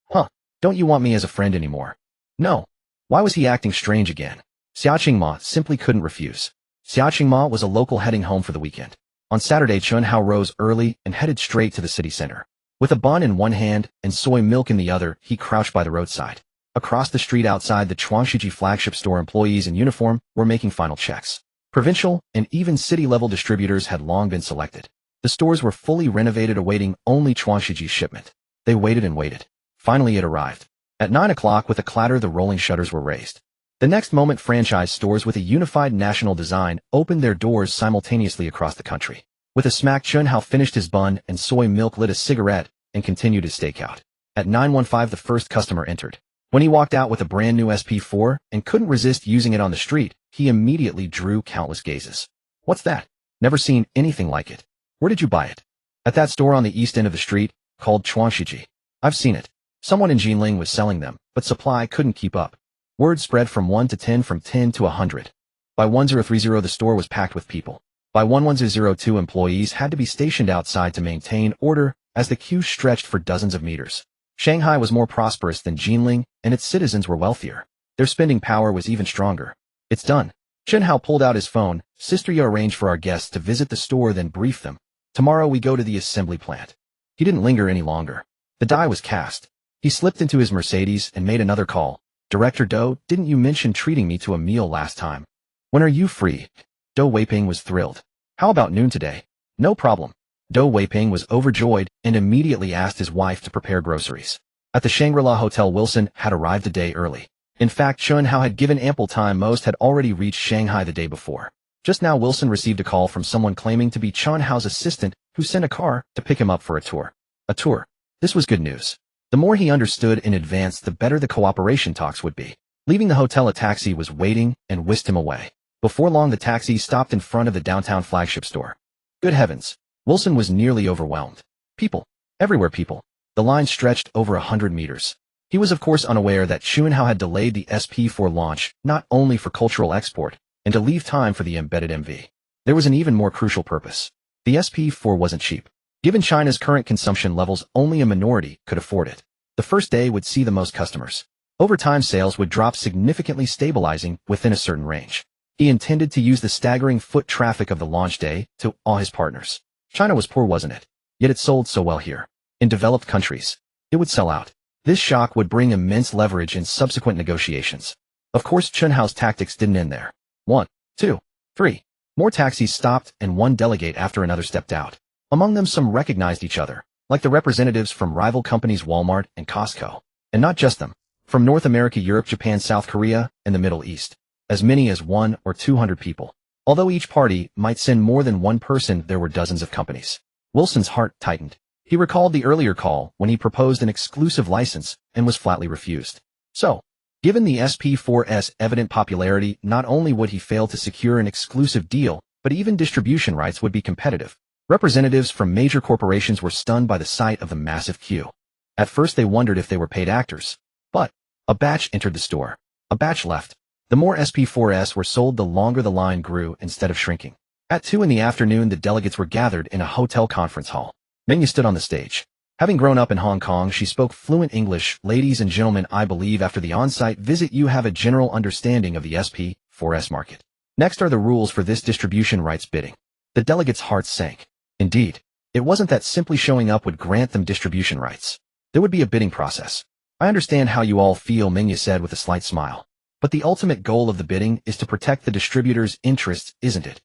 [SPEAKER 1] Huh, don't you want me as a friend anymore? No. Why was he acting strange again? Xia Qingma simply couldn't refuse. Xia Qingma was a local heading home for the weekend. On Saturday, Chen Hao rose early and headed straight to the city center. With a bun in one hand and soy milk in the other, he crouched by the roadside. Across the street outside the Chuangshiji flagship store, employees in uniform were making final checks. Provincial and even city-level distributors had long been selected. The stores were fully renovated, awaiting only Chuangshiji's shipment. They waited and waited. Finally it arrived. At 9 o'clock, with a clatter, the rolling shutters were raised. The next moment, franchise stores with a unified national design opened their doors simultaneously across the country. With a smack, Chen Hao finished his bun and soy milk, lit a cigarette, and continued his stakeout. At 9:15, the first customer entered. When he walked out with a brand new SP4 and couldn't resist using it on the street, he immediately drew countless gazes. What's that? Never seen anything like it. Where did you buy it? At that store on the east end of the street, called Chuangshiji. I've seen it. Someone in Jinling was selling them, but supply couldn't keep up. Word spread from 1 to 10, from 10 to 100. By 1030, the store was packed with people. By 1102, employees had to be stationed outside to maintain order as the queue stretched for dozens of meters. Shanghai was more prosperous than Jinling, and its citizens were wealthier. Their spending power was even stronger. It's done. Chen Hao pulled out his phone. Sister Ye arranged for our guests to visit the store, then briefed them. Tomorrow we go to the assembly plant. He didn't linger any longer. The die was cast. He slipped into his Mercedes and made another call. Director Dou, didn't you mention treating me to a meal last time? When are you free? Dou Weiping was thrilled. How about noon today? No problem. Dou Weiping was overjoyed and immediately asked his wife to prepare groceries. At the Shangri-La Hotel, Wilson had arrived a day early. In fact, Chen Hao had given ample time. Most had already reached Shanghai the day before. Just now, Wilson received a call from someone claiming to be Chen Hao's assistant, who sent a car to pick him up for a tour. A tour. This was good news. The more he understood in advance, the better the cooperation talks would be. Leaving the hotel, a taxi was waiting and whisked him away. Before long, the taxi stopped in front of the downtown flagship store. Good heavens. Wilson was nearly overwhelmed. People. Everywhere people. The line stretched over 100 meters. He was of course unaware that Chen Hao had delayed the SP4 launch, not only for cultural export, and to leave time for the embedded MV. There was an even more crucial purpose. The SP4 wasn't cheap. Given China's current consumption levels, only a minority could afford it. The first day would see the most customers. Over time, sales would drop significantly, stabilizing within a certain range. He intended to use the staggering foot traffic of the launch day to awe his partners. China was poor, wasn't it? Yet it sold so well here. In developed countries, it would sell out. This shock would bring immense leverage in subsequent negotiations. Of course, Chen Hao's tactics didn't end there. 1, 2, 3. More taxis stopped, and one delegate after another stepped out. Among them, some recognized each other, like the representatives from rival companies Walmart and Costco. And not just them. From North America, Europe, Japan, South Korea, and the Middle East. As many as 100 or 200 people. Although each party might send more than one person, there were dozens of companies. Wilson's heart tightened. He recalled the earlier call when he proposed an exclusive license and was flatly refused. So, given the SP4's evident popularity, not only would he fail to secure an exclusive deal, but even distribution rights would be competitive. Representatives from major corporations were stunned by the sight of the massive queue. At first they wondered if they were paid actors. But a batch entered the store. A batch left. The more SP4s were sold, the longer the line grew instead of shrinking. At 2 in the afternoon, the delegates were gathered in a hotel conference hall. Meng stood on the stage. Having grown up in Hong Kong, she spoke fluent English. Ladies and gentlemen, I believe after the on-site visit you have a general understanding of the SP4S market. Next are the rules for this distribution rights bidding. The delegates' hearts sank. Indeed, it wasn't that simply showing up would grant them distribution rights. There would be a bidding process. I understand how you all feel, Meng said with a slight smile. But the ultimate goal of the bidding is to protect the distributors' interests, isn't it?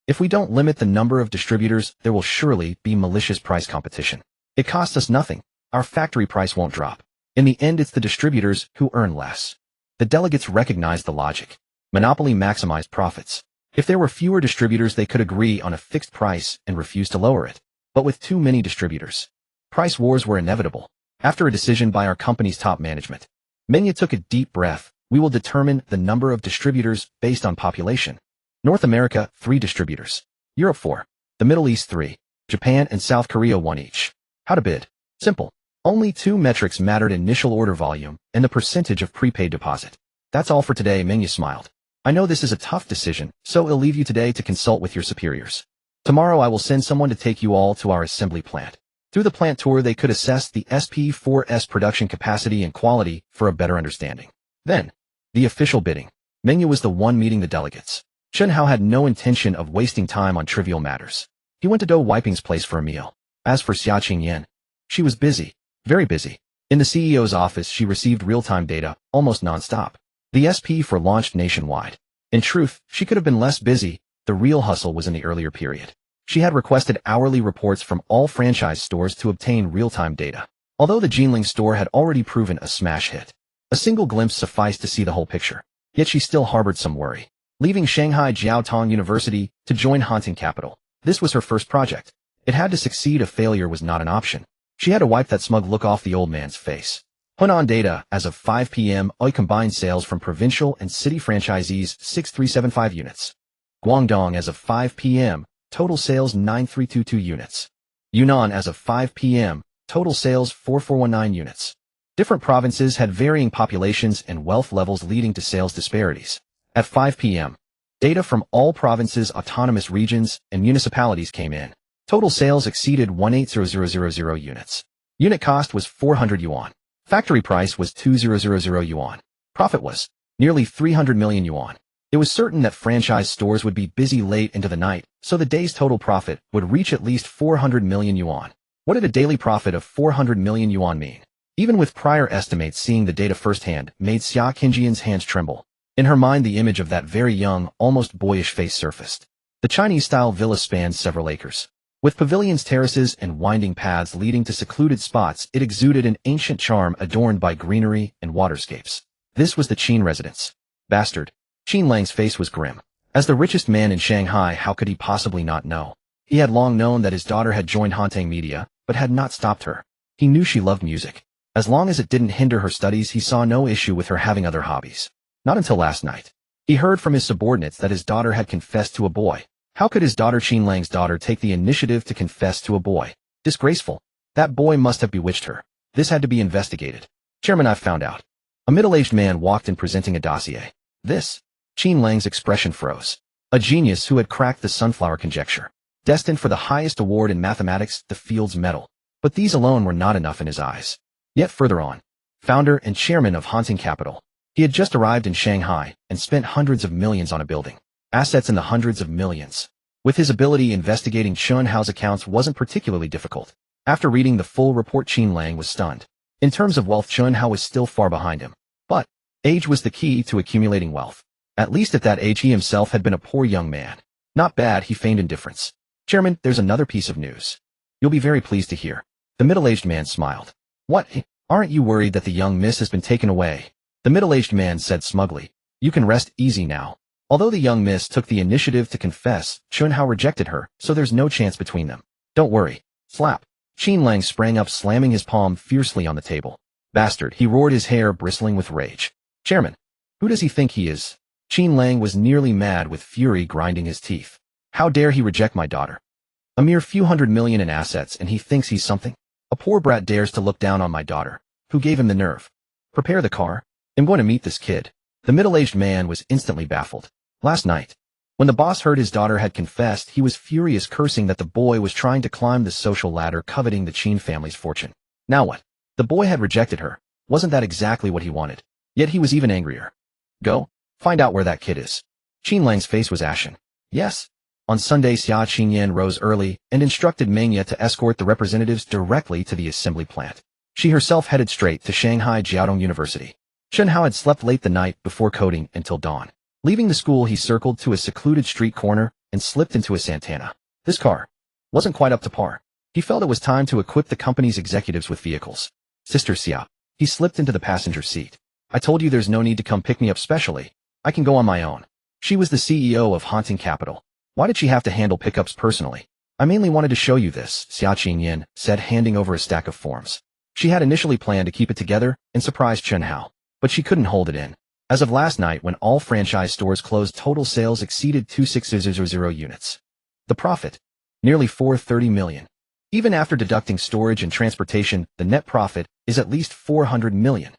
[SPEAKER 1] If we don't limit the number of distributors, there will surely be malicious price competition. It costs us nothing. Our factory price won't drop. In the end, it's the distributors who earn less. The delegates recognized the logic. Monopoly maximized profits. If there were fewer distributors, they could agree on a fixed price and refuse to lower it. But with too many distributors, price wars were inevitable. After a decision by our company's top management, Meng took a deep breath. We will determine the number of distributors based on population. North America, 3 distributors. Europe, 4. The Middle East, 3. Japan and South Korea, 1 each. How to bid? Simple. Only 2 metrics mattered: initial order volume and the percentage of prepaid deposit. That's all for today, Meng smiled. I know this is a tough decision, so I'll leave you today to consult with your superiors. Tomorrow I will send someone to take you all to our assembly plant. Through the plant tour, they could assess the SP4S production capacity and quality for a better understanding. Then, the official bidding. Meng was the one meeting the delegates. Chen Hao had no intention of wasting time on trivial matters. He went to Dou Weiping's place for a meal. As for Xia Qingyan, she was busy, very busy. In the CEO's office, she received real-time data, almost non-stop. The SP4 launched nationwide. In truth, she could have been less busy. The real hustle was in the earlier period. She had requested hourly reports from all franchise stores to obtain real-time data. Although the Jinling store had already proven a smash hit, a single glimpse sufficed to see the whole picture. Yet she still harbored some worry. Leaving Shanghai Jiaotong University to join Hunting Capital, this was her first project. It had to succeed. A failure was not an option. She had to wipe that smug look off the old man's face. Hunan data, as of 5 p.m., combined sales from provincial and city franchisees 6375 units. Guangdong, as of 5 p.m., total sales 9322 units. Yunnan, as of 5 p.m., total sales 4419 units. Different provinces had varying populations and wealth levels, leading to sales disparities. At 5 p.m., data from all provinces, autonomous regions, and municipalities came in. Total sales exceeded 180,000 units. Unit cost was 400 yuan. Factory price was 2000 yuan. Profit was nearly 300 million yuan. It was certain that franchise stores would be busy late into the night, so the day's total profit would reach at least 400 million yuan. What did a daily profit of 400 million yuan mean? Even with prior estimates, seeing the data firsthand made Xia Qingjian's hands tremble. In her mind, the image of that very young, almost boyish face surfaced. The Chinese-style villa spanned several acres. With pavilions, terraces, and winding paths leading to secluded spots, it exuded an ancient charm adorned by greenery and waterscapes. This was the Qin residence. Bastard. Qin Lang's face was grim. As the richest man in Shanghai, how could he possibly not know? He had long known that his daughter had joined Hantang Media, but had not stopped her. He knew she loved music. As long as it didn't hinder her studies, he saw no issue with her having other hobbies. Not until last night. He heard from his subordinates that his daughter had confessed to a boy. How could his daughter, Qin Lang's daughter, take the initiative to confess to a boy? Disgraceful. That boy must have bewitched her. This had to be investigated. Chairman, I've found out. A middle-aged man walked in presenting a dossier. This? Qin Lang's expression froze. A genius who had cracked the sunflower conjecture. Destined for the highest award in mathematics, the Fields Medal. But these alone were not enough in his eyes. Yet further on. Founder and chairman of Hunting Capital. He had just arrived in Shanghai and spent hundreds of millions on a building. Assets in the hundreds of millions. With his ability, investigating Chen Hao's accounts wasn't particularly difficult. After reading the full report, Qin Lang was stunned. In terms of wealth, Chen Hao was still far behind him. But age was the key to accumulating wealth. At least at that age, he himself had been a poor young man. Not bad, he feigned indifference. Chairman, there's another piece of news. You'll be very pleased to hear. The middle-aged man smiled. What? Aren't you worried that the young miss has been taken away? The middle-aged man said smugly. You can rest easy now. Although the young miss took the initiative to confess, Chen Hao rejected her, so there's no chance between them. Don't worry. Slap. Qin Lang sprang up, slamming his palm fiercely on the table. Bastard, he roared, his hair bristling with rage. Chairman, who does he think he is? Qin Lang was nearly mad with fury, grinding his teeth. How dare he reject my daughter? A mere few hundred million in assets, and he thinks he's something? A poor brat dares to look down on my daughter. Who gave him the nerve? Prepare the car. I'm going to meet this kid. The middle-aged man was instantly baffled. Last night, when the boss heard his daughter had confessed, he was furious, cursing that the boy was trying to climb the social ladder, coveting the Qin family's fortune. Now what? The boy had rejected her. Wasn't that exactly what he wanted? Yet he was even angrier. Go. Find out where that kid is. Qin Lang's face was ashen. Yes. On Sunday, Xia Qingyan rose early and instructed Meng Ye to escort the representatives directly to the assembly plant. She herself headed straight to Shanghai Jiaotong University. Chen Hao had slept late the night before coding until dawn. Leaving the school, he circled to a secluded street corner and slipped into a Santana. This car wasn't quite up to par. He felt it was time to equip the company's executives with vehicles. Sister Xia. He slipped into the passenger seat. I told you there's no need to come pick me up specially. I can go on my own. She was the CEO of Hunting Capital. Why did she have to handle pickups personally? I mainly wanted to show you this, Xia Qingyan said, handing over a stack of forms. She had initially planned to keep it together and surprise Chen Hao, but she couldn't hold it in. As of last night, when all franchise stores closed, total sales exceeded 26,000 units. The profit? Nearly 430 million. Even after deducting storage and transportation, the net profit is at least 400 million.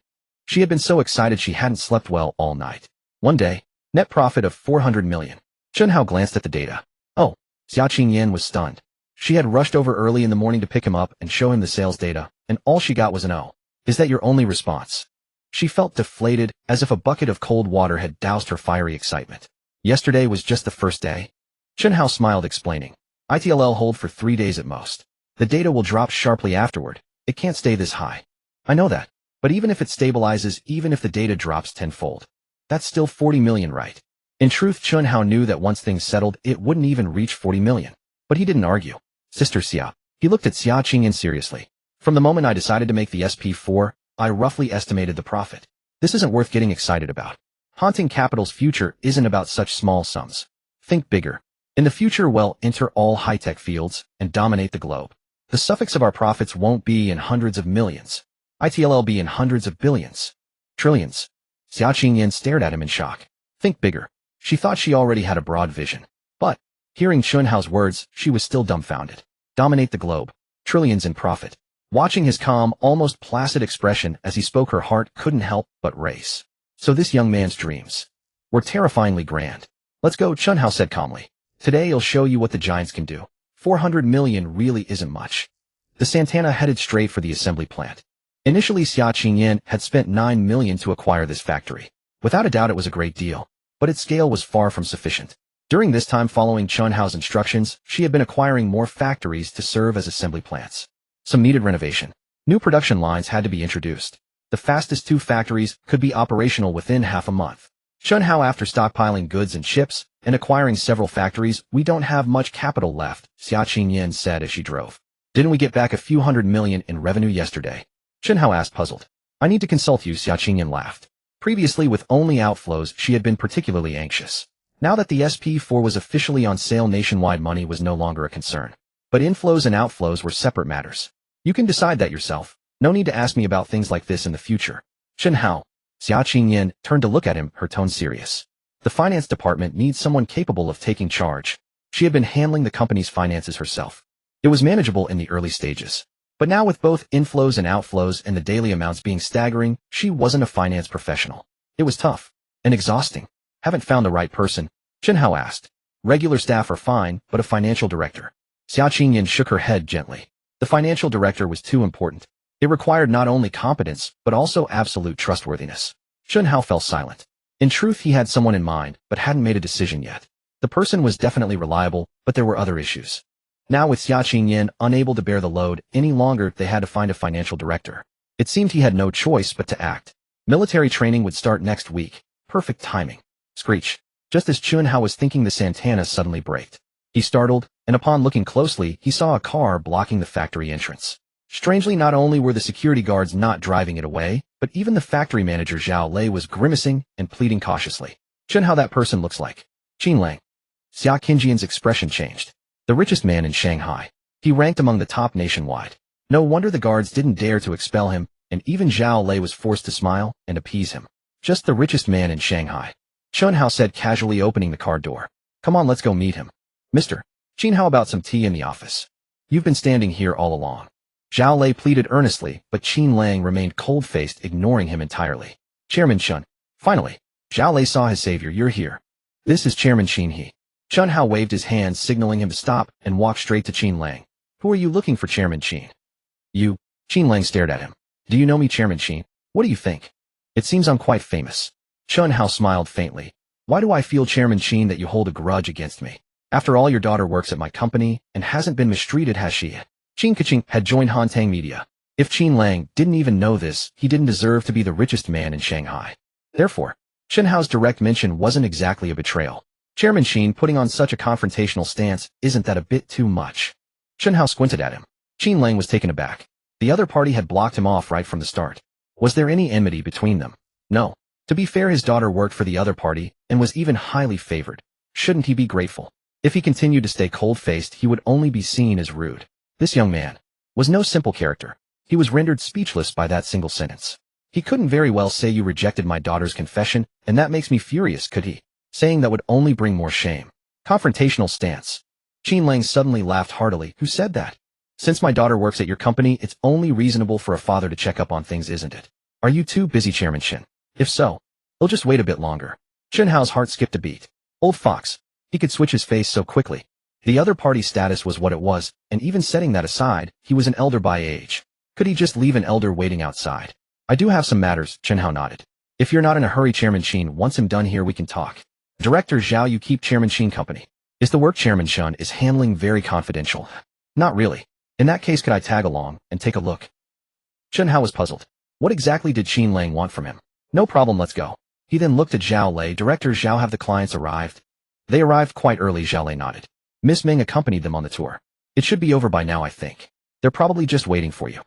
[SPEAKER 1] She had been so excited she hadn't slept well all night. One day, net profit of 400 million. Chen Hao glanced at the data. Oh, Xia Qingyan was stunned. She had rushed over early in the morning to pick him up and show him the sales data, and all she got was an "Oh, is that your only response?" She felt deflated, as if a bucket of cold water had doused her fiery excitement. Yesterday was just the first day. Chen Hao smiled, explaining. ITLL hold for 3 days at most. The data will drop sharply afterward. It can't stay this high. I know that. But even if it stabilizes, even if the data drops tenfold, that's still 40 million, right? In truth, Chen Hao knew that once things settled, it wouldn't even reach 40 million. But he didn't argue. Sister Xia. He looked at Xia Qingyan seriously. From the moment I decided to make the SP4, I roughly estimated the profit. This isn't worth getting excited about. Haunting Capital's future isn't about such small sums. Think bigger. In the future, we'll enter all high-tech fields and dominate the globe. The suffix of our profits won't be in hundreds of millions. It'll be in hundreds of billions. Trillions. Xia Qingyan stared at him in shock. Think bigger. She thought she already had a broad vision. But, hearing Chen Hao's words, she was still dumbfounded. Dominate the globe. Trillions in profit. Watching his calm, almost placid expression as he spoke, her heart couldn't help but race. So this young man's dreams were terrifyingly grand. Let's go, Chen Hao said calmly. Today I'll show you what the giants can do. 400 million really isn't much. The Santana headed straight for the assembly plant. Initially, Xia Qingyan had spent 9 million to acquire this factory. Without a doubt it was a great deal, but its scale was far from sufficient. During this time, following Chen Hao's instructions, she had been acquiring more factories to serve as assembly plants. Some needed renovation. New production lines had to be introduced. The fastest 2 factories could be operational within half a month. Chen Hao, after stockpiling goods and chips and acquiring several factories, we don't have much capital left, Xia Qingyan said as she drove. Didn't we get back a few hundred million in revenue yesterday? Chen Hao asked, puzzled. I need to consult you, Xia Qingyan laughed. Previously, with only outflows, she had been particularly anxious. Now that the SP4 was officially on sale nationwide, money was no longer a concern. But inflows and outflows were separate matters. You can decide that yourself. No need to ask me about things like this in the future. Chen Hao. Xia Qingyan turned to look at him, her tone serious. The finance department needs someone capable of taking charge. She had been handling the company's finances herself. It was manageable in the early stages. But now, with both inflows and outflows and the daily amounts being staggering, she wasn't a finance professional. It was tough and exhausting. Haven't found the right person? Chen Hao asked. Regular staff are fine, but a financial director. Xia Qingyan shook her head gently. The financial director was too important. It required not only competence, but also absolute trustworthiness. Chen Hao fell silent. In truth, he had someone in mind, but hadn't made a decision yet. The person was definitely reliable, but there were other issues. Now, with Xia Qingyan unable to bear the load any longer, they had to find a financial director. It seemed he had no choice but to act. Military training would start next week. Perfect timing. Screech. Just as Chen Hao was thinking, the Santana suddenly braked. He startled, and upon looking closely, he saw a car blocking the factory entrance. Strangely, not only were the security guards not driving it away, but even the factory manager Zhao Lei was grimacing and pleading cautiously. Chen Hao, that person looks like Qin Lang. Xia Qingyan's expression changed. The richest man in Shanghai. He ranked among the top nationwide. No wonder the guards didn't dare to expel him, and even Zhao Lei was forced to smile and appease him. Just the richest man in Shanghai. Chen Hao said casually, opening the car door. Come on, let's go meet him. Mr. Qin, how about some tea in the office? You've been standing here all along. Zhao Lei pleaded earnestly, but Qin Lang remained cold-faced, ignoring him entirely. Chairman Chen. Finally, Zhao Lei saw his savior. You're here. This is Chairman Qin He. Chen Hao waved his hand, signaling him to stop, and walked straight to Qin Lang. Who are you looking for, Chairman Qin? You. Qin Lang stared at him. Do you know me, Chairman Qin? What do you think? It seems I'm quite famous. Chen Hao smiled faintly. Why do I feel, Chairman Qin, that you hold a grudge against me? After all, your daughter works at my company and hasn't been mistreated, has she? Qin Kaching had joined Hantang Media. If Qin Lang didn't even know this, he didn't deserve to be the richest man in Shanghai. Therefore, Chen Hao's direct mention wasn't exactly a betrayal. Chairman Qin, putting on such a confrontational stance, isn't that a bit too much? Chen Hao squinted at him. Qin Lang was taken aback. The other party had blocked him off right from the start. Was there any enmity between them? No. To be fair, his daughter worked for the other party and was even highly favored. Shouldn't he be grateful? If he continued to stay cold-faced, he would only be seen as rude. This young man was no simple character. He was rendered speechless by that single sentence. He couldn't very well say, you rejected my daughter's confession, and that makes me furious, could he? Saying that would only bring more shame. Confrontational stance. Qin Lang suddenly laughed heartily. Who said that? Since my daughter works at your company, it's only reasonable for a father to check up on things, isn't it? Are you too busy, Chairman Chen? If so, he'll just wait a bit longer. Chen Hao's heart skipped a beat. Old fox. He could switch his face so quickly. The other party's status was what it was, and even setting that aside, he was an elder by age. Could he just leave an elder waiting outside? I do have some matters, Chen Hao nodded. If you're not in a hurry, Chairman Qin, once I'm done here we can talk. Director Zhao, you keep Chairman Qin company. Is the work Chairman Chen is handling very confidential? Not really. In that case, could I tag along and take a look? Chen Hao was puzzled. What exactly did Qin Lang want from him? No problem, let's go. He then looked at Zhao Lei. Director Zhao, have the clients arrived? They arrived quite early, Zhao Lei nodded. Miss Ming accompanied them on the tour. It should be over by now, I think. They're probably just waiting for you.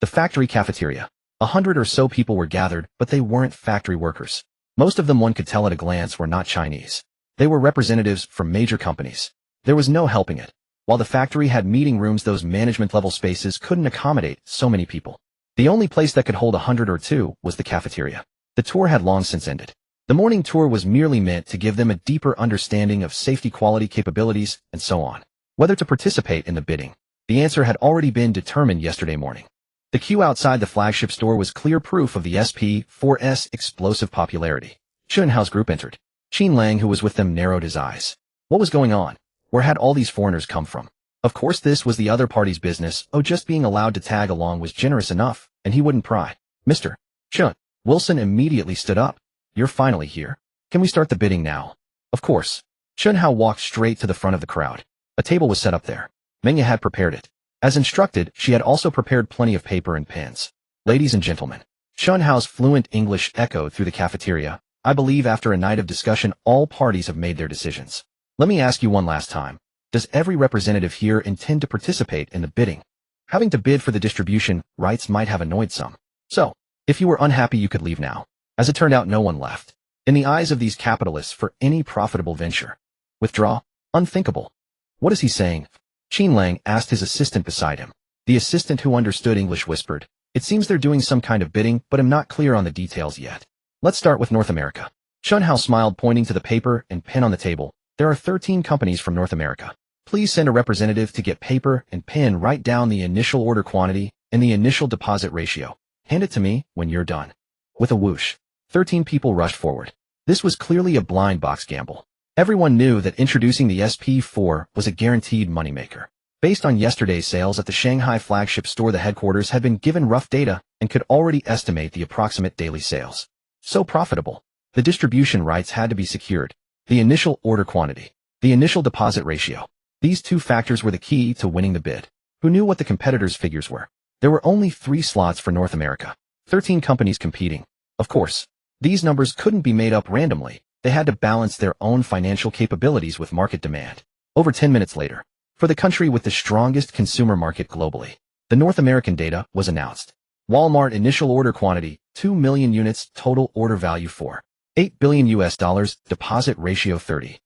[SPEAKER 1] The factory cafeteria. 100 or so people were gathered, but they weren't factory workers. Most of them, one could tell at a glance, were not Chinese. They were representatives from major companies. There was no helping it. While the factory had meeting rooms, those management-level spaces couldn't accommodate so many people. The only place that could hold 100 or two was the cafeteria. The tour had long since ended. The morning tour was merely meant to give them a deeper understanding of safety, quality, capabilities, and so on. Whether to participate in the bidding, the answer had already been determined yesterday morning. The queue outside the flagship store was clear proof of the SP4's explosive popularity. Chen Hao's group entered. Qin Lang, who was with them, narrowed his eyes. What was going on? Where had all these foreigners come from? Of course this was the other party's business. Oh, just being allowed to tag along was generous enough, and he wouldn't pry. Mr. Chen. Wilson immediately stood up. You're finally here. Can we start the bidding now? Of course. Chen Hao walked straight to the front of the crowd. A table was set up there. Mengya had prepared it. As instructed, she had also prepared plenty of paper and pens. Ladies and gentlemen. Chen Hao's fluent English echoed through the cafeteria. I believe after a night of discussion, all parties have made their decisions. Let me ask you one last time. Does every representative here intend to participate in the bidding? Having to bid for the distribution rights might have annoyed some. So, if you were unhappy, you could leave now. As it turned out, no one left. In the eyes of these capitalists, for any profitable venture. Withdraw? Unthinkable. What is he saying? Qin Lang asked his assistant beside him. The assistant, who understood English, whispered, It seems they're doing some kind of bidding, but I'm not clear on the details yet. Let's start with North America. Chen Hao smiled, pointing to the paper and pen on the table. There are 13 companies from North America. Please send a representative to get paper and pen. Write down the initial order quantity and the initial deposit ratio. Hand it to me when you're done. With a whoosh, 13 people rushed forward. This was clearly a blind box gamble. Everyone knew that introducing the SP4 was a guaranteed moneymaker. Based on yesterday's sales at the Shanghai flagship store, the headquarters had been given rough data and could already estimate the approximate daily sales. So profitable. The distribution rights had to be secured. The initial order quantity. The initial deposit ratio. These two factors were the key to winning the bid. Who knew what the competitors' figures were? There were only 3 slots for North America. 13 companies competing. Of course, these numbers couldn't be made up randomly. They had to balance their own financial capabilities with market demand. Over 10 minutes later, for the country with the strongest consumer market globally, the North American data was announced. Walmart initial order quantity, 2 million units, total order value 4.8 billion US dollars, deposit ratio 30.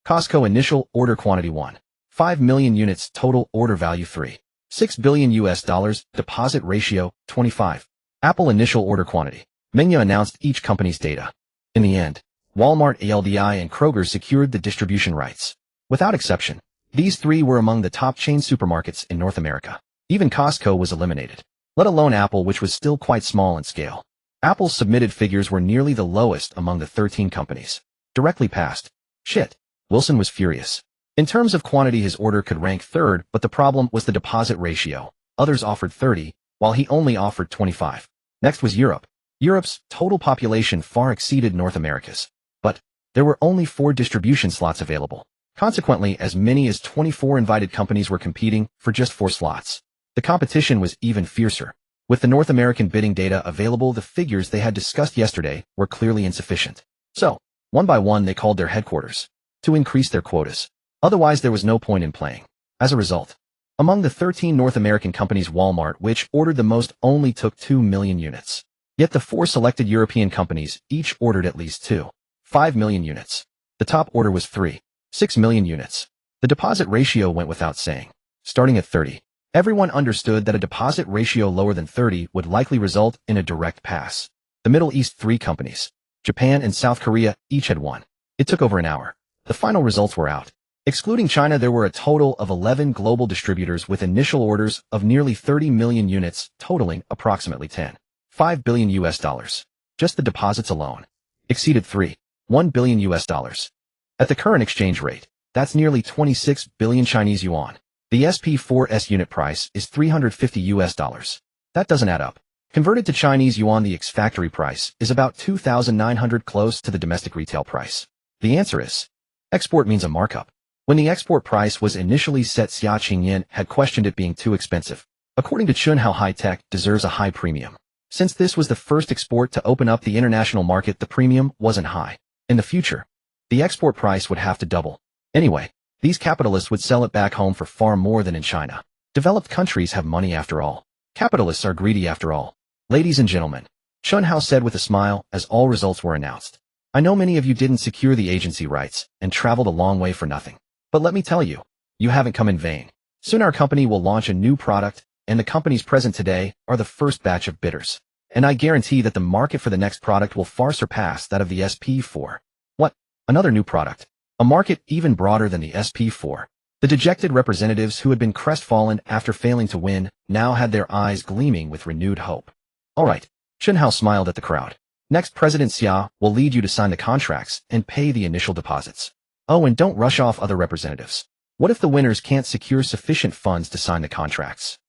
[SPEAKER 1] Costco initial order quantity 1.5 million units, total order value 3.6 billion US dollars, deposit ratio 25. Apple initial order quantity. Mengya announced each company's data. In the end, Walmart, ALDI, and Kroger secured the distribution rights. Without exception, these 3 were among the top chain supermarkets in North America. Even Costco was eliminated, let alone Apple, which was still quite small in scale. Apple's submitted figures were nearly the lowest among the 13 companies. Directly past. Shit. Wilson was furious. In terms of quantity, his order could rank 3rd, but the problem was the deposit ratio. Others offered 30, while he only offered 25. Next was Europe. Europe's total population far exceeded North America's. But there were only 4 distribution slots available. Consequently, as many as 24 invited companies were competing for just 4 slots. The competition was even fiercer. With the North American bidding data available, the figures they had discussed yesterday were clearly insufficient. So, one by one, they called their headquarters to increase their quotas. Otherwise, there was no point in playing. As a result, among the 13 North American companies, Walmart, which ordered the most, only took 2 million units. Yet the 4 selected European companies each ordered at least 2.5 million units. The top order was 3.6 million units. The deposit ratio went without saying. Starting at 30, everyone understood that a deposit ratio lower than 30 would likely result in a direct pass. The Middle East 3 companies, Japan and South Korea, each had 1. It took over an hour. The final results were out. Excluding China, there were a total of 11 global distributors with initial orders of nearly 30 million units, totaling approximately 10.5 billion US dollars. Just the deposits alone exceeded 3.1 billion US dollars. At the current exchange rate, that's nearly 26 billion Chinese yuan. The SP4's unit price is 350 US dollars. That doesn't add up. Converted to Chinese yuan, the ex-factory price is about 2,900, close to the domestic retail price. The answer is export means a markup. When the export price was initially set, Xia Qingyan had questioned it being too expensive. According to Chen Hao, high tech deserves a high premium. Since this was the first export to open up the international market, the premium wasn't high. In the future, the export price would have to double. Anyway, these capitalists would sell it back home for far more than in China. Developed countries have money after all. Capitalists are greedy after all. Ladies and gentlemen, Chen Hao said with a smile as all results were announced. I know many of you didn't secure the agency rights and traveled a long way for nothing. But let me tell you, you haven't come in vain. Soon our company will launch a new product, and the companies present today are the first batch of bidders. And I guarantee that the market for the next product will far surpass that of the SP4. What? Another new product? A market even broader than the SP4. The dejected representatives who had been crestfallen after failing to win now had their eyes gleaming with renewed hope. All right, Chen Hao smiled at the crowd. Next, President Xia will lead you to sign the contracts and pay the initial deposits. Oh, and don't rush off other representatives. What if the winners can't secure sufficient funds to sign the contracts?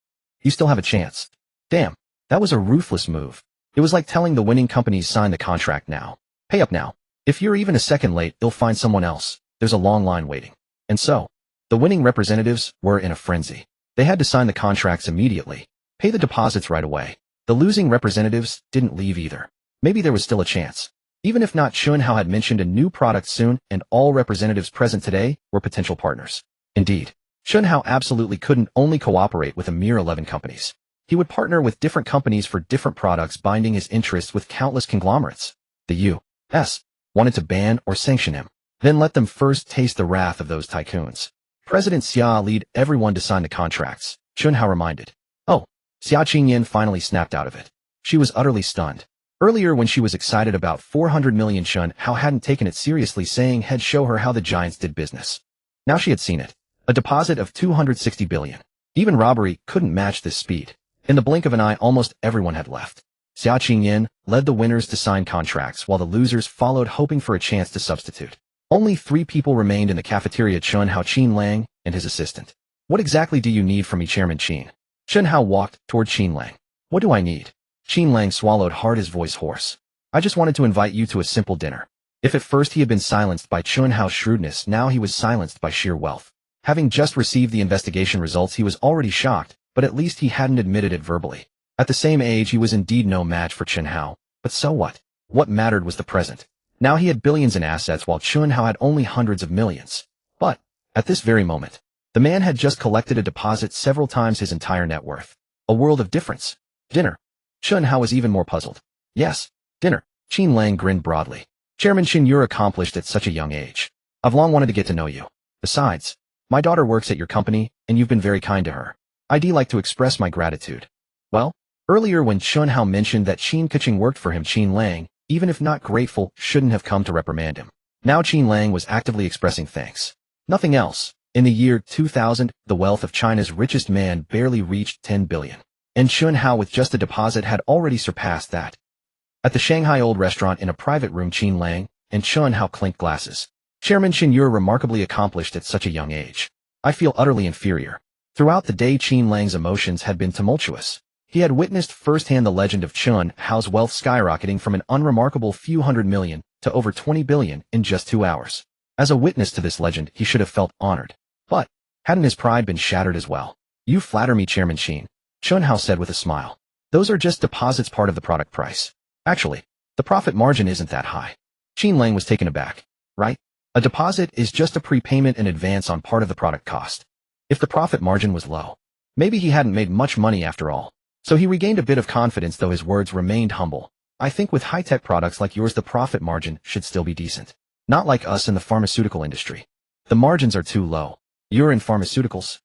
[SPEAKER 1] You still have a chance. Damn, that was a ruthless move. It was like telling the winning companies sign the contract now. Pay up now. If you're even a second late, you'll find someone else. There's a long line waiting. And so, the winning representatives were in a frenzy. They had to sign the contracts immediately, pay the deposits right away. The losing representatives didn't leave either. Maybe there was still a chance. Even if not, Chen Hao had mentioned a new product soon, and all representatives present today were potential partners. Indeed, Chen Hao absolutely couldn't only cooperate with a mere 11 companies. He would partner with different companies for different products, binding his interests with countless conglomerates. The U.S. wanted to ban or sanction him. Then let them first taste the wrath of those tycoons. President Xia lead everyone to sign the contracts, Chen Hao reminded. Oh, Xia Qingyan finally snapped out of it. She was utterly stunned. Earlier, when she was excited about 400 million, Chen Hao hadn't taken it seriously, saying he'd show her how the giants did business. Now she had seen it. A deposit of 260 billion. Even robbery couldn't match this speed. In the blink of an eye, almost everyone had left. Xia Qingyan led the winners to sign contracts while the losers followed, hoping for a chance to substitute. Only 3 people remained in the cafeteria: Chen Hao, Qin Lang, and his assistant. What exactly do you need from me, Chairman Qin? Chen Hao walked toward Qin Lang. What do I need? Qin Lang swallowed hard, his voice hoarse. I just wanted to invite you to a simple dinner. If at first he had been silenced by Chen Hao's shrewdness, now he was silenced by sheer wealth. Having just received the investigation results, he was already shocked, but at least he hadn't admitted it verbally. At the same age, he was indeed no match for Chen Hao. But so what? What mattered was the present. Now he had billions in assets while Chen Hao had only hundreds of millions. But, at this very moment, the man had just collected a deposit several times his entire net worth. A world of difference. Dinner. Chen Hao was even more puzzled. Yes, dinner. Qin Lang grinned broadly. Chairman Qin, you're accomplished at such a young age. I've long wanted to get to know you. Besides, my daughter works at your company, and you've been very kind to her. I'd like to express my gratitude. Well, earlier when Chen Hao mentioned that Qin Keqing worked for him, Qin Lang, even if not grateful, shouldn't have come to reprimand him. Now Qin Lang was actively expressing thanks. Nothing else. In the year 2000, the wealth of China's richest man barely reached 10 billion. And Chen Hao, with just a deposit, had already surpassed that. At the Shanghai Old Restaurant, in a private room, Qin Lang and Chen Hao clinked glasses. Chairman Qin, you're remarkably accomplished at such a young age. I feel utterly inferior. Throughout the day, Qin Lang's emotions had been tumultuous. He had witnessed firsthand the legend of Chen Hao's wealth skyrocketing from an unremarkable few hundred million to over 20 billion in just 2 hours. As a witness to this legend, he should have felt honored. But, hadn't his pride been shattered as well? You flatter me, Chairman Qin, Chen Hao said with a smile. Those are just deposits, part of the product price. Actually, the profit margin isn't that high. Qin Lang was taken aback. Right? A deposit is just a prepayment in advance on part of the product cost. If the profit margin was low, maybe he hadn't made much money after all. So he regained a bit of confidence, though his words remained humble. I think with high-tech products like yours, the profit margin should still be decent. Not like us in the pharmaceutical industry. The margins are too low. You're in pharmaceuticals?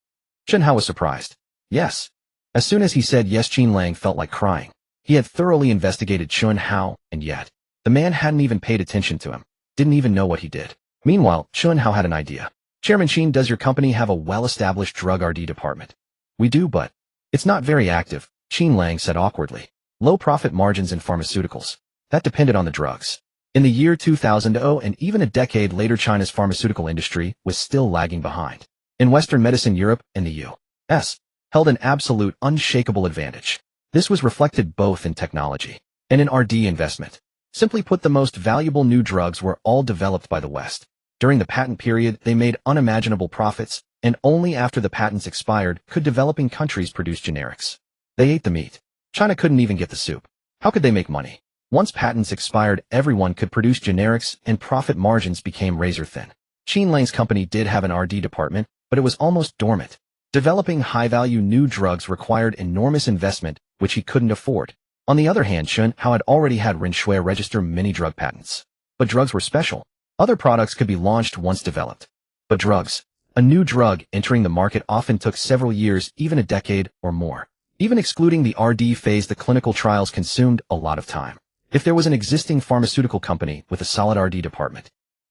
[SPEAKER 1] Chen Hao was surprised. Yes. As soon as he said yes, Qin Lang felt like crying. He had thoroughly investigated Chen Hao, and yet, the man hadn't even paid attention to him. Didn't even know what he did. Meanwhile, Chen Hao had an idea. Chairman Qin, does your company have a well-established drug R&D department? We do, but it's not very active, Qin Lang said awkwardly. Low profit margins in pharmaceuticals. That depended on the drugs. In the year 2000, and even a decade later, China's pharmaceutical industry was still lagging behind. In Western medicine, Europe and the U.S. held an absolute unshakable advantage. This was reflected both in technology and in R&D investment. Simply put, the most valuable new drugs were all developed by the West. During the patent period, they made unimaginable profits, and only after the patents expired could developing countries produce generics. They ate the meat. China couldn't even get the soup. How could they make money? Once patents expired, everyone could produce generics and profit margins became razor-thin. Chen Lang's company did have an R&D department, but it was almost dormant. Developing high-value new drugs required enormous investment, which he couldn't afford. On the other hand, Chen Hao had already had Ren Shui register many drug patents. But drugs were special. Other products could be launched once developed. But drugs. A new drug entering the market often took several years, even a decade or more. Even excluding the R&D phase, the clinical trials consumed a lot of time. If there was an existing pharmaceutical company with a solid R&D department,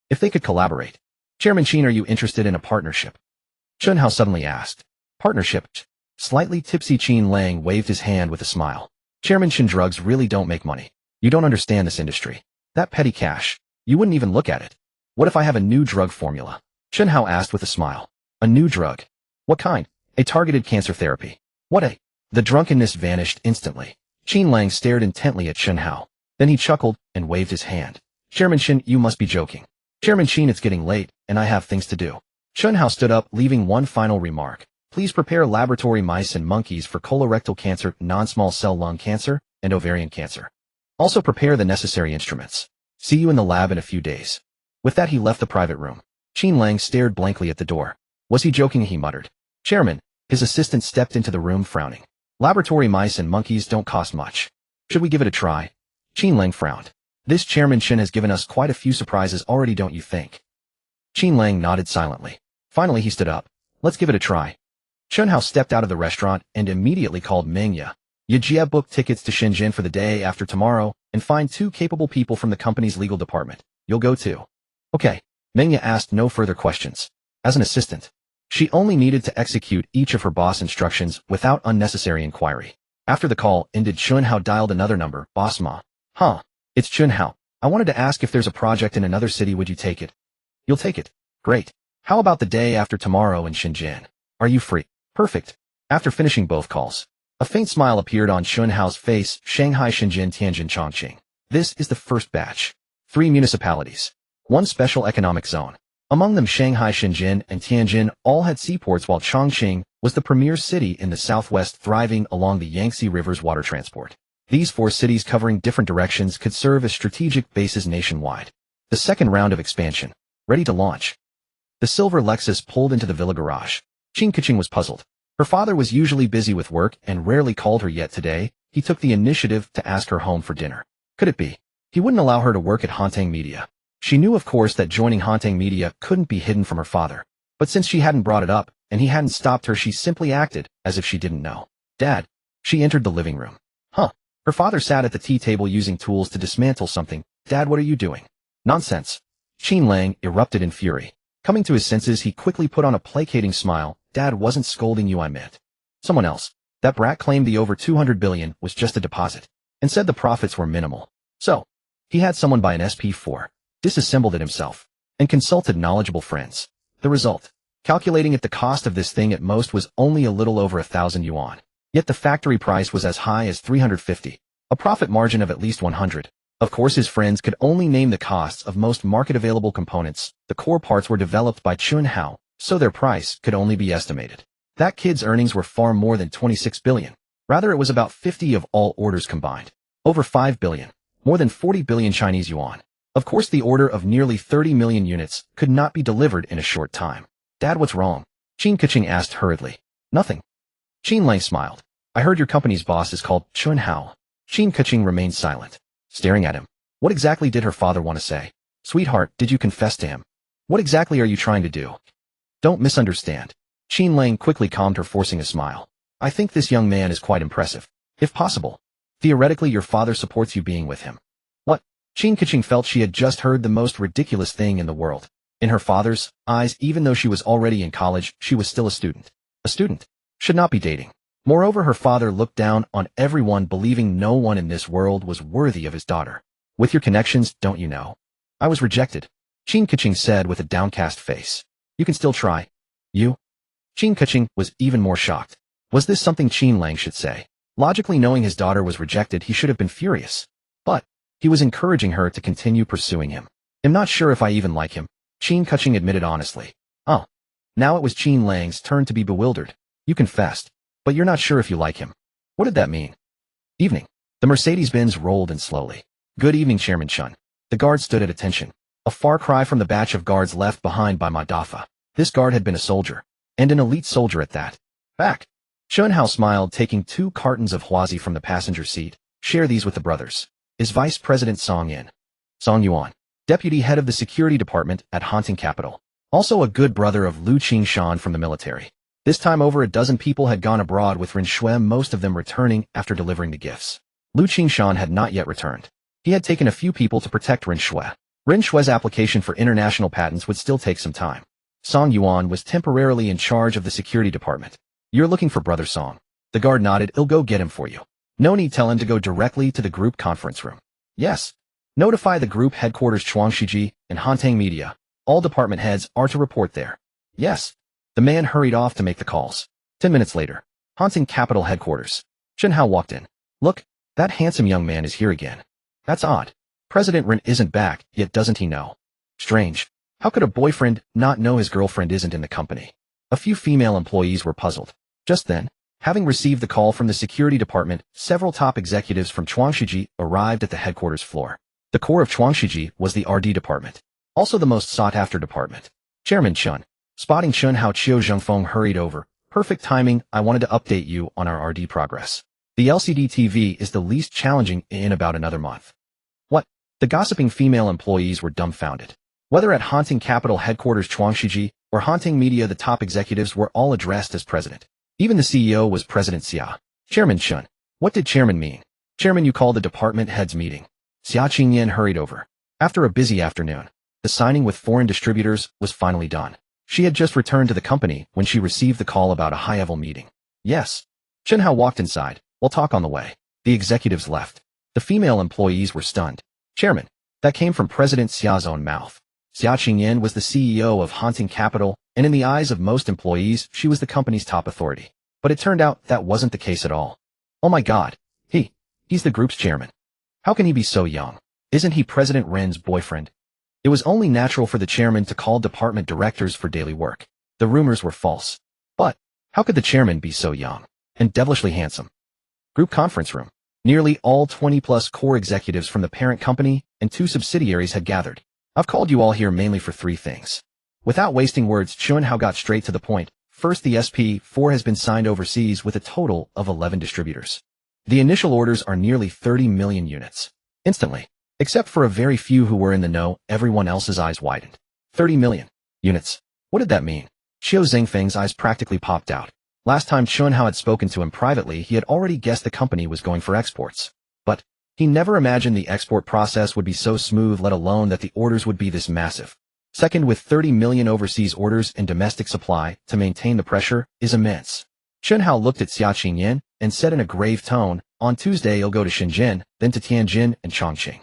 [SPEAKER 1] if they could collaborate. Chairman Chen, are you interested in a partnership? Chen Hao suddenly asked. Partnership? Slightly tipsy Chen Lang waved his hand with a smile. Chairman Chen, drugs really don't make money. You don't understand this industry. That petty cash, you wouldn't even look at it. What if I have a new drug formula? Chen Hao asked with a smile. A new drug? What kind? A targeted cancer therapy. What a... The drunkenness vanished instantly. Chen Lang stared intently at Chen Hao. Then he chuckled and waved his hand. Chairman Chen, you must be joking. Chairman Chen, it's getting late, and I have things to do. Chen Hao stood up, leaving one final remark. Please prepare laboratory mice and monkeys for colorectal cancer, non-small cell lung cancer, and ovarian cancer. Also prepare the necessary instruments. See you in the lab in a few days. With that, he left the private room. Chen Lang stared blankly at the door. Was he joking? He muttered. Chairman. His assistant stepped into the room, frowning. Laboratory mice and monkeys don't cost much. Should we give it a try? Chen Lang frowned. This Chairman Chen has given us quite a few surprises already, don't you think? Chen Lang nodded silently. Finally, he stood up. Let's give it a try. Chen Hao stepped out of the restaurant and immediately called Meng Ye. Yejia, book tickets to Shenzhen for the day after tomorrow and find 2 capable people from the company's legal department. You'll go too. Okay. Meng Ye asked no further questions. As an assistant, she only needed to execute each of her boss instructions without unnecessary inquiry. After the call ended, Chen Hao dialed another number. Boss Ma. Huh. It's Chen Hao. I wanted to ask if there's a project in another city, would you take it? You'll take it. Great. How about the day after tomorrow in Shenzhen? Are you free? Perfect. After finishing both calls, a faint smile appeared on Chen Hao's face. Shanghai, Shenzhen, Tianjin, Chongqing. This is the first batch. 3 municipalities. 1 special economic zone. Among them, Shanghai, Shenzhen, and Tianjin all had seaports, while Chongqing was the premier city in the southwest, thriving along the Yangtze River's water transport. These 4 cities, covering different directions, could serve as strategic bases nationwide. The second round of expansion. Ready to launch. The silver Lexus pulled into the villa garage. Qin Keqing was puzzled. Her father was usually busy with work and rarely called her, yet today, he took the initiative to ask her home for dinner. Could it be? He wouldn't allow her to work at Hantang Media. She knew, of course, that joining Hantang Media couldn't be hidden from her father. But since she hadn't brought it up, and he hadn't stopped her, she simply acted as if she didn't know. Dad. She entered the living room. Huh. Her father sat at the tea table using tools to dismantle something. Dad, what are you doing? Nonsense. Chen Lang erupted in fury. Coming to his senses, he quickly put on a placating smile. Dad wasn't scolding you, I meant someone else. That brat claimed the over 200 billion was just a deposit, and said the profits were minimal. So, he had someone buy an SP4, disassembled it himself, and consulted knowledgeable friends. The result, calculating it, the cost of this thing at most was only a little over 1,000 yuan. Yet the factory price was as high as 350, a profit margin of at least 100. Of course, his friends could only name the costs of most market-available components. The core parts were developed by Chen Hao, so their price could only be estimated. That kid's earnings were far more than 26 billion. Rather, it was about 50 of all orders combined. Over 5 billion. More than 40 billion Chinese yuan. Of course, the order of nearly 30 million units could not be delivered in a short time. Dad, what's wrong? Chen Keqing asked hurriedly. Nothing. Chen Lang smiled. I heard your company's boss is called Chen Hao. Chen Keqing remained silent, staring at him. What exactly did her father want to say? Sweetheart, did you confess to him? What exactly are you trying to do? Don't misunderstand. Chen Lang quickly calmed her, forcing a smile. I think this young man is quite impressive. If possible, theoretically, your father supports you being with him. What? Chen Keqing felt she had just heard the most ridiculous thing in the world. In her father's eyes, even though she was already in college, she was still a student. A student should not be dating. Moreover, her father looked down on everyone, believing no one in this world was worthy of his daughter. With your connections, don't you know? I was rejected, Chen Keqing said with a downcast face. You can still try. You? Chen Keqing was even more shocked. Was this something Chen Lang should say? Logically, knowing his daughter was rejected, he should have been furious. But he was encouraging her to continue pursuing him. I'm not sure if I even like him, Chen Keqing admitted honestly. Oh. Now it was Chen Lang's turn to be bewildered. You confessed, but you're not sure if you like him. What did that mean? Evening. The Mercedes-Benz rolled in slowly. Good evening, Chairman Chen. The guard stood at attention. A far cry from the batch of guards left behind by Madafa. This guard had been a soldier. And an elite soldier at that. Back. Chen Hao smiled, taking 2 cartons of huazi from the passenger seat. Share these with the brothers. Is Vice President Song in? Song Yuan, deputy head of the security department at Hunting Capital. Also a good brother of Lu Qingshan from the military. This time over a dozen people had gone abroad with Ren Shui, most of them returning after delivering the gifts. Lu Qingshan had not yet returned. He had taken a few people to protect Ren Shui. Ren Shui's application for international patents would still take some time. Song Yuan was temporarily in charge of the security department. You're looking for Brother Song. The guard nodded. I'll go get him for you. No need, tell him to go directly to the group conference room. Yes. Notify the group headquarters Chuangshiji and Hantang Media. All department heads are to report there. Yes. The man hurried off to make the calls. 10 minutes later, Hantang Capital headquarters. Chen Hao walked in. Look, that handsome young man is here again. That's odd. President Ren isn't back, yet doesn't he know? Strange. How could a boyfriend not know his girlfriend isn't in the company? A few female employees were puzzled. Just then, having received the call from the security department, several top executives from Chuangshiji arrived at the headquarters floor. The core of Chuangshiji was the RD department, also the most sought-after department. Chairman Chen, spotting Chen Hao, Qiu Zhengfeng hurried over. Perfect timing, I wanted to update you on our RD progress. The LCD TV is the least challenging in about another month. What? The gossiping female employees were dumbfounded. Whether at Hunting Capital headquarters Chuangshiji or Hunting Media, the top executives were all addressed as president. Even the CEO was President Xia. Chairman Chen. What did chairman mean? Chairman, you called the department heads meeting. Xia Qingyan hurried over. After a busy afternoon, the signing with foreign distributors was finally done. She had just returned to the company when she received the call about a high-level meeting. Yes. Chen Hao walked inside. We'll talk on the way. The executives left. The female employees were stunned. Chairman. That came from President Xia's own mouth. Xia Qingyan was the CEO of Hunting Capital, and in the eyes of most employees, she was the company's top authority. But it turned out that wasn't the case at all. Oh my God. He's the group's chairman. How can he be so young? Isn't he President Ren's boyfriend? It was only natural for the chairman to call department directors for daily work. The rumors were false. But how could the chairman be so young and devilishly handsome? Group conference room. Nearly all 20-plus core executives from the parent company and 2 subsidiaries had gathered. I've called you all here mainly for 3 things. Without wasting words, Chen Hao got straight to the point. First, the SP4 has been signed overseas with a total of 11 distributors. The initial orders are nearly 30 million units. Instantly. Except for a very few who were in the know, everyone else's eyes widened. 30 million units. What did that mean? Qiu Zhengfeng's eyes practically popped out. Last time Chen Hao had spoken to him privately, he had already guessed the company was going for exports. But he never imagined the export process would be so smooth, let alone that the orders would be this massive. Second, with 30 million overseas orders and domestic supply to maintain the pressure is immense. Chen Hao looked at Xia Qingyan and said in a grave tone, on Tuesday he'll go to Shenzhen, then to Tianjin and Chongqing.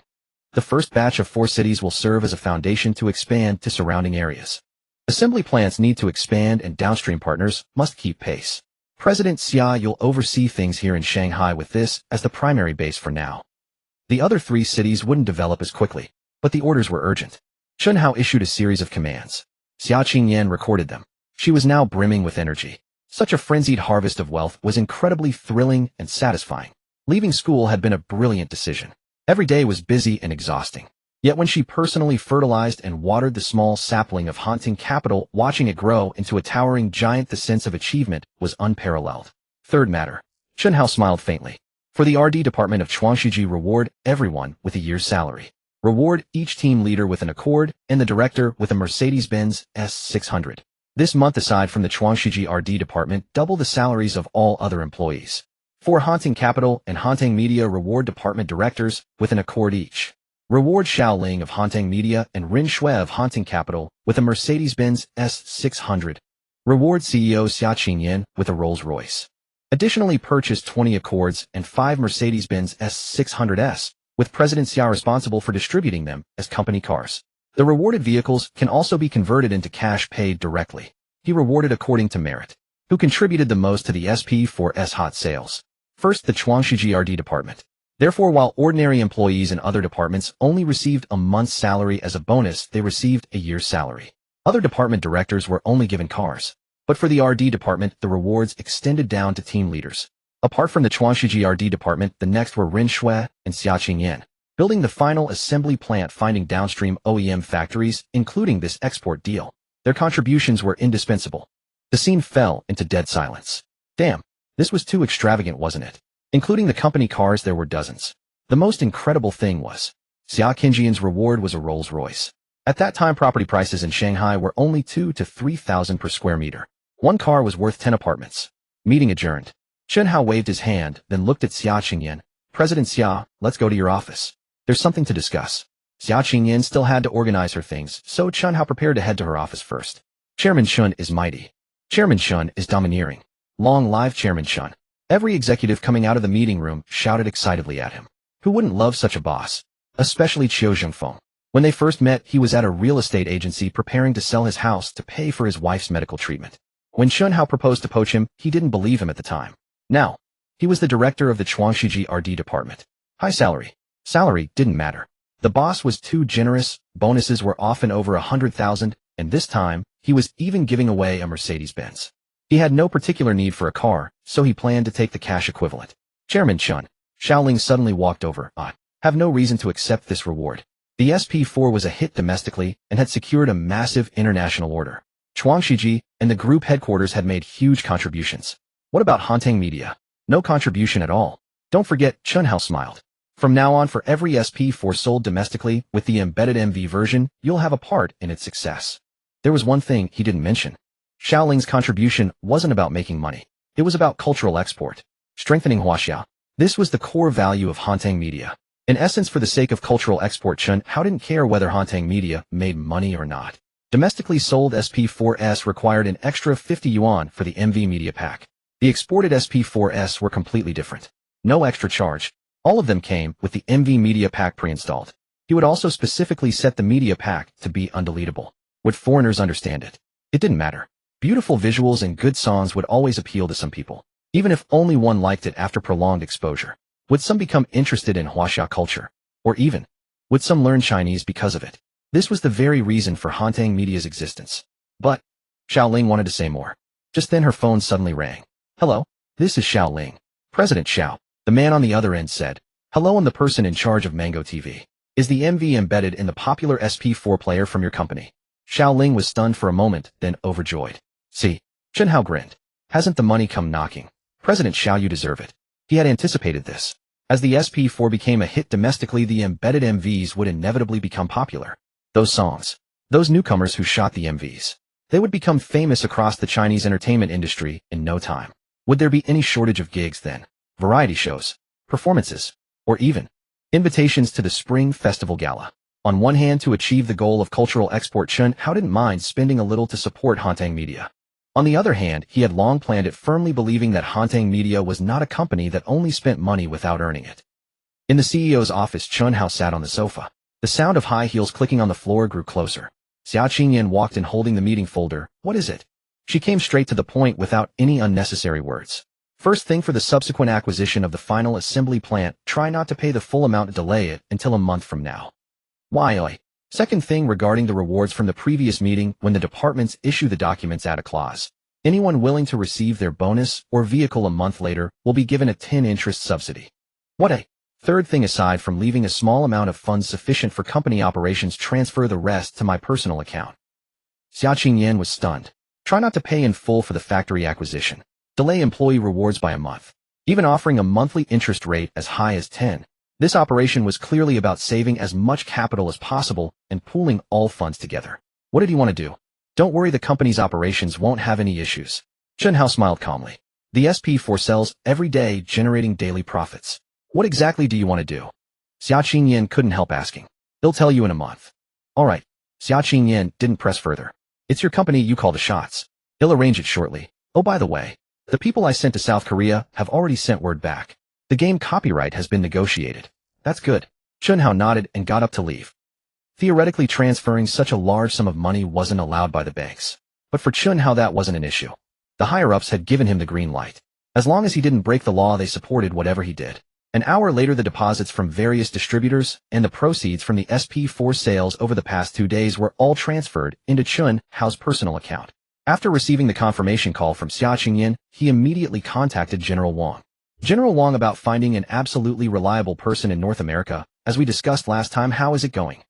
[SPEAKER 1] The first batch of 4 cities will serve as a foundation to expand to surrounding areas. Assembly plants need to expand and downstream partners must keep pace. President Xia, you'll oversee things here in Shanghai with this as the primary base for now. The other 3 cities wouldn't develop as quickly, but the orders were urgent. Chen Hao issued a series of commands. Xia Qingyan recorded them. She was now brimming with energy. Such a frenzied harvest of wealth was incredibly thrilling and satisfying. Leaving school had been a brilliant decision. Every day was busy and exhausting. Yet when she personally fertilized and watered the small sapling of Hunting Capital, watching it grow into a towering giant, the sense of achievement was unparalleled. Third matter. Chen Hao smiled faintly. For the RD department of Chuangshiji, reward everyone with a year's salary. Reward each team leader with an Accord and the director with a Mercedes-Benz S600. This month, aside from the Chuangshiji RD department, double the salaries of all other employees. For Hunting Capital and Hunting Media, reward department directors with an Accord each. Reward Xiao Ling of Hunting Media and Ren Shui of Hunting Capital with a Mercedes-Benz S600. Reward CEO Xia Qingyan with a Rolls-Royce. Additionally, purchased 20 Accords and 5 Mercedes-Benz S600s, with President Xia responsible for distributing them as company cars. The rewarded vehicles can also be converted into cash paid directly. He rewarded according to merit. Who contributed the most to the SP4's hot sales? First, the Chuangshiji RD department. Therefore, while ordinary employees in other departments only received a month's salary as a bonus, they received a year's salary. Other department directors were only given cars. But for the RD department, the rewards extended down to team leaders. Apart from the Chuanxiji RD department, the next were Rin Shui and Xia Qingyan, building the final assembly plant, finding downstream OEM factories, including this export deal. Their contributions were indispensable. The scene fell into dead silence. Damn, this was too extravagant, wasn't it? Including the company cars, there were dozens. The most incredible thing was, Xia Qingyan's reward was a Rolls-Royce. At that time, property prices in Shanghai were only 2,000 to 3,000 per square meter. One car was worth 10 apartments. Meeting adjourned. Chen Hao waved his hand, then looked at Xia Qingyan. President Xia, let's go to your office. There's something to discuss. Xia Qingyan still had to organize her things, so Chen Hao prepared to head to her office first. Chairman Chen is mighty. Chairman Chen is domineering. Long live Chairman Chen. Every executive coming out of the meeting room shouted excitedly at him. Who wouldn't love such a boss? Especially Qiu Zhengfeng. When they first met, he was at a real estate agency preparing to sell his house to pay for his wife's medical treatment. When Chen Hao proposed to poach him, he didn't believe him at the time. Now, he was the director of the Chuanxiji RD department. High salary. Salary didn't matter. The boss was too generous, bonuses were often over 100,000, and this time, he was even giving away a Mercedes-Benz. He had no particular need for a car, so he planned to take the cash equivalent. Chairman Chen. Xiaoling suddenly walked over. I have no reason to accept this reward. The SP4 was a hit domestically and had secured a massive international order. Chuanxiji and the group headquarters had made huge contributions. What about Hanteng Media? No contribution at all. Don't forget, Chen Hao smiled. From now on, for every SP4 sold domestically with the embedded MV version, you'll have a part in its success. There was one thing he didn't mention. Xiaoling's contribution wasn't about making money. It was about cultural export. Strengthening Huaxia. This was the core value of Hanteng Media. In essence, for the sake of cultural export, Chen Hao didn't care whether Hanteng Media made money or not. Domestically sold SP4S required an extra 50 yuan for the MV media pack. The exported SP4S were completely different. No extra charge. All of them came with the MV media pack pre-installed. He would also specifically set the media pack to be undeletable. Would foreigners understand it? It didn't matter. Beautiful visuals and good songs would always appeal to some people, even if only one liked it after prolonged exposure. Would some become interested in Huaxia culture? Or even, would some learn Chinese because of it? This was the very reason for Hanteng Media's existence. But, Xiaoling wanted to say more. Just then her phone suddenly rang. Hello, this is Xiaoling. President Xiao. The man on the other end said, hello, I'm the person in charge of Mango TV. Is the MV embedded in the popular SP4 player from your company? Xiaoling was stunned for a moment, then overjoyed. See, Chen Hao grinned. Hasn't the money come knocking? President Xiao, you deserve it. He had anticipated this. As the SP4 became a hit domestically, the embedded MVs would inevitably become popular. Those songs, those newcomers who shot the MVs, they would become famous across the Chinese entertainment industry in no time. Would there be any shortage of gigs then? Variety shows, performances, or even invitations to the Spring Festival Gala. On one hand, to achieve the goal of cultural export, Chen Hao didn't mind spending a little to support Hanteng Media. On the other hand, he had long planned it, firmly believing that Hanteng Media was not a company that only spent money without earning it. In the CEO's office, Chen Hao sat on the sofa. The sound of high heels clicking on the floor grew closer. Xia Qingyan walked in holding the meeting folder. What is it? She came straight to the point without any unnecessary words. First thing, for the subsequent acquisition of the final assembly plant, try not to pay the full amount and delay it until a month from now. Why? Second thing, regarding the rewards from the previous meeting, when the departments issue the documents, add a clause. Anyone willing to receive their bonus or vehicle a month later will be given a 10 interest subsidy. What a third thing, aside from leaving a small amount of funds sufficient for company operations, transfer the rest to my personal account. Xia Qingyan was stunned. Try not to pay in full for the factory acquisition. Delay employee rewards by a month. Even offering a monthly interest rate as high as 10. This operation was clearly about saving as much capital as possible and pooling all funds together. What did he want to do? Don't worry, the company's operations won't have any issues. Chen Hao smiled calmly. The SP4 sells every day, generating daily profits. What exactly do you want to do? Xia Qingyan couldn't help asking. They'll tell you in a month. All right. Xia Qingyan didn't press further. It's your company, you call the shots. He'll arrange it shortly. Oh, by the way, the people I sent to South Korea have already sent word back. The game copyright has been negotiated. That's good. Chen Hao nodded and got up to leave. Theoretically, transferring such a large sum of money wasn't allowed by the banks. But for Chen Hao, that wasn't an issue. The higher-ups had given him the green light. As long as he didn't break the law, they supported whatever he did. An hour later, the deposits from various distributors and the proceeds from the SP4 sales over the past 2 days were all transferred into Chen Hao's personal account. After receiving the confirmation call from Xia Qingyan, he immediately contacted General Wang. General Wang about finding an absolutely reliable person in North America. As we discussed last time, how is it going?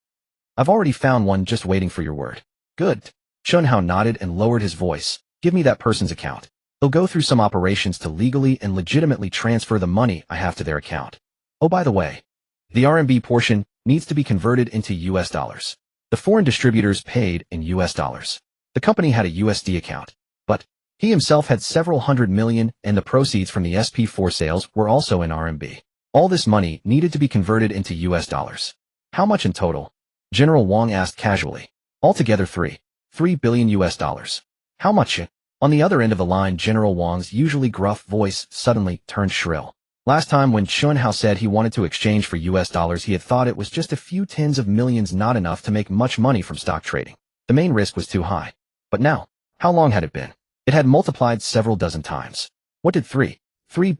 [SPEAKER 1] I've already found one, just waiting for your word. Good. Chen Hao nodded and lowered his voice. Give me that person's account. They'll go through some operations to legally and legitimately transfer the money I have to their account. Oh, by the way, the RMB portion needs to be converted into US dollars. The foreign distributors paid in US dollars. The company had a USD account, but he himself had several hundred million, and the proceeds from the SP4 sales were also in RMB. All this money needed to be converted into US dollars. How much in total? General Wang asked casually. Altogether 3 billion US dollars. How much? On the other end of the line, General Wang's usually gruff voice suddenly turned shrill. Last time when Chen Hao said he wanted to exchange for US dollars, he had thought it was just a few tens of millions, not enough to make much money from stock trading. The main risk was too high. But now, how long had it been? It had multiplied several dozen times. What did 3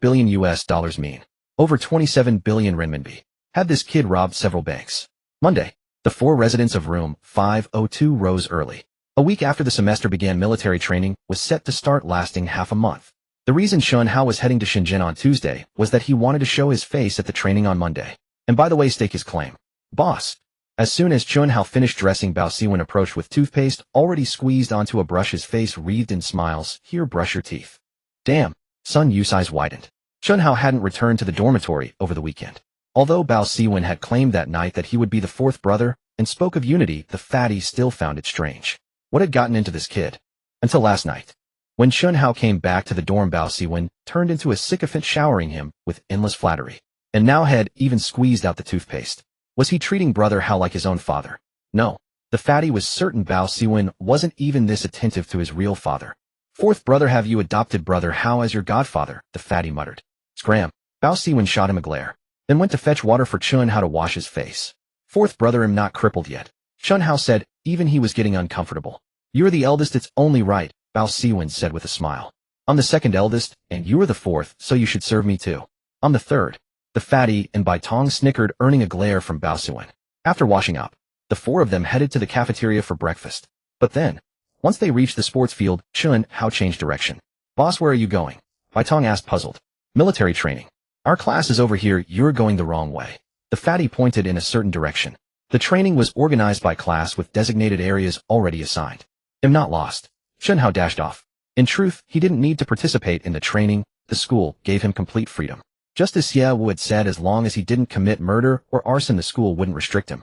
[SPEAKER 1] billion US dollars mean? Over 27 billion renminbi. Had this kid robbed several banks? Monday, the 4 residents of room 502 rose early. A week after the semester began, military training was set to start, lasting half a month. The reason Chen Hao was heading to Shenzhen on Tuesday was that he wanted to show his face at the training on Monday. And by the way, stake his claim. Boss. As soon as Chen Hao finished dressing, Bao Siwen approached with toothpaste already squeezed onto a brush, his face wreathed in smiles. Here, brush your teeth. Damn. Sun Yu's eyes widened. Chen Hao hadn't returned to the dormitory over the weekend. Although Bao Siwen had claimed that night that he would be the 4th brother and spoke of unity, the fatty still found it strange. What had gotten into this kid? Until last night. When Chen Hao came back to the dorm, Bao Siwen turned into a sycophant, showering him with endless flattery. And now had even squeezed out the toothpaste. Was he treating brother Hao like his own father? No. The fatty was certain Bao Siwen wasn't even this attentive to his real father. 4th brother, have you adopted brother Hao as your godfather? The fatty muttered. Scram. Bao Siwen shot him a glare, then went to fetch water for Chen Hao to wash his face. 4th brother, am not crippled yet. Chen Hao said, even he was getting uncomfortable. You're the eldest, it's only right, Bao Siwen said with a smile. I'm the 2nd eldest, and you are the 4th, so you should serve me too. I'm the 3rd. The fatty and Bai Tong snickered, earning a glare from Bao Siwen. After washing up, the 4 of them headed to the cafeteria for breakfast. But then, once they reached the sports field, Chen Hao changed direction. Boss, where are you going? Bai Tong asked, puzzled. Military training. Our class is over here, you're going the wrong way. The fatty pointed in a certain direction. The training was organized by class with designated areas already assigned. I'm not lost. Chen Hao dashed off. In truth, he didn't need to participate in the training. The school gave him complete freedom. Just as Xie Wu had said, as long as he didn't commit murder or arson, the school wouldn't restrict him.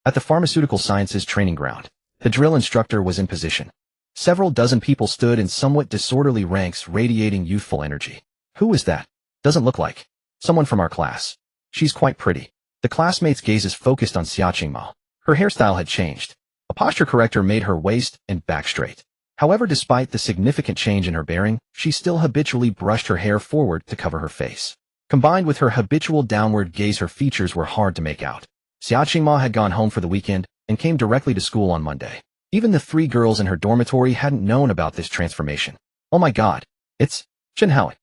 [SPEAKER 1] At the pharmaceutical sciences training ground, the drill instructor was in position. Several dozen people stood in somewhat disorderly ranks, radiating youthful energy. Who was that? Doesn't look like someone from our class. She's quite pretty. The classmates' gazes focused on Xia Qingmao. Her hairstyle had changed. A posture corrector made her waist and back straight. However, despite the significant change in her bearing, she still habitually brushed her hair forward to cover her face. Combined with her habitual downward gaze, her features were hard to make out. Xia Qingmao had gone home for the weekend and came directly to school on Monday. Even the 3 girls in her dormitory hadn't known about this transformation. Oh my god, it's Chen Hao.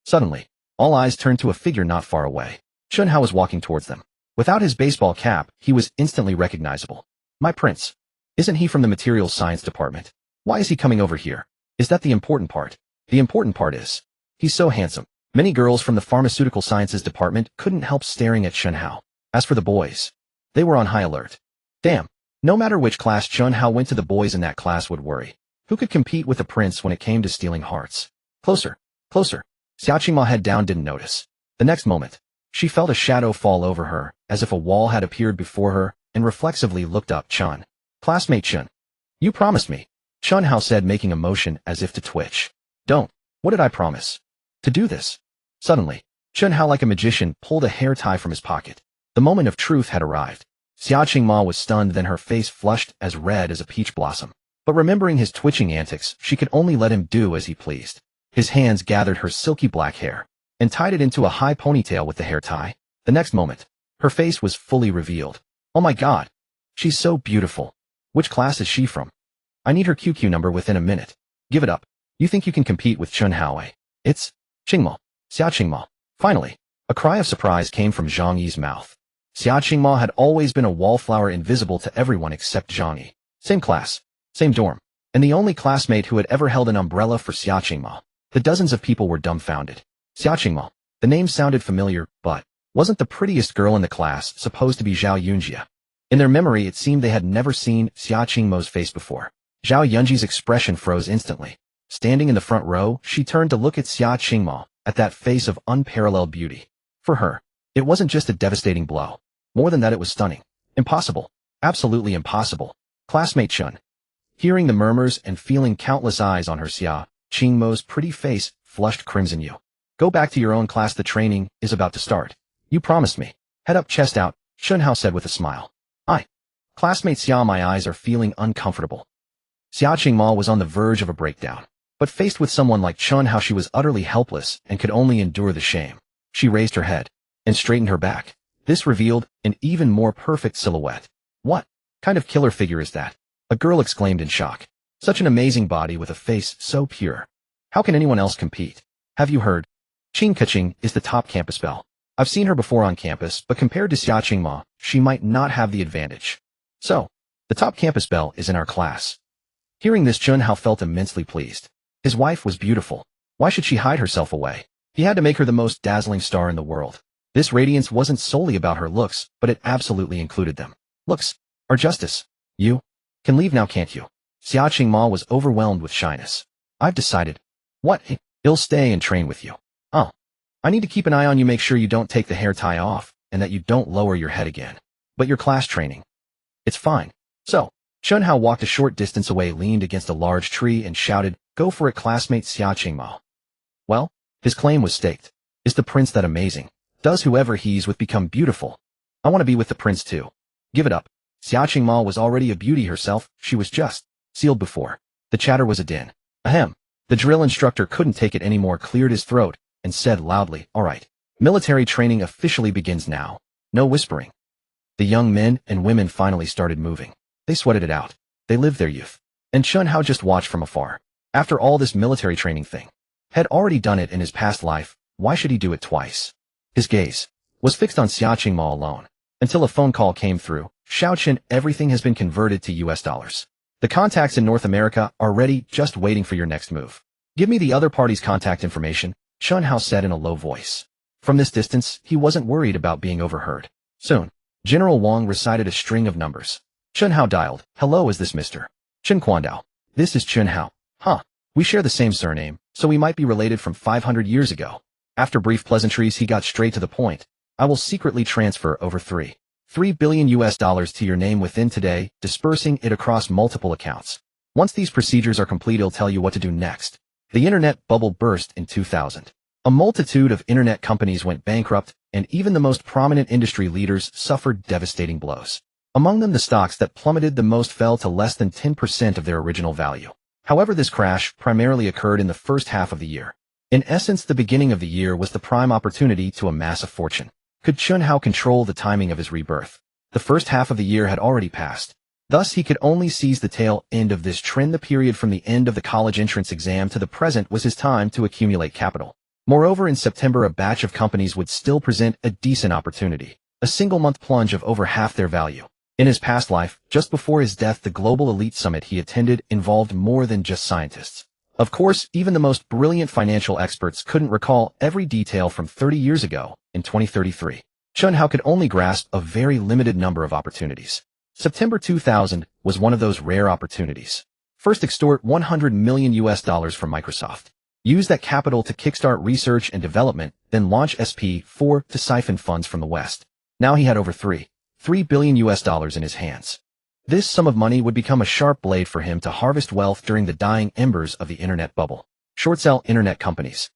[SPEAKER 1] Suddenly, all eyes turned to a figure not far away. Chen Hao was walking towards them. Without his baseball cap, he was instantly recognizable. My prince. Isn't he from the materials science department? Why is he coming over here? Is that the important part? The important part is, he's so handsome. Many girls from the pharmaceutical sciences department couldn't help staring at Chen Hao. As for the boys, they were on high alert. Damn. No matter which class Chen Hao went to, the boys in that class would worry. Who could compete with the prince when it came to stealing hearts? Closer. Closer. Xia Qingmao, head down, didn't notice. The next moment, she felt a shadow fall over her, as if a wall had appeared before her, and reflexively looked up. Chen. Classmate Chen. You promised me. Chen Hao said, making a motion as if to twitch. Don't. What did I promise? To do this. Suddenly, Chen Hao, like a magician, pulled a hair tie from his pocket. The moment of truth had arrived. Xia Qingmao was stunned, then her face flushed as red as a peach blossom. But remembering his twitching antics, she could only let him do as he pleased. His hands gathered her silky black hair and tied it into a high ponytail with the hair tie. The next moment, her face was fully revealed. Oh my god. She's so beautiful. Which class is she from? I need her QQ number within a minute. Give it up. You think you can compete with Chen Hao? It's Qingmao. Xia Qingmao. Finally, a cry of surprise came from Zhang Yi's mouth. Xia Qingmao had always been a wallflower, invisible to everyone except Zhang Yi. Same class, same dorm, and the only classmate who had ever held an umbrella for Xia Qingmao. The dozens of people were dumbfounded. Xia Qingmao. The name sounded familiar, but wasn't the prettiest girl in the class supposed to be Zhao Yunjie? In their memory, it seemed they had never seen Xia Qingmo's face before. Zhao Yunjie's expression froze instantly. Standing in the front row, she turned to look at Xia Qingmo, at that face of unparalleled beauty. For her, it wasn't just a devastating blow. More than that, it was stunning. Impossible. Absolutely impossible. Classmate Chen. Hearing the murmurs and feeling countless eyes on her, Xia Qingmo's pretty face flushed crimson. You go back to your own class, the training is about to start. You promised me. Head up, chest out, Chen Hao said with a smile. Classmate Xia, my eyes are feeling uncomfortable. Xia Qingmo was on the verge of a breakdown. But faced with someone like Chen Hao, she was utterly helpless and could only endure the shame. She raised her head and straightened her back. This revealed an even more perfect silhouette. What kind of killer figure is that? A girl exclaimed in shock. Such an amazing body with a face so pure. How can anyone else compete? Have you heard? Qing is the top campus belle. I've seen her before on campus, but compared to Xia Qingmo, she might not have the advantage. So, the top campus belle is in our class. Hearing this, Chen Hao felt immensely pleased. His wife was beautiful. Why should she hide herself away? He had to make her the most dazzling star in the world. This radiance wasn't solely about her looks, but it absolutely included them. Looks are justice. You can leave now, can't you? Xia Qingmo was overwhelmed with shyness. I've decided. What? I'll stay and train with you. Oh. I need to keep an eye on you, make sure you don't take the hair tie off, and that you don't lower your head again. But your class training. It's fine. So, Chen Hao walked a short distance away, leaned against a large tree, and shouted, Go for it, classmate Xia Qingmo. Well, his claim was staked. Is the prince that amazing? Does whoever he's with become beautiful? I want to be with the prince too. Give it up. Xia Qingmo was already a beauty herself, she was just sealed before. The chatter was a din. Ahem. The drill instructor couldn't take it anymore, cleared his throat, and said loudly, All right. Military training officially begins now. No whispering. The young men and women finally started moving. They sweated it out. They lived their youth. And Chen Hao just watched from afar. After all this military training thing, had already done it in his past life, why should he do it twice? His gaze was fixed on Xia Qingmo alone, until a phone call came through. Shao Chen, everything has been converted to US dollars. The contacts in North America are ready, just waiting for your next move. Give me the other party's contact information, Chen Hao said in a low voice. From this distance, he wasn't worried about being overheard. Soon, General Wang recited a string of numbers. Chen Hao dialed. Hello, is this Mr. Chen Quandao? This is Chen Hao. Huh. We share the same surname, so we might be related from 500 years ago. After brief pleasantries, he got straight to the point. I will secretly transfer over $3 billion to your name within today, dispersing it across multiple accounts. Once these procedures are complete, I'll tell you what to do next. The internet bubble burst in 2000. A multitude of internet companies went bankrupt, and even the most prominent industry leaders suffered devastating blows. Among them, the stocks that plummeted the most fell to less than 10% of their original value. However, this crash primarily occurred in the first half of the year. In essence, the beginning of the year was the prime opportunity to amass a fortune. Could Chen Hao control the timing of his rebirth? The first half of the year had already passed. Thus, he could only seize the tail end of this trend. The period from the end of the college entrance exam to the present was his time to accumulate capital. Moreover, in September, a batch of companies would still present a decent opportunity. A single-month plunge of over half their value. In his past life, just before his death, the global elite summit he attended involved more than just scientists. Of course, even the most brilliant financial experts couldn't recall every detail from 30 years ago. In 2033, Chen Hao could only grasp a very limited number of opportunities. September 2000 was one of those rare opportunities. First, extort $100 million from Microsoft. Use that capital to kickstart research and development, then launch SP4 to siphon funds from the West. Now he had over $3 billion in his hands. This sum of money would become a sharp blade for him to harvest wealth during the dying embers of the internet bubble. Short sell internet companies.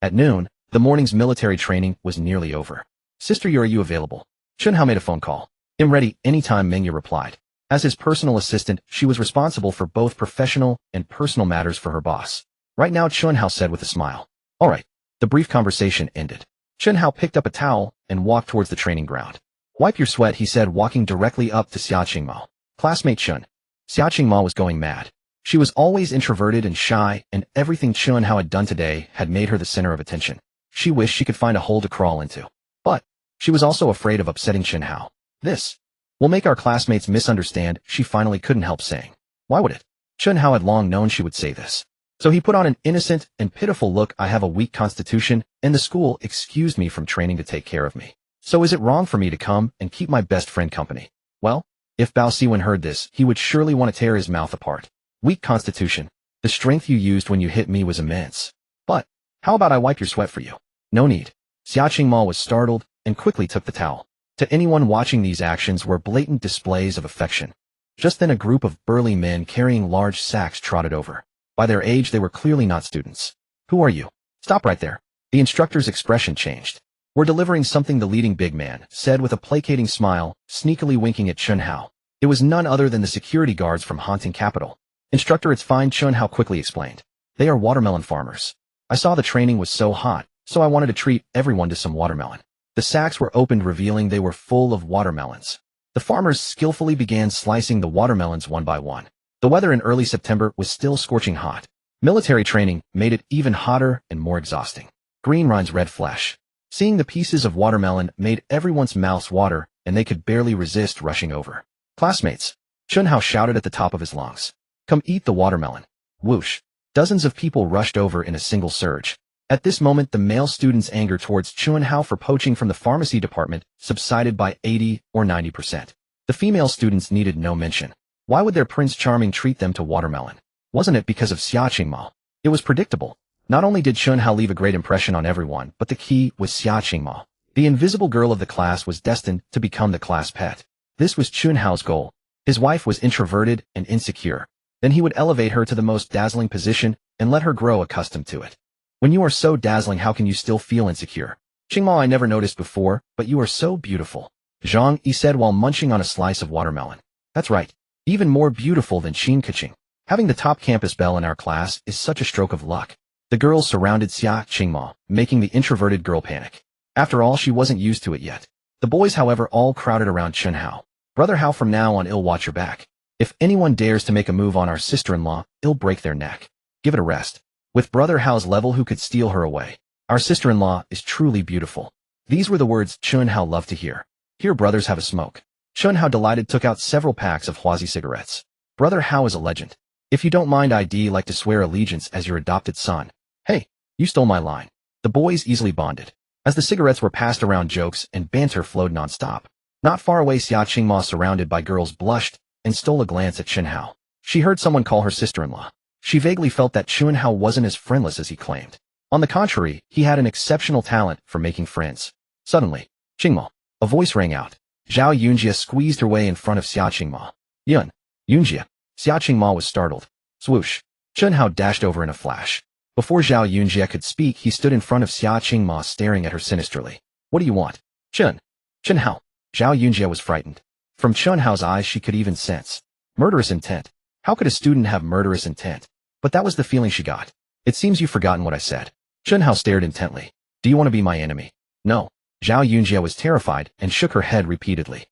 [SPEAKER 1] At noon, the morning's military training was nearly over. Sister, are you available? Chen Hao made a phone call. I'm ready, anytime, Mingya replied. As his personal assistant, she was responsible for both professional and personal matters for her boss. Right now, Chen Hao said with a smile. All right. The brief conversation ended. Chen Hao picked up a towel and walked towards the training ground. Wipe your sweat, he said, walking directly up to Xia Qingmo. Classmate Chen. Xia Qingmo was going mad. She was always introverted and shy, and everything Chen Hao had done today had made her the center of attention. She wished she could find a hole to crawl into. But she was also afraid of upsetting Chen Hao. This will make our classmates misunderstand, she finally couldn't help saying. Why would it? Chen Hao had long known she would say this. So he put on an innocent and pitiful look. I have a weak constitution, and the school excused me from training to take care of me. So is it wrong for me to come and keep my best friend company? Well, if Bao Siwen heard this, he would surely want to tear his mouth apart. Weak constitution. The strength you used when you hit me was immense. But, how about I wipe your sweat for you? No need. Xia Qingmao was startled and quickly took the towel. To anyone watching, these actions were blatant displays of affection. Just then a group of burly men carrying large sacks trotted over. By their age, they were clearly not students. Who are you? Stop right there. The instructor's expression changed. We're delivering something, the leading big man said with a placating smile, sneakily winking at Chen Hao. It was none other than the security guards from Haunting Capital. Instructor, it's fine, Chen Hao quickly explained. They are watermelon farmers. I saw the training was so hot, so I wanted to treat everyone to some watermelon. The sacks were opened, revealing they were full of watermelons. The farmers skillfully began slicing the watermelons one by one. The weather in early September was still scorching hot. Military training made it even hotter and more exhausting. Green rinds, red flesh. Seeing the pieces of watermelon made everyone's mouths water, and they could barely resist rushing over. Classmates, Chen Hao shouted at the top of his lungs. Come eat the watermelon. Whoosh. Dozens of people rushed over in a single surge. At this moment, the male students' anger towards Chen Hao for poaching from the pharmacy department subsided by 80 or 90%. The female students needed no mention. Why would their Prince Charming treat them to watermelon? Wasn't it because of Xia Qingmao? It was predictable. Not only did Chen Hao leave a great impression on everyone, but the key was Xia Qingmao. The invisible girl of the class was destined to become the class pet. This was Chen Hao's goal. His wife was introverted and insecure. Then he would elevate her to the most dazzling position and let her grow accustomed to it. When you are so dazzling, how can you still feel insecure? Qingmao, I never noticed before, but you are so beautiful. Zhang Yi said while munching on a slice of watermelon. That's right. Even more beautiful than Xin Keqing. Having the top campus belle in our class is such a stroke of luck. The girls surrounded Xia Qingmao, making the introverted girl panic. After all, she wasn't used to it yet. The boys, however, all crowded around Chen Hao. Brother Hao, from now on, I'll watch your back. If anyone dares to make a move on our sister-in-law, I'll break their neck. Give it a rest. With Brother Hao's level, who could steal her away? Our sister-in-law is truly beautiful. These were the words Chen Hao loved to hear. Here, brothers, have a smoke. Chen Hao, delighted, took out several packs of Huazi cigarettes. Brother Hao is a legend. If you don't mind, I'd like to swear allegiance as your adopted son. Hey, you stole my line. The boys easily bonded. As the cigarettes were passed around, jokes and banter flowed non-stop. Not far away, Xia Qingmao, surrounded by girls, blushed and stole a glance at Chen Hao. She heard someone call her sister-in-law. She vaguely felt that Chen Hao wasn't as friendless as he claimed. On the contrary, he had an exceptional talent for making friends. Suddenly, Qingmao, a voice rang out. Zhao Yunjie squeezed her way in front of Xia Qingmao. Yun, Yunjie. Xia Qingmao was startled. Swoosh. Chen Hao dashed over in a flash. Before Zhao Yunjie could speak, he stood in front of Xia Qingmao, staring at her sinisterly. What do you want? Chen Hao. Zhao Yunjie was frightened. From Chen Hao's eyes, she could even sense murderous intent. How could a student have murderous intent? But that was the feeling she got. It seems you've forgotten what I said. Chen Hao stared intently. Do you want to be my enemy? No. Zhao Yunjie was terrified and shook her head repeatedly.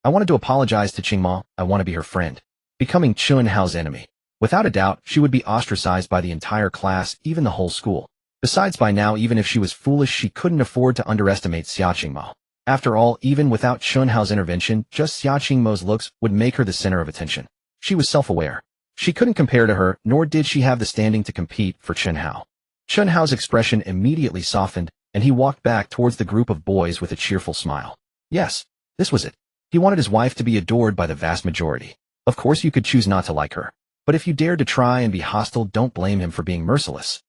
[SPEAKER 1] I wanted to apologize to Qingmao. I want to be her friend. Becoming Chen Hao's enemy. Without a doubt, she would be ostracized by the entire class, even the whole school. Besides, by now, even if she was foolish, she couldn't afford to underestimate Xia Qingmao. After all, even without Chen Hao's intervention, just Xia Qingmao's looks would make her the center of attention. She was self-aware. She couldn't compare to her, nor did she have the standing to compete for Chen Hao. Chen Hao's expression immediately softened, and he walked back towards the group of boys with a cheerful smile. Yes, this was it. He wanted his wife to be adored by the vast majority. Of course, you could choose not to like her. But if you dared to try and be hostile, don't blame him for being merciless.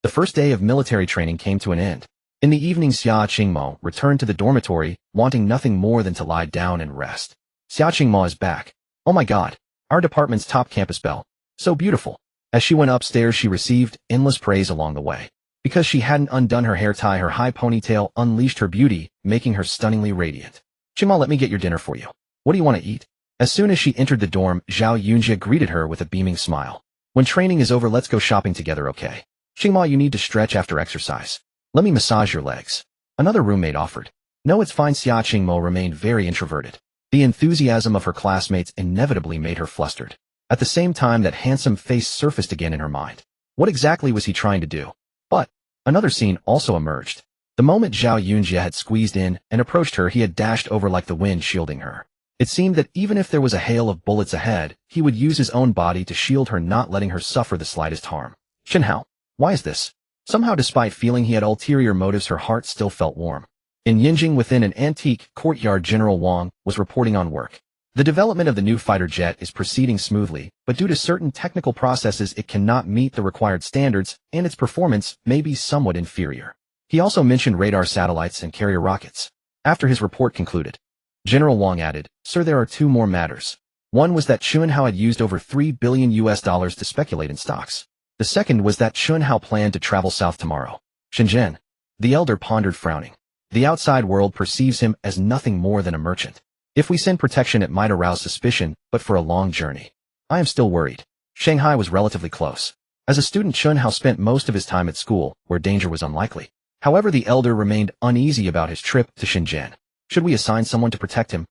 [SPEAKER 1] The first day of military training came to an end. In the evening, Xia Qingmao returned to the dormitory, wanting nothing more than to lie down and rest. Xia Qingmao is back. Oh my God, our department's top campus belle. So beautiful. As she went upstairs, she received endless praise along the way. Because she hadn't undone her hair tie, her high ponytail unleashed her beauty, making her stunningly radiant. Qingmao, let me get your dinner for you. What do you want to eat? As soon as she entered the dorm, Zhao Yunjie greeted her with a beaming smile. When training is over, let's go shopping together, okay? Qingmao, you need to stretch after exercise. Let me massage your legs. Another roommate offered. No, it's fine. Xia Qingmao remained very introverted. The enthusiasm of her classmates inevitably made her flustered. At the same time, that handsome face surfaced again in her mind. What exactly was he trying to do? But another scene also emerged. The moment Zhao Yunjie had squeezed in and approached her, he had dashed over like the wind, shielding her. It seemed that even if there was a hail of bullets ahead, he would use his own body to shield her, not letting her suffer the slightest harm. Chen Hao, why is this? Somehow, despite feeling he had ulterior motives, her heart still felt warm. In Yinjing, within an antique courtyard, General Wang was reporting on work. The development of the new fighter jet is proceeding smoothly, but due to certain technical processes it cannot meet the required standards, and its performance may be somewhat inferior. He also mentioned radar satellites and carrier rockets. After his report concluded, General Wang added, "Sir, there are two more matters. One was that Chen Hao had used over $3 billion to speculate in stocks. The second was that Chen Hao planned to travel south tomorrow. Shenzhen." The elder pondered, frowning. The outside world perceives him as nothing more than a merchant. If we send protection, it might arouse suspicion, but for a long journey. I am still worried. Shanghai was relatively close. As a student, Chen Hao spent most of his time at school, where danger was unlikely. However, the elder remained uneasy about his trip to Shenzhen. Should we assign someone to protect him?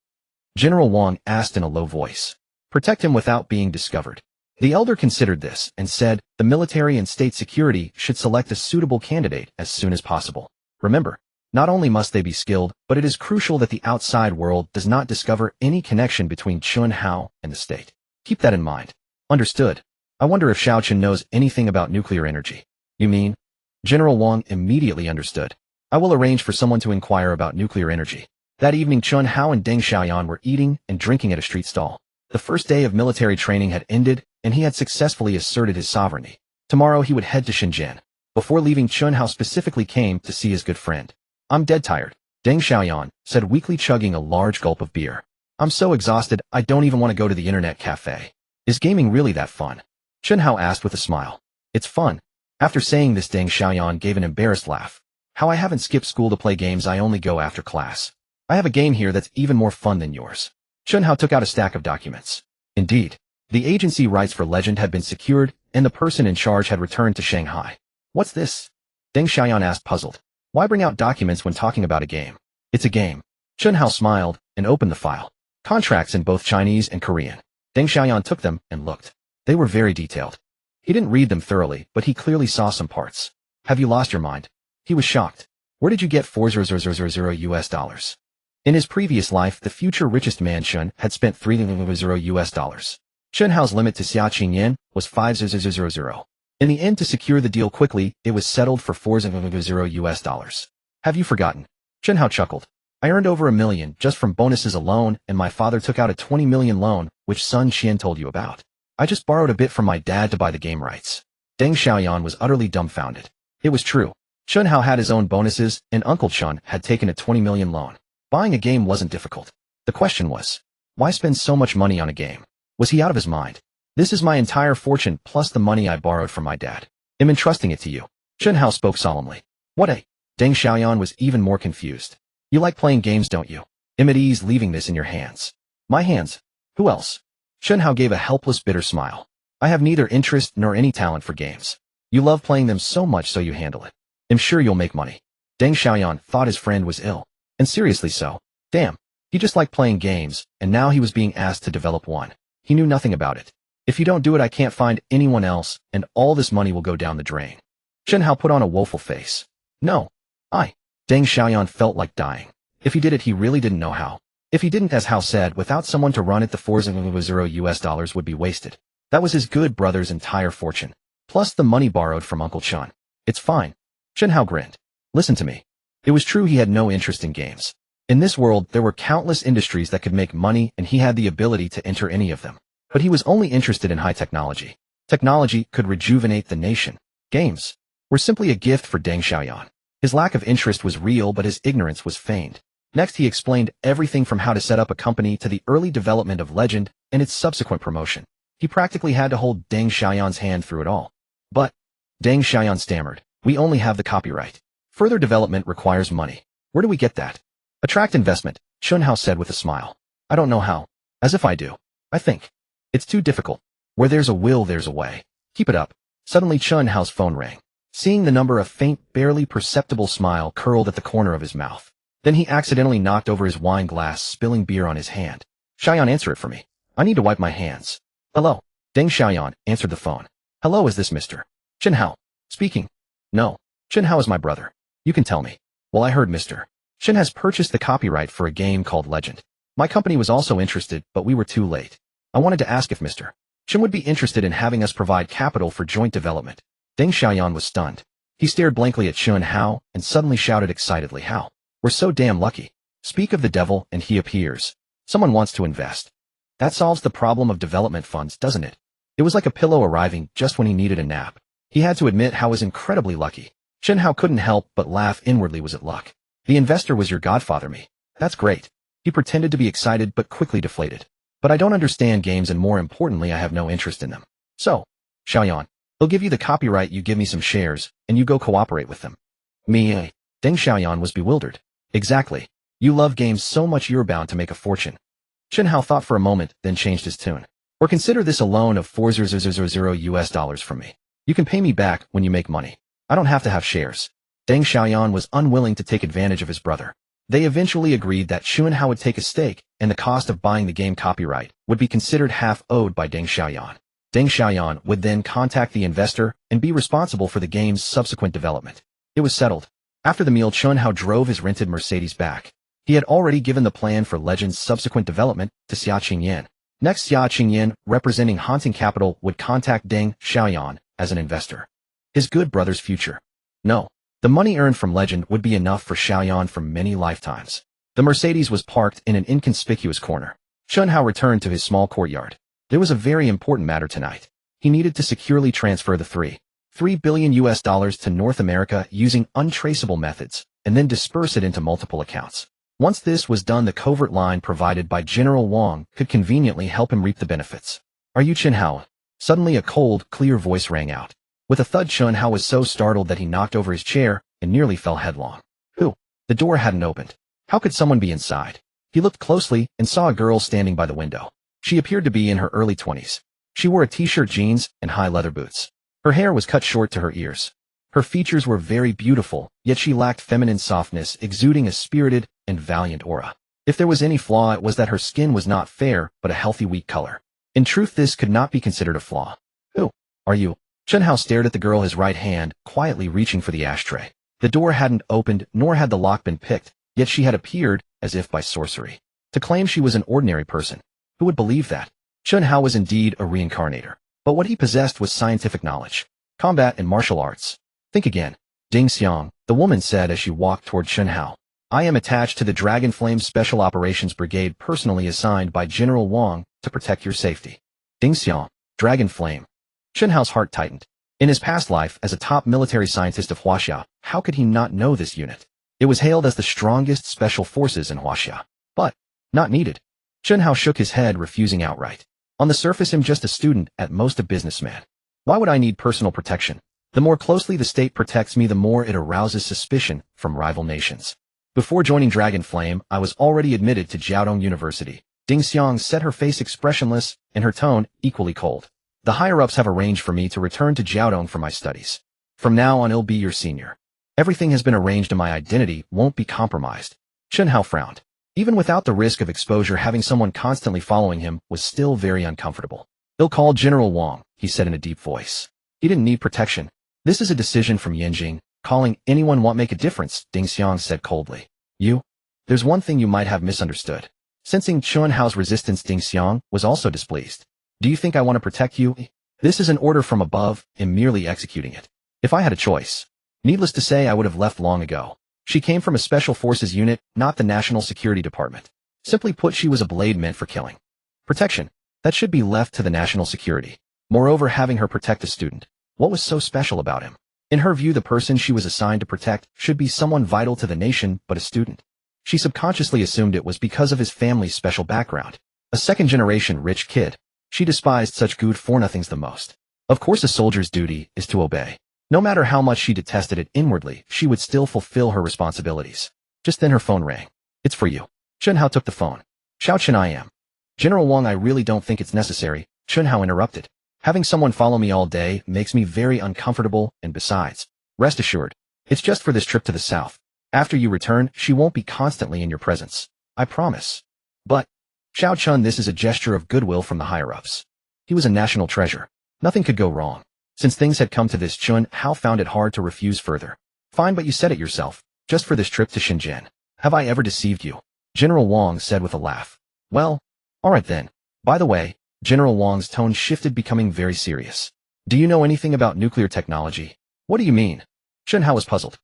[SPEAKER 1] General Wang asked in a low voice. Protect him without being discovered. The elder considered this and said, the military and state security should select a suitable candidate as soon as possible. Remember, not only must they be skilled, but it is crucial that the outside world does not discover any connection between Chen Hao and the state. Keep that in mind. Understood. I wonder if Xiao Chen knows anything about nuclear energy. You mean? General Wang immediately understood. I will arrange for someone to inquire about nuclear energy. That evening, Chen Hao and Deng Xiaoyan were eating and drinking at a street stall. The first day of military training had ended, and he had successfully asserted his sovereignty. Tomorrow he would head to Shenzhen. Before leaving, Chen Hao specifically came to see his good friend. I'm dead tired, Deng Xiaoyan said, weakly chugging a large gulp of beer. I'm so exhausted, I don't even want to go to the internet cafe. Is gaming really that fun? Chen Hao asked with a smile. It's fun. After saying this, Deng Xiaoyan gave an embarrassed laugh. How I haven't skipped school to play games, I only go after class. I have a game here that's even more fun than yours. Chen Hao took out a stack of documents. Indeed, the agency rights for Legend had been secured, and the person in charge had returned to Shanghai. What's this? Deng Xiaoyan asked, puzzled. Why bring out documents when talking about a game? It's a game. Chen Hao smiled and opened the file. Contracts in both Chinese and Korean. Deng Xiaoyan took them and looked. They were very detailed. He didn't read them thoroughly, but he clearly saw some parts. Have you lost your mind? He was shocked. Where did you get $4,000 US? In his previous life, the future richest man Chen had spent $3,000 US. Chen Hao's limit to Xia Qingyan was $5,000. In the end, to secure the deal quickly, it was settled for $4,000 US. Have you forgotten? Chen Hao chuckled. I earned over $1 million just from bonuses alone, and my father took out a $20 million loan, which Sun Qian told you about. I just borrowed a bit from my dad to buy the game rights. Deng Xiaoyan was utterly dumbfounded. It was true. Chen Hao had his own bonuses, and Uncle Chen had taken a $20 million loan. Buying a game wasn't difficult. The question was, why spend so much money on a game? Was he out of his mind? This is my entire fortune plus the money I borrowed from my dad. I'm entrusting it to you. Chen Hao spoke solemnly. What a... Deng Xiaoyan was even more confused. You like playing games, don't you? I'm at ease leaving this in your hands. My hands? Who else? Chen Hao gave a helpless, bitter smile. I have neither interest nor any talent for games. You love playing them so much, so you handle it. I'm sure you'll make money. Deng Xiaoyan thought his friend was ill. And seriously so. Damn. He just liked playing games, and now he was being asked to develop one. He knew nothing about it. If you don't do it, I can't find anyone else, and all this money will go down the drain. Chen Hao put on a woeful face. No. Deng Xiaoyan felt like dying. If he did it, he really didn't know how. If he didn't, as Hao said, without someone to run it, the $4,000 US would be wasted. That was his good brother's entire fortune. Plus the money borrowed from Uncle Chen. It's fine. Chen Hao grinned. Listen to me. It was true he had no interest in games. In this world, there were countless industries that could make money, and he had the ability to enter any of them. But he was only interested in high technology. Technology could rejuvenate the nation. Games were simply a gift for Deng Xiaoyan. His lack of interest was real, but his ignorance was feigned. Next, he explained everything from how to set up a company to the early development of Legend and its subsequent promotion. He practically had to hold Deng Xiaoyan's hand through it all. But, Deng Xiaoyan stammered, we only have the copyright. Further development requires money. Where do we get that? Attract investment, Chen Hao said with a smile. I don't know how. As if I do. I think. It's too difficult. Where there's a will, there's a way. Keep it up. Suddenly Chen Hao's phone rang. Seeing the number, a faint, barely perceptible smile curled at the corner of his mouth. Then he accidentally knocked over his wine glass, spilling beer on his hand. Xiaoyan, answer it for me. I need to wipe my hands. Hello. Deng Xiaoyan answered the phone. Hello, is this Mr. Chen Hao? Speaking. No. Chen Hao is my brother. You can tell me. Well, I heard Mr. Chen has purchased the copyright for a game called Legend. My company was also interested, but we were too late. I wanted to ask if Mr. Chen would be interested in having us provide capital for joint development. Deng Xiaoyan was stunned. He stared blankly at Chen Hao and suddenly shouted excitedly, "How? We're so damn lucky. Speak of the devil and he appears. Someone wants to invest. That solves the problem of development funds, doesn't it?" It was like a pillow arriving just when he needed a nap. He had to admit Hao was incredibly lucky. Chen Hao couldn't help but laugh inwardly. Was it luck? The investor was your godfather, me. That's great. He pretended to be excited but quickly deflated. But I don't understand games and more importantly I have no interest in them. So, Xiaoyan, he'll give you the copyright, you give me some shares, and you go cooperate with them. Me, eh? Deng Xiaoyan was bewildered. Exactly. You love games so much you're bound to make a fortune. Chen Hao thought for a moment, then changed his tune. Or consider this a loan of $4,000 from me. You can pay me back when you make money. I don't have to have shares. Deng Xiaoyan was unwilling to take advantage of his brother. They eventually agreed that Chen Hao would take a stake, and the cost of buying the game copyright would be considered half owed by Deng Xiaoyan. Deng Xiaoyan would then contact the investor and be responsible for the game's subsequent development. It was settled. After the meal, Chen Hao drove his rented Mercedes back. He had already given the plan for Legend's subsequent development to Xia Qingyan. Next, Xia Qingyan, representing Haunting Capital, would contact Deng Xiaoyan as an investor. His good brother's future. No. The money earned from Legend would be enough for Xiaoyan for many lifetimes. The Mercedes was parked in an inconspicuous corner. Chen Hao returned to his small courtyard. There was a very important matter tonight. He needed to securely transfer the $3 billion to North America using untraceable methods, and then disperse it into multiple accounts. Once this was done, the covert line provided by General Wang could conveniently help him reap the benefits. "Are you Chen Hao?" Suddenly a cold, clear voice rang out. With a thud, Chen Hao was so startled that he knocked over his chair and nearly fell headlong. Who? The door hadn't opened. How could someone be inside? He looked closely and saw a girl standing by the window. She appeared to be in her early 20s. She wore a t-shirt, jeans, and high leather boots. Her hair was cut short to her ears. Her features were very beautiful, yet she lacked feminine softness, exuding a spirited and valiant aura. If there was any flaw, it was that her skin was not fair, but a healthy wheat color. In truth, this could not be considered a flaw. Who are you? Chen Hao stared at the girl, his right hand quietly reaching for the ashtray. The door hadn't opened, nor had the lock been picked, yet she had appeared as if by sorcery. To claim she was an ordinary person. Who would believe that? Chen Hao was indeed a reincarnator. But what he possessed was scientific knowledge, combat and martial arts. Think again. Ding Xiang, the woman said as she walked toward Chen Hao. I am attached to the Dragon Flame Special Operations Brigade personally assigned by General Wang to protect your safety. Ding Xiang, Dragon Flame. Chen Hao's heart tightened. In his past life as a top military scientist of Huaxia, how could he not know this unit? It was hailed as the strongest special forces in Huaxia. But, not needed. Chen Hao shook his head, refusing outright. On the surface, I'm just a student, at most a businessman. Why would I need personal protection? The more closely the state protects me, the more it arouses suspicion from rival nations. Before joining Dragon Flame, I was already admitted to Jiaodong University. Ding Xiang set her face expressionless, and her tone equally cold. The higher-ups have arranged for me to return to Jiaodong for my studies. From now on, I'll be your senior. Everything has been arranged and my identity won't be compromised. Chen Hao frowned. Even without the risk of exposure, having someone constantly following him was still very uncomfortable. They'll call General Wang, he said in a deep voice. He didn't need protection. This is a decision from Yanjing. Calling anyone won't make a difference, Ding Xiang said coldly. There's one thing you might have misunderstood. Sensing Chen Hao's resistance, Ding Xiang was also displeased. Do you think I want to protect you? This is an order from above, and merely executing it. If I had a choice. Needless to say, I would have left long ago. She came from a special forces unit, not the National Security Department. Simply put, she was a blade meant for killing. Protection. That should be left to the National Security. Moreover, having her protect a student. What was so special about him? In her view, the person she was assigned to protect should be someone vital to the nation, but a student. She subconsciously assumed it was because of his family's special background. A second-generation rich kid. She despised such good for-nothings the most. Of course, a soldier's duty is to obey. No matter how much she detested it inwardly, she would still fulfill her responsibilities. Just then her phone rang. It's for you. Chen Hao took the phone. Xiao Chen, I am. General Wang, I really don't think it's necessary, Chen Hao interrupted. Having someone follow me all day makes me very uncomfortable, and besides, rest assured, it's just for this trip to the south. After you return, she won't be constantly in your presence. I promise. But, Xiao Chun, this is a gesture of goodwill from the higher-ups. He was a national treasure. Nothing could go wrong. Since things had come to this, Chen Hao found it hard to refuse further. Fine, but you said it yourself. Just for this trip to Shenzhen. Have I ever deceived you? General Wang said with a laugh. Well, alright then. By the way, General Wang's tone shifted, becoming very serious. Do you know anything about nuclear technology? What do you mean? Chen Hao was puzzled.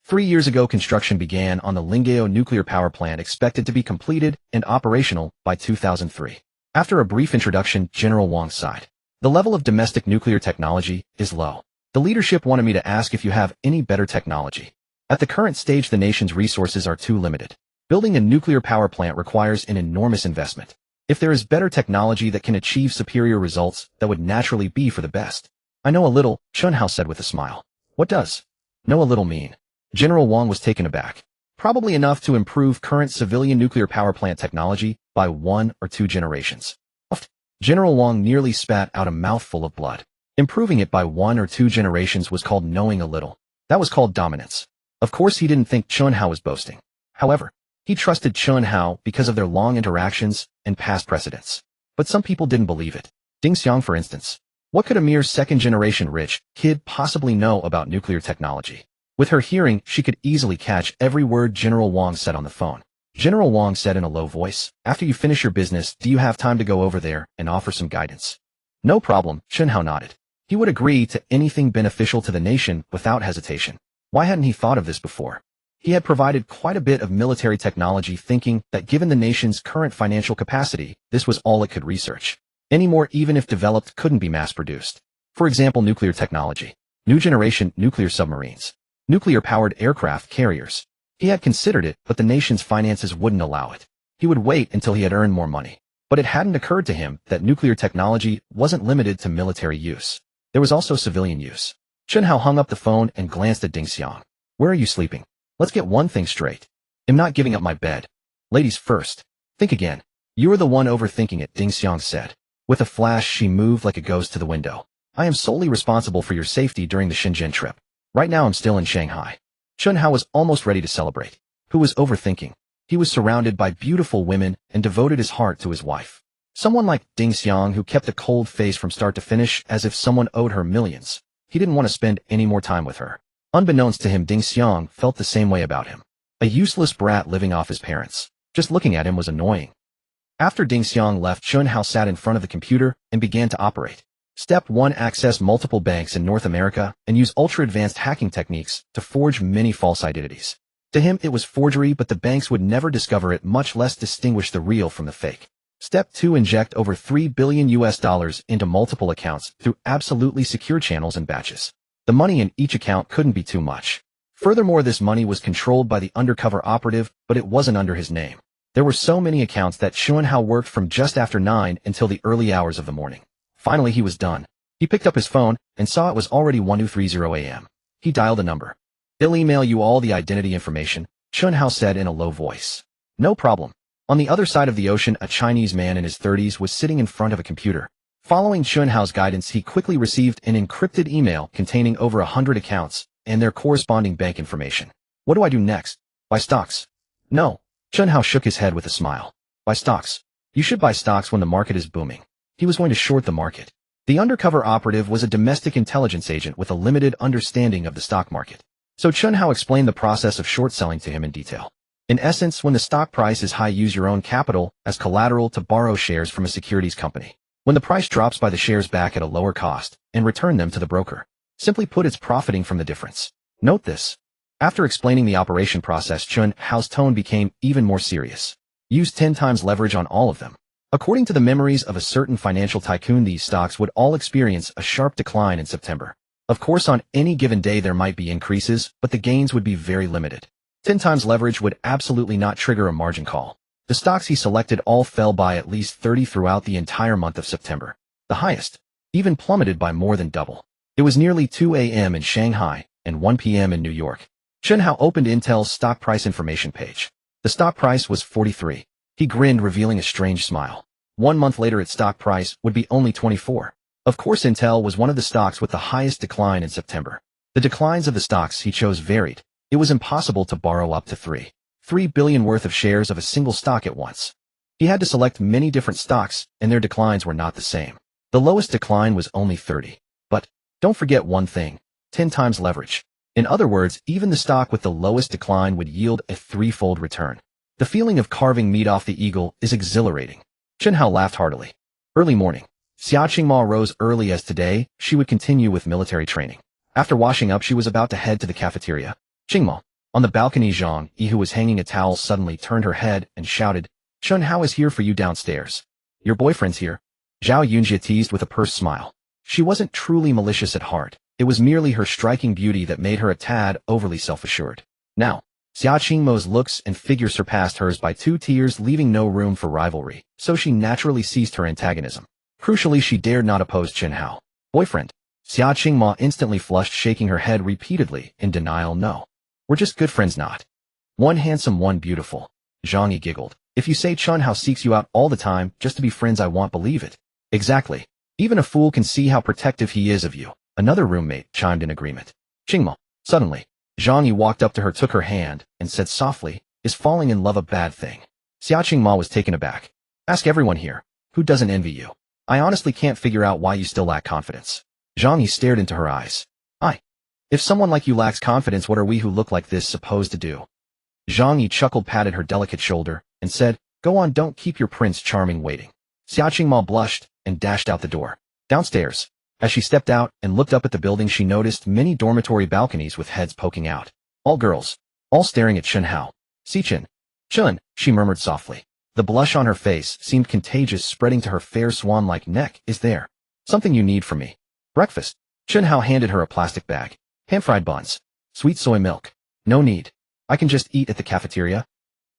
[SPEAKER 1] 3 years ago, construction began on the Lingao nuclear power plant, expected to be completed and operational by 2003. After a brief introduction, General Wang sighed. The level of domestic nuclear technology is low. The leadership wanted me to ask if you have any better technology. At the current stage, the nation's resources are too limited. Building a nuclear power plant requires an enormous investment. If there is better technology that can achieve superior results, that would naturally be for the best. I know a little, Chen Hao said with a smile. What does know a little mean? General Wang was taken aback. Probably enough to improve current civilian nuclear power plant technology by 1 or 2 generations. General Wang nearly spat out a mouthful of blood. Improving it by 1 or 2 generations was called knowing a little. That was called dominance. Of course, he didn't think Chen Hao was boasting. However, he trusted Chen Hao because of their long interactions and past precedents. But some people didn't believe it. Ding Xiang, for instance. What could a mere second-generation rich kid possibly know about nuclear technology? With her hearing, she could easily catch every word General Wang said on the phone. General Wang said in a low voice, "After you finish your business, do you have time to go over there and offer some guidance?" No problem, Chen Hao nodded. He would agree to anything beneficial to the nation without hesitation. Why hadn't he thought of this before? He had provided quite a bit of military technology, thinking that given the nation's current financial capacity, this was all it could research. Anymore, even if developed, couldn't be mass-produced. For example, nuclear technology, new generation nuclear submarines, nuclear-powered aircraft carriers. He had considered it, but the nation's finances wouldn't allow it. He would wait until he had earned more money. But it hadn't occurred to him that nuclear technology wasn't limited to military use. There was also civilian use. Chen Hao hung up the phone and glanced at Ding Xiang. Where are you sleeping? Let's get one thing straight. I'm not giving up my bed. Ladies first. Think again. You're the one overthinking it, Ding Xiang said. With a flash, she moved like a ghost to the window. I am solely responsible for your safety during the Shenzhen trip. Right now I'm still in Shanghai. Chen Hao was almost ready to celebrate. Who was overthinking? He was surrounded by beautiful women and devoted his heart to his wife. Someone like Ding Xiang, who kept a cold face from start to finish as if someone owed her millions. He didn't want to spend any more time with her. Unbeknownst to him, Ding Xiang felt the same way about him. A useless brat living off his parents. Just looking at him was annoying. After Ding Xiang left, Chen Hao sat in front of the computer and began to operate. Step 1. Access multiple banks in North America and use ultra-advanced hacking techniques to forge many false identities. To him, it was forgery, but the banks would never discover it, much less distinguish the real from the fake. Step 2. Inject over $3 billion into multiple accounts through absolutely secure channels and batches. The money in each account couldn't be too much. Furthermore, this money was controlled by the undercover operative, but it wasn't under his name. There were so many accounts that Chen Hao worked from just after 9 until the early hours of the morning. Finally, he was done. He picked up his phone and saw it was already 1230 a.m. He dialed a number. "They'll email you all the identity information," Chen Hao said in a low voice. "No problem." On the other side of the ocean, a Chinese man in his 30s was sitting in front of a computer. Following Chen Hao's guidance, he quickly received an encrypted email containing over 100 accounts and their corresponding bank information. "What do I do next? Buy stocks?" "No." Chen Hao shook his head with a smile. "Buy stocks. You should buy stocks when the market is booming." He was going to short the market. The undercover operative was a domestic intelligence agent with a limited understanding of the stock market. So Chen Hao explained the process of short selling to him in detail. In essence, when the stock price is high, use your own capital as collateral to borrow shares from a securities company. When the price drops, buy the shares back at a lower cost and return them to the broker. Simply put, it's profiting from the difference. Note this. After explaining the operation process, Chen Hao's tone became even more serious. Use 10 times leverage on all of them. According to the memories of a certain financial tycoon, these stocks would all experience a sharp decline in September. Of course, on any given day there might be increases, but the gains would be very limited. 10 times leverage would absolutely not trigger a margin call. The stocks he selected all fell by at least 30 throughout the entire month of September. The highest even plummeted by more than double. It was nearly 2 a.m. in Shanghai and 1 p.m. in New York. Chen Hao opened Intel's stock price information page. The stock price was 43. He grinned, revealing a strange smile. 1 month later, its stock price would be only 24. Of course, Intel was one of the stocks with the highest decline in September. The declines of the stocks he chose varied. It was impossible to borrow up to $3 billion worth of shares of a single stock at once. He had to select many different stocks, and their declines were not the same. The lowest decline was only 30. But don't forget one thing: 10 times leverage. In other words, even the stock with the lowest decline would yield a threefold return. The feeling of carving meat off the eagle is exhilarating. Chen Hao laughed heartily. Early morning. Xia Qingma rose early as today she would continue with military training. After washing up, she was about to head to the cafeteria. Qingma. On the balcony, Zhang Yi, who was hanging a towel, suddenly turned her head and shouted, "Chen Hao is here for you downstairs. Your boyfriend's here." Zhao Yunjie teased with a pursed smile. She wasn't truly malicious at heart. It was merely her striking beauty that made her a tad overly self-assured. Now, Xia Qingma's looks and figure surpassed hers by 2 tiers, leaving no room for rivalry, so she naturally ceased her antagonism. Crucially, she dared not oppose Chen Hao. Boyfriend. Xia Qingma instantly flushed, shaking her head repeatedly in denial. No. We're just good friends, not. One handsome, one beautiful. Zhang Yi giggled. If you say Chen Hao seeks you out all the time just to be friends, I won't believe it. Exactly. Even a fool can see how protective he is of you. Another roommate chimed in agreement. Qingma. Suddenly, Zhang Yi walked up to her, took her hand, and said softly, "Is falling in love a bad thing?" Xia Qingma was taken aback. Ask everyone here. Who doesn't envy you? I honestly can't figure out why you still lack confidence. Zhang Yi stared into her eyes. If someone like you lacks confidence, what are we who look like this supposed to do? Zhang Yi chuckled, patted her delicate shoulder, and said, "Go on, don't keep your Prince Charming waiting." Xia Qingma blushed and dashed out the door. Downstairs. As she stepped out and looked up at the building, she noticed many dormitory balconies with heads poking out. All girls. All staring at Chen Hao. "See Chen. Chen," she murmured softly. The blush on her face seemed contagious, spreading to her fair swan-like neck. "Is there something you need from me?" "Breakfast." Chen Hao handed her a plastic bag. "Pan-fried buns. Sweet soy milk." "No need. I can just eat at the cafeteria."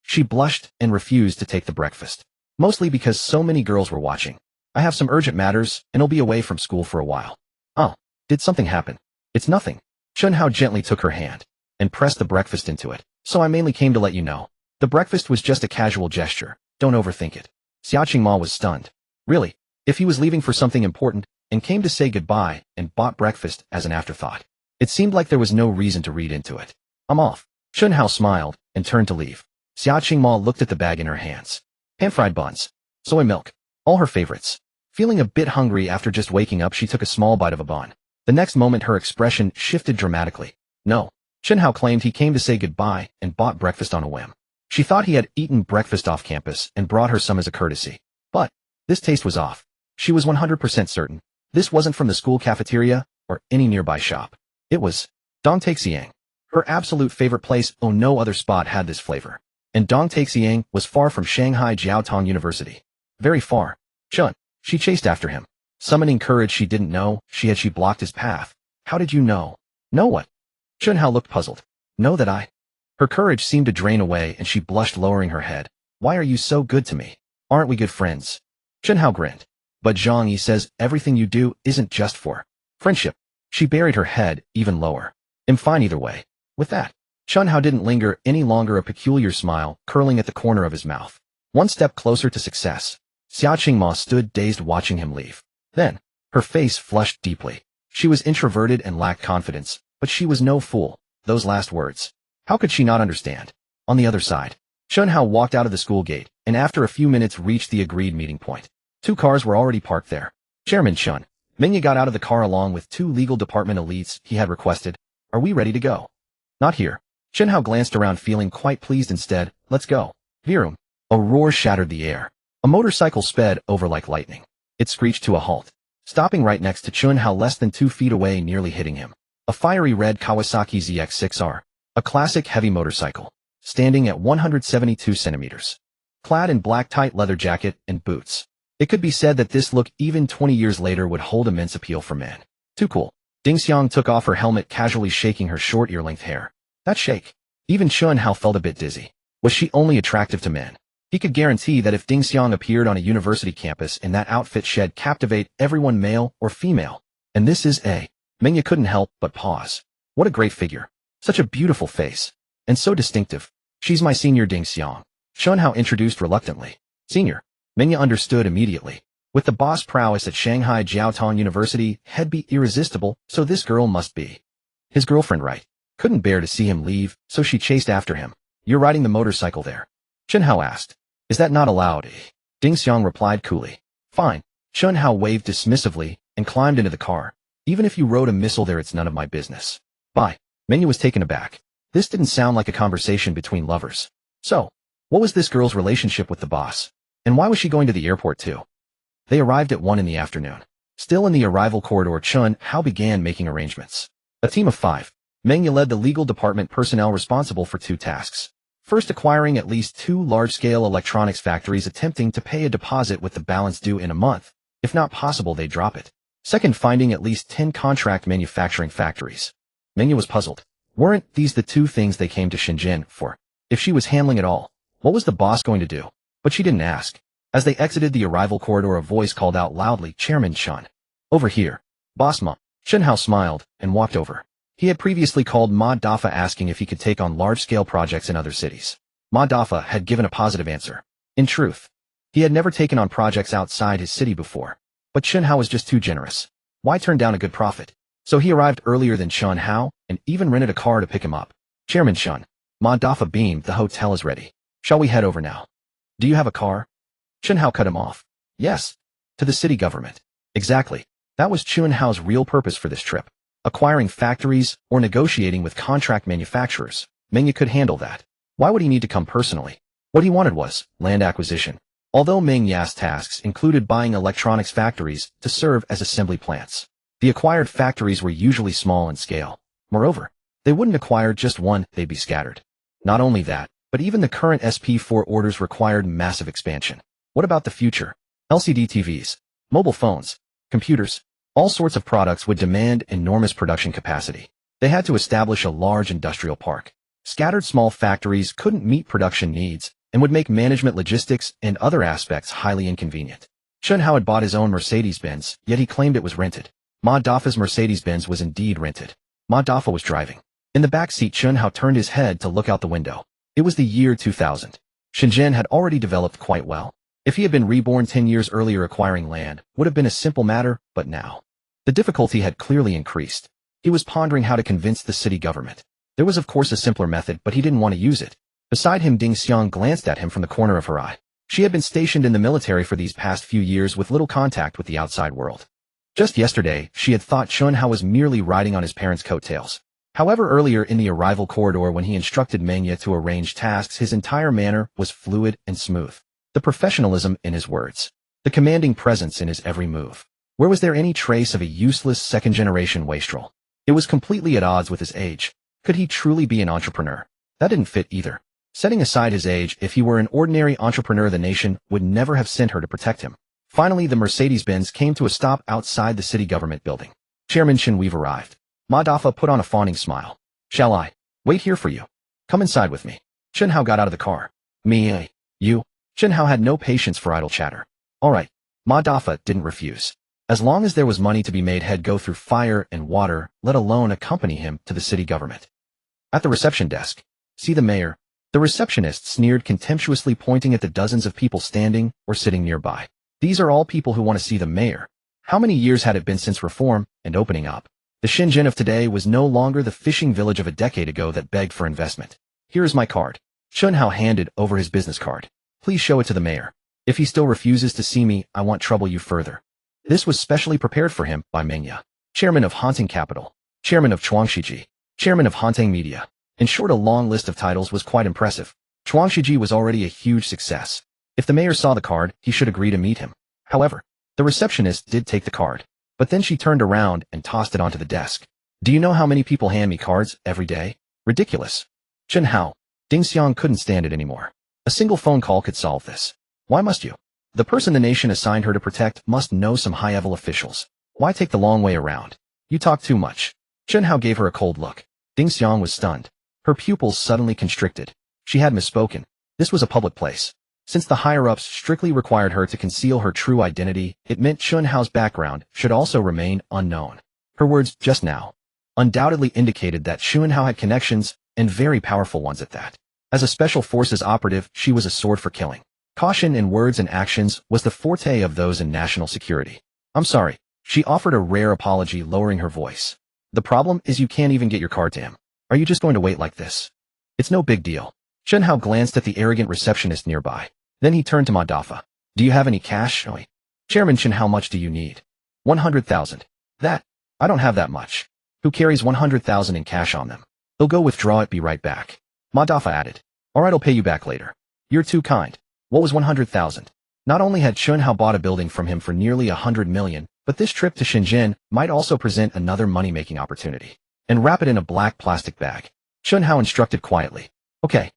[SPEAKER 1] She blushed and refused to take the breakfast. Mostly because so many girls were watching. "I have some urgent matters, and I'll be away from school for a while." "Oh, did something happen?" "It's nothing." Chen Hao gently took her hand and pressed the breakfast into it. "So I mainly came to let you know. The breakfast was just a casual gesture. Don't overthink it." Xia Qingma was stunned. Really? If he was leaving for something important and came to say goodbye and bought breakfast as an afterthought? It seemed like there was no reason to read into it. "I'm off." Chen Hao smiled and turned to leave. Xia Qingma looked at the bag in her hands. Pan-fried buns. Soy milk. All her favorites. Feeling a bit hungry after just waking up, she took a small bite of a bun. The next moment her expression shifted dramatically. No. Chen Hao claimed he came to say goodbye and bought breakfast on a whim. She thought he had eaten breakfast off campus and brought her some as a courtesy. But this taste was off. She was 100% certain this wasn't from the school cafeteria or any nearby shop. It was Dongtaexiang, her absolute favorite place. Oh, no other spot had this flavor. And Dongtaexiang was far from Shanghai Jiaotong University. Very far. Chen. She chased after him. Summoning courage, she didn't know she blocked his path. "How did you know?" "Know what?" Chen Hao looked puzzled. "Know that I..." Her courage seemed to drain away and she blushed, lowering her head. "Why are you so good to me? Aren't we good friends?" Chen Hao grinned. "But Zhang Yi says everything you do isn't just for friendship." She buried her head even lower. "I'm fine either way." With that, Chen Hao didn't linger any longer, a peculiar smile curling at the corner of his mouth. One step closer to success. Xia Qingma stood dazed, watching him leave. Then, her face flushed deeply. She was introverted and lacked confidence, but she was no fool. Those last words. How could she not understand? On the other side, Chen Hao walked out of the school gate, and after a few minutes reached the agreed meeting point. 2 cars were already parked there. Chairman Chen Mingya got out of the car along with 2 legal department elites he had requested. "Are we ready to go?" "Not here." Chen Hao glanced around, feeling quite pleased. "Instead, let's go." Virum. A roar shattered the air. A motorcycle sped over like lightning. It screeched to a halt, stopping right next to Chen Hao, less than 2 feet away, nearly hitting him. A fiery red Kawasaki ZX-6R, a classic heavy motorcycle, standing at 172 centimeters. Clad in black tight leather jacket and boots. It could be said that this look, even 20 years later, would hold immense appeal for men. Too cool. Ding Xiang took off her helmet, casually shaking her short ear-length hair. That shake. Even Chen Hao felt a bit dizzy. Was she only attractive to men? He could guarantee that if Ding Xiang appeared on a university campus in that outfit, she'd captivate everyone, male or female. And this is a... Mingya couldn't help but pause. What a great figure. Such a beautiful face. And so distinctive. "She's my senior, Ding Xiang," Chen Hao introduced reluctantly. "Senior?" Mingya understood immediately. With the boss prowess at Shanghai Jiaotong University, he'd be irresistible, so this girl must be his girlfriend, right? Couldn't bear to see him leave, so she chased after him. "You're riding the motorcycle there?" Chen Hao asked. "Is that not allowed?" Ding Xiang replied coolly. "Fine." Chen Hao waved dismissively and climbed into the car. "Even if you rode a missile there, it's none of my business." "Bye." Mingya was taken aback. This didn't sound like a conversation between lovers. "So, What was this girl's relationship with the boss? And why was she going to the airport too? They arrived at 1 in the afternoon. Still in the arrival corridor, Chen Hao began making arrangements. A team of 5. Meng led the legal department personnel responsible for 2 tasks. First, acquiring at least 2 large-scale electronics factories, attempting to pay a deposit with the balance due in a month. If not possible, they drop it. Second, finding at least 10 contract manufacturing factories. Meng was puzzled. Weren't these the 2 things they came to Shenzhen for? If she was handling it all, what was the boss going to do? But she didn't ask. As they exited the arrival corridor, a voice called out loudly, "Chairman Chen. Over here." "Boss Ma." Chen Hao smiled and walked over. He had previously called Ma Dafa asking if he could take on large-scale projects in other cities. Ma Dafa had given a positive answer. In truth, he had never taken on projects outside his city before. But Chen Hao was just too generous. Why turn down a good profit? So he arrived earlier than Chen Hao and even rented a car to pick him up. "Chairman Chen." Ma Dafa beamed. "The hotel is ready. Shall we head over now?" "Do you have a car?" Chen Hao cut him off. "Yes. To the city government." Exactly. That was Chen Hao's real purpose for this trip. Acquiring factories or negotiating with contract manufacturers. Meng could handle that. Why would he need to come personally? What he wanted was land acquisition. Although Meng Ya's tasks included buying electronics factories to serve as assembly plants, the acquired factories were usually small in scale. Moreover, they wouldn't acquire just one, they'd be scattered. Not only that, but even the current SP4 orders required massive expansion. What about the future? LCD TVs, mobile phones, computers, all sorts of products would demand enormous production capacity. They had to establish a large industrial park. Scattered small factories couldn't meet production needs and would make management, logistics, and other aspects highly inconvenient. Chen Hao had bought his own Mercedes-Benz, yet he claimed it was rented. Ma Dafa's Mercedes-Benz was indeed rented. Ma Dafa was driving. In the back seat, Chen Hao turned his head to look out the window. It was the year 2000. Shenzhen had already developed quite well. If he had been reborn 10 years earlier, acquiring land would have been a simple matter, but now the difficulty had clearly increased. He was pondering how to convince the city government. There was of course a simpler method, but he didn't want to use it. Beside him, Ding Xiang glanced at him from the corner of her eye. She had been stationed in the military for these past few years with little contact with the outside world. Just yesterday, she had thought Chen Hao was merely riding on his parents' coattails. However, earlier in the arrival corridor when he instructed Meng to arrange tasks, his entire manner was fluid and smooth. The professionalism in his words. The commanding presence in his every move. Where was there any trace of a useless second-generation wastrel? It was completely at odds with his age. Could he truly be an entrepreneur? That didn't fit either. Setting aside his age, if he were an ordinary entrepreneur, the nation would never have sent her to protect him. Finally, the Mercedes-Benz came to a stop outside the city government building. "Chairman Chen, we've arrived." Ma Dafa put on a fawning smile. "Shall I wait here for you? Come inside with me." Chen Hao got out of the car. "Me, you?" Chen Hao had no patience for idle chatter. "All right." Ma Dafa didn't refuse. As long as there was money to be made, he'd go through fire and water, let alone accompany him to the city government. At the reception desk. "See the mayor?" The receptionist sneered contemptuously, pointing at the dozens of people standing or sitting nearby. "These are all people who want to see the mayor." How many years had it been since reform and opening up? The Shenzhen of today was no longer the fishing village of a decade ago that begged for investment. "Here is my card." Chen Hao handed over his business card. "Please show it to the mayor. If he still refuses to see me, I won't trouble you further." This was specially prepared for him by Meng, chairman of Hanting Capital, chairman of Chuangshiji, chairman of Hanting Media. In short, a long list of titles was quite impressive. Chuangshiji was already a huge success. If the mayor saw the card, he should agree to meet him. However, the receptionist did take the card, but then she turned around and tossed it onto the desk. "Do you know how many people hand me cards every day? Ridiculous." Chen Hao. Ding Xiang couldn't stand it anymore. A single phone call could solve this. Why must you? The person the nation assigned her to protect must know some high-level officials. Why take the long way around? "You talk too much." Chen Hao gave her a cold look. Ding Xiang was stunned. Her pupils suddenly constricted. She had misspoken. This was a public place. Since the higher-ups strictly required her to conceal her true identity, it meant Chen Hao's background should also remain unknown. Her words just now undoubtedly indicated that Chen Hao had connections, and very powerful ones at that. As a special forces operative, she was a sword for killing. Caution in words and actions was the forte of those in national security. "I'm sorry." She offered a rare apology, lowering her voice. "The problem is you can't even get your card to him. Are you just going to wait like this?" "It's no big deal." Chen Hao glanced at the arrogant receptionist nearby. Then he turned to Ma Dafa. "Do you have any cash?" "Chairman Chen, how much do you need?" 100,000. "That? I don't have that much." "Who carries 100,000 in cash on them?" "They'll go withdraw it, be right back." Ma Dafa added. "All right, I'll pay you back later." You're too kind. What was 100,000? Not only had Chen Hao bought a building from him for nearly 100 million, but this trip to Shenzhen might also present another money-making opportunity. And wrap it in a black plastic bag. Chen Hao instructed quietly. Okay.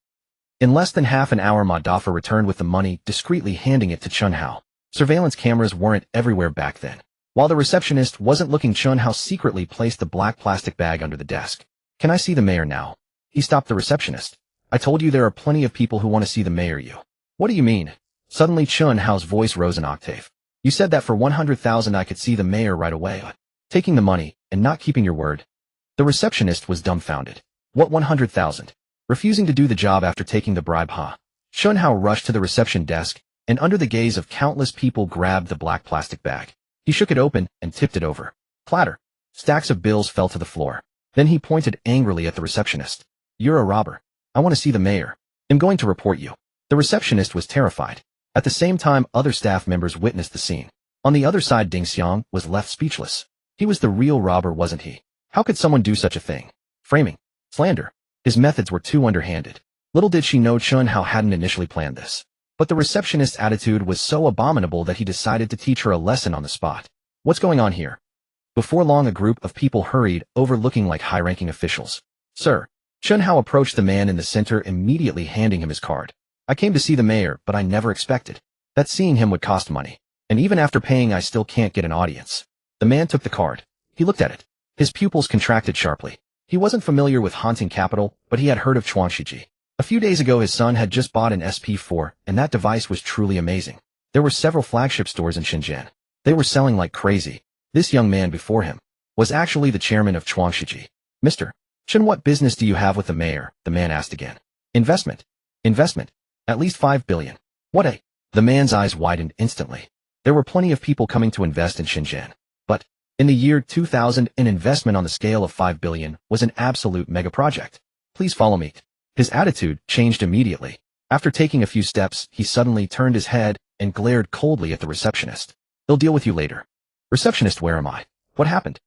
[SPEAKER 1] In less than half an hour, Madafa returned with the money, discreetly handing it to Chen Hao. Surveillance cameras weren't everywhere back then. While the receptionist wasn't looking, Chen Hao secretly placed the black plastic bag under the desk. Can I see the mayor now? He stopped the receptionist. I told you there are plenty of people who want to see the mayor. You. What do you mean? Suddenly Chen Hao's voice rose an octave. You said that for 100,000 I could see the mayor right away. Taking the money and not keeping your word. The receptionist was dumbfounded. What 100,000? Refusing to do the job after taking the bribe, huh? Chen Hao rushed to the reception desk, and under the gaze of countless people grabbed the black plastic bag. He shook it open and tipped it over. Clatter. Stacks of bills fell to the floor. Then he pointed angrily at the receptionist. You're a robber. I want to see the mayor. I'm going to report you. The receptionist was terrified. At the same time, other staff members witnessed the scene. On the other side, Ding Xiang was left speechless. He was the real robber, wasn't he? How could someone do such a thing? Framing. Slander. His methods were too underhanded. Little did she know Chen Hao hadn't initially planned this. But the receptionist's attitude was so abominable that he decided to teach her a lesson on the spot. What's going on here? Before long, a group of people hurried over, looking like high-ranking officials. Sir. Chen Hao approached the man in the center, immediately handing him his card. I came to see the mayor, but I never expected that seeing him would cost money. And even after paying, I still can't get an audience. The man took the card. He looked at it. His pupils contracted sharply. He wasn't familiar with haunting capital, but he had heard of Chuangshiji. A few days ago, his son had just bought an SP4, and that device was truly amazing. There were several flagship stores in Shenzhen. They were selling like crazy. This young man before him was actually the chairman of Chuangshiji. Mr. Chen, what business do you have with the mayor? The man asked again. Investment. Investment. At least 5 billion. What a... The man's eyes widened instantly. There were plenty of people coming to invest in Shenzhen. But, in the year 2000, an investment on the scale of 5 billion was an absolute mega project. Please follow me. His attitude changed immediately. After taking a few steps, he suddenly turned his head and glared coldly at the receptionist. They'll deal with you later. Receptionist, where am I? What happened?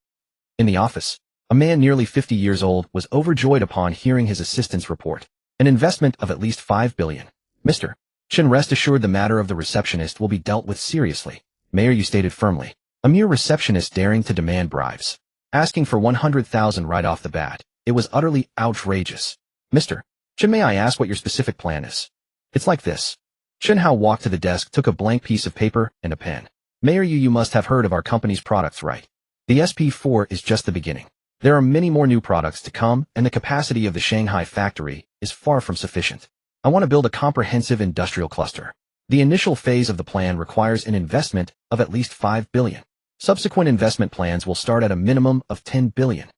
[SPEAKER 1] In the office. A man nearly 50 years old was overjoyed upon hearing his assistant's report. An investment of at least 5 billion. Mr. Chen, rest assured the matter of the receptionist will be dealt with seriously. Mayor, you stated firmly. A mere receptionist daring to demand bribes. Asking for 100,000 right off the bat. It was utterly outrageous. Mr. Chen, may I ask what your specific plan is? It's like this. Chen Hao walked to the desk, took a blank piece of paper and a pen. Mayor, you must have heard of our company's products, right? The SP4 is just the beginning. There are many more new products to come, and the capacity of the Shanghai factory is far from sufficient. I want to build a comprehensive industrial cluster. The initial phase of the plan requires an investment of at least 5 billion. Subsequent investment plans will start at a minimum of 10 billion.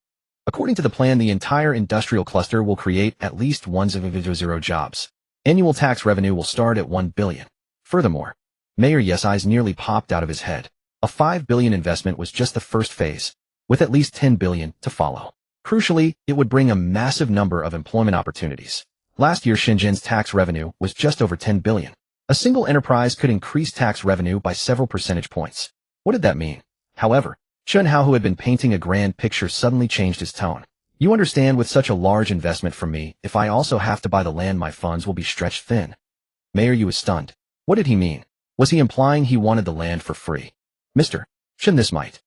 [SPEAKER 1] According to the plan, the entire industrial cluster will create at least 100 jobs. Annual tax revenue will start at 1 billion. Furthermore, Mayor Yes' eyes nearly popped out of his head. A 5 billion investment was just the first phase, with at least 10 billion to follow. Crucially, it would bring a massive number of employment opportunities. Last year, Shenzhen's tax revenue was just over 10 billion. A single enterprise could increase tax revenue by several percentage points. What did that mean? However, Chen Hao, who had been painting a grand picture, suddenly changed his tone. You understand, with such a large investment from me, if I also have to buy the land, my funds will be stretched thin. Mayor Yu was stunned. What did he mean? Was he implying he wanted the land for free? Mr. Chen, this might.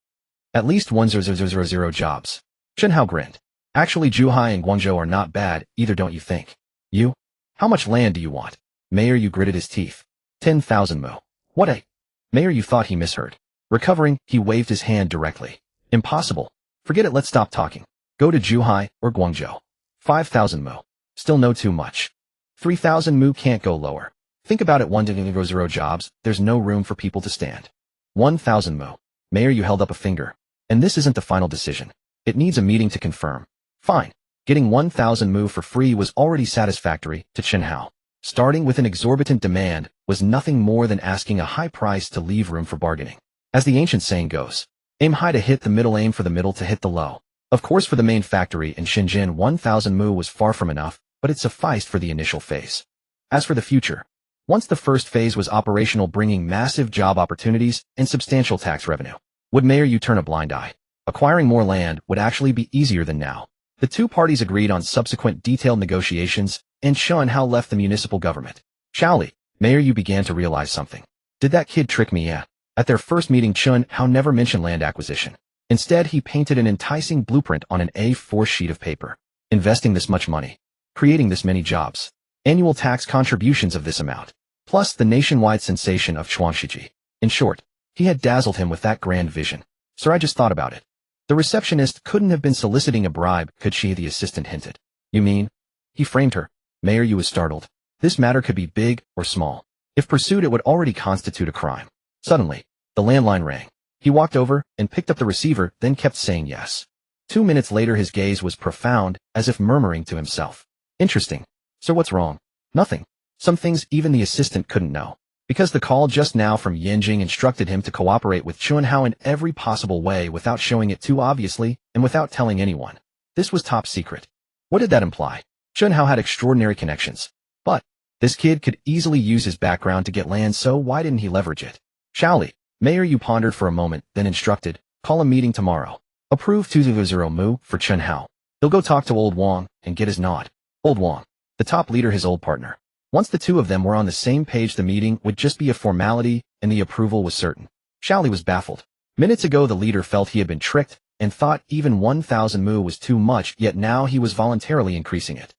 [SPEAKER 1] At least 100 jobs. Chen Hao grinned. Actually, Zhuhai and Guangzhou are not bad either, don't you think? You? How much land do you want? Mayor Yu gritted his teeth. 10,000 mu. What a... Mayor Yu thought he misheard. Recovering, he waved his hand directly. Impossible. Forget it, let's stop talking. Go to Zhuhai or Guangzhou. 5,000 mu. Still no too much. 3,000 mu, can't go lower. Think about it, 100 jobs, there's no room for people to stand. 1,000 mu. Mayor Yu held up a finger. And this isn't the final decision. It needs a meeting to confirm. Fine. Getting 1,000 mu for free was already satisfactory to Chen Hao. Starting with an exorbitant demand was nothing more than asking a high price to leave room for bargaining. As the ancient saying goes, aim high to hit the middle, aim for the middle to hit the low. Of course, for the main factory in Shenzhen, 1,000 mu was far from enough, but it sufficed for the initial phase. As for the future, once the first phase was operational, bringing massive job opportunities and substantial tax revenue, would Mayor Yu turn a blind eye? Acquiring more land would actually be easier than now. The two parties agreed on subsequent detailed negotiations, and Chen Hao left the municipal government. Shaoli, Mayor Yu began to realize something. Did that kid trick me? Yeah. At their first meeting, Chen Hao never mentioned land acquisition. Instead, he painted an enticing blueprint on an A4 sheet of paper. Investing this much money. Creating this many jobs. Annual tax contributions of this amount. Plus the nationwide sensation of Chuangshiji. In short, he had dazzled him with that grand vision. Sir, I just thought about it. The receptionist couldn't have been soliciting a bribe, could she? The assistant hinted. You mean? He framed her. Mayor Yu was startled. This matter could be big or small. If pursued, it would already constitute a crime. Suddenly, the landline rang. He walked over and picked up the receiver, then kept saying yes. 2 minutes later, his gaze was profound, as if murmuring to himself. Interesting. So what's wrong? Nothing. Some things even the assistant couldn't know. Because the call just now from Yanjing instructed him to cooperate with Chen Hao in every possible way without showing it too obviously and without telling anyone. This was top secret. What did that imply? Chen Hao had extraordinary connections. But this kid could easily use his background to get land, so why didn't he leverage it? Shaoli, Mayor Yu pondered for a moment, then instructed, call a meeting tomorrow. Approve 200 mu for Chen Hao. He'll go talk to old Wang and get his nod. Old Wang, the top leader, his old partner. Once the two of them were on the same page, the meeting would just be a formality and the approval was certain. Shaoli was baffled. Minutes ago, the leader felt he had been tricked and thought even 1,000 mu was too much, yet now he was voluntarily increasing it.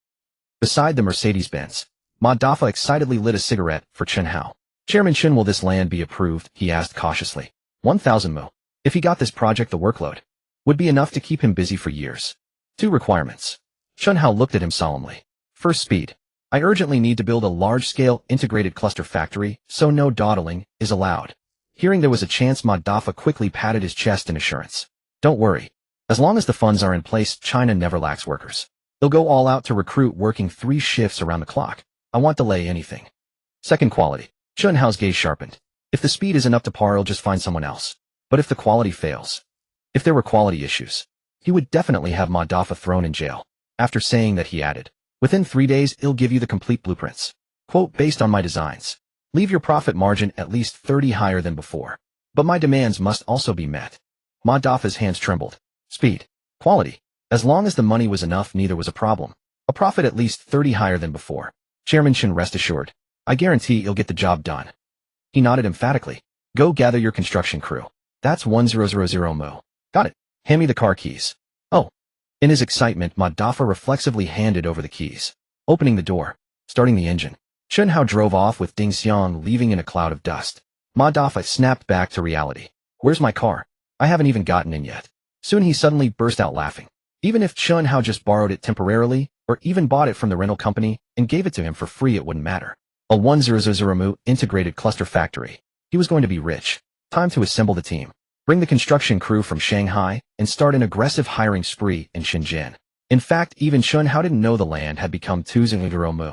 [SPEAKER 1] Beside the Mercedes-Benz, Ma Dafa excitedly lit a cigarette for Chen Hao. Chairman Chen, will this land be approved? He asked cautiously. 1,000 mu. If he got this project, the workload would be enough to keep him busy for years. 2 requirements. Chen Hao looked at him solemnly. First, speed. I urgently need to build a large-scale integrated cluster factory, so no dawdling is allowed. Hearing there was a chance, Ma Dafa quickly patted his chest in assurance. Don't worry. As long as the funds are in place, China never lacks workers. They'll go all out to recruit, working 3 shifts around the clock. I won't delay anything. Second, quality. Chen Hao's gaze sharpened. If the speed isn't up to par, he'll just find someone else. But if the quality fails, if there were quality issues, he would definitely have Ma Dafa thrown in jail. After saying that, he added, within 3 days, he'll give you the complete blueprints. Quote, based on my designs. Leave your profit margin at least 30 higher than before. But my demands must also be met. Ma Dafa's hands trembled. Speed. Quality. As long as the money was enough, neither was a problem. A profit at least 30 higher than before. Chairman Chen, rest assured. I guarantee you'll get the job done. He nodded emphatically. Go gather your construction crew. That's 1000 mu. Got it. Hand me the car keys. Oh. In his excitement, Ma Dafa reflexively handed over the keys. Opening the door. Starting the engine. Chen Hao drove off with Ding Xiang leaving in a cloud of dust. Ma Dafa snapped back to reality. Where's my car? I haven't even gotten in yet. Soon he suddenly burst out laughing. Even if Chen Hao just borrowed it temporarily, or even bought it from the rental company and gave it to him for free, it wouldn't matter. A 1000 mu integrated cluster factory. He was going to be rich. Time to assemble the team. Bring the construction crew from Shanghai and start an aggressive hiring spree in Shenzhen. In fact, even Chen Hao didn't know the land had become 200 mu.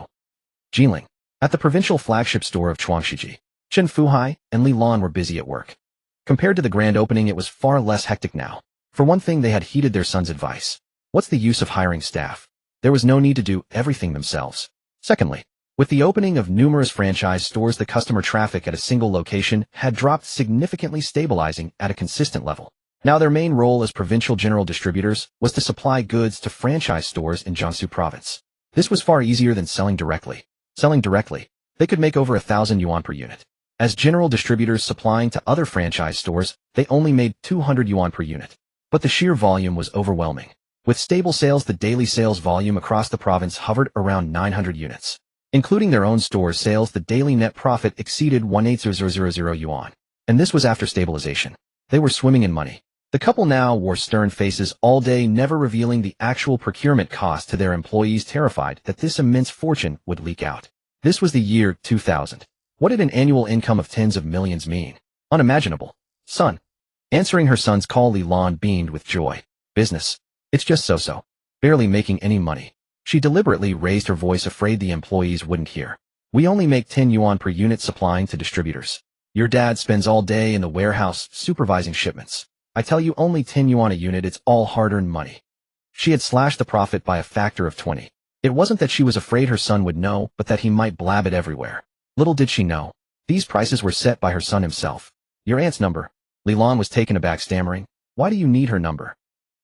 [SPEAKER 1] Jiling. At the provincial flagship store of Chuangshiji, Chen Fuhai and Li Lan were busy at work. Compared to the grand opening, it was far less hectic now. For one thing, they had heeded their son's advice. What's the use of hiring staff? There was no need to do everything themselves. Secondly, with the opening of numerous franchise stores, the customer traffic at a single location had dropped significantly, stabilizing at a consistent level. Now their main role as provincial general distributors was to supply goods to franchise stores in Jiangsu province. This was far easier than selling directly. Selling directly, they could make over 1,000 yuan per unit. As general distributors supplying to other franchise stores, they only made 200 yuan per unit. But the sheer volume was overwhelming. With stable sales, the daily sales volume across the province hovered around 900 units. Including their own store sales, the daily net profit exceeded 18,000 yuan. And this was after stabilization. They were swimming in money. The couple now wore stern faces all day, never revealing the actual procurement cost to their employees, terrified that this immense fortune would leak out. This was the year 2000. What did an annual income of tens of millions mean? Unimaginable. Son. Answering her son's call, Li Lan beamed with joy. Business. It's just so-so. Barely making any money. She deliberately raised her voice, afraid the employees wouldn't hear. We only make 10 yuan per unit supplying to distributors. Your dad spends all day in the warehouse supervising shipments. I tell you, only 10 yuan a unit, it's all hard-earned money. She had slashed the profit by a factor of 20. It wasn't that she was afraid her son would know, but that he might blab it everywhere. Little did she know. These prices were set by her son himself. Your aunt's number. Li Lan was taken aback, stammering. Why do you need her number?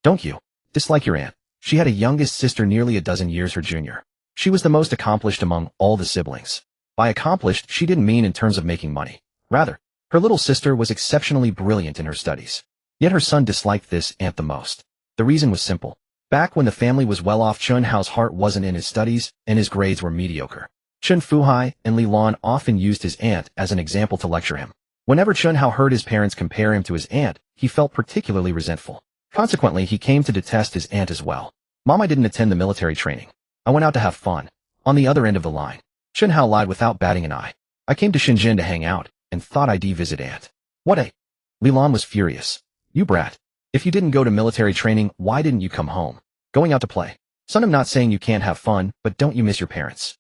[SPEAKER 1] Don't you dislike your aunt? She had a youngest sister nearly a dozen years her junior. She was the most accomplished among all the siblings. By accomplished, she didn't mean in terms of making money. Rather, her little sister was exceptionally brilliant in her studies. Yet her son disliked this aunt the most. The reason was simple. Back when the family was well off, Chen Hao's heart wasn't in his studies, and his grades were mediocre. Chen Fuhai and Li Lan often used his aunt as an example to lecture him. Whenever Chen Hao heard his parents compare him to his aunt, he felt particularly resentful. Consequently, he came to detest his aunt as well. Mom, I didn't attend the military training. I went out to have fun. On the other end of the line, Chen Hao lied without batting an eye. I came to Shenzhen to hang out, and thought I'd visit aunt. What a... Li Lan was furious. You brat. If you didn't go to military training, why didn't you come home? Going out to play. Son, I'm not saying you can't have fun, but don't you miss your parents?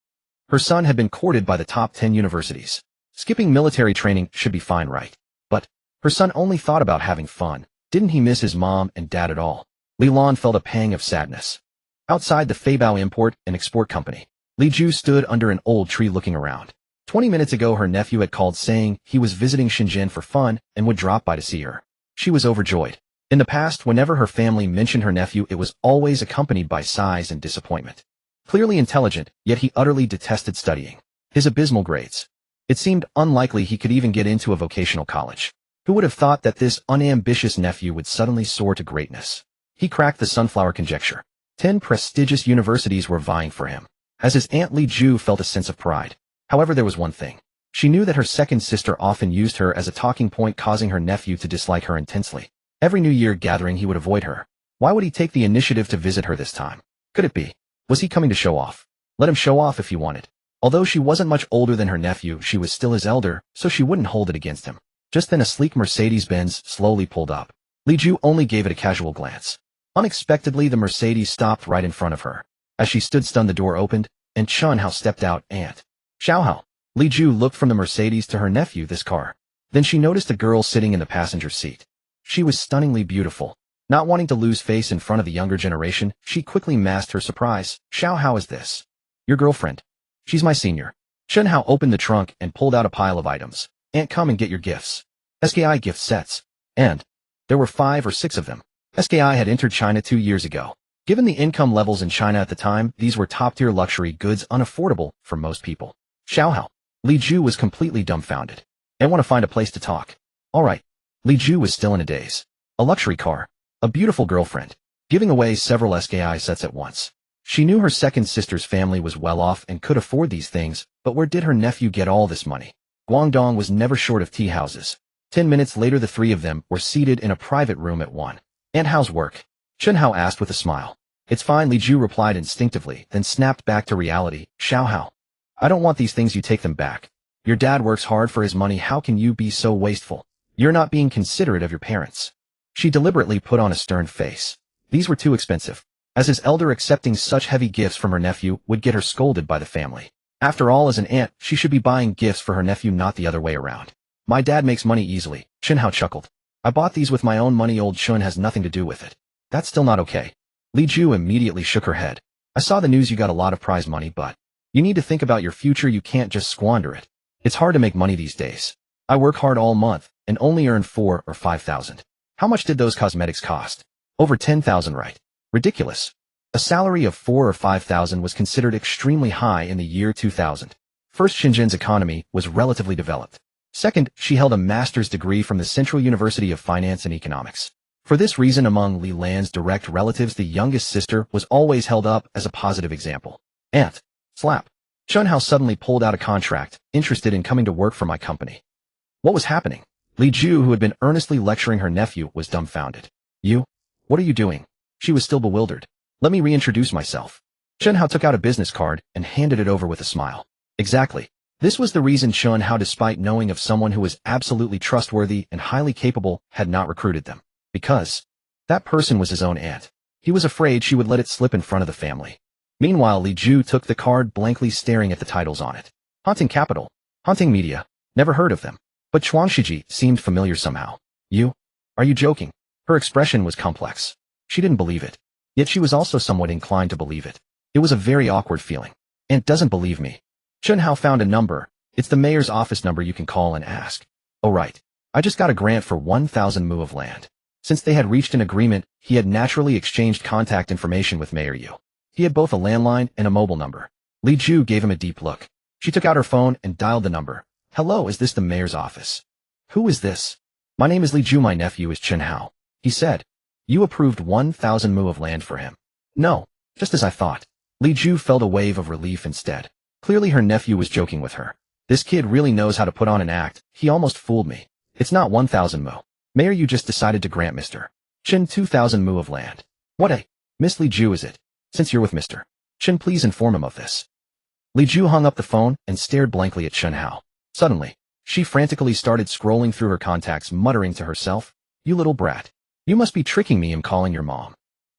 [SPEAKER 1] Her son had been courted by the top 10 universities. Skipping military training should be fine, right? But her son only thought about having fun. Didn't he miss his mom and dad at all? Li Lan felt a pang of sadness. Outside the Feibao Import and Export Company, Li Ju stood under an old tree looking around. 20 minutes ago, her nephew had called saying he was visiting Shenzhen for fun and would drop by to see her. She was overjoyed. In the past, whenever her family mentioned her nephew, it was always accompanied by sighs and disappointment. Clearly intelligent, yet he utterly detested studying. His abysmal grades. It seemed unlikely he could even get into a vocational college. Who would have thought that this unambitious nephew would suddenly soar to greatness? He cracked the sunflower conjecture. 10 prestigious universities were vying for him. As his Aunt Li Ju felt a sense of pride. However, there was one thing. She knew that her second sister often used her as a talking point, causing her nephew to dislike her intensely. Every New Year gathering he would avoid her. Why would he take the initiative to visit her this time? Could it be? Was he coming to show off? Let him show off if he wanted. Although she wasn't much older than her nephew, she was still his elder, so she wouldn't hold it against him. Just then a sleek Mercedes-Benz slowly pulled up. Li Ju only gave it a casual glance. Unexpectedly, the Mercedes stopped right in front of her. As she stood stunned, the door opened, and Chen Hao stepped out. Aunt Xiao Hao. Li Ju looked from the Mercedes to her nephew. This car. Then she noticed a girl sitting in the passenger seat. She was stunningly beautiful. Not wanting to lose face in front of the younger generation, she quickly masked her surprise. Xiao, how is this? Your girlfriend. She's my senior. Chen Hao opened the trunk and pulled out a pile of items. Aunt, come and get your gifts. SKI gift sets. And there were 5 or 6 of them. SKI had entered China 2 years ago. Given the income levels in China at the time, these were top-tier luxury goods unaffordable for most people. Xiao Hao. Li Ju was completely dumbfounded. I want to find a place to talk. All right. Li Ju was still in a daze. A luxury car. A beautiful girlfriend. Giving away several SKI sets at once. She knew her second sister's family was well off and could afford these things, but where did her nephew get all this money? Guangdong was never short of tea houses. 10 minutes later, the 3 of them were seated in a private room at one. And how's work? Chen Hao asked with a smile. It's fine, Li Ju replied instinctively, then snapped back to reality. Xiao Hao. I don't want these things, you take them back. Your dad works hard for his money, how can you be so wasteful? You're not being considerate of your parents. She deliberately put on a stern face. These were too expensive. As his elder, accepting such heavy gifts from her nephew would get her scolded by the family. After all, as an aunt, she should be buying gifts for her nephew, not the other way around. My dad makes money easily, Chen Hao chuckled. I bought these with my own money, old Chen has nothing to do with it. That's still not okay. Li Ju immediately shook her head. I saw the news, you got a lot of prize money, but you need to think about your future, you can't just squander it. It's hard to make money these days. I work hard all month and only earn 4 or 5,000. How much did those cosmetics cost? Over 10,000, right? Ridiculous. A salary of 4 or 5,000 was considered extremely high in the year 2000. First, Shenzhen's economy was relatively developed. Second, she held a master's degree from the Central University of Finance and Economics. For this reason, among Li Lan's direct relatives, the youngest sister was always held up as a positive example. Aunt. Slap. Chen Hao suddenly pulled out a contract, interested in coming to work for my company. What was happening? Li Ju, who had been earnestly lecturing her nephew, was dumbfounded. You? What are you doing? She was still bewildered. Let me reintroduce myself. Chen Hao took out a business card and handed it over with a smile. Exactly. This was the reason Chen Hao, despite knowing of someone who was absolutely trustworthy and highly capable, had not recruited them. Because that person was his own aunt. He was afraid she would let it slip in front of the family. Meanwhile, Li Ju took the card, blankly staring at the titles on it. Haunting Capital. Haunting Media. Never heard of them. But Chuangshiji seemed familiar somehow. You? Are you joking? Her expression was complex. She didn't believe it. Yet she was also somewhat inclined to believe it. It was a very awkward feeling. Aunt doesn't believe me. Chen Hao found a number. It's the mayor's office number, you can call and ask. Oh right. I just got a grant for 1,000 mu of land. Since they had reached an agreement, he had naturally exchanged contact information with Mayor Yu. He had both a landline and a mobile number. Li Ju gave him a deep look. She took out her phone and dialed the number. Hello, is this the mayor's office? Who is this? My name is Li Ju, my nephew is Chen Hao. He said. You approved 1,000 mu of land for him. No, just as I thought. Li Ju felt a wave of relief instead. Clearly her nephew was joking with her. This kid really knows how to put on an act. He almost fooled me. It's not 1,000 mu. Mayor, you just decided to grant Mr. Chen 2,000 mu of land. What a Miss Li Ju is it? Since you're with Mr. Chen, please inform him of this. Li Ju hung up the phone and stared blankly at Chen Hao. Suddenly, she frantically started scrolling through her contacts, muttering to herself, You little brat. You must be tricking me. I'm calling your mom.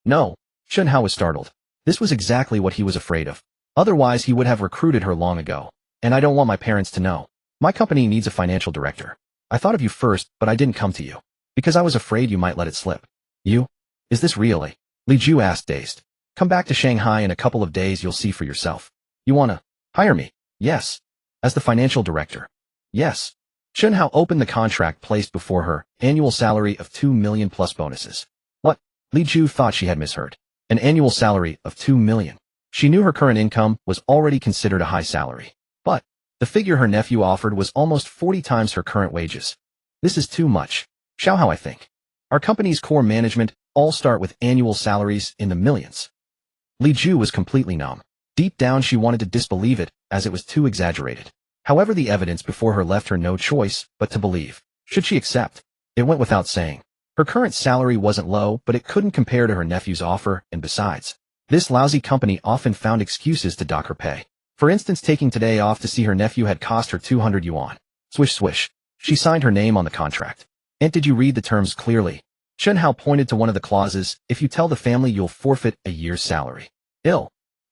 [SPEAKER 1] No. Chen Hao was startled. This was exactly what he was afraid of. Otherwise he would have recruited her long ago. And I don't want my parents to know. My company needs a financial director. I thought of you first, but I didn't come to you. Because I was afraid you might let it slip. You? Is this really? Li Ju asked, dazed. Come back to Shanghai in a couple of days, you'll see for yourself. You wanna hire me? Yes. As the financial director? Yes. Chen Hao opened the contract placed before her, annual salary of 2 million plus bonuses. What? Li Ju thought she had misheard. An annual salary of 2 million. She knew her current income was already considered a high salary. But the figure her nephew offered was almost 40 times her current wages. This is too much. Xiao Hao, I think. Our company's core management all start with annual salaries in the millions. Li Ju was completely numb. Deep down she wanted to disbelieve it, as it was too exaggerated. However, the evidence before her left her no choice but to believe. Should she accept? It went without saying. Her current salary wasn't low, but it couldn't compare to her nephew's offer, and besides, this lousy company often found excuses to dock her pay. For instance, taking today off to see her nephew had cost her 200 yuan. Swish swish. She signed her name on the contract. And did you read the terms clearly? Chen Hao pointed to one of the clauses. If you tell the family, you'll forfeit a year's salary.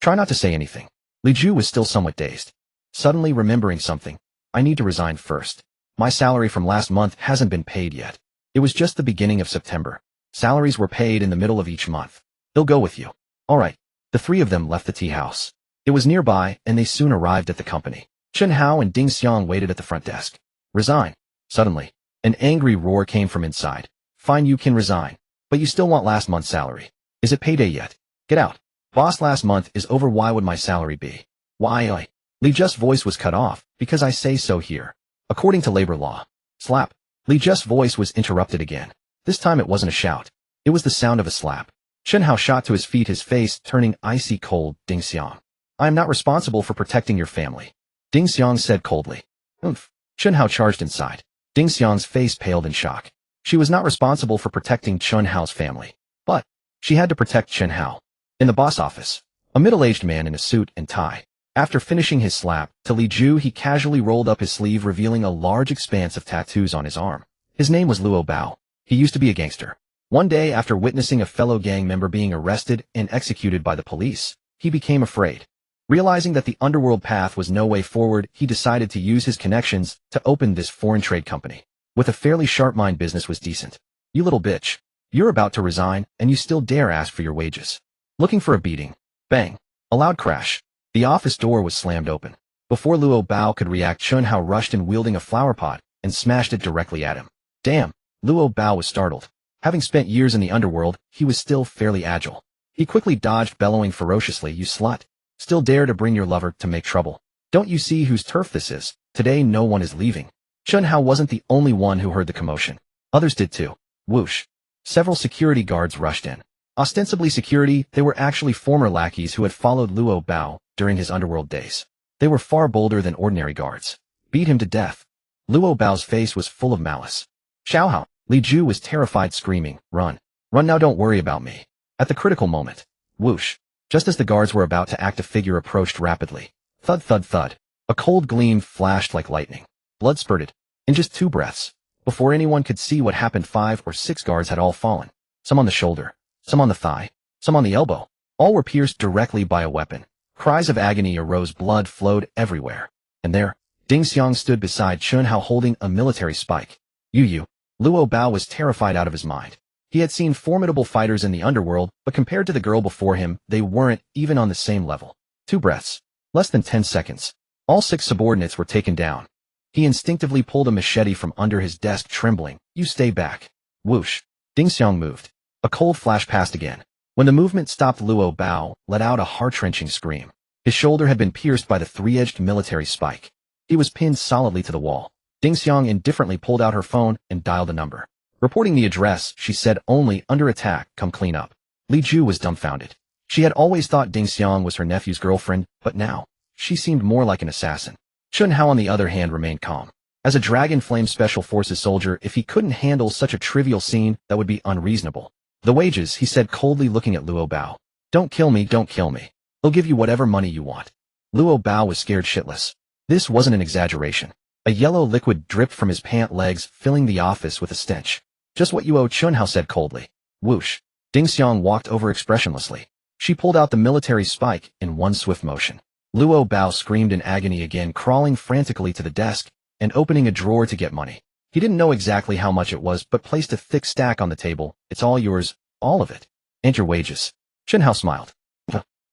[SPEAKER 1] Try not to say anything. Li Ju was still somewhat dazed. Suddenly remembering something. I need to resign first. My salary from last month hasn't been paid yet. It was just the beginning of September. Salaries were paid in the middle of each month. They'll go with you. All right. The three of them left the tea house. It was nearby, and they soon arrived at the company. Chen Hao and Ding Xiang waited at the front desk. Resign. Suddenly, an angry roar came from inside. Fine, you can resign. But you still want last month's salary. Is it payday yet? Get out. Boss, last month is over. Why would my salary be? Why? Li Ju's voice was cut off, because I say so here. According to labor law. Slap. Li Ju's voice was interrupted again. This time it wasn't a shout. It was the sound of a slap. Chen Hao shot to his feet, his face turning icy cold. Ding Xiang. I am not responsible for protecting your family. Ding Xiang said coldly. Oomph. Chen Hao charged inside. Ding Xiang's face paled in shock. She was not responsible for protecting Chen Hao's family. But she had to protect Chen Hao. In the boss office, a middle-aged man in a suit and tie. After finishing his slap to Li Ju, he casually rolled up his sleeve, revealing a large expanse of tattoos on his arm. His name was Luo Bao. He used to be a gangster. One day, after witnessing a fellow gang member being arrested and executed by the police, he became afraid. Realizing that the underworld path was no way forward, he decided to use his connections to open this foreign trade company. With a fairly sharp mind, business was decent. You little bitch. You're about to resign, and you still dare ask for your wages. Looking for a beating. Bang. A loud crash. The office door was slammed open. Before Luo Bao could react, Chen Hao rushed in wielding a flower pot and smashed it directly at him. Damn. Luo Bao was startled. Having spent years in the underworld, he was still fairly agile. He quickly dodged, bellowing ferociously, You slut. Still dare to bring your lover to make trouble. Don't you see whose turf this is? Today no one is leaving. Chen Hao wasn't the only one who heard the commotion. Others did too. Whoosh. Several security guards rushed in. Ostensibly security, they were actually former lackeys who had followed Luo Bao during his underworld days. They were far bolder than ordinary guards. Beat him to death. Luo Bao's face was full of malice. Xiao Hao. Li Ju was terrified, screaming, Run. Run now, don't worry about me. At the critical moment. Whoosh. Just as the guards were about to act, a figure approached rapidly. Thud thud thud. A cold gleam flashed like lightning. Blood spurted. In just 2 breaths. Before anyone could see what happened, 5 or 6 guards had all fallen. Some on the shoulder. Some on the thigh. Some on the elbow. All were pierced directly by a weapon. Cries of agony arose, blood flowed everywhere. And there, Ding Xiang stood beside Chen Hao holding a military spike. Yu. Luo Bao was terrified out of his mind. He had seen formidable fighters in the underworld, but compared to the girl before him, they weren't even on the same level. 2 breaths. Less than 10 seconds. All 6 subordinates were taken down. He instinctively pulled a machete from under his desk, trembling. You stay back. Whoosh. Ding Xiang moved. A cold flash passed again. When the movement stopped, Luo Bao let out a heart-wrenching scream. His shoulder had been pierced by the three-edged military spike. He was pinned solidly to the wall. Ding Xiang indifferently pulled out her phone and dialed a number. Reporting the address, she said only, "Under attack, come clean up." Li Ju was dumbfounded. She had always thought Ding Xiang was her nephew's girlfriend, but now, she seemed more like an assassin. Chen Hao, on the other hand, remained calm. As a Dragon Flame Special Forces soldier, if he couldn't handle such a trivial scene, that would be unreasonable. "The wages," he said coldly, looking at Luo Bao. "Don't kill me, don't kill me. They'll give you whatever money you want." Luo Bao was scared shitless. This wasn't an exaggeration. A yellow liquid dripped from his pant legs, filling the office with a stench. "Just what you owe," Chen Hao said coldly. Whoosh. Ding Xiang walked over expressionlessly. She pulled out the military spike in one swift motion. Luo Bao screamed in agony again, crawling frantically to the desk and opening a drawer to get money. He didn't know exactly how much it was, but placed a thick stack on the table. "It's all yours, all of it. And your wages." Chen Hao smiled.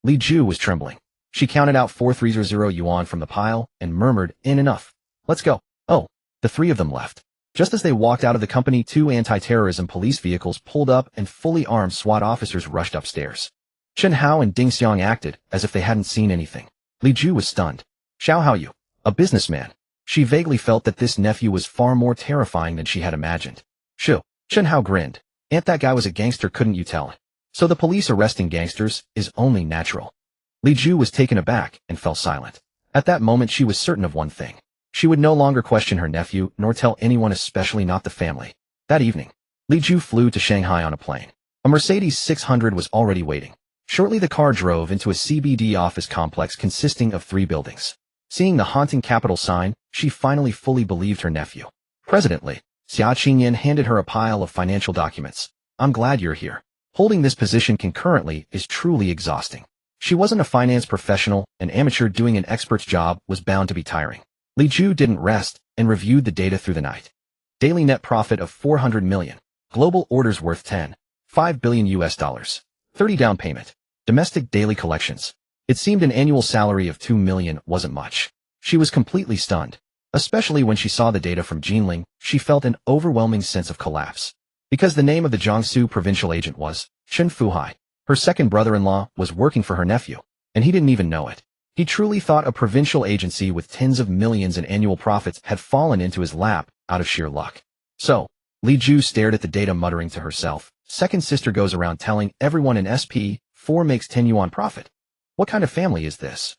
[SPEAKER 1] Li Ju was trembling. She counted out 4,300 yuan from the pile and murmured, "Enough. Let's go." Oh, the three of them left. Just as they walked out of the company, 2 anti-terrorism police vehicles pulled up and fully armed SWAT officers rushed upstairs. Chen Hao and Ding Xiang acted as if they hadn't seen anything. Li Ju was stunned. "Xiao Hao, you, a businessman." She vaguely felt that this nephew was far more terrifying than she had imagined. "Shoo." Chen Hao grinned. "Aunt, that guy was a gangster, couldn't you tell? So the police arresting gangsters is only natural." Li Ju was taken aback and fell silent. At that moment she was certain of one thing. She would no longer question her nephew, nor tell anyone, especially not the family. That evening, Li Ju flew to Shanghai on a plane. A Mercedes 600 was already waiting. Shortly the car drove into a CBD office complex consisting of 3 buildings. Seeing the haunting capital sign, she finally fully believed her nephew. President Li Xiaoqingyan handed her a pile of financial documents. "I'm glad you're here. Holding this position concurrently is truly exhausting." She wasn't a finance professional, an amateur doing an expert's job was bound to be tiring. Li Ju didn't rest and reviewed the data through the night. Daily net profit of 400 million. Global orders worth 10.5 billion US dollars. 30 down payment. Domestic daily collections. It seemed an annual salary of 2 million wasn't much. She was completely stunned. Especially when she saw the data from Jinling, she felt an overwhelming sense of collapse. Because the name of the Jiangsu provincial agent was Chen Fuhai. Her second brother-in-law was working for her nephew, and he didn't even know it. He truly thought a provincial agency with tens of millions in annual profits had fallen into his lap out of sheer luck. So, Li Ju stared at the data, muttering to herself, "Second sister goes around telling everyone in SP4 makes 10 yuan profit. What kind of family is this?"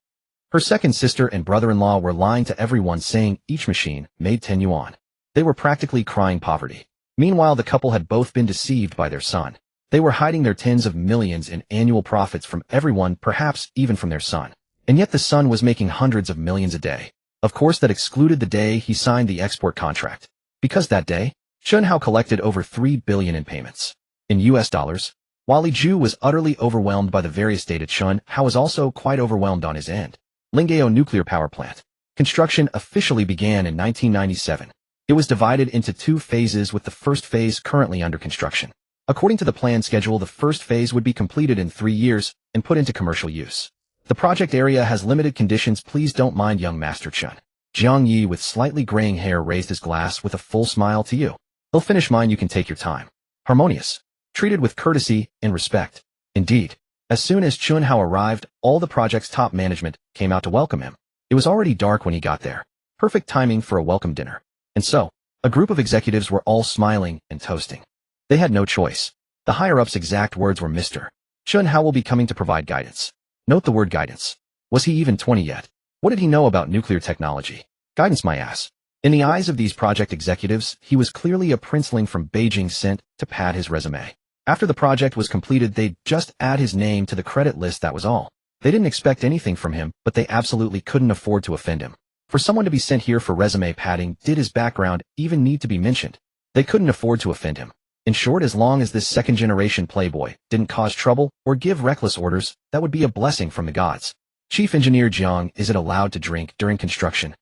[SPEAKER 1] Her second sister and brother-in-law were lying to everyone, saying each machine made 10 yuan. They were practically crying poverty. Meanwhile, the couple had both been deceived by their son. They were hiding their tens of millions in annual profits from everyone, perhaps even from their son. And yet the son was making hundreds of millions a day. Of course, that excluded the day he signed the export contract. Because that day, Chen Hao collected over 3 billion in payments. In US dollars. While Li Ju was utterly overwhelmed by the various data, Chen Hao was also quite overwhelmed on his end. Lingao nuclear power plant. Construction officially began in 1997. It was divided into 2 phases, with the first phase currently under construction. According to the planned schedule, the first phase would be completed in 3 years and put into commercial use. The project area has limited conditions. Please don't mind, young Master Chen. Jiang Yi, with slightly graying hair, raised his glass with a full smile. "To you. He'll finish mine, you can take your time." Harmonious. Treated with courtesy and respect. Indeed. As soon as Chen Hao arrived, all the project's top management came out to welcome him. It was already dark when he got there. Perfect timing for a welcome dinner. And so, a group of executives were all smiling and toasting. They had no choice. The higher-ups' exact words were, "Mr. Chen Hao will be coming to provide guidance." Note the word guidance. Was he even 20 yet? What did he know about nuclear technology? Guidance, my ass. In the eyes of these project executives, he was clearly a princeling from Beijing sent to pad his resume. After the project was completed, they'd just add his name to the credit list, that was all. They didn't expect anything from him, but they absolutely couldn't afford to offend him. For someone to be sent here for resume padding, did his background even need to be mentioned? They couldn't afford to offend him. In short, as long as this second-generation playboy didn't cause trouble or give reckless orders, that would be a blessing from the gods. "Chief Engineer Jiang, is it allowed to drink during construction?"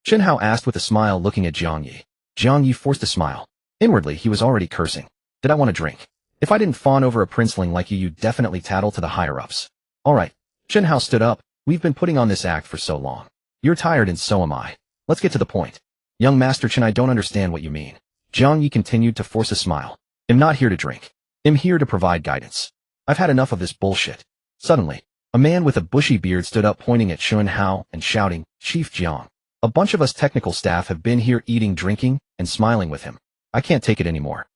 [SPEAKER 1] Chen Hao asked with a smile, looking at Jiang Yi. Jiang Yi forced a smile. Inwardly, he was already cursing. Did I want to drink? If I didn't fawn over a princeling like you, you'd definitely tattle to the higher-ups. All right. Chen Hao stood up. "We've been putting on this act for so long. You're tired and so am I. Let's get to the point." "Young Master Chen, I don't understand what you mean." Jiang Yi continued to force a smile. "I'm not here to drink. I'm here to provide guidance. I've had enough of this bullshit." Suddenly, A man with a bushy beard stood up pointing at Chen Hao and shouting, "Chief Jiang. A bunch of us technical staff have been here eating, drinking, and smiling with him. I can't take it anymore.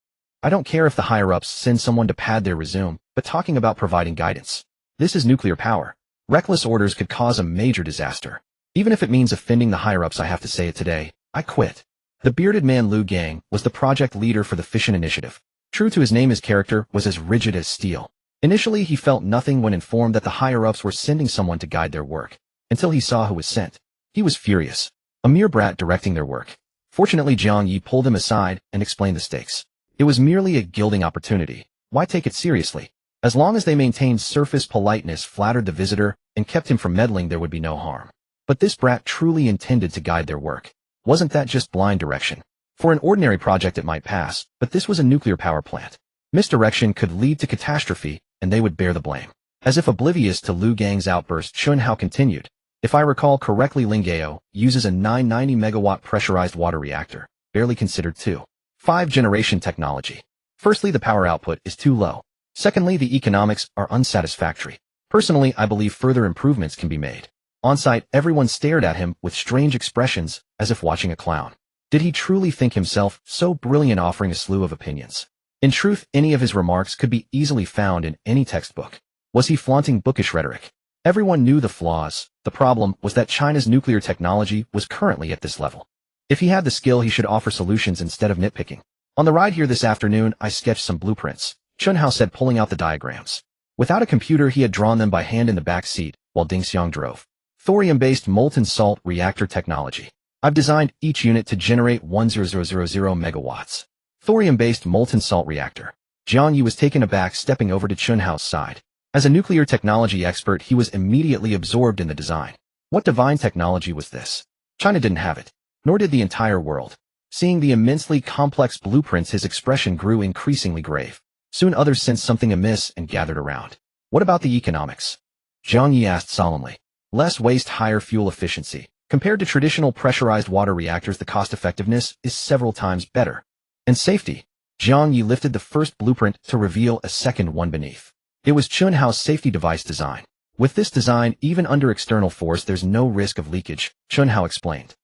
[SPEAKER 1] I don't care if the higher-ups send someone to pad their resume, but talking about providing guidance. This is nuclear power. Reckless orders could cause a major disaster. Even if it means offending the higher-ups, I have to say it today. I quit." The bearded man Lu Gang was the project leader for the fission initiative. True to his name, his character was as rigid as steel. Initially, he felt nothing when informed that the higher-ups were sending someone to guide their work, until he saw who was sent. He was furious. A mere brat directing their work. Fortunately, Jiang Yi pulled him aside and explained the stakes. It was merely a gilding opportunity. Why take it seriously? As long as they maintained surface politeness, flattered the visitor, and kept him from meddling, there would be no harm. But this brat truly intended to guide their work. Wasn't that just blind direction? For an ordinary project it might pass, but this was a nuclear power plant. Misdirection could lead to catastrophe, and they would bear the blame. As if oblivious to Lu Gang's outburst, Chen Hao continued. If I recall correctly, Lingao uses a 990 megawatt pressurized water reactor, barely considered 5th generation technology. Firstly, the power output is too low. Secondly, the economics are unsatisfactory. Personally, I believe further improvements can be made. On site, everyone stared at him with strange expressions, as if watching a clown. Did he truly think himself so brilliant, offering a slew of opinions? In truth, any of his remarks could be easily found in any textbook. Was he flaunting bookish rhetoric? Everyone knew the flaws. The problem was that China's nuclear technology was currently at this level. If he had the skill, he should offer solutions instead of nitpicking. On the ride here this afternoon, I sketched some blueprints, Chen Hao said, pulling out the diagrams. Without a computer, he had drawn them by hand in the back seat, while Ding Xiang drove. Thorium-based molten salt reactor technology. I've designed each unit to generate 10000 megawatts. Thorium-based molten salt reactor. Jiang Yi was taken aback, stepping over to Chen Hao's side. As a nuclear technology expert, he was immediately absorbed in the design. What divine technology was this? China didn't have it, nor did the entire world. Seeing the immensely complex blueprints, his expression grew increasingly grave. Soon others sensed something amiss and gathered around. What about the economics? Jiang Yi asked solemnly. Less waste, higher fuel efficiency. Compared to traditional pressurized water reactors, the cost-effectiveness is several times better. And safety. Jiang Yi lifted the first blueprint to reveal a second one beneath. It was Chen Hao's safety device design. With this design, even under external force, there's no risk of leakage, Chen Hao explained.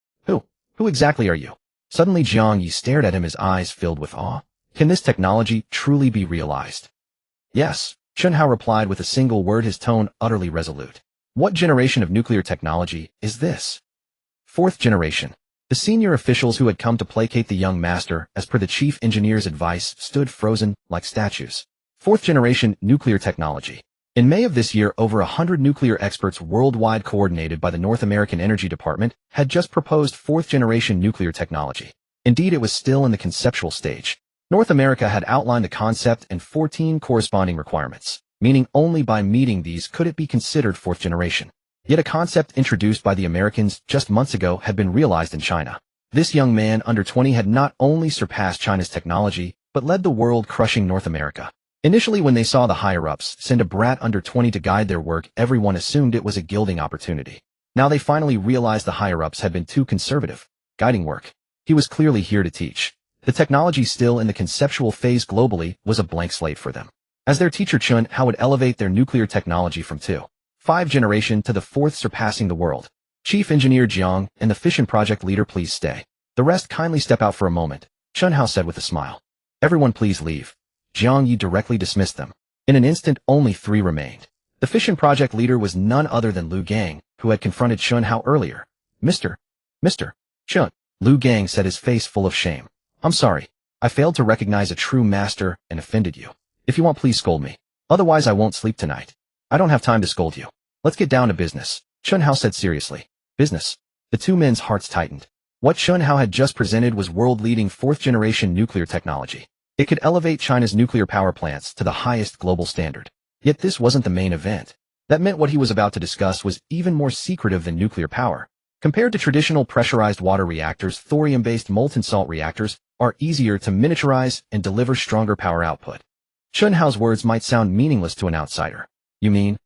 [SPEAKER 1] Who exactly are you? Suddenly Jiang Yi stared at him, his eyes filled with awe. Can this technology truly be realized? Yes, Chen Hao replied with a single word, his tone utterly resolute. What generation of nuclear technology is this? 4th generation. The senior officials who had come to placate the young master, as per the chief engineer's advice, stood frozen like statues. 4th generation nuclear technology. In May of this year, over 100 nuclear experts worldwide, coordinated by the North American Energy Department, had just proposed 4th generation nuclear technology. Indeed, it was still in the conceptual stage. North America had outlined the concept and 14 corresponding requirements, meaning only by meeting these could it be considered 4th generation. Yet a concept introduced by the Americans just months ago had been realized in China. This young man, under 20, had not only surpassed China's technology, but led the world, crushing North America. Initially, when they saw the higher-ups send a brat under 20 to guide their work, everyone assumed it was a gilding opportunity. Now they finally realized the higher-ups had been too conservative, guiding work. He was clearly here to teach. The technology, still in the conceptual phase globally, was a blank slate for them. As their teacher, Chen Hao would elevate their nuclear technology from 5th generation to the 4th, surpassing the world. Chief Engineer Jiang and the fission project leader, please stay. The rest kindly step out for a moment, Chen Hao said with a smile. Everyone please leave. Jiang Yi directly dismissed them. In an instant, only 3 remained. The fission project leader was none other than Lu Gang, who had confronted Chen Hao earlier. Mr. Chen, Lu Gang said, his face full of shame. I'm sorry. I failed to recognize a true master and offended you. If you want, please scold me. Otherwise, I won't sleep tonight. I don't have time to scold you. Let's get down to business, Chen Hao said seriously. Business? The two men's hearts tightened. What Chen Hao had just presented was world-leading 4th generation nuclear technology. It could elevate China's nuclear power plants to the highest global standard. Yet this wasn't the main event. That meant what he was about to discuss was even more secretive than nuclear power. Compared to traditional pressurized water reactors, thorium-based molten salt reactors are easier to miniaturize and deliver stronger power output. Chen Hao's words might sound meaningless to an outsider. You mean?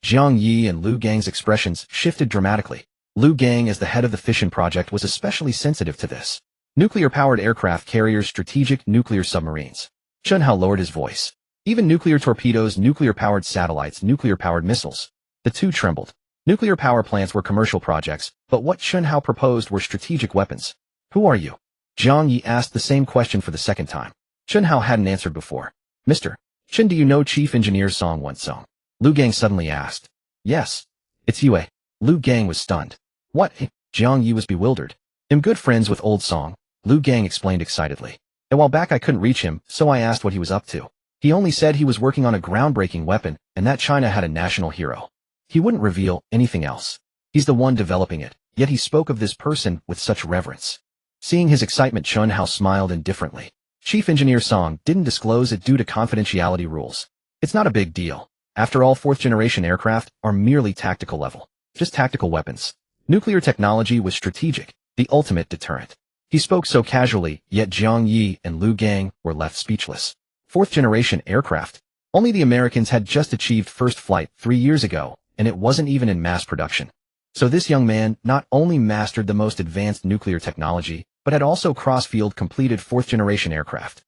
[SPEAKER 1] Jiang Yi and Lu Gang's expressions shifted dramatically. Lu Gang, as the head of the fission project, was especially sensitive to this. Nuclear-powered aircraft carriers, strategic nuclear submarines. Chen Hao lowered his voice. Even nuclear torpedoes, nuclear-powered satellites, nuclear-powered missiles. The two trembled. Nuclear power plants were commercial projects, but what Chen Hao proposed were strategic weapons. Who are you? Jiang Yi asked the same question for the second time. Chen Hao hadn't answered before. Mr. Chen, do you know Chief Engineer Song Wen-song? Lu Gang suddenly asked. Yes. It's Yue. Lu Gang was stunned. What? Jiang Yi was bewildered. I'm good friends with old Song, Lu Gang explained excitedly. A while back I couldn't reach him, so I asked what he was up to. He only said he was working on a groundbreaking weapon and that China had a national hero. He wouldn't reveal anything else. He's the one developing it, yet he spoke of this person with such reverence. Seeing his excitement, Chen Hao smiled indifferently. Chief Engineer Song didn't disclose it due to confidentiality rules. It's not a big deal. After all, fourth-generation aircraft are merely tactical level. Just tactical weapons. Nuclear technology was strategic, the ultimate deterrent. He spoke so casually, yet Jiang Yi and Lu Gang were left speechless. Fourth-generation aircraft? Only the Americans had just achieved first flight 3 years ago, and it wasn't even in mass production. So this young man not only mastered the most advanced nuclear technology, but had also cross-field completed fourth-generation aircraft.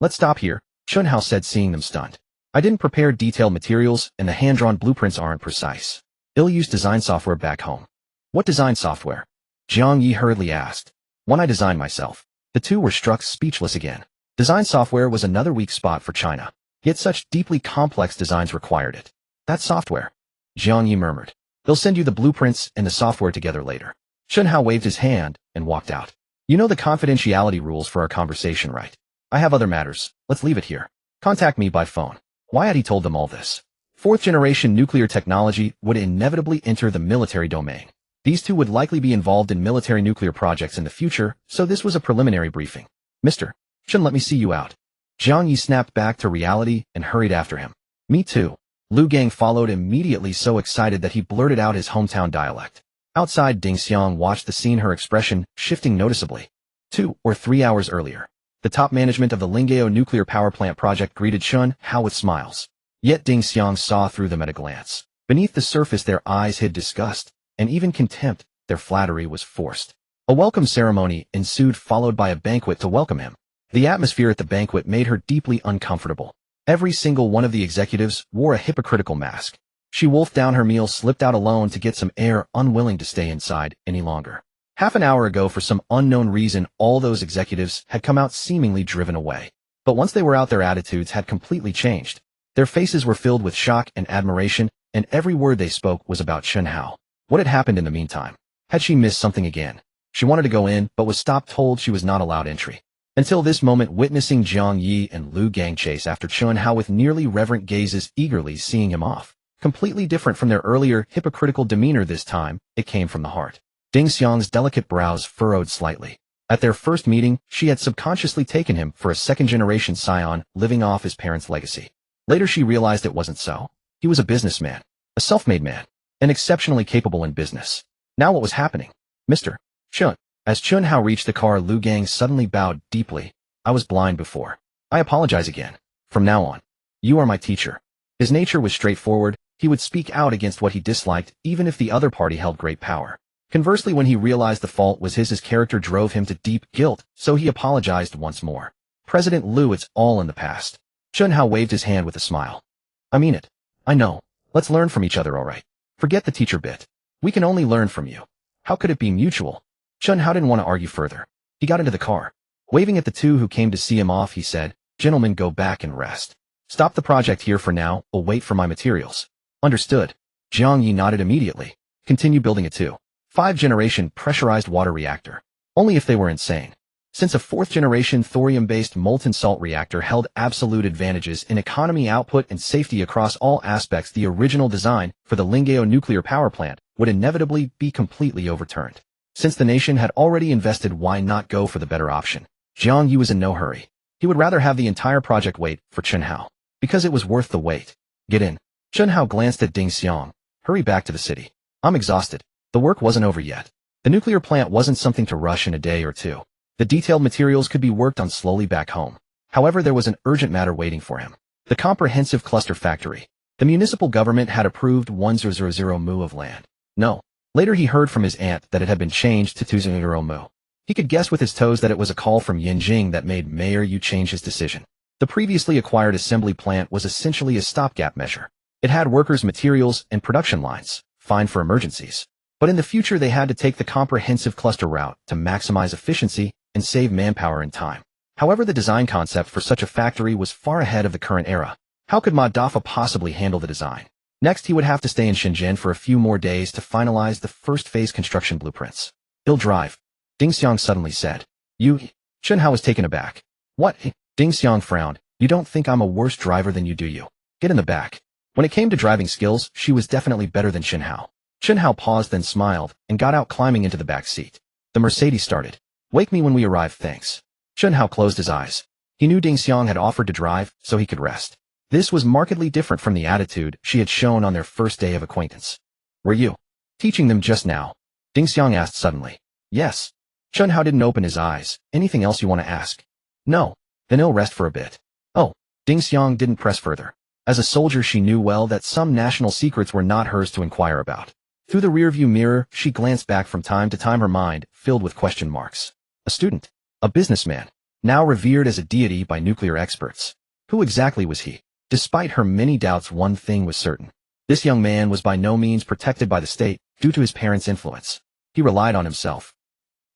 [SPEAKER 1] Let's stop here, Chen Hao said, seeing them stunned. I didn't prepare detailed materials, and the hand-drawn blueprints aren't precise. I'll use design software back home. What design software? Jiang Yi hurriedly asked. One I designed myself. The two were struck speechless again. Design software was another weak spot for China, yet such deeply complex designs required it. That software. Jiang Yi murmured. They'll send you the blueprints and the software together later. Chen Hao waved his hand and walked out. You know the confidentiality rules for our conversation, right? I have other matters. Let's leave it here. Contact me by phone. Why had he told them all this? Fourth-generation nuclear technology would inevitably enter the military domain. These two would likely be involved in military nuclear projects in the future, so this was a preliminary briefing. Mr. Chen, let me see you out. Jiang Yi snapped back to reality and hurried after him. Me too. Lu Gang followed immediately, so excited that he blurted out his hometown dialect. Outside, Ding Xiang watched the scene, her expression shifting noticeably. 2 or 3 hours earlier, the top management of the Lingao nuclear power plant project greeted Chen Hao with smiles. Yet Ding Xiang saw through them at a glance. Beneath the surface, their eyes hid disgust, and even contempt. Their flattery was forced. A welcome ceremony ensued, followed by a banquet to welcome him. The atmosphere at the banquet made her deeply uncomfortable. Every single one of the executives wore a hypocritical mask. She wolfed down her meal, slipped out alone to get some air, unwilling to stay inside any longer. Half an hour ago, for some unknown reason, all those executives had come out seemingly driven away. But once they were out, their attitudes had completely changed. Their faces were filled with shock and admiration, and every word they spoke was about Chen Hao. What had happened in the meantime? Had she missed something again? She wanted to go in, but was stopped, told she was not allowed entry. Until this moment, witnessing Jiang Yi and Lu Gang chase after Chen Hao with nearly reverent gazes, eagerly seeing him off. Completely different from their earlier hypocritical demeanor this time, it came from the heart. Ding Xiang's delicate brows furrowed slightly. At their first meeting, she had subconsciously taken him for a second-generation scion living off his parents' legacy. Later she realized it wasn't so. He was a businessman, a self-made man, and exceptionally capable in business. Now what was happening? Mr. Chen. As Chen Hao reached the car, Lu Gang suddenly bowed deeply. I was blind before. I apologize again. From now on, you are my teacher. His nature was straightforward. He would speak out against what he disliked, even if the other party held great power. Conversely, when he realized the fault was his character drove him to deep guilt, so he apologized once more. President Lu, it's all in the past. Chen Hao waved his hand with a smile. I mean it. I know. Let's learn from each other, all right? Forget the teacher bit. We can only learn from you. How could it be mutual? Chen Hao didn't want to argue further. He got into the car. Waving at the two who came to see him off, he said, Gentlemen, go back and rest. Stop the project here for now. I'll wait for my materials. Understood. Jiang Yi nodded immediately. Continue building a 5th-generation pressurized water reactor. Only if they were insane. Since a 4th-generation thorium-based molten salt reactor held absolute advantages in economy, output, and safety across all aspects, the original design for the Lingao nuclear power plant would inevitably be completely overturned. Since the nation had already invested, why not go for the better option? Jiang Yi was in no hurry. He would rather have the entire project wait for Chen Hao, because it was worth the wait. Get in. Chen Hao glanced at Ding Xiang. Hurry back to the city. I'm exhausted. The work wasn't over yet. The nuclear plant wasn't something to rush in a day or two. The detailed materials could be worked on slowly back home. However, there was an urgent matter waiting for him. The comprehensive cluster factory. The municipal government had approved 1000 mu of land. No. Later he heard from his aunt that it had been changed to 2000 mu. He could guess with his toes that it was a call from Yinjing that made Mayor Yu change his decision. The previously acquired assembly plant was essentially a stopgap measure. It had workers, materials, and production lines, fine for emergencies. But in the future they had to take the comprehensive cluster route to maximize efficiency and save manpower and time. However, the design concept for such a factory was far ahead of the current era. How could Ma Dafei possibly handle the design? Next, he would have to stay in Shenzhen for a few more days to finalize the first phase construction blueprints. He'll drive, Ding Xiang suddenly said. You? Chen Hao was taken aback. What? Ding Xiang frowned. You don't think I'm a worse driver than you, do you? Get in the back. When it came to driving skills, she was definitely better than Chen Hao. Chen Hao paused, then smiled, and got out, climbing into the back seat. The Mercedes started. Wake me when we arrive, thanks. Chen Hao closed his eyes. He knew Ding Xiang had offered to drive, so he could rest. This was markedly different from the attitude she had shown on their first day of acquaintance. Were you teaching them just now? Ding Xiang asked suddenly. Yes. Chen Hao didn't open his eyes. Anything else you want to ask? No. Then he'll rest for a bit. Oh. Ding Xiang didn't press further. As a soldier, she knew well that some national secrets were not hers to inquire about. Through the rearview mirror, she glanced back from time to time, her mind filled with question marks. A student. A businessman. Now revered as a deity by nuclear experts. Who exactly was he? Despite her many doubts, one thing was certain. This young man was by no means protected by the state due to his parents' influence. He relied on himself.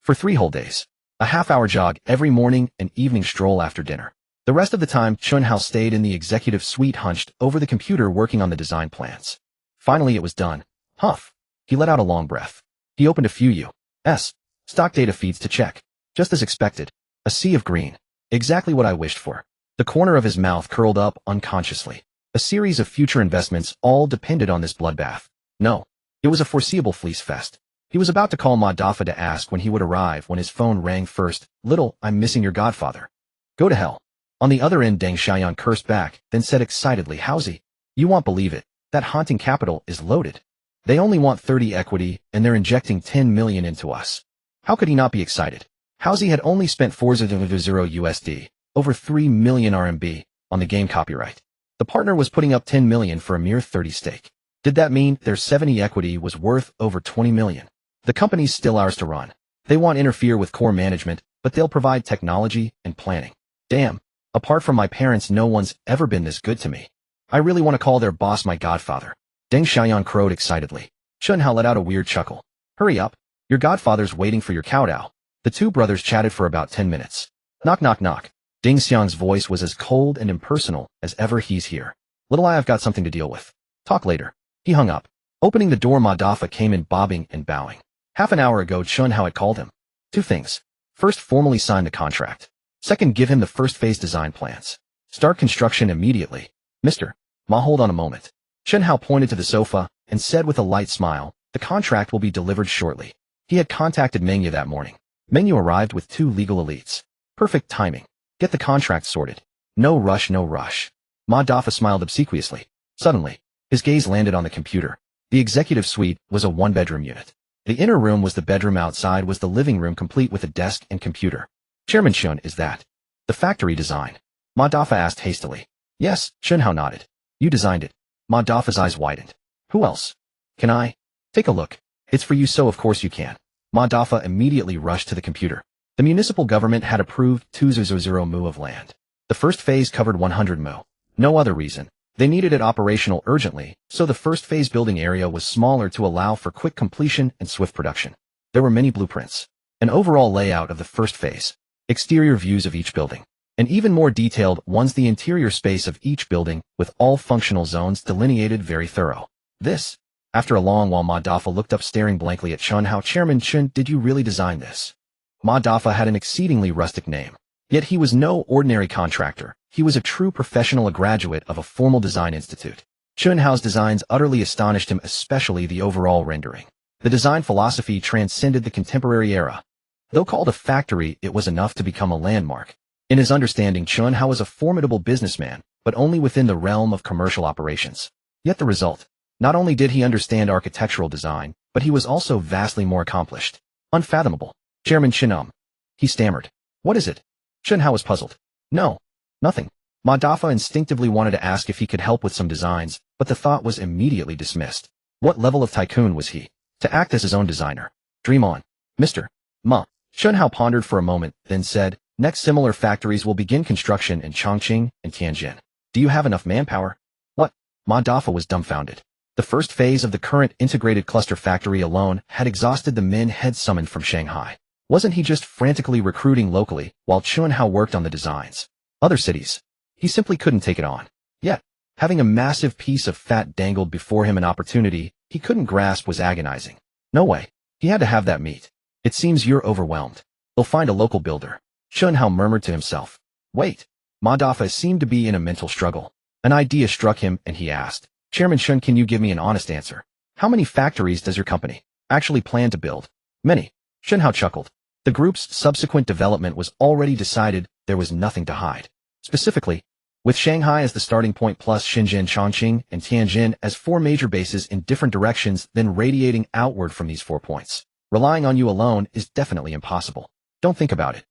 [SPEAKER 1] For 3 whole days. A half-hour jog every morning, an evening stroll after dinner. The rest of the time, Chen Hao stayed in the executive suite, hunched over the computer, working on the design plans. Finally, it was done. Huff. He let out a long breath. He opened a few U.S. stock data feeds to check. Just as expected. A sea of green. Exactly what I wished for. The corner of his mouth curled up unconsciously. A series of future investments all depended on this bloodbath. No. It was a foreseeable fleece fest. He was about to call Ma Dafei to ask when he would arrive when his phone rang first. Little, I'm missing your godfather. Go to hell. On the other end, Deng Xiaoyan cursed back, then said excitedly, Howsy? You won't believe it. That haunting capital is loaded. They only want 30 equity, and they're injecting 10 million into us. How could he not be excited? Howsy had only spent 400 USD, over 3 million RMB, on the game copyright. The partner was putting up 10 million for a mere 30 stake. Did that mean their 70 equity was worth over 20 million? The company's still ours to run. They won't interfere with core management, but they'll provide technology and planning. Damn. Apart from my parents, no one's ever been this good to me. I really want to call their boss my godfather. Deng Xiaoyan crowed excitedly. Chen Hao let out a weird chuckle. Hurry up. Your godfather's waiting for your kowtow. The two brothers chatted for about 10 minutes. Knock, knock, knock. Ding Xiang's voice was as cold and impersonal as ever. He's here. Little I've got something to deal with. Talk later. He hung up. Opening the door, Ma Dafei came in, bobbing and bowing. Half an hour ago, Chen Hao had called him. 2 things. First, formally sign the contract. Second, give him the first phase design plans. Start construction immediately. Mr. Ma, hold on a moment. Chen Hao pointed to the sofa and said with a light smile, the contract will be delivered shortly. He had contacted Mengyu that morning. Mengyu arrived with 2 legal elites. Perfect timing. Get the contract sorted. No rush, no rush. Ma Dafei smiled obsequiously. Suddenly, his gaze landed on the computer. The executive suite was a 1-bedroom unit. The inner room was the bedroom, outside was the living room, complete with a desk and computer. Chairman Chen, is that the factory design? Ma Dafei asked hastily. Yes, Chen Hao nodded. You designed it. Ma Dafei's eyes widened. Who else? Can I take a look? It's for you, so of course you can. Ma Dafei immediately rushed to the computer. The municipal government had approved 200 mu of land. The first phase covered 100 mu. No other reason. They needed it operational urgently, so the first phase building area was smaller to allow for quick completion and swift production. There were many blueprints. An overall layout of the first phase. Exterior views of each building. And even more detailed ones, the interior space of each building, with all functional zones delineated, very thorough. This. After a long while, Ma Dafei looked up, staring blankly at Chen Hao. Chairman Chen, did you really design this? Ma Dafei had an exceedingly rustic name. Yet he was no ordinary contractor. He was a true professional, a graduate of a formal design institute. Chen Hao's designs utterly astonished him, especially the overall rendering. The design philosophy transcended the contemporary era. Though called a factory, it was enough to become a landmark. In his understanding, Chen Hao was a formidable businessman, but only within the realm of commercial operations. Yet the result. Not only did he understand architectural design, but he was also vastly more accomplished. Unfathomable. Chairman Chen, he stammered. What is it? Chen Hao was puzzled. No. Nothing. Ma Dafei instinctively wanted to ask if he could help with some designs, but the thought was immediately dismissed. What level of tycoon was he to act as his own designer? Dream on. Mr. Ma. Chen Hao pondered for a moment, then said, next similar factories will begin construction in Chongqing and Tianjin. Do you have enough manpower? What? Ma Daffa was dumbfounded. The first phase of the current integrated cluster factory alone had exhausted the men head summoned from Shanghai. Wasn't he just frantically recruiting locally while Chen Hao worked on the designs? Other cities. He simply couldn't take it on. Yet, having a massive piece of fat dangled before him, an opportunity he couldn't grasp, was agonizing. No way. He had to have that meat. It seems you're overwhelmed. They'll find a local builder. Chen Hao murmured to himself. Wait. Ma Daffa seemed to be in a mental struggle. An idea struck him and he asked, Chairman Chen, can you give me an honest answer? How many factories does your company actually plan to build? Many. Chen Hao chuckled. The group's subsequent development was already decided. There was nothing to hide. Specifically, with Shanghai as the starting point plus Shenzhen, Chongqing, and Tianjin as 4 major bases in different directions, then radiating outward from these 4 points. Relying on you alone is definitely impossible. Don't think about it.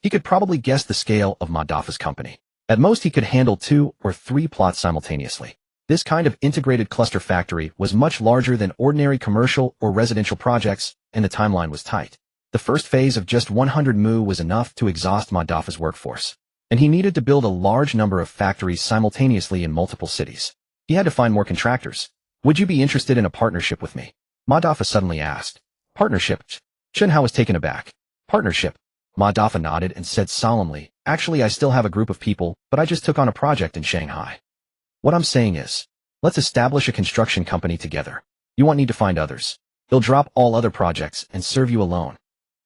[SPEAKER 1] He could probably guess the scale of Ma Daffa's company. At most he could handle 2 or 3 plots simultaneously. This kind of integrated cluster factory was much larger than ordinary commercial or residential projects, and the timeline was tight. The first phase of just 100 mu was enough to exhaust Ma Daffa's workforce, and he needed to build a large number of factories simultaneously in multiple cities. He had to find more contractors. Would you be interested in a partnership with me? Ma Daffa suddenly asked. Partnership? Chen Hao was taken aback. Partnership? Ma Daffa nodded and said solemnly, actually I still have a group of people, but I just took on a project in Shanghai. What I'm saying is, let's establish a construction company together. You won't need to find others. They'll drop all other projects and serve you alone.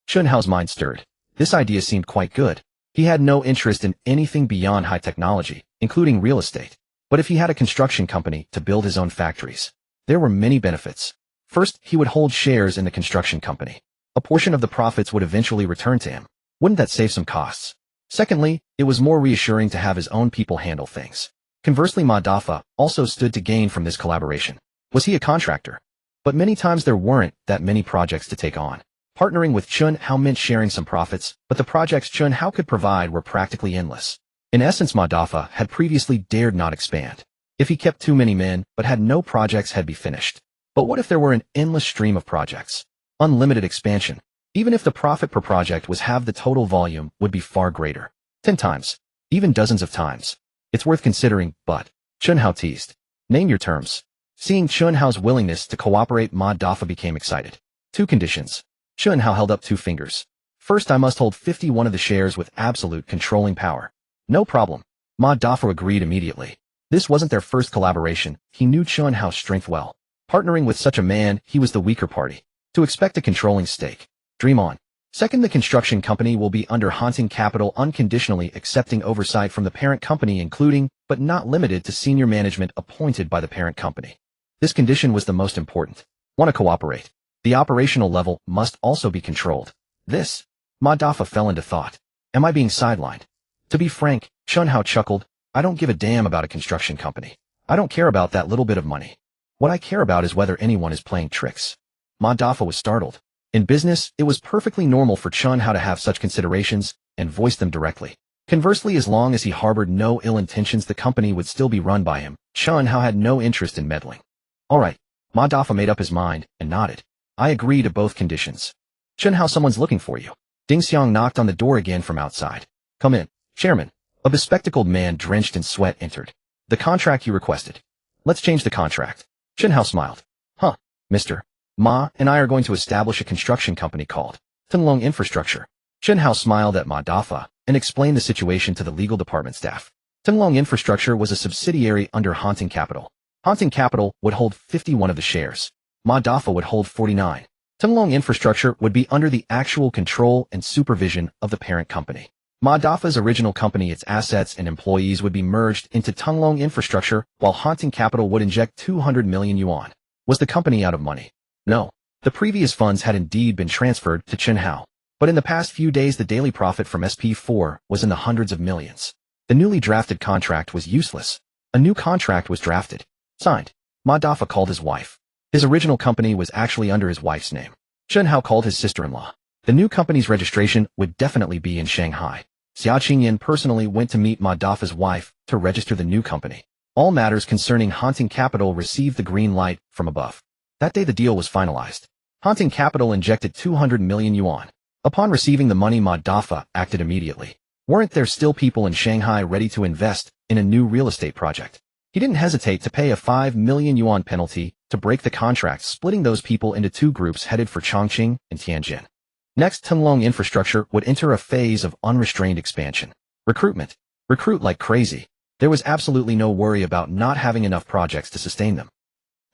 [SPEAKER 1] Chen Hao's mind stirred. This idea seemed quite good. He had no interest in anything beyond high technology, including real estate. But if he had a construction company to build his own factories, there were many benefits. First, he would hold shares in the construction company. A portion of the profits would eventually return to him. Wouldn't that save some costs? Secondly, it was more reassuring to have his own people handle things. Conversely, Ma Daffa also stood to gain from this collaboration. Was he a contractor? But many times there weren't that many projects to take on. Partnering with Chen Hao meant sharing some profits, but the projects Chen Hao could provide were practically endless. In essence, Ma Daffa had previously dared not expand. If he kept too many men but had no projects, had be finished. But what if there were an endless stream of projects? Unlimited expansion. Even if the profit per project was half, the total volume would be far greater. 10 times. Even dozens of times. It's worth considering, but Chen Hao teased. Name your terms. Seeing Chen Hao's willingness to cooperate, Ma Daffa became excited. 2 conditions. Chen Hao held up 2 fingers. First, I must hold 51 of the shares with absolute controlling power. No problem. Ma Daffa agreed immediately. This wasn't their first collaboration. He knew Chen Hao's strength well. Partnering with such a man, he was the weaker party. To expect a controlling stake. Dream on. Second, the construction company will be under Hunting Capital, unconditionally accepting oversight from the parent company, including, but not limited to, senior management appointed by the parent company. This condition was the most important. Want to cooperate? The operational level must also be controlled. This. Ma Daffa fell into thought. Am I being sidelined? To be frank, Chen Hao chuckled, I don't give a damn about a construction company. I don't care about that little bit of money. What I care about is whether anyone is playing tricks. Ma Daffa was startled. In business, it was perfectly normal for Chen Hao to have such considerations and voice them directly. Conversely, as long as he harbored no ill intentions, the company would still be run by him. Chen Hao had no interest in meddling. All right. Ma Daffa made up his mind and nodded. I agree to both conditions. Chen Hao, someone's looking for you. Ding Xiang knocked on the door again from outside. Come in, Chairman. A bespectacled man drenched in sweat entered. The contract you requested. Let's change the contract. Chen Hao smiled. Huh, Mr. Ma and I are going to establish a construction company called Tunlong Infrastructure. Chen Hao smiled at Ma Daffa and explained the situation to the legal department staff. Tunlong Infrastructure was a subsidiary under Hunting Capital. Hunting Capital would hold 51 of the shares. Ma Daffa would hold 49. Tunlong Infrastructure would be under the actual control and supervision of the parent company. Ma Daffa's original company, its assets and employees would be merged into Tunlong Infrastructure, while Hunting Capital would inject 200 million yuan. Was the company out of money? No. The previous funds had indeed been transferred to Chen Hao. But in the past few days, the daily profit from SP4 was in the hundreds of millions. The newly drafted contract was useless. A new contract was drafted. Signed. Ma Daffa called his wife. His original company was actually under his wife's name. Chen Hao called his sister-in-law. The new company's registration would definitely be in Shanghai. Xiao Qingyan personally went to meet Ma Daffa's wife to register the new company. All matters concerning Hunting Capital received the green light from above. That day the deal was finalized. Hunting Capital injected 200 million yuan. Upon receiving the money, Ma Daffa acted immediately. Weren't there still people in Shanghai ready to invest in a new real estate project? He didn't hesitate to pay a 5 million yuan penalty to break the contract, splitting those people into two groups headed for Chongqing and Tianjin. Next, Tunlong infrastructure would enter a phase of unrestrained expansion. Recruitment. Recruit like crazy. There was absolutely no worry about not having enough projects to sustain them.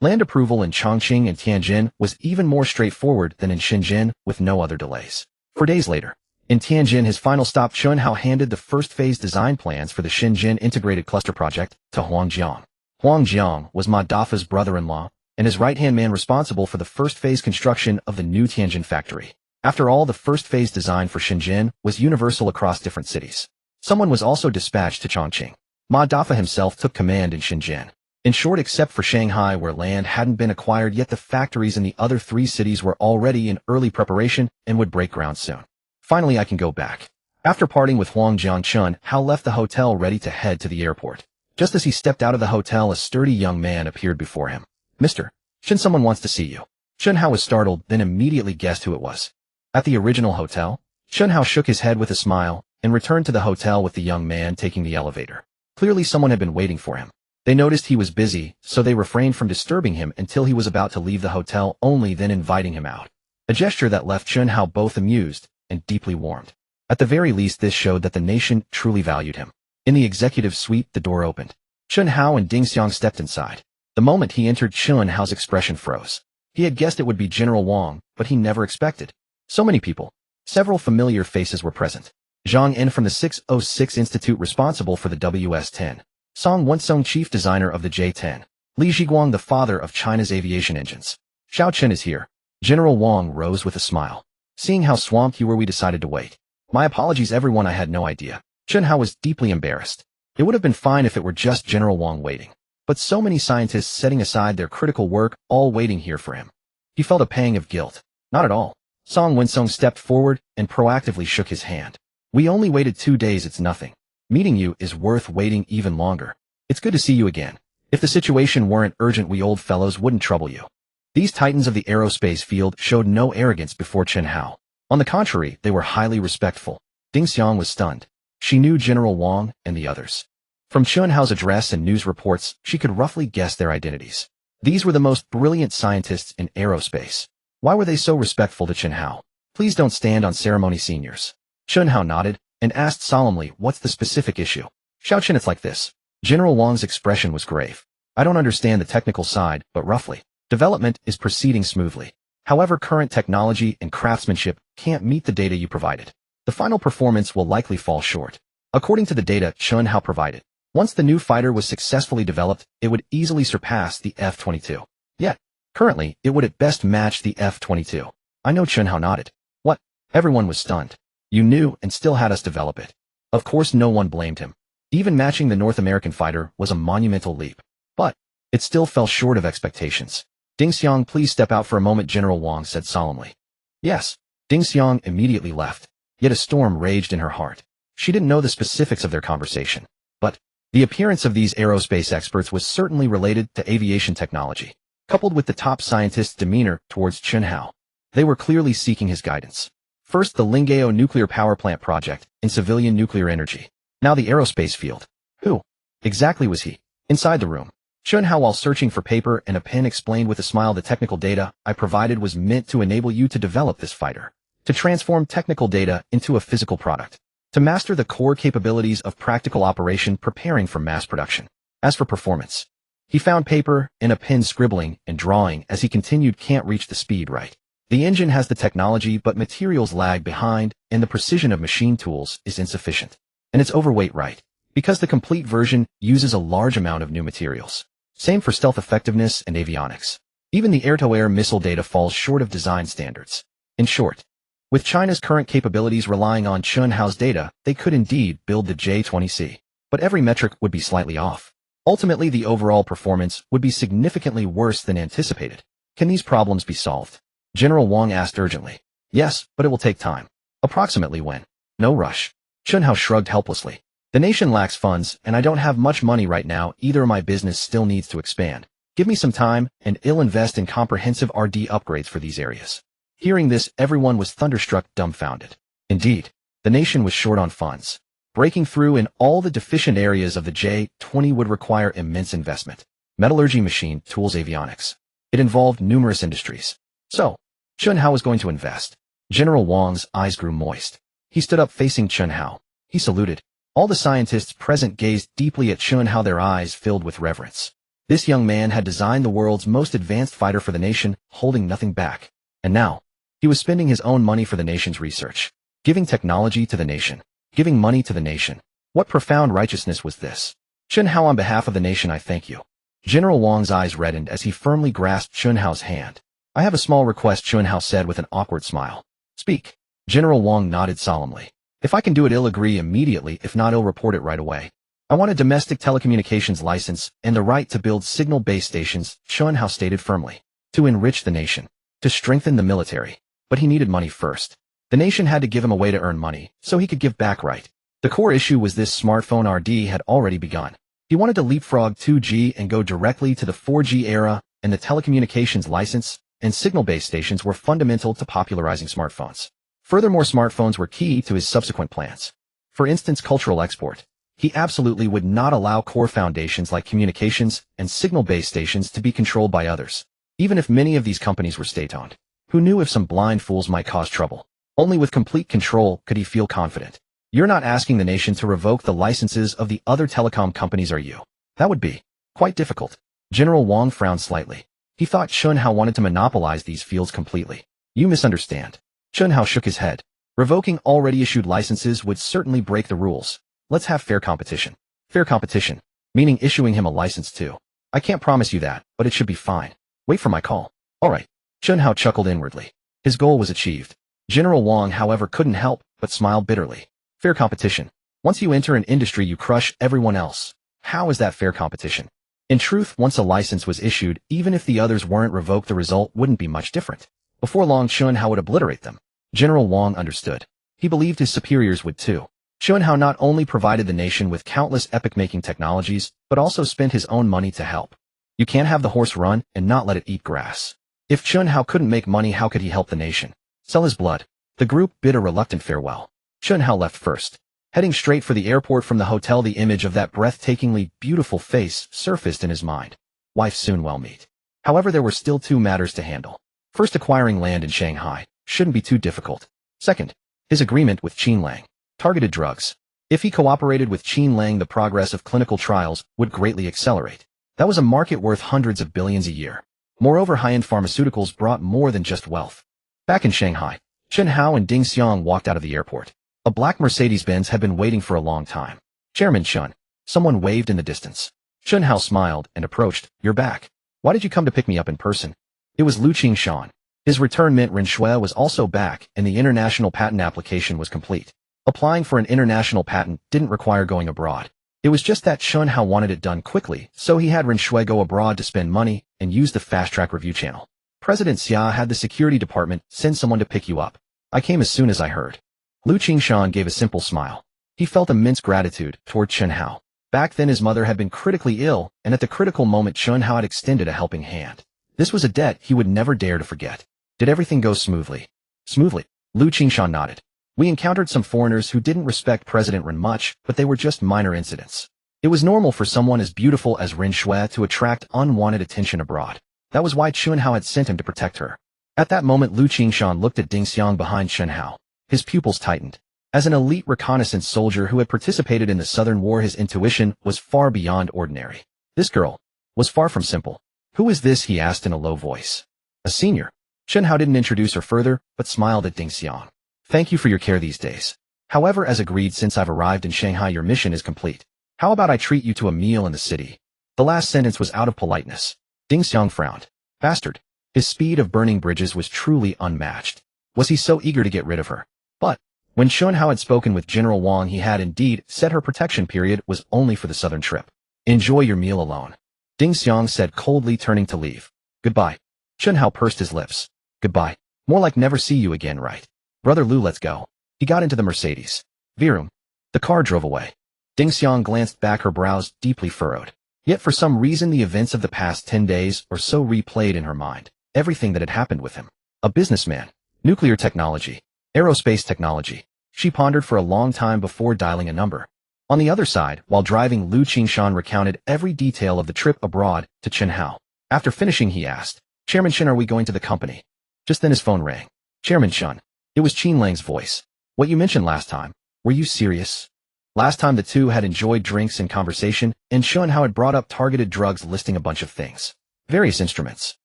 [SPEAKER 1] Land approval in Chongqing and Tianjin was even more straightforward than in Shenzhen, with no other delays. 4 days later, in Tianjin, his final stop, Chen Hao handed the first phase design plans for the Shenzhen Integrated Cluster Project to Huang Jiang. Huang Jiang was Ma Dafa's brother-in-law and his right-hand man responsible for the first phase construction of the new Tianjin factory. After all, the first phase design for Shenzhen was universal across different cities. Someone was also dispatched to Chongqing. Ma Dafa himself took command in Shenzhen. In short, except for Shanghai, where land hadn't been acquired yet, the factories in the other 3 cities were already in early preparation and would break ground soon. Finally, I can go back. After parting with Huang Jiang, Chen Hao left the hotel ready to head to the airport. Just as he stepped out of the hotel, a sturdy young man appeared before him. Mr. Chen, someone wants to see you. Chen Hao was startled, then immediately guessed who it was. At the original hotel? Chen Hao shook his head with a smile and returned to the hotel with the young man taking the elevator. Clearly someone had been waiting for him. They noticed he was busy, so they refrained from disturbing him until he was about to leave the hotel, only then inviting him out. A gesture that left Chen Hao both amused and deeply warmed. At the very least, this showed that the nation truly valued him. In the executive suite, the door opened. Chen Hao and Ding Xiang stepped inside. The moment he entered, Chen Hao's expression froze. He had guessed it would be General Wang, but he never expected so many people. Several familiar faces were present. Zhang En from the 606 Institute, responsible for the WS-10. Song Wensong, chief designer of the J-10. Li Zhiguang, the father of China's aviation engines. Xiao Chen is here. General Wang rose with a smile. Seeing how swamped you were, we decided to wait. My apologies, everyone, I had no idea. Chen Hao was deeply embarrassed. It would have been fine if it were just General Wang waiting. But so many scientists setting aside their critical work, all waiting here for him. He felt a pang of guilt. Not at all. Song Wensong stepped forward and proactively shook his hand. We only waited 2 days, it's nothing. Meeting you is worth waiting even longer. It's good to see you again. If the situation weren't urgent, we old fellows wouldn't trouble you. These titans of the aerospace field showed no arrogance before Chen Hao. On the contrary, they were highly respectful. Ding Xiang was stunned. She knew General Wang and the others. From Chen Hao's address and news reports, she could roughly guess their identities. These were the most brilliant scientists in aerospace. Why were they so respectful to Chen Hao? Please don't stand on ceremony, seniors. Chen Hao nodded and asked solemnly, what's the specific issue? Xiao Chen, it's like this. General Wang's expression was grave. I don't understand the technical side, but roughly, development is proceeding smoothly. However, current technology and craftsmanship can't meet the data you provided. The final performance will likely fall short. According to the data Chen Hao provided, once the new fighter was successfully developed, it would easily surpass the F-22. Yet, currently, it would at best match the F-22. I know. Chen Hao nodded. What? Everyone was stunned. You knew and still had us develop it. Of course, no one blamed him. Even matching the North American fighter was a monumental leap. But it still fell short of expectations. Ding Xiang, please step out for a moment, General Wang said solemnly. Yes. Ding Xiang immediately left. Yet a storm raged in her heart. She didn't know the specifics of their conversation. But the appearance of these aerospace experts was certainly related to aviation technology, coupled with the top scientist's demeanor towards Chen Hao. They were clearly seeking his guidance. First, the Lingao nuclear power plant project in civilian nuclear energy. Now the aerospace field. Who exactly was he? Inside the room, Chen Hao, while searching for paper and a pen, explained with a smile, the technical data I provided was meant to enable you to develop this fighter, to transform technical data into a physical product, to master the core capabilities of practical operation, preparing for mass production. As for performance, he found paper and a pen, scribbling and drawing as he continued. Can't reach the speed right. The engine has the technology, but materials lag behind, and the precision of machine tools is insufficient. And it's overweight, right? Because the complete version uses a large amount of new materials. Same for stealth effectiveness and avionics. Even the air-to-air missile data falls short of design standards. In short, with China's current capabilities relying on Chen Hao's data, they could indeed build the J-20C. But every metric would be slightly off. Ultimately, the overall performance would be significantly worse than anticipated. Can these problems be solved? General Wang asked urgently. Yes, but it will take time. Approximately when? No rush. Chen Hao shrugged helplessly. The nation lacks funds, and I don't have much money right now either. My business still needs to expand. Give me some time, and I'll invest in comprehensive R&D upgrades for these areas. Hearing this, everyone was thunderstruck, dumbfounded. Indeed, the nation was short on funds. Breaking through in all the deficient areas of the J-20 would require immense investment. Metallurgy, machine, tools, avionics. It involved numerous industries. So, Chen Hao was going to invest. General Wang's eyes grew moist. He stood up facing Chen Hao. He saluted. All the scientists present gazed deeply at Chen Hao, their eyes filled with reverence. This young man had designed the world's most advanced fighter for the nation, holding nothing back. And now, he was spending his own money for the nation's research. Giving technology to the nation. Giving money to the nation. What profound righteousness was this? Chen Hao, on behalf of the nation, I thank you. General Wang's eyes reddened as he firmly grasped Chen Hao's hand. I have a small request, Chen Hao said with an awkward smile. Speak. General Wang nodded solemnly. If I can do it, I'll agree immediately. If not, I'll report it right away. I want a domestic telecommunications license and the right to build signal base stations, Chen Hao stated firmly. To enrich the nation. To strengthen the military. But he needed money first. The nation had to give him a way to earn money, so he could give back right. The core issue was this: smartphone RD had already begun. He wanted to leapfrog 2G and go directly to the 4G era, and the telecommunications license and signal base stations were fundamental to popularizing smartphones. Furthermore, smartphones were key to his subsequent plans. For instance, cultural export. He absolutely would not allow core foundations like communications and signal base stations to be controlled by others, even if many of these companies were state-owned. Who knew if some blind fools might cause trouble? Only with complete control could he feel confident. You're not asking the nation to revoke the licenses of the other telecom companies, are you? That would be quite difficult. General Wang frowned slightly. He thought Chen Hao wanted to monopolize these fields completely. You misunderstand. Chen Hao shook his head. Revoking already issued licenses would certainly break the rules. Let's have fair competition. Fair competition, meaning issuing him a license too. I can't promise you that, but it should be fine. Wait for my call. All right. Chen Hao chuckled inwardly. His goal was achieved. General Wang, however, couldn't help but smile bitterly. Fair competition. Once you enter an industry, you crush everyone else. How is that fair competition? In truth, once a license was issued, even if the others weren't revoked, the result wouldn't be much different. Before long, Chen Hao would obliterate them. General Wang understood. He believed his superiors would too. Chen Hao not only provided the nation with countless epic-making technologies, but also spent his own money to help. You can't have the horse run and not let it eat grass. If Chen Hao couldn't make money, how could he help the nation? Sell his blood. The group bid a reluctant farewell. Chen Hao left first. Heading straight for the airport from the hotel, the image of that breathtakingly beautiful face surfaced in his mind. Wife soon well meet. However, there were still two matters to handle. First, acquiring land in Shanghai. Shouldn't be too difficult. Second, his agreement with Qin Lang. Targeted drugs. If he cooperated with Qin Lang, the progress of clinical trials would greatly accelerate. That was a market worth hundreds of billions a year. Moreover, high-end pharmaceuticals brought more than just wealth. Back in Shanghai, Chen Hao and Ding Xiang walked out of the airport. A black Mercedes-Benz had been waiting for a long time. Chairman Chen. Someone waved in the distance. Chen Hao smiled and approached. You're back. Why did you come to pick me up in person? It was Lu Qingshan. His return meant Ren Shui was also back, and the international patent application was complete. Applying for an international patent didn't require going abroad. It was just that Chen Hao wanted it done quickly, so he had Ren Shui go abroad to spend money and use the fast-track review channel. President Xia had the security department send someone to pick you up. I came as soon as I heard. Lu Qingshan gave a simple smile. He felt immense gratitude toward Chen Hao. Back then his mother had been critically ill, and at the critical moment Chen Hao had extended a helping hand. This was a debt he would never dare to forget. Did everything go smoothly? Smoothly. Lu Qingshan nodded. We encountered some foreigners who didn't respect President Ren much, but they were just minor incidents. It was normal for someone as beautiful as Ren Shui to attract unwanted attention abroad. That was why Chen Hao had sent him to protect her. At that moment Lu Qingshan looked at Ding Xiang behind Chen Hao. His pupils tightened. As an elite reconnaissance soldier who had participated in the Southern War, his intuition was far beyond ordinary. This girl was far from simple. Who is this? He asked in a low voice. A senior. Chen Hao didn't introduce her further, but smiled at Ding Xiang. Thank you for your care these days. However, as agreed, since I've arrived in Shanghai, your mission is complete. How about I treat you to a meal in the city? The last sentence was out of politeness. Ding Xiang frowned. Bastard. His speed of burning bridges was truly unmatched. Was he so eager to get rid of her? But when Chen Hao had spoken with General Wang, he had indeed said her protection period was only for the southern trip. Enjoy your meal alone. Ding Xiang said coldly, turning to leave. Goodbye. Chen Hao pursed his lips. Goodbye. More like never see you again, right? Brother Lu, let's go. He got into the Mercedes. Virum. The car drove away. Ding Xiang glanced back, her brows deeply furrowed. Yet for some reason the events of the past 10 days or so replayed in her mind. Everything that had happened with him. A businessman. Nuclear technology. Aerospace technology. She pondered for a long time before dialing a number. On the other side, while driving, Lu Qingshan recounted every detail of the trip abroad to Chen Hao. After finishing, he asked, "Chairman Chen, are we going to the company?" Just then his phone rang. "Chairman Chen." It was Qin Lang's voice. "What you mentioned last time, were you serious?" Last time the two had enjoyed drinks and conversation, and Chen Hao had brought up targeted drugs, listing a bunch of things. Various instruments.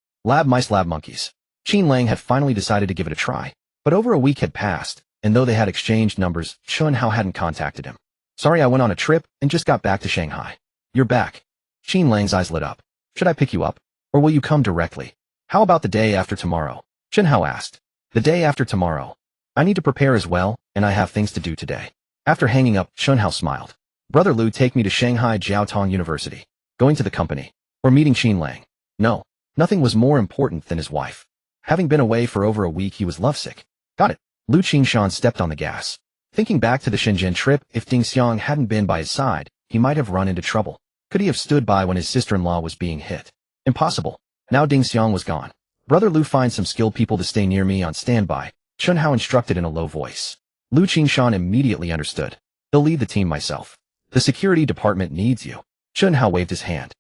[SPEAKER 1] Lab mice, lab monkeys. Qin Lang had finally decided to give it a try. But over a week had passed, and though they had exchanged numbers, Chen Hao hadn't contacted him. "Sorry, I went on a trip and just got back to Shanghai." "You're back." Qin Lang's eyes lit up. "Should I pick you up? Or will you come directly?" "How about the day after tomorrow?" Chen Hao asked. "The day after tomorrow. I need to prepare as well, and I have things to do today." After hanging up, Chen Hao smiled. "Brother Lu, take me to Shanghai Jiaotong University. Going to the company. Or meeting Qin Lang." No, nothing was more important than his wife. Having been away for over a week, he was lovesick. "Got it." Lu Qingshan stepped on the gas. Thinking back to the Shenzhen trip, if Ding Xiang hadn't been by his side, he might have run into trouble. Could he have stood by when his sister-in-law was being hit? Impossible. Now Ding Xiang was gone. "Brother Lu, find some skilled people to stay near me on standby," Chen Hao instructed in a low voice. Lu Qingshan immediately understood. "He'll lead the team myself. The security department needs you." Chen Hao waved his hand.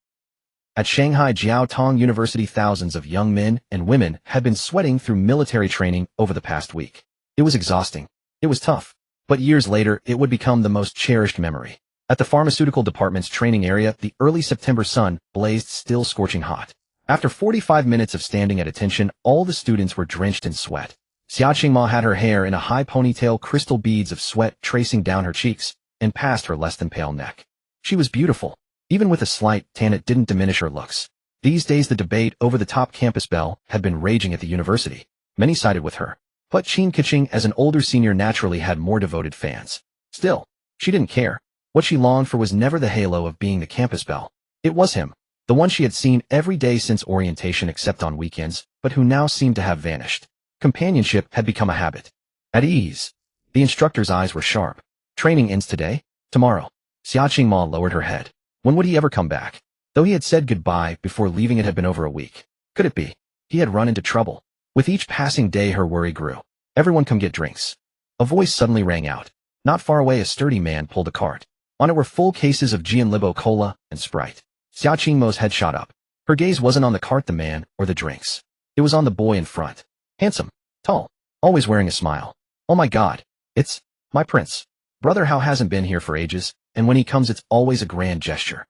[SPEAKER 1] At Shanghai Jiaotong University, thousands of young men and women had been sweating through military training over the past week. It was exhausting. It was tough. But years later, it would become the most cherished memory. At the pharmaceutical department's training area, the early September sun blazed still scorching hot. After 45 minutes of standing at attention, all the students were drenched in sweat. Xia Qingma had her hair in a high ponytail, crystal beads of sweat tracing down her cheeks and past her less than pale neck. She was beautiful. Even with a slight tan, it didn't diminish her looks. These days, the debate over the top campus belle had been raging at the university. Many sided with her. But Qin Keqing, as an older senior, naturally had more devoted fans. Still, she didn't care. What she longed for was never the halo of being the campus belle. It was him, the one she had seen every day since orientation except on weekends, but who now seemed to have vanished. Companionship had become a habit. At ease. The instructor's eyes were sharp. "Training ends today? Tomorrow." Xia Qingma lowered her head. When would he ever come back? Though he had said goodbye before leaving, it had been over a week. Could it be? He had run into trouble. With each passing day, her worry grew. "Everyone come get drinks." A voice suddenly rang out. Not far away, a sturdy man pulled a cart. On it were full cases of Jianlibo Cola and Sprite. Xia Qingmo's head shot up. Her gaze wasn't on the cart, the man, or the drinks. It was on the boy in front. Handsome, tall, always wearing a smile. "Oh my God, it's my prince. Brother Hao hasn't been here for ages, and when he comes it's always a grand gesture."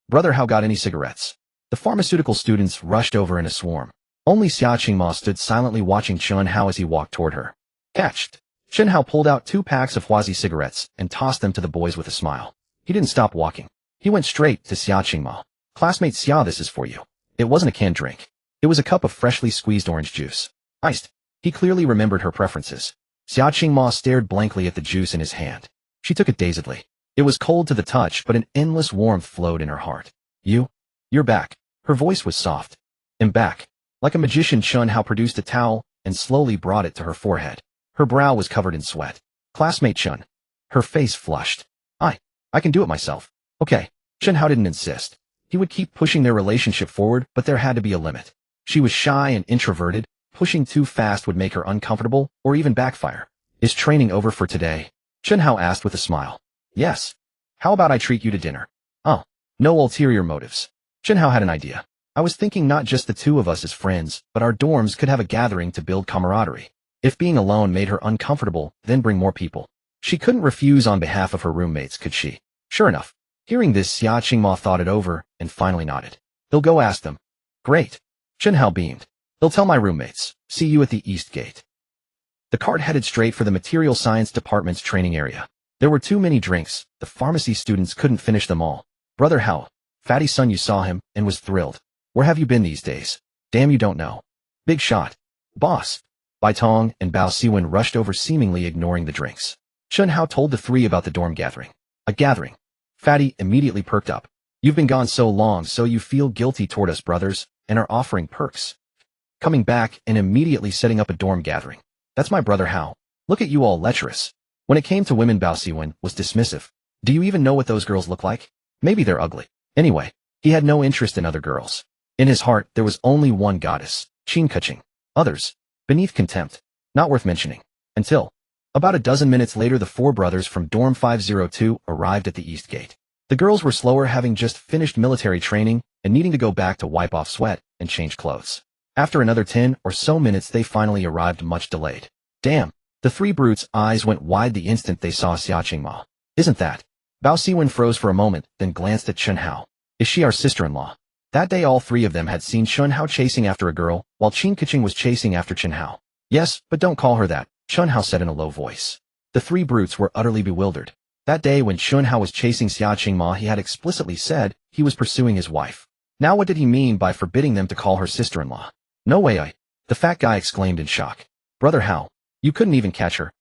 [SPEAKER 1] "Brother Hao, got any cigarettes?" The pharmaceutical students rushed over in a swarm. Only Xia Qingma stood silently watching Chen Hao as he walked toward her. "Catched." Chen Hao pulled out 2 packs of Huazi cigarettes and tossed them to the boys with a smile. He didn't stop walking. He went straight to Xia Qingma. "Classmate Xia, this is for you." It wasn't a canned drink. It was a cup of freshly squeezed orange juice. Iced. He clearly remembered her preferences. Xia Qingma stared blankly at the juice in his hand. She took it dazedly. It was cold to the touch, but an endless warmth flowed in her heart. You're back." Her voice was soft. "I'm back." Like a magician, Chen Hao produced a towel and slowly brought it to her forehead. Her brow was covered in sweat. "Classmate Chen." Her face flushed. I can do it myself." "Okay." Chen Hao didn't insist. He would keep pushing their relationship forward, but there had to be a limit. She was shy and introverted. Pushing too fast would make her uncomfortable or even backfire. "Is training over for today?" Chen Hao asked with a smile. "Yes." "How about I treat you to dinner?" "Oh, no ulterior motives." Chen Hao had an idea. "I was thinking not just the two of us as friends, but our dorms could have a gathering to build camaraderie. If being alone made her uncomfortable, then bring more people." She couldn't refuse on behalf of her roommates, could she? Sure enough. Hearing this, Xia Qingma thought it over and finally nodded. "They'll go ask them." "Great." Chen Hao beamed. "They'll tell my roommates. See you at the East Gate." The cart headed straight for the Material Science Department's training area. There were too many drinks. The pharmacy students couldn't finish them all. "Brother Hao, Fatty's son, you saw him and was thrilled. Where have you been these days?" "Damn, you don't know." "Big shot." "Boss." Bai Tong and Bao Siwen rushed over, seemingly ignoring the drinks. Chen Hao told the 3 about the dorm gathering. "A gathering?" Fatty immediately perked up. "You've been gone so long, so you feel guilty toward us brothers and are offering perks. Coming back and immediately setting up a dorm gathering. That's my brother Hao. Look at you all lecherous." When it came to women, Bao Siwen was dismissive. "Do you even know what those girls look like? Maybe they're ugly." Anyway, he had no interest in other girls. In his heart, there was only one goddess, Qin Keqing. Others, beneath contempt, not worth mentioning. Until About a dozen minutes later, the four brothers from Dorm 502 arrived at the east gate. The girls were slower, having just finished military training and needing to go back to wipe off sweat and change clothes. After another 10 or so minutes, they finally arrived, much delayed. Damn! The three brutes' eyes went wide the instant they saw Xiaoqing Ma. Isn't that? Bao Siwen froze for a moment, then glanced at Chen Hao. Is she our sister-in-law? That day all three of them had seen Chen Hao chasing after a girl, while Qin Keqing was chasing after Chen Hao. Yes, but don't call her that, Chen Hao said in a low voice. The three brutes were utterly bewildered. That day when Chen Hao was chasing Xiaoqing Ma, he had explicitly said he was pursuing his wife. Now what did he mean by forbidding them to call her sister-in-law? No way, the fat guy exclaimed in shock. Brother Hao, you couldn't even catch her.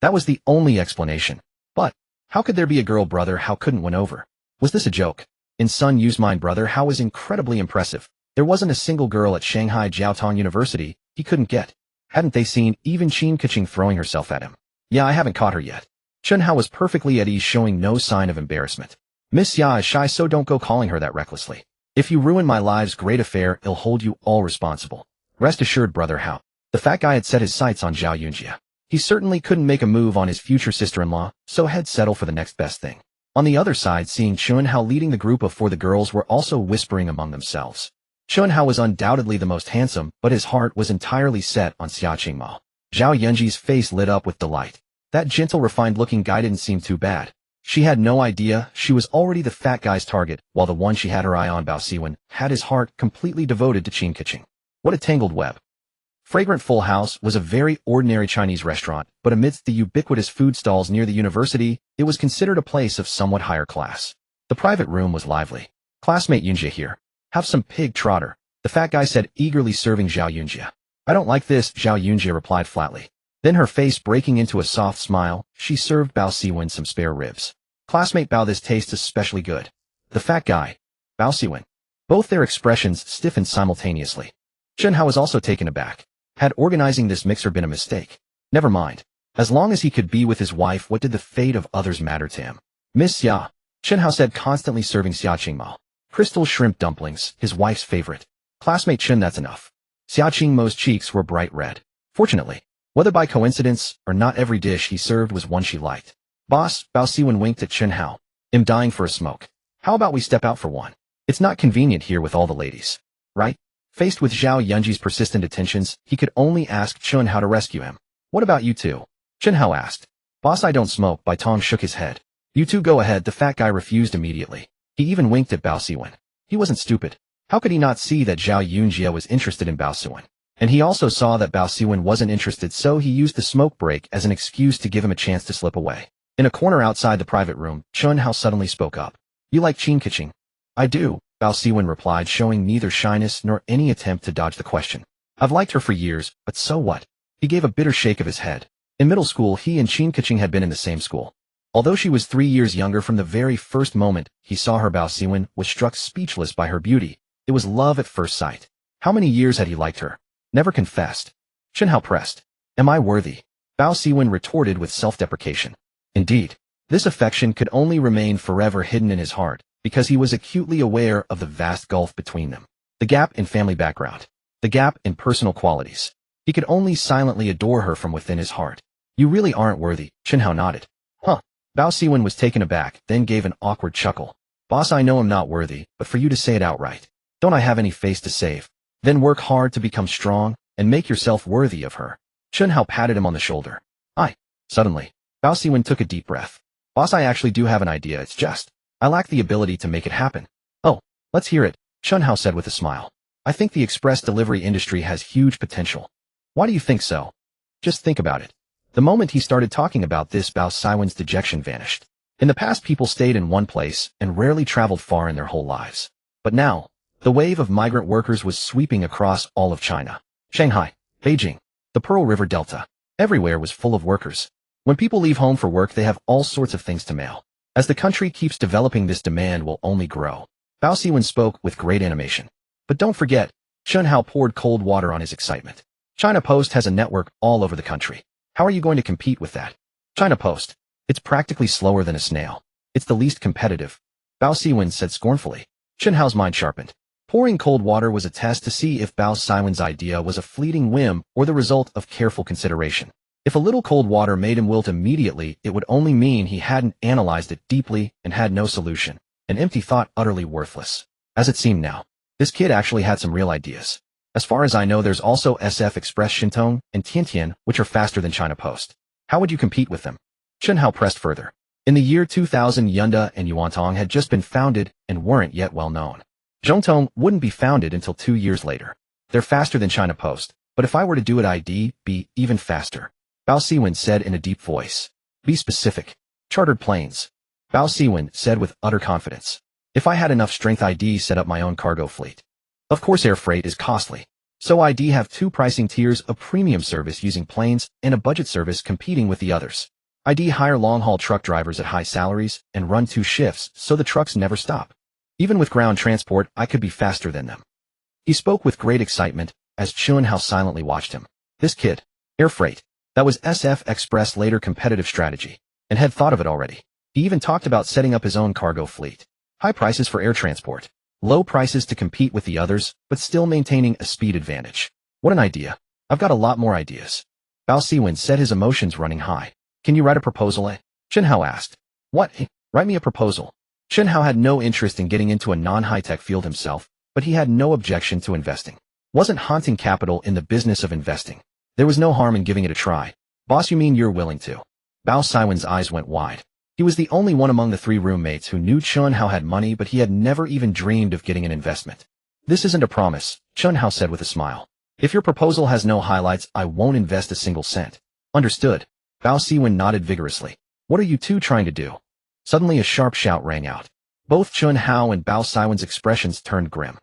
[SPEAKER 1] That was the only explanation. But how could there be a girl Brother Hao couldn't win over? Was this a joke? In Sun Yu's mind, Brother Hao was incredibly impressive. There wasn't a single girl at Shanghai Jiaotong University he couldn't get. Hadn't they seen even Qin Keqing throwing herself at him? Yeah, I haven't caught her yet. Chen Hao was perfectly at ease, showing no sign of embarrassment. Miss Ya is shy, so don't go calling her that recklessly. If you ruin my life's great affair, I'll hold you all responsible. Rest assured, Brother Hao. The fat guy had set his sights on Zhao Yunjia. He certainly couldn't make a move on his future sister-in-law, so had settled for the next best thing. On the other side, seeing Chen Hao leading the group of four, the girls were also whispering among themselves. Chen Hao was undoubtedly the most handsome, but his heart was entirely set on Xiaoqing Ma. Zhao Yunji's face lit up with delight. That gentle, refined-looking guy didn't seem too bad. She had no idea she was already the fat guy's target, while the one she had her eye on, Bao Siwen, had his heart completely devoted to Qin Keqing. What a tangled web. Fragrant Full House was a very ordinary Chinese restaurant, but amidst the ubiquitous food stalls near the university, it was considered a place of somewhat higher class. The private room was lively. Classmate Yunjia here. Have some pig trotter, the fat guy said, eagerly serving Zhao Yunjia. I don't like this, Zhao Yunjia replied flatly. Then, her face breaking into a soft smile, she served Bao Siwen some spare ribs. Classmate Bao, this tastes especially good. The fat guy. Bao Siwen. Both their expressions stiffened simultaneously. Chen Hao was also taken aback. Had organizing this mixer been a mistake? Never mind. As long as he could be with his wife, what did the fate of others matter to him? Miss Xia, Chen Hao said, constantly serving Xiaoqing Ma. Crystal shrimp dumplings, his wife's favorite. Classmate Chen, that's enough. Xiaoqing Ma's cheeks were bright red. Fortunately, whether by coincidence or not, every dish he served was one she liked. Boss, Bao Siwen winked at Chen Hao. I'm dying for a smoke. How about we step out for one? It's not convenient here with all the ladies. Right? Faced with Zhao Yunji's persistent attentions, he could only ask Chen Hao to rescue him. What about you two? Chen Hao asked. Boss, I don't smoke, Bai Tong shook his head. You two go ahead, the fat guy refused immediately. He even winked at Bao Siwen. He wasn't stupid. How could he not see that Zhao Yunjia was interested in Bao Siwen? And he also saw that Bao Siwen wasn't interested, so he used the smoke break as an excuse to give him a chance to slip away. In a corner outside the private room, Chen Hao suddenly spoke up. You like Qin Keqing? I do, Bao Siwen replied, showing neither shyness nor any attempt to dodge the question. I've liked her for years, but so what? He gave a bitter shake of his head. In middle school, he and Qin Keqing had been in the same school. Although she was 3 years younger, from the very first moment he saw her, Bao Siwen was struck speechless by her beauty. It was love at first sight. How many years had he liked her? Never confessed. Chen Hao pressed. Am I worthy? Bao Siwen retorted with self-deprecation. Indeed, this affection could only remain forever hidden in his heart, because he was acutely aware of the vast gulf between them. The gap in family background. The gap in personal qualities. He could only silently adore her from within his heart. You really aren't worthy, Chen Hao nodded. Huh. Bao Siwen was taken aback, then gave an awkward chuckle. Boss, I know I'm not worthy, but for you to say it outright. Don't I have any face to save? Then work hard to become strong, and make yourself worthy of her. Chen Hao patted him on the shoulder. Suddenly, Bao Siwen took a deep breath. Boss, I actually do have an idea, it's just I lack the ability to make it happen. Oh, let's hear it, Chen Hao said with a smile. I think the express delivery industry has huge potential. Why do you think so? Just think about it. The moment he started talking about this, Bao Siwen's dejection vanished. In the past, people stayed in one place and rarely traveled far in their whole lives. But now, the wave of migrant workers was sweeping across all of China. Shanghai, Beijing, the Pearl River Delta. Everywhere was full of workers. When people leave home for work, they have all sorts of things to mail. As the country keeps developing, this demand will only grow. Bao Siwen spoke with great animation. But don't forget, Chen Hao poured cold water on his excitement. China Post has a network all over the country. How are you going to compete with that? China Post. It's practically slower than a snail. It's the least competitive. Bao Siwen said scornfully. Chen Hao's mind sharpened. Pouring cold water was a test to see if Bao Siwen's idea was a fleeting whim or the result of careful consideration. If a little cold water made him wilt immediately, it would only mean he hadn't analyzed it deeply and had no solution. An empty thought, utterly worthless. As it seemed now, this kid actually had some real ideas. As far as I know, there's also SF Express Shintong and Tiantian, which are faster than China Post. How would you compete with them? Chen Hao pressed further. In the year 2000, Yunda and Yuantong had just been founded and weren't yet well known. Zhongtong wouldn't be founded until 2 years later. They're faster than China Post, but if I were to do it, I'd be even faster. Bao Siwen said in a deep voice. Be specific. Chartered planes. Bao Siwen said with utter confidence. If I had enough strength, I'd set up my own cargo fleet. Of course, air freight is costly. So I'd have 2 pricing tiers, a premium service using planes and a budget service competing with the others. I'd hire long-haul truck drivers at high salaries and run 2 shifts so the trucks never stop. Even with ground transport, I could be faster than them. He spoke with great excitement as Chen Hao silently watched him. This kid. Air freight. That was SF Express later competitive strategy, and had thought of it already. He even talked about setting up his own cargo fleet. High prices for air transport. Low prices to compete with the others, but still maintaining a speed advantage. What an idea. I've got a lot more ideas. Bao Siwen said, his emotions running high. Can you write a proposal, eh? Chen Hao asked. What? Write me a proposal. Chen Hao had no interest in getting into a non-high-tech field himself, but he had no objection to investing. Wasn't haunting capital in the business of investing. There was no harm in giving it a try. Boss, you mean you're willing to? Bao Siwen's eyes went wide. He was the only one among the 3 roommates who knew Chen Hao had money, but he had never even dreamed of getting an investment. This isn't a promise, Chen Hao said with a smile. If your proposal has no highlights, I won't invest a single cent. Understood. Bao Siwen nodded vigorously. What are you 2 trying to do? Suddenly a sharp shout rang out. Both Chen Hao and Bao Siwen's expressions turned grim.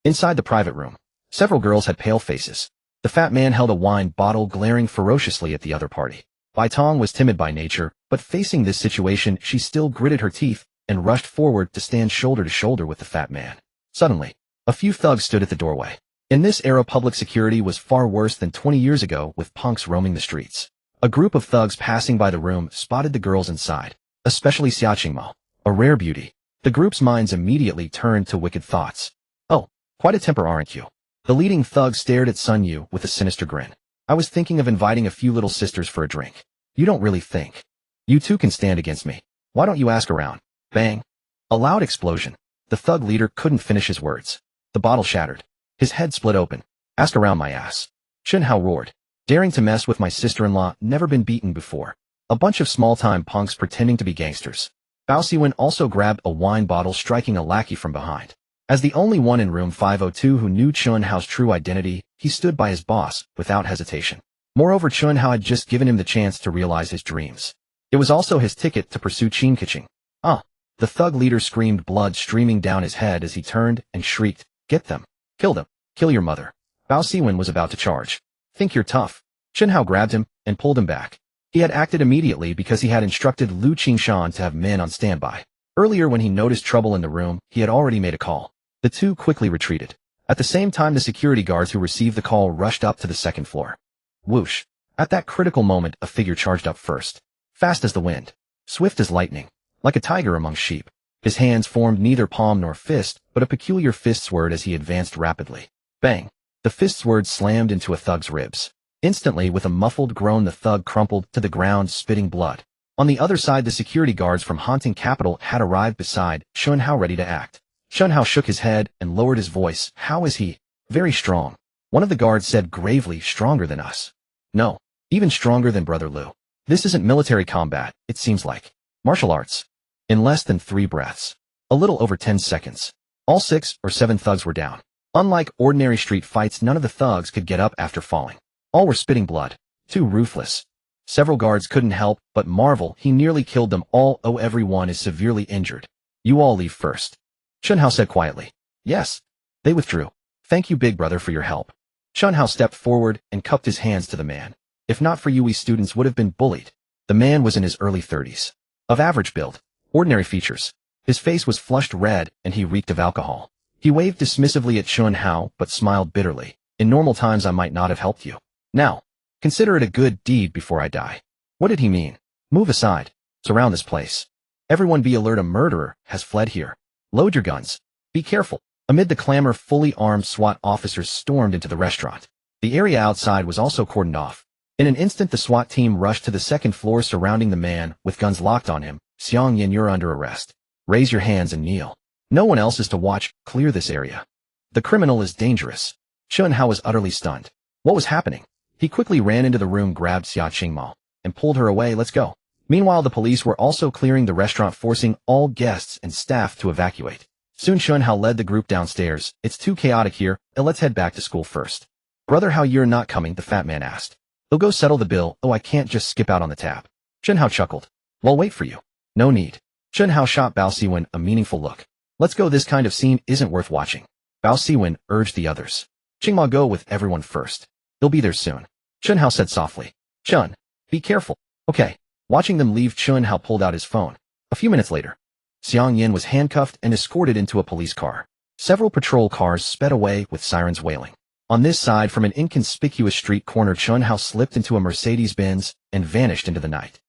[SPEAKER 1] Inside the private room, several girls had pale faces. The fat man held a wine bottle, glaring ferociously at the other party. Bai Tong was timid by nature, but facing this situation, she still gritted her teeth and rushed forward to stand shoulder to shoulder with the fat man. Suddenly, a few thugs stood at the doorway. In this era, public security was far worse than 20 years ago, with punks roaming the streets. A group of thugs passing by the room spotted the girls inside, especially Xia Qingmao, a rare beauty. The group's minds immediately turned to wicked thoughts. Oh, quite a temper, aren't you? The leading thug stared at Sun Yu with a sinister grin. I was thinking of inviting a few little sisters for a drink. You don't really think you 2 can stand against me? Why don't you ask around? Bang. A loud explosion. The thug leader couldn't finish his words. The bottle shattered. His head split open. Ask around my ass. Chen Hao roared. Daring to mess with my sister-in-law, never been beaten before. A bunch of small-time punks pretending to be gangsters. Bao Siwen also grabbed a wine bottle, striking a lackey from behind. As the only one in room 502 who knew Chen Hao's true identity, he stood by his boss without hesitation. Moreover, Chen Hao had just given him the chance to realize his dreams. It was also his ticket to pursue Qin Keqing. Ah! The thug leader screamed, blood streaming down his head as he turned and shrieked, Get them! Kill them! Kill your mother! Bao Siwen was about to charge. Think you're tough. Chen Hao grabbed him and pulled him back. He had acted immediately because he had instructed Lu Qingshan to have men on standby. Earlier, when he noticed trouble in the room, he had already made a call. The 2 quickly retreated. At the same time, the security guards who received the call rushed up to the 2nd floor. Whoosh! At that critical moment, a figure charged up first. Fast as the wind. Swift as lightning. Like a tiger among sheep. His hands formed neither palm nor fist, but a peculiar fist sword as he advanced rapidly. Bang! The fist sword slammed into a thug's ribs. Instantly, with a muffled groan, the thug crumpled to the ground, spitting blood. On the other side, the security guards from Haunting Capital had arrived beside Chen Hao, ready to act. Chen Hao shook his head and lowered his voice. How is he? Very strong. One of the guards said gravely, stronger than us. No, even stronger than Brother Lu. This isn't military combat, it seems like martial arts. In less than 3 breaths, a little over 10 seconds, all 6 or 7 thugs were down. Unlike ordinary street fights, none of the thugs could get up after falling. All were spitting blood. Too ruthless. Several guards couldn't help but marvel. He nearly killed them all. Oh, everyone is severely injured. You all leave first. Chen Hao said quietly. Yes. They withdrew. Thank you, big brother, for your help. Chen Hao stepped forward and cupped his hands to the man. If not for you, we students would have been bullied. The man was in his early 30s. Of average build. Ordinary features. His face was flushed red and he reeked of alcohol. He waved dismissively at Chen Hao but smiled bitterly. In normal times I might not have helped you. Now, consider it a good deed before I die. What did he mean? Move aside. Surround this place. Everyone be alert, a murderer has fled here. Load your guns. Be careful. Amid the clamor, fully armed SWAT officers stormed into the restaurant. The area outside was also cordoned off. In an instant the SWAT team rushed to the second floor surrounding the man, with guns locked on him. Xiang Yin, you're under arrest. Raise your hands and kneel. No one else is to watch. Clear this area. The criminal is dangerous. Chen Hao was utterly stunned. What was happening? He quickly ran into the room, grabbed Xia Qingmao, and pulled her away. Let's go. Meanwhile, the police were also clearing the restaurant, forcing all guests and staff to evacuate. Soon Chen Hao led the group downstairs. It's too chaotic here, and let's head back to school first. Brother, how you're not coming? The fat man asked. They'll go settle the bill. Oh, I can't just skip out on the tab. Chen Hao chuckled. Well, wait for you. No need. Chen Hao shot Bao Siwen a meaningful look. Let's go. This kind of scene isn't worth watching. Bao Siwen urged the others. Qingmao, go with everyone first. They'll be there soon. Chen Hao said softly. Chen, be careful. Okay. Watching them leave, Chen Hao pulled out his phone. A few minutes later, Xiang Yin was handcuffed and escorted into a police car. Several patrol cars sped away with sirens wailing. On this side, from an inconspicuous street corner, Chen Hao slipped into a Mercedes-Benz and vanished into the night.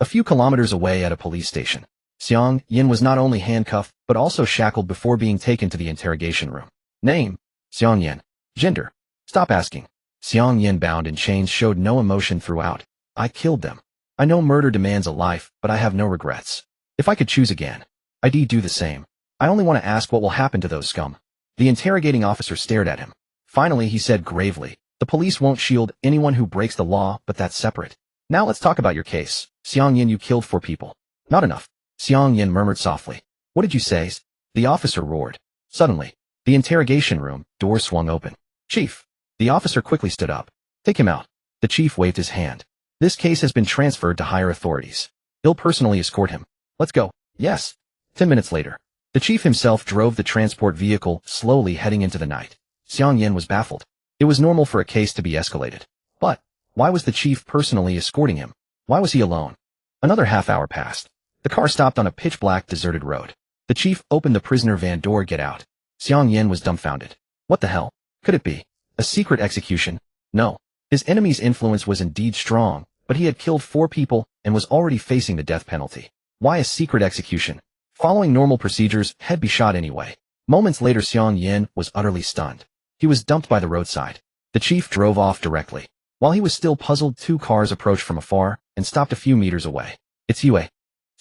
[SPEAKER 1] A few kilometers away at a police station, Xiang Yin was not only handcuffed, but also shackled before being taken to the interrogation room. Name? Xiang Yin. Gender? Stop asking. Xiang Yin, bound in chains, showed no emotion throughout. I killed them. I know murder demands a life, but I have no regrets. If I could choose again, I'd do the same. I only want to ask what will happen to those scum. The interrogating officer stared at him. Finally, he said gravely, the police won't shield anyone who breaks the law, but that's separate. Now let's talk about your case. Xiang Yin, you killed 4 people. Not enough. Xiang Yin murmured softly. What did you say? The officer roared. Suddenly, the interrogation room door swung open. Chief. The officer quickly stood up. Take him out. The chief waved his hand. This case has been transferred to higher authorities. He'll personally escort him. Let's go. Yes. 10 minutes later, the chief himself drove the transport vehicle, slowly heading into the night. Xiang Yin was baffled. It was normal for a case to be escalated. But why was the chief personally escorting him? Why was he alone? Another half hour passed. The car stopped on a pitch-black, deserted road. The chief opened the prisoner van door. Get out. Xiang Yin was dumbfounded. What the hell? Could it be a secret execution? No. His enemy's influence was indeed strong, but he had killed 4 people and was already facing the death penalty. Why a secret execution? Following normal procedures, he'd be shot anyway. Moments later, Xiang Yin was utterly stunned. He was dumped by the roadside. The chief drove off directly. While he was still puzzled, 2 cars approached from afar and stopped a few meters away. It's Yue.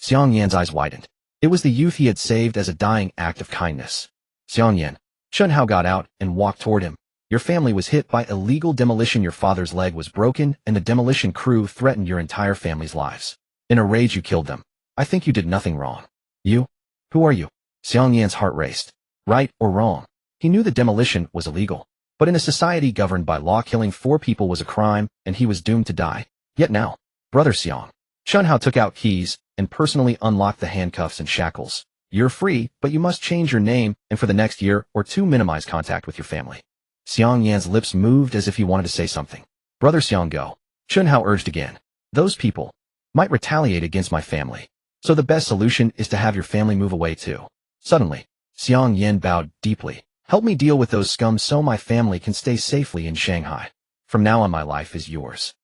[SPEAKER 1] Xiang Yan's eyes widened. It was the youth he had saved as a dying act of kindness. Xiang Yan. Chen Hao got out and walked toward him. Your family was hit by illegal demolition. Your father's leg was broken, and the demolition crew threatened your entire family's lives. In a rage, you killed them. I think you did nothing wrong. You? Who are you? Xiang Yan's heart raced. Right or wrong? He knew the demolition was illegal. But in a society governed by law, killing 4 people was a crime, and he was doomed to die. Yet now, Brother Xiang. Chen Hao took out keys and personally unlocked the handcuffs and shackles. You're free, but you must change your name and for the next year or 2 minimize contact with your family. Xiang Yan's lips moved as if he wanted to say something. Brother Xiang, go. Chen Hao urged again. Those people might retaliate against my family. So the best solution is to have your family move away too. Suddenly, Xiang Yin bowed deeply. Help me deal with those scum so my family can stay safely in Shanghai. From now on, my life is yours.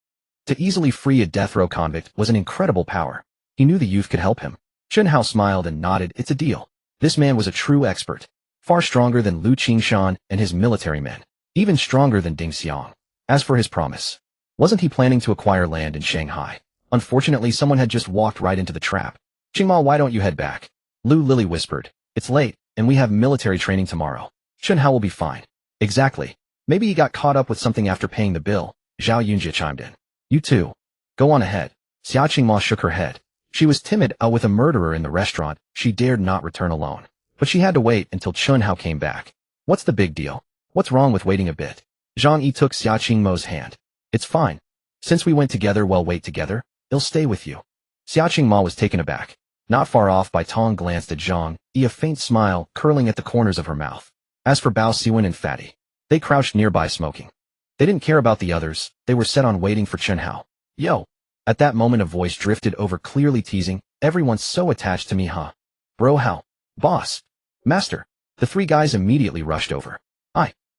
[SPEAKER 1] To easily free a death row convict was an incredible power. He knew the youth could help him. Chen Hao smiled and nodded. It's a deal. This man was a true expert. Far stronger than Lu Qingshan and his military men. Even stronger than Ding Xiang. As for his promise, wasn't he planning to acquire land in Shanghai? Unfortunately, someone had just walked right into the trap. Qingmao, why don't you head back? Lu Lily whispered. It's late, and we have military training tomorrow. Chen Hao will be fine. Exactly. Maybe he got caught up with something after paying the bill. Zhao Yunjie chimed in. You too. Go on ahead. Xia Qingmao shook her head. She was timid. With a murderer in the restaurant, she dared not return alone. But she had to wait until Chen Hao came back. What's the big deal? What's wrong with waiting a bit? Zhang Yi took Xia Qingmao's hand. It's fine. Since we went together, well, wait together. He'll stay with you. Xia Qingmao was taken aback. Not far off, Bai Tong glanced at Zhang Yi, a faint smile curling at the corners of her mouth. As for Bao Siwen and Fatty, they crouched nearby smoking. They didn't care about the others. They were set on waiting for Chen Hao. Yo. At that moment, a voice drifted over, clearly teasing. Everyone's so attached to me, huh? Bro, how? Boss. Master. The 3 guys immediately rushed over.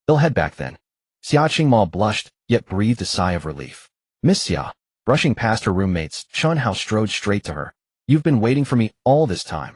[SPEAKER 1] They'll head back then. Xia Qingmao blushed, yet breathed a sigh of relief. Miss Xia. Brushing past her roommates, Chen Hao strode straight to her. You've been waiting for me all this time.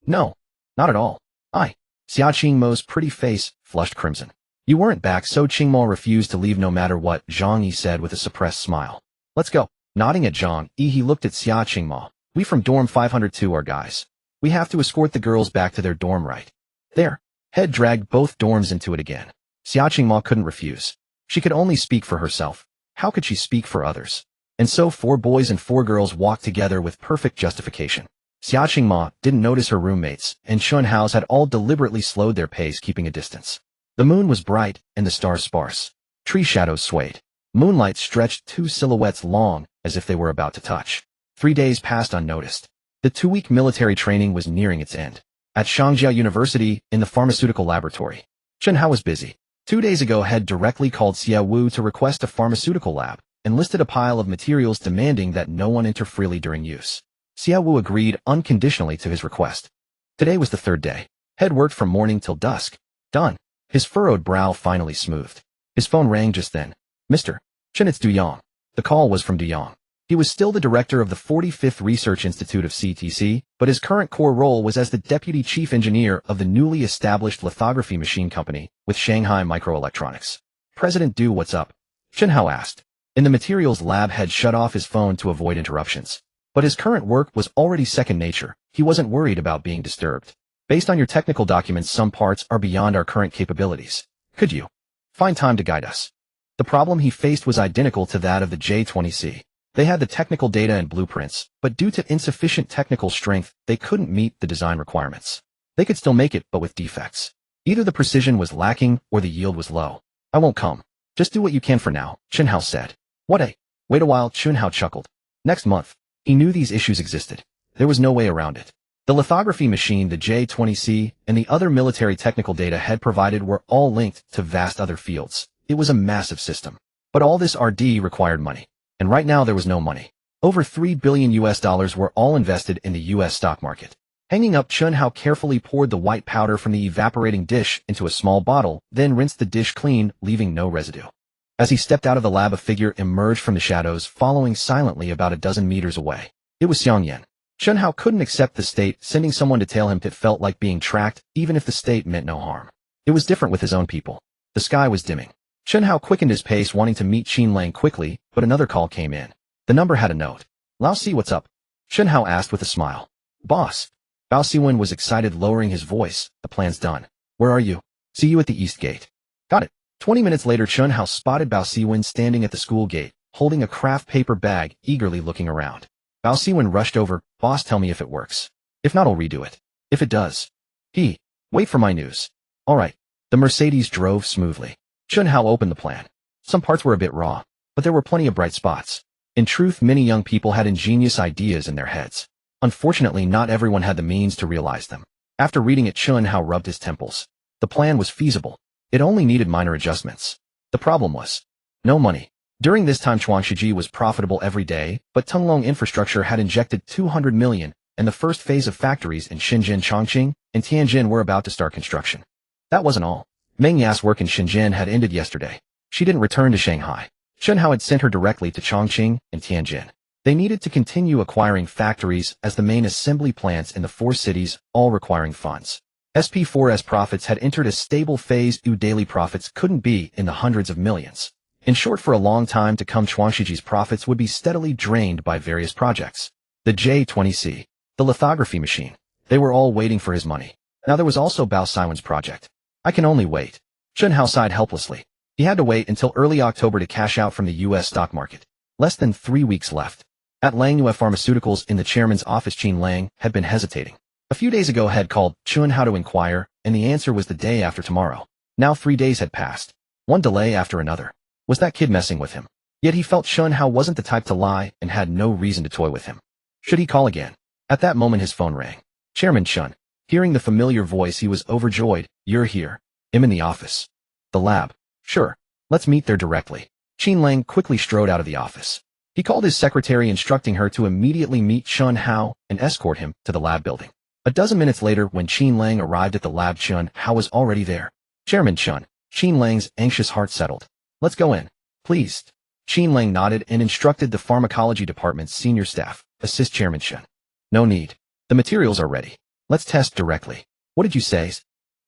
[SPEAKER 1] No. Not at all. Xia Qingmao's pretty face flushed crimson. You weren't back, so Qingmo refused to leave no matter what, Zhang Yi said with a suppressed smile. Let's go. Nodding at Zhang Yi, he looked at Xia Qingmo. We from dorm 502 are guys. We have to escort the girls back to their dorm, right? There. Head dragged both dorms into it again. Xia Qingmo couldn't refuse. She could only speak for herself. How could she speak for others? And so 4 boys and 4 girls walked together with perfect justification. Xia Qingmo didn't notice her roommates, and Chen Hao had all deliberately slowed their pace, keeping a distance. The moon was bright, and the stars sparse. Tree shadows swayed. Moonlight stretched 2 silhouettes long, as if they were about to touch. 3 days passed unnoticed. The 2-week military training was nearing its end. At Shangjiao University, in the pharmaceutical laboratory, Chen Hao was busy. 2 days ago, had directly called Xia Wu to request a pharmaceutical lab, and listed a pile of materials demanding that no one enter freely during use. Xia Wu agreed unconditionally to his request. Today was the 3rd day. Head worked from morning till dusk. Done. His furrowed brow finally smoothed. His phone rang just then. Mr. Chen, it's Du Yang. The call was from Du Yang. He was still the director of the 45th Research Institute of CTC, but his current core role was as the deputy chief engineer of the newly established lithography machine company with Shanghai Microelectronics. President Du, what's up? Chen Hao asked. In the materials lab, had shut off his phone to avoid interruptions. But his current work was already second nature. He wasn't worried about being disturbed. Based on your technical documents, some parts are beyond our current capabilities. Could you find time to guide us? The problem he faced was identical to that of the J-20C. They had the technical data and blueprints, but due to insufficient technical strength, they couldn't meet the design requirements. They could still make it, but with defects. Either the precision was lacking or the yield was low. I won't come. Just do what you can for now, Chen Hao said. Wait a while, Chen Hao chuckled. Next month. He knew these issues existed. There was no way around it. The lithography machine, the J-20C, and the other military technical data had provided were all linked to vast other fields. It was a massive system. But all this R&D required money. And right now there was no money. Over $3 billion were all invested in the U.S. stock market. Hanging up, Chen Hao carefully poured the white powder from the evaporating dish into a small bottle, then rinsed the dish clean, leaving no residue. As he stepped out of the lab, a figure emerged from the shadows, following silently about a dozen meters away. It was Xiang Yan. Chen Hao couldn't accept the state, sending someone to tail him. It felt like being tracked, even if the state meant no harm. It was different with his own people. The sky was dimming. Chen Hao quickened his pace, wanting to meet Qin Lang quickly, but another call came in. The number had a note. Lao Si, what's up? Chen Hao asked with a smile. Boss. Bao Siwen was excited, lowering his voice. The plan's done. Where are you? See you at the East Gate. Got it. 20 minutes later, Chen Hao spotted Bao Siwen standing at the school gate, holding a craft paper bag, eagerly looking around. Bao Siwen rushed over. Boss, tell me if it works. If not, I'll redo it. If it does. Wait for my news. All right. The Mercedes drove smoothly. Chen Hao opened the plan. Some parts were a bit raw, but there were plenty of bright spots. In truth, many young people had ingenious ideas in their heads. Unfortunately, not everyone had the means to realize them. After reading it, Chen Hao rubbed his temples. The plan was feasible. It only needed minor adjustments. The problem was no money. During this time, Chuangshiji was profitable every day, but Tunglong Infrastructure had injected 200 million, and the first phase of factories in Shenzhen, Chongqing, and Tianjin were about to start construction. That wasn't all. Meng Ya's work in Shenzhen had ended yesterday. She didn't return to Shanghai. Chen Hao had sent her directly to Chongqing and Tianjin. They needed to continue acquiring factories as the main assembly plants in the 4 cities, all requiring funds. SP4's profits had entered a stable phase. Daily profits couldn't be in the hundreds of millions. In short, for a long time to come, Chuangshiji's profits would be steadily drained by various projects. The J-20C, the lithography machine. They were all waiting for his money. Now there was also Bao Siwen's project. I can only wait. Chen Hao sighed helplessly. He had to wait until early October to cash out from the U.S. stock market. Less than 3 weeks left. At Langyue Pharmaceuticals, in the chairman's office, Qin Lang had been hesitating. A few days ago, had called Chen Hao to inquire, and the answer was the day after tomorrow. Now 3 days had passed. One delay after another. Was that kid messing with him? Yet he felt Chen Hao wasn't the type to lie and had no reason to toy with him. Should he call again? At that moment his phone rang. Chairman Chen. Hearing the familiar voice, he was overjoyed. You're here. I'm in the office. The lab. Sure. Let's meet there directly. Qin Lang quickly strode out of the office. He called his secretary, instructing her to immediately meet Chen Hao and escort him to the lab building. A dozen minutes later, when Qin Lang arrived at the lab, Chen Hao was already there. Chairman Chen. Qin Lang's anxious heart settled. Let's go in. Please. Qin Lang nodded and instructed the pharmacology department's senior staff. Assist Chairman Chen. No need. The materials are ready. Let's test directly. What did you say?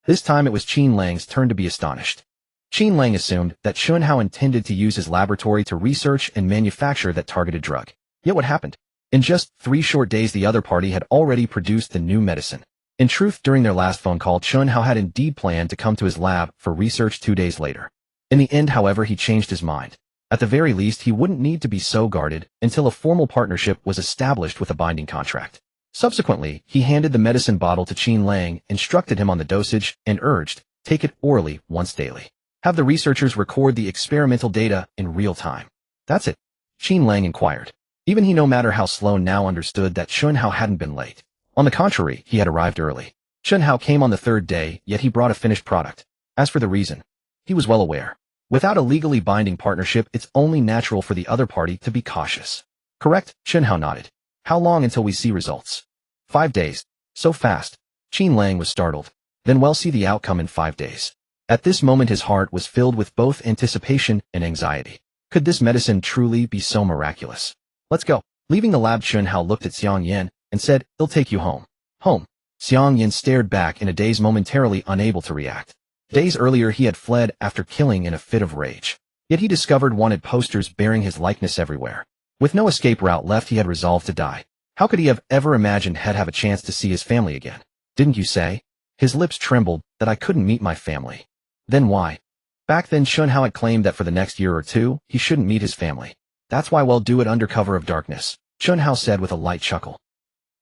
[SPEAKER 1] This time it was Qin Lang's turn to be astonished. Chen Lang assumed that Chen Hao intended to use his laboratory to research and manufacture that targeted drug. Yet what happened? In just 3 short days, the other party had already produced the new medicine. In truth, during their last phone call, Chen Hao had indeed planned to come to his lab for research 2 days later. In the end, however, he changed his mind. At the very least, he wouldn't need to be so guarded until a formal partnership was established with a binding contract. Subsequently, he handed the medicine bottle to Chen Lang, instructed him on the dosage, and urged, take it orally once daily. Have the researchers record the experimental data in real time. That's it. Chen Lang inquired. Even he, no matter how slow, now understood that Chen Hao hadn't been late. On the contrary, he had arrived early. Chen Hao came on the 3rd day, yet he brought a finished product. As for the reason, he was well aware. Without a legally binding partnership, it's only natural for the other party to be cautious. Correct? Chen Hao nodded. How long until we see results? 5 days. So fast. Chen Lang was startled. Then we'll see the outcome in 5 days. At this moment, his heart was filled with both anticipation and anxiety. Could this medicine truly be so miraculous? Let's go. Leaving the lab, Chen Hao looked at Xiang Yan and said, I'll take you home. Home. Xiang Yan stared back in a daze, momentarily unable to react. Days earlier, he had fled after killing in a fit of rage. Yet he discovered wanted posters bearing his likeness everywhere. With no escape route left, he had resolved to die. How could he have ever imagined he'd have a chance to see his family again? Didn't you say? His lips trembled, that I couldn't meet my family. Then why? Back then, Chen Hao had claimed that for the next year or 2, he shouldn't meet his family. That's why we'll do it under cover of darkness, Chen Hao said with a light chuckle.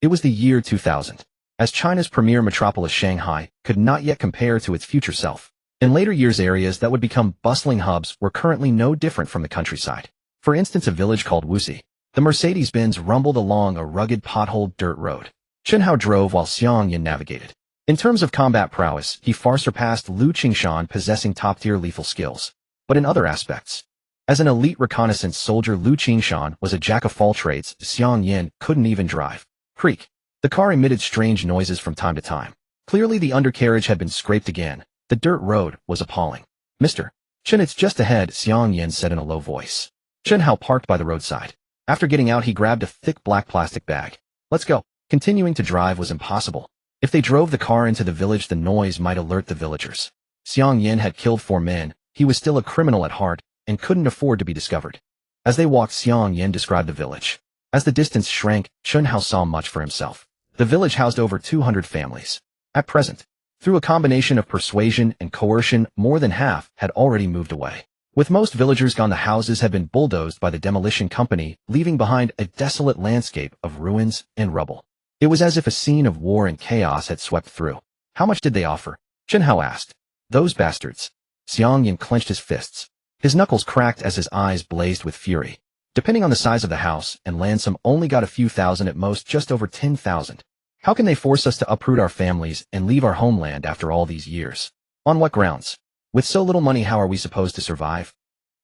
[SPEAKER 1] It was the year 2000. As China's premier metropolis, Shanghai could not yet compare to its future self. In later years, areas that would become bustling hubs were currently no different from the countryside. For instance, a village called Wuxi. The Mercedes-Benz rumbled along a rugged, potholed dirt road. Chen Hao drove while Xiang Yan navigated. In terms of combat prowess, he far surpassed Lu Qingshan, possessing top-tier lethal skills. But in other aspects, as an elite reconnaissance soldier, Lu Qingshan was a jack of all trades. Xiang Yan couldn't even drive. Creak. The car emitted strange noises from time to time. Clearly the undercarriage had been scraped again. The dirt road was appalling. Mr. Chen, it's just ahead, Xiang Yan said in a low voice. Chen Hao parked by the roadside. After getting out, he grabbed a thick black plastic bag. Let's go. Continuing to drive was impossible. If they drove the car into the village, the noise might alert the villagers. Xiang Yan had killed 4 men. He was still a criminal at heart and couldn't afford to be discovered. As they walked, Xiang Yan described the village. As the distance shrank, Chen Hao saw much for himself. The village housed over 200 families. At present, through a combination of persuasion and coercion, more than half had already moved away. With most villagers gone, the houses had been bulldozed by the demolition company, leaving behind a desolate landscape of ruins and rubble. It was as if a scene of war and chaos had swept through. How much did they offer? Chen Hao asked. Those bastards. Xiang Yan clenched his fists. His knuckles cracked as his eyes blazed with fury. Depending on the size of the house and land, some only got a few thousand, at most just over 10,000. How can they force us to uproot our families and leave our homeland after all these years? On what grounds? With so little money, how are we supposed to survive?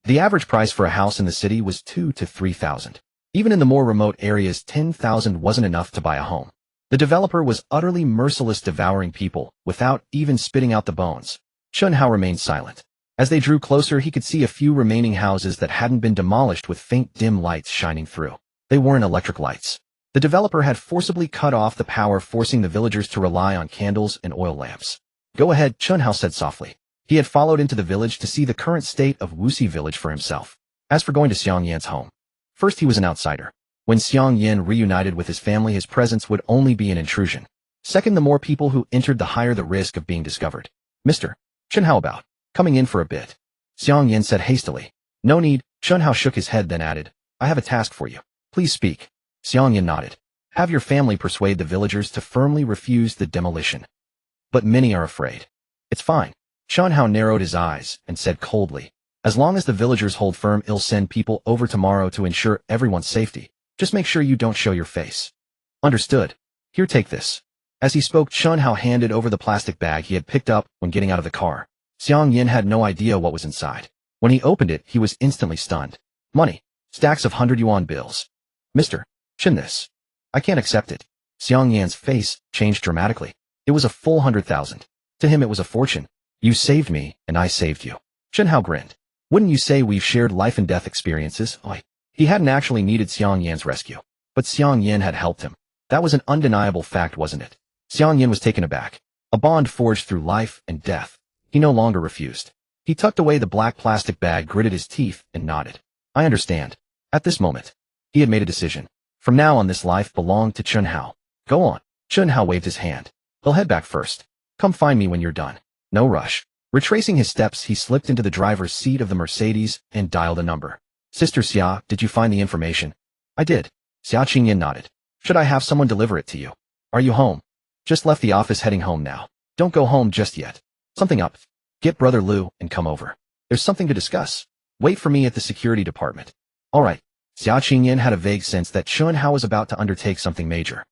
[SPEAKER 1] The average price for a house in the city was 2,000 to 3,000. Even in the more remote areas, 10,000 wasn't enough to buy a home. The developer was utterly merciless, devouring people without even spitting out the bones. Chen Hao remained silent. As they drew closer, he could see a few remaining houses that hadn't been demolished, with faint dim lights shining through. They weren't electric lights. The developer had forcibly cut off the power, forcing the villagers to rely on candles and oil lamps. Go ahead, Chen Hao said softly. He had followed into the village to see the current state of Wuxi village for himself. As for going to Xiang Yan's home, first, he was an outsider. When Xiang Yan reunited with his family, his presence would only be an intrusion. Second, the more people who entered, the higher the risk of being discovered. Mr. Chen, how about coming in for a bit? Xiang Yan said hastily. No need. Chen Hao shook his head, then added, I have a task for you. Please speak. Xiang Yan nodded. Have your family persuade the villagers to firmly refuse the demolition. But many are afraid. It's fine. Chen Hao narrowed his eyes and said coldly, as long as the villagers hold firm, I'll send people over tomorrow to ensure everyone's safety. Just make sure you don't show your face. Understood. Here, take this. As he spoke, Chen Hao handed over the plastic bag he had picked up when getting out of the car. Xiang Yan had no idea what was inside. When he opened it, he was instantly stunned. Money. Stacks of 100 yuan bills. Mr. Chen, this. I can't accept it. Xiang Yan's face changed dramatically. It was a full 100,000. To him, it was a fortune. You saved me, and I saved you. Chen Hao grinned. Wouldn't you say we've shared life and death experiences? He hadn't actually needed Xiang Yan's rescue, but Xiang Yan had helped him. That was an undeniable fact, wasn't it? Xiang Yan was taken aback. A bond forged through life and death. He no longer refused. He tucked away the black plastic bag, gritted his teeth, and nodded. I understand. At this moment, he had made a decision. From now on, this life belonged to Chen Hao. Go on. Chen Hao waved his hand. He'll head back first. Come find me when you're done. No rush. Retracing his steps, he slipped into the driver's seat of the Mercedes and dialed a number. Sister Xia, did you find the information? I did. Xia Qingyan nodded. Should I have someone deliver it to you? Are you home? Just left the office, heading home now. Don't go home just yet. Something up. Get Brother Lu and come over. There's something to discuss. Wait for me at the security department. All right. Xia Qingyan had a vague sense that Chen Hao was about to undertake something major.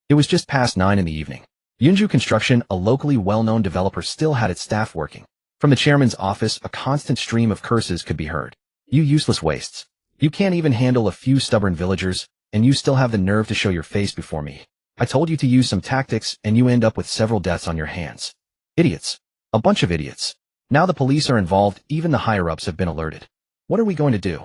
[SPEAKER 1] It was just past 9 in the evening. Yunju Construction, a locally well-known developer, still had its staff working. From the chairman's office, a constant stream of curses could be heard. You useless wastes. You can't even handle a few stubborn villagers, and you still have the nerve to show your face before me. I told you to use some tactics, and you end up with several deaths on your hands. Idiots. A bunch of idiots. Now the police are involved, even the higher-ups have been alerted. What are we going to do?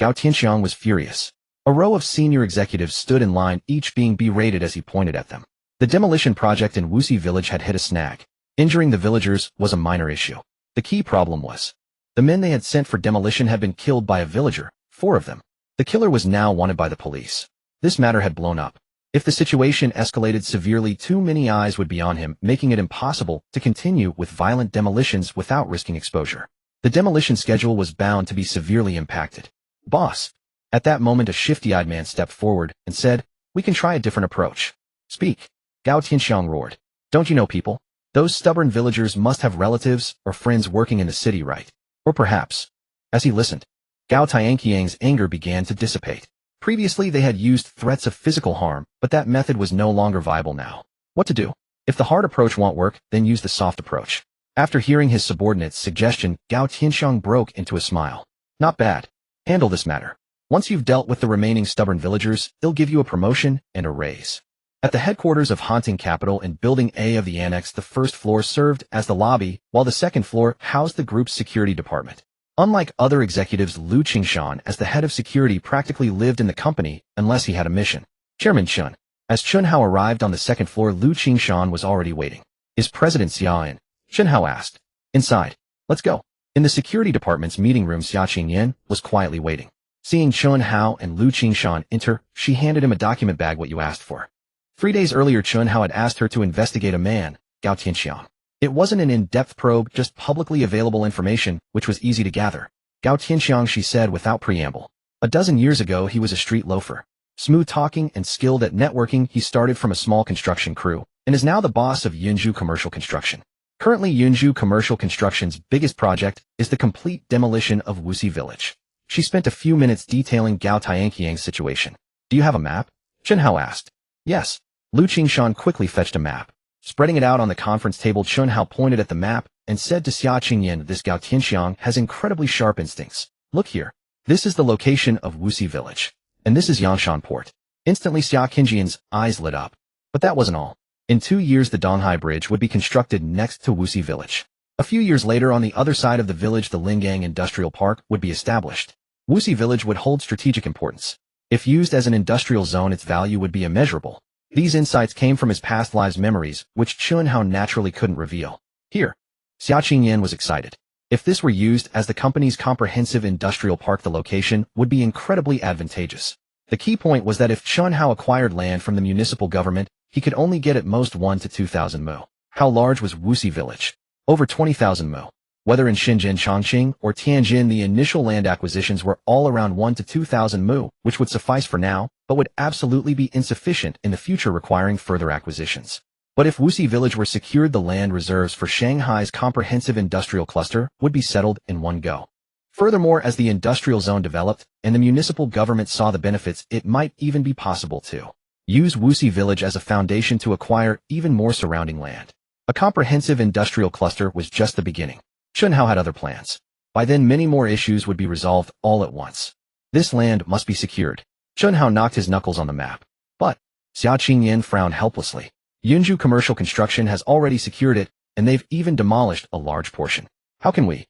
[SPEAKER 1] Gao Tianxiang was furious. A row of senior executives stood in line, each being berated as he pointed at them. The demolition project in Wuxi village had hit a snag. Injuring the villagers was a minor issue. The key problem was the men they had sent for demolition had been killed by a villager, 4 of them. The killer was now wanted by the police. This matter had blown up. If the situation escalated severely, too many eyes would be on him, making it impossible to continue with violent demolitions without risking exposure. The demolition schedule was bound to be severely impacted. Boss. At that moment, a shifty-eyed man stepped forward and said, we can try a different approach. Speak. Gao Tianxiang roared. Don't you know people? Those stubborn villagers must have relatives or friends working in the city, right? Or perhaps. As he listened, Gao Tianqiang's anger began to dissipate. Previously they had used threats of physical harm, but that method was no longer viable now. What to do? If the hard approach won't work, then use the soft approach. After hearing his subordinate's suggestion, Gao Tianxiang broke into a smile. Not bad. Handle this matter. Once you've dealt with the remaining stubborn villagers, they'll give you a promotion and a raise. At the headquarters of Haunting Capital in Building A of the Annex, the first floor served as the lobby, while the second floor housed the group's security department. Unlike other executives, Lu Qingshan, as the head of security, practically lived in the company unless he had a mission. Chairman Chen. As Chen Hao arrived on the second floor, Lu Qingshan was already waiting. Is President Xia in? Chen Hao asked. Inside. Let's go. In the security department's meeting room, Xia Qingyan was quietly waiting. Seeing Chen Hao and Lu Qingshan enter, she handed him a document bag. What you asked for. 3 days earlier, Chen Hao had asked her to investigate a man, Gao Tianxiang. It wasn't an in-depth probe, just publicly available information, which was easy to gather. Gao Tianxiang, she said without preamble. A dozen years ago, he was a street loafer. Smooth-talking and skilled at networking, he started from a small construction crew, and is now the boss of Yunju Commercial Construction. Currently, Yunju Commercial Construction's biggest project is the complete demolition of Wuxi Village. She spent a few minutes detailing Gao Tianqiang's situation. Do you have a map? Chen Hao asked. Yes. Lu Qingshan quickly fetched a map. Spreading it out on the conference table, Chen Hao pointed at the map and said to Xia Qingyan, this Gao Tianxiang has incredibly sharp instincts. Look here. This is the location of Wuxi Village. And this is Yangshan Port. Instantly Xia Qingyan's eyes lit up. But that wasn't all. In 2 years, the Donghai Bridge would be constructed next to Wuxi Village. A few years later, on the other side of the village, the Lingang Industrial Park would be established. Wuxi Village would hold strategic importance. If used as an industrial zone, its value would be immeasurable. These insights came from his past lives' memories, which Chen Hao naturally couldn't reveal. Here. Xia Qingyan was excited. If this were used as the company's comprehensive industrial park, the location would be incredibly advantageous. The key point was that if Chen Hao acquired land from the municipal government, he could only get at most 1 to 2,000 mu. How large was Wuxi Village? Over 20,000 mu. Whether in Shenzhen, Chongqing, or Tianjin, the initial land acquisitions were all around 1 to 2,000 mu, which would suffice for now, but would absolutely be insufficient in the future, requiring further acquisitions. But if Wuxi Village were secured, the land reserves for Shanghai's comprehensive industrial cluster would be settled in one go. Furthermore, as the industrial zone developed and the municipal government saw the benefits, it might even be possible to use Wuxi Village as a foundation to acquire even more surrounding land. A comprehensive industrial cluster was just the beginning. Chen Hao had other plans. By then, many more issues would be resolved all at once. This land must be secured. Chen Hao knocked his knuckles on the map. But Xia Qingyan frowned helplessly. Yunju Commercial Construction has already secured it, and they've even demolished a large portion. How can we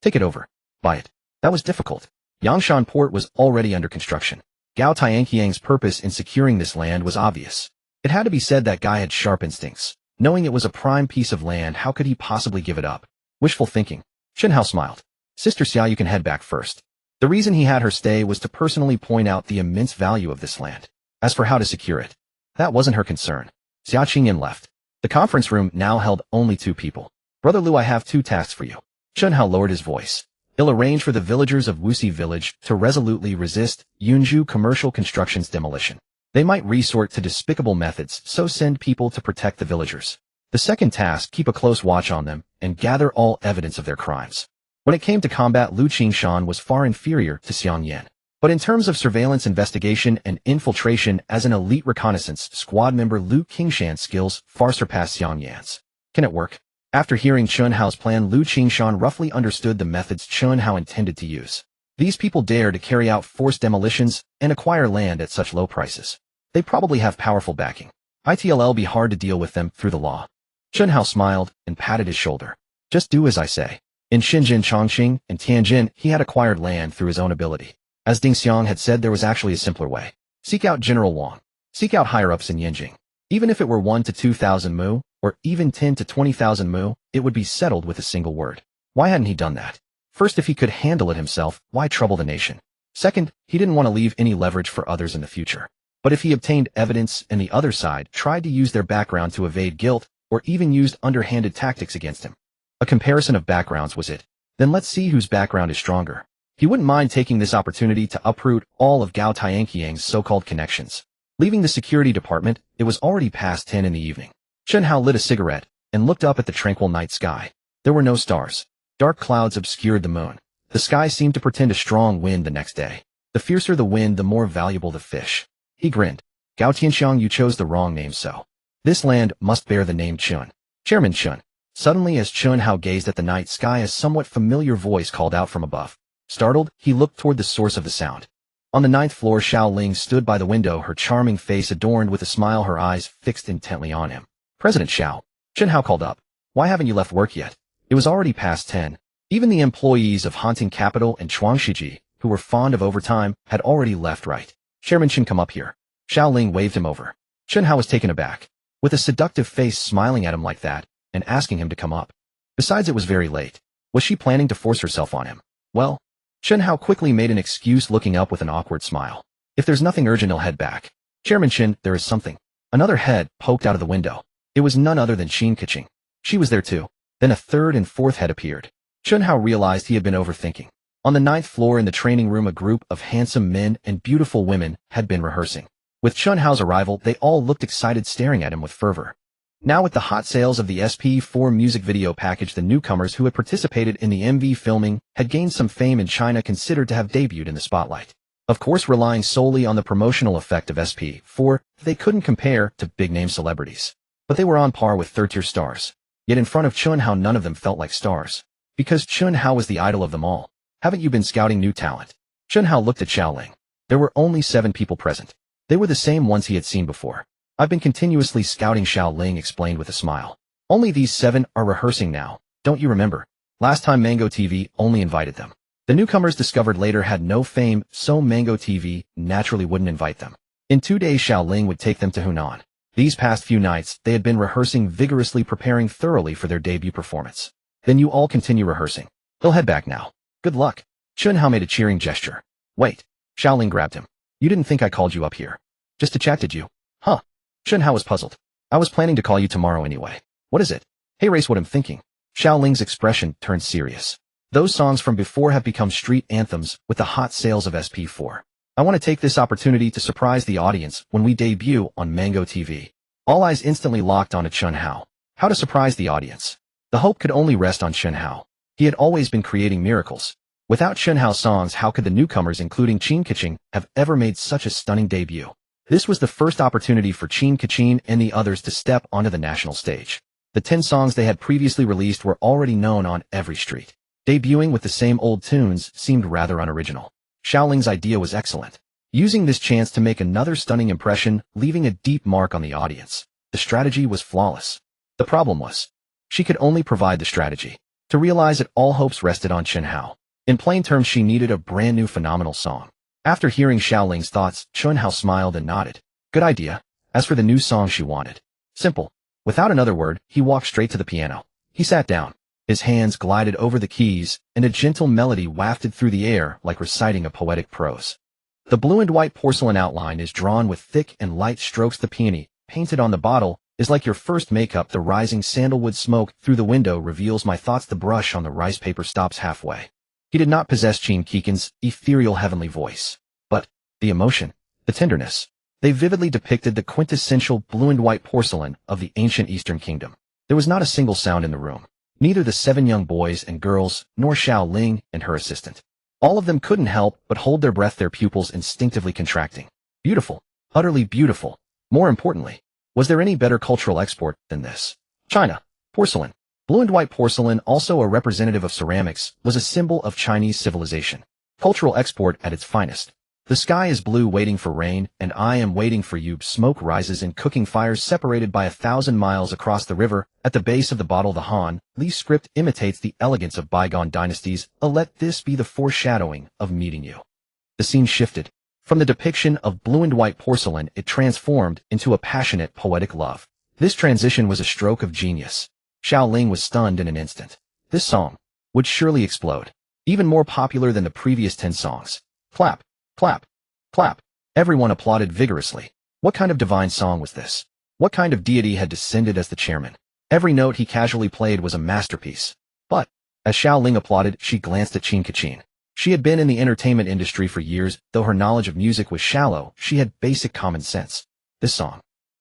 [SPEAKER 1] take it over? Buy it. That was difficult. Yangshan Port was already under construction. Gao Tianqiang's purpose in securing this land was obvious. It had to be said that guy had sharp instincts. Knowing it was a prime piece of land, how could he possibly give it up? Wishful thinking. Chen Hao smiled. Sister Xia, you can head back first. The reason he had her stay was to personally point out the immense value of this land. As for how to secure it, that wasn't her concern. Xia Qingyan left. The conference room now held only 2 people. Brother Liu, I have 2 tasks for you. Chen Hao lowered his voice. He'll arrange for the villagers of Wuxi village to resolutely resist Yunju commercial construction's demolition. They might resort to despicable methods, so send people to protect the villagers. The second task, keep a close watch on them and gather all evidence of their crimes. When it came to combat, Lu Qingshan was far inferior to Xiang Yan. But in terms of surveillance investigation and infiltration as an elite reconnaissance squad member, Lu Qingshan's skills far surpassed Xiang Yan's. Can it work? After hearing Chen Hao's plan, Lu Qingshan roughly understood the methods Chen Hao intended to use. These people dare to carry out forced demolitions and acquire land at such low prices. They probably have powerful backing. It'll be hard to deal with them through the law. Chen Hao smiled and patted his shoulder. Just do as I say. In Shenzhen, Chongqing, and Tianjin, he had acquired land through his own ability. As Ding Xiang had said, there was actually a simpler way. Seek out General Wang. Seek out higher-ups in Yanjing. Even if it were 1 to 2,000 mu, or even 10 to 20,000 mu, it would be settled with a single word. Why hadn't he done that? First, if he could handle it himself, why trouble the nation? Second, he didn't want to leave any leverage for others in the future. But if he obtained evidence and the other side tried to use their background to evade guilt, or even used underhanded tactics against him. A comparison of backgrounds was it. Then let's see whose background is stronger. He wouldn't mind taking this opportunity to uproot all of Gao Tianqiang's so-called connections. Leaving the security department, it was already past 10 in the evening. Chen Hao lit a cigarette and looked up at the tranquil night sky. There were no stars. Dark clouds obscured the moon. The sky seemed to portend a strong wind the next day. The fiercer the wind, the more valuable the fish. He grinned. Gao Tianxiang, you chose the wrong name, so. This land must bear the name Chun. Chairman Chun. Suddenly, as Chen Hao gazed at the night sky, a somewhat familiar voice called out from above. Startled, he looked toward the source of the sound. On the 9th floor, Xiao Ling stood by the window, her charming face adorned with a smile, her eyes fixed intently on him. President Xiao. Chen Hao called up. Why haven't you left work yet? It was already past 10. Even the employees of Hanting Capital and Chuangshiji, who were fond of overtime, had already left. Right. Chairman Chen, come up here. Xiao Ling waved him over. Chen Hao was taken aback. With a seductive face smiling at him like that, and asking him to come up. Besides, it was very late. Was she planning to force herself on him? Well, Chen Hao quickly made an excuse, looking up with an awkward smile. If there's nothing urgent, I'll head back. Chairman Chen, there is something. Another head poked out of the window. It was none other than Chen Keqing. She was there too. Then a third and fourth head appeared. Chen Hao realized he had been overthinking. On the 9th floor in the training room, a group of handsome men and beautiful women had been rehearsing. With Chen Hao's arrival, they all looked excited, staring at him with fervor. Now, with the hot sales of the SP4 music video package, the newcomers who had participated in the MV filming had gained some fame in China, considered to have debuted in the spotlight. Of course, relying solely on the promotional effect of SP4, they couldn't compare to big-name celebrities. But they were on par with third-tier stars. Yet in front of Chen Hao, none of them felt like stars. Because Chen Hao was the idol of them all. Haven't you been scouting new talent? Chen Hao looked at Xiao Ling. There were only 7 people present. They were the same ones he had seen before. I've been continuously scouting, Xiao Ling explained with a smile. Only these 7 are rehearsing now, don't you remember? Last time Mango TV only invited them. The newcomers discovered later had no fame, so Mango TV naturally wouldn't invite them. In 2 days, Xiao Ling would take them to Hunan. These past few nights, they had been rehearsing vigorously, preparing thoroughly for their debut performance. Then you all continue rehearsing. They'll head back now. Good luck. Chen Hao made a cheering gesture. Wait. Xiao Ling grabbed him. You didn't think I called you up here? Just to chat, did you? Huh. Chen Hao was puzzled. I was planning to call you tomorrow anyway. What is it? Hey, race, what I'm thinking. Xiao Ling's expression turned serious. Those songs from before have become street anthems with the hot sales of SP4. I want to take this opportunity to surprise the audience when we debut on Mango TV. All eyes instantly locked onto Chen Hao. How to surprise the audience? The hope could only rest on Chen Hao. He had always been creating miracles. Without Chen Hao's songs, how could the newcomers, including Chen Keqing, have ever made such a stunning debut? This was the first opportunity for Chen Keqing and the others to step onto the national stage. The 10 songs they had previously released were already known on every street. Debuting with the same old tunes seemed rather unoriginal. Xiao Ling's idea was excellent. Using this chance to make another stunning impression, leaving a deep mark on the audience. The strategy was flawless. The problem was, she could only provide the strategy. To realize it, all hopes rested on Chen Hao. In plain terms, she needed a brand new phenomenal song. After hearing Xiao Ling's thoughts, Chen Hao smiled and nodded. Good idea. As for the new song she wanted. Simple. Without another word, he walked straight to the piano. He sat down. His hands glided over the keys, and a gentle melody wafted through the air like reciting a poetic prose. The blue and white porcelain outline is drawn with thick and light strokes. The peony, painted on the bottle, is like your first makeup. The rising sandalwood smoke through the window reveals my thoughts. The brush on the rice paper stops halfway. He did not possess Chen Hao's ethereal heavenly voice, but the emotion, the tenderness. They vividly depicted the quintessential blue and white porcelain of the ancient Eastern Kingdom. There was not a single sound in the room. Neither the 7 young boys and girls, nor Xiao Ling and her assistant. All of them couldn't help but hold their breath, their pupils instinctively contracting. Beautiful. Utterly beautiful. More importantly, was there any better cultural export than this? China. Porcelain. Blue and white porcelain, also a representative of ceramics, was a symbol of Chinese civilization. Cultural export at its finest. The sky is blue waiting for rain, and I am waiting for you. Smoke rises in cooking fires separated by 1,000 miles across the river. At the base of the bottle, the Han Li script imitates the elegance of bygone dynasties. Let this be the foreshadowing of meeting you. The scene shifted. From the depiction of blue and white porcelain, it transformed into a passionate, poetic love. This transition was a stroke of genius. Xiao Ling was stunned in an instant. This song would surely explode. Even more popular than the previous 10 songs. Clap. Clap. Clap. Everyone applauded vigorously. What kind of divine song was this? What kind of deity had descended as the chairman? Every note he casually played was a masterpiece. But, as Xiao Ling applauded, she glanced at Chen Hao. She had been in the entertainment industry for years. Though her knowledge of music was shallow, she had basic common sense. This song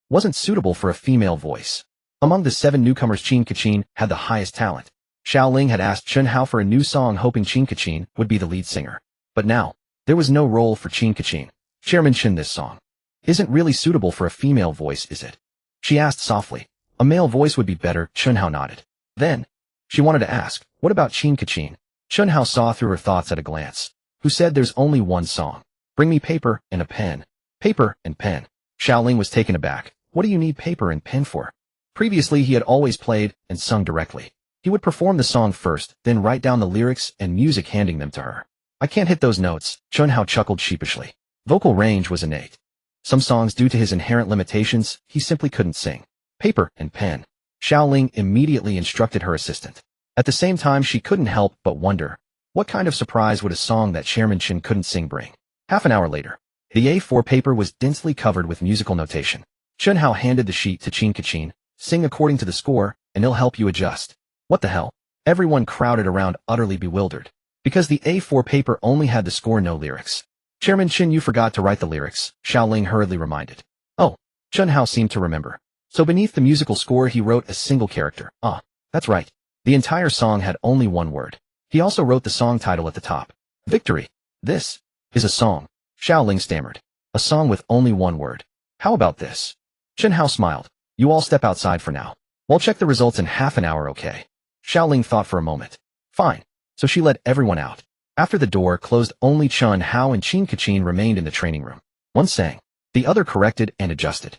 [SPEAKER 1] wasn't suitable for a female voice. Among the 7 newcomers, Chen Hao had the highest talent. Xiao Ling had asked Chen Hao for a new song, hoping Chen Hao would be the lead singer. But now, there was no role for Chen Hao. Chairman Chen, this song isn't really suitable for a female voice, is it? She asked softly. A male voice would be better. Chen Hao nodded. Then, she wanted to ask, what about Chen Hao? Chen Hao saw through her thoughts at a glance. Who said there's only one song? Bring me paper and a pen. Paper and pen. Xiao Ling was taken aback. What do you need paper and pen for? Previously, he had always played and sung directly. He would perform the song first, then write down the lyrics and music, handing them to her. I can't hit those notes, Chen Hao chuckled sheepishly. Vocal range was innate. Some songs, due to his inherent limitations, he simply couldn't sing. Paper and pen. Xiao Ling immediately instructed her assistant. At the same time, she couldn't help but wonder, what kind of surprise would a song that Chairman Chen couldn't sing bring? Half an hour later, the A4 paper was densely covered with musical notation. Chen Hao handed the sheet to Chen Hao. Sing according to the score, and it'll help you adjust. What the hell? Everyone crowded around, utterly bewildered. Because the A4 paper only had the score, no lyrics. Chairman Chen, you forgot to write the lyrics, Xiao Ling hurriedly reminded. Oh, Chen Hao seemed to remember. So beneath the musical score he wrote a single character. Ah, that's right. The entire song had only one word. He also wrote the song title at the top. Victory. This is a song. Xiao Ling stammered. A song with only one word. How about this? Chen Hao smiled. You all step outside for now. We'll check the results in half an hour, okay? Xiao Ling thought for a moment. Fine. So she let everyone out. After the door closed, only Chen Hao and Chen Hao remained in the training room. One sang. The other corrected and adjusted.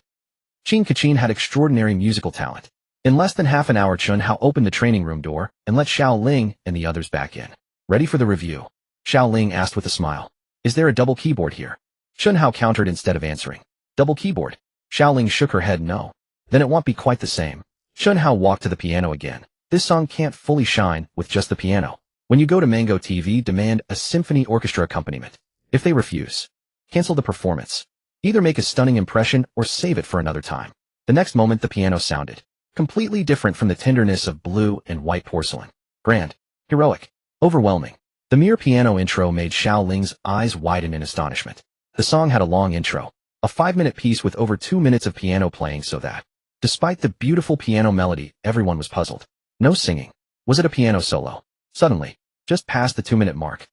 [SPEAKER 1] Chen Hao had extraordinary musical talent. In less than half an hour, Chen Hao opened the training room door and let Xiao Ling and the others back in. Ready for the review? Xiao Ling asked with a smile. Is there a double keyboard here? Chen Hao countered instead of answering. Double keyboard? Xiao Ling shook her head no. Then it won't be quite the same. Chen Hao walked to the piano again. This song can't fully shine with just the piano. When you go to Mango TV, demand a symphony orchestra accompaniment. If they refuse, cancel the performance. Either make a stunning impression or save it for another time. The next moment the piano sounded. Completely different from the tenderness of blue and white porcelain. Grand. Heroic. Overwhelming. The mere piano intro made Xiao Ling's eyes widen in astonishment. The song had a long intro. A 5-minute piece with over 2 minutes of piano playing, so that, despite the beautiful piano melody, everyone was puzzled. No singing. Was it a piano solo? Suddenly, just past the 2-minute mark.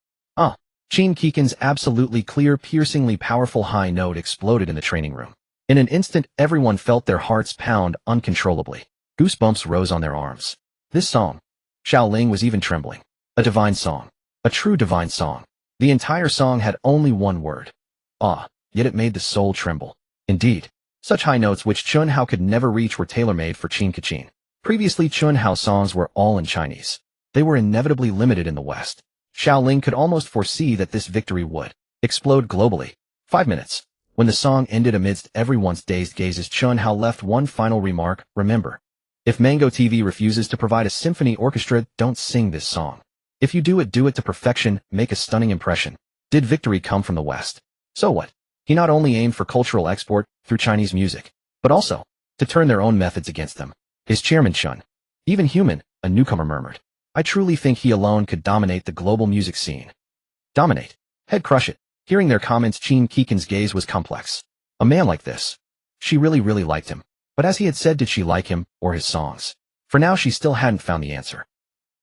[SPEAKER 1] Chen Hao's absolutely clear, piercingly powerful high note exploded in the training room. In an instant, everyone felt their hearts pound uncontrollably. Goosebumps rose on their arms. This song. Xiao Ling was even trembling. A divine song. A true divine song. The entire song had only one word. Yet it made the soul tremble. Indeed, such high notes which Chen Hao could never reach were tailor-made for Chen Hao. Previously, Chen Hao songs were all in Chinese. They were inevitably limited in the West. Xiao Ling could almost foresee that this victory would explode globally. 5 minutes. When the song ended amidst everyone's dazed gazes, Chen Hao left one final remark. Remember, If Mango TV refuses to provide a symphony orchestra, don't sing this song. If you do it to perfection, make a stunning impression. Did victory come from the West? So what? He not only aimed for cultural export through Chinese music, but also to turn their own methods against them. His chairman Chen, even human, a newcomer murmured. I truly think he alone could dominate the global music scene. Dominate. Head crush it. Hearing their comments, Chen Keegan's gaze was complex. A man like this. She really liked him. But as he had said, did she like him or his songs? For now, she still hadn't found the answer.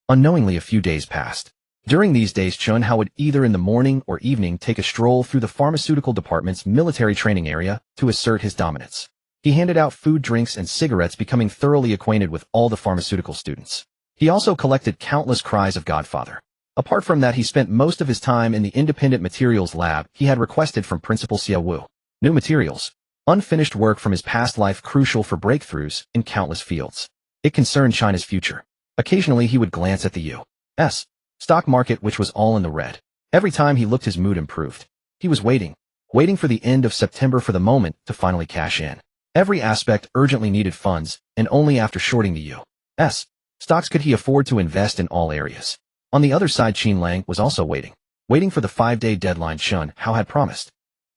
[SPEAKER 1] Unknowingly, a few days passed. During these days, Chen Hao would either in the morning or evening take a stroll through the pharmaceutical department's military training area to assert his dominance. He handed out food, drinks, and cigarettes, becoming thoroughly acquainted with all the pharmaceutical students. He also collected countless cries of Godfather. Apart from that, he spent most of his time in the independent materials lab he had requested from Principal Xiao Wu. New materials. Unfinished work from his past life, crucial for breakthroughs in countless fields. It concerned China's future. Occasionally, he would glance at the U.S. stock market, which was all in the red. Every time he looked, his mood improved. He was waiting for the end of September for the moment to finally cash in. Every aspect urgently needed funds, and only after shorting the U.S. stocks could he afford to invest in all areas. On the other side, Chen Lang was also waiting for the 5-day deadline Chen Hao had promised.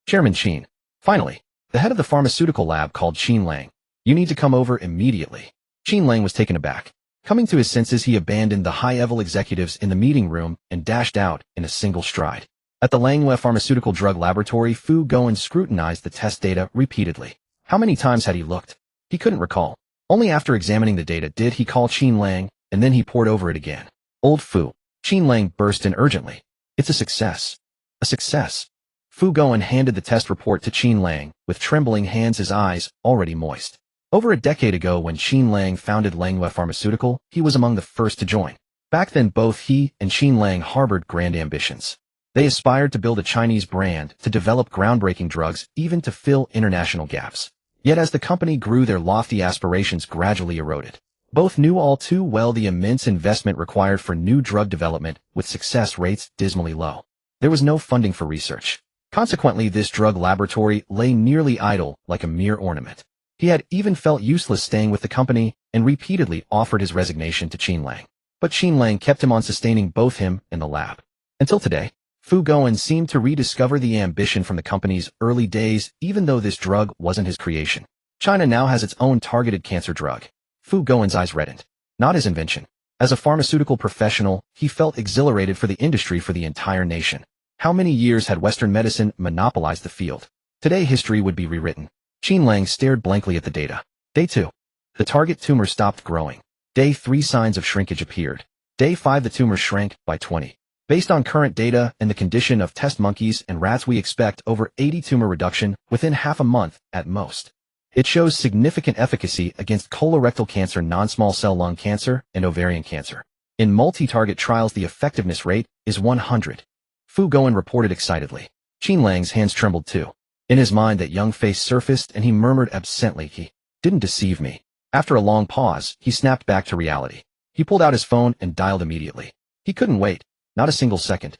[SPEAKER 1] Chairman Chen. Finally, the head of the pharmaceutical lab called Chen Lang. You need to come over immediately. Chen Lang was taken aback. Coming to his senses, he abandoned the high-level executives in the meeting room and dashed out in a single stride. At the Langhua Pharmaceutical Drug Laboratory, Fu Guoan scrutinized the test data repeatedly. How many times had he looked? He couldn't recall. Only after examining the data did he call Chen Lang, and then he pored over it again. Old Fu. Chen Lang burst in urgently. It's a success. A success. Fu Guoan handed the test report to Chen Lang, with trembling hands, his eyes already moist. Over a decade ago, when Chen Lang founded Langhua Pharmaceutical, he was among the first to join. Back then, both he and Chen Lang harbored grand ambitions. They aspired to build a Chinese brand, to develop groundbreaking drugs, even to fill international gaps. Yet as the company grew, their lofty aspirations gradually eroded. Both knew all too well the immense investment required for new drug development, with success rates dismally low. There was no funding for research. Consequently, this drug laboratory lay nearly idle, like a mere ornament. He had even felt useless staying with the company, and repeatedly offered his resignation to Chen Lang. But Chen Lang kept him on, sustaining both him and the lab. Until today, Fu Guoan seemed to rediscover the ambition from the company's early days, even though this drug wasn't his creation. China now has its own targeted cancer drug. Fu Guoan's eyes reddened. Not his invention. As a pharmaceutical professional, he felt exhilarated for the industry, for the entire nation. How many years had Western medicine monopolized the field? Today, history would be rewritten. Chen Lang stared blankly at the data. Day 2. The target tumor stopped growing. Day 3, signs of shrinkage appeared. Day 5, the tumor shrank by 20. Based on current data and the condition of test monkeys and rats, we expect over 80 tumor reduction within half a month at most. It shows significant efficacy against colorectal cancer, non-small cell lung cancer, and ovarian cancer. In multi-target trials, the effectiveness rate is 100. Fu Guoan reported excitedly. Chen Lang's hands trembled too. In his mind, that young face surfaced, and he murmured absently, "He didn't deceive me." After a long pause, he snapped back to reality. He pulled out his phone and dialed immediately. He couldn't wait, not a single second.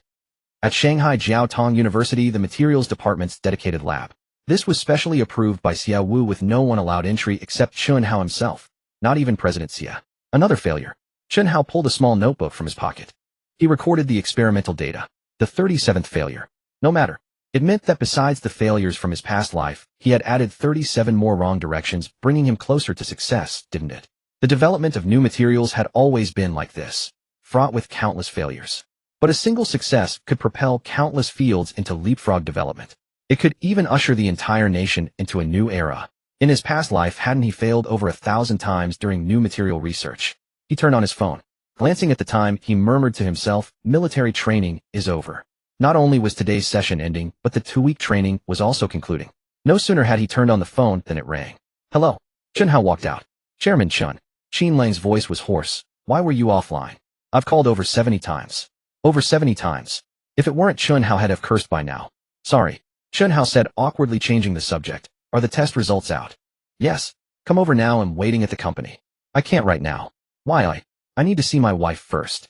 [SPEAKER 1] At Shanghai Jiaotong University, the materials department's dedicated lab. This was specially approved by Xiao Wu, with no one allowed entry except Chen Hao himself, not even President Xia. Another failure. Chen Hao pulled a small notebook from his pocket. He recorded the experimental data. The 37th failure. No matter. It meant that besides the failures from his past life, he had added 37 more wrong directions, bringing him closer to success, didn't it? The development of new materials had always been like this, fraught with countless failures. But a single success could propel countless fields into leapfrog development. It could even usher the entire nation into a new era. In his past life, hadn't he failed over 1,000 times during new material research? He turned on his phone. Glancing at the time, he murmured to himself, military training is over. Not only was today's session ending, but the 2-week training was also concluding. No sooner had he turned on the phone than it rang. Hello. Chen Hao walked out. Chairman Chen. Chen Lang's voice was hoarse. Why were you offline? I've called over 70 times. Over 70 times. If it weren't, Chen Hao had have cursed by now. Sorry. Chen Hao said, awkwardly changing the subject. Are the test results out? Yes. Come over now. I'm waiting at the company. I can't right now. Why? I need to see my wife first.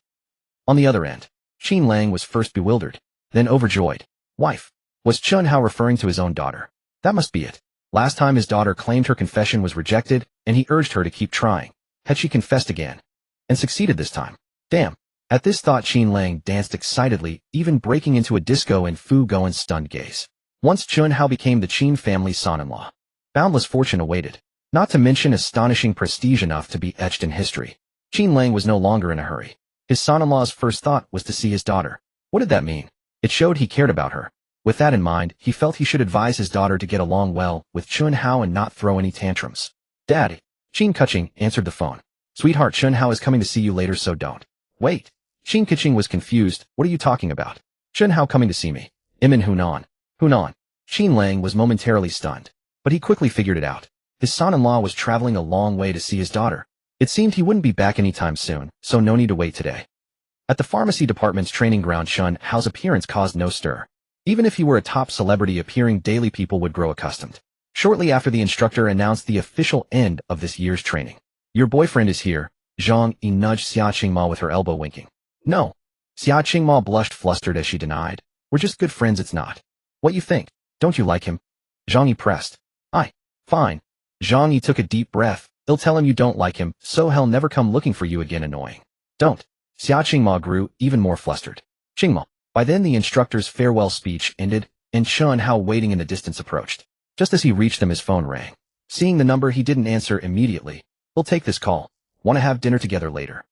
[SPEAKER 1] On the other end, Chen Lang was first bewildered, then overjoyed. Wife. Was Chen Hao referring to his own daughter? That must be it. Last time his daughter claimed her confession was rejected, and he urged her to keep trying. Had she confessed again? And succeeded this time? Damn. At this thought, Chen Lang danced excitedly, even breaking into a disco in Fu Goen's stunned gaze. Once Chen Hao became the Chen family's son-in-law, boundless fortune awaited, not to mention astonishing prestige enough to be etched in history. Chen Lang was no longer in a hurry. His son-in-law's first thought was to see his daughter. What did that mean? It showed he cared about her. With that in mind, he felt he should advise his daughter to get along well with Chen Hao and not throw any tantrums. Daddy. Chen Kuching answered the phone. Sweetheart, Chen Hao is coming to see you later, so don't. Wait. Chen Kuching was confused. What are you talking about? Chen Hao coming to see me. I'm in Hunan. Hunan. Chen Lang was momentarily stunned, but he quickly figured it out. His son-in-law was traveling a long way to see his daughter. It seemed he wouldn't be back anytime soon, so no need to wait today. At the pharmacy department's training ground, Chen Hao's appearance caused no stir. Even if he were a top celebrity appearing daily, people would grow accustomed. Shortly after, the instructor announced the official end of this year's training. Your boyfriend is here. Zhang Yi nudged Xia Qingma with her elbow, winking. No. Xia Qingma blushed, flustered as she denied. We're just good friends, it's not. What you think? Don't you like him? Zhang Yi pressed. Fine. Zhang Yi took a deep breath. They'll tell him you don't like him, so he'll never come looking for you again. Annoying. Don't. Xia Qingma grew even more flustered. Qingma. By then the instructor's farewell speech ended, and Chen Hao, waiting in the distance, approached. Just as he reached them, his phone rang. Seeing the number, he didn't answer immediately. We'll take this call. Want to have dinner together later?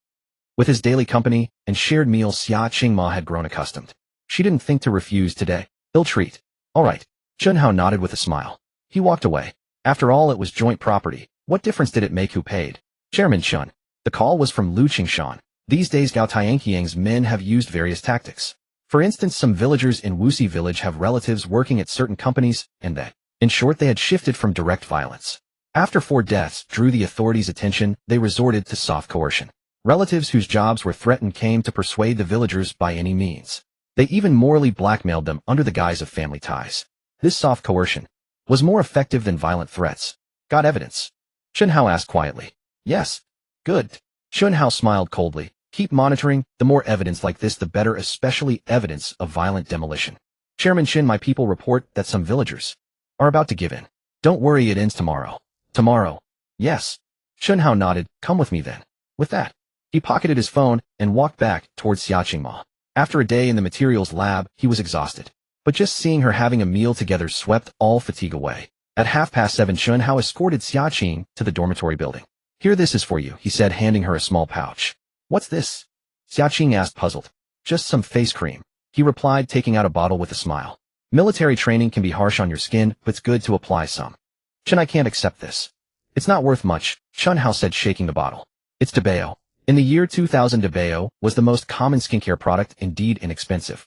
[SPEAKER 1] With his daily company and shared meals, Xia Qingma had grown accustomed. She didn't think to refuse today. Ill treat. All right. Chen Hao nodded with a smile. He walked away. After all, it was joint property. What difference did it make who paid? Chairman Chen. The call was from Lu Qingshan. These days, Gao Tianqiang's men have used various tactics. For instance, some villagers in Wuxi village have relatives working at certain companies, and that, in short, they had shifted from direct violence. After 4 deaths drew the authorities' attention, they resorted to soft coercion. Relatives whose jobs were threatened came to persuade the villagers by any means. They even morally blackmailed them under the guise of family ties. This soft coercion was more effective than violent threats. Got evidence? Chen Hao asked quietly. Yes. Good. Chen Hao smiled coldly. Keep monitoring. The more evidence like this, the better, especially evidence of violent demolition. Chairman Chen, my people report that some villagers are about to give in. Don't worry, it ends tomorrow. Tomorrow. Yes. Chen Hao nodded. Come with me then. With that, he pocketed his phone and walked back towards Xia Qingma. After a day in the materials lab, he was exhausted. But just seeing her having a meal together swept all fatigue away. At 7:30, Chen Hao escorted Xia Qing to the dormitory building. Here, this is for you, he said, handing her a small pouch. What's this? Xia Qing asked, puzzled. Just some face cream, he replied, taking out a bottle with a smile. Military training can be harsh on your skin, but it's good to apply some. Chen, I can't accept this. It's not worth much, Chen Hao said, shaking the bottle. It's Debao. In the year 2000, Debao was the most common skincare product, indeed inexpensive.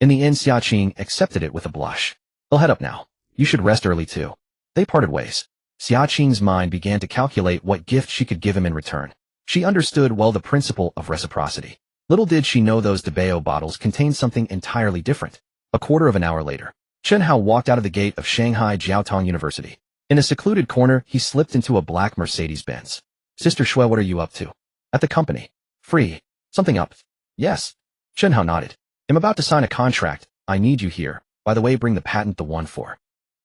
[SPEAKER 1] In the end, Xia Qing accepted it with a blush. I'll head up now. You should rest early too. They parted ways. Xia Qing's mind began to calculate what gift she could give him in return. She understood well the principle of reciprocity. Little did she know those Debao bottles contained something entirely different. A quarter of an hour later, Chen Hao walked out of the gate of Shanghai Jiaotong University. In a secluded corner, he slipped into a black Mercedes-Benz. Sister Shui, what are you up to? At the company. Free. Something up? Yes. Chen Hao nodded. I'm about to sign a contract. I need you here. By the way, bring the patent, the one for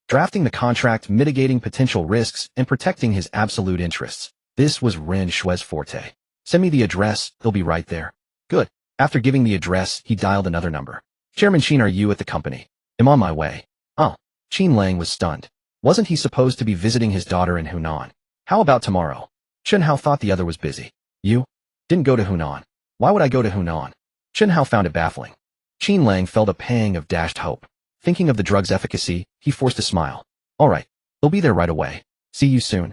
[SPEAKER 1] drafting the contract, mitigating potential risks, and protecting his absolute interests. This was Ren Shui's forte. Send me the address. He'll be right there. Good. After giving the address, he dialed another number. Chairman Chen, are you at the company? I'm on my way. Oh. Chen Lang was stunned. Wasn't he supposed to be visiting his daughter in Hunan? How about tomorrow? Chen Hao thought the other was busy. You didn't go to Hunan. Why would I go to Hunan? Chen Hao found it baffling. Chen Lang felt a pang of dashed hope. Thinking of the drug's efficacy, he forced a smile. All right. They'll be there right away. See you soon.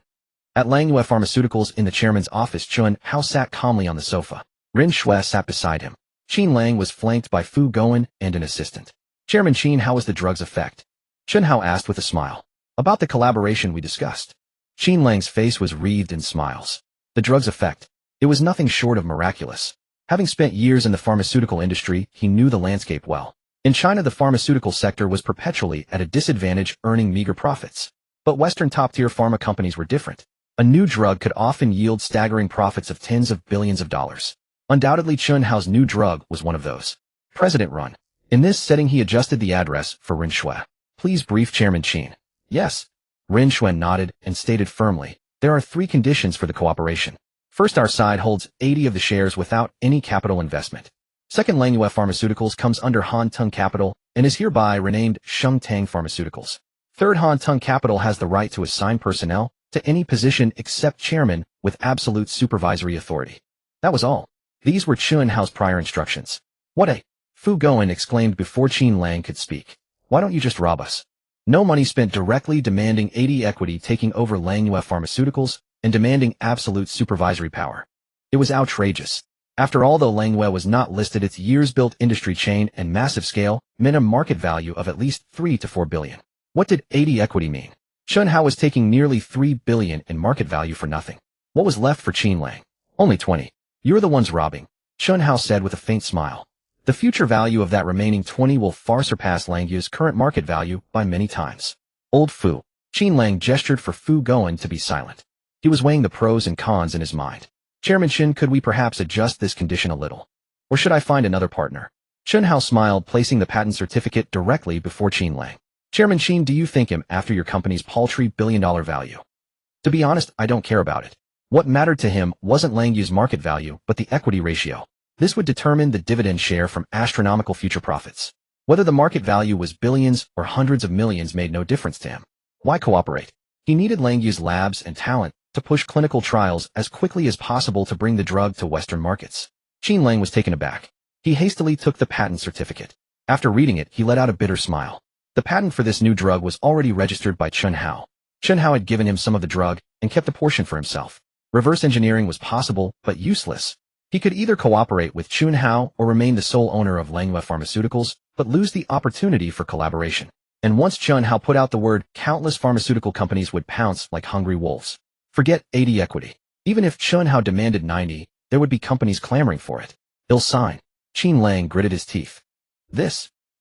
[SPEAKER 1] At Langyue Pharmaceuticals in the chairman's office, Chen Hao sat calmly on the sofa. Ren Shui sat beside him. Chen Lang was flanked by Fu Goen and an assistant. Chairman Chen, how was the drug's effect? Chen Hao asked with a smile. About the collaboration we discussed. Chen Lang's face was wreathed in smiles. The drug's effect. It was nothing short of miraculous. Having spent years in the pharmaceutical industry, he knew the landscape well. In China, the pharmaceutical sector was perpetually at a disadvantage, earning meager profits. But Western top-tier pharma companies were different. A new drug could often yield staggering profits of tens of billions of dollars. Undoubtedly, Chen Hao's new drug was one of those. President Run. In this setting, he adjusted the address for Ren Shui. Please brief Chairman Chen. Yes. Ren Shui nodded and stated firmly, there are 3 conditions for the cooperation. First, our side holds 80 of the shares without any capital investment. Second, Langyue Pharmaceuticals comes under Han Tung Capital and is hereby renamed Shengtang Pharmaceuticals. Third, Han Tung Capital has the right to assign personnel to any position except chairman with absolute supervisory authority. That was all. These were Chen Hao's prior instructions. What a... Fu Goen exclaimed before Qin Lang could speak. Why don't you just rob us? No money spent directly demanding 80 equity taking over Langyue Pharmaceuticals and demanding absolute supervisory power. It was outrageous. After all, though Langyue was not listed, its years-built industry chain and massive scale meant a market value of at least 3 to 4 billion. What did 80 equity mean? Chen Hao was taking nearly 3 billion in market value for nothing. What was left for Qin Lang? Only 20. You're the ones robbing, Chen Hao said with a faint smile. The future value of that remaining 20 will far surpass Langyue's current market value by many times. Old Fu. Qin Lang gestured for Fu Goen to be silent. He was weighing the pros and cons in his mind. Chairman Chen, could we perhaps adjust this condition a little? Or should I find another partner? Chen Hao smiled, placing the patent certificate directly before Qin Lang. Chairman Qin, do you think him after your company's paltry billion-dollar value? To be honest, I don't care about it. What mattered to him wasn't Langyue's market value, but the equity ratio. This would determine the dividend share from astronomical future profits. Whether the market value was billions or hundreds of millions made no difference to him. Why cooperate? He needed Langyue's labs and talent to push clinical trials as quickly as possible to bring the drug to Western markets. Qin Lang was taken aback. He hastily took the patent certificate. After reading it, he let out a bitter smile. The patent for this new drug was already registered by Chen Hao. Chen Hao had given him some of the drug and kept a portion for himself. Reverse engineering was possible, but useless. He could either cooperate with Chen Hao or remain the sole owner of Langyue Pharmaceuticals, but lose the opportunity for collaboration. And once Chen Hao put out the word, countless pharmaceutical companies would pounce like hungry wolves. Forget 80 equity. Even if Chen Hao demanded 90, there would be companies clamoring for it. He'll sign. Qin Lang gritted his teeth.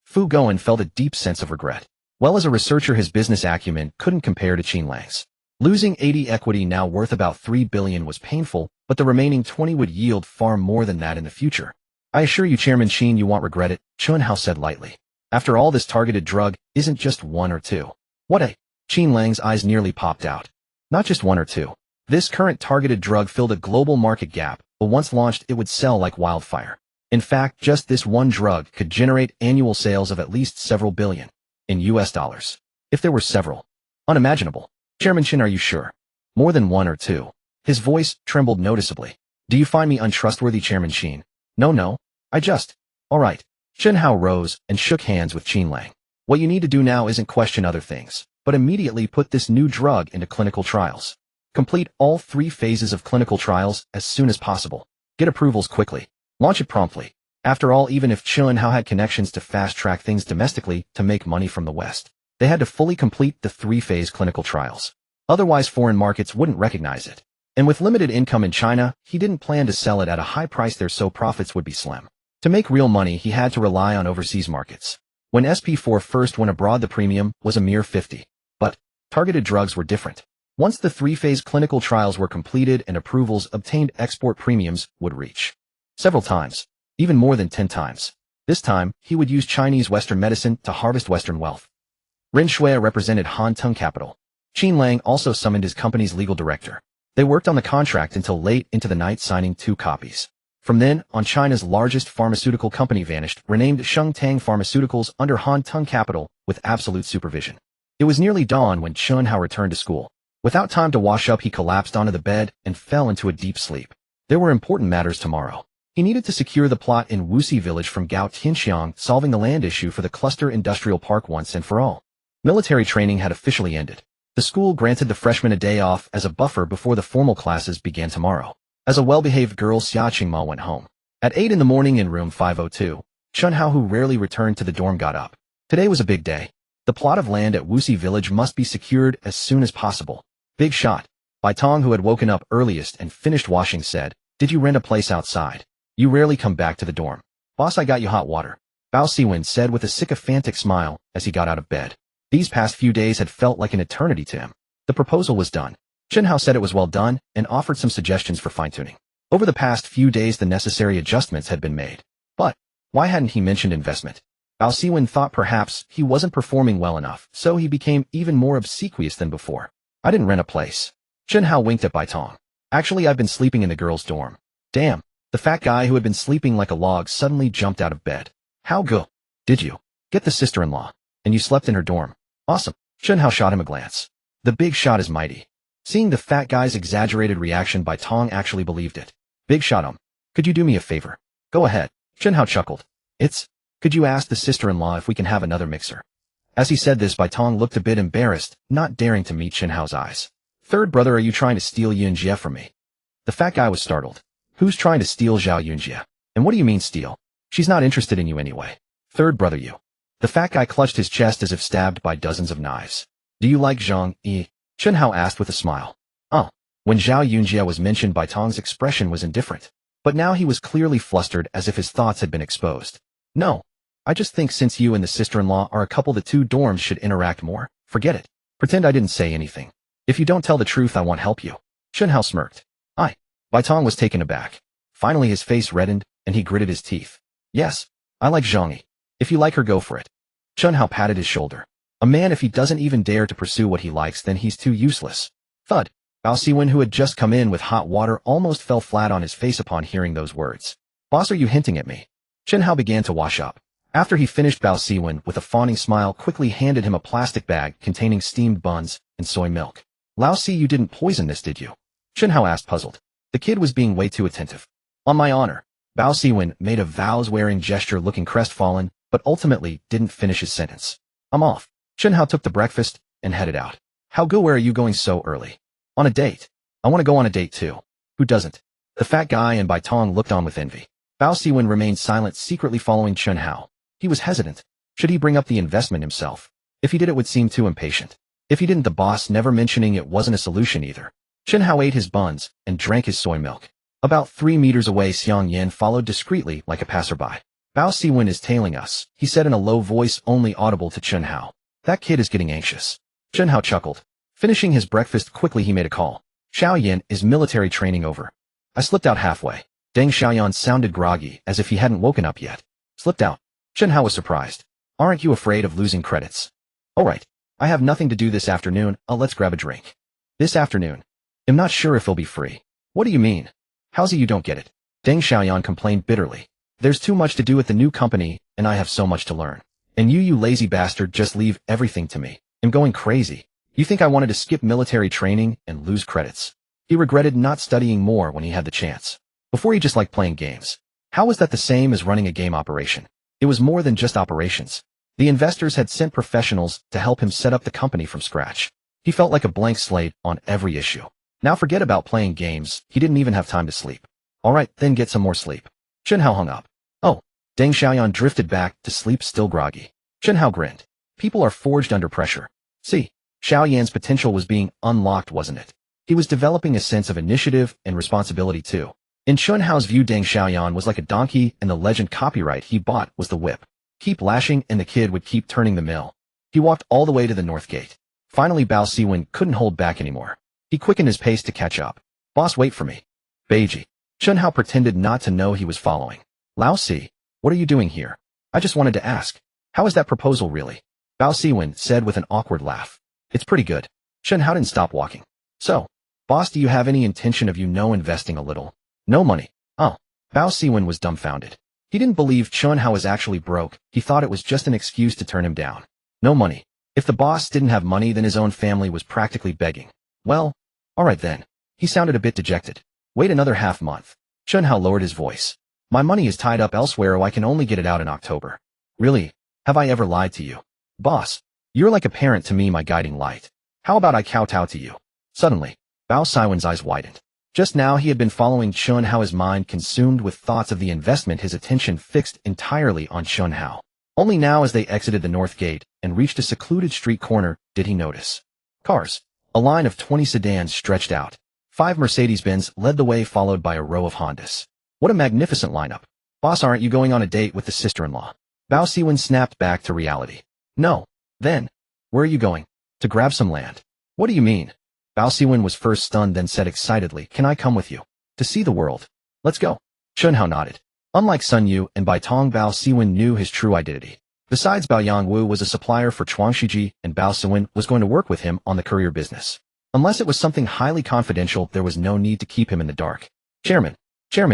[SPEAKER 1] Fu Goen felt a deep sense of regret. Well, as a researcher, his business acumen couldn't compare to Qin Lang's. Losing 80 equity, now worth about 3 billion, was painful, but the remaining 20 would yield far more than that in the future. I assure you, Chairman Qin, you won't regret it, Chen Hao said lightly. After all, this targeted drug isn't just one or two. What a... Qin Lang's eyes nearly popped out. Not just one or two. This current targeted drug filled a global market gap, but once launched, it would sell like wildfire. In fact, just this one drug could generate annual sales of at least several billion in US dollars. If there were several. Unimaginable. Chairman Chen, are you sure? More than one or two. His voice trembled noticeably. Do you find me untrustworthy, Chairman Qin? No. All right. Chen Hao rose and shook hands with Qin Lang. What you need to do now isn't question other things, but immediately put this new drug into clinical trials. Complete all 3 phases of clinical trials as soon as possible. Get approvals quickly. Launch it promptly. After all, even if Chen Hao had connections to fast-track things domestically to make money from the West, they had to fully complete the 3-phase clinical trials. Otherwise, foreign markets wouldn't recognize it. And with limited income in China, he didn't plan to sell it at a high price there, so profits would be slim. To make real money, he had to rely on overseas markets. When SP4 first went abroad, the premium was a mere 50. But targeted drugs were different. Once the 3-phase clinical trials were completed and approvals obtained, export premiums would reach several times, even more than 10 times. This time, he would use Chinese Western medicine to harvest Western wealth. Ren Shui represented Han Tung Capital. Qin Lang also summoned his company's legal director. They worked on the contract until late into the night, signing 2 copies. From then on, China's largest pharmaceutical company vanished, renamed Shengtang Pharmaceuticals under Han Tung Capital, with absolute supervision. It was nearly dawn when Chen Hao returned to school. Without time to wash up, he collapsed onto the bed and fell into a deep sleep. There were important matters tomorrow. He needed to secure the plot in Wuxi village from Gao Tianxiang, solving the land issue for the cluster industrial park once and for all. Military training had officially ended. The school granted the freshmen a day off as a buffer before the formal classes began tomorrow. As a well-behaved girl, Xia Qingma went home. At 8 in the morning in room 502, Chen Hao, who rarely returned to the dorm, got up. Today was a big day. The plot of land at Wuxi village must be secured as soon as possible. Big shot. Bai Tong, who had woken up earliest and finished washing, said, "Did you rent a place outside? You rarely come back to the dorm." "Boss, I got you hot water," Bao Siwen said with a sycophantic smile as he got out of bed. These past few days had felt like an eternity to him. The proposal was done. Chen Hao said it was well done and offered some suggestions for fine-tuning. Over the past few days, the necessary adjustments had been made. But why hadn't he mentioned investment? Bao Siwen thought perhaps he wasn't performing well enough, so he became even more obsequious than before. "I didn't rent a place." Chen Hao winked at Bai Tong. Actually, I've been sleeping in the girls' dorm. Damn. The fat guy who had been sleeping like a log suddenly jumped out of bed. How go? Did you get the sister-in-law? And you slept in her dorm? Awesome. Chen Hao shot him a glance. The big shot is mighty. Seeing the fat guy's exaggerated reaction, Bai Tong actually believed it. Big shot could you do me a favor? Go ahead. Chen Hao chuckled. Could you ask the sister-in-law if we can have another mixer? As he said this, Bai Tong looked a bit embarrassed, not daring to meet Chen Hao's eyes. Third brother, are you trying to steal Yunjie from me? The fat guy was startled. Who's trying to steal Zhao Yunjie? And what do you mean steal? She's not interested in you anyway. Third brother, you. The fat guy clutched his chest as if stabbed by dozens of knives. Do you like Zhang Yi? Chen Hao asked with a smile. When Zhao Yunjie was mentioned, Bai Tong's expression was indifferent. But now he was clearly flustered, as if his thoughts had been exposed. No. I just think since you and the sister-in-law are a couple, the two dorms should interact more. Forget it. Pretend I didn't say anything. If you don't tell the truth, I won't help you. Chen Hao smirked. Bai Tong was taken aback. Finally his face reddened, and he gritted his teeth. Yes, I like Zhang Yi. If you like her, go for it. Chen Hao patted his shoulder. A man, if he doesn't even dare to pursue what he likes, then he's too useless. Thud. Bao Siwen, who had just come in with hot water, almost fell flat on his face upon hearing those words. Boss, are you hinting at me? Chen Hao began to wash up. After he finished, Bao Siwen, with a fawning smile, quickly handed him a plastic bag containing steamed buns and soy milk. Lao Si, you didn't poison this, did you? Chen Hao asked, puzzled. The kid was being way too attentive. On my honor. Bao Siwen made a vows-wearing gesture, looking crestfallen, but ultimately didn't finish his sentence. I'm off. Chen Hao took the breakfast and headed out. How go? Where are you going so early? On a date. I want to go on a date too. Who doesn't? The fat guy and Bai Tong looked on with envy. Bao Siwen remained silent, secretly following Chen Hao. He was hesitant. Should he bring up the investment himself? If he did, it would seem too impatient. If he didn't, the boss never mentioning it wasn't a solution either. Chen Hao ate his buns and drank his soy milk. About 3 meters away, Xiang Yan followed discreetly like a passerby. Bao Siwen is tailing us, he said in a low voice only audible to Chen Hao. That kid is getting anxious. Chen Hao chuckled. Finishing his breakfast quickly, he made a call. Xiao Yan, is military training over? I slipped out halfway. Deng Xiaoyan sounded groggy, as if he hadn't woken up yet. Slipped out? Chen Hao was surprised. Aren't you afraid of losing credits? Alright. I have nothing to do this afternoon, let's grab a drink. This afternoon? I'm not sure if he'll be free. What do you mean? How's it you don't get it? Deng Xiaoyan complained bitterly. There's too much to do at the new company, and I have so much to learn. And you lazy bastard, just leave everything to me. I'm going crazy. You think I wanted to skip military training and lose credits? He regretted not studying more when he had the chance. Before, he just liked playing games. How was that the same as running a game operation? It was more than just operations. The investors had sent professionals to help him set up the company from scratch. He felt like a blank slate on every issue. Now forget about playing games, he didn't even have time to sleep. Alright, then get some more sleep. Chen Hao hung up. Oh. Deng Xiaoyan drifted back to sleep, still groggy. Chen Hao grinned. People are forged under pressure. See, Xiao Yan's potential was being unlocked, wasn't it? He was developing a sense of initiative and responsibility too. In Chen Hao's view, Deng Xiaoyan was like a donkey, and the legend copyright he bought was the whip. Keep lashing and the kid would keep turning the mill. He walked all the way to the north gate. Finally, Bao Siwen couldn't hold back anymore. He quickened his pace to catch up. Boss, wait for me. Beiji. Chen Hao pretended not to know he was following. Lao Si, what are you doing here? I just wanted to ask. How is that proposal really? Bao Siwen said with an awkward laugh. It's pretty good. Chen Hao didn't stop walking. So, boss, do you have any intention of investing a little? No money. Oh. Bao Siwen was dumbfounded. He didn't believe Chen Hao was actually broke. He thought it was just an excuse to turn him down. No money. If the boss didn't have money, then his own family was practically begging. Well, alright then. He sounded a bit dejected. Wait another half month. Chen Hao lowered his voice. My money is tied up elsewhere, or I can only get it out in October. Really? Have I ever lied to you? Boss, you're like a parent to me, my guiding light. How about I kowtow to you? Suddenly, Bao Siwen's eyes widened. Just now he had been following Chen Hao, his mind consumed with thoughts of the investment, his attention fixed entirely on Chen Hao. Only now, as they exited the north gate and reached a secluded street corner, did he notice cars. A line of 20 sedans stretched out. 5 Mercedes-Benz led the way, followed by a row of Hondas. What a magnificent lineup. Boss, aren't you going on a date with the sister-in-law? Bao Siwen snapped back to reality. No. Then, where are you going? To grab some land. What do you mean? Bao Siwen was first stunned, then said excitedly, can I come with you? To see the world. Let's go. Chen Hao nodded. Unlike Sun Yu and Bai Tong, Bao Siwen knew his true identity. Besides, Bao Yangwu was a supplier for Chuangshiji, and Bao Siwen was going to work with him on the courier business. Unless it was something highly confidential, there was no need to keep him in the dark. Chairman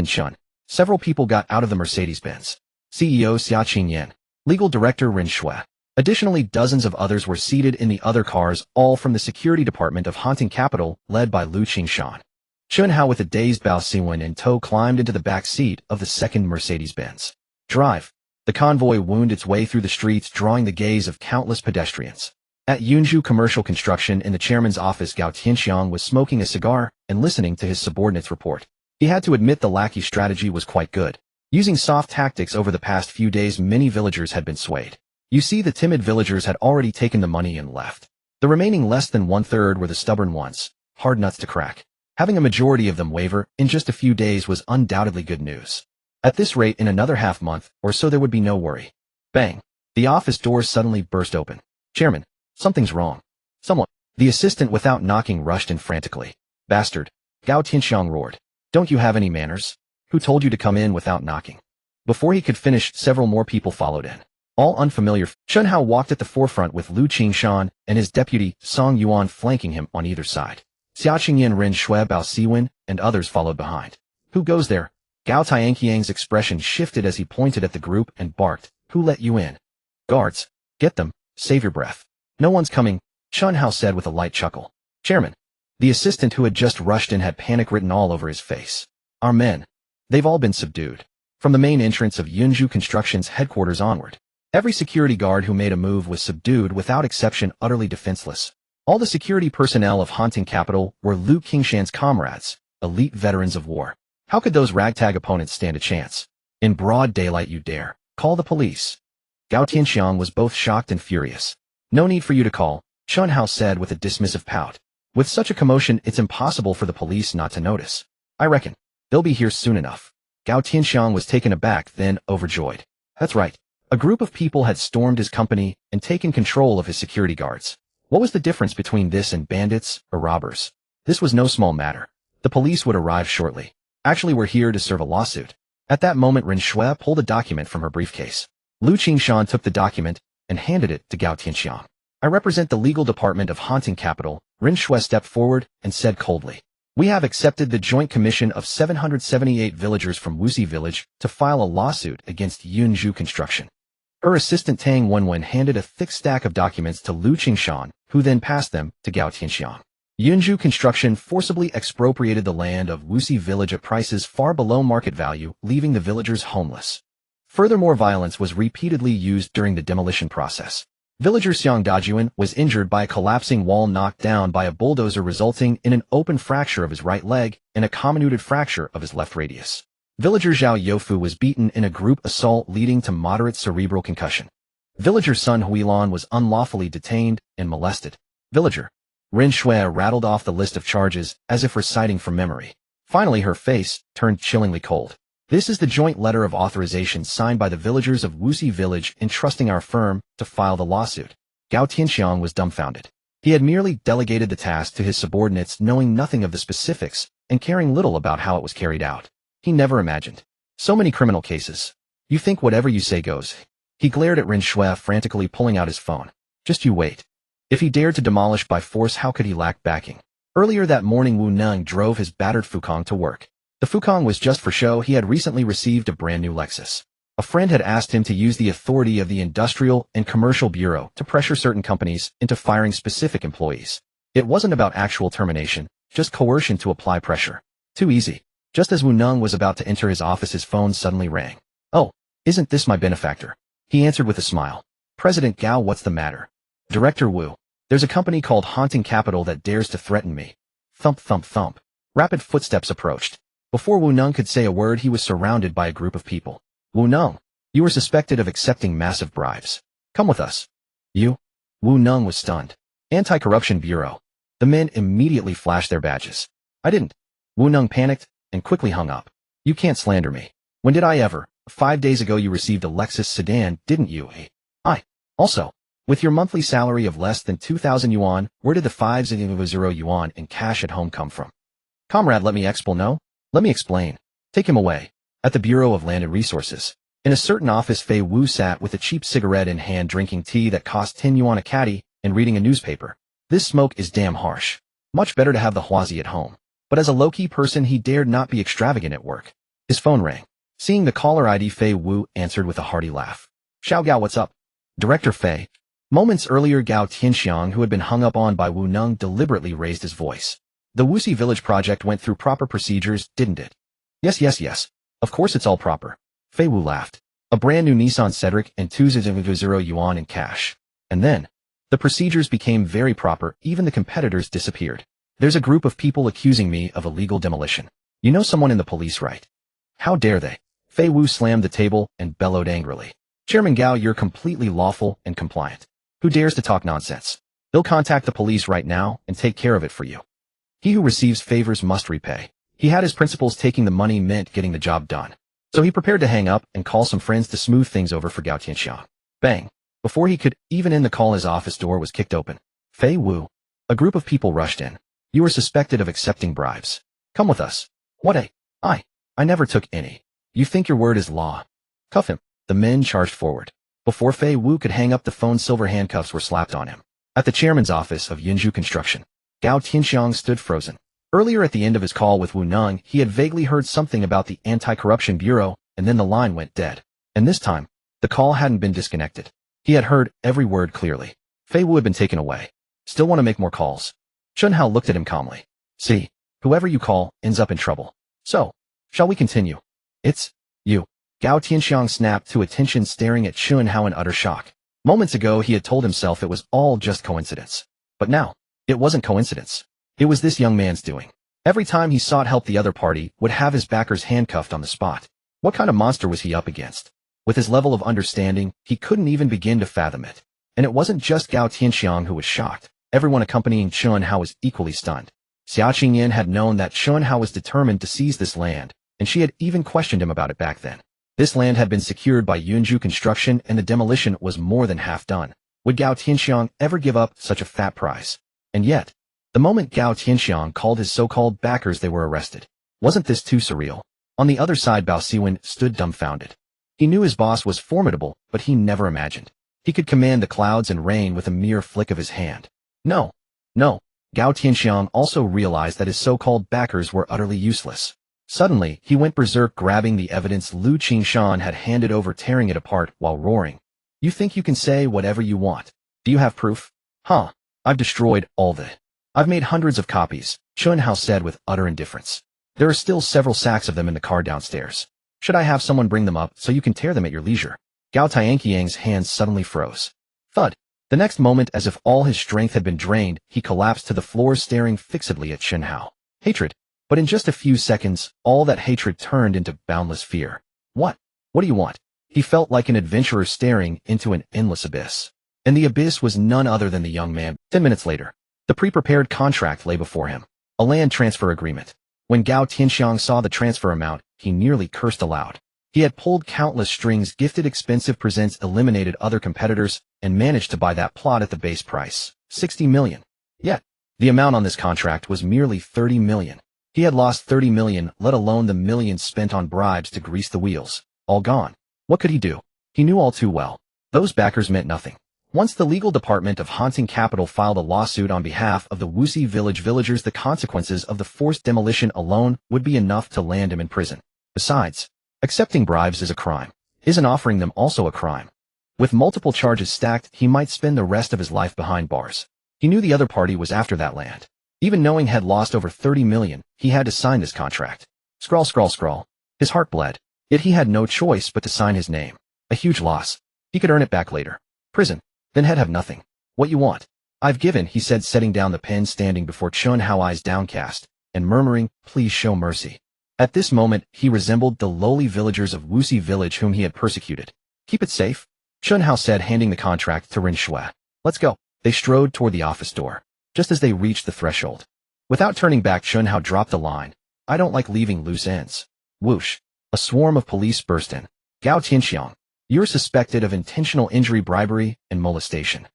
[SPEAKER 1] Chen. Several people got out of the Mercedes-Benz. CEO Xiaqing Yan. Legal Director Ren Shui. Additionally, dozens of others were seated in the other cars, all from the security department of Haunting Capital, led by Lu Qingshan. Chen Hao with a dazed Bao Siwen in tow climbed into the back seat of the second Mercedes-Benz. Drive. The convoy wound its way through the streets, drawing the gaze of countless pedestrians. At Yunzhu Commercial Construction in the chairman's office, Gao Tianxiang was smoking a cigar and listening to his subordinate's report. He had to admit the lackey strategy was quite good. Using soft tactics over the past few days, many villagers had been swayed. You see, the timid villagers had already taken the money and left. The remaining less than one-third were the stubborn ones, hard nuts to crack. Having a majority of them waver in just a few days was undoubtedly good news. At this rate, in another half-month or so there would be no worry. Bang! The office doors suddenly burst open. Chairman, something's wrong. Someone. The assistant without knocking rushed in frantically. Bastard! Gao Tianxiang roared. Don't you have any manners? Who told you to come in without knocking? Before he could finish, several more people followed in. All unfamiliar. Chen Hao walked at the forefront with Lu Qingshan and his deputy, Song Yuan, flanking him on either side. Xiaqing Yan, Ren Shui, Bao Siwen, and others followed behind. Who goes there? Gao Tianqiang's expression shifted as he pointed at the group and barked, Who let you in? Guards. Get them. Save your breath. No one's coming, Chen Hao said with a light chuckle. Chairman. The assistant who had just rushed in had panic written all over his face. Our men. They've all been subdued. From the main entrance of Yunzhu Construction's headquarters onward. Every security guard who made a move was subdued without exception, utterly defenseless. All the security personnel of Haunting Capital were Lu Qingshan's comrades, elite veterans of war. How could those ragtag opponents stand a chance? In broad daylight you dare. Call the police. Gao Tianxiang was both shocked and furious. No need for you to call, Chen Hao said with a dismissive pout. With such a commotion, it's impossible for the police not to notice. I reckon. They'll be here soon enough. Gao Tianxiang was taken aback, then overjoyed. That's right. A group of people had stormed his company and taken control of his security guards. What was the difference between this and bandits or robbers? This was no small matter. The police would arrive shortly. Actually, we're here to serve a lawsuit. At that moment, Ren Shui pulled a document from her briefcase. Lu Qingshan took the document and handed it to Gao Tianxiang. I represent the legal department of Haunting Capital. Ren Shui stepped forward and said coldly. We have accepted the joint commission of 778 villagers from Wuxi village to file a lawsuit against Yunzhu Construction. Her assistant Tang Wenwen handed a thick stack of documents to Lu Qingshan, who then passed them to Gao Tianxiang. Yunzhu Construction forcibly expropriated the land of Wuxi village at prices far below market value, leaving the villagers homeless. Furthermore, violence was repeatedly used during the demolition process. Villager Xiang Dajuan was injured by a collapsing wall knocked down by a bulldozer, resulting in an open fracture of his right leg and a comminuted fracture of his left radius. Villager Zhao Youfu was beaten in a group assault, leading to moderate cerebral concussion. Villager Sun Huilan was unlawfully detained and molested. Villager Ren Shui rattled off the list of charges as if reciting from memory. Finally, her face turned chillingly cold. This is the joint letter of authorization signed by the villagers of Wuxi village entrusting our firm to file the lawsuit. Gao Tianxiang was dumbfounded. He had merely delegated the task to his subordinates, knowing nothing of the specifics and caring little about how it was carried out. He never imagined. So many criminal cases. You think whatever you say goes. He glared at Ren Shui, frantically pulling out his phone. Just you wait. If he dared to demolish by force, how could he lack backing? Earlier that morning, Wu Neng drove his battered Fukang to work. The Fukang was just for show. He had recently received a brand new Lexus. A friend had asked him to use the authority of the Industrial and Commercial Bureau to pressure certain companies into firing specific employees. It wasn't about actual termination, just coercion to apply pressure. Too easy. Just as Wu Neng was about to enter his office, his phone suddenly rang. Oh, isn't this my benefactor? He answered with a smile. President Gao, what's the matter? Director Wu. There's a company called Haunting Capital that dares to threaten me. Thump, thump, thump. Rapid footsteps approached. Before Wu Neng could say a word, he was surrounded by a group of people. Wu Neng, you were suspected of accepting massive bribes. Come with us. You? Wu Neng was stunned. Anti-Corruption Bureau. The men immediately flashed their badges. I didn't. Wu Neng panicked and quickly hung up. You can't slander me. When did I ever? 5 days ago you received a Lexus sedan, didn't you? Also, with your monthly salary of less than 2,000 yuan, where did the 500 yuan in cash at home come from? Comrade, let me explain. Take him away. At the Bureau of Land and Resources. In a certain office, Fei Wu sat with a cheap cigarette in hand, drinking tea that cost 10 yuan a caddy and reading a newspaper. This smoke is damn harsh. Much better to have the Huazi at home. But as a low-key person, he dared not be extravagant at work. His phone rang. Seeing the caller ID, Fei Wu answered with a hearty laugh. Xiao Gao, what's up? Director Fei. Moments earlier, Gao Tianxiang, who had been hung up on by Wu Neng, deliberately raised his voice. The Wuxi Village project went through proper procedures, didn't it? Yes. Of course it's all proper. Fei Wu laughed. A brand new Nissan Cedric and 2,000 yuan in cash. And then, the procedures became very proper, even the competitors disappeared. There's a group of people accusing me of illegal demolition. You know someone in the police, right? How dare they? Fei Wu slammed the table and bellowed angrily. Chairman Gao, you're completely lawful and compliant. Who dares to talk nonsense? They'll contact the police right now and take care of it for you. He who receives favors must repay. He had his principles. Taking the money meant getting the job done. So he prepared to hang up and call some friends to smooth things over for Gao Tianxiang. Bang! Before he could even end the call, his office door was kicked open. Fei Wu. A group of people rushed in. You are suspected of accepting bribes. Come with us. What? I never took any. You think your word is law? Cuff him. The men charged forward. Before Fei Wu could hang up the phone, silver handcuffs were slapped on him. At the chairman's office of Yinzhu Construction, Gao Tianxiang stood frozen. Earlier at the end of his call with Wu Neng, he had vaguely heard something about the Anti-Corruption Bureau, and then the line went dead. And this time, the call hadn't been disconnected. He had heard every word clearly. Fei Wu had been taken away. Still want to make more calls? Chen Hao looked at him calmly. See, whoever you call ends up in trouble. So, shall we continue? It's you. Gao Tianxiang snapped to attention, staring at Chen Hao in utter shock. Moments ago, he had told himself it was all just coincidence. But now, it wasn't coincidence. It was this young man's doing. Every time he sought help, the other party would have his backers handcuffed on the spot. What kind of monster was he up against? With his level of understanding, he couldn't even begin to fathom it. And it wasn't just Gao Tianxiang who was shocked. Everyone accompanying Chen Hao was equally stunned. Xia Qingyan had known that Chen Hao was determined to seize this land, and she had even questioned him about it back then. This land had been secured by Yunju Construction, and the demolition was more than half done. Would Gao Tianxiang ever give up such a fat prize? And yet, the moment Gao Tianxiang called his so-called backers, they were arrested. Wasn't this too surreal? On the other side, Bao Siwen stood dumbfounded. He knew his boss was formidable, but he never imagined he could command the clouds and rain with a mere flick of his hand. No. Gao Tianxiang also realized that his so-called backers were utterly useless. Suddenly, he went berserk, grabbing the evidence Lu Qingshan had handed over, tearing it apart while roaring. You think you can say whatever you want? Do you have proof? Huh. I've destroyed all the... I've made hundreds of copies, Chen Hao said with utter indifference. There are still several sacks of them in the car downstairs. Should I have someone bring them up so you can tear them at your leisure? Gao Tianqiang's hands suddenly froze. Thud. The next moment, as if all his strength had been drained, he collapsed to the floor, staring fixedly at Chen Hao. Hatred. But in just a few seconds, all that hatred turned into boundless fear. What? What do you want? He felt like an adventurer staring into an endless abyss. And the abyss was none other than the young man. 10 minutes later, the pre-prepared contract lay before him. A land transfer agreement. When Gao Tianxiang saw the transfer amount, he nearly cursed aloud. He had pulled countless strings, gifted expensive presents, eliminated other competitors, and managed to buy that plot at the base price, 60 million. Yet, the amount on this contract was merely 30 million. He had lost 30 million, let alone the millions spent on bribes to grease the wheels. All gone. What could he do? He knew all too well. Those backers meant nothing. Once the legal department of Haunting Capital filed a lawsuit on behalf of the Wuxi Village villagers, the consequences of the forced demolition alone would be enough to land him in prison. Besides, accepting bribes is a crime. Isn't offering them also a crime? With multiple charges stacked, he might spend the rest of his life behind bars. He knew the other party was after that land. Even knowing had lost over 30 million, he had to sign this contract. Scrawl. His heart bled. Yet he had no choice but to sign his name. A huge loss. He could earn it back later. Prison. Then he'd have nothing. What you want? I've given, he said, setting down the pen, standing before Chen Hao, eyes downcast, and murmuring, please show mercy. At this moment, he resembled the lowly villagers of Wuxi Village whom he had persecuted. Keep it safe, Chen Hao said, handing the contract to Ren Shui. Let's go. They strode toward the office door. Just as they reached the threshold, without turning back, Chen Hao dropped the line. I don't like leaving loose ends. Whoosh. A swarm of police burst in. Gao Tianxiang, you're suspected of intentional injury, bribery, and molestation.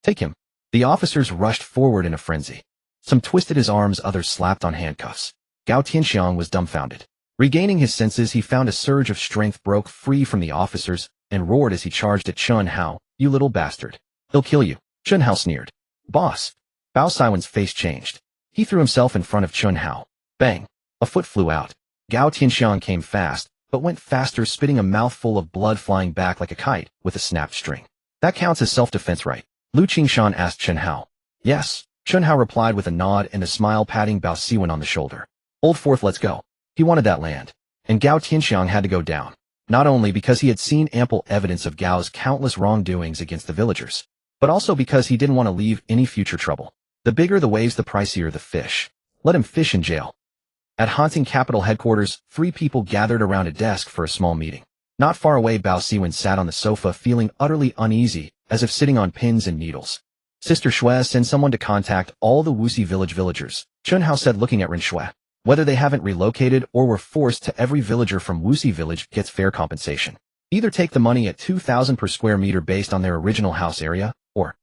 [SPEAKER 1] Take him. The officers rushed forward in a frenzy. Some twisted his arms, others slapped on handcuffs. Gao Tianxiang was dumbfounded. Regaining his senses, he found a surge of strength broke free from the officers and roared as he charged at Chen Hao. You little bastard. He'll kill you. Chen Hao sneered. Boss. Bao Siwen's face changed. He threw himself in front of Chen Hao. Bang! A foot flew out. Gao Tianxiang came fast, but went faster, spitting a mouthful of blood flying back like a kite with a snapped string. That counts as self-defense, right? Lu Qingshan asked Chen Hao. Yes, Chen Hao replied with a nod and a smile, patting Bao Siwen on the shoulder. Old Fourth, let's go. He wanted that land. And Gao Tianxiang had to go down. Not only because he had seen ample evidence of Gao's countless wrongdoings against the villagers, but also because he didn't want to leave any future trouble. The bigger the waves, the pricier the fish. Let him fish in jail. At Haunting Capital headquarters, 3 people gathered around a desk for a small meeting. Not far away, Bao Siwen sat on the sofa feeling utterly uneasy, as if sitting on pins and needles. Sister Shui, send someone to contact all the Wuxi village villagers, Chen Hao said, looking at Ren Shui. Whether they haven't relocated or were forced to, every villager from Wuxi village gets fair compensation. Either take the money at 2,000 per square meter based on their original house area, or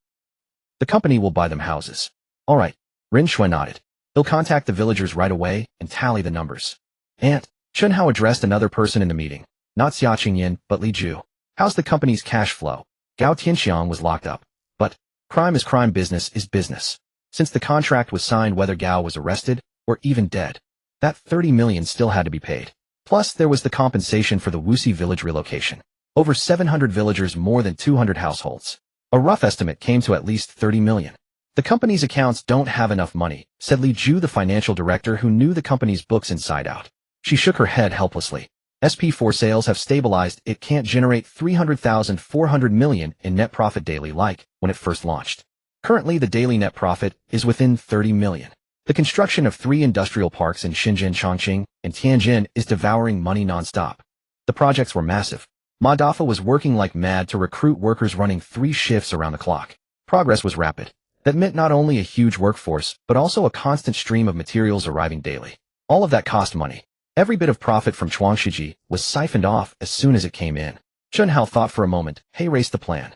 [SPEAKER 1] the company will buy them houses. All right, Ren Shui nodded. He'll contact the villagers right away and tally the numbers. And Chen Hao addressed another person in the meeting. Not Xia Qingyan, but Li Ju. How's the company's cash flow? Gao Tianxiang was locked up. But crime is crime, business is business. Since the contract was signed, whether Gao was arrested or even dead, that 30 million still had to be paid. Plus, there was the compensation for the Wuxi village relocation. Over 700 villagers, more than 200 households. A rough estimate came to at least 30 million. The company's accounts don't have enough money, said Li Ju, the financial director who knew the company's books inside out. She shook her head helplessly. SP4 sales have stabilized. It can't generate 300,400 million in net profit daily like when it first launched. Currently, the daily net profit is within 30 million. The construction of 3 industrial parks in Shenzhen, Chongqing, and Tianjin is devouring money nonstop. The projects were massive. Ma Dafa was working like mad to recruit workers, running 3 shifts around the clock. Progress was rapid. That meant not only a huge workforce, but also a constant stream of materials arriving daily. All of that cost money. Every bit of profit from Chuangshiji was siphoned off as soon as it came in. Chen Hao thought for a moment. Hey, race the plan.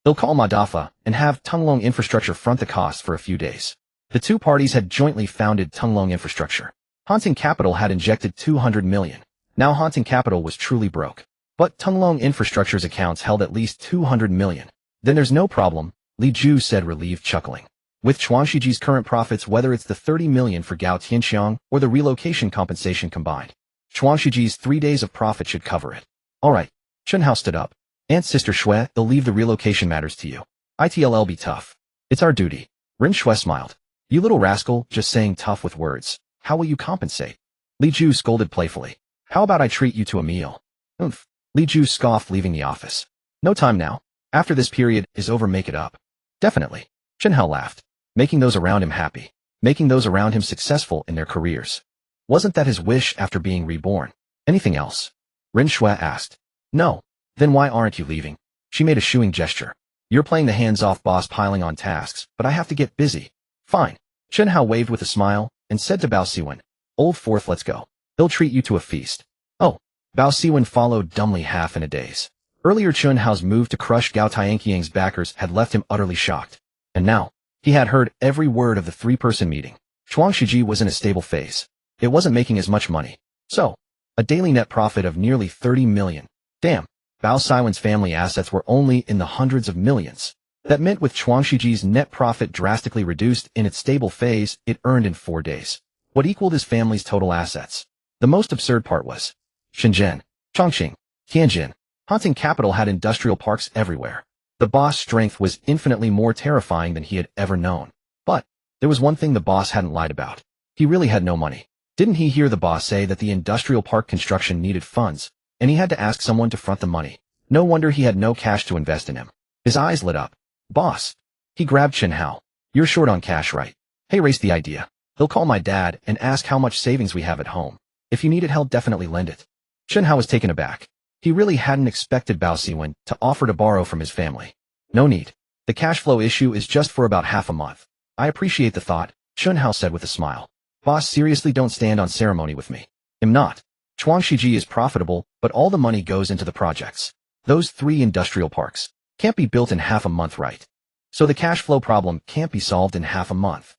[SPEAKER 1] They'll call Ma Dafa and have Tunglong Infrastructure front the costs for a few days. The 2 parties had jointly founded Tunglong Infrastructure. Haunting Capital had injected 200 million. Now Haunting Capital was truly broke. But Tunglong Infrastructure's accounts held at least 200 million. Then there's no problem, Li Ju said, relieved, chuckling. With Chuangshiji's current profits, whether it's the 30 million for Gao Tianxiang or the relocation compensation combined, Chuangshiji's 3 days of profit should cover it. All right. Chen Hao stood up. Aunt Sister Shui, they'll leave the relocation matters to you. It'll be tough. It's our duty. Ren Shui smiled. You little rascal, just saying tough with words. How will you compensate? Li Ju scolded playfully. How about I treat you to a meal? Oomph. Li Ju scoffed, leaving the office. No time now. After this period is over, make it up. Definitely. Chen Hao laughed. Making those around him happy. Making those around him successful in their careers. Wasn't that his wish after being reborn? Anything else? Ren Shui asked. No. Then why aren't you leaving? She made a shooing gesture. You're playing the hands-off boss, piling on tasks, but I have to get busy. Fine. Chen Hao waved with a smile and said to Bao Siwen, Old Fourth, let's go. He'll treat you to a feast. Oh. Bao Siwen followed dumbly, half in a daze. Earlier, Chen Hao's move to crush Gao Tianqiang's backers had left him utterly shocked. And now, he had heard every word of the 3-person meeting. Chuangshiji was in a stable phase. It wasn't making as much money. So, a daily net profit of nearly 30 million. Damn. Bao Siwen's family assets were only in the hundreds of millions. That meant with Chuangshiji's net profit drastically reduced in its stable phase, it earned in 4 days what equaled his family's total assets. The most absurd part was Shenzhen, Chongqing, Tianjin, Haunting Capital had industrial parks everywhere. The boss' strength was infinitely more terrifying than he had ever known. But there was one thing the boss hadn't lied about. He really had no money. Didn't he hear the boss say that the industrial park construction needed funds, and he had to ask someone to front the money? No wonder he had no cash to invest in him. His eyes lit up. Boss. He grabbed Chen Hao. You're short on cash, right? Hey, race the idea. He'll call my dad and ask how much savings we have at home. If you need it, he'll definitely lend it. Chen Hao was taken aback. He really hadn't expected Bao Siwen to offer to borrow from his family. No need. The cash flow issue is just for about half a month. I appreciate the thought, Chen Hao said with a smile. Boss, seriously, don't stand on ceremony with me. I'm not. Chuangshiji is profitable, but all the money goes into the projects. Those 3 industrial parks can't be built in half a month, right? So the cash flow problem can't be solved in half a month.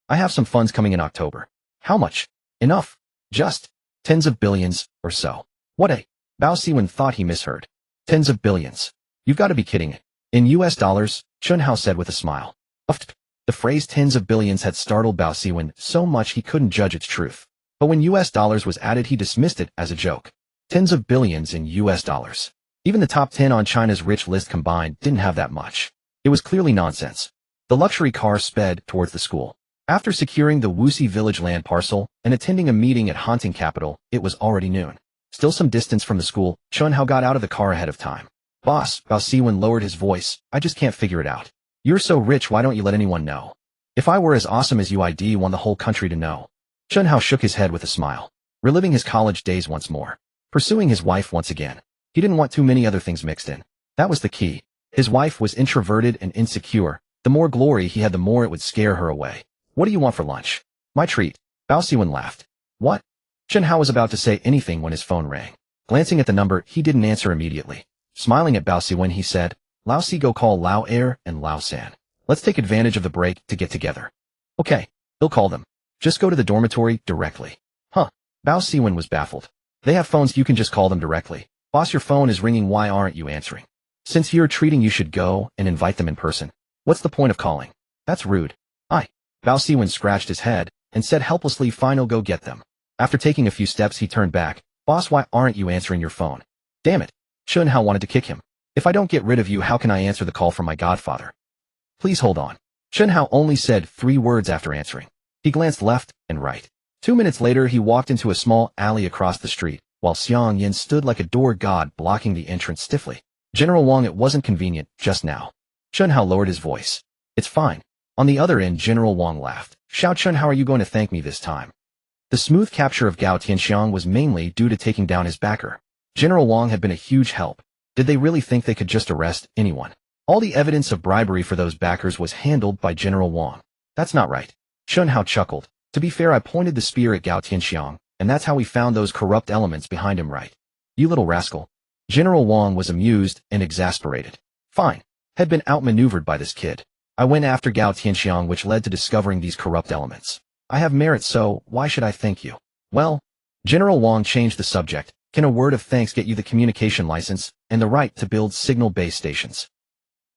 [SPEAKER 1] I have some funds coming in October. How much? Enough. Just tens of billions or so. What a... Bao Siwen thought he misheard. Tens of billions. You've got to be kidding. In US dollars, Chen Hao said with a smile. The phrase tens of billions had startled Bao Siwen so much he couldn't judge its truth. But when US dollars was added, he dismissed it as a joke. Tens of billions in US dollars. Even the top 10 on China's rich list combined didn't have that much. It was clearly nonsense. The luxury car sped towards the school. After securing the Wuxi village land parcel and attending a meeting at Haunting Capital, it was already noon. Still some distance from the school, Chen Hao got out of the car ahead of time. Boss, Bao Siwen lowered his voice, I just can't figure it out. You're so rich, why don't you let anyone know? If I were as awesome as you, I'd want the whole country to know. Chen Hao shook his head with a smile, reliving his college days once more. Pursuing his wife once again. He didn't want too many other things mixed in. That was the key. His wife was introverted and insecure. The more glory he had, the more it would scare her away. What do you want for lunch? My treat. Bao Siwen laughed. What? Chen Hao was about to say anything when his phone rang. Glancing at the number, he didn't answer immediately. Smiling at Bao Siwen, he said, Lao Si, go call Lao Air and Lao San. Let's take advantage of the break to get together. Okay, he'll call them. Just go to the dormitory directly. Huh. Bao Siwen was baffled. They have phones, you can just call them directly. Boss, your phone is ringing, why aren't you answering? Since you're treating, you should go and invite them in person. What's the point of calling? That's rude. Bao Siwen scratched his head and said helplessly, fine, I'll go get them. After taking a few steps, he turned back. Boss, why aren't you answering your phone? Damn it. Chen Hao wanted to kick him. If I don't get rid of you, how can I answer the call from my godfather? Please hold on. Chen Hao only said 3 words after answering. He glanced left and right. 2 minutes later, he walked into a small alley across the street, while Xiang Yin stood like a door god blocking the entrance stiffly. General Wang, it wasn't convenient just now. Chen Hao lowered his voice. It's fine. On the other end, General Wang laughed. Xiao Chen, how are you going to thank me this time? The smooth capture of Gao Tianxiang was mainly due to taking down his backer. General Wang had been a huge help. Did they really think they could just arrest anyone? All the evidence of bribery for those backers was handled by General Wang. That's not right. Chen Hao chuckled. To be fair, I pointed the spear at Gao Tianxiang, and that's how we found those corrupt elements behind him, right? You little rascal. General Wang was amused and exasperated. Fine. Had been outmaneuvered by this kid. I went after Gao Tianxiang, which led to discovering these corrupt elements. I have merit, so why should I thank you? Well, General Wang changed the subject. Can a word of thanks get you the communication license and the right to build signal base stations?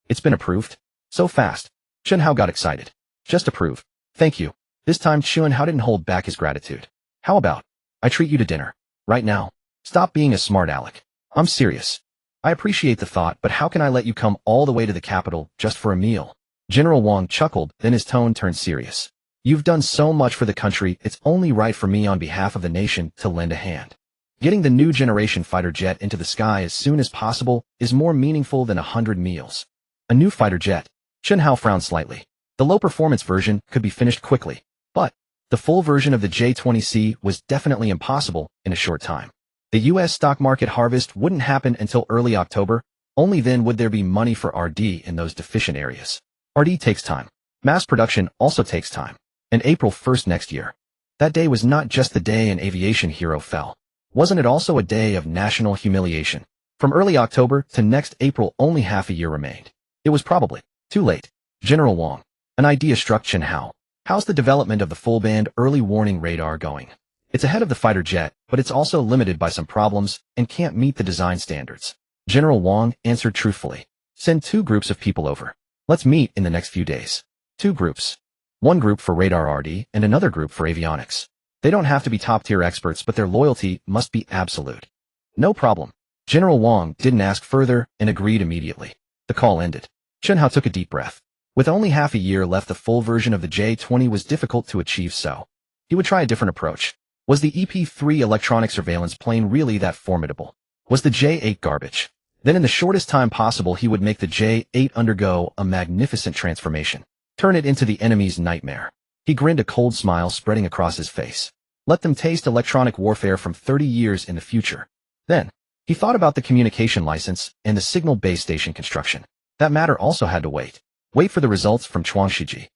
[SPEAKER 1] It's been approved. So fast. Chen Hao got excited. Just approved. Thank you. This time Chen Hao didn't hold back his gratitude. How about I treat you to dinner? Right now. Stop being a smart aleck. I'm serious. I appreciate the thought, but how can I let you come all the way to the capital just for a meal? General Wang chuckled, then his tone turned serious. You've done so much for the country, it's only right for me on behalf of the nation to lend a hand. Getting the new generation fighter jet into the sky as soon as possible is more meaningful than 100 meals. A new fighter jet. Chen Hao frowned slightly. The low-performance version could be finished quickly, but the full version of the J-20C was definitely impossible in a short time. The U.S. stock market harvest wouldn't happen until early October. Only then would there be money for R&D in those deficient areas. R&D takes time. Mass production also takes time. And April 1st next year. That day was not just the day an aviation hero fell. Wasn't it also a day of national humiliation? From early October to next April, only half a year remained. It was probably too late. General Wang. An idea struck Chen Hao. How's the development of the full-band early warning radar going? It's ahead of the fighter jet, but it's also limited by some problems and can't meet the design standards. General Wang answered truthfully. Send 2 groups of people over. Let's meet in the next few days. 2 groups. 1 group for radar R&D and another group for avionics. They don't have to be top-tier experts, but their loyalty must be absolute. No problem. General Wang didn't ask further and agreed immediately. The call ended. Chen Hao took a deep breath. With only half a year left, the full version of the J-20 was difficult to achieve, so he would try a different approach. Was the EP-3 electronic surveillance plane really that formidable? Was the J-8 garbage? Then in the shortest time possible, he would make the J-8 undergo a magnificent transformation. Turn it into the enemy's nightmare. He grinned, a cold smile spreading across his face. Let them taste electronic warfare from 30 years in the future. Then, he thought about the communication license and the signal base station construction. That matter also had to wait. Wait for the results from Chuangshiji.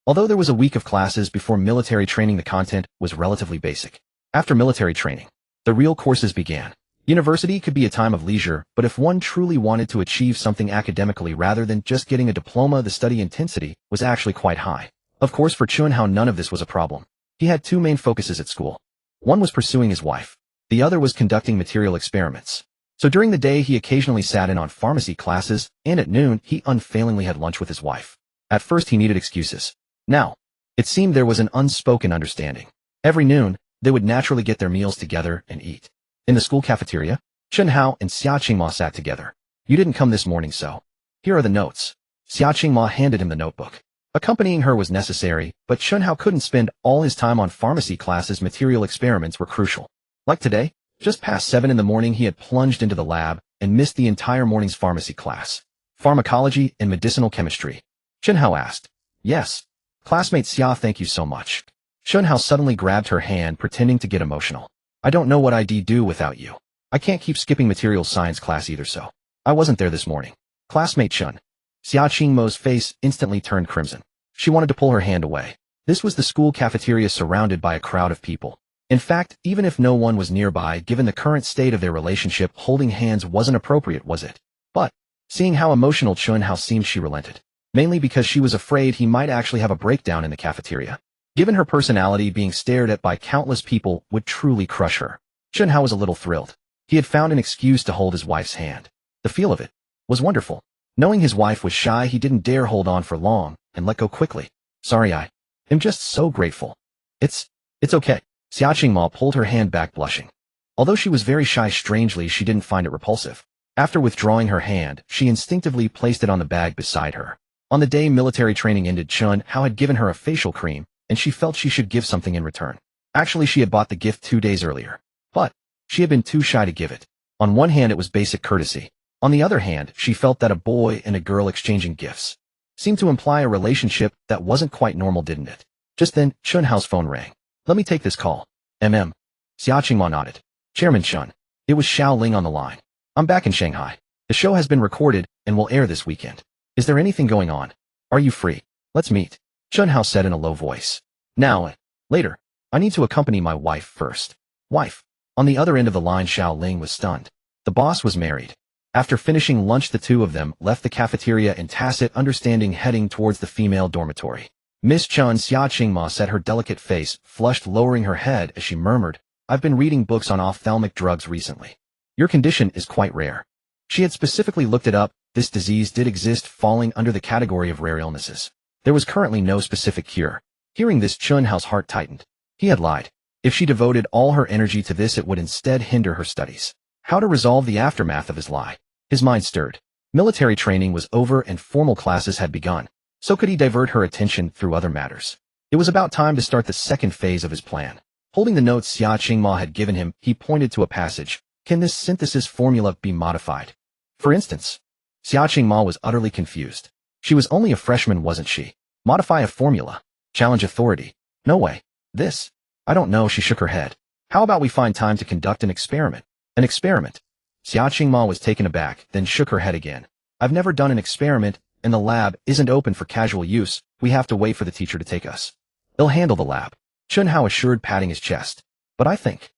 [SPEAKER 1] Although there was a week of classes before military training, the content was relatively basic. After military training, the real courses began. University could be a time of leisure, but if one truly wanted to achieve something academically rather than just getting a diploma, the study intensity was actually quite high. Of course, for Chen Hao, none of this was a problem. He had 2 main focuses at school. One was pursuing his wife. The other was conducting material experiments. So during the day, he occasionally sat in on pharmacy classes, and at noon, he unfailingly had lunch with his wife. At first he needed excuses. Now, it seemed there was an unspoken understanding. Every noon, they would naturally get their meals together and eat. In the school cafeteria, Chen Hao and Xia Qingma sat together. You didn't come this morning, so here are the notes. Xia Qingma handed him the notebook. Accompanying her was necessary, but Chen Hao couldn't spend all his time on pharmacy classes. Material experiments were crucial. Like today, just past 7 in the morning he had plunged into the lab and missed the entire morning's pharmacy class. Pharmacology and medicinal chemistry. Chen Hao asked. Yes. Classmate Xia, thank you so much. Chen Hao suddenly grabbed her hand, pretending to get emotional. I don't know what I'd do without you. I can't keep skipping materials science class either, so I wasn't there this morning. Classmate Chen. Xia Qingmo's face instantly turned crimson. She wanted to pull her hand away. This was the school cafeteria surrounded by a crowd of people. In fact, even if no one was nearby, given the current state of their relationship, holding hands wasn't appropriate, was it? But, seeing how emotional Chen Hao seemed, she relented. Mainly because she was afraid he might actually have a breakdown in the cafeteria. Given her personality, being stared at by countless people would truly crush her. Chen Hao was a little thrilled. He had found an excuse to hold his wife's hand. The feel of it was wonderful. Knowing his wife was shy, he didn't dare hold on for long and let go quickly. Sorry, I am just so grateful. It's okay. Xia Qingma pulled her hand back, blushing. Although she was very shy, strangely, she didn't find it repulsive. After withdrawing her hand, she instinctively placed it on the bag beside her. On the day military training ended, Chen Hao had given her a facial cream, and she felt she should give something in return. Actually, she had bought the gift 2 days earlier. But she had been too shy to give it. On one hand, it was basic courtesy. On the other hand, she felt that a boy and a girl exchanging gifts seemed to imply a relationship that wasn't quite normal, didn't it? Just then, Chen Hao's phone rang. Let me take this call. Xia Qingma nodded. Chairman Chen. It was Xiao Ling on the line. I'm back in Shanghai. The show has been recorded and will air this weekend. Is there anything going on? Are you free? Let's meet. Chen Hao said in a low voice. Now, later. I need to accompany my wife first. Wife. On the other end of the line, Xiao Ling was stunned. The boss was married. After finishing lunch, the two of them left the cafeteria in tacit understanding, heading towards the female dormitory. Miss Chen. Xia Qingma set, her delicate face flushed, lowering her head as she murmured, I've been reading books on ophthalmic drugs recently. Your condition is quite rare. She had specifically looked it up. This disease did exist, falling under the category of rare illnesses. There was currently no specific cure. Hearing this, Chen Hao's heart tightened. He had lied. If she devoted all her energy to this, it would instead hinder her studies. How to resolve the aftermath of his lie? His mind stirred. Military training was over and formal classes had begun. So could he divert her attention through other matters? It was about time to start the second phase of his plan. Holding the notes Xia Qingma had given him, he pointed to a passage. Can this synthesis formula be modified? For instance, Xia Qingma was utterly confused. She was only a freshman, wasn't she? Modify a formula. Challenge authority. No way. This. I don't know, she shook her head. How about we find time to conduct an experiment? An experiment? Xia Qingma was taken aback, then shook her head again. I've never done an experiment, and the lab isn't open for casual use. We have to wait for the teacher to take us. They'll handle the lab. Chen Hao assured, patting his chest. But I think.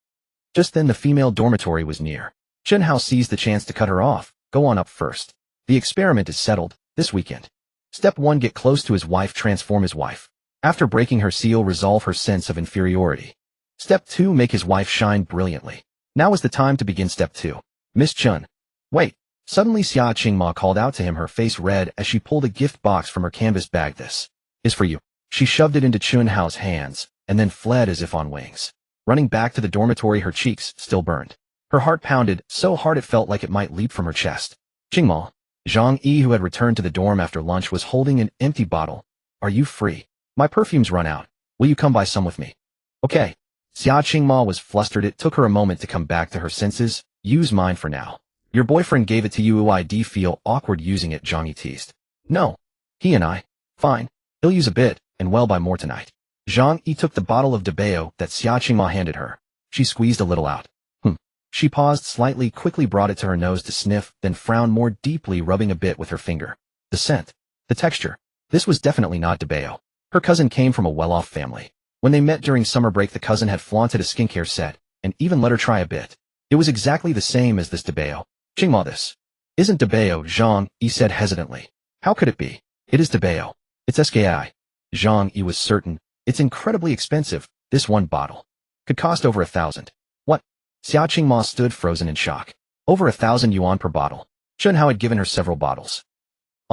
[SPEAKER 1] Just then the female dormitory was near. Chen Hao seized the chance to cut her off. Go on up first. The experiment is settled, this weekend. Step 1. Get close to his wife, transform his wife. After breaking her seal, resolve her sense of inferiority. Step 2. Make his wife shine brilliantly. Now is the time to begin step 2. Miss Chen. Wait. Suddenly Xia Qingma called out to him, her face red as she pulled a gift box from her canvas bag. This is for you. She shoved it into Chen Hao's hands, and then fled as if on wings. Running back to the dormitory, her cheeks still burned. Her heart pounded so hard it felt like it might leap from her chest. Qingma. Zhang Yi, who had returned to the dorm after lunch, was holding an empty bottle. Are you free? My perfume's run out. Will you come buy some with me? Okay. Xia Qingma was flustered. It took her a moment to come back to her senses. Use mine for now. Your boyfriend gave it to you. I'd feel awkward using it, Zhang Yi teased. No. He and I. Fine. He'll use a bit, and well buy more tonight. Zhang Yi took the bottle of Debao that Xia Qingma handed her. She squeezed a little out. She paused slightly, quickly brought it to her nose to sniff, then frowned more deeply, rubbing a bit with her finger. The scent. The texture. This was definitely not Debao. Her cousin came from a well-off family. When they met during summer break, the cousin had flaunted a skincare set, and even let her try a bit. It was exactly the same as this Debao. Qingma, this isn't Debao, Zhang Yi said hesitantly. How could it be? It is Debao. It's SKI. Zhang Yi was certain. It's incredibly expensive. This one bottle could cost over 1,000. What? Xia Qingma stood frozen in shock. Over 1,000 yuan per bottle. Chen Hao had given her several bottles.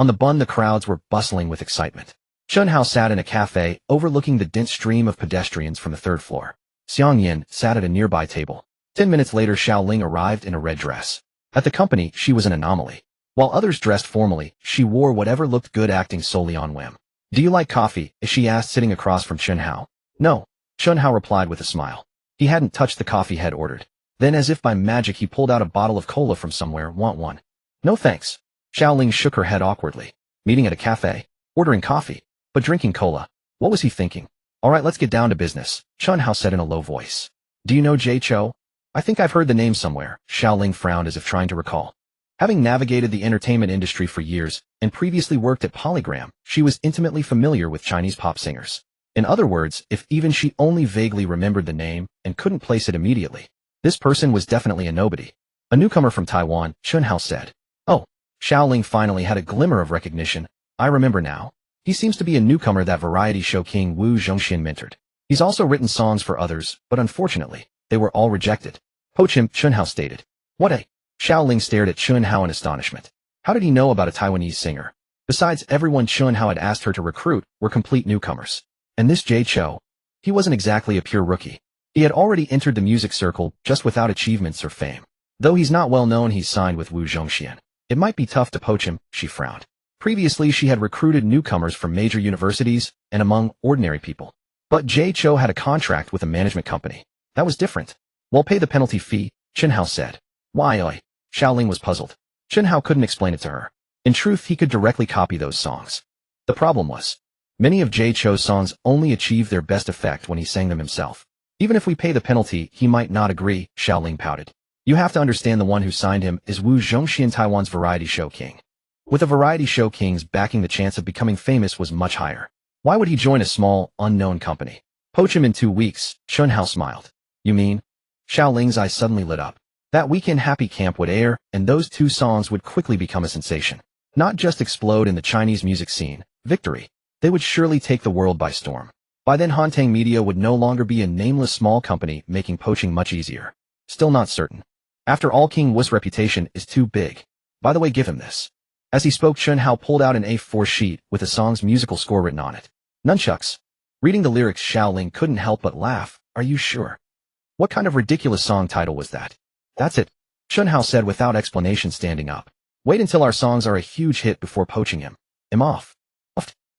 [SPEAKER 1] On the bun the crowds were bustling with excitement. Chen Hao sat in a cafe overlooking the dense stream of pedestrians from the third floor. Xiang Yin sat at a nearby table. 10 minutes later Xiao Ling arrived in a red dress. At the company, she was an anomaly. While others dressed formally, she wore whatever looked good, acting solely on whim. "Do you like coffee?" she asked, sitting across from Chen Hao. "No," Chen Hao replied with a smile. He hadn't touched the coffee head ordered. Then, as if by magic, he pulled out a bottle of cola from somewhere. "Want one?" "No thanks." Xiao Ling shook her head awkwardly. Meeting at a cafe, ordering coffee, but drinking cola. What was he thinking? "All right, let's get down to business," Chen Hao said in a low voice. "Do you know Jay Cho?" "I think I've heard the name somewhere." Xiao Ling frowned as if trying to recall. Having navigated the entertainment industry for years and previously worked at Polygram, she was intimately familiar with Chinese pop singers. In other words, if even she only vaguely remembered the name and couldn't place it immediately, this person was definitely a nobody. "A newcomer from Taiwan," Chen Hao said. "Oh." Xiao Ling finally had a glimmer of recognition. "I remember now. He seems to be a newcomer that variety show king Wu Zhongxian mentored. He's also written songs for others, but unfortunately, they were all rejected." "Poach him," Chen Hao stated. "What a..." Xiao Ling stared at Chen Hao in astonishment. How did he know about a Taiwanese singer? Besides, everyone Chen Hao had asked her to recruit were complete newcomers. And this Jay Cho? He wasn't exactly a pure rookie. He had already entered the music circle just without achievements or fame. Though he's not well known, he's signed with Wu Zhongxian. It might be tough to poach him, she frowned. Previously, she had recruited newcomers from major universities and among ordinary people. But Jay Cho had a contract with a management company. That was different. "We'll pay the penalty fee," Chen Hao said. "Why, oi?" Xiao Ling was puzzled. Chen Hao couldn't explain it to her. In truth, he could directly copy those songs. The problem was, many of Jay Cho's songs only achieved their best effect when he sang them himself. "Even if we pay the penalty, he might not agree," Xiao Ling pouted. "You have to understand, the one who signed him is Wu Zhongxian, Taiwan's variety show king. With a variety show king's backing, the chance of becoming famous was much higher. Why would he join a small, unknown company? Poach him in 2 weeks, Chen Hao smiled. "You mean?" Xiao Ling's eyes suddenly lit up. That weekend Happy Camp would air, and those 2 songs would quickly become a sensation. Not just explode in the Chinese music scene, victory. They would surely take the world by storm. By then Hantang Media would no longer be a nameless small company, making poaching much easier. Still not certain. After all, King Wu's reputation is too big. By the way, give him this. As he spoke, Chen Hao pulled out an A4 sheet with the song's musical score written on it. Nunchucks. Reading the lyrics, Xiao Ling couldn't help but laugh. "Are you sure? What kind of ridiculous song title was that?" "That's it," Chen Hao said without explanation, standing up. "Wait until our songs are a huge hit before poaching him. I'm off."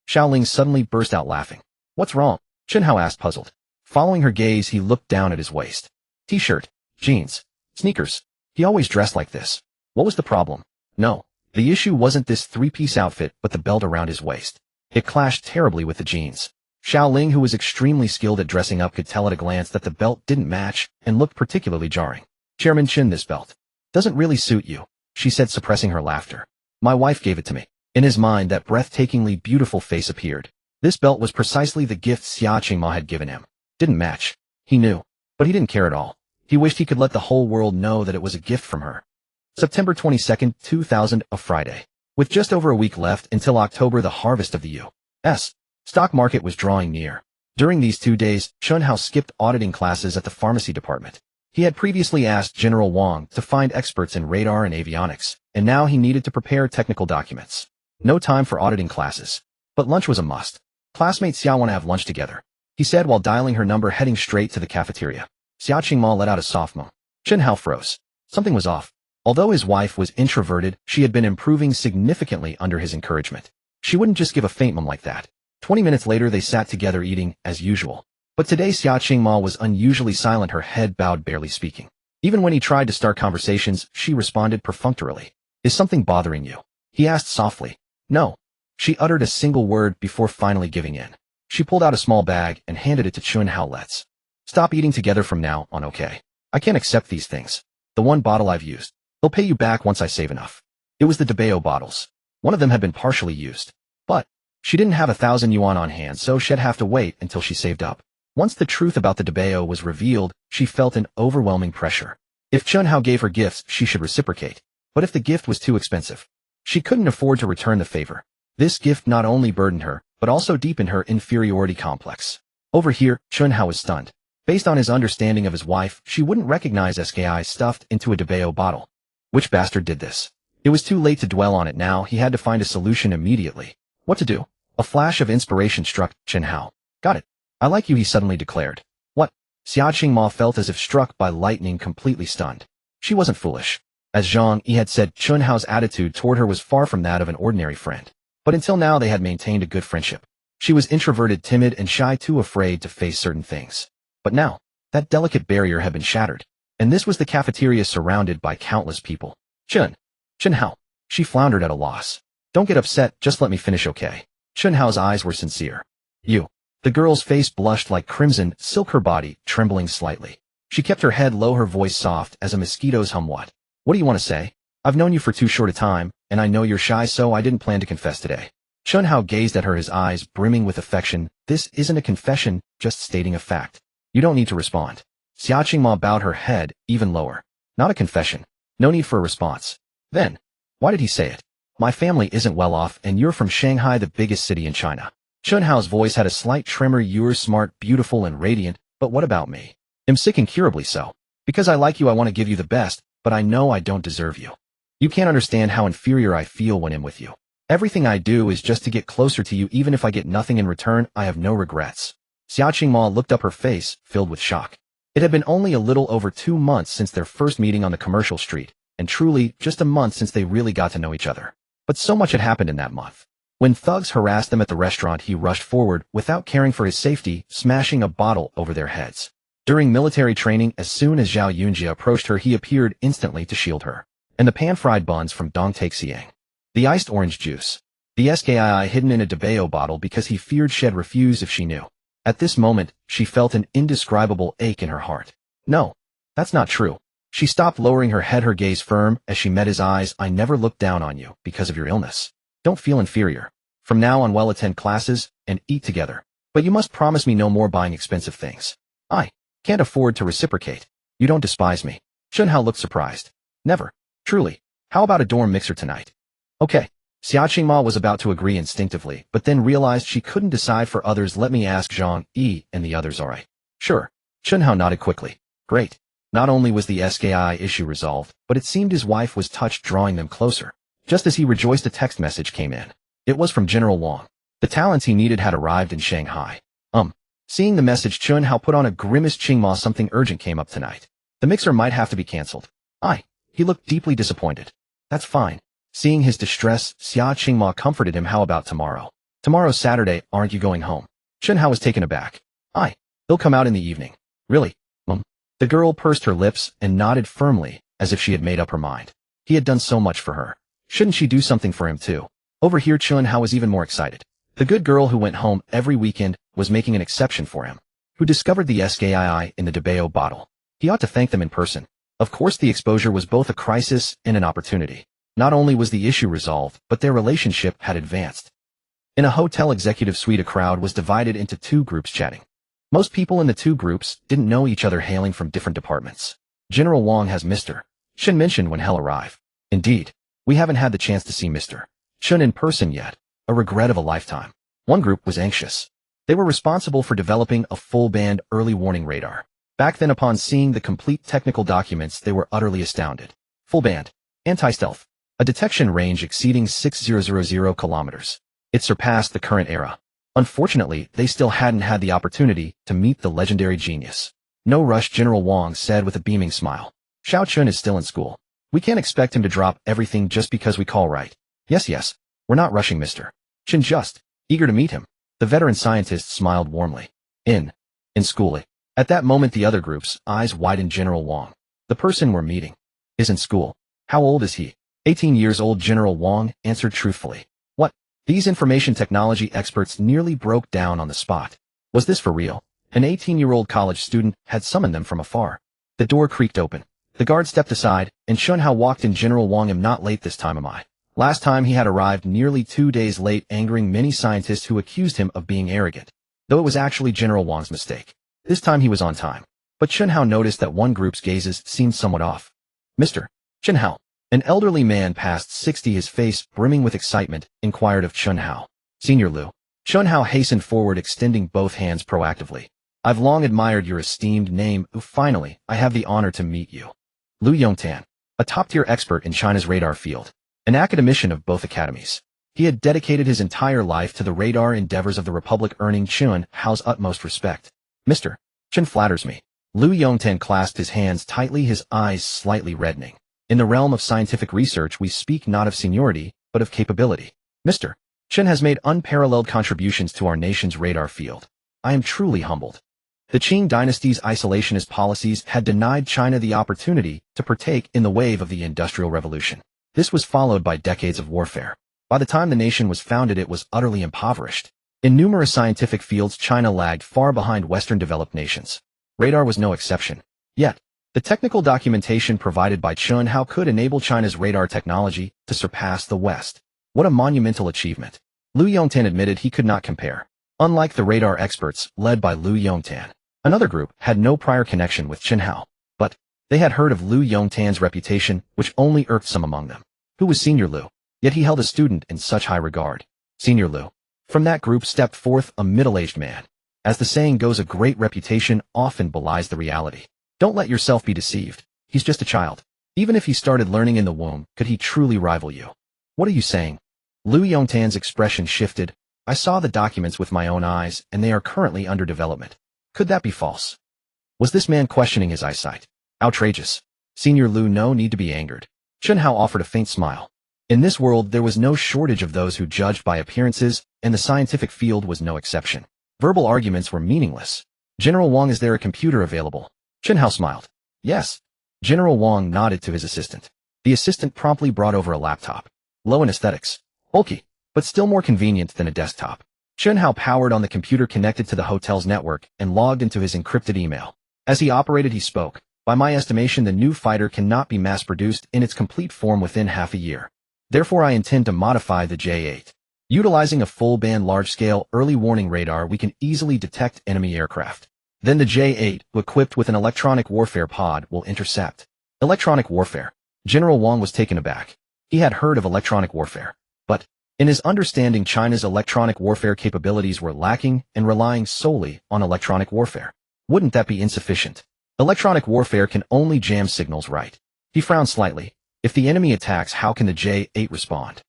[SPEAKER 1] Xiao Ling suddenly burst out laughing. "What's wrong?" Chen Hao asked, puzzled. Following her gaze, he looked down at his waist. T-shirt, jeans, sneakers. He always dressed like this. What was the problem? No, the issue wasn't this 3-piece outfit, but the belt around his waist. It clashed terribly with the jeans. Xiao Ling, who was extremely skilled at dressing up, could tell at a glance that the belt didn't match and looked particularly jarring. "Chairman Chen, this belt doesn't really suit you," she said, suppressing her laughter. "My wife gave it to me." In his mind, that breathtakingly beautiful face appeared. This belt was precisely the gift Xia Ma had given him. Didn't match. He knew. But he didn't care at all. He wished he could let the whole world know that it was a gift from her. September 22nd, 2000, a Friday. With just over a week left until October, the harvest of the U.S. stock market was drawing near. During these 2 days, Chen Hao skipped auditing classes at the pharmacy department. He had previously asked General Wang to find experts in radar and avionics, and now he needed to prepare technical documents. No time for auditing classes. But lunch was a must. "Classmates Xiao want to have lunch together," he said while dialing her number, heading straight to the cafeteria. Xiao Ma let out a soft moan. Chen Hao froze. Something was off. Although his wife was introverted, she had been improving significantly under his encouragement. She wouldn't just give a faint mum like that. 20 minutes later, they sat together eating, as usual. But today Xiao Ma was unusually silent, her head bowed, barely speaking. Even when he tried to start conversations, she responded perfunctorily. "Is something bothering you?" he asked softly. "No." She uttered a single word before finally giving in. She pulled out a small bag and handed it to Chen Hao. "Let's stop eating together from now on, okay? I can't accept these things. The 1 bottle I've used. They'll pay you back once I save enough." It was the Debao bottles. One of them had been partially used. But she didn't have 1,000 yuan on hand, so she'd have to wait until she saved up. Once the truth about the Debao was revealed, she felt an overwhelming pressure. If Chen Hao gave her gifts, she should reciprocate. But if the gift was too expensive, she couldn't afford to return the favor. This gift not only burdened her, but also deepened her inferiority complex. Over here, Chen Hao was stunned. Based on his understanding of his wife, she wouldn't recognize SKI stuffed into a Debao bottle. Which bastard did this? It was too late to dwell on it now. He had to find a solution immediately. What to do? A flash of inspiration struck Chen Hao. Got it. I like you, he suddenly declared. What? Xia Qingma felt as if struck by lightning, completely stunned. She wasn't foolish. As Zhang Yi had said, Chen Hao's attitude toward her was far from that of an ordinary friend. But until now they had maintained a good friendship. She was introverted, timid, and shy, too afraid to face certain things. But now, that delicate barrier had been shattered. And this was the cafeteria surrounded by countless people. Chen Hao. She floundered at a loss. Don't get upset, just let me finish, okay? Chen Hao's eyes were sincere. You. The girl's face blushed like crimson silk, her body trembling slightly. She kept her head low, her voice soft as a mosquito's hum. What do you want to say? I've known you for too short a time, and I know you're shy, so I didn't plan to confess today. Chen Hao gazed at her, his eyes brimming with affection. This isn't a confession, just stating a fact. You don't need to respond. Xia Qingma bowed her head even lower. Not a confession. No need for a response. Then, why did he say it? My family isn't well off, and you're from Shanghai, the biggest city in China. Chen Hao's voice had a slight tremor. You're smart, beautiful, and radiant, but what about me? I'm sick, incurably so. Because I like you, I want to give you the best, but I know I don't deserve you. You can't understand how inferior I feel when I'm with you. Everything I do is just to get closer to you. Even if I get nothing in return, I have no regrets. Xia Qingma looked up, her face filled with shock. It had been only a little over 2 months since their first meeting on the commercial street, and truly just a month since they really got to know each other. But so much had happened in that month. When thugs harassed them at the restaurant, he rushed forward without caring for his safety, smashing a bottle over their heads. During military training, as soon as Zhao Yunjie approached her, he appeared instantly to shield her. And the pan-fried buns from Dong Taexiang. The iced orange juice. The SKII hidden in a Debao bottle because he feared she'd refuse if she knew. At this moment, she felt an indescribable ache in her heart. No, that's not true. She stopped, lowering her head, her gaze firm as she met his eyes. I never looked down on you because of your illness. Don't feel inferior. From now on, we'll attend classes and eat together. But you must promise me no more buying expensive things. I can't afford to reciprocate. You don't despise me. Chen Hao looked surprised. Never. Truly. How about a dorm mixer tonight? Okay. Xia Qingma was about to agree instinctively, but then realized she couldn't decide for others. Let me ask Zhang Yi and the others. All right. Sure. Chen Hao nodded quickly. Great. Not only was the SKI issue resolved, but it seemed his wife was touched, drawing them closer. Just as he rejoiced, a text message came in. It was from General Wang. The talents he needed had arrived in Shanghai. Seeing the message, Chen Hao put on a grimace. Qingma, something urgent came up tonight. The mixer might have to be cancelled. He looked deeply disappointed. That's fine. Seeing his distress, Xia Qingma comforted him. How about tomorrow? Tomorrow's Saturday, aren't you going home? Chen Hao was taken aback. They'll come out in the evening. Really? The girl pursed her lips and nodded firmly, as if she had made up her mind. He had done so much for her. Shouldn't she do something for him too? Over here, Chen Hao was even more excited. The good girl who went home every weekend was making an exception for him. Who discovered the SKII in the Debao bottle? He ought to thank them in person. Of course, the exposure was both a crisis and an opportunity. Not only was the issue resolved, but their relationship had advanced. In a hotel executive suite, a crowd was divided into 2 groups chatting. Most people in the 2 groups didn't know each other, hailing from different departments. General Wang has Mr. Chen mentioned when Hell arrived. Indeed, we haven't had the chance to see Mr. Chen in person yet. A regret of a lifetime. One group was anxious. They were responsible for developing a full-band early warning radar. Back then, upon seeing the complete technical documents, they were utterly astounded. Full-band, anti-stealth, a detection range exceeding 6,000 kilometers. It surpassed the current era. Unfortunately, they still hadn't had the opportunity to meet the legendary genius. No rush, General Wang said with a beaming smile. Xiao Chun is still in school. We can't expect him to drop everything just because we call, right? Yes. We're not rushing, Mr. Chen, just eager to meet him. The veteran scientist smiled warmly. In school. At that moment, the other group's eyes widened. General Wang. The person we're meeting is in school. How old is he? 18 years old, General Wang answered truthfully. What? These information technology experts nearly broke down on the spot. Was this for real? An 18-year-old college student had summoned them from afar. The door creaked open. The guard stepped aside, and Chen Hao walked in. General Wang, am not late this time, am I? Last time he had arrived nearly 2 days late, angering many scientists who accused him of being arrogant. Though it was actually General Wang's mistake. This time he was on time. But Chen Hao noticed that one group's gazes seemed somewhat off. Mr. Chen Hao, an elderly man past 60, his face brimming with excitement, inquired of Chen Hao. Senior Liu. Chen Hao hastened forward, extending both hands proactively. I've long admired your esteemed name. Finally, I have the honor to meet you. Liu Yongtan, a top-tier expert in China's radar field. an academician of both academies. He had dedicated his entire life to the radar endeavors of the Republic, earning Chen Hao's utmost respect. Mr. Chen flatters me. Lu Yongtan clasped his hands tightly, his eyes slightly reddening. In the realm of scientific research, we speak not of seniority, but of capability. Mr. Chen has made unparalleled contributions to our nation's radar field. I am truly humbled. The Qing dynasty's isolationist policies had denied China the opportunity to partake in the wave of the Industrial Revolution. This was followed by decades of warfare. By the time the nation was founded, it was utterly impoverished. In numerous scientific fields, China lagged far behind Western developed nations. Radar was no exception. Yet, the technical documentation provided by Chen Hao could enable China's radar technology to surpass the West. What a monumental achievement. Lu Yongtan admitted he could not compare. Unlike the radar experts, led by Lu Yongtan, another group had no prior connection with Chen Hao. But they had heard of Lu Yongtan's reputation, which only irked some among them. Who was Senior Lu? Yet he held a student in such high regard. Senior Lu. From that group stepped forth a middle-aged man. As the saying goes, a great reputation often belies the reality. Don't let yourself be deceived. He's just a child. Even if he started learning in the womb, could he truly rival you? What are you saying? Lu Yongtan's expression shifted. I saw the documents with my own eyes, and they are currently under development. Could that be false? Was this man questioning his eyesight? Outrageous. Senior Lu, no need to be angered. Chen Hao offered a faint smile. In this world, there was no shortage of those who judged by appearances, and the scientific field was no exception. Verbal arguments were meaningless. General Wang, is there a computer available? Chen Hao smiled. Yes. General Wang nodded to his assistant. The assistant promptly brought over a laptop. Low in aesthetics. Bulky, but still more convenient than a desktop. Chen Hao powered on the computer connected to the hotel's network and logged into his encrypted email. As he operated, he spoke. By my estimation, the new fighter cannot be mass-produced in its complete form within half a year. Therefore, I intend to modify the J-8. Utilizing a full-band large-scale early warning radar, we can easily detect enemy aircraft. Then the J-8, equipped with an electronic warfare pod, will intercept. Electronic warfare. General Wang was taken aback. He had heard of electronic warfare. But, in his understanding, China's electronic warfare capabilities were lacking and relying solely on electronic warfare. Wouldn't that be insufficient? Electronic warfare can only jam signals, right? He frowned slightly. If the enemy attacks, how can the J-8 respond?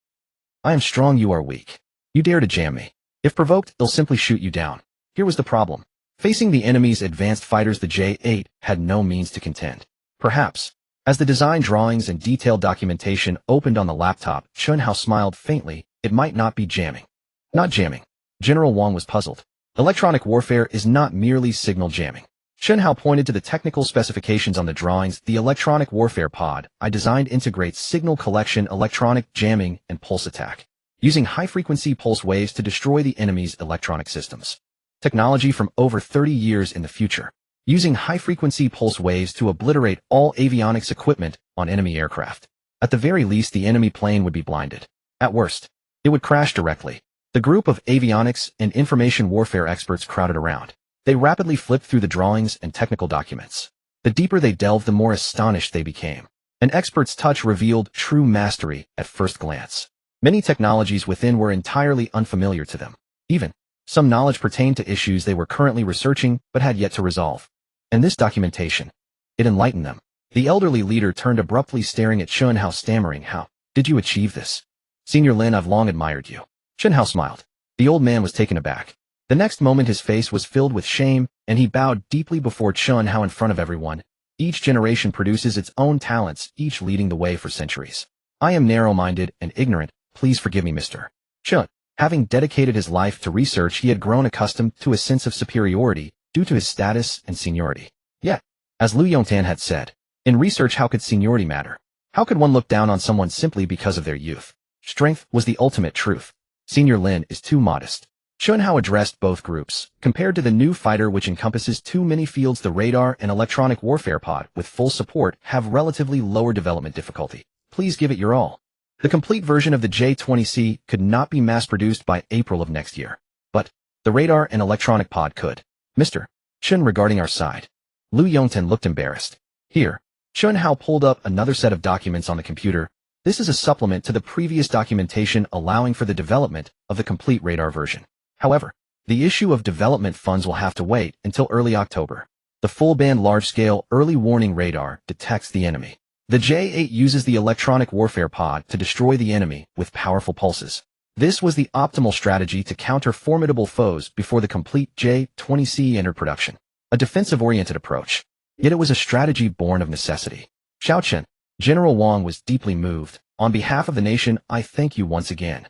[SPEAKER 1] I am strong, you are weak. You dare to jam me. If provoked, they'll simply shoot you down. Here was the problem. Facing the enemy's advanced fighters, the J-8 had no means to contend. Perhaps. As the design drawings and detailed documentation opened on the laptop, Chen Hao smiled faintly. It might not be jamming. Not jamming. General Wang was puzzled. Electronic warfare is not merely signal jamming. Chen Hao pointed to the technical specifications on the drawings. The electronic warfare pod I designed integrates signal collection, electronic jamming, and pulse attack, using high-frequency pulse waves to destroy the enemy's electronic systems. Technology from over 30 years in the future, using high-frequency pulse waves to obliterate all avionics equipment on enemy aircraft. At the very least, the enemy plane would be blinded. At worst, it would crash directly. The group of avionics and information warfare experts crowded around. They rapidly flipped through the drawings and technical documents. The deeper they delved, the more astonished they became. An expert's touch revealed true mastery at first glance. Many technologies within were entirely unfamiliar to them. Even, some knowledge pertained to issues they were currently researching but had yet to resolve. And this documentation, it enlightened them. The elderly leader turned abruptly, staring at Chen Hao, stammering, "How did you achieve this? Senior Lin, I've long admired you." Chen Hao smiled. The old man was taken aback. The next moment his face was filled with shame, and he bowed deeply before Chen Hao in front of everyone. Each generation produces its own talents, each leading the way for centuries. I am narrow-minded and ignorant. Please forgive me, Mr. Chen. Having dedicated his life to research, he had grown accustomed to a sense of superiority due to his status and seniority. Yet, as Lu Yongtan had said, in research, how could seniority matter? How could one look down on someone simply because of their youth? Strength was the ultimate truth. Senior Lin is too modest. Chen Hao addressed both groups. Compared to the new fighter, which encompasses too many fields, the radar and electronic warfare pod, with full support, have relatively lower development difficulty. Please give it your all. The complete version of the J-20C could not be mass-produced by April of next year. But the radar and electronic pod could. Mr. Chen, regarding our side. Lu Yongtan looked embarrassed. Here, Chen Hao pulled up another set of documents on the computer. This is a supplement to the previous documentation allowing for the development of the complete radar version. However, the issue of development funds will have to wait until early October. The full-band large-scale early warning radar detects the enemy. The J-8 uses the electronic warfare pod to destroy the enemy with powerful pulses. This was the optimal strategy to counter formidable foes before the complete J-20C entered production. A defensive-oriented approach. Yet it was a strategy born of necessity. Xiaochen, General Wang was deeply moved. On behalf of the nation, I thank you once again.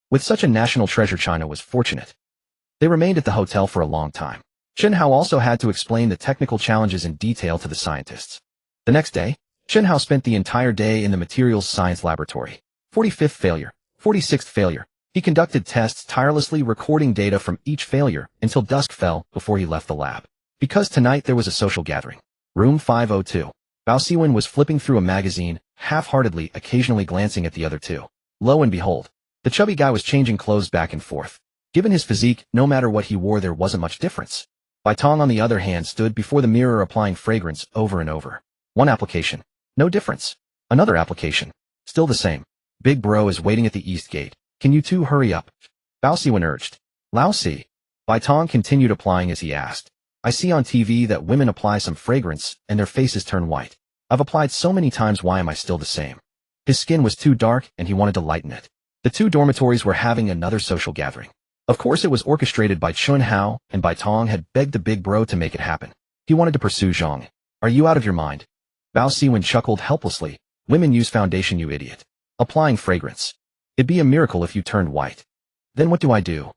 [SPEAKER 1] With such a national treasure, China was fortunate. They remained at the hotel for a long time. Chen Hao also had to explain the technical challenges in detail to the scientists. The next day, Chen Hao spent the entire day in the materials science laboratory. 45th failure, 46th failure. He conducted tests tirelessly, recording data from each failure until dusk fell before he left the lab. Because tonight there was a social gathering. Room 502. Bao Siwen was flipping through a magazine, half-heartedly, occasionally glancing at the other two. Lo and behold, the chubby guy was changing clothes back and forth. Given his physique, no matter what he wore there wasn't much difference. Bai Tong, on the other hand, stood before the mirror applying fragrance over and over. One application. No difference. Another application. Still the same. Big bro is waiting at the east gate. Can you two hurry up? Bao Siwen urged. Lao Si. Bai Tong continued applying as he asked. I see on TV that women apply some fragrance and their faces turn white. I've applied so many times, why am I still the same? His skin was too dark and he wanted to lighten it. The two dormitories were having another social gathering. Of course it was orchestrated by Chen Hao, and Bai Tong had begged the big bro to make it happen. He wanted to pursue Zhang. Are you out of your mind? Bao Siwen chuckled helplessly. Women use foundation, you idiot. Applying fragrance. It'd be a miracle if you turned white. Then what do I do?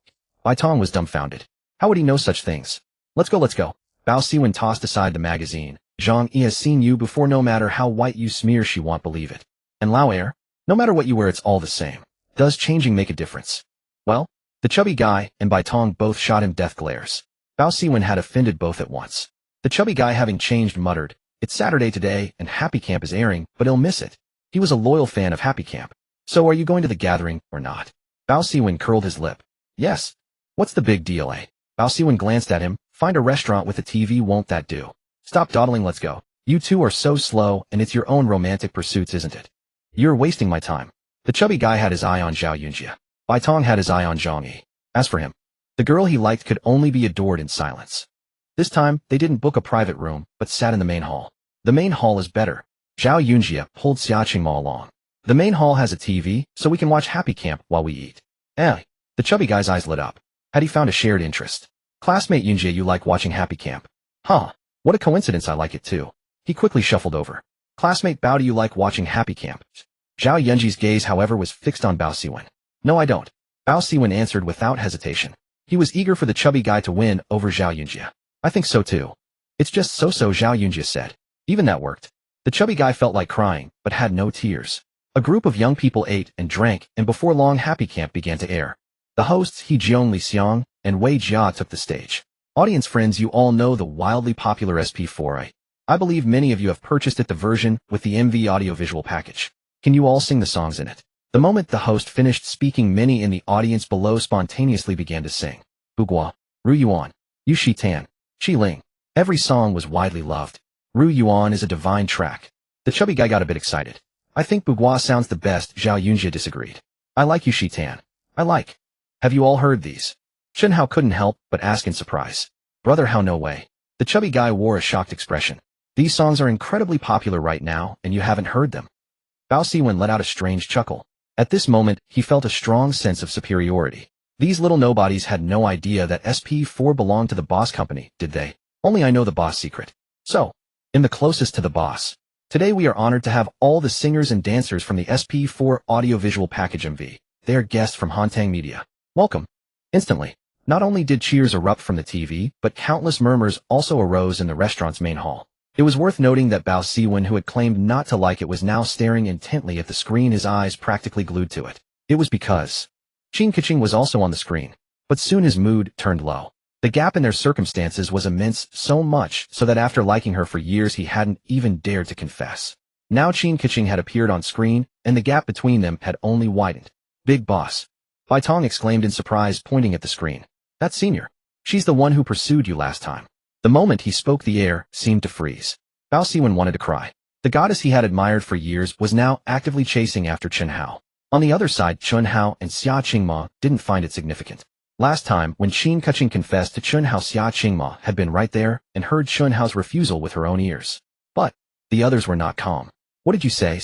[SPEAKER 1] Bai Tong was dumbfounded. How would he know such things? Let's go. Bao Siwen tossed aside the magazine. Zhang Yi has seen you before, no matter how white you smear she won't believe it. And Lao Air? No matter what you wear it's all the same. Does changing make a difference? Well, the chubby guy and Bai Tong both shot him death glares. Bao Siwen had offended both at once. The chubby guy, having changed, muttered, it's Saturday today and Happy Camp is airing, but he'll miss it. He was a loyal fan of Happy Camp. So are you going to the gathering or not? Bao Siwen curled his lip. Yes. What's the big deal, eh? Bao Siwen glanced at him. Find a restaurant with a TV, won't that do? Stop dawdling, let's go. You two are so slow and it's your own romantic pursuits, isn't it? You're wasting my time. The chubby guy had his eye on Zhao Yunjia. Bai Tong had his eye on Zhang Yi. As for him, the girl he liked could only be adored in silence. This time, they didn't book a private room, but sat in the main hall. The main hall is better. Zhao Yunjia pulled Xia Qingma along. The main hall has a TV, so we can watch Happy Camp while we eat. Eh? The chubby guy's eyes lit up. Had he found a shared interest? Classmate Yunjia, you like watching Happy Camp? Huh. What a coincidence, I like it too. He quickly shuffled over. Classmate Bao, do you like watching Happy Camp? Zhao Yunji's gaze, however, was fixed on Bao Siwen. No, I don't. Bao Siwen answered without hesitation. He was eager for the chubby guy to win over Zhao Yunjia. I think so too. It's just so-so, Zhao Yunjia said. Even that worked. The chubby guy felt like crying, but had no tears. A group of young people ate and drank, and before long Happy Camp began to air. The hosts He Jiong Li Xiang and Wei Jia took the stage. Audience friends, you all know the wildly popular SP4i. I believe many of you have purchased it, the version with the MV audiovisual package. Can you all sing the songs in it? The moment the host finished speaking, many in the audience below spontaneously began to sing. Bugua, Ru Yuan, Yu Shi Tan, Qi Ling. Every song was widely loved. Ru Yuan is a divine track. The chubby guy got a bit excited. I think Bugua sounds the best, Zhao Yunjia disagreed. I like Yu Shi Tan. I like. Have you all heard these? Chen Hao couldn't help but ask in surprise. Brother, how? No way. The chubby guy wore a shocked expression. These songs are incredibly popular right now, and you haven't heard them. Bao Siwen let out a strange chuckle. At this moment, he felt a strong sense of superiority. These little nobodies had no idea that SP4 belonged to the boss company, did they? Only I know the boss secret. So, in the closest to the boss. Today we are honored to have all the singers and dancers from the SP4 audiovisual package MV. They are guests from Hantang Media. Welcome. Instantly, not only did cheers erupt from the TV, but countless murmurs also arose in the restaurant's main hall. It was worth noting that Bao Siwen, who had claimed not to like it, was now staring intently at the screen, his eyes practically glued to it. It was because Chen Hao was also on the screen, but soon his mood turned low. The gap in their circumstances was immense, so much so that after liking her for years he hadn't even dared to confess. Now Chen Hao had appeared on screen, and the gap between them had only widened. Big boss. Bai Tong exclaimed in surprise, pointing at the screen. That's Senior. She's the one who pursued you last time. The moment he spoke, the air seemed to freeze. Bao Siwen wanted to cry. The goddess he had admired for years was now actively chasing after Chen Hao. On the other side, Chen Hao and Xia Qingma didn't find it significant. Last time, when Chen Hao confessed to Chen Hao, Xia Qingma had been right there and heard Chen Hao's refusal with her own ears. But the others were not calm. What did you say?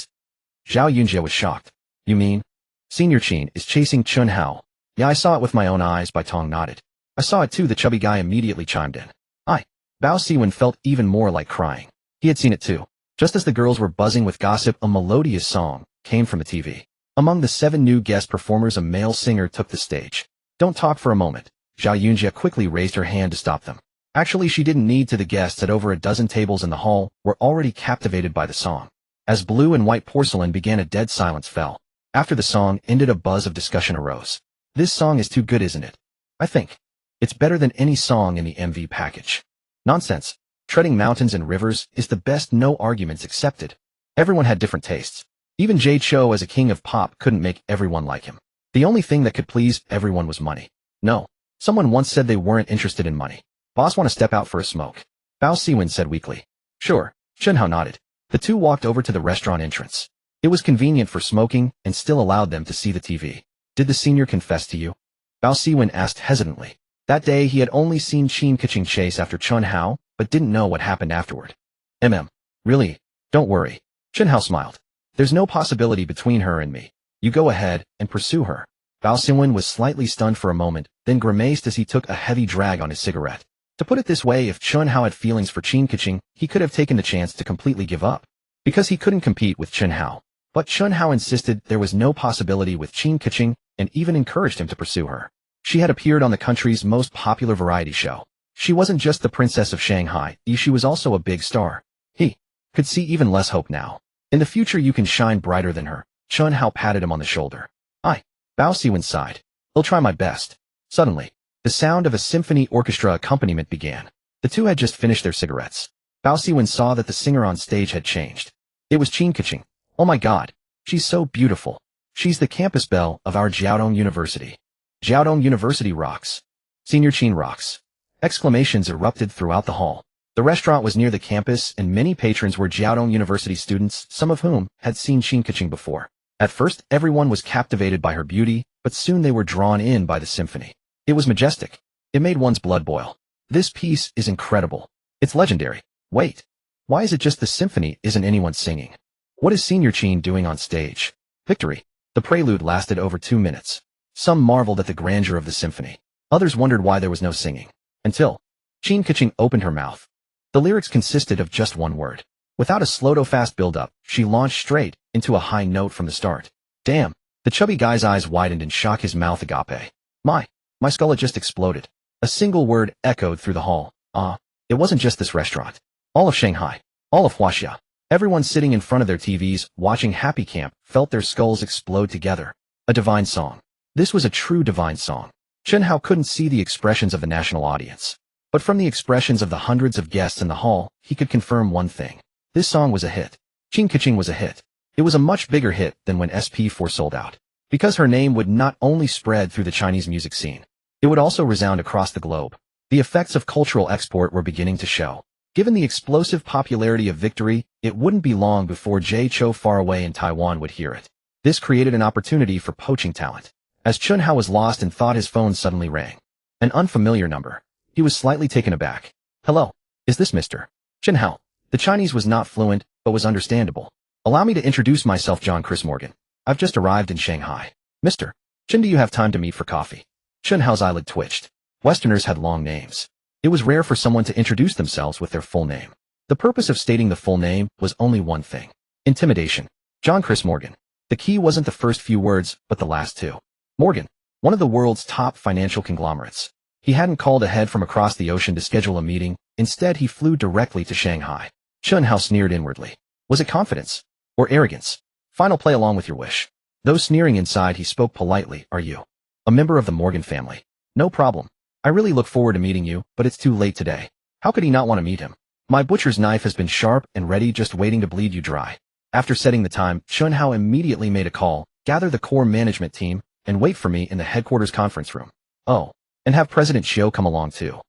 [SPEAKER 1] Zhao Yunjie was shocked. You mean? Senior Chen is chasing Chen Hao. Yeah, I saw it with my own eyes, Bai Tong nodded. I saw it too, the chubby guy immediately chimed in. Bao Siwen felt even more like crying. He had seen it too. Just as the girls were buzzing with gossip, a melodious song came from the TV. Among the 7 new guest performers, a male singer took the stage. Don't talk for a moment. Zhao Yunjie quickly raised her hand to stop them. Actually, she didn't need to. The guests at over a dozen tables in the hall were already captivated by the song. As blue and white porcelain began, a dead silence fell. After the song ended, a buzz of discussion arose. This song is too good, isn't it? I think it's better than any song in the MV package. Nonsense. Treading mountains and rivers is the best, no arguments accepted. Everyone had different tastes. Even Jay Chou, as a king of pop, couldn't make everyone like him. The only thing that could please everyone was money. No. Someone once said they weren't interested in money. Boss, want to step out for a smoke? Bao Siwen said weakly. Sure. Chen Hao nodded. The two walked over to the restaurant entrance. It was convenient for smoking and still allowed them to see the TV. Did the senior confess to you? Bao Siwen asked hesitantly. That day he had only seen Chen Hao chase after Chen Hao, but didn't know what happened afterward. Really? Don't worry. Chen Hao smiled. There's no possibility between her and me. You go ahead and pursue her. Bao Siwen was slightly stunned for a moment, then grimaced as he took a heavy drag on his cigarette. To put it this way, if Chen Hao had feelings for Chen Hao, he could have taken the chance to completely give up. Because he couldn't compete with Chen Hao. But Chen Hao insisted there was no possibility with Chen Hao and even encouraged him to pursue her. She had appeared on the country's most popular variety show. She wasn't just the princess of Shanghai, she was also a big star. He could see even less hope now. In the future you can shine brighter than her. Chen Hao patted him on the shoulder. Bao Siwen sighed. I'll try my best. Suddenly, the sound of a symphony orchestra accompaniment began. The two had just finished their cigarettes. Bao Siwen saw that the singer on stage had changed. It was Chen Hao. Oh my god. She's so beautiful. She's the campus belle of our Jiaodong University. Jiaodong University rocks. Senior Chen rocks. Exclamations erupted throughout the hall. The restaurant was near the campus and many patrons were Jiaodong University students, some of whom had seen Chen Hao before. At first, everyone was captivated by her beauty, but soon they were drawn in by the symphony. It was majestic. It made one's blood boil. This piece is incredible. It's legendary. Wait. Why is it just the symphony isn't anyone singing? What is Senior Chen doing on stage? Victory. The prelude lasted over 2 minutes. Some marveled at the grandeur of the symphony. Others wondered why there was no singing. Until Chen Hao opened her mouth. The lyrics consisted of just one word. Without a slow-to-fast build-up, she launched straight into a high note from the start. Damn. The chubby guy's eyes widened in shock, his mouth agape. My skull had just exploded. A single word echoed through the hall. It wasn't just this restaurant. All of Shanghai. All of Huaxia. Everyone sitting in front of their TVs, watching Happy Camp, felt their skulls explode together. A divine song. This was a true divine song. Chen Hao couldn't see the expressions of the national audience. But from the expressions of the hundreds of guests in the hall, he could confirm one thing. This song was a hit. Chen Hao was a hit. It was a much bigger hit than when SP4 sold out. Because her name would not only spread through the Chinese music scene, it would also resound across the globe. The effects of cultural export were beginning to show. Given the explosive popularity of Victory, it wouldn't be long before Jay Chou far away in Taiwan would hear it. This created an opportunity for poaching talent. As Chen Hao was lost and thought, his phone suddenly rang. An unfamiliar number. He was slightly taken aback. Hello. Is this Mr. Chen Hao? The Chinese was not fluent, but was understandable. Allow me to introduce myself, John Chris Morgan. I've just arrived in Shanghai. Mr. Chen, do you have time to meet for coffee? Chen Hao's eyelid twitched. Westerners had long names. It was rare for someone to introduce themselves with their full name. The purpose of stating the full name was only one thing. Intimidation. John Chris Morgan. The key wasn't the first few words, but the last two. Morgan. One of the world's top financial conglomerates. He hadn't called ahead from across the ocean to schedule a meeting. Instead, he flew directly to Shanghai. Chen Hao sneered inwardly. Was it confidence? Or arrogance? Final, play along with your wish. Though sneering inside, he spoke politely. Are you a member of the Morgan family? No problem. I really look forward to meeting you, but it's too late today. How could he not want to meet him? My butcher's knife has been sharp and ready, just waiting to bleed you dry. After setting the time, Chen Hao immediately made a call, gather the core management team, and wait for me in the headquarters conference room. Oh, and have President Xiu come along too.